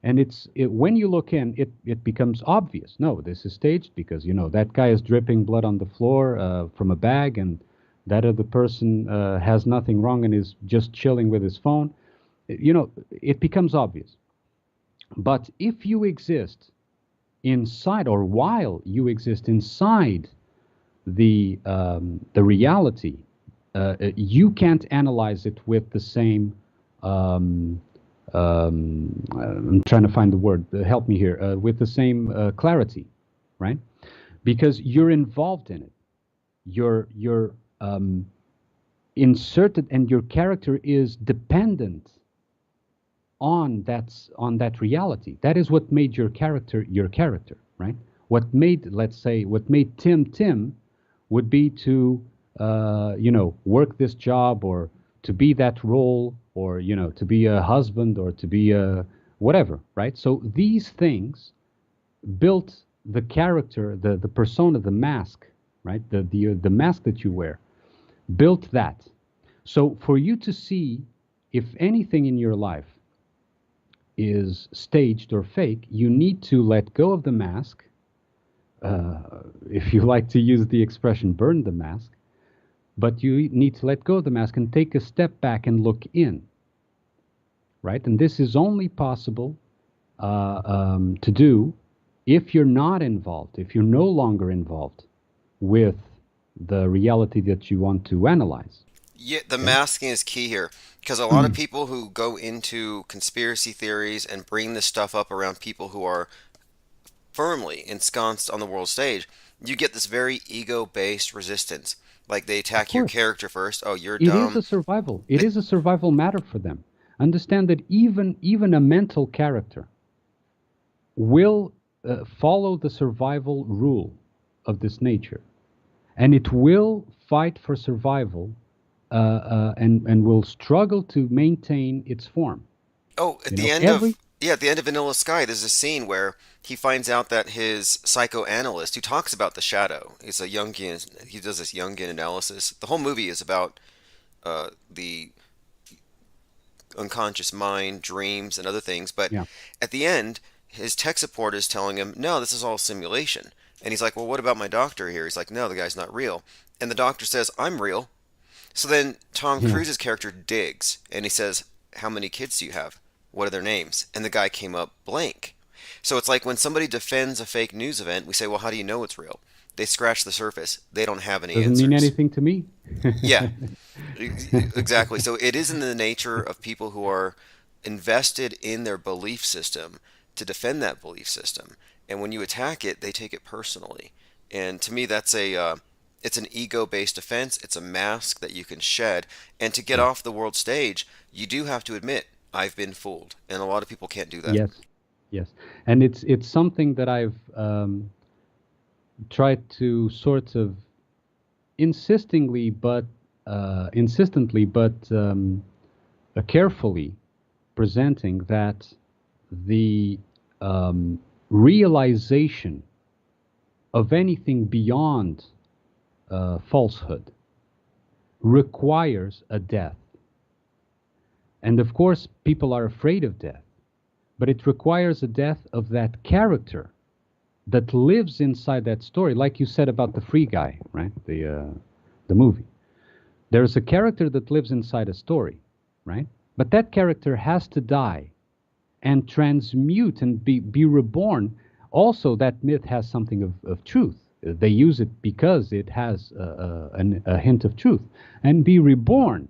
And when you look in, it becomes obvious. No, this is staged because, that guy is dripping blood on the floor from a bag, and that other person has nothing wrong and is just chilling with his phone. It becomes obvious. But if you exist inside, or while you exist inside the reality, you can't analyze it with the same I'm trying to find the word, help me here, with the same clarity, right? Because you're involved in it. You're inserted, and your character is dependent on that reality. That is what made your character, right? What made Tim would be to work this job, or to be that role, or to be a husband, or to be a whatever, right? So these things built the character, the persona, the mask, right? The mask that you wear built that. So for you to see if anything in your life is staged or fake, you need to let go of the mask. If you like to use the expression, burn the mask. But you need to let go of the mask and take a step back and look in, right? And this is only possible to do if you're not involved, if you're no longer involved with the reality that you want to analyze. Yeah, the masking is key here, because a lot of people who go into conspiracy theories and bring this stuff up around people who are firmly ensconced on the world stage, you get this very ego-based resistance. Like, they attack your character first. Oh, you're dumb. It is a survival. It is a survival matter for them. Understand that even a mental character will follow the survival rule of this nature, and it will fight for survival, and will struggle to maintain its form. Oh, at the end of Vanilla Sky, there's a scene where he finds out that his psychoanalyst, who talks about the shadow, he's a Jungian, he does this Jungian analysis. The whole movie is about the unconscious mind, dreams, and other things. But at the end, his tech support is telling him, no, this is all simulation. And he's like, well, what about my doctor here? He's like, no, the guy's not real. And the doctor says, I'm real. So then Tom Cruise's character digs, and he says, how many kids do you have? What are their names? And the guy came up blank. So it's like when somebody defends a fake news event, we say, well, how do you know it's real? They scratch the surface. They don't have any answers. Doesn't mean anything to me. Yeah, exactly. So it is in the nature of people who are invested in their belief system to defend that belief system. And when you attack it, they take it personally. And to me, that's it's an ego-based defense. It's a mask that you can shed. And to get off the world stage, you do have to admit, I've been fooled. And a lot of people can't do that. Yes. And it's something that I've tried to sort of insistently but carefully presenting, that the realization of anything beyond falsehood requires a death. And of course, people are afraid of death, but it requires a death of that character that lives inside that story. Like you said about the free guy, right? The movie. There's a character that lives inside a story, right? But that character has to die and transmute and be reborn. Also, that myth has something of truth. They use it because it has a hint of truth. And be reborn.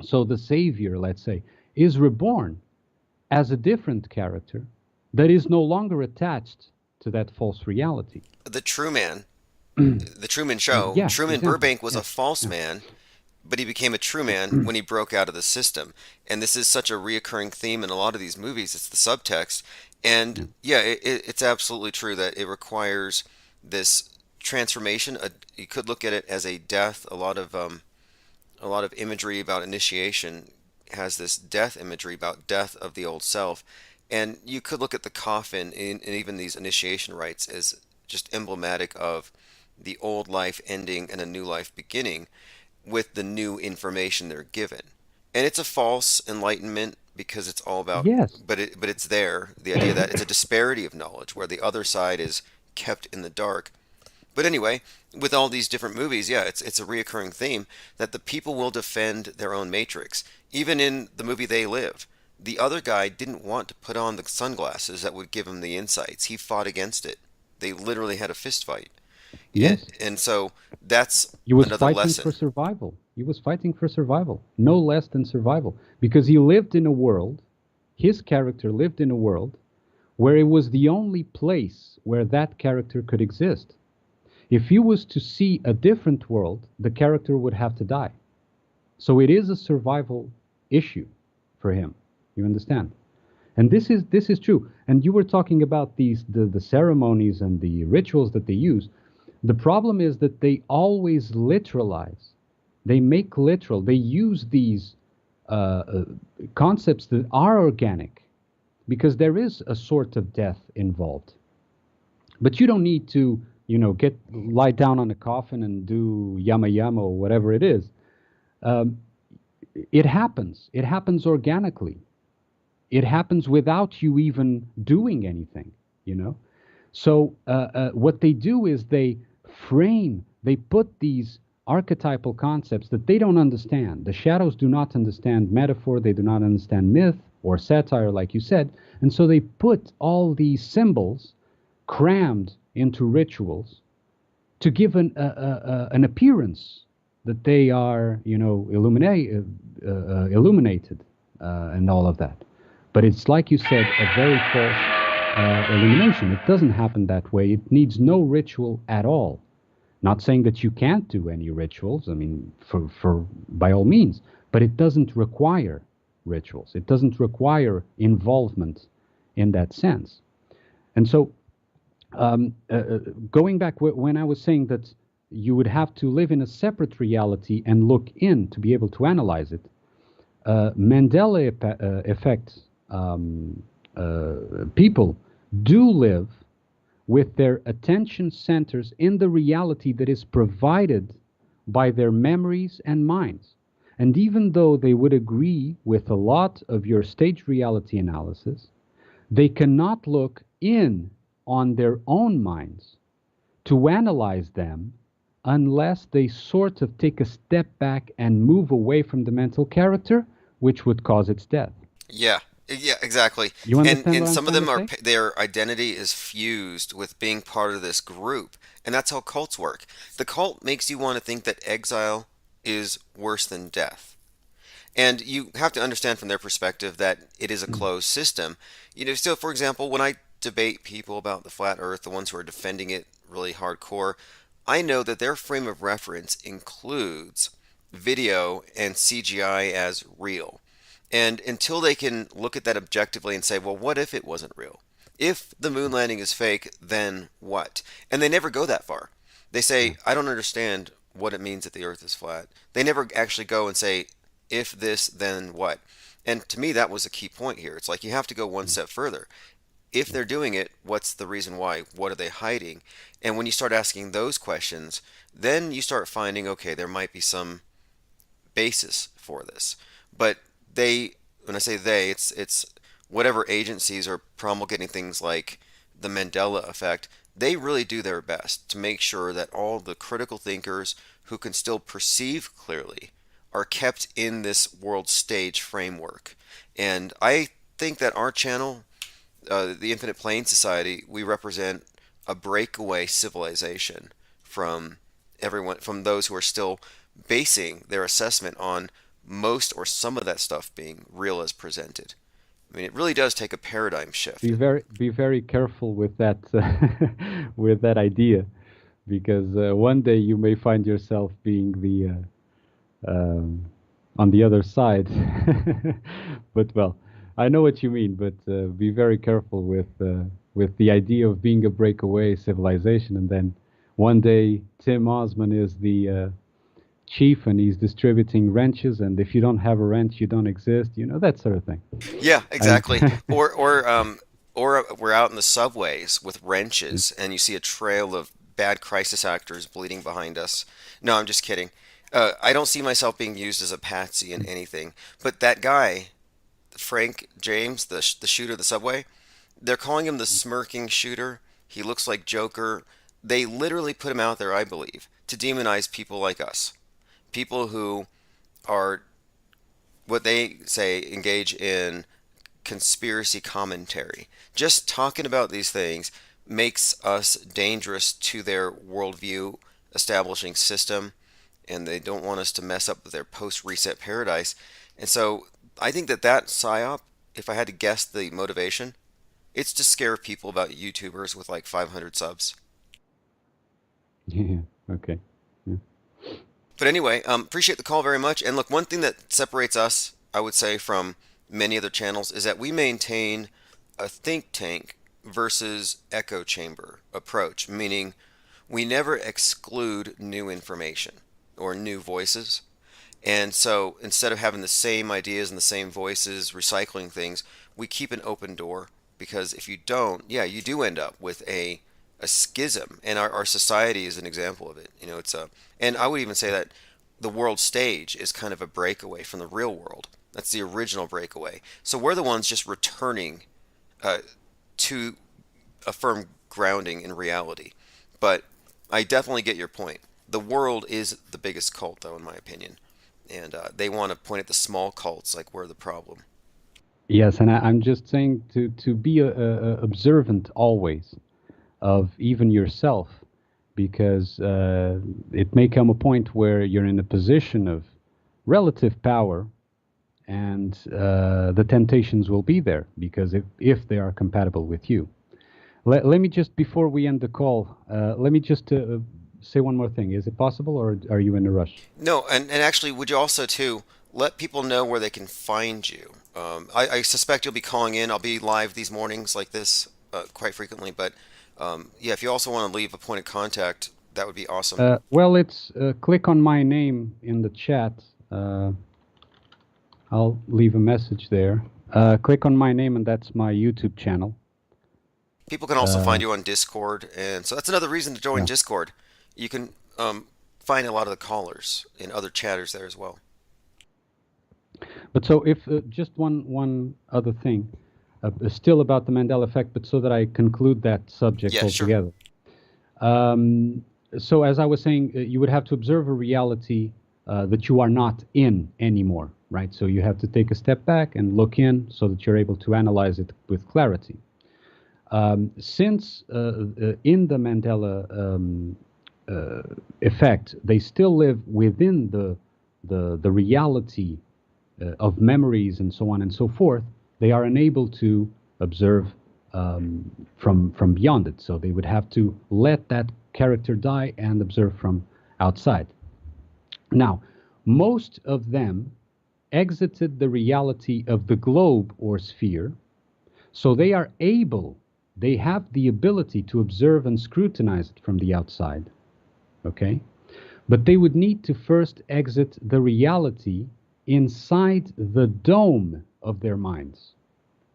So the savior, let's say, is reborn as a different character that is no longer attached to that false reality. The Truman, the Truman Show, Yeah, Truman exactly. Burbank was a false man, but he became a true man when he broke out of the system. And this is such a reoccurring theme in a lot of these movies. It's the subtext. And yeah, it's absolutely true that it requires this transformation. You could look at it as a death. A lot of imagery about initiation has this death imagery about death of the old self. And you could look at the coffin and even these initiation rites as just emblematic of the old life ending and a new life beginning with the new information they're given. And it's a false enlightenment because it's all about, but it's there, the idea that it's a disparity of knowledge where the other side is kept in the dark. But anyway, with all these different movies, yeah, it's a reoccurring theme that the people will defend their own matrix. Even in the movie They Live, the other guy didn't want to put on the sunglasses that would give him the insights. He fought against it. They literally had a fist fight. Yes. And so that's He was another fighting lesson. for survival. He was fighting for survival, no less than survival, because he lived in a world, his character lived in a world where it was the only place where that character could exist. If he was to see a different world, the character would have to die. So it is a survival issue for him. You understand? And this is true. And you were talking about the ceremonies and the rituals that they use. The problem is that they always literalize. They make literal. They use these concepts that are organic because there is a sort of death involved. But you don't need to, lie down on a coffin and do yama yama or whatever it is. It happens. It happens organically. It happens without you even doing anything, So what they do is they put these archetypal concepts that they don't understand. The shadows do not understand metaphor. They do not understand myth or satire, like you said. And so they put all these symbols crammed into rituals to give an appearance that they are, illuminated and all of that. But it's, like you said, a very false illumination. It doesn't happen that way. It needs no ritual at all. Not saying that you can't do any rituals, I mean, for by all means, but it doesn't require rituals. It doesn't require involvement in that sense. And so, going back when I was saying that you would have to live in a separate reality and look in to be able to analyze it, Mandela effect people do live with their attention centers in the reality that is provided by their memories and minds. And even though they would agree with a lot of your stage reality analysis, they cannot look in on their own minds to analyze them unless they sort of take a step back and move away from the mental character, which would cause its death. Yeah, exactly. You understand and what some I'm of them trying are to say? their identity is fused with being part of this group, and that's how cults work. The cult makes you want to think that exile is worse than death. And you have to understand from their perspective that it is a closed system. So for example, when I debate people about the flat earth, the ones who are defending it really hardcore, I know that their frame of reference includes video and CGI as real. And until they can look at that objectively and say, well, what if it wasn't real? If the moon landing is fake, then what? And they never go that far. They say, I don't understand what it means that the earth is flat. They never actually go and say, if this, then what? And to me, that was a key point here. It's like you have to go one step further. If they're doing it, what's the reason why? What are they hiding? And when you start asking those questions, then you start finding, okay, there might be some basis for this. But when I say they, it's whatever agencies are promulgating things like the Mandela effect, they really do their best to make sure that all the critical thinkers who can still perceive clearly are kept in this world stage framework. And I think that our channel, the Infinite Plane Society, we represent a breakaway civilization from those who are still basing their assessment on most or some of that stuff being real as presented. I mean, it really does take a paradigm shift. Be very careful with that with that idea, because one day you may find yourself being on the other side. But well, I know what you mean. But be very careful with the idea of being a breakaway civilization, and then one day Tim Osman is the chief and he's distributing wrenches, and if you don't have a wrench, you don't exist. You know, that sort of thing. Yeah, exactly. Or we're out in the subways with wrenches, and you see a trail of bad crisis actors bleeding behind us. No, I'm just kidding. I don't see myself being used as a patsy in anything. But that guy, Frank James, the shooter of the subway, they're calling him the smirking shooter. He looks like Joker. They literally put him out there, I believe, to demonize people like us. People who are what they say engage in conspiracy commentary. Just talking about these things makes us dangerous to their worldview establishing system, and they don't want us to mess up with their post-reset paradise. And so I think that psyop, if I had to guess the motivation, it's to scare people about YouTubers with like 500 subs. Yeah. Okay. Yeah. But anyway, appreciate the call very much. And look, one thing that separates us, I would say, from many other channels is that we maintain a think tank versus echo chamber approach, meaning we never exclude new information or new voices. And so instead of having the same ideas and the same voices recycling things, we keep an open door, because if you don't, yeah, you do end up with a schism, and our society is an example of it. You know, and I would even say that the world stage is kind of a breakaway from the real world. That's the original breakaway. So we're the ones just returning to a firm grounding in reality. But I definitely get your point. The world is the biggest cult, though, in my opinion. And they want to point at the small cults like we're the problem. Yes, and I'm just saying to be observant always of even yourself, because it may come a point where you're in a position of relative power, and the temptations will be there, because if they are compatible with you. Let me just, before we end the call, let me just say one more thing. Is it possible, or are you in a rush? No, and actually, would you also, too, let people know where they can find you? I suspect you'll be calling in. I'll be live these mornings like this quite frequently, but yeah, if you also want to leave a point of contact, that would be awesome. Well, it's click on my name in the chat. I'll leave a message there. Click on my name, and that's my YouTube channel. People can also find you on Discord, and so that's another reason to join Discord. You can find a lot of the callers and other chatters there as well. But so if just one other thing, still about the Mandela effect, but so that I conclude that subject altogether. Sure. So as I was saying, you would have to observe a reality that you are not in anymore, right? So you have to take a step back and look in so that you're able to analyze it with clarity. Since in the Mandela effect, they still live within the reality of memories and so on and so forth, they are unable to observe from beyond it. So they would have to let that character die and observe from outside. Now, most of them exited the reality of the globe or sphere, so they are able, they have the ability to observe and scrutinize it from the outside. Okay? But they would need to first exit the reality inside the dome of their minds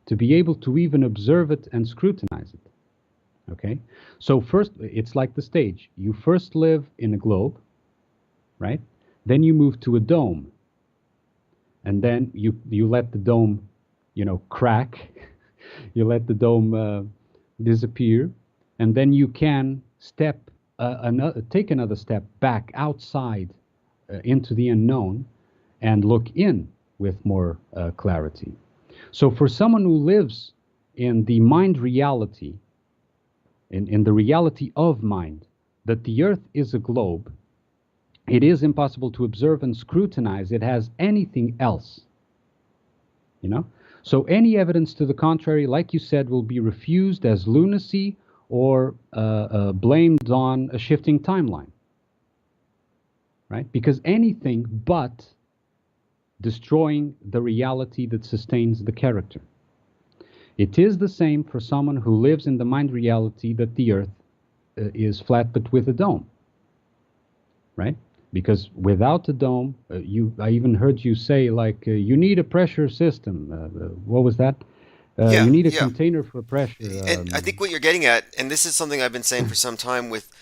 to be able to even observe it and scrutinize it. Okay? So first, it's like the stage. You first live in a globe, right? Then you move to a dome. And then you let the dome, crack. You let the dome disappear. And then you can take another step back outside into the unknown and look in with more clarity. So for someone who lives in the mind reality, in the reality of mind, that the earth is a globe, it is impossible to observe and scrutinize it as anything else. So any evidence to the contrary, like you said, will be refused as lunacy or blamed on a shifting timeline. right? Because anything but destroying the reality that sustains the character. It is the same for someone who lives in the mind reality that the earth is flat but with a dome, right? Because without a dome, I even heard you say, like, you need a pressure system. What was that? You need a container for pressure. And I think what you're getting at, and this is something I've been saying for some time with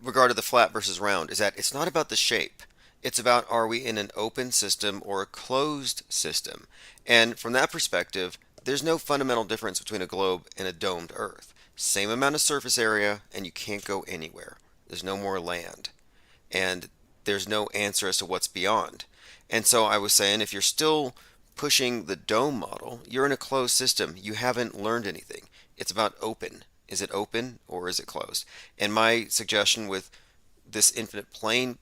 regard to the flat versus round, is that it's not about the shape. It's about, are we in an open system or a closed system? And from that perspective, there's no fundamental difference between a globe and a domed Earth. Same amount of surface area, and you can't go anywhere. There's no more land. And there's no answer as to what's beyond. And so I was saying, if you're still pushing the dome model, you're in a closed system. You haven't learned anything. It's about open. Is it open or is it closed? And my suggestion with this infinite plane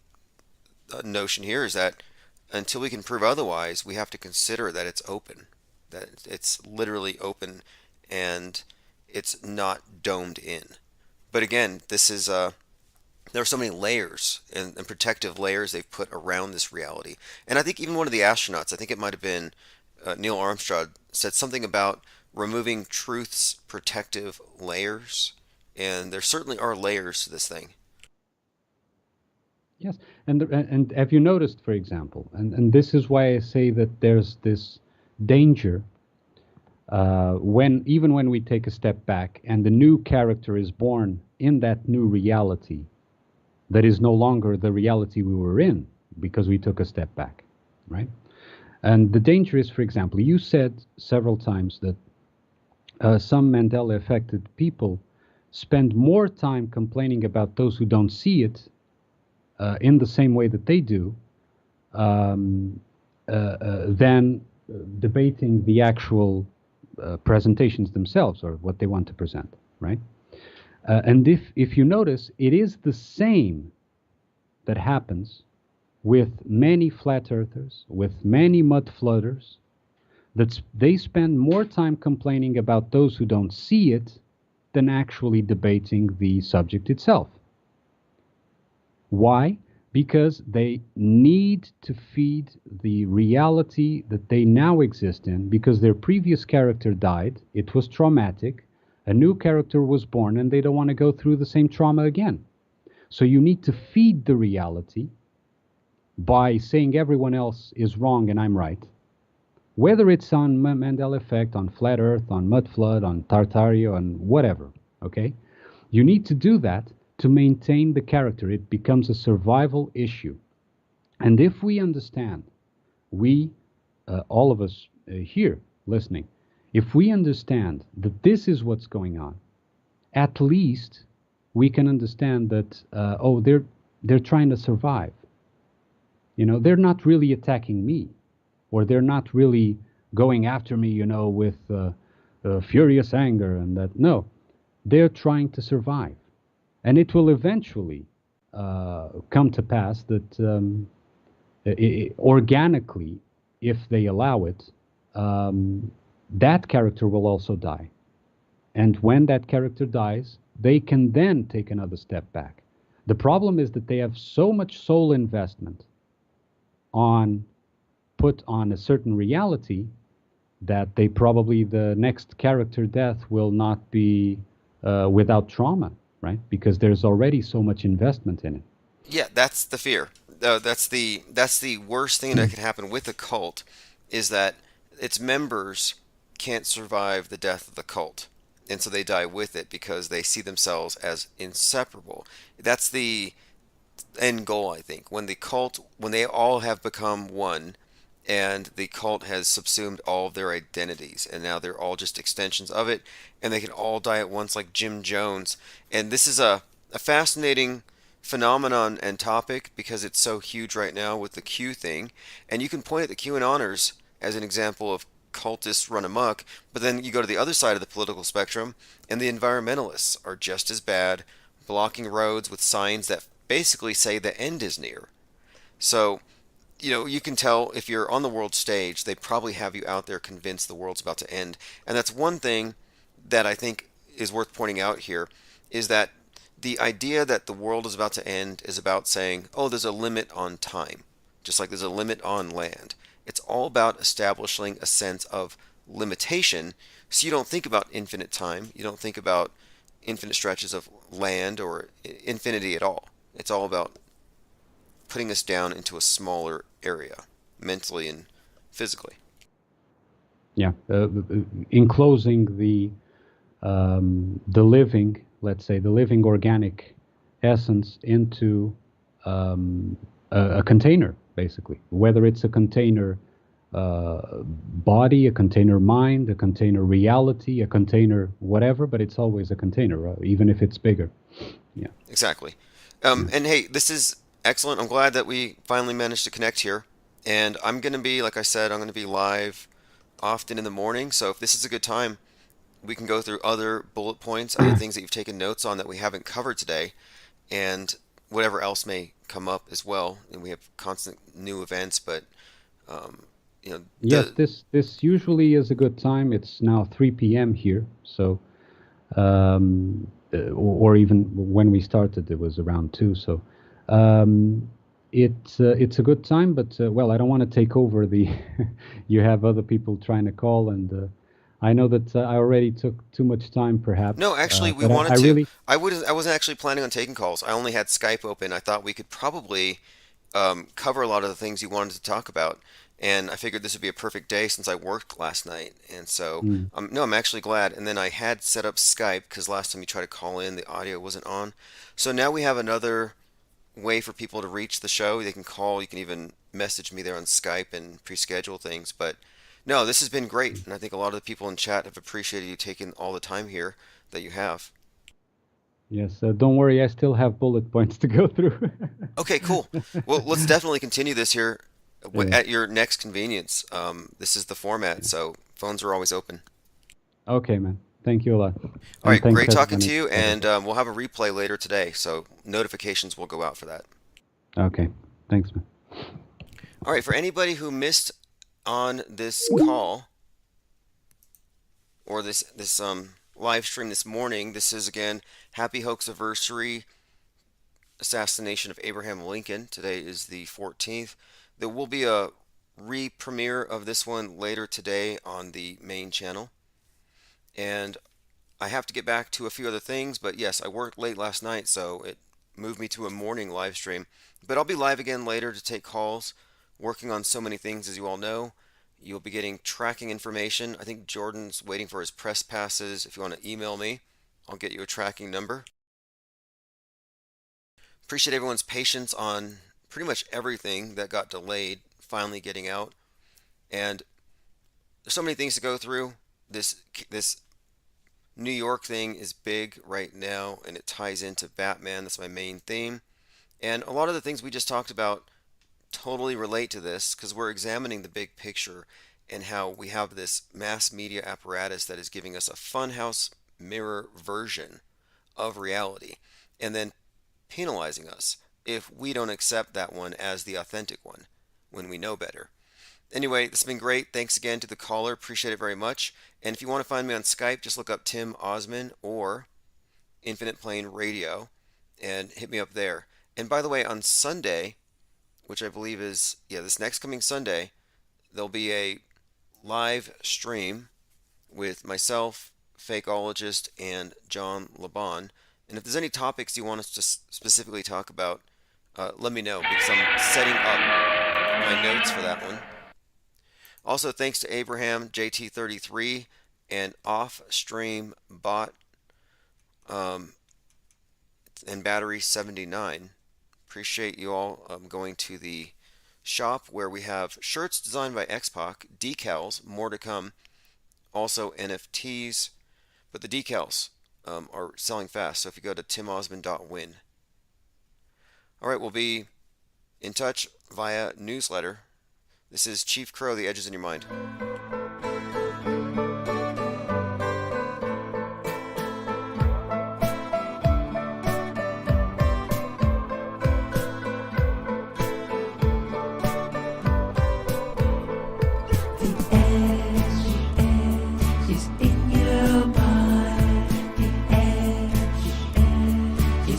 notion here is that until we can prove otherwise, we have to consider that it's open, that it's literally open and it's not domed in. But again, this is there are so many layers and protective layers they've put around this reality. And I think even one of the astronauts, I think it might have been Neil Armstrong, said something about removing truth's protective layers. And there certainly are layers to this thing. Yes, and have you noticed, for example, and this is why I say that there's this danger even when we take a step back and the new character is born in that new reality that is no longer the reality we were in because we took a step back, right? And the danger is, for example, you said several times that some Mandela-affected people spend more time complaining about those who don't see it in the same way that they do than debating the actual presentations themselves or what they want to present, right? And if you notice, it is the same that happens with many flat earthers, with many mud floaters, that they spend more time complaining about those who don't see it than actually debating the subject itself. Why? Because they need to feed the reality that they now exist in, because their previous character died, it was traumatic, a new character was born, and they don't want to go through the same trauma again. So you need to feed the reality by saying everyone else is wrong and I'm right. Whether it's on Mandela effect, on flat earth, on mud flood, on Tartaria, on whatever, okay? You need to do that to maintain the character. It becomes a survival issue. And if we understand, all of us here listening, if we understand that this is what's going on, at least we can understand that, they're trying to survive. You know, they're not really attacking me, or they're not really going after me, you know, with furious anger and that. No, they're trying to survive. And it will eventually come to pass that organically, if they allow it, that character will also die. And when that character dies, they can then take another step back. The problem is that they have so much soul investment put on a certain reality that they probably, the next character death will not be without trauma, right? Because there's already so much investment in it. Yeah, that's the fear. That's the worst thing that could happen with a cult, is that its members can't survive the death of the cult, and so they die with it because they see themselves as inseparable. That's the end goal, I think. When they all have become one, and the cult has subsumed all of their identities, and now they're all just extensions of it, and they can all die at once like Jim Jones. And this is a fascinating phenomenon and topic because it's so huge right now with the Q thing, and you can point at the QAnoners as an example of cultists run amok, but then you go to the other side of the political spectrum, and the environmentalists are just as bad, blocking roads with signs that basically say the end is near. So, you know, you can tell if you're on the world stage, they probably have you out there convinced the world's about to end. And that's one thing that I think is worth pointing out here, is that the idea that the world is about to end is about saying, oh, there's a limit on time, just like there's a limit on land. It's all about establishing a sense of limitation, so you don't think about infinite time, you don't think about infinite stretches of land or infinity at all. It's all about putting us down into a smaller area, mentally and physically. Yeah, enclosing the living, let's say, the living organic essence into a container, basically. Whether it's a container body, a container mind, a container reality, a container whatever, but it's always a container, even if it's bigger. Yeah. Exactly. And hey, this is excellent. I'm glad that we finally managed to connect here. And I'm going to be, like I said, I'm going to be live often in the morning. So if this is a good time, we can go through other bullet points, other things that you've taken notes on that we haven't covered today, and whatever else may come up as well. And we have constant new events, but you know. Yes, this usually is a good time. It's now 3 p.m. here, so or even when we started, it was around 2. So it's a good time, but well, I don't want to take over the. You have other people trying to call, and I know that I already took too much time, perhaps. No, actually, we wanted to. I wasn't actually planning on taking calls. I only had Skype open. I thought we could probably cover a lot of the things you wanted to talk about, and I figured this would be a perfect day since I worked last night. And so, no, I'm actually glad. And then I had set up Skype because last time you tried to call in, the audio wasn't on. So now we have another way for people to reach the show. They can call. You can even message me there on Skype and pre-schedule things. But no, this has been great, and I think a lot of the people in chat have appreciated you taking all the time here that you have. Yes, don't worry, I still have bullet points to go through. Okay, cool. Well, let's definitely continue this here at your next convenience. This is the format, so phones are always open. Okay, man. Thank you a lot. All right, great talking to you, and we'll have a replay later today, so notifications will go out for that. Okay, thanks, man. All right, for anybody who missed on this call or this live stream this morning, this is again Happy Hoax Anniversary Assassination of Abraham Lincoln. Today is the 14th. There will be a re-premiere of this one later today on the main channel. And I have to get back to a few other things, but yes, I worked late last night, so it moved me to a morning live stream. But I'll be live again later to take calls, working on so many things, as you all know. You'll be getting tracking information. I think Jordan's waiting for his press passes. If you want to email me, I'll get you a tracking number. Appreciate everyone's patience on pretty much everything that got delayed finally getting out. And there's so many things to go through. This New York thing is big right now, and it ties into Batman. That's my main theme. And a lot of the things we just talked about totally relate to this because we're examining the big picture and how we have this mass media apparatus that is giving us a funhouse mirror version of reality and then penalizing us if we don't accept that one as the authentic one when we know better. Anyway, this has been great. Thanks again to the caller. Appreciate it very much. And if you want to find me on Skype, just look up Tim Osman or Infinite Plane Radio and hit me up there. And by the way, on Sunday, which I believe is, this next coming Sunday, there'll be a live stream with myself, Fakeologist, and John Laban. And if there's any topics you want us to specifically talk about, let me know, because I'm setting up my notes for that one. Also, thanks to Abraham, JT33, and Offstream Bot, and Battery 79. Appreciate you all going to the shop where we have shirts designed by X-Pac, decals, more to come, also NFTs, but the decals are selling fast, so if you go to timosman.win. All right, we'll be in touch via newsletter. This is Chief Crow, The Edges in Your Mind. Is in your mind. The edge is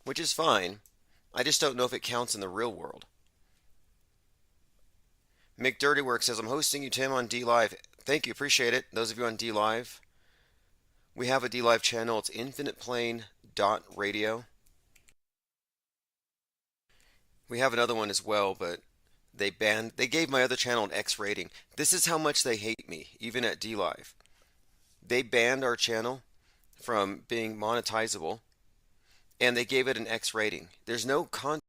which is fine. I just don't know if it counts in the real world. Mick Dirtywork says, I'm hosting you, Tim, on DLive. Thank you, appreciate it. Those of you on DLive, we have a DLive channel. It's infiniteplane.radio. We have another one as well, but they gave my other channel an X rating. This is how much they hate me, even at DLive. They banned our channel from being monetizable, and they gave it an X rating. There's no content.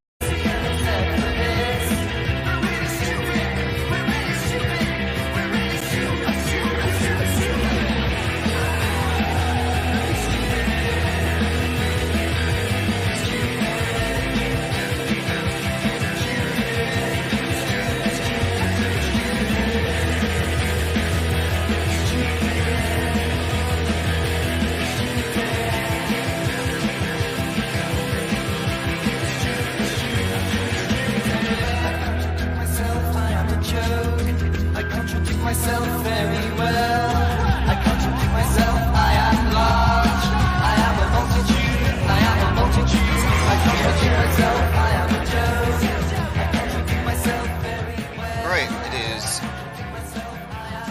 Myself very well. I contradict myself. I am large. I am a multitude. I am a multitude. I contradict myself. I am a joke. I contradict myself very well. All right, it is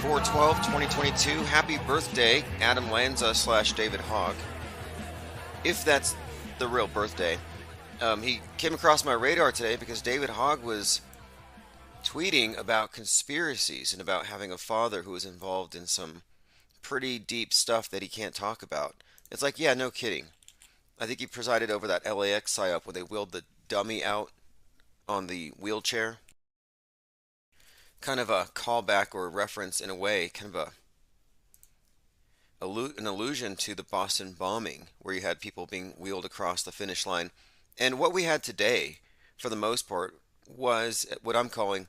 4/12/2022. Happy birthday, Adam Lanza / David Hogg. If that's the real birthday. He came across my radar today because David Hogg was tweeting about conspiracies and about having a father who was involved in some pretty deep stuff that he can't talk about. It's like, yeah, no kidding. I think he presided over that LAX psyop where they wheeled the dummy out on the wheelchair. Kind of a callback or a reference in a way, kind of an allusion to the Boston bombing where you had people being wheeled across the finish line. And what we had today, for the most part, was what I'm calling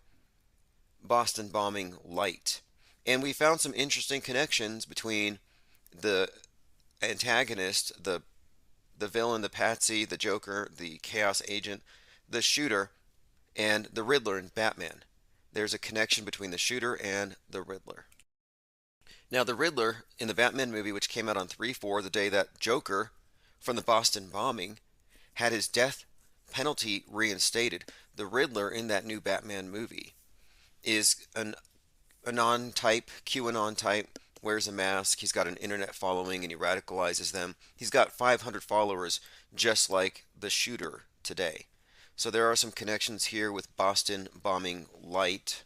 Boston bombing light. And we found some interesting connections between the antagonist, the villain, the patsy, the Joker, the chaos agent, the shooter, and the Riddler in Batman. There's a connection between the shooter and the Riddler. Now, the Riddler in the Batman movie, which came out on 3/4, the day that Joker from the Boston bombing had his death penalty reinstated, the Riddler in that new Batman movie is an Anon type, QAnon type, wears a mask, he's got an internet following and he radicalizes them. He's got 500 followers just like the shooter today. So there are some connections here with Boston bombing light.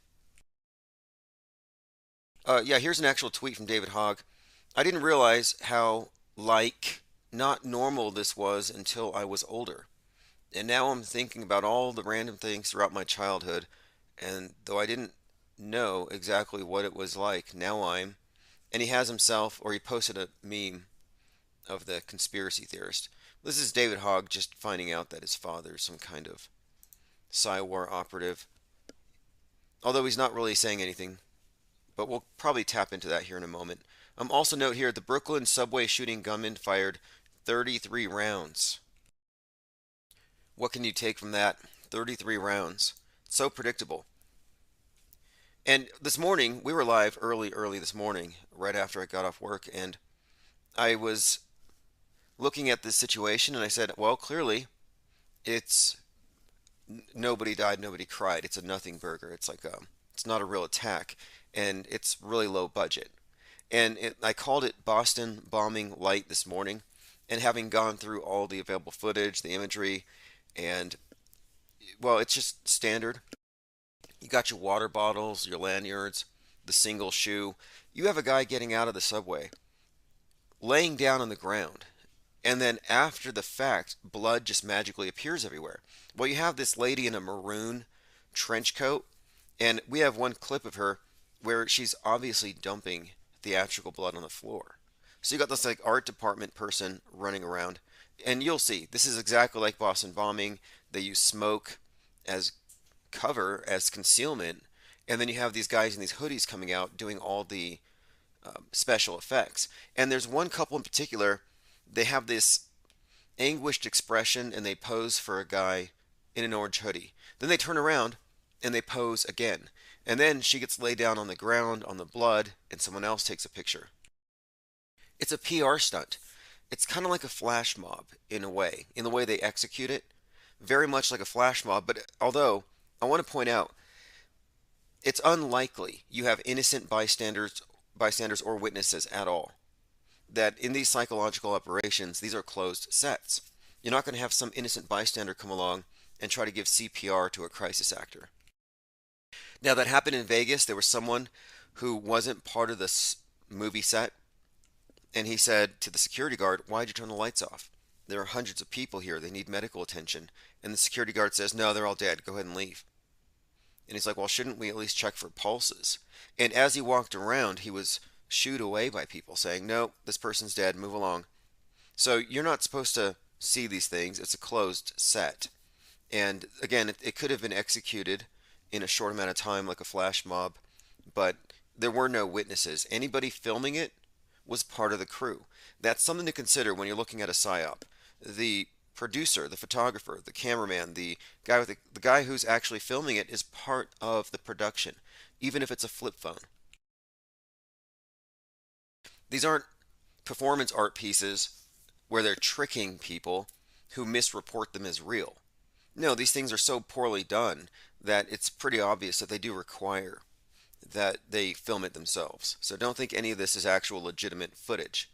Yeah, here's an actual tweet from David Hogg. I didn't realize how, not normal this was until I was older. And now I'm thinking about all the random things throughout my childhood, and though I didn't know exactly what it was like, now I'm. And he has himself, or he posted a meme of the conspiracy theorist. This is David Hogg just finding out that his father is some kind of Psy-War operative. Although he's not really saying anything, but we'll probably tap into that here in a moment. Also note here, the Brooklyn subway shooting gunman fired 33 rounds. What can you take from that? 33 rounds. So predictable. And this morning, we were live early this morning, right after I got off work, and I was looking at this situation, and I said, well, clearly, it's nobody died, nobody cried. It's a nothing burger. It's like it's not a real attack, and it's really low budget. And I called it Boston bombing light this morning, and having gone through all the available footage, the imagery, and, well, it's just standard. You got your water bottles, your lanyards, the single shoe. You have a guy getting out of the subway, laying down on the ground, and then after the fact, blood just magically appears everywhere. Well, you have this lady in a maroon trench coat, and we have one clip of her where she's obviously dumping theatrical blood on the floor. So you got this like art department person running around, and you'll see this is exactly like Boston bombing. They use smoke as cover, as concealment, and then you have these guys in these hoodies coming out doing all the special effects. And there's one couple in particular, they have this anguished expression and they pose for a guy in an orange hoodie. Then they turn around and they pose again. And then she gets laid down on the ground on the blood and someone else takes a picture. It's a PR stunt. it's kind of like a flash mob in a way, in the way they execute it. Very much like a flash mob, but although I want to point out, it's unlikely you have innocent bystanders or witnesses at all. That in these psychological operations, these are closed sets. You're not going to have some innocent bystander come along and try to give CPR to a crisis actor. Now, that happened in Vegas. There was someone who wasn't part of this movie set, and he said to the security guard, "Why'd you turn the lights off? There are hundreds of people here. They need medical attention." And the security guard says, "No, they're all dead. Go ahead and leave." And he's like, "Well, shouldn't we at least check for pulses?" And as he walked around, he was shooed away by people saying, "No, this person's dead. Move along." So you're not supposed to see these things. It's a closed set. And again, it could have been executed in a short amount of time like a flash mob, but there were no witnesses. Anybody filming it was part of the crew. That's something to consider when you're looking at a psyop. The producer, the photographer, the cameraman, the guy with the guy who's actually filming it is part of the production, even if it's a flip phone. These aren't performance art pieces where they're tricking people who misreport them as real. No, these things are so poorly done that it's pretty obvious that they do require that they film it themselves. So don't think any of this is actual legitimate footage.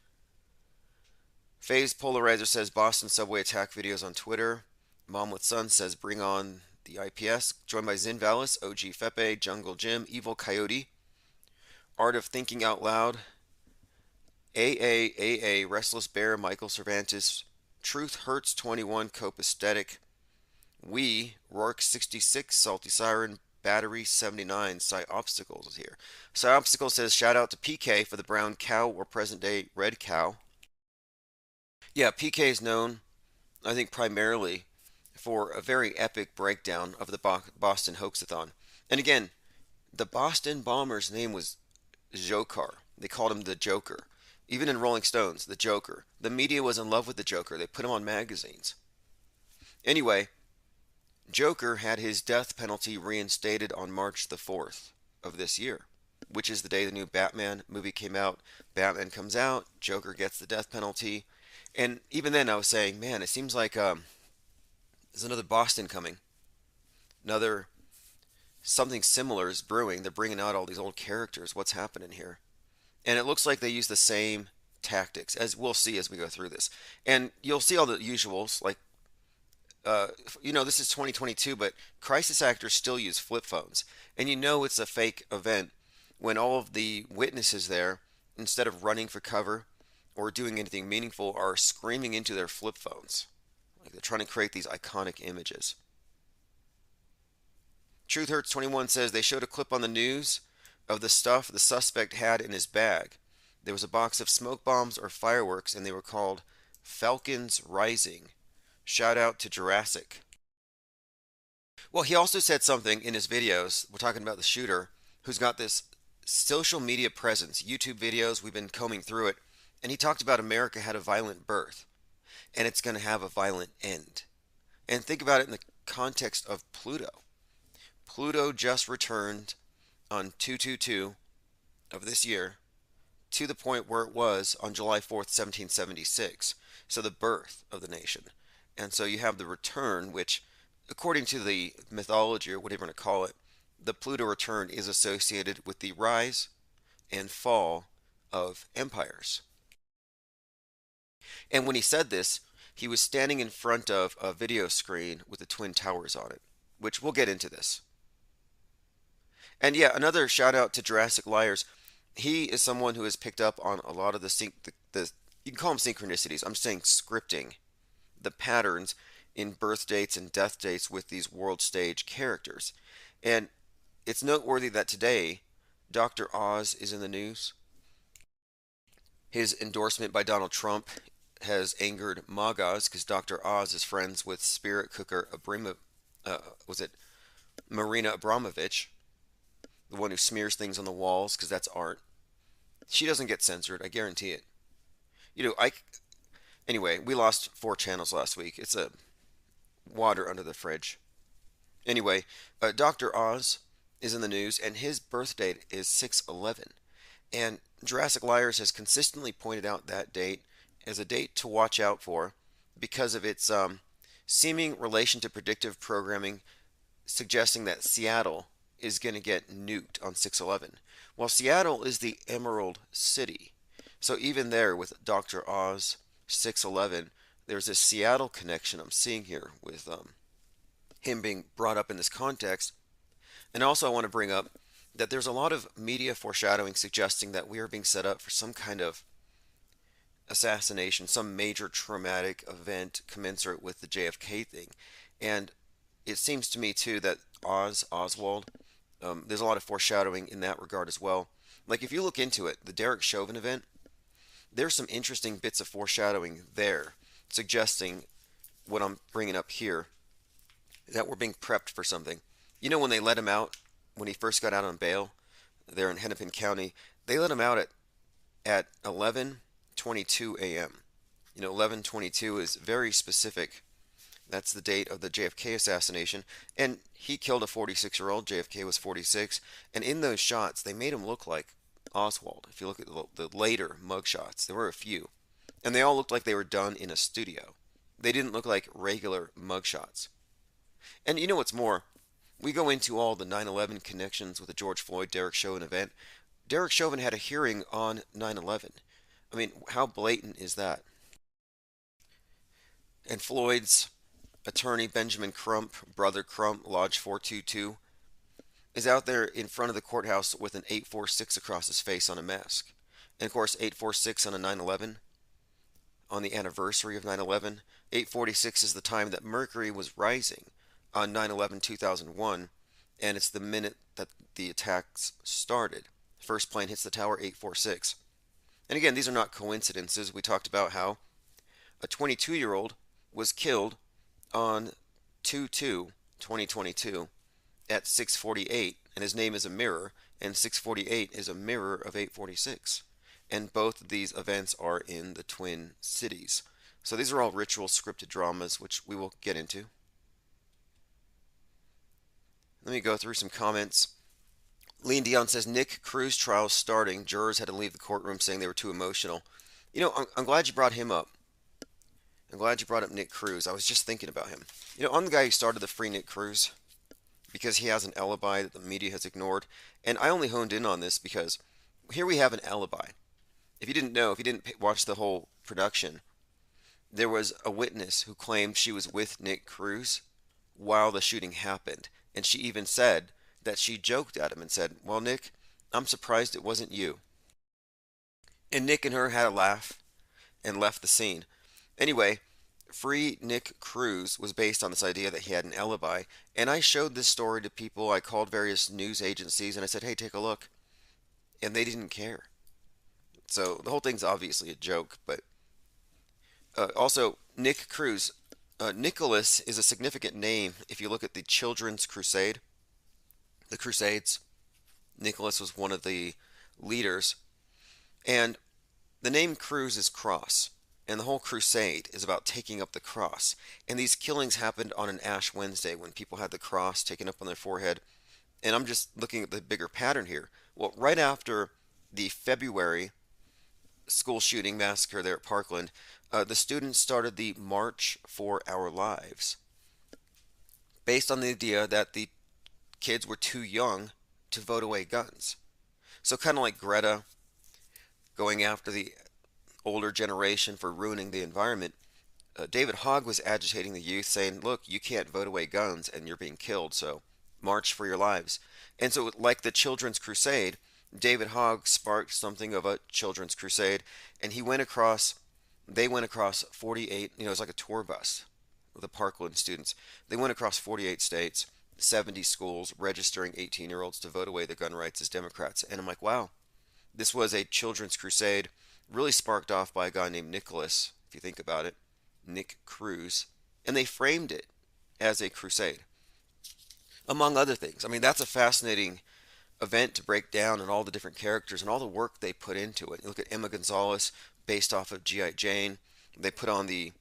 Phase Polarizer says Boston subway attack videos on Twitter. Mom with Son says bring on the IPS. Joined by Zin Valis, OG Fepe, Jungle Jim, Evil Coyote, Art of Thinking Out Loud, AA, Restless Bear, Michael Cervantes, Truth Hurts 21, Cope Aesthetic, Rourke 66, Salty Siren, Battery 79, Psy Obstacles is here. Psy Obstacles says shout out to PK for the brown cow or present day red cow. Yeah, PK is known, I think, primarily for a very epic breakdown of the Boston Hoaxathon. And again, the Boston bomber's name was Jokar. They called him the Joker. Even in Rolling Stones, the Joker. The media was in love with the Joker. They put him on magazines. Anyway, Joker had his death penalty reinstated on March the 4th of this year, which is the day the new Batman movie came out. Batman comes out, Joker gets the death penalty. And even then I was saying, man, it seems like there's another Boston coming. Another something similar is brewing. They're bringing out all these old characters. What's happening here? And it looks like they use the same tactics, as we'll see as we go through this. And you'll see all the usuals, like, this is 2022, but crisis actors still use flip phones. And you know it's a fake event when all of the witnesses there, instead of running for cover or doing anything meaningful, are screaming into their flip phones. Like they're trying to create these iconic images. Truth Hurts 21 says they showed a clip on the news of the stuff the suspect had in his bag. There was a box of smoke bombs or fireworks, and they were called Falcons Rising. Shout out to Jurassic. Well, he also said something in his videos. We're talking about the shooter who's got this social media presence, YouTube videos. We've been combing through it. And he talked about America had a violent birth, and it's going to have a violent end. And think about it in the context of Pluto. Pluto just returned on 2/22 of this year to the point where it was on July 4th, 1776. So the birth of the nation. And so you have the return, which, according to the mythology, or whatever you want to call it, the Pluto return is associated with the rise and fall of empires. And when he said this, he was standing in front of a video screen with the Twin Towers on it, which we'll get into this. And yeah, another shout out to Jurassic Liars. He is someone who has picked up on a lot of the you can call them synchronicities. I'm saying scripting, the patterns in birth dates and death dates with these world stage characters. And it's noteworthy that today Dr. Oz is in the news. His endorsement by Donald Trump has angered MAGAs because Dr. Oz is friends with spirit cooker Marina Abramovich, the one who smears things on the walls because that's art. She doesn't get censored, I guarantee it. Anyway, we lost 4 channels last week. It's a water under the fridge. Anyway, Dr. Oz is in the news, and his birth date is 6/11. And Jurassic Liars has consistently pointed out that date as a date to watch out for because of its seeming relation to predictive programming, suggesting that Seattle is going to get nuked on 6/11. Well, Seattle is the Emerald City. So even there with Dr. Oz 6/11, there's a Seattle connection I'm seeing here with him being brought up in this context. And also I want to bring up that there's a lot of media foreshadowing suggesting that we are being set up for some kind of assassination, some major traumatic event commensurate with the JFK thing. And it seems to me too that Oswald, there's a lot of foreshadowing in that regard as well. Like if you look into it, the Derek Chauvin event, there's some interesting bits of foreshadowing there, suggesting what I'm bringing up here, that we're being prepped for something. You know, when they let him out, when he first got out on bail, there in Hennepin County, they let him out at 11:22 a.m. You know, 11:22 is very specific. That's the date of the JFK assassination, and he killed a 46-year-old. JFK was 46, and in those shots, they made him look like Oswald. If you look at the later mugshots, there were a few, and they all looked like they were done in a studio. They didn't look like regular mugshots. And you know what's more? We go into all the 9/11 connections with the George Floyd, Derek Chauvin event. Derek Chauvin had a hearing on 9/11. I mean, how blatant is that? And Floyd's attorney, Benjamin Crump, brother Crump, Lodge 422, is out there in front of the courthouse with an 846 across his face on a mask. And of course, 846 on a 9/11, on the anniversary of 9/11. 846 is the time that Mercury was rising on 9/11/2001, and it's the minute that the attacks started. First plane hits the tower, 846. And again, these are not coincidences. We talked about how a 22-year-old was killed on 2/2/2022 at 6:48, and his name is a mirror, and 6:48 is a mirror of 846. And both of these events are in the Twin Cities. So these are all ritual scripted dramas, which we will get into. Let me go through some comments. Lean Dion says, Nick Cruz trial starting. Jurors had to leave the courtroom saying they were too emotional. You know, I'm glad you brought him up. I'm glad you brought up Nick Cruz. I was just thinking about him. You know, I'm the guy who started the Free Nick Cruz because he has an alibi that the media has ignored. And I only honed in on this because here we have an alibi. If you didn't know, if you didn't watch the whole production, there was a witness who claimed she was with Nick Cruz while the shooting happened. And she even said that she joked at him and said, well, Nick, I'm surprised it wasn't you. And Nick and her had a laugh and left the scene. Anyway, Free Nick Cruz was based on this idea that he had an alibi. And I showed this story to people. I called various news agencies and I said, hey, take a look. And they didn't care. So the whole thing's obviously a joke. But also, Nick Cruz. Nicholas is a significant name if you look at the Children's Crusade. The Crusades. Nicholas was one of the leaders. And the name Cruz is cross. And the whole crusade is about taking up the cross. And these killings happened on an Ash Wednesday when people had the cross taken up on their forehead. And I'm just looking at the bigger pattern here. Well, right after the February school shooting massacre there at Parkland, the students started the March for Our Lives, based on the idea that the kids were too young to vote away guns. So kind of like Greta going after the older generation for ruining the environment, David Hogg was agitating the youth, saying, look, you can't vote away guns and you're being killed, so march for your lives. And so like the Children's Crusade, David Hogg sparked something of a Children's Crusade, and they went across 48, it was like a tour bus with the Parkland students. They went across 48 states, 70 schools, registering 18-year-olds to vote away the gun rights as Democrats. And I'm like, wow, this was a Children's Crusade, really sparked off by a guy named Nicholas, if you think about it, Nick Cruz, and they framed it as a crusade, among other things. I mean, that's a fascinating event to break down and all the different characters and all the work they put into it. You look at Emma Gonzalez, based off of G.I. Jane. They put on the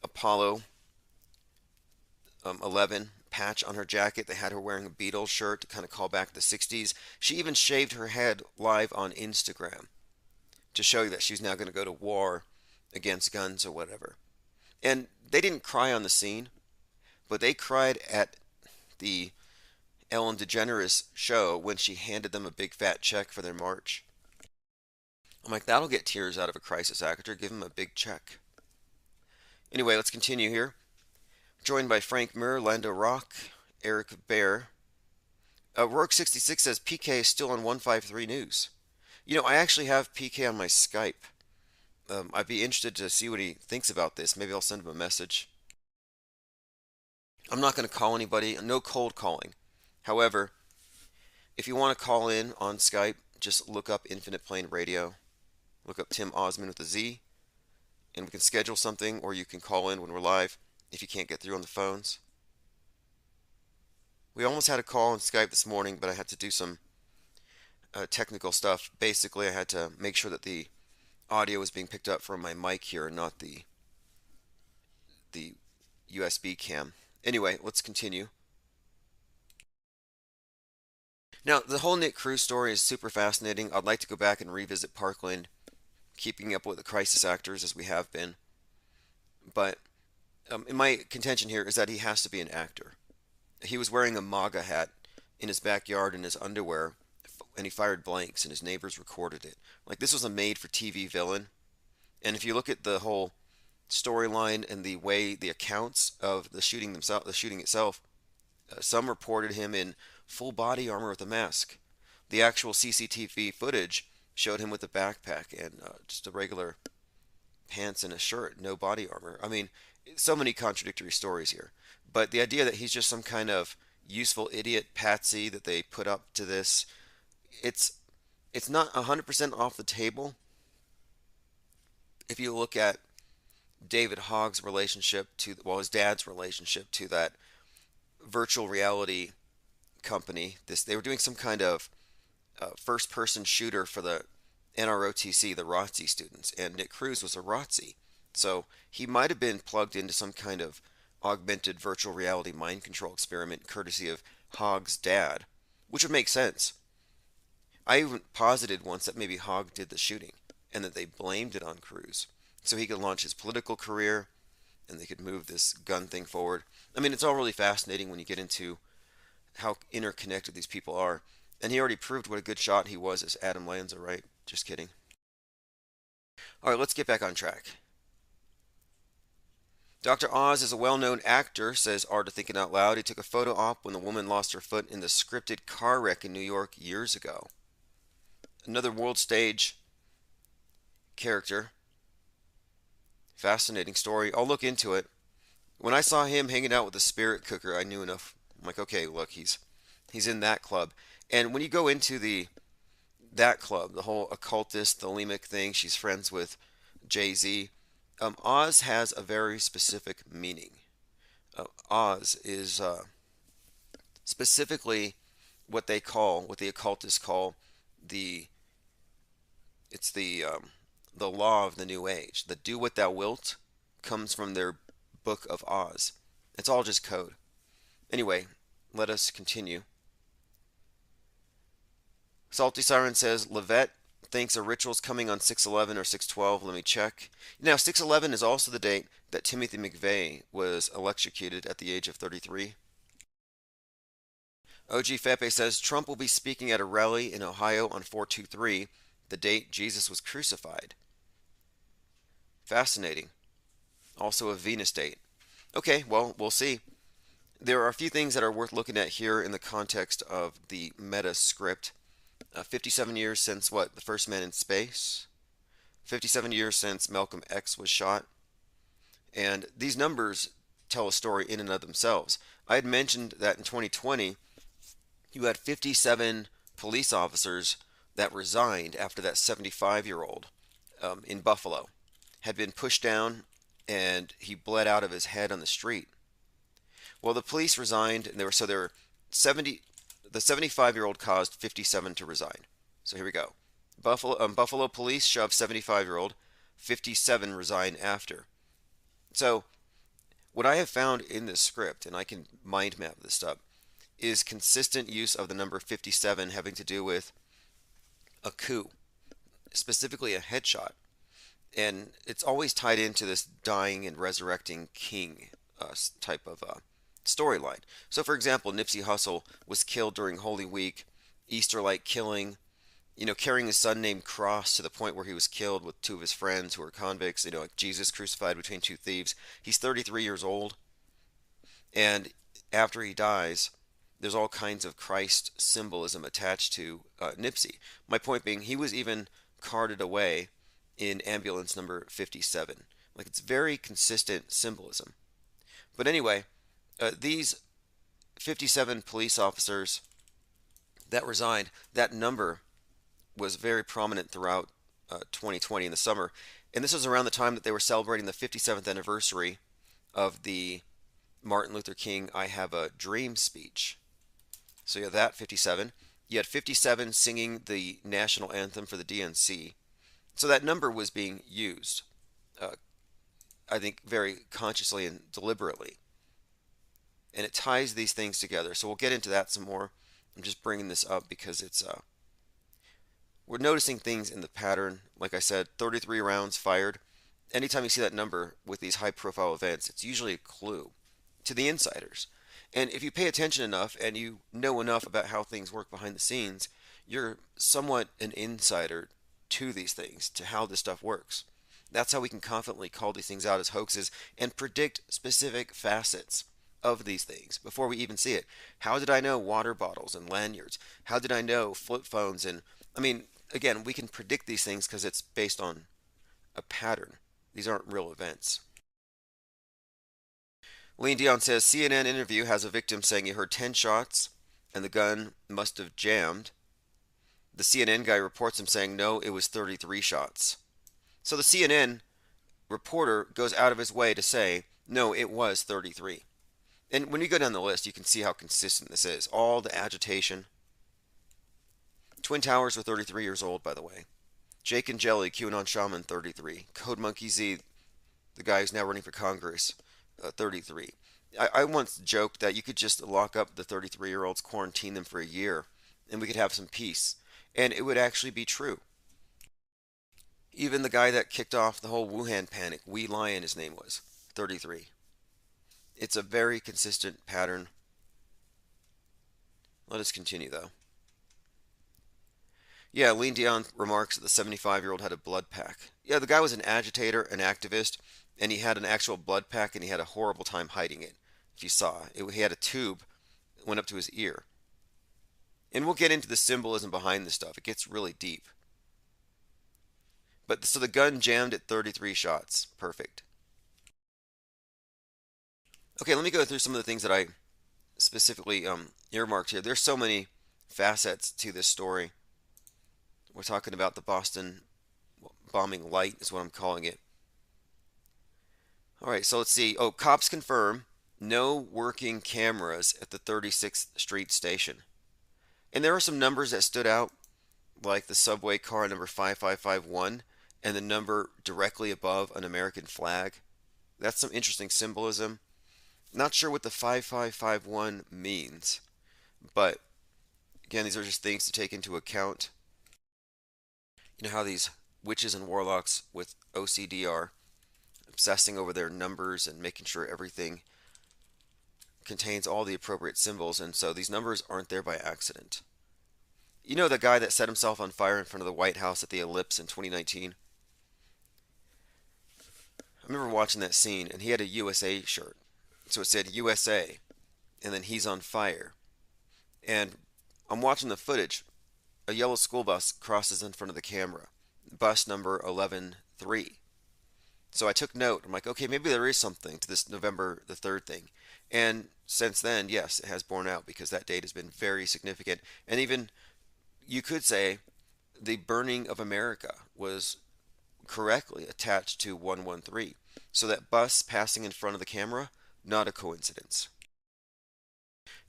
Apollo 11 patch on her jacket. They had her wearing a Beatles shirt to kind of call back the 60s. She even shaved her head live on Instagram to show you that she's now going to go to war against guns or whatever. And they didn't cry on the scene, but they cried at the Ellen DeGeneres show when she handed them a big fat check for their march. I'm like, that'll get tears out of a crisis actor. Give him a big check. Anyway, let's continue here. Joined by Frank Muir, Lando Rock, Eric Bear. Rourke66 says PK is still on 153 News. You know, I actually have PK on my Skype. I'd be interested to see what he thinks about this. Maybe I'll send him a message. I'm not going to call anybody. No cold calling. However, if you want to call in on Skype, just look up Infinite Plane Radio. Look up Tim Osman with a Z. And we can schedule something, or you can call in when we're live if you can't get through on the phones. We almost had a call on Skype this morning, but I had to do some technical stuff. Basically, I had to make sure that the audio was being picked up from my mic here, not the USB cam. Anyway, let's continue. Now, the whole Nick Cruz story is super fascinating. I'd like to go back and revisit Parkland, keeping up with the crisis actors as we have been. But in my contention here is that he has to be an actor. He was wearing a MAGA hat in his backyard in his underwear, and he fired blanks, and his neighbors recorded it. Like, this was a made-for-TV villain. And if you look at the whole storyline and the way the accounts of the shooting itself, some reported him in full body armor with a mask. The actual CCTV footage showed him with a backpack and just a regular pants and a shirt, no body armor. I mean, so many contradictory stories here. But the idea that he's just some kind of useful idiot patsy that they put up to this, it's not 100% off the table. If you look at David Hogg's relationship to, well, his dad's relationship to that virtual reality company, they were doing some kind of first-person shooter for the NROTC, the ROTC students, and Nick Cruz was a ROTC. So he might have been plugged into some kind of augmented virtual reality mind control experiment courtesy of Hogg's dad, which would make sense. I even posited once that maybe Hogg did the shooting and that they blamed it on Cruz so he could launch his political career and they could move this gun thing forward. I mean, it's all really fascinating when you get into how interconnected these people are. And he already proved what a good shot he was as Adam Lanza, right? Just kidding. All right, let's get back on track. Dr. Oz is a well-known actor, says Art of Thinking Out Loud. He took a photo op when the woman lost her foot in the scripted car wreck in New York years ago. Another world stage character. Fascinating story. I'll look into it. When I saw him hanging out with the spirit cooker, I knew enough. I'm like, okay, look, he's in that club. And when you go into that club, the whole occultist, the Lemic thing, she's friends with Jay-Z. Oz has a very specific meaning. Oz is specifically what the occultists call the law of the New Age. The do what thou wilt comes from their book of Oz. It's all just code. Anyway, let us continue. Salty Siren says, Levette thinks a ritual's coming on 6/11 or 6/12. Let me check. Now, 6/11 is also the date that Timothy McVeigh was electrocuted at the age of 33. OG Fepe says, Trump will be speaking at a rally in Ohio on 4/23, the date Jesus was crucified. Fascinating. Also a Venus date. Okay, well, we'll see. There are a few things that are worth looking at here in the context of the meta script. 57 years since the first man in space. 57 years since Malcolm X was shot. And these numbers tell a story in and of themselves. I had mentioned that in 2020, you had 57 police officers that resigned after that 75-year-old in Buffalo had been pushed down and he bled out of his head on the street. Well, the police resigned, and there were 70. The 75-year-old caused 57 to resign. So here we go. Buffalo police shoved 75-year-old. 57 resign after. So what I have found in this script, and I can mind map this up, is consistent use of the number 57 having to do with a coup, specifically a headshot. and it's always tied into this dying and resurrecting king type of storyline. So, for example, Nipsey Hussle was killed during Holy Week, Easter-like killing, carrying his son-named cross to the point where he was killed with two of his friends who were convicts, like Jesus crucified between two thieves. He's 33 years old, and after he dies, there's all kinds of Christ symbolism attached to Nipsey. My point being, he was even carted away in ambulance number 57. Like, it's very consistent symbolism. But anyway, these 57 police officers that resigned, that number was very prominent throughout 2020 in the summer. And this was around the time that they were celebrating the 57th anniversary of the Martin Luther King I Have a Dream speech. So you have that 57. You had 57 singing the national anthem for the DNC. So that number was being used, I think, very consciously and deliberately. And it ties these things together. So we'll get into that some more. I'm just bringing this up because it's we're noticing things in the pattern. Like I said, 33 rounds fired. Anytime you see that number with these high-profile events, it's usually a clue to the insiders. And if you pay attention enough and you know enough about how things work behind the scenes, you're somewhat an insider to these things, to how this stuff works. That's how we can confidently call these things out as hoaxes and predict specific facets of these things before we even see it. How did I know water bottles and lanyards? How did I know flip phones? And again, we can predict these things because it's based on a pattern. These aren't real events. Lean Dion says CNN interview has a victim saying he heard 10 shots and the gun must have jammed. The CNN guy reports him saying no, it was 33 shots. So the CNN reporter goes out of his way to say no, it was 33. And when you go down the list, you can see how consistent this is. All the agitation. Twin Towers were 33 years old, by the way. Jake and Jelly, QAnon Shaman, 33. Code Monkey Z, the guy who's now running for Congress, 33. I once joked that you could just lock up the 33-year-olds, quarantine them for a year, and we could have some peace. And it would actually be true. Even the guy that kicked off the whole Wuhan panic, Wee Lion, his name was, 33. It's a very consistent pattern. Let us continue, though. Yeah, Lean Dion remarks that the 75-year-old had a blood pack. Yeah, the guy was an agitator, an activist, and he had an actual blood pack, and he had a horrible time hiding it. If you saw, he had a tube that went up to his ear. And we'll get into the symbolism behind this stuff. It gets really deep. But so the gun jammed at 33 shots. Perfect. Okay, let me go through some of the things that I specifically earmarked here. There's so many facets to this story. We're talking about the Boston bombing light is what I'm calling it. All right, so let's see. Oh, cops confirm no working cameras at the 36th Street station. And there were some numbers that stood out, like the subway car number 5551 and the number directly above an American flag. That's some interesting symbolism. Not sure what the 5551 means, but again, these are just things to take into account. You know how these witches and warlocks with OCD are obsessing over their numbers and making sure everything contains all the appropriate symbols, and so these numbers aren't there by accident. You know the guy that set himself on fire in front of the White House at the Ellipse in 2019? I remember watching that scene, and he had a USA shirt. So it said USA, and then he's on fire. And I'm watching the footage. A yellow school bus crosses in front of the camera. Bus number 113. So I took note. I'm like, okay, maybe there is something to this November the 3rd thing. And since then, yes, it has borne out because that date has been very significant. And even, you could say, the burning of America was correctly attached to 113. So that bus passing in front of the camera, not a coincidence.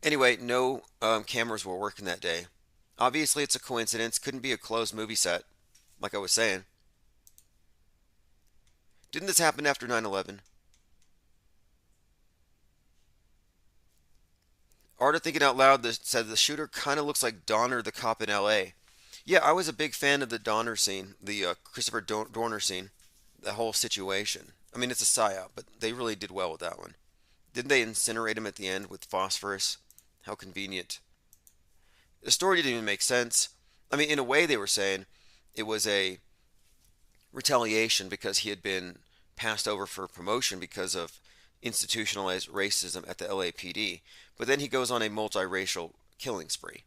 Anyway, no cameras were working that day. Obviously, it's a coincidence. Couldn't be a closed movie set, like I was saying. Didn't this happen after 9/11? Art of Thinking Out Loud said the shooter kind of looks like Donner the cop in L.A. Yeah, I was a big fan of the Donner scene, the Christopher Dorner scene. the whole situation. I mean, it's a psyop, but they really did well with that one. Didn't they incinerate him at the end with phosphorus? How convenient. The story didn't even make sense. I mean, in a way, they were saying it was a retaliation because he had been passed over for promotion because of institutionalized racism at the LAPD. But then he goes on a multiracial killing spree.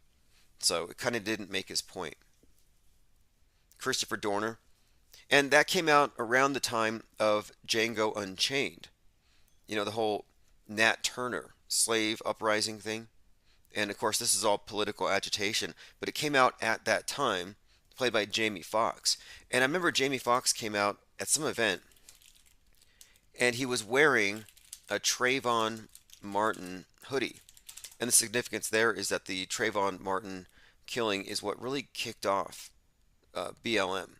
So it kind of didn't make his point. Christopher Dorner. And that came out around the time of Django Unchained. You know, the whole Nat Turner slave uprising thing. And of course, this is all political agitation. But it came out at that time, played by Jamie Foxx. And I remember Jamie Foxx came out at some event, and he was wearing a Trayvon Martin hoodie. And the significance there is that the Trayvon Martin killing is what really kicked off BLM,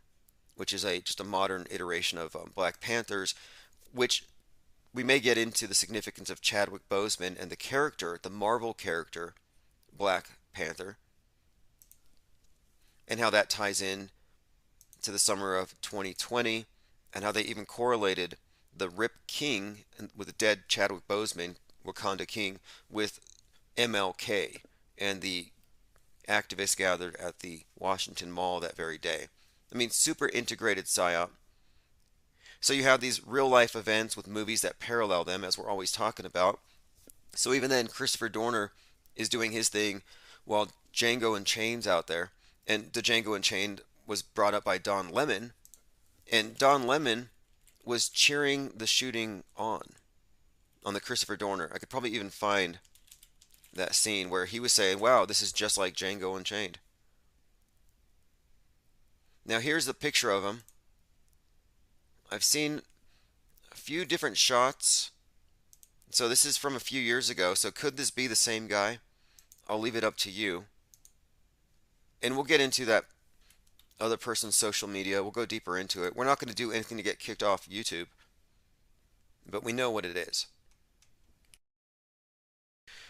which is just a modern iteration of Black Panthers, which we may get into the significance of Chadwick Boseman and the character, the Marvel character, Black Panther, and how that ties in to the summer of 2020, and how they even correlated the Rip King with the dead Chadwick Boseman, Wakanda King, with MLK and the activists gathered at the Washington Mall that very day. I mean, super integrated psyop. So you have these real life events with movies that parallel them, as we're always talking about. So even then, Christopher Dorner is doing his thing while Django Unchained's out there. And the Django Unchained was brought up by Don Lemon. And Don Lemon was cheering the shooting on the Christopher Dorner. I could probably even find that scene where he was saying, wow, this is just like Django Unchained. Now here's the picture of him. I've seen a few different shots. So this is from a few years ago. So could this be the same guy? I'll leave it up to you. And we'll get into that other person's social media. We'll go deeper into it. We're not going to do anything to get kicked off YouTube, but we know what it is.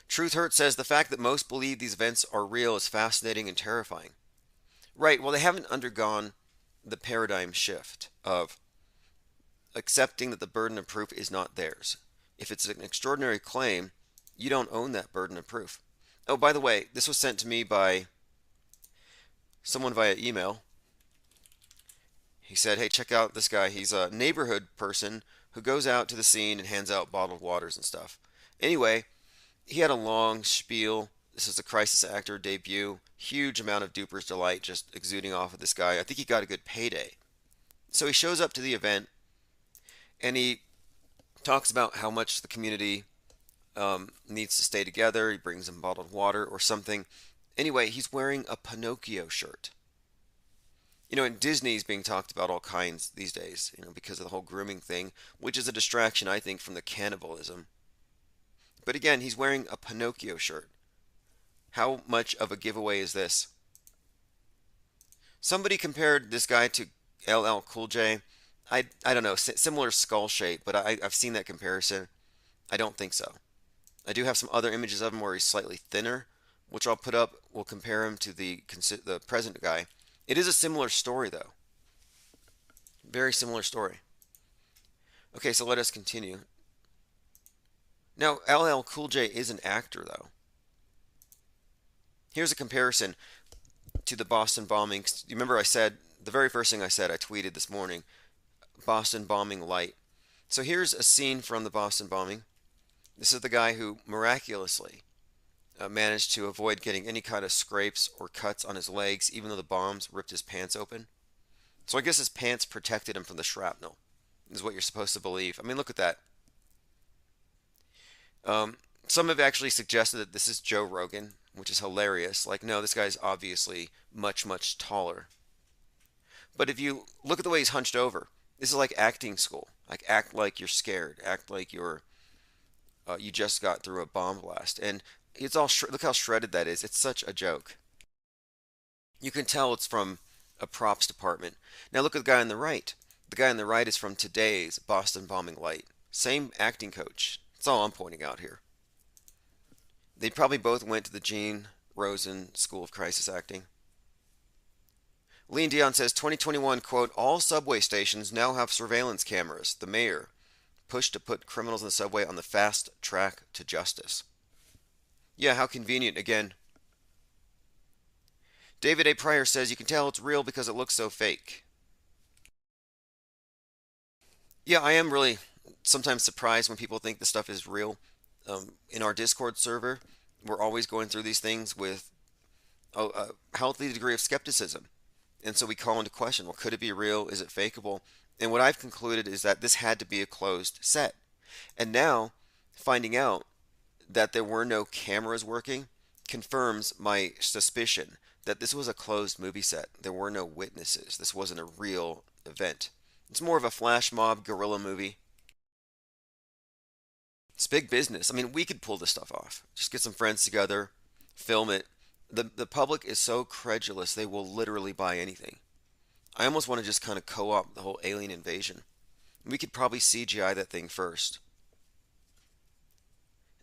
Truth Hurt says the fact that most believe these events are real is fascinating and terrifying. Right, well, they haven't undergone the paradigm shift of accepting that the burden of proof is not theirs. If it's an extraordinary claim, you don't own that burden of proof. Oh, by the way, this was sent to me by someone via email. He said, hey, check out this guy. He's a neighborhood person who goes out to the scene and hands out bottled waters and stuff. Anyway, he had a long spiel. This is a crisis actor debut. Huge amount of duper's delight just exuding off of this guy. I think he got a good payday. So he shows up to the event, and he talks about how much the community needs to stay together. He brings them bottled water or something. Anyway, he's wearing a Pinocchio shirt. You know, and Disney's being talked about all kinds these days, you know, because of the whole grooming thing, which is a distraction, I think, from the cannibalism. But again, he's wearing a Pinocchio shirt. How much of a giveaway is this? Somebody compared this guy to LL Cool J. I don't know, similar skull shape, but I've seen that comparison. I don't think so. I do have some other images of him where he's slightly thinner, which I'll put up. We'll compare him to the present guy. It is a similar story, though. Very similar story. Okay, so let us continue. Now, LL Cool J is an actor, though. Here's a comparison to the Boston bombings. You remember I said, the very first thing I said, I tweeted this morning, Boston bombing light. So here's a scene from the Boston bombing. This is the guy who miraculously managed to avoid getting any kind of scrapes or cuts on his legs, even though the bombs ripped his pants open. So I guess his pants protected him from the shrapnel, is what you're supposed to believe. I mean, look at that. Some have actually suggested that this is Joe Rogan, which is hilarious. Like, no, this guy's obviously much, much taller. But if you look at the way he's hunched over, this is like acting school. Like, act like you're scared. Act like you just got through a bomb blast. And it's all, look how shredded that is. It's such a joke. You can tell it's from a props department. Now look at the guy on the right. The guy on the right is from today's Boston bombing light. Same acting coach. That's all I'm pointing out here. They probably both went to the Gene Rosen School of Crisis Acting. Lean Dion says 2021, quote, all subway stations now have surveillance cameras. The mayor pushed to put criminals in the subway on the fast track to justice. Yeah, how convenient again. David A. Pryor says you can tell it's real because it looks so fake. Yeah, I am really sometimes surprised when people think this stuff is real. In our Discord server, we're always going through these things with a healthy degree of skepticism. And so we call into question, well, could it be real? Is it fakeable? And what I've concluded is that this had to be a closed set. And now, finding out that there were no cameras working confirms my suspicion that this was a closed movie set. There were no witnesses. This wasn't a real event. It's more of a flash mob guerrilla movie. It's big business. I mean, we could pull this stuff off. Just get some friends together, film it. The public is so credulous, they will literally buy anything. I almost want to just kind of co-op the whole alien invasion. We could probably CGI that thing first.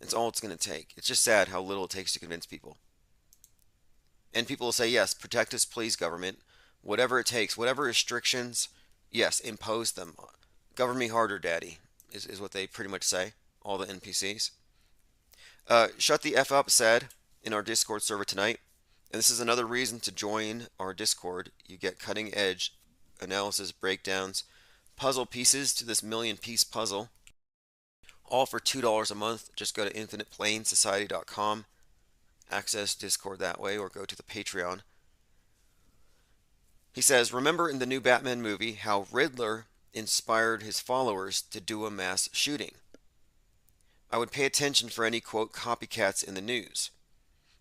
It's all it's going to take. It's just sad how little it takes to convince people. And people will say, yes, protect us, please, government. Whatever it takes, whatever restrictions, yes, impose them. Govern me harder, daddy, is what they pretty much say, all the NPCs. Shut the F up said in our Discord server tonight. And this is another reason to join our Discord. You get cutting edge analysis, breakdowns, puzzle pieces to this million-piece puzzle. All for $2 a month. Just go to infiniteplainsociety.com. Access Discord that way, or go to the Patreon. He says, remember in the new Batman movie how Riddler inspired his followers to do a mass shooting. I would pay attention for any, quote, copycats in the news.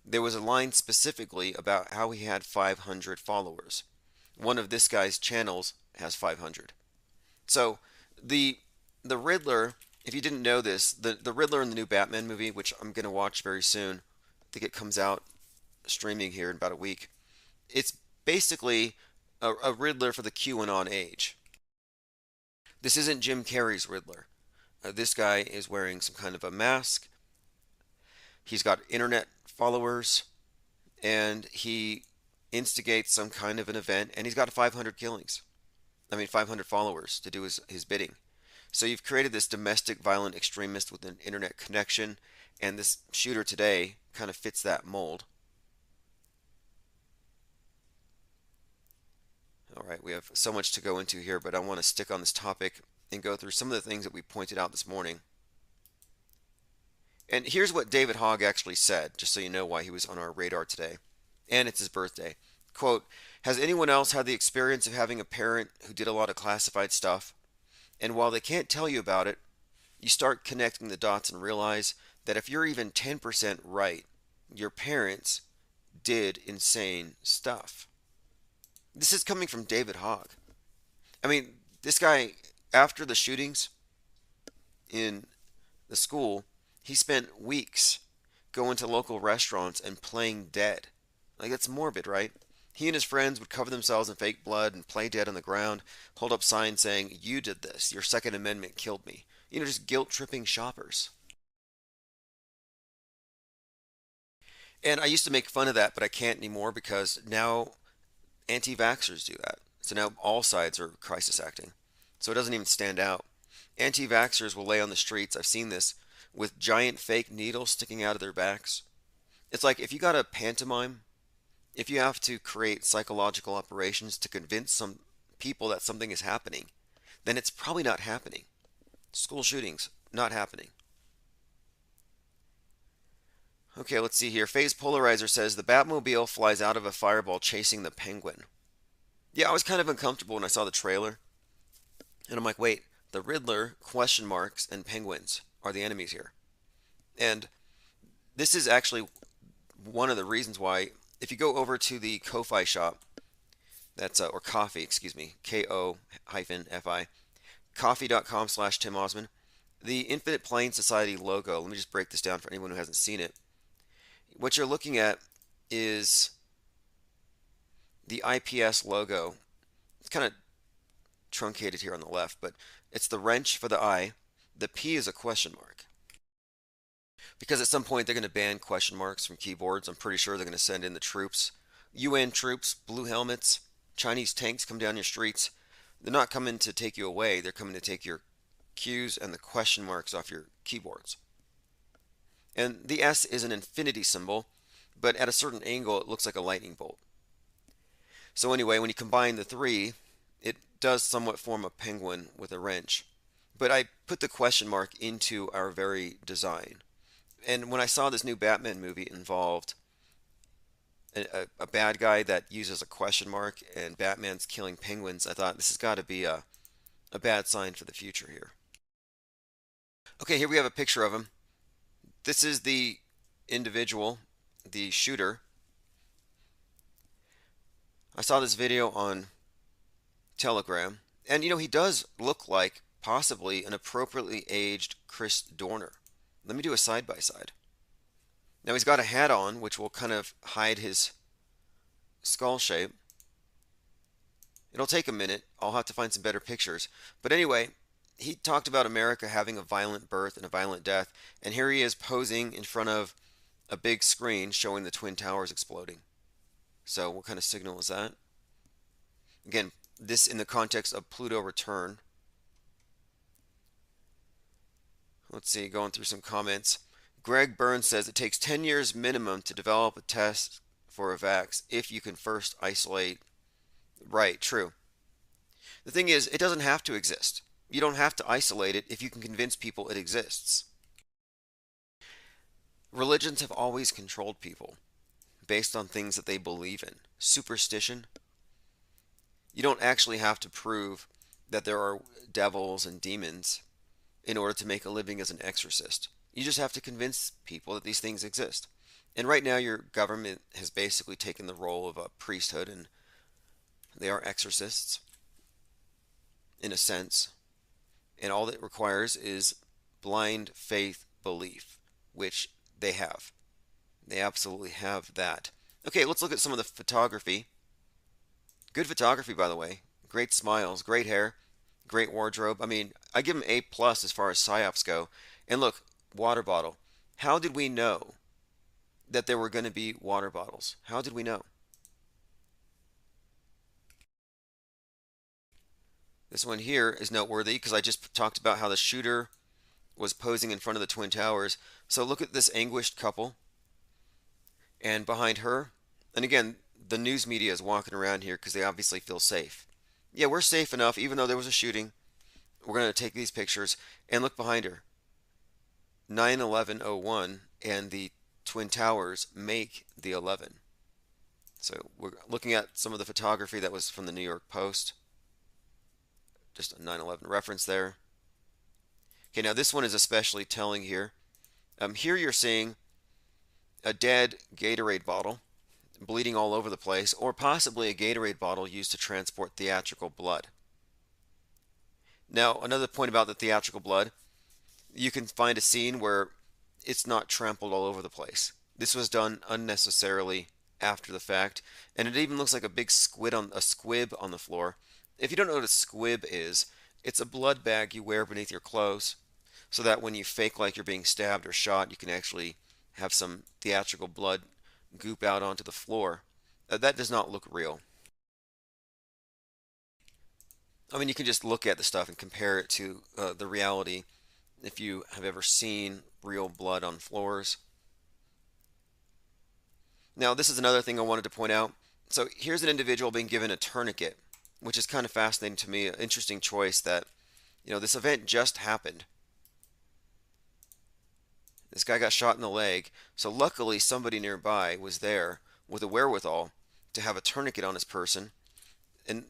There was a line specifically about how he had 500 followers. One of this guy's channels has 500. So the Riddler, if you didn't know this, the Riddler in the new Batman movie, which I'm going to watch very soon, I think it comes out streaming here in about a week. It's basically a Riddler for the QAnon age. This isn't Jim Carrey's Riddler. This guy is wearing some kind of a mask. He's got internet followers, and he instigates some kind of an event, and he's got 500 killings. 500 followers to do his bidding. So you've created this domestic violent extremist with an internet connection, and this shooter today kind of fits that mold. All right, we have so much to go into here, but I want to stick on this topic and go through some of the things that we pointed out this morning. And here's what David Hogg actually said, just so you know why he was on our radar today. And it's his birthday. Quote, has anyone else had the experience of having a parent who did a lot of classified stuff? And while they can't tell you about it, you start connecting the dots and realize that if you're even 10% right, your parents did insane stuff. This is coming from David Hogg. This guy, after the shootings in the school, he spent weeks going to local restaurants and playing dead. That's morbid, right? He and his friends would cover themselves in fake blood and play dead on the ground, hold up signs saying, you did this, your Second Amendment killed me. Just guilt-tripping shoppers. And I used to make fun of that, but I can't anymore because now anti-vaxxers do that. So now all sides are crisis acting. So it doesn't even stand out. Anti-vaxxers will lay on the streets, I've seen this, with giant fake needles sticking out of their backs. It's like if you got a pantomime, if you have to create psychological operations to convince some people that something is happening, then it's probably not happening. School shootings, not happening. Okay, let's see here. Phase Polarizer says the Batmobile flies out of a fireball chasing the Penguin. Yeah, I was kind of uncomfortable when I saw the trailer. And I'm like, wait, the Riddler, question marks, and penguins are the enemies here. And this is actually one of the reasons why, if you go over to the Ko-Fi shop, that's, or Ko-Fi, excuse me, Ko-Fi, Ko-Fi.com/Tim Osman, the Infinite Plane Society logo, let me just break this down for anyone who hasn't seen it. What you're looking at is the IPS logo. It's kind of truncated here on the left, but it's the wrench for the I. The P is a question mark. Because at some point they're going to ban question marks from keyboards. I'm pretty sure they're going to send in the troops, UN troops, blue helmets, Chinese tanks come down your streets, they're not coming to take you away, they're coming to take your Q's and the question marks off your keyboards. And the S is an infinity symbol, but at a certain angle it looks like a lightning bolt. So anyway, when you combine the three, it does somewhat form a penguin with a wrench. But I put the question mark into our very design. And when I saw this new Batman movie involved a bad guy that uses a question mark and Batman's killing penguins, I thought this has got to be a bad sign for the future here. Okay, here we have a picture of him. This is the individual, the shooter. I saw this video on Telegram, and he does look like possibly an appropriately aged Chris Dorner. Let me do a side-by-side. Now he's got a hat on, which will kind of hide his skull shape. It'll take a minute. I'll have to find some better pictures. But anyway, he talked about America having a violent birth and a violent death, and here he is posing in front of a big screen showing the Twin Towers exploding. So what kind of signal is that? Again, this in the context of Pluto return. Let's see, going through some comments. Greg Burns says it takes 10 years minimum to develop a test for a vax if you can first isolate. Right, true. The thing is, it doesn't have to exist. You don't have to isolate it if you can convince people it exists. Religions have always controlled people based on things that they believe in. Superstition. You don't actually have to prove that there are devils and demons in order to make a living as an exorcist. You just have to convince people that these things exist. And right now your government has basically taken the role of a priesthood, and they are exorcists in a sense. And all that requires is blind faith belief, which they have. They absolutely have that. Okay, let's look at some of the photography. Good photography, by the way. Great smiles, great hair, great wardrobe. I mean, I give him A+ as far as psyops go. And look, water bottle. How did we know that there were going to be water bottles? How did we know? This one here is noteworthy because I just talked about how the shooter was posing in front of the Twin Towers. So look at this anguished couple. And behind her, and again, the news media is walking around here because they obviously feel safe. Yeah, we're safe enough, even though there was a shooting. We're going to take these pictures. And look behind her. 9/11/01 and the Twin Towers make the 11. So we're looking at some of the photography that was from the New York Post. Just a 9/11 reference there. Okay, now this one is especially telling here. Here you're seeing a dead Gatorade bottle bleeding all over the place, or possibly a Gatorade bottle used to transport theatrical blood. Now, another point about the theatrical blood, you can find a scene where it's not trampled all over the place. This was done unnecessarily after the fact, and it even looks like a big squib on the floor. If you don't know what a squib is, it's a blood bag you wear beneath your clothes so that when you fake like you're being stabbed or shot, you can actually have some theatrical blood goop out onto the floor. That does not look real. I mean, you can just look at the stuff and compare it to the reality if you have ever seen real blood on floors. Now, this is another thing I wanted to point out. So here's an individual being given a tourniquet, which is kind of fascinating to me. An interesting choice that, this event just happened. This guy got shot in the leg, so luckily somebody nearby was there with a wherewithal to have a tourniquet on his person. And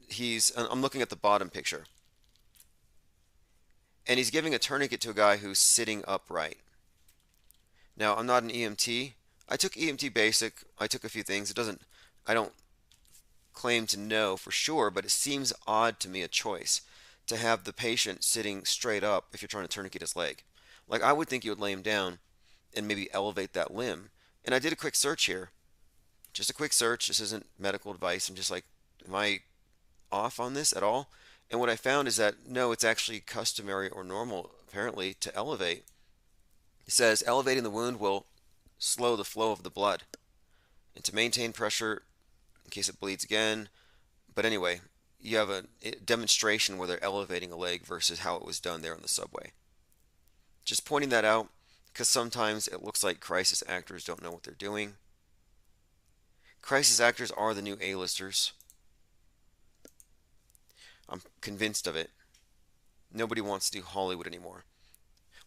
I'm looking at the bottom picture. And he's giving a tourniquet to a guy who's sitting upright. Now, I'm not an EMT. I took EMT basic. I took a few things. I don't claim to know for sure, but it seems odd to me, a choice to have the patient sitting straight up if you're trying to tourniquet his leg. Like, I would think you would lay him down and maybe elevate that limb. And I did a quick search here. Just a quick search. This isn't medical advice. I'm just like, am I off on this at all? And what I found is that no, it's actually customary or normal apparently to elevate. It says elevating the wound will slow the flow of the blood and to maintain pressure in case it bleeds again. But anyway, you have a demonstration where they're elevating a leg versus how it was done there on the subway. Just pointing that out because sometimes it looks like crisis actors don't know what they're doing. Crisis actors are the new A-listers. I'm convinced of it. Nobody wants to do Hollywood anymore.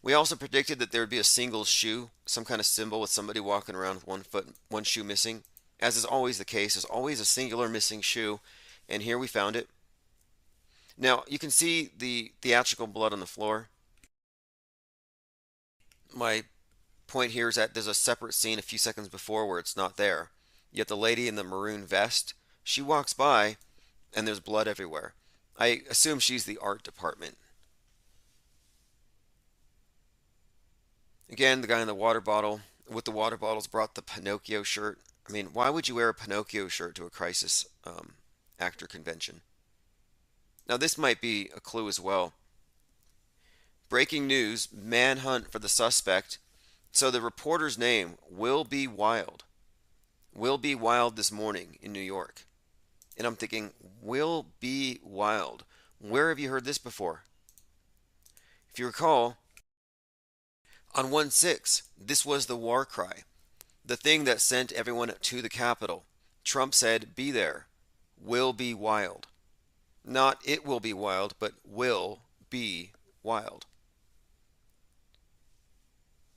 We also predicted that there would be a single shoe, some kind of symbol with somebody walking around with one foot, one shoe missing. As is always the case, there's always a singular missing shoe, and here we found it. Now, you can see the theatrical blood on the floor. My point here is that there's a separate scene a few seconds before where it's not there. Yet the lady in the maroon vest, she walks by, and there's blood everywhere. I assume she's the art department. Again, the guy in the water bottle with the water bottles brought the Pinocchio shirt. I mean, why would you wear a Pinocchio shirt to a crisis actor convention? Now, this might be a clue as well. Breaking news, manhunt for the suspect. So the reporter's name, Will B. Wild. Will B. Wild this morning in New York. And I'm thinking, Will B. Wild. Where have you heard this before? If you recall, on 1/6, this was the war cry. The thing that sent everyone to the Capitol. Trump said, be there. Will be wild. Not it will be wild, but will be wild.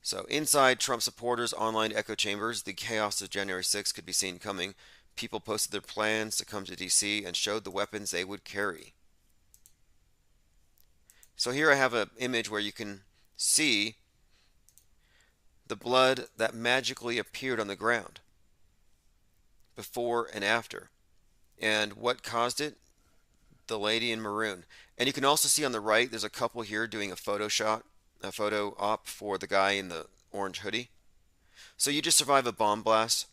So inside Trump supporters' online echo chambers, the chaos of January 6th could be seen coming. People posted their plans to come to D.C. and showed the weapons they would carry. So here I have an image where you can see the blood that magically appeared on the ground before and after. And what caused it? The lady in maroon. And you can also see on the right, there's a couple here doing a photo op for the guy in the orange hoodie. So you just survive a bomb blast,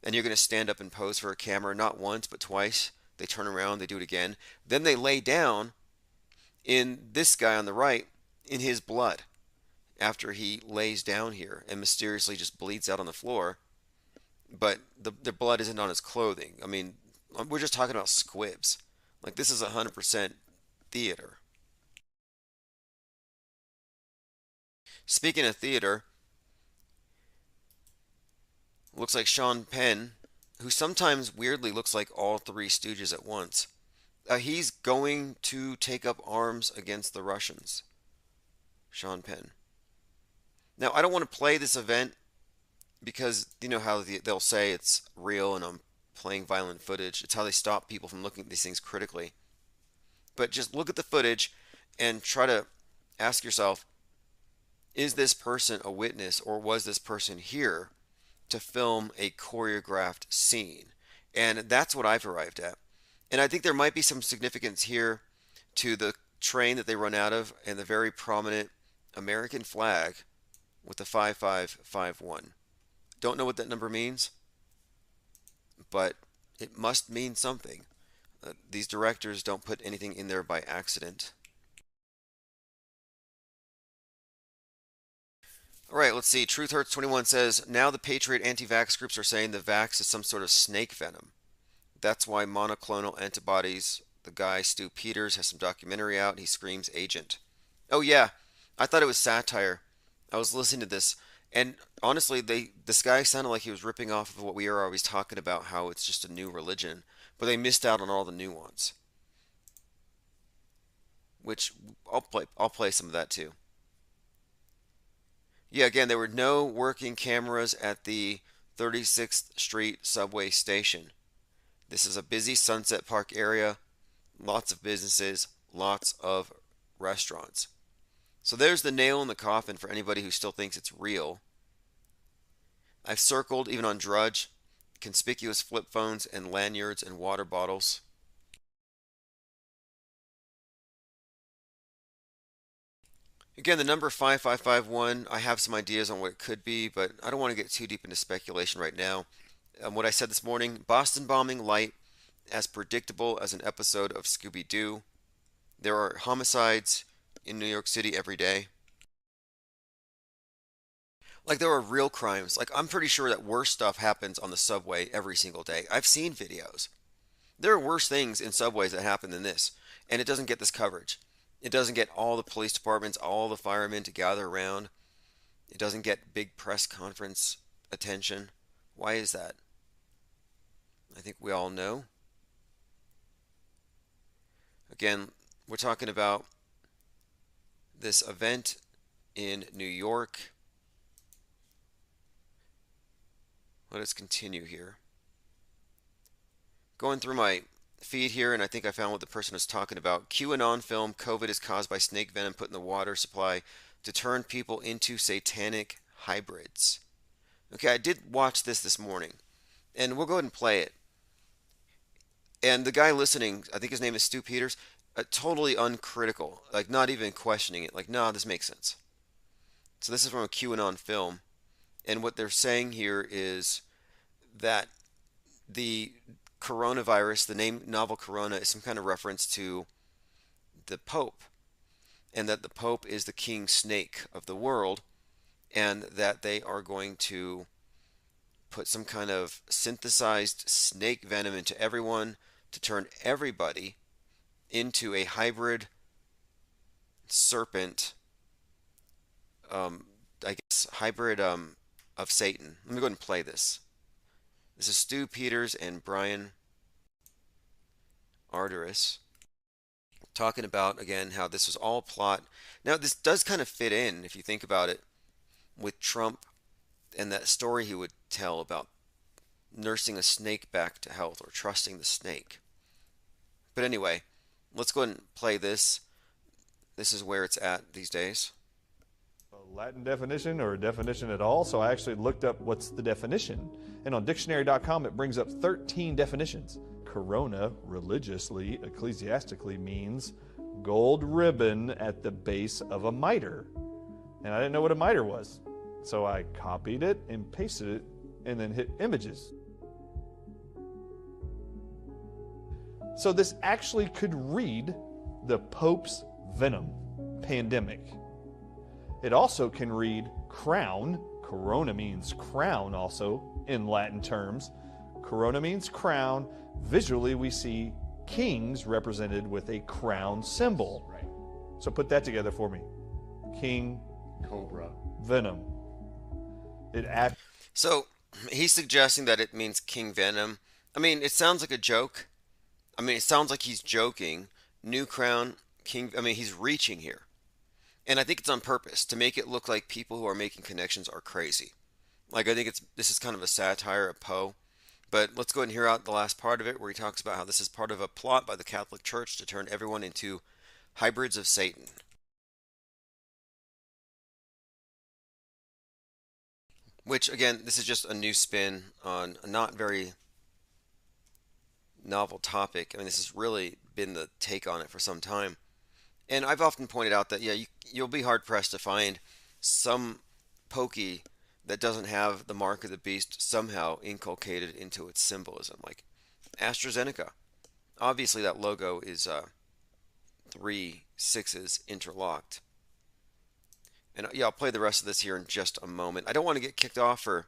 and you're going to stand up and pose for a camera, not once, but twice. They turn around, they do it again. Then they lay down in this guy on the right in his blood after he lays down here and mysteriously just bleeds out on the floor. But the blood isn't on his clothing. I mean, we're just talking about squibs. Like, this is 100% theater. Speaking of theater, looks like Sean Penn, who sometimes weirdly looks like all three Stooges at once, he's going to take up arms against the Russians. Sean Penn. Now, I don't want to play this event because you know how they'll say it's real and I'm playing violent footage. It's how they stop people from looking at these things critically. But just look at the footage and try to ask yourself, is this person a witness, or was this person here to film a choreographed scene? And that's what I've arrived at. And I think there might be some significance here to the train that they run out of and the very prominent American flag with the 5551. Don't know what that number means, but it must mean something. These directors don't put anything in there by accident. All right, let's see. Truth Hurts 21 says, now the Patriot anti-vax groups are saying the vax is some sort of snake venom. That's why monoclonal antibodies, the guy Stu Peters has some documentary out. He screams agent. Oh yeah, I thought it was satire. I was listening to this, and honestly, this guy sounded like he was ripping off of what we are always talking about, how it's just a new religion, but they missed out on all the nuance. Which I'll play some of that too. Yeah, again, there were no working cameras at the 36th Street subway station. This is a busy Sunset Park area, lots of businesses, lots of restaurants. So there's the nail in the coffin for anybody who still thinks it's real. I've circled, even on Drudge, conspicuous flip phones and lanyards and water bottles. Again, the number 5551, I have some ideas on what it could be, but I don't want to get too deep into speculation right now. What I said this morning, Boston bombing light, as predictable as an episode of Scooby-Doo. There are homicides in New York City every day. Like, there are real crimes. Like, I'm pretty sure that worse stuff happens on the subway every single day. I've seen videos. There are worse things in subways that happen than this, and it doesn't get this coverage. It doesn't get all the police departments, all the firemen to gather around. It doesn't get big press conference attention. Why is that? I think we all know. Again, we're talking about this event in New York. Let us continue here. Going through my feed here, and I think I found what the person was talking about. QAnon film, COVID is caused by snake venom put in the water supply to turn people into satanic hybrids. Okay, I did watch this morning, and we'll go ahead and play it. And the guy listening, I think his name is Stu Peters, totally uncritical, like not even questioning it, like, no, this makes sense. So this is from a QAnon film, and what they're saying here is that the coronavirus, the name novel corona, is some kind of reference to the Pope, and that the Pope is the king snake of the world, and that they are going to put some kind of synthesized snake venom into everyone to turn everybody into a hybrid serpent, I guess, hybrid of Satan. Let me go ahead and play this. This is Stu Peters and Brian Arteris talking about, again, how this was all plot. Now, this does kind of fit in, if you think about it, with Trump and that story he would tell about nursing a snake back to health or trusting the snake. But anyway, let's go ahead and play this. This is where it's at these days. A Latin definition or a definition at all, so I actually looked up what's the definition. And on dictionary.com it brings up 13 definitions. Corona, religiously, ecclesiastically, means gold ribbon at the base of a mitre. And I didn't know what a mitre was. So I copied it and pasted it and then hit images. So this actually could read the Pope's venom, pandemic. It also can read crown. Corona means crown also in Latin terms. Corona means crown. Visually we see kings represented with a crown symbol. Right. So put that together for me. King, Cobra, venom. So he's suggesting that it means King Venom. I mean, it sounds like a joke. I mean, it sounds like he's joking. New crown, King. I mean, he's reaching here. And I think it's on purpose to make it look like people who are making connections are crazy. Like, I think this is kind of a satire of Poe. But let's go ahead and hear out the last part of it where he talks about how this is part of a plot by the Catholic Church to turn everyone into hybrids of Satan. Which, again, this is just a new spin on a not very novel topic. I mean, this has really been the take on it for some time. And I've often pointed out that, yeah, you'll be hard-pressed to find some pokey that doesn't have the mark of the beast somehow inculcated into its symbolism. Like AstraZeneca. Obviously, that logo is 3 6s interlocked. And yeah, I'll play the rest of this here in just a moment. I don't want to get kicked off for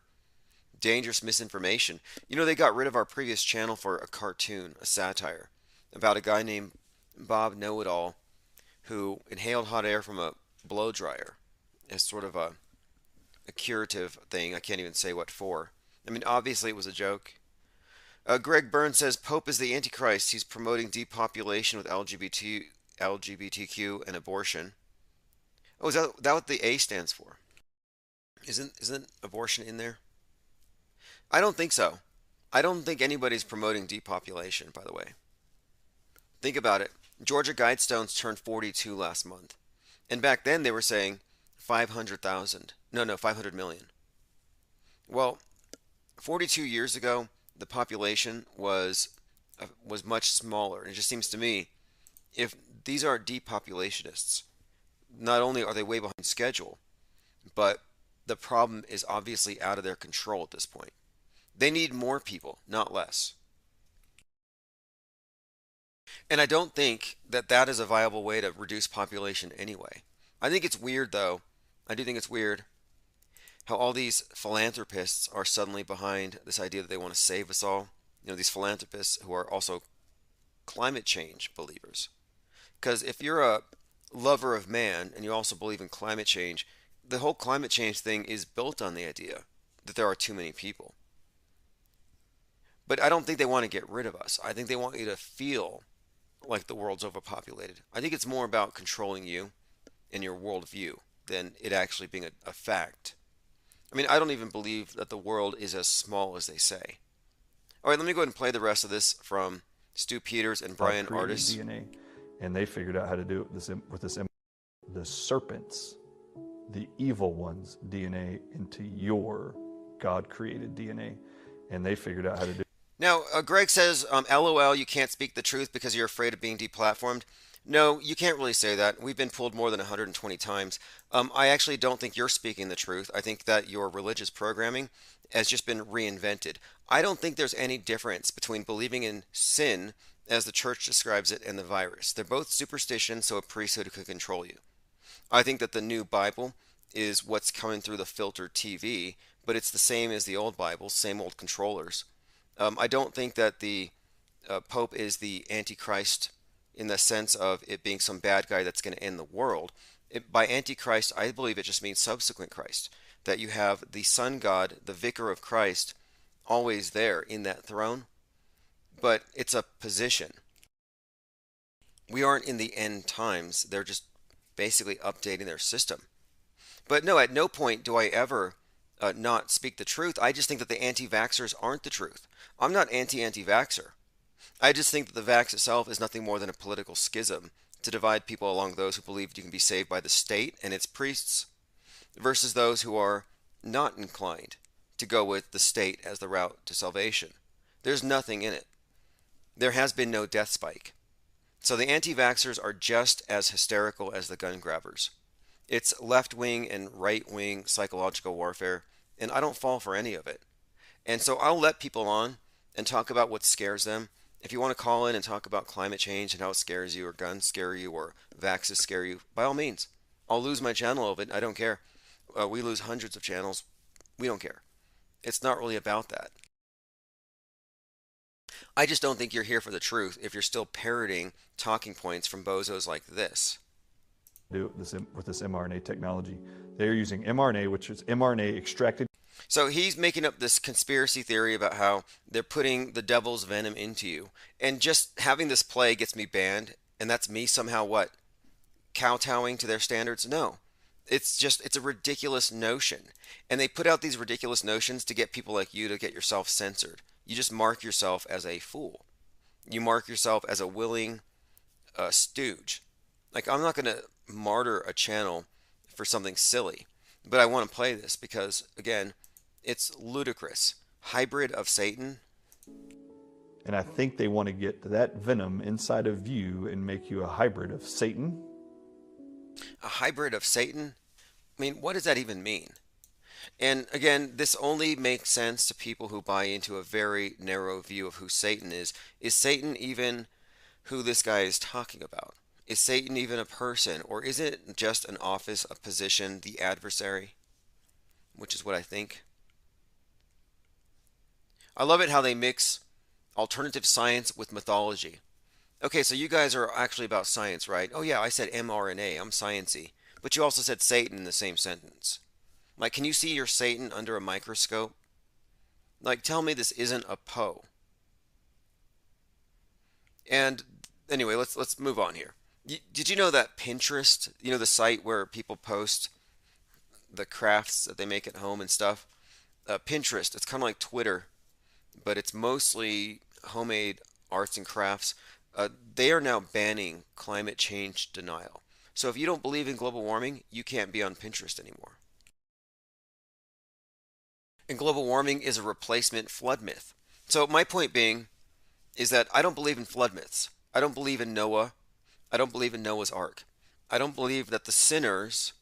dangerous misinformation. You know, they got rid of our previous channel for a cartoon, a satire, about a guy named Bob Know-It-All who inhaled hot air from a blow dryer as sort of a curative thing. I can't even say what for. I mean, obviously it was a joke. Greg Burns says Pope is the Antichrist. He's promoting depopulation with LGBTQ and abortion. Oh, is that what the A stands for? Isn't abortion in there? I don't think so. I don't think anybody's promoting depopulation, by the way. Think about it. Georgia Guidestones turned 42 last month. And back then they were saying 500,000. No, 500 million. Well, 42 years ago, the population was much smaller. And it just seems to me, if these are depopulationists, not only are they way behind schedule, but the problem is obviously out of their control at this point. They need more people, not less. And I don't think that is a viable way to reduce population anyway. I think it's weird, though. I do think it's weird how all these philanthropists are suddenly behind this idea that they want to save us all. You know, these philanthropists who are also climate change believers. Because if you're a lover of man and you also believe in climate change, the whole climate change thing is built on the idea that there are too many people. But I don't think they want to get rid of us. I think they want you to feel like the world's overpopulated. I think it's more about controlling you and your worldview than it actually being a fact. I mean, I don't even believe that the world is as small as they say. All right, let me go ahead and play the rest of this from Stu Peters and Brian created Ardis. DNA, and they figured out how to do it with the serpents, the evil ones' DNA into your God-created DNA, and they figured out how to do. Now, Greg says, LOL, you can't speak the truth because you're afraid of being deplatformed. No, you can't really say that. We've been pulled more than 120 times. I actually don't think you're speaking the truth. I think that your religious programming has just been reinvented. I don't think there's any difference between believing in sin, as the church describes it, and the virus. They're both superstitions, so a priesthood could control you. I think that the new Bible is what's coming through the filtered TV, but it's the same as the old Bible, same old controllers. I don't think that the Pope is the Antichrist in the sense of it being some bad guy that's going to end the world. By Antichrist, I believe it just means subsequent Christ, that you have the Son God, the Vicar of Christ, always there in that throne, but it's a position. We aren't in the end times. They're just basically updating their system. But no, at no point do I ever not speak the truth. I just think that the anti-vaxxers aren't the truth. I'm not anti-vaxxer. I just think that the vax itself is nothing more than a political schism to divide people along those who believe you can be saved by the state and its priests versus those who are not inclined to go with the state as the route to salvation. There's nothing in it. There has been no death spike. So the anti-vaxxers are just as hysterical as the gun grabbers. It's left-wing and right-wing psychological warfare, and I don't fall for any of it. And so I'll let people on and talk about what scares them. If you want to call in and talk about climate change and how it scares you, or guns scare you, or vaxes scare you, by all means. I'll lose my channel of it. I don't care. We lose hundreds of channels. We don't care. It's not really about that. I just don't think you're here for the truth if you're still parroting talking points from bozos like this. Do this with this mRNA technology. They're using mRNA, which is mRNA extracted. So he's making up this conspiracy theory about how they're putting the devil's venom into you. And just having this play gets me banned. And that's me somehow what? Kowtowing to their standards? No. It's a ridiculous notion. And they put out these ridiculous notions to get people like you to get yourself censored. You just mark yourself as a fool. You mark yourself as a willing stooge. Like, I'm not going to martyr a channel for something silly. But I want to play this because, again, it's ludicrous. Hybrid of Satan. And I think they want to get that venom inside of you and make you a hybrid of Satan. A hybrid of Satan? I mean, what does that even mean? And again, this only makes sense to people who buy into a very narrow view of who Satan is. Is Satan even who this guy is talking about? Is Satan even a person? Or is it just an office, a position, the adversary? Which is what I think. I love it how they mix alternative science with mythology. Okay, so you guys are actually about science, right? Oh yeah, I said mRNA, I'm sciencey. But you also said Satan in the same sentence. Like, can you see your Satan under a microscope? Like, tell me this isn't a Poe. And anyway, let's move on here. Did you know that Pinterest, you know, the site where people post the crafts that they make at home and stuff? Pinterest, it's kind of like Twitter, but it's mostly homemade arts and crafts. They are now banning climate change denial. So if you don't believe in global warming, you can't be on Pinterest anymore. And global warming is a replacement flood myth. So my point being is that I don't believe in flood myths. I don't believe in Noah. I don't believe in Noah's Ark. I don't believe that the sinners,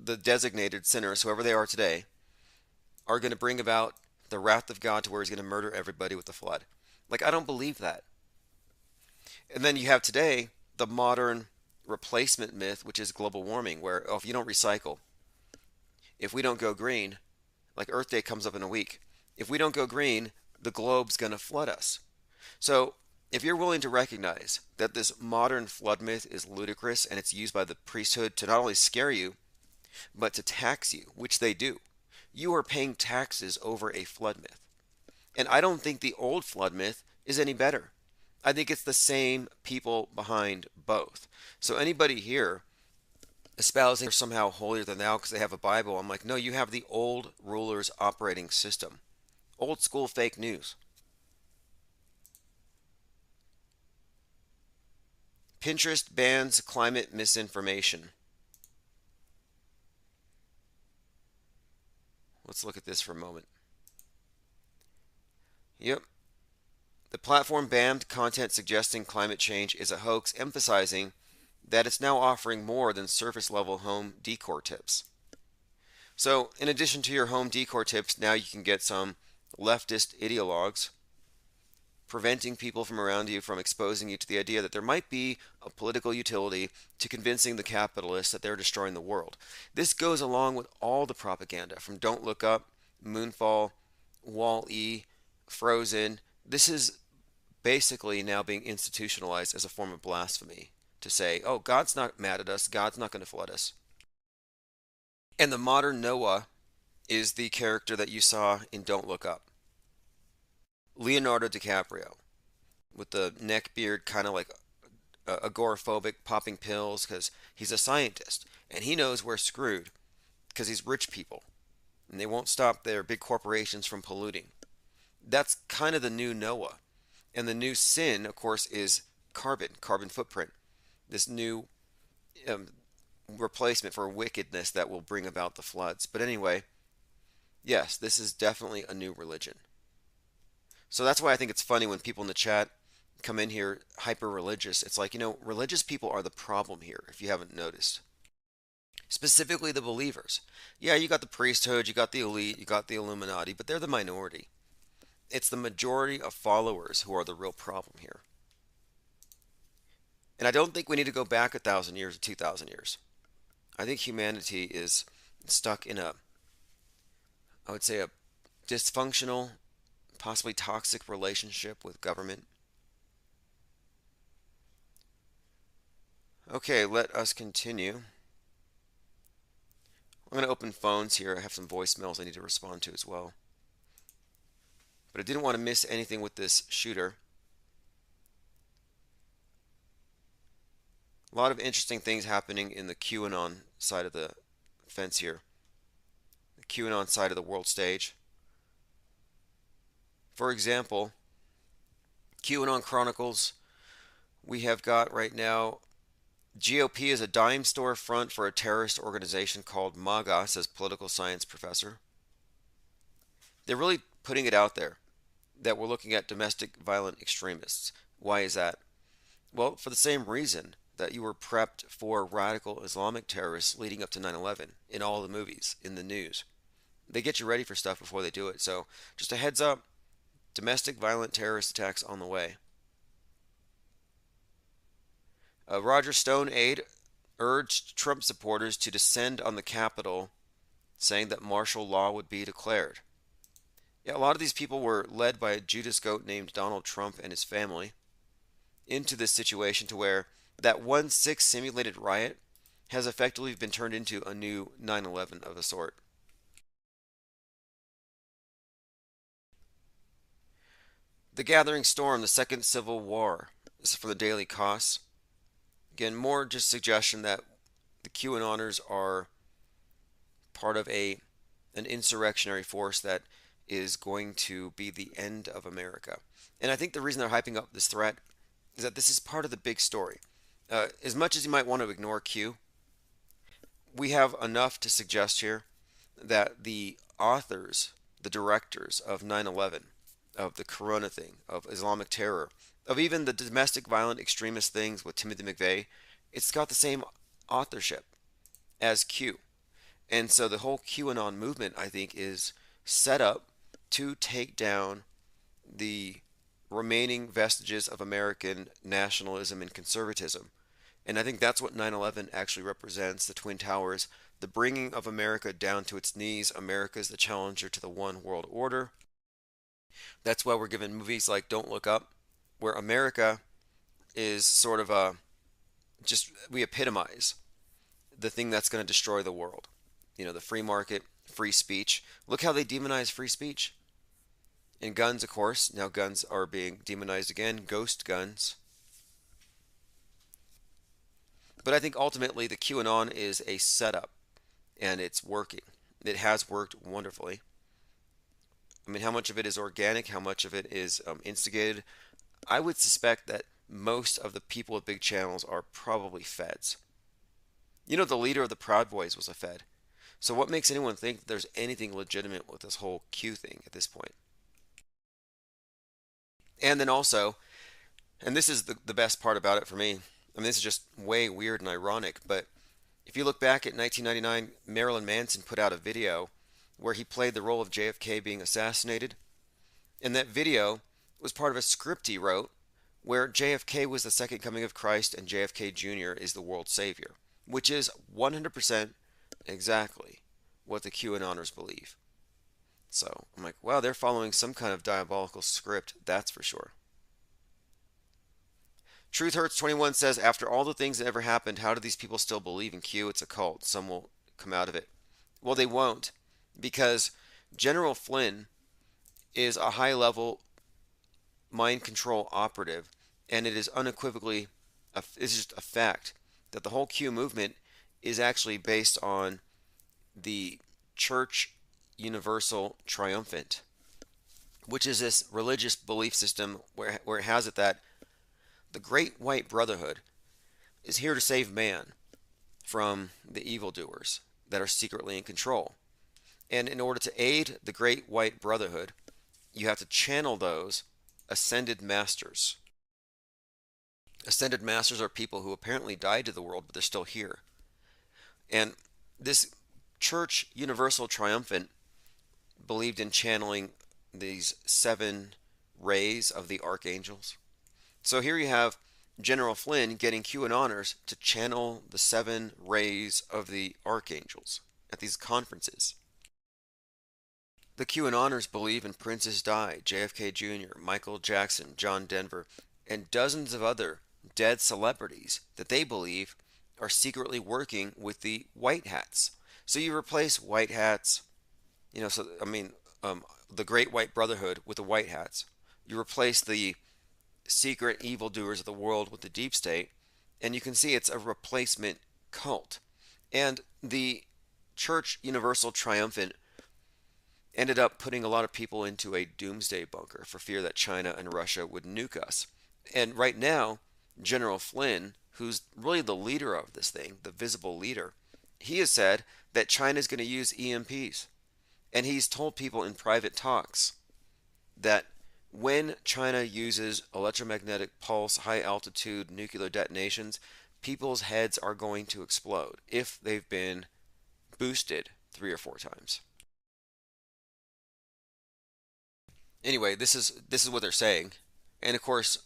the designated sinners, whoever they are today, are going to bring about the wrath of God to where he's going to murder everybody with the flood. Like, I don't believe that. And then you have today the modern replacement myth, which is global warming, where if you don't recycle, if we don't go green, like Earth Day comes up in a week, if we don't go green, the globe's going to flood us. So if you're willing to recognize that this modern flood myth is ludicrous and it's used by the priesthood to not only scare you, but to tax you, which they do, you are paying taxes over a flood myth. And I don't think the old flood myth is any better. I think it's the same people behind both. So anybody here espousing they're somehow holier than thou because they have a Bible, I'm like, no, you have the old ruler's operating system. Old school fake news. Pinterest bans climate misinformation. Let's look at this for a moment. Yep. The platform banned content suggesting climate change is a hoax, emphasizing that it's now offering more than surface level home decor tips. So, in addition to your home decor tips, now you can get some leftist ideologues preventing people from around you from exposing you to the idea that there might be a political utility to convincing the capitalists that they're destroying the world. This goes along with all the propaganda from Don't Look Up, Moonfall, Wall-E, Frozen. This is basically now being institutionalized as a form of blasphemy to say, oh, God's not mad at us, God's not going to flood us. And the modern Noah is the character that you saw in Don't Look Up. Leonardo DiCaprio, with the neck beard, kind of like agoraphobic, popping pills because he's a scientist and he knows we're screwed because he's rich people and they won't stop their big corporations from polluting. That's kind of the new Noah. And the new sin, of course, is carbon footprint. This new replacement for wickedness that will bring about the floods. But anyway, yes, this is definitely a new religion. So that's why I think it's funny when people in the chat come in here hyper-religious. It's like, religious people are the problem here, if you haven't noticed. Specifically the believers. Yeah, you got the priesthood, you got the elite, you got the Illuminati, but they're the minority. It's the majority of followers who are the real problem here. And I don't think we need to go back 1,000 years or 2,000 years. I think humanity is stuck in I would say a dysfunctional, possibly toxic relationship with government. Okay, let us continue. I'm going to open phones here. I have some voicemails I need to respond to as well. But I didn't want to miss anything with this shooter. A lot of interesting things happening in the QAnon side of the fence here. The QAnon side of the world stage. For example, QAnon Chronicles, we have got right now, GOP is a dime store front for a terrorist organization called MAGA, says political science professor. They're really putting it out there that we're looking at domestic violent extremists. Why is that? Well, for the same reason that you were prepped for radical Islamic terrorists leading up to 9/11 in all the movies, in the news. They get you ready for stuff before they do it. So just a heads up, domestic violent terrorist attacks on the way. Roger Stone aide urged Trump supporters to descend on the Capitol, saying that martial law would be declared. Yeah, a lot of these people were led by a Judas goat named Donald Trump and his family into this situation to where that 1/6 simulated riot has effectively been turned into a new 9/11 of a sort. The Gathering Storm, the Second Civil War. This is for the Daily Costs. Again, more just suggestion that the QAnoners are part of an insurrectionary force that is going to be the end of America. And I think the reason they're hyping up this threat is that this is part of the big story. As much as you might want to ignore Q, we have enough to suggest here that the authors, the directors of 9/11, of the Corona thing, of Islamic terror, of even the domestic violent extremist things with Timothy McVeigh, it's got the same authorship as Q. And so the whole QAnon movement, I think, is set up to take down the remaining vestiges of American nationalism and conservatism. And I think that's what 9/11 actually represents, the Twin Towers, the bringing of America down to its knees. America is the challenger to the one world order. That's why we're given movies like Don't Look Up, where America is sort of we epitomize the thing that's going to destroy the world. You know, the free market, free speech. Look how they demonize free speech. And guns, of course. Now guns are being demonized again. Ghost guns. But I think ultimately the QAnon is a setup. And it's working. It has worked wonderfully. I mean, how much of it is organic? How much of it is instigated? I would suspect that most of the people with big channels are probably feds. You know, the leader of the Proud Boys was a fed. So what makes anyone think that there's anything legitimate with this whole Q thing at this point? And then also, and this is the best part about it for me, I mean, this is just way weird and ironic, but if you look back at 1999, Marilyn Manson put out a video where he played the role of JFK being assassinated. And that video was part of a script he wrote where JFK was the second coming of Christ and JFK Jr. is the world's savior, which is 100% exactly what the QAnoners believe. So I'm like, wow, they're following some kind of diabolical script, that's for sure. Truth Hurts 21 says, after all the things that ever happened, how do these people still believe in Q? It's a cult. Some will come out of it. Well, they won't, because General Flynn is a high-level mind control operative, and it is unequivocally, it's just a fact that the whole Q movement is actually based on the Church Universal Triumphant, which is this religious belief system where it has it that the Great White Brotherhood is here to save man from the evildoers that are secretly in control. And in order to aid the Great White Brotherhood, you have to channel those ascended masters. Ascended masters are people who apparently died to the world, but they're still here. And this Church Universal Triumphant believed in channeling these 7 rays of the archangels. So here you have General Flynn getting QAnoners to channel the 7 rays of the archangels at these conferences. The QAnoners believe in Princess Di, JFK Jr., Michael Jackson, John Denver, and dozens of other dead celebrities that they believe are secretly working with the white hats. So you replace white hats, you know, so I mean, the Great White Brotherhood with the white hats. You replace the secret evildoers of the world with the deep state, and you can see it's a replacement cult. And the Church Universal Triumphant ended up putting a lot of people into a doomsday bunker for fear that China and Russia would nuke us. And right now, General Flynn, who's really the leader of this thing, the visible leader, he has said that China is going to use EMPs. And he's told people in private talks that when China uses electromagnetic pulse, high altitude nuclear detonations, people's heads are going to explode if they've been boosted 3 or 4 times. Anyway, this is what they're saying. And of course,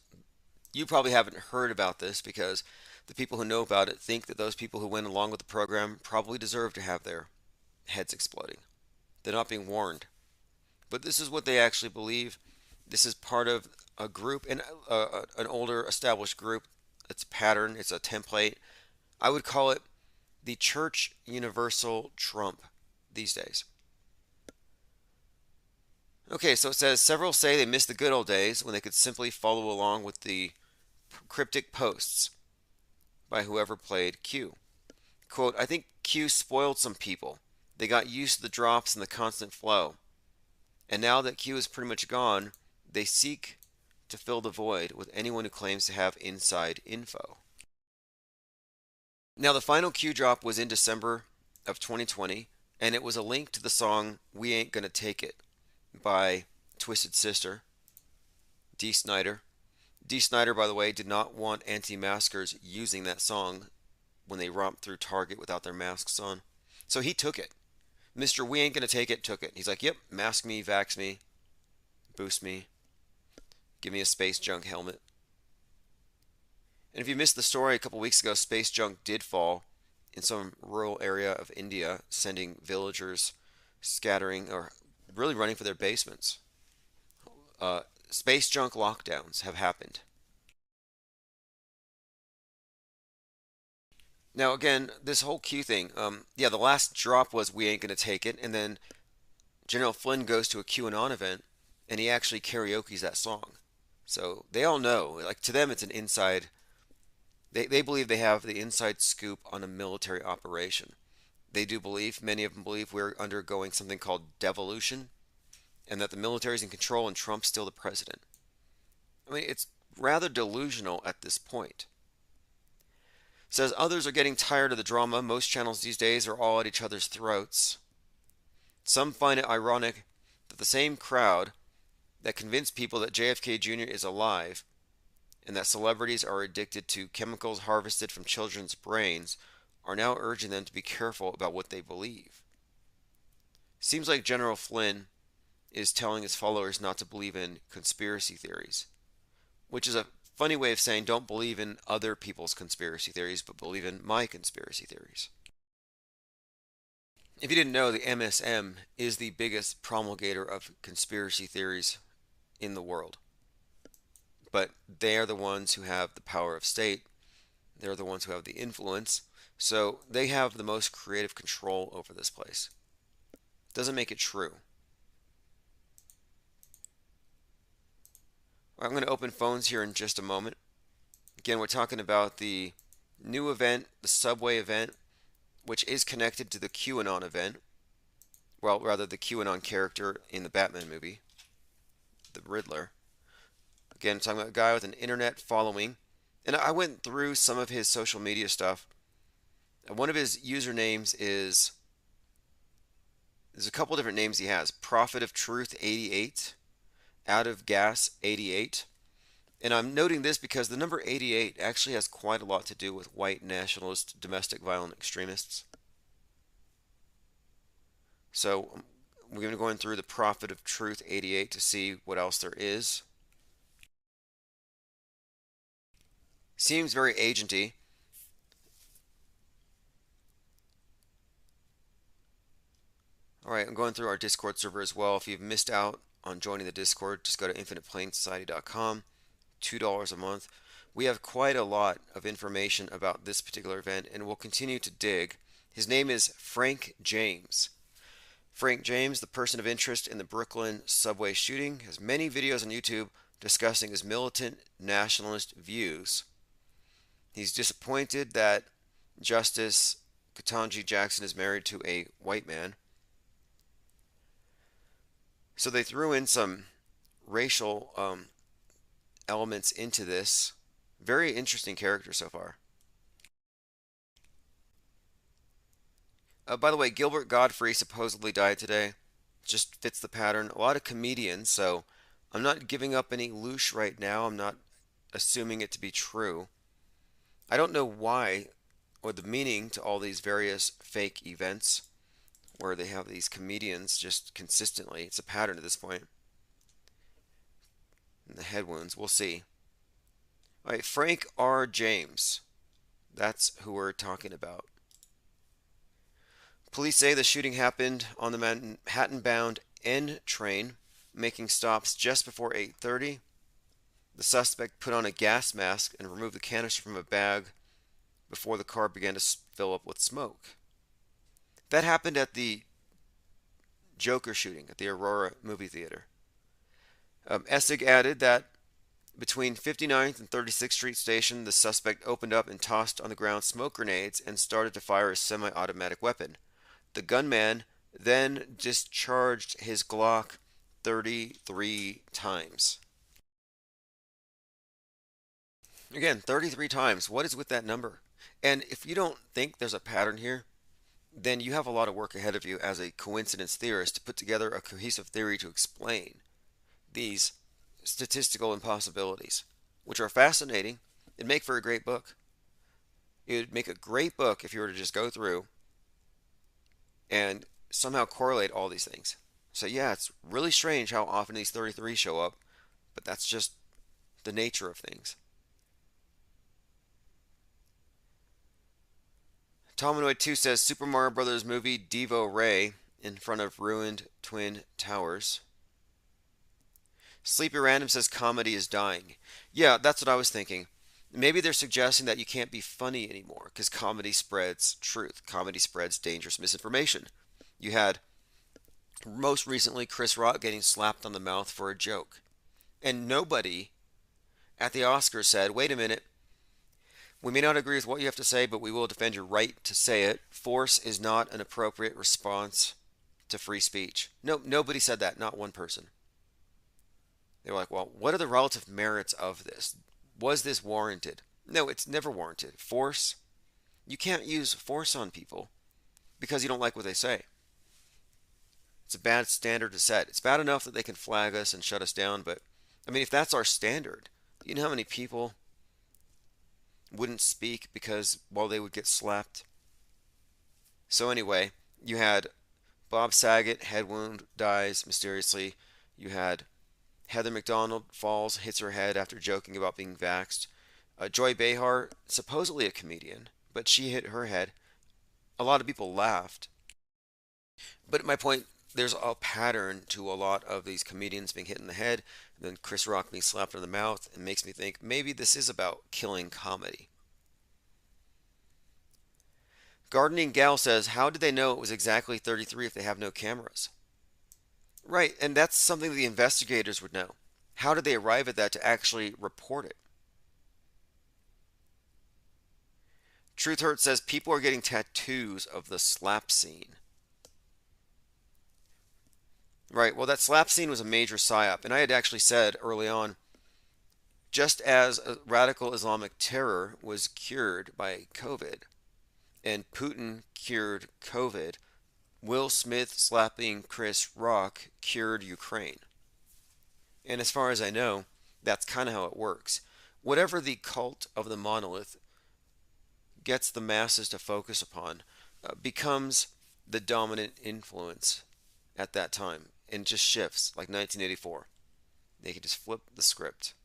you probably haven't heard about this because the people who know about it think that those people who went along with the program probably deserve to have their heads exploding. They're not being warned. But this is what they actually believe. This is part of a group, an older established group. It's a pattern, it's a template. I would call it the Church Universal Trump these days. Okay, so it says, several say they miss the good old days when they could simply follow along with the cryptic posts by whoever played Q. Quote, I think Q spoiled some people. They got used to the drops and the constant flow. And now that Q is pretty much gone, they seek to fill the void with anyone who claims to have inside info. Now, the final Q drop was in December of 2020, and it was a link to the song We Ain't Gonna Take It by Twisted Sister, Dee Snider. Dee Snider, by the way, did not want anti-maskers using that song when they romped through Target without their masks on. So he took it. Mr. We Ain't Gonna Take It took it. He's like, yep, mask me, vax me, boost me, give me a space junk helmet. And if you missed the story a couple weeks ago, space junk did fall in some rural area of India, sending villagers scattering or really running for their basements. space junk lockdowns have happened. Now, again, this whole Q thing, yeah, the last drop was "We Ain't Gonna Take It," and then General Flynn goes to a QAnon event, and he actually karaoke's that song. So they all know, like to them, it's an inside. They believe they have the inside scoop on a military operation. They do believe, many of them believe, we're undergoing something called devolution, and that the military is in control and Trump's still the president. I mean, it's rather delusional at this point. Says others are getting tired of the drama. Most channels these days are all at each other's throats. Some find it ironic that the same crowd that convinced people that JFK Jr. is alive and that celebrities are addicted to chemicals harvested from children's brains are now urging them to be careful about what they believe. Seems like General Flynn is telling his followers not to believe in conspiracy theories, which is a funny way of saying don't believe in other people's conspiracy theories, but believe in my conspiracy theories. If you didn't know, the MSM is the biggest promulgator of conspiracy theories in the world. But they are the ones who have the power of state. They're the ones who have the influence. So they have the most creative control over this place. Doesn't make it true. I'm going to open phones here in just a moment. Again, we're talking about the new event, the subway event, which is connected to the QAnon event. Well, rather the QAnon character in the Batman movie, the Riddler. Again, talking about a guy with an internet following. And I went through some of his social media stuff. One of his usernames is, there's a couple different names he has. Prophet of Truth 88, Out of Gas 88. And I'm noting this because the number 88 actually has quite a lot to do with white nationalist domestic violent extremists. So we're going to go in through the Prophet of Truth 88 to see what else there is. Seems very agenty. Alright, I'm going through our Discord server as well. If you've missed out on joining the Discord, just go to infiniteplainsociety.com. $2 a month. We have quite a lot of information about this particular event, and we'll continue to dig. His name is Frank James. Frank James, the person of interest in the Brooklyn subway shooting, has many videos on YouTube discussing his militant nationalist views. He's disappointed that Justice Ketanji Jackson is married to a white man. So they threw in some racial elements into this. Very interesting character so far. By the way, Gilbert Godfrey supposedly died today. Just fits the pattern. A lot of comedians, so I'm not giving up any loosh right now. I'm not assuming it to be true. I don't know why or the meaning to all these various fake events where they have these comedians just consistently. It's a pattern at this point. And the head wounds, we'll see. All right, Frank R. James. That's who we're talking about. Police say the shooting happened on the Manhattan-bound N train, making stops just before 8:30. The suspect put on a gas mask and removed the canister from a bag before the car began to fill up with smoke. That happened at the Joker shooting at the Aurora movie theater. Essig added that between 59th and 36th Street Station, the suspect opened up and tossed on the ground smoke grenades and started to fire a semi-automatic weapon. The gunman then discharged his Glock 33 times. Again, 33 times. What is with that number? And if you don't think there's a pattern here, then you have a lot of work ahead of you as a coincidence theorist to put together a cohesive theory to explain these statistical impossibilities, which are fascinating. It'd make for a great book. It would make a great book if you were to just go through and somehow correlate all these things. So yeah, it's really strange how often these 33 show up, but that's just the nature of things. Tomanoid 2 says Super Mario Brothers movie Devo Ray in front of ruined Twin Towers. Sleepy Random says comedy is dying. Yeah, that's what I was thinking. Maybe they're suggesting that you can't be funny anymore because comedy spreads truth. Comedy spreads dangerous misinformation. You had, most recently, Chris Rock getting slapped on the mouth for a joke. And nobody at the Oscars said, wait a minute, we may not agree with what you have to say, but we will defend your right to say it. Force is not an appropriate response to free speech. No, nobody said that, not one person. They were like, well, what are the relative merits of this? Was this warranted? No, it's never warranted. Force, you can't use force on people because you don't like what they say. It's a bad standard to set. It's bad enough that they can flag us and shut us down, but I mean, if that's our standard, you know how many people wouldn't speak because, well, they would get slapped? So anyway, you had Bob Saget, head wound, dies mysteriously. You had Heather McDonald falls, hits her head after joking about being vaxxed. Joy Behar, supposedly a comedian, but she hit her head. A lot of people laughed. But my point, there's a pattern to a lot of these comedians being hit in the head, and then Chris Rock being slapped in the mouth, and makes me think maybe this is about killing comedy. Gardening Gal says, how did they know it was exactly 33 if they have no cameras? Right, and that's something the investigators would know. How did they arrive at that to actually report it? Truth Hurt says people are getting tattoos of the slap scene. Right, well, that slap scene was a major psyop, and I had actually said early on, just as radical Islamic terror was cured by COVID, and Putin cured COVID, Will Smith slapping Chris Rock cured Ukraine. And as far as I know, that's kind of how it works. Whatever the cult of the monolith gets the masses to focus upon becomes the dominant influence at that time, and just shifts like 1984. They can just flip the script.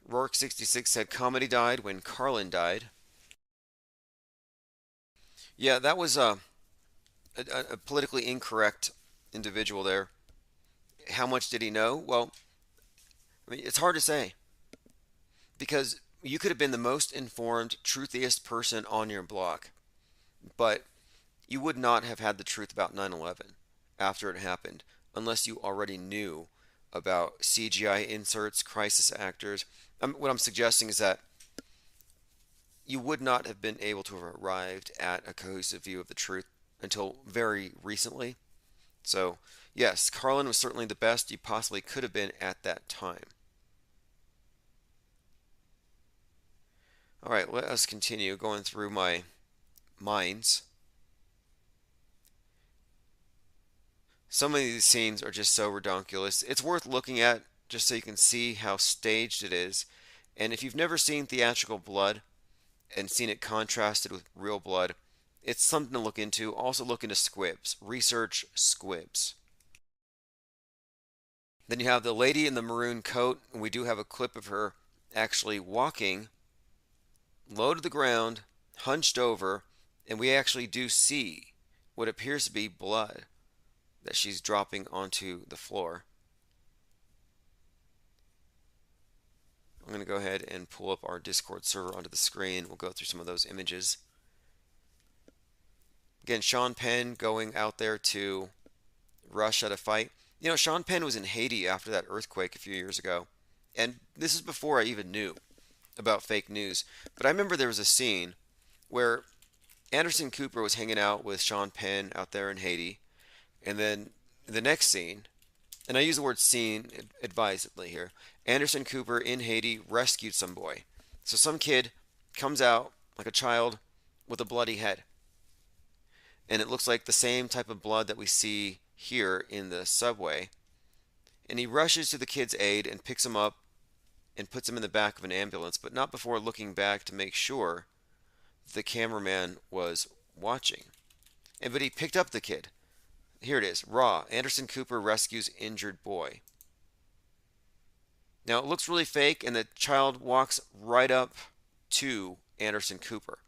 Rourke66 said comedy died when Carlin died. Yeah, that was a politically incorrect individual there. How much did he know? Well, I mean, it's hard to say. Because you could have been the most informed, truthiest person on your block, but you would not have had the truth about 9/11 after it happened unless you already knew about CGI inserts, crisis actors. What I'm suggesting is that you would not have been able to have arrived at a cohesive view of the truth until very recently. So, yes, Carlin was certainly the best he possibly could have been at that time. All right, let us continue going through my minds. Some of these scenes are just so redonkulous. It's worth looking at just so you can see how staged it is. And if you've never seen theatrical blood and seen it contrasted with real blood, it's something to look into. Also look into squibs. Research squibs. Then you have the lady in the maroon coat, and we do have a clip of her actually walking low to the ground, hunched over, and we actually do see what appears to be blood that she's dropping onto the floor. I'm going to go ahead and pull up our Discord server onto the screen. We'll go through some of those images. Again, Sean Penn going out there to rush at a fight. You know, Sean Penn was in Haiti after that earthquake a few years ago. And this is before I even knew about fake news. But I remember there was a scene where Anderson Cooper was hanging out with Sean Penn out there in Haiti. And then the next scene, and I use the word scene advisedly here, Anderson Cooper in Haiti rescued some boy. So some kid comes out like a child with a bloody head. And it looks like the same type of blood that we see here in the subway. And he rushes to the kid's aid and picks him up and puts him in the back of an ambulance, but not before looking back to make sure the cameraman was watching. But he picked up the kid. Here it is, raw. Anderson Cooper rescues injured boy. Now it looks really fake, and the child walks right up to Anderson Cooper,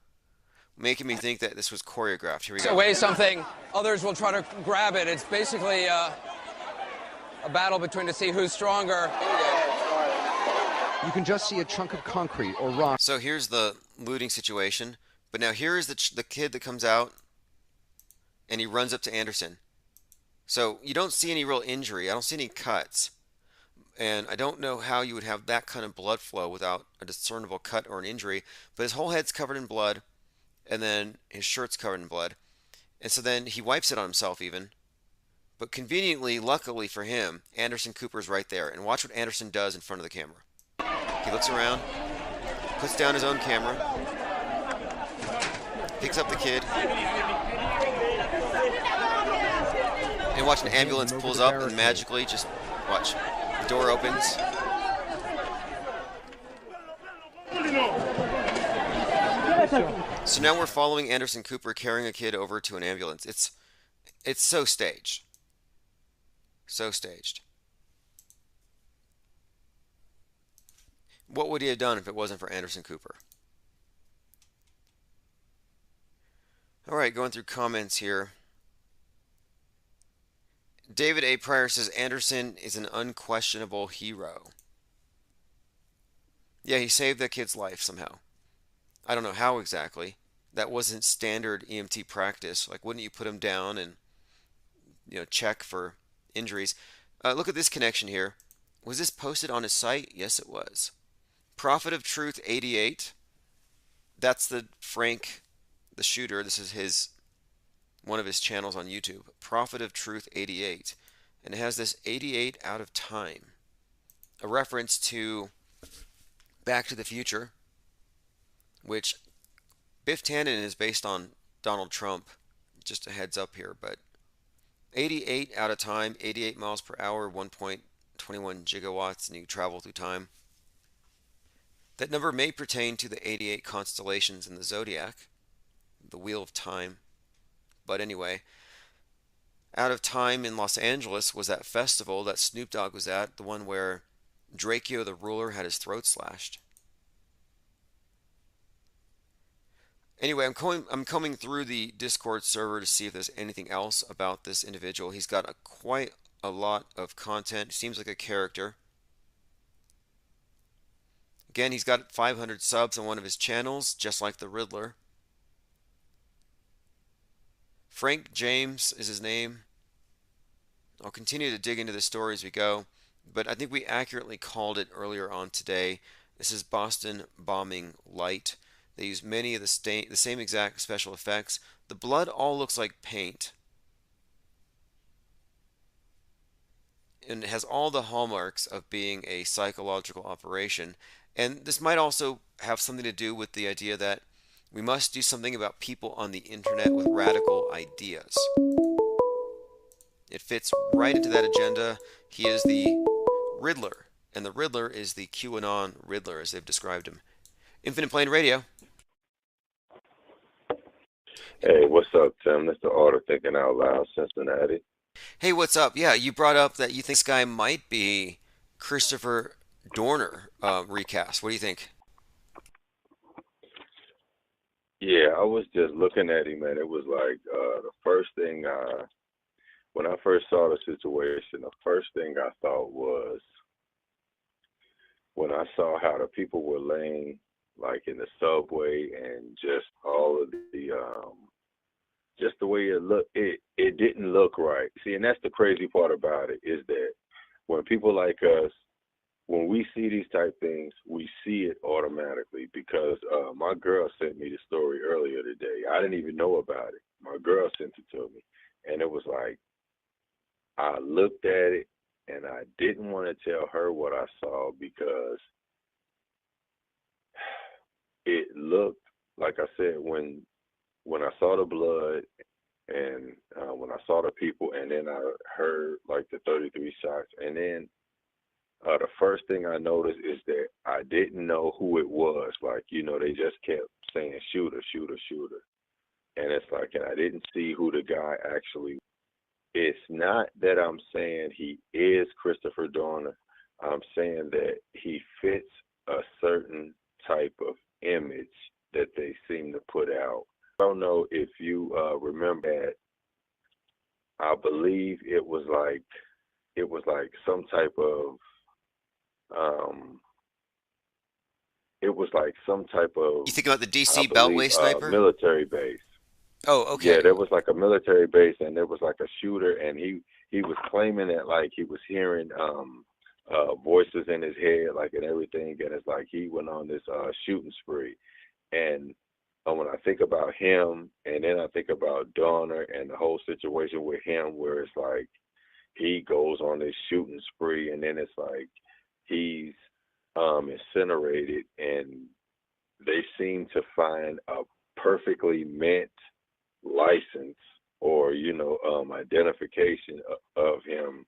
making me think that this was choreographed. Here we go. Away something, others will try to grab it. It's basically a battle between to see who's stronger. You can just see a chunk of concrete or rock. So here's the looting situation. But now here is the kid that comes out, and he runs up to Anderson. So you don't see any real injury. I don't see any cuts. And I don't know how you would have that kind of blood flow without a discernible cut or an injury. But his whole head's covered in blood, and then his shirt's covered in blood. And so then he wipes it on himself even. But conveniently, luckily for him, Anderson Cooper's right there. And watch what Anderson does in front of the camera. He looks around, puts down his own camera, picks up the kid, and watch an ambulance pulls up and magically just, watch, the door opens. So now we're following Anderson Cooper carrying a kid over to an ambulance. It's so staged. So staged. What would he have done if it wasn't for Anderson Cooper? All right, going through comments here. David A. Pryor says Anderson is an unquestionable hero. Yeah, he saved that kid's life somehow. I don't know how exactly. That wasn't standard EMT practice. Like, wouldn't you put him down and, check for injuries? Look at this connection here. Was this posted on his site? Yes, it was. Prophet of Truth 88. That's the Frank, the shooter. This is one of his channels on YouTube. Prophet of Truth 88. And it has this 88 out of time. A reference to Back to the Future, which Biff Tannen is based on Donald Trump. Just a heads up here, but 88 out of time, 88 miles per hour, 1.21 gigawatts, and you travel through time. That number may pertain to the 88 constellations in the zodiac, the Wheel of Time. But anyway, out of time in Los Angeles was that festival that Snoop Dogg was at, the one where Draco the ruler had his throat slashed. Anyway, I'm coming through the Discord server to see if there's anything else about this individual. He's got quite a lot of content. Seems like a character. Again, he's got 500 subs on one of his channels, just like the Riddler. Frank James is his name. I'll continue to dig into the story as we go, but I think we accurately called it earlier on today. This is Boston Bombing Light. They use many of the same exact special effects. The blood all looks like paint. And it has all the hallmarks of being a psychological operation. And this might also have something to do with the idea that we must do something about people on the internet with radical ideas. It fits right into that agenda. He is the Riddler, and the Riddler is the QAnon Riddler, as they've described him. Infinite Plane Radio. Hey, what's up, Tim? That's the Art of Thinking Out Loud, Cincinnati. Hey, what's up? Yeah, you brought up that you think this guy might be Christopher Dorner recast. What do you think? Yeah, I was just looking at him, and it was like the first thing when I first saw the situation, the first thing I thought was when I saw how the people were laying like in the subway and just all of the just the way it looked, it didn't look right. See, and that's the crazy part about it, is that when people like us, when we see these type things, we see it automatically, because my girl sent me the story earlier today. I didn't even know about it. My girl sent it to me, and it was like, I looked at it and I didn't want to tell her what I saw, because it looked, like I said, when I saw the blood and when I saw the people, and then I heard like the 33 shots, and then the first thing I noticed is that I didn't know who it was. Like, they just kept saying shooter, shooter, shooter. And it's like, and I didn't see who the guy actually was. It's not that I'm saying he is Christopher Dorner. I'm saying that he fits a certain type of image that they seem to put out. I don't know if you remember that. I believe it was like it was like some type of um, it was like some type of, You think about the I DC believe, Beltway sniper? military base. Oh, Yeah, okay. there was like a military base, and there was like a shooter, and he was claiming that like he was hearing voices in his head, like and everything, and it's like he went on this shooting spree. And when I think about him, and then I think about Donner and the whole situation with him, where it's like he goes on this shooting spree, and then it's like he's incinerated, and they seem to find a perfectly mint license or identification of him,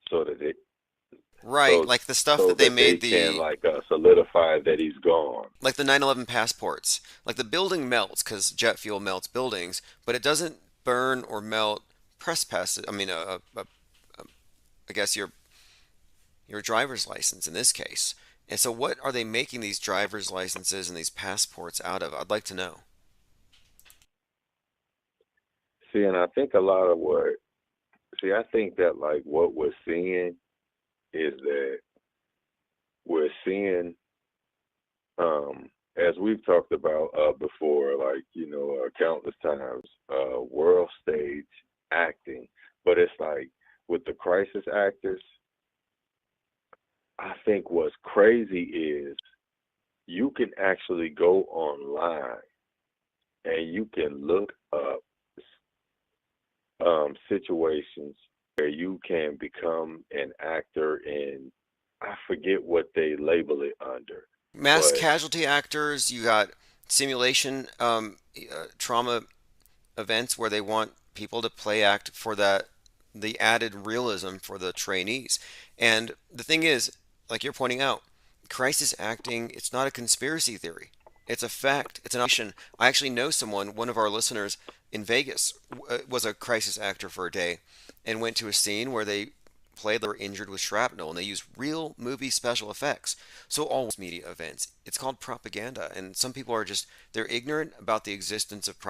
so that it Right, like the stuff so that they that they made can the like solidify that he's gone. like the 9/11 passports. Like the building melts because jet fuel melts buildings, but it doesn't burn or melt press passes. I mean, I guess your driver's license in this case. And so, what are they making these driver's licenses and these passports out of? I'd like to know. See, and I think I think that like what we're seeing is that we're seeing, as we've talked about before, like, countless times, world stage acting. But it's like with the crisis actors, I think what's crazy is you can actually go online and you can look up situations where you can become an actor in, I forget what they label it under. Mass But casualty actors, you got simulation trauma events where they want people to play act for the added realism for the trainees. And the thing is, like you're pointing out, crisis acting, it's not a conspiracy theory. It's a fact. It's an option. I actually know someone, one of our listeners in Vegas, was a crisis actor for a day and went to a scene where they played they were injured with shrapnel and they used real movie special effects. So all media events, it's called propaganda. And some people are just, they're ignorant about the existence of propaganda.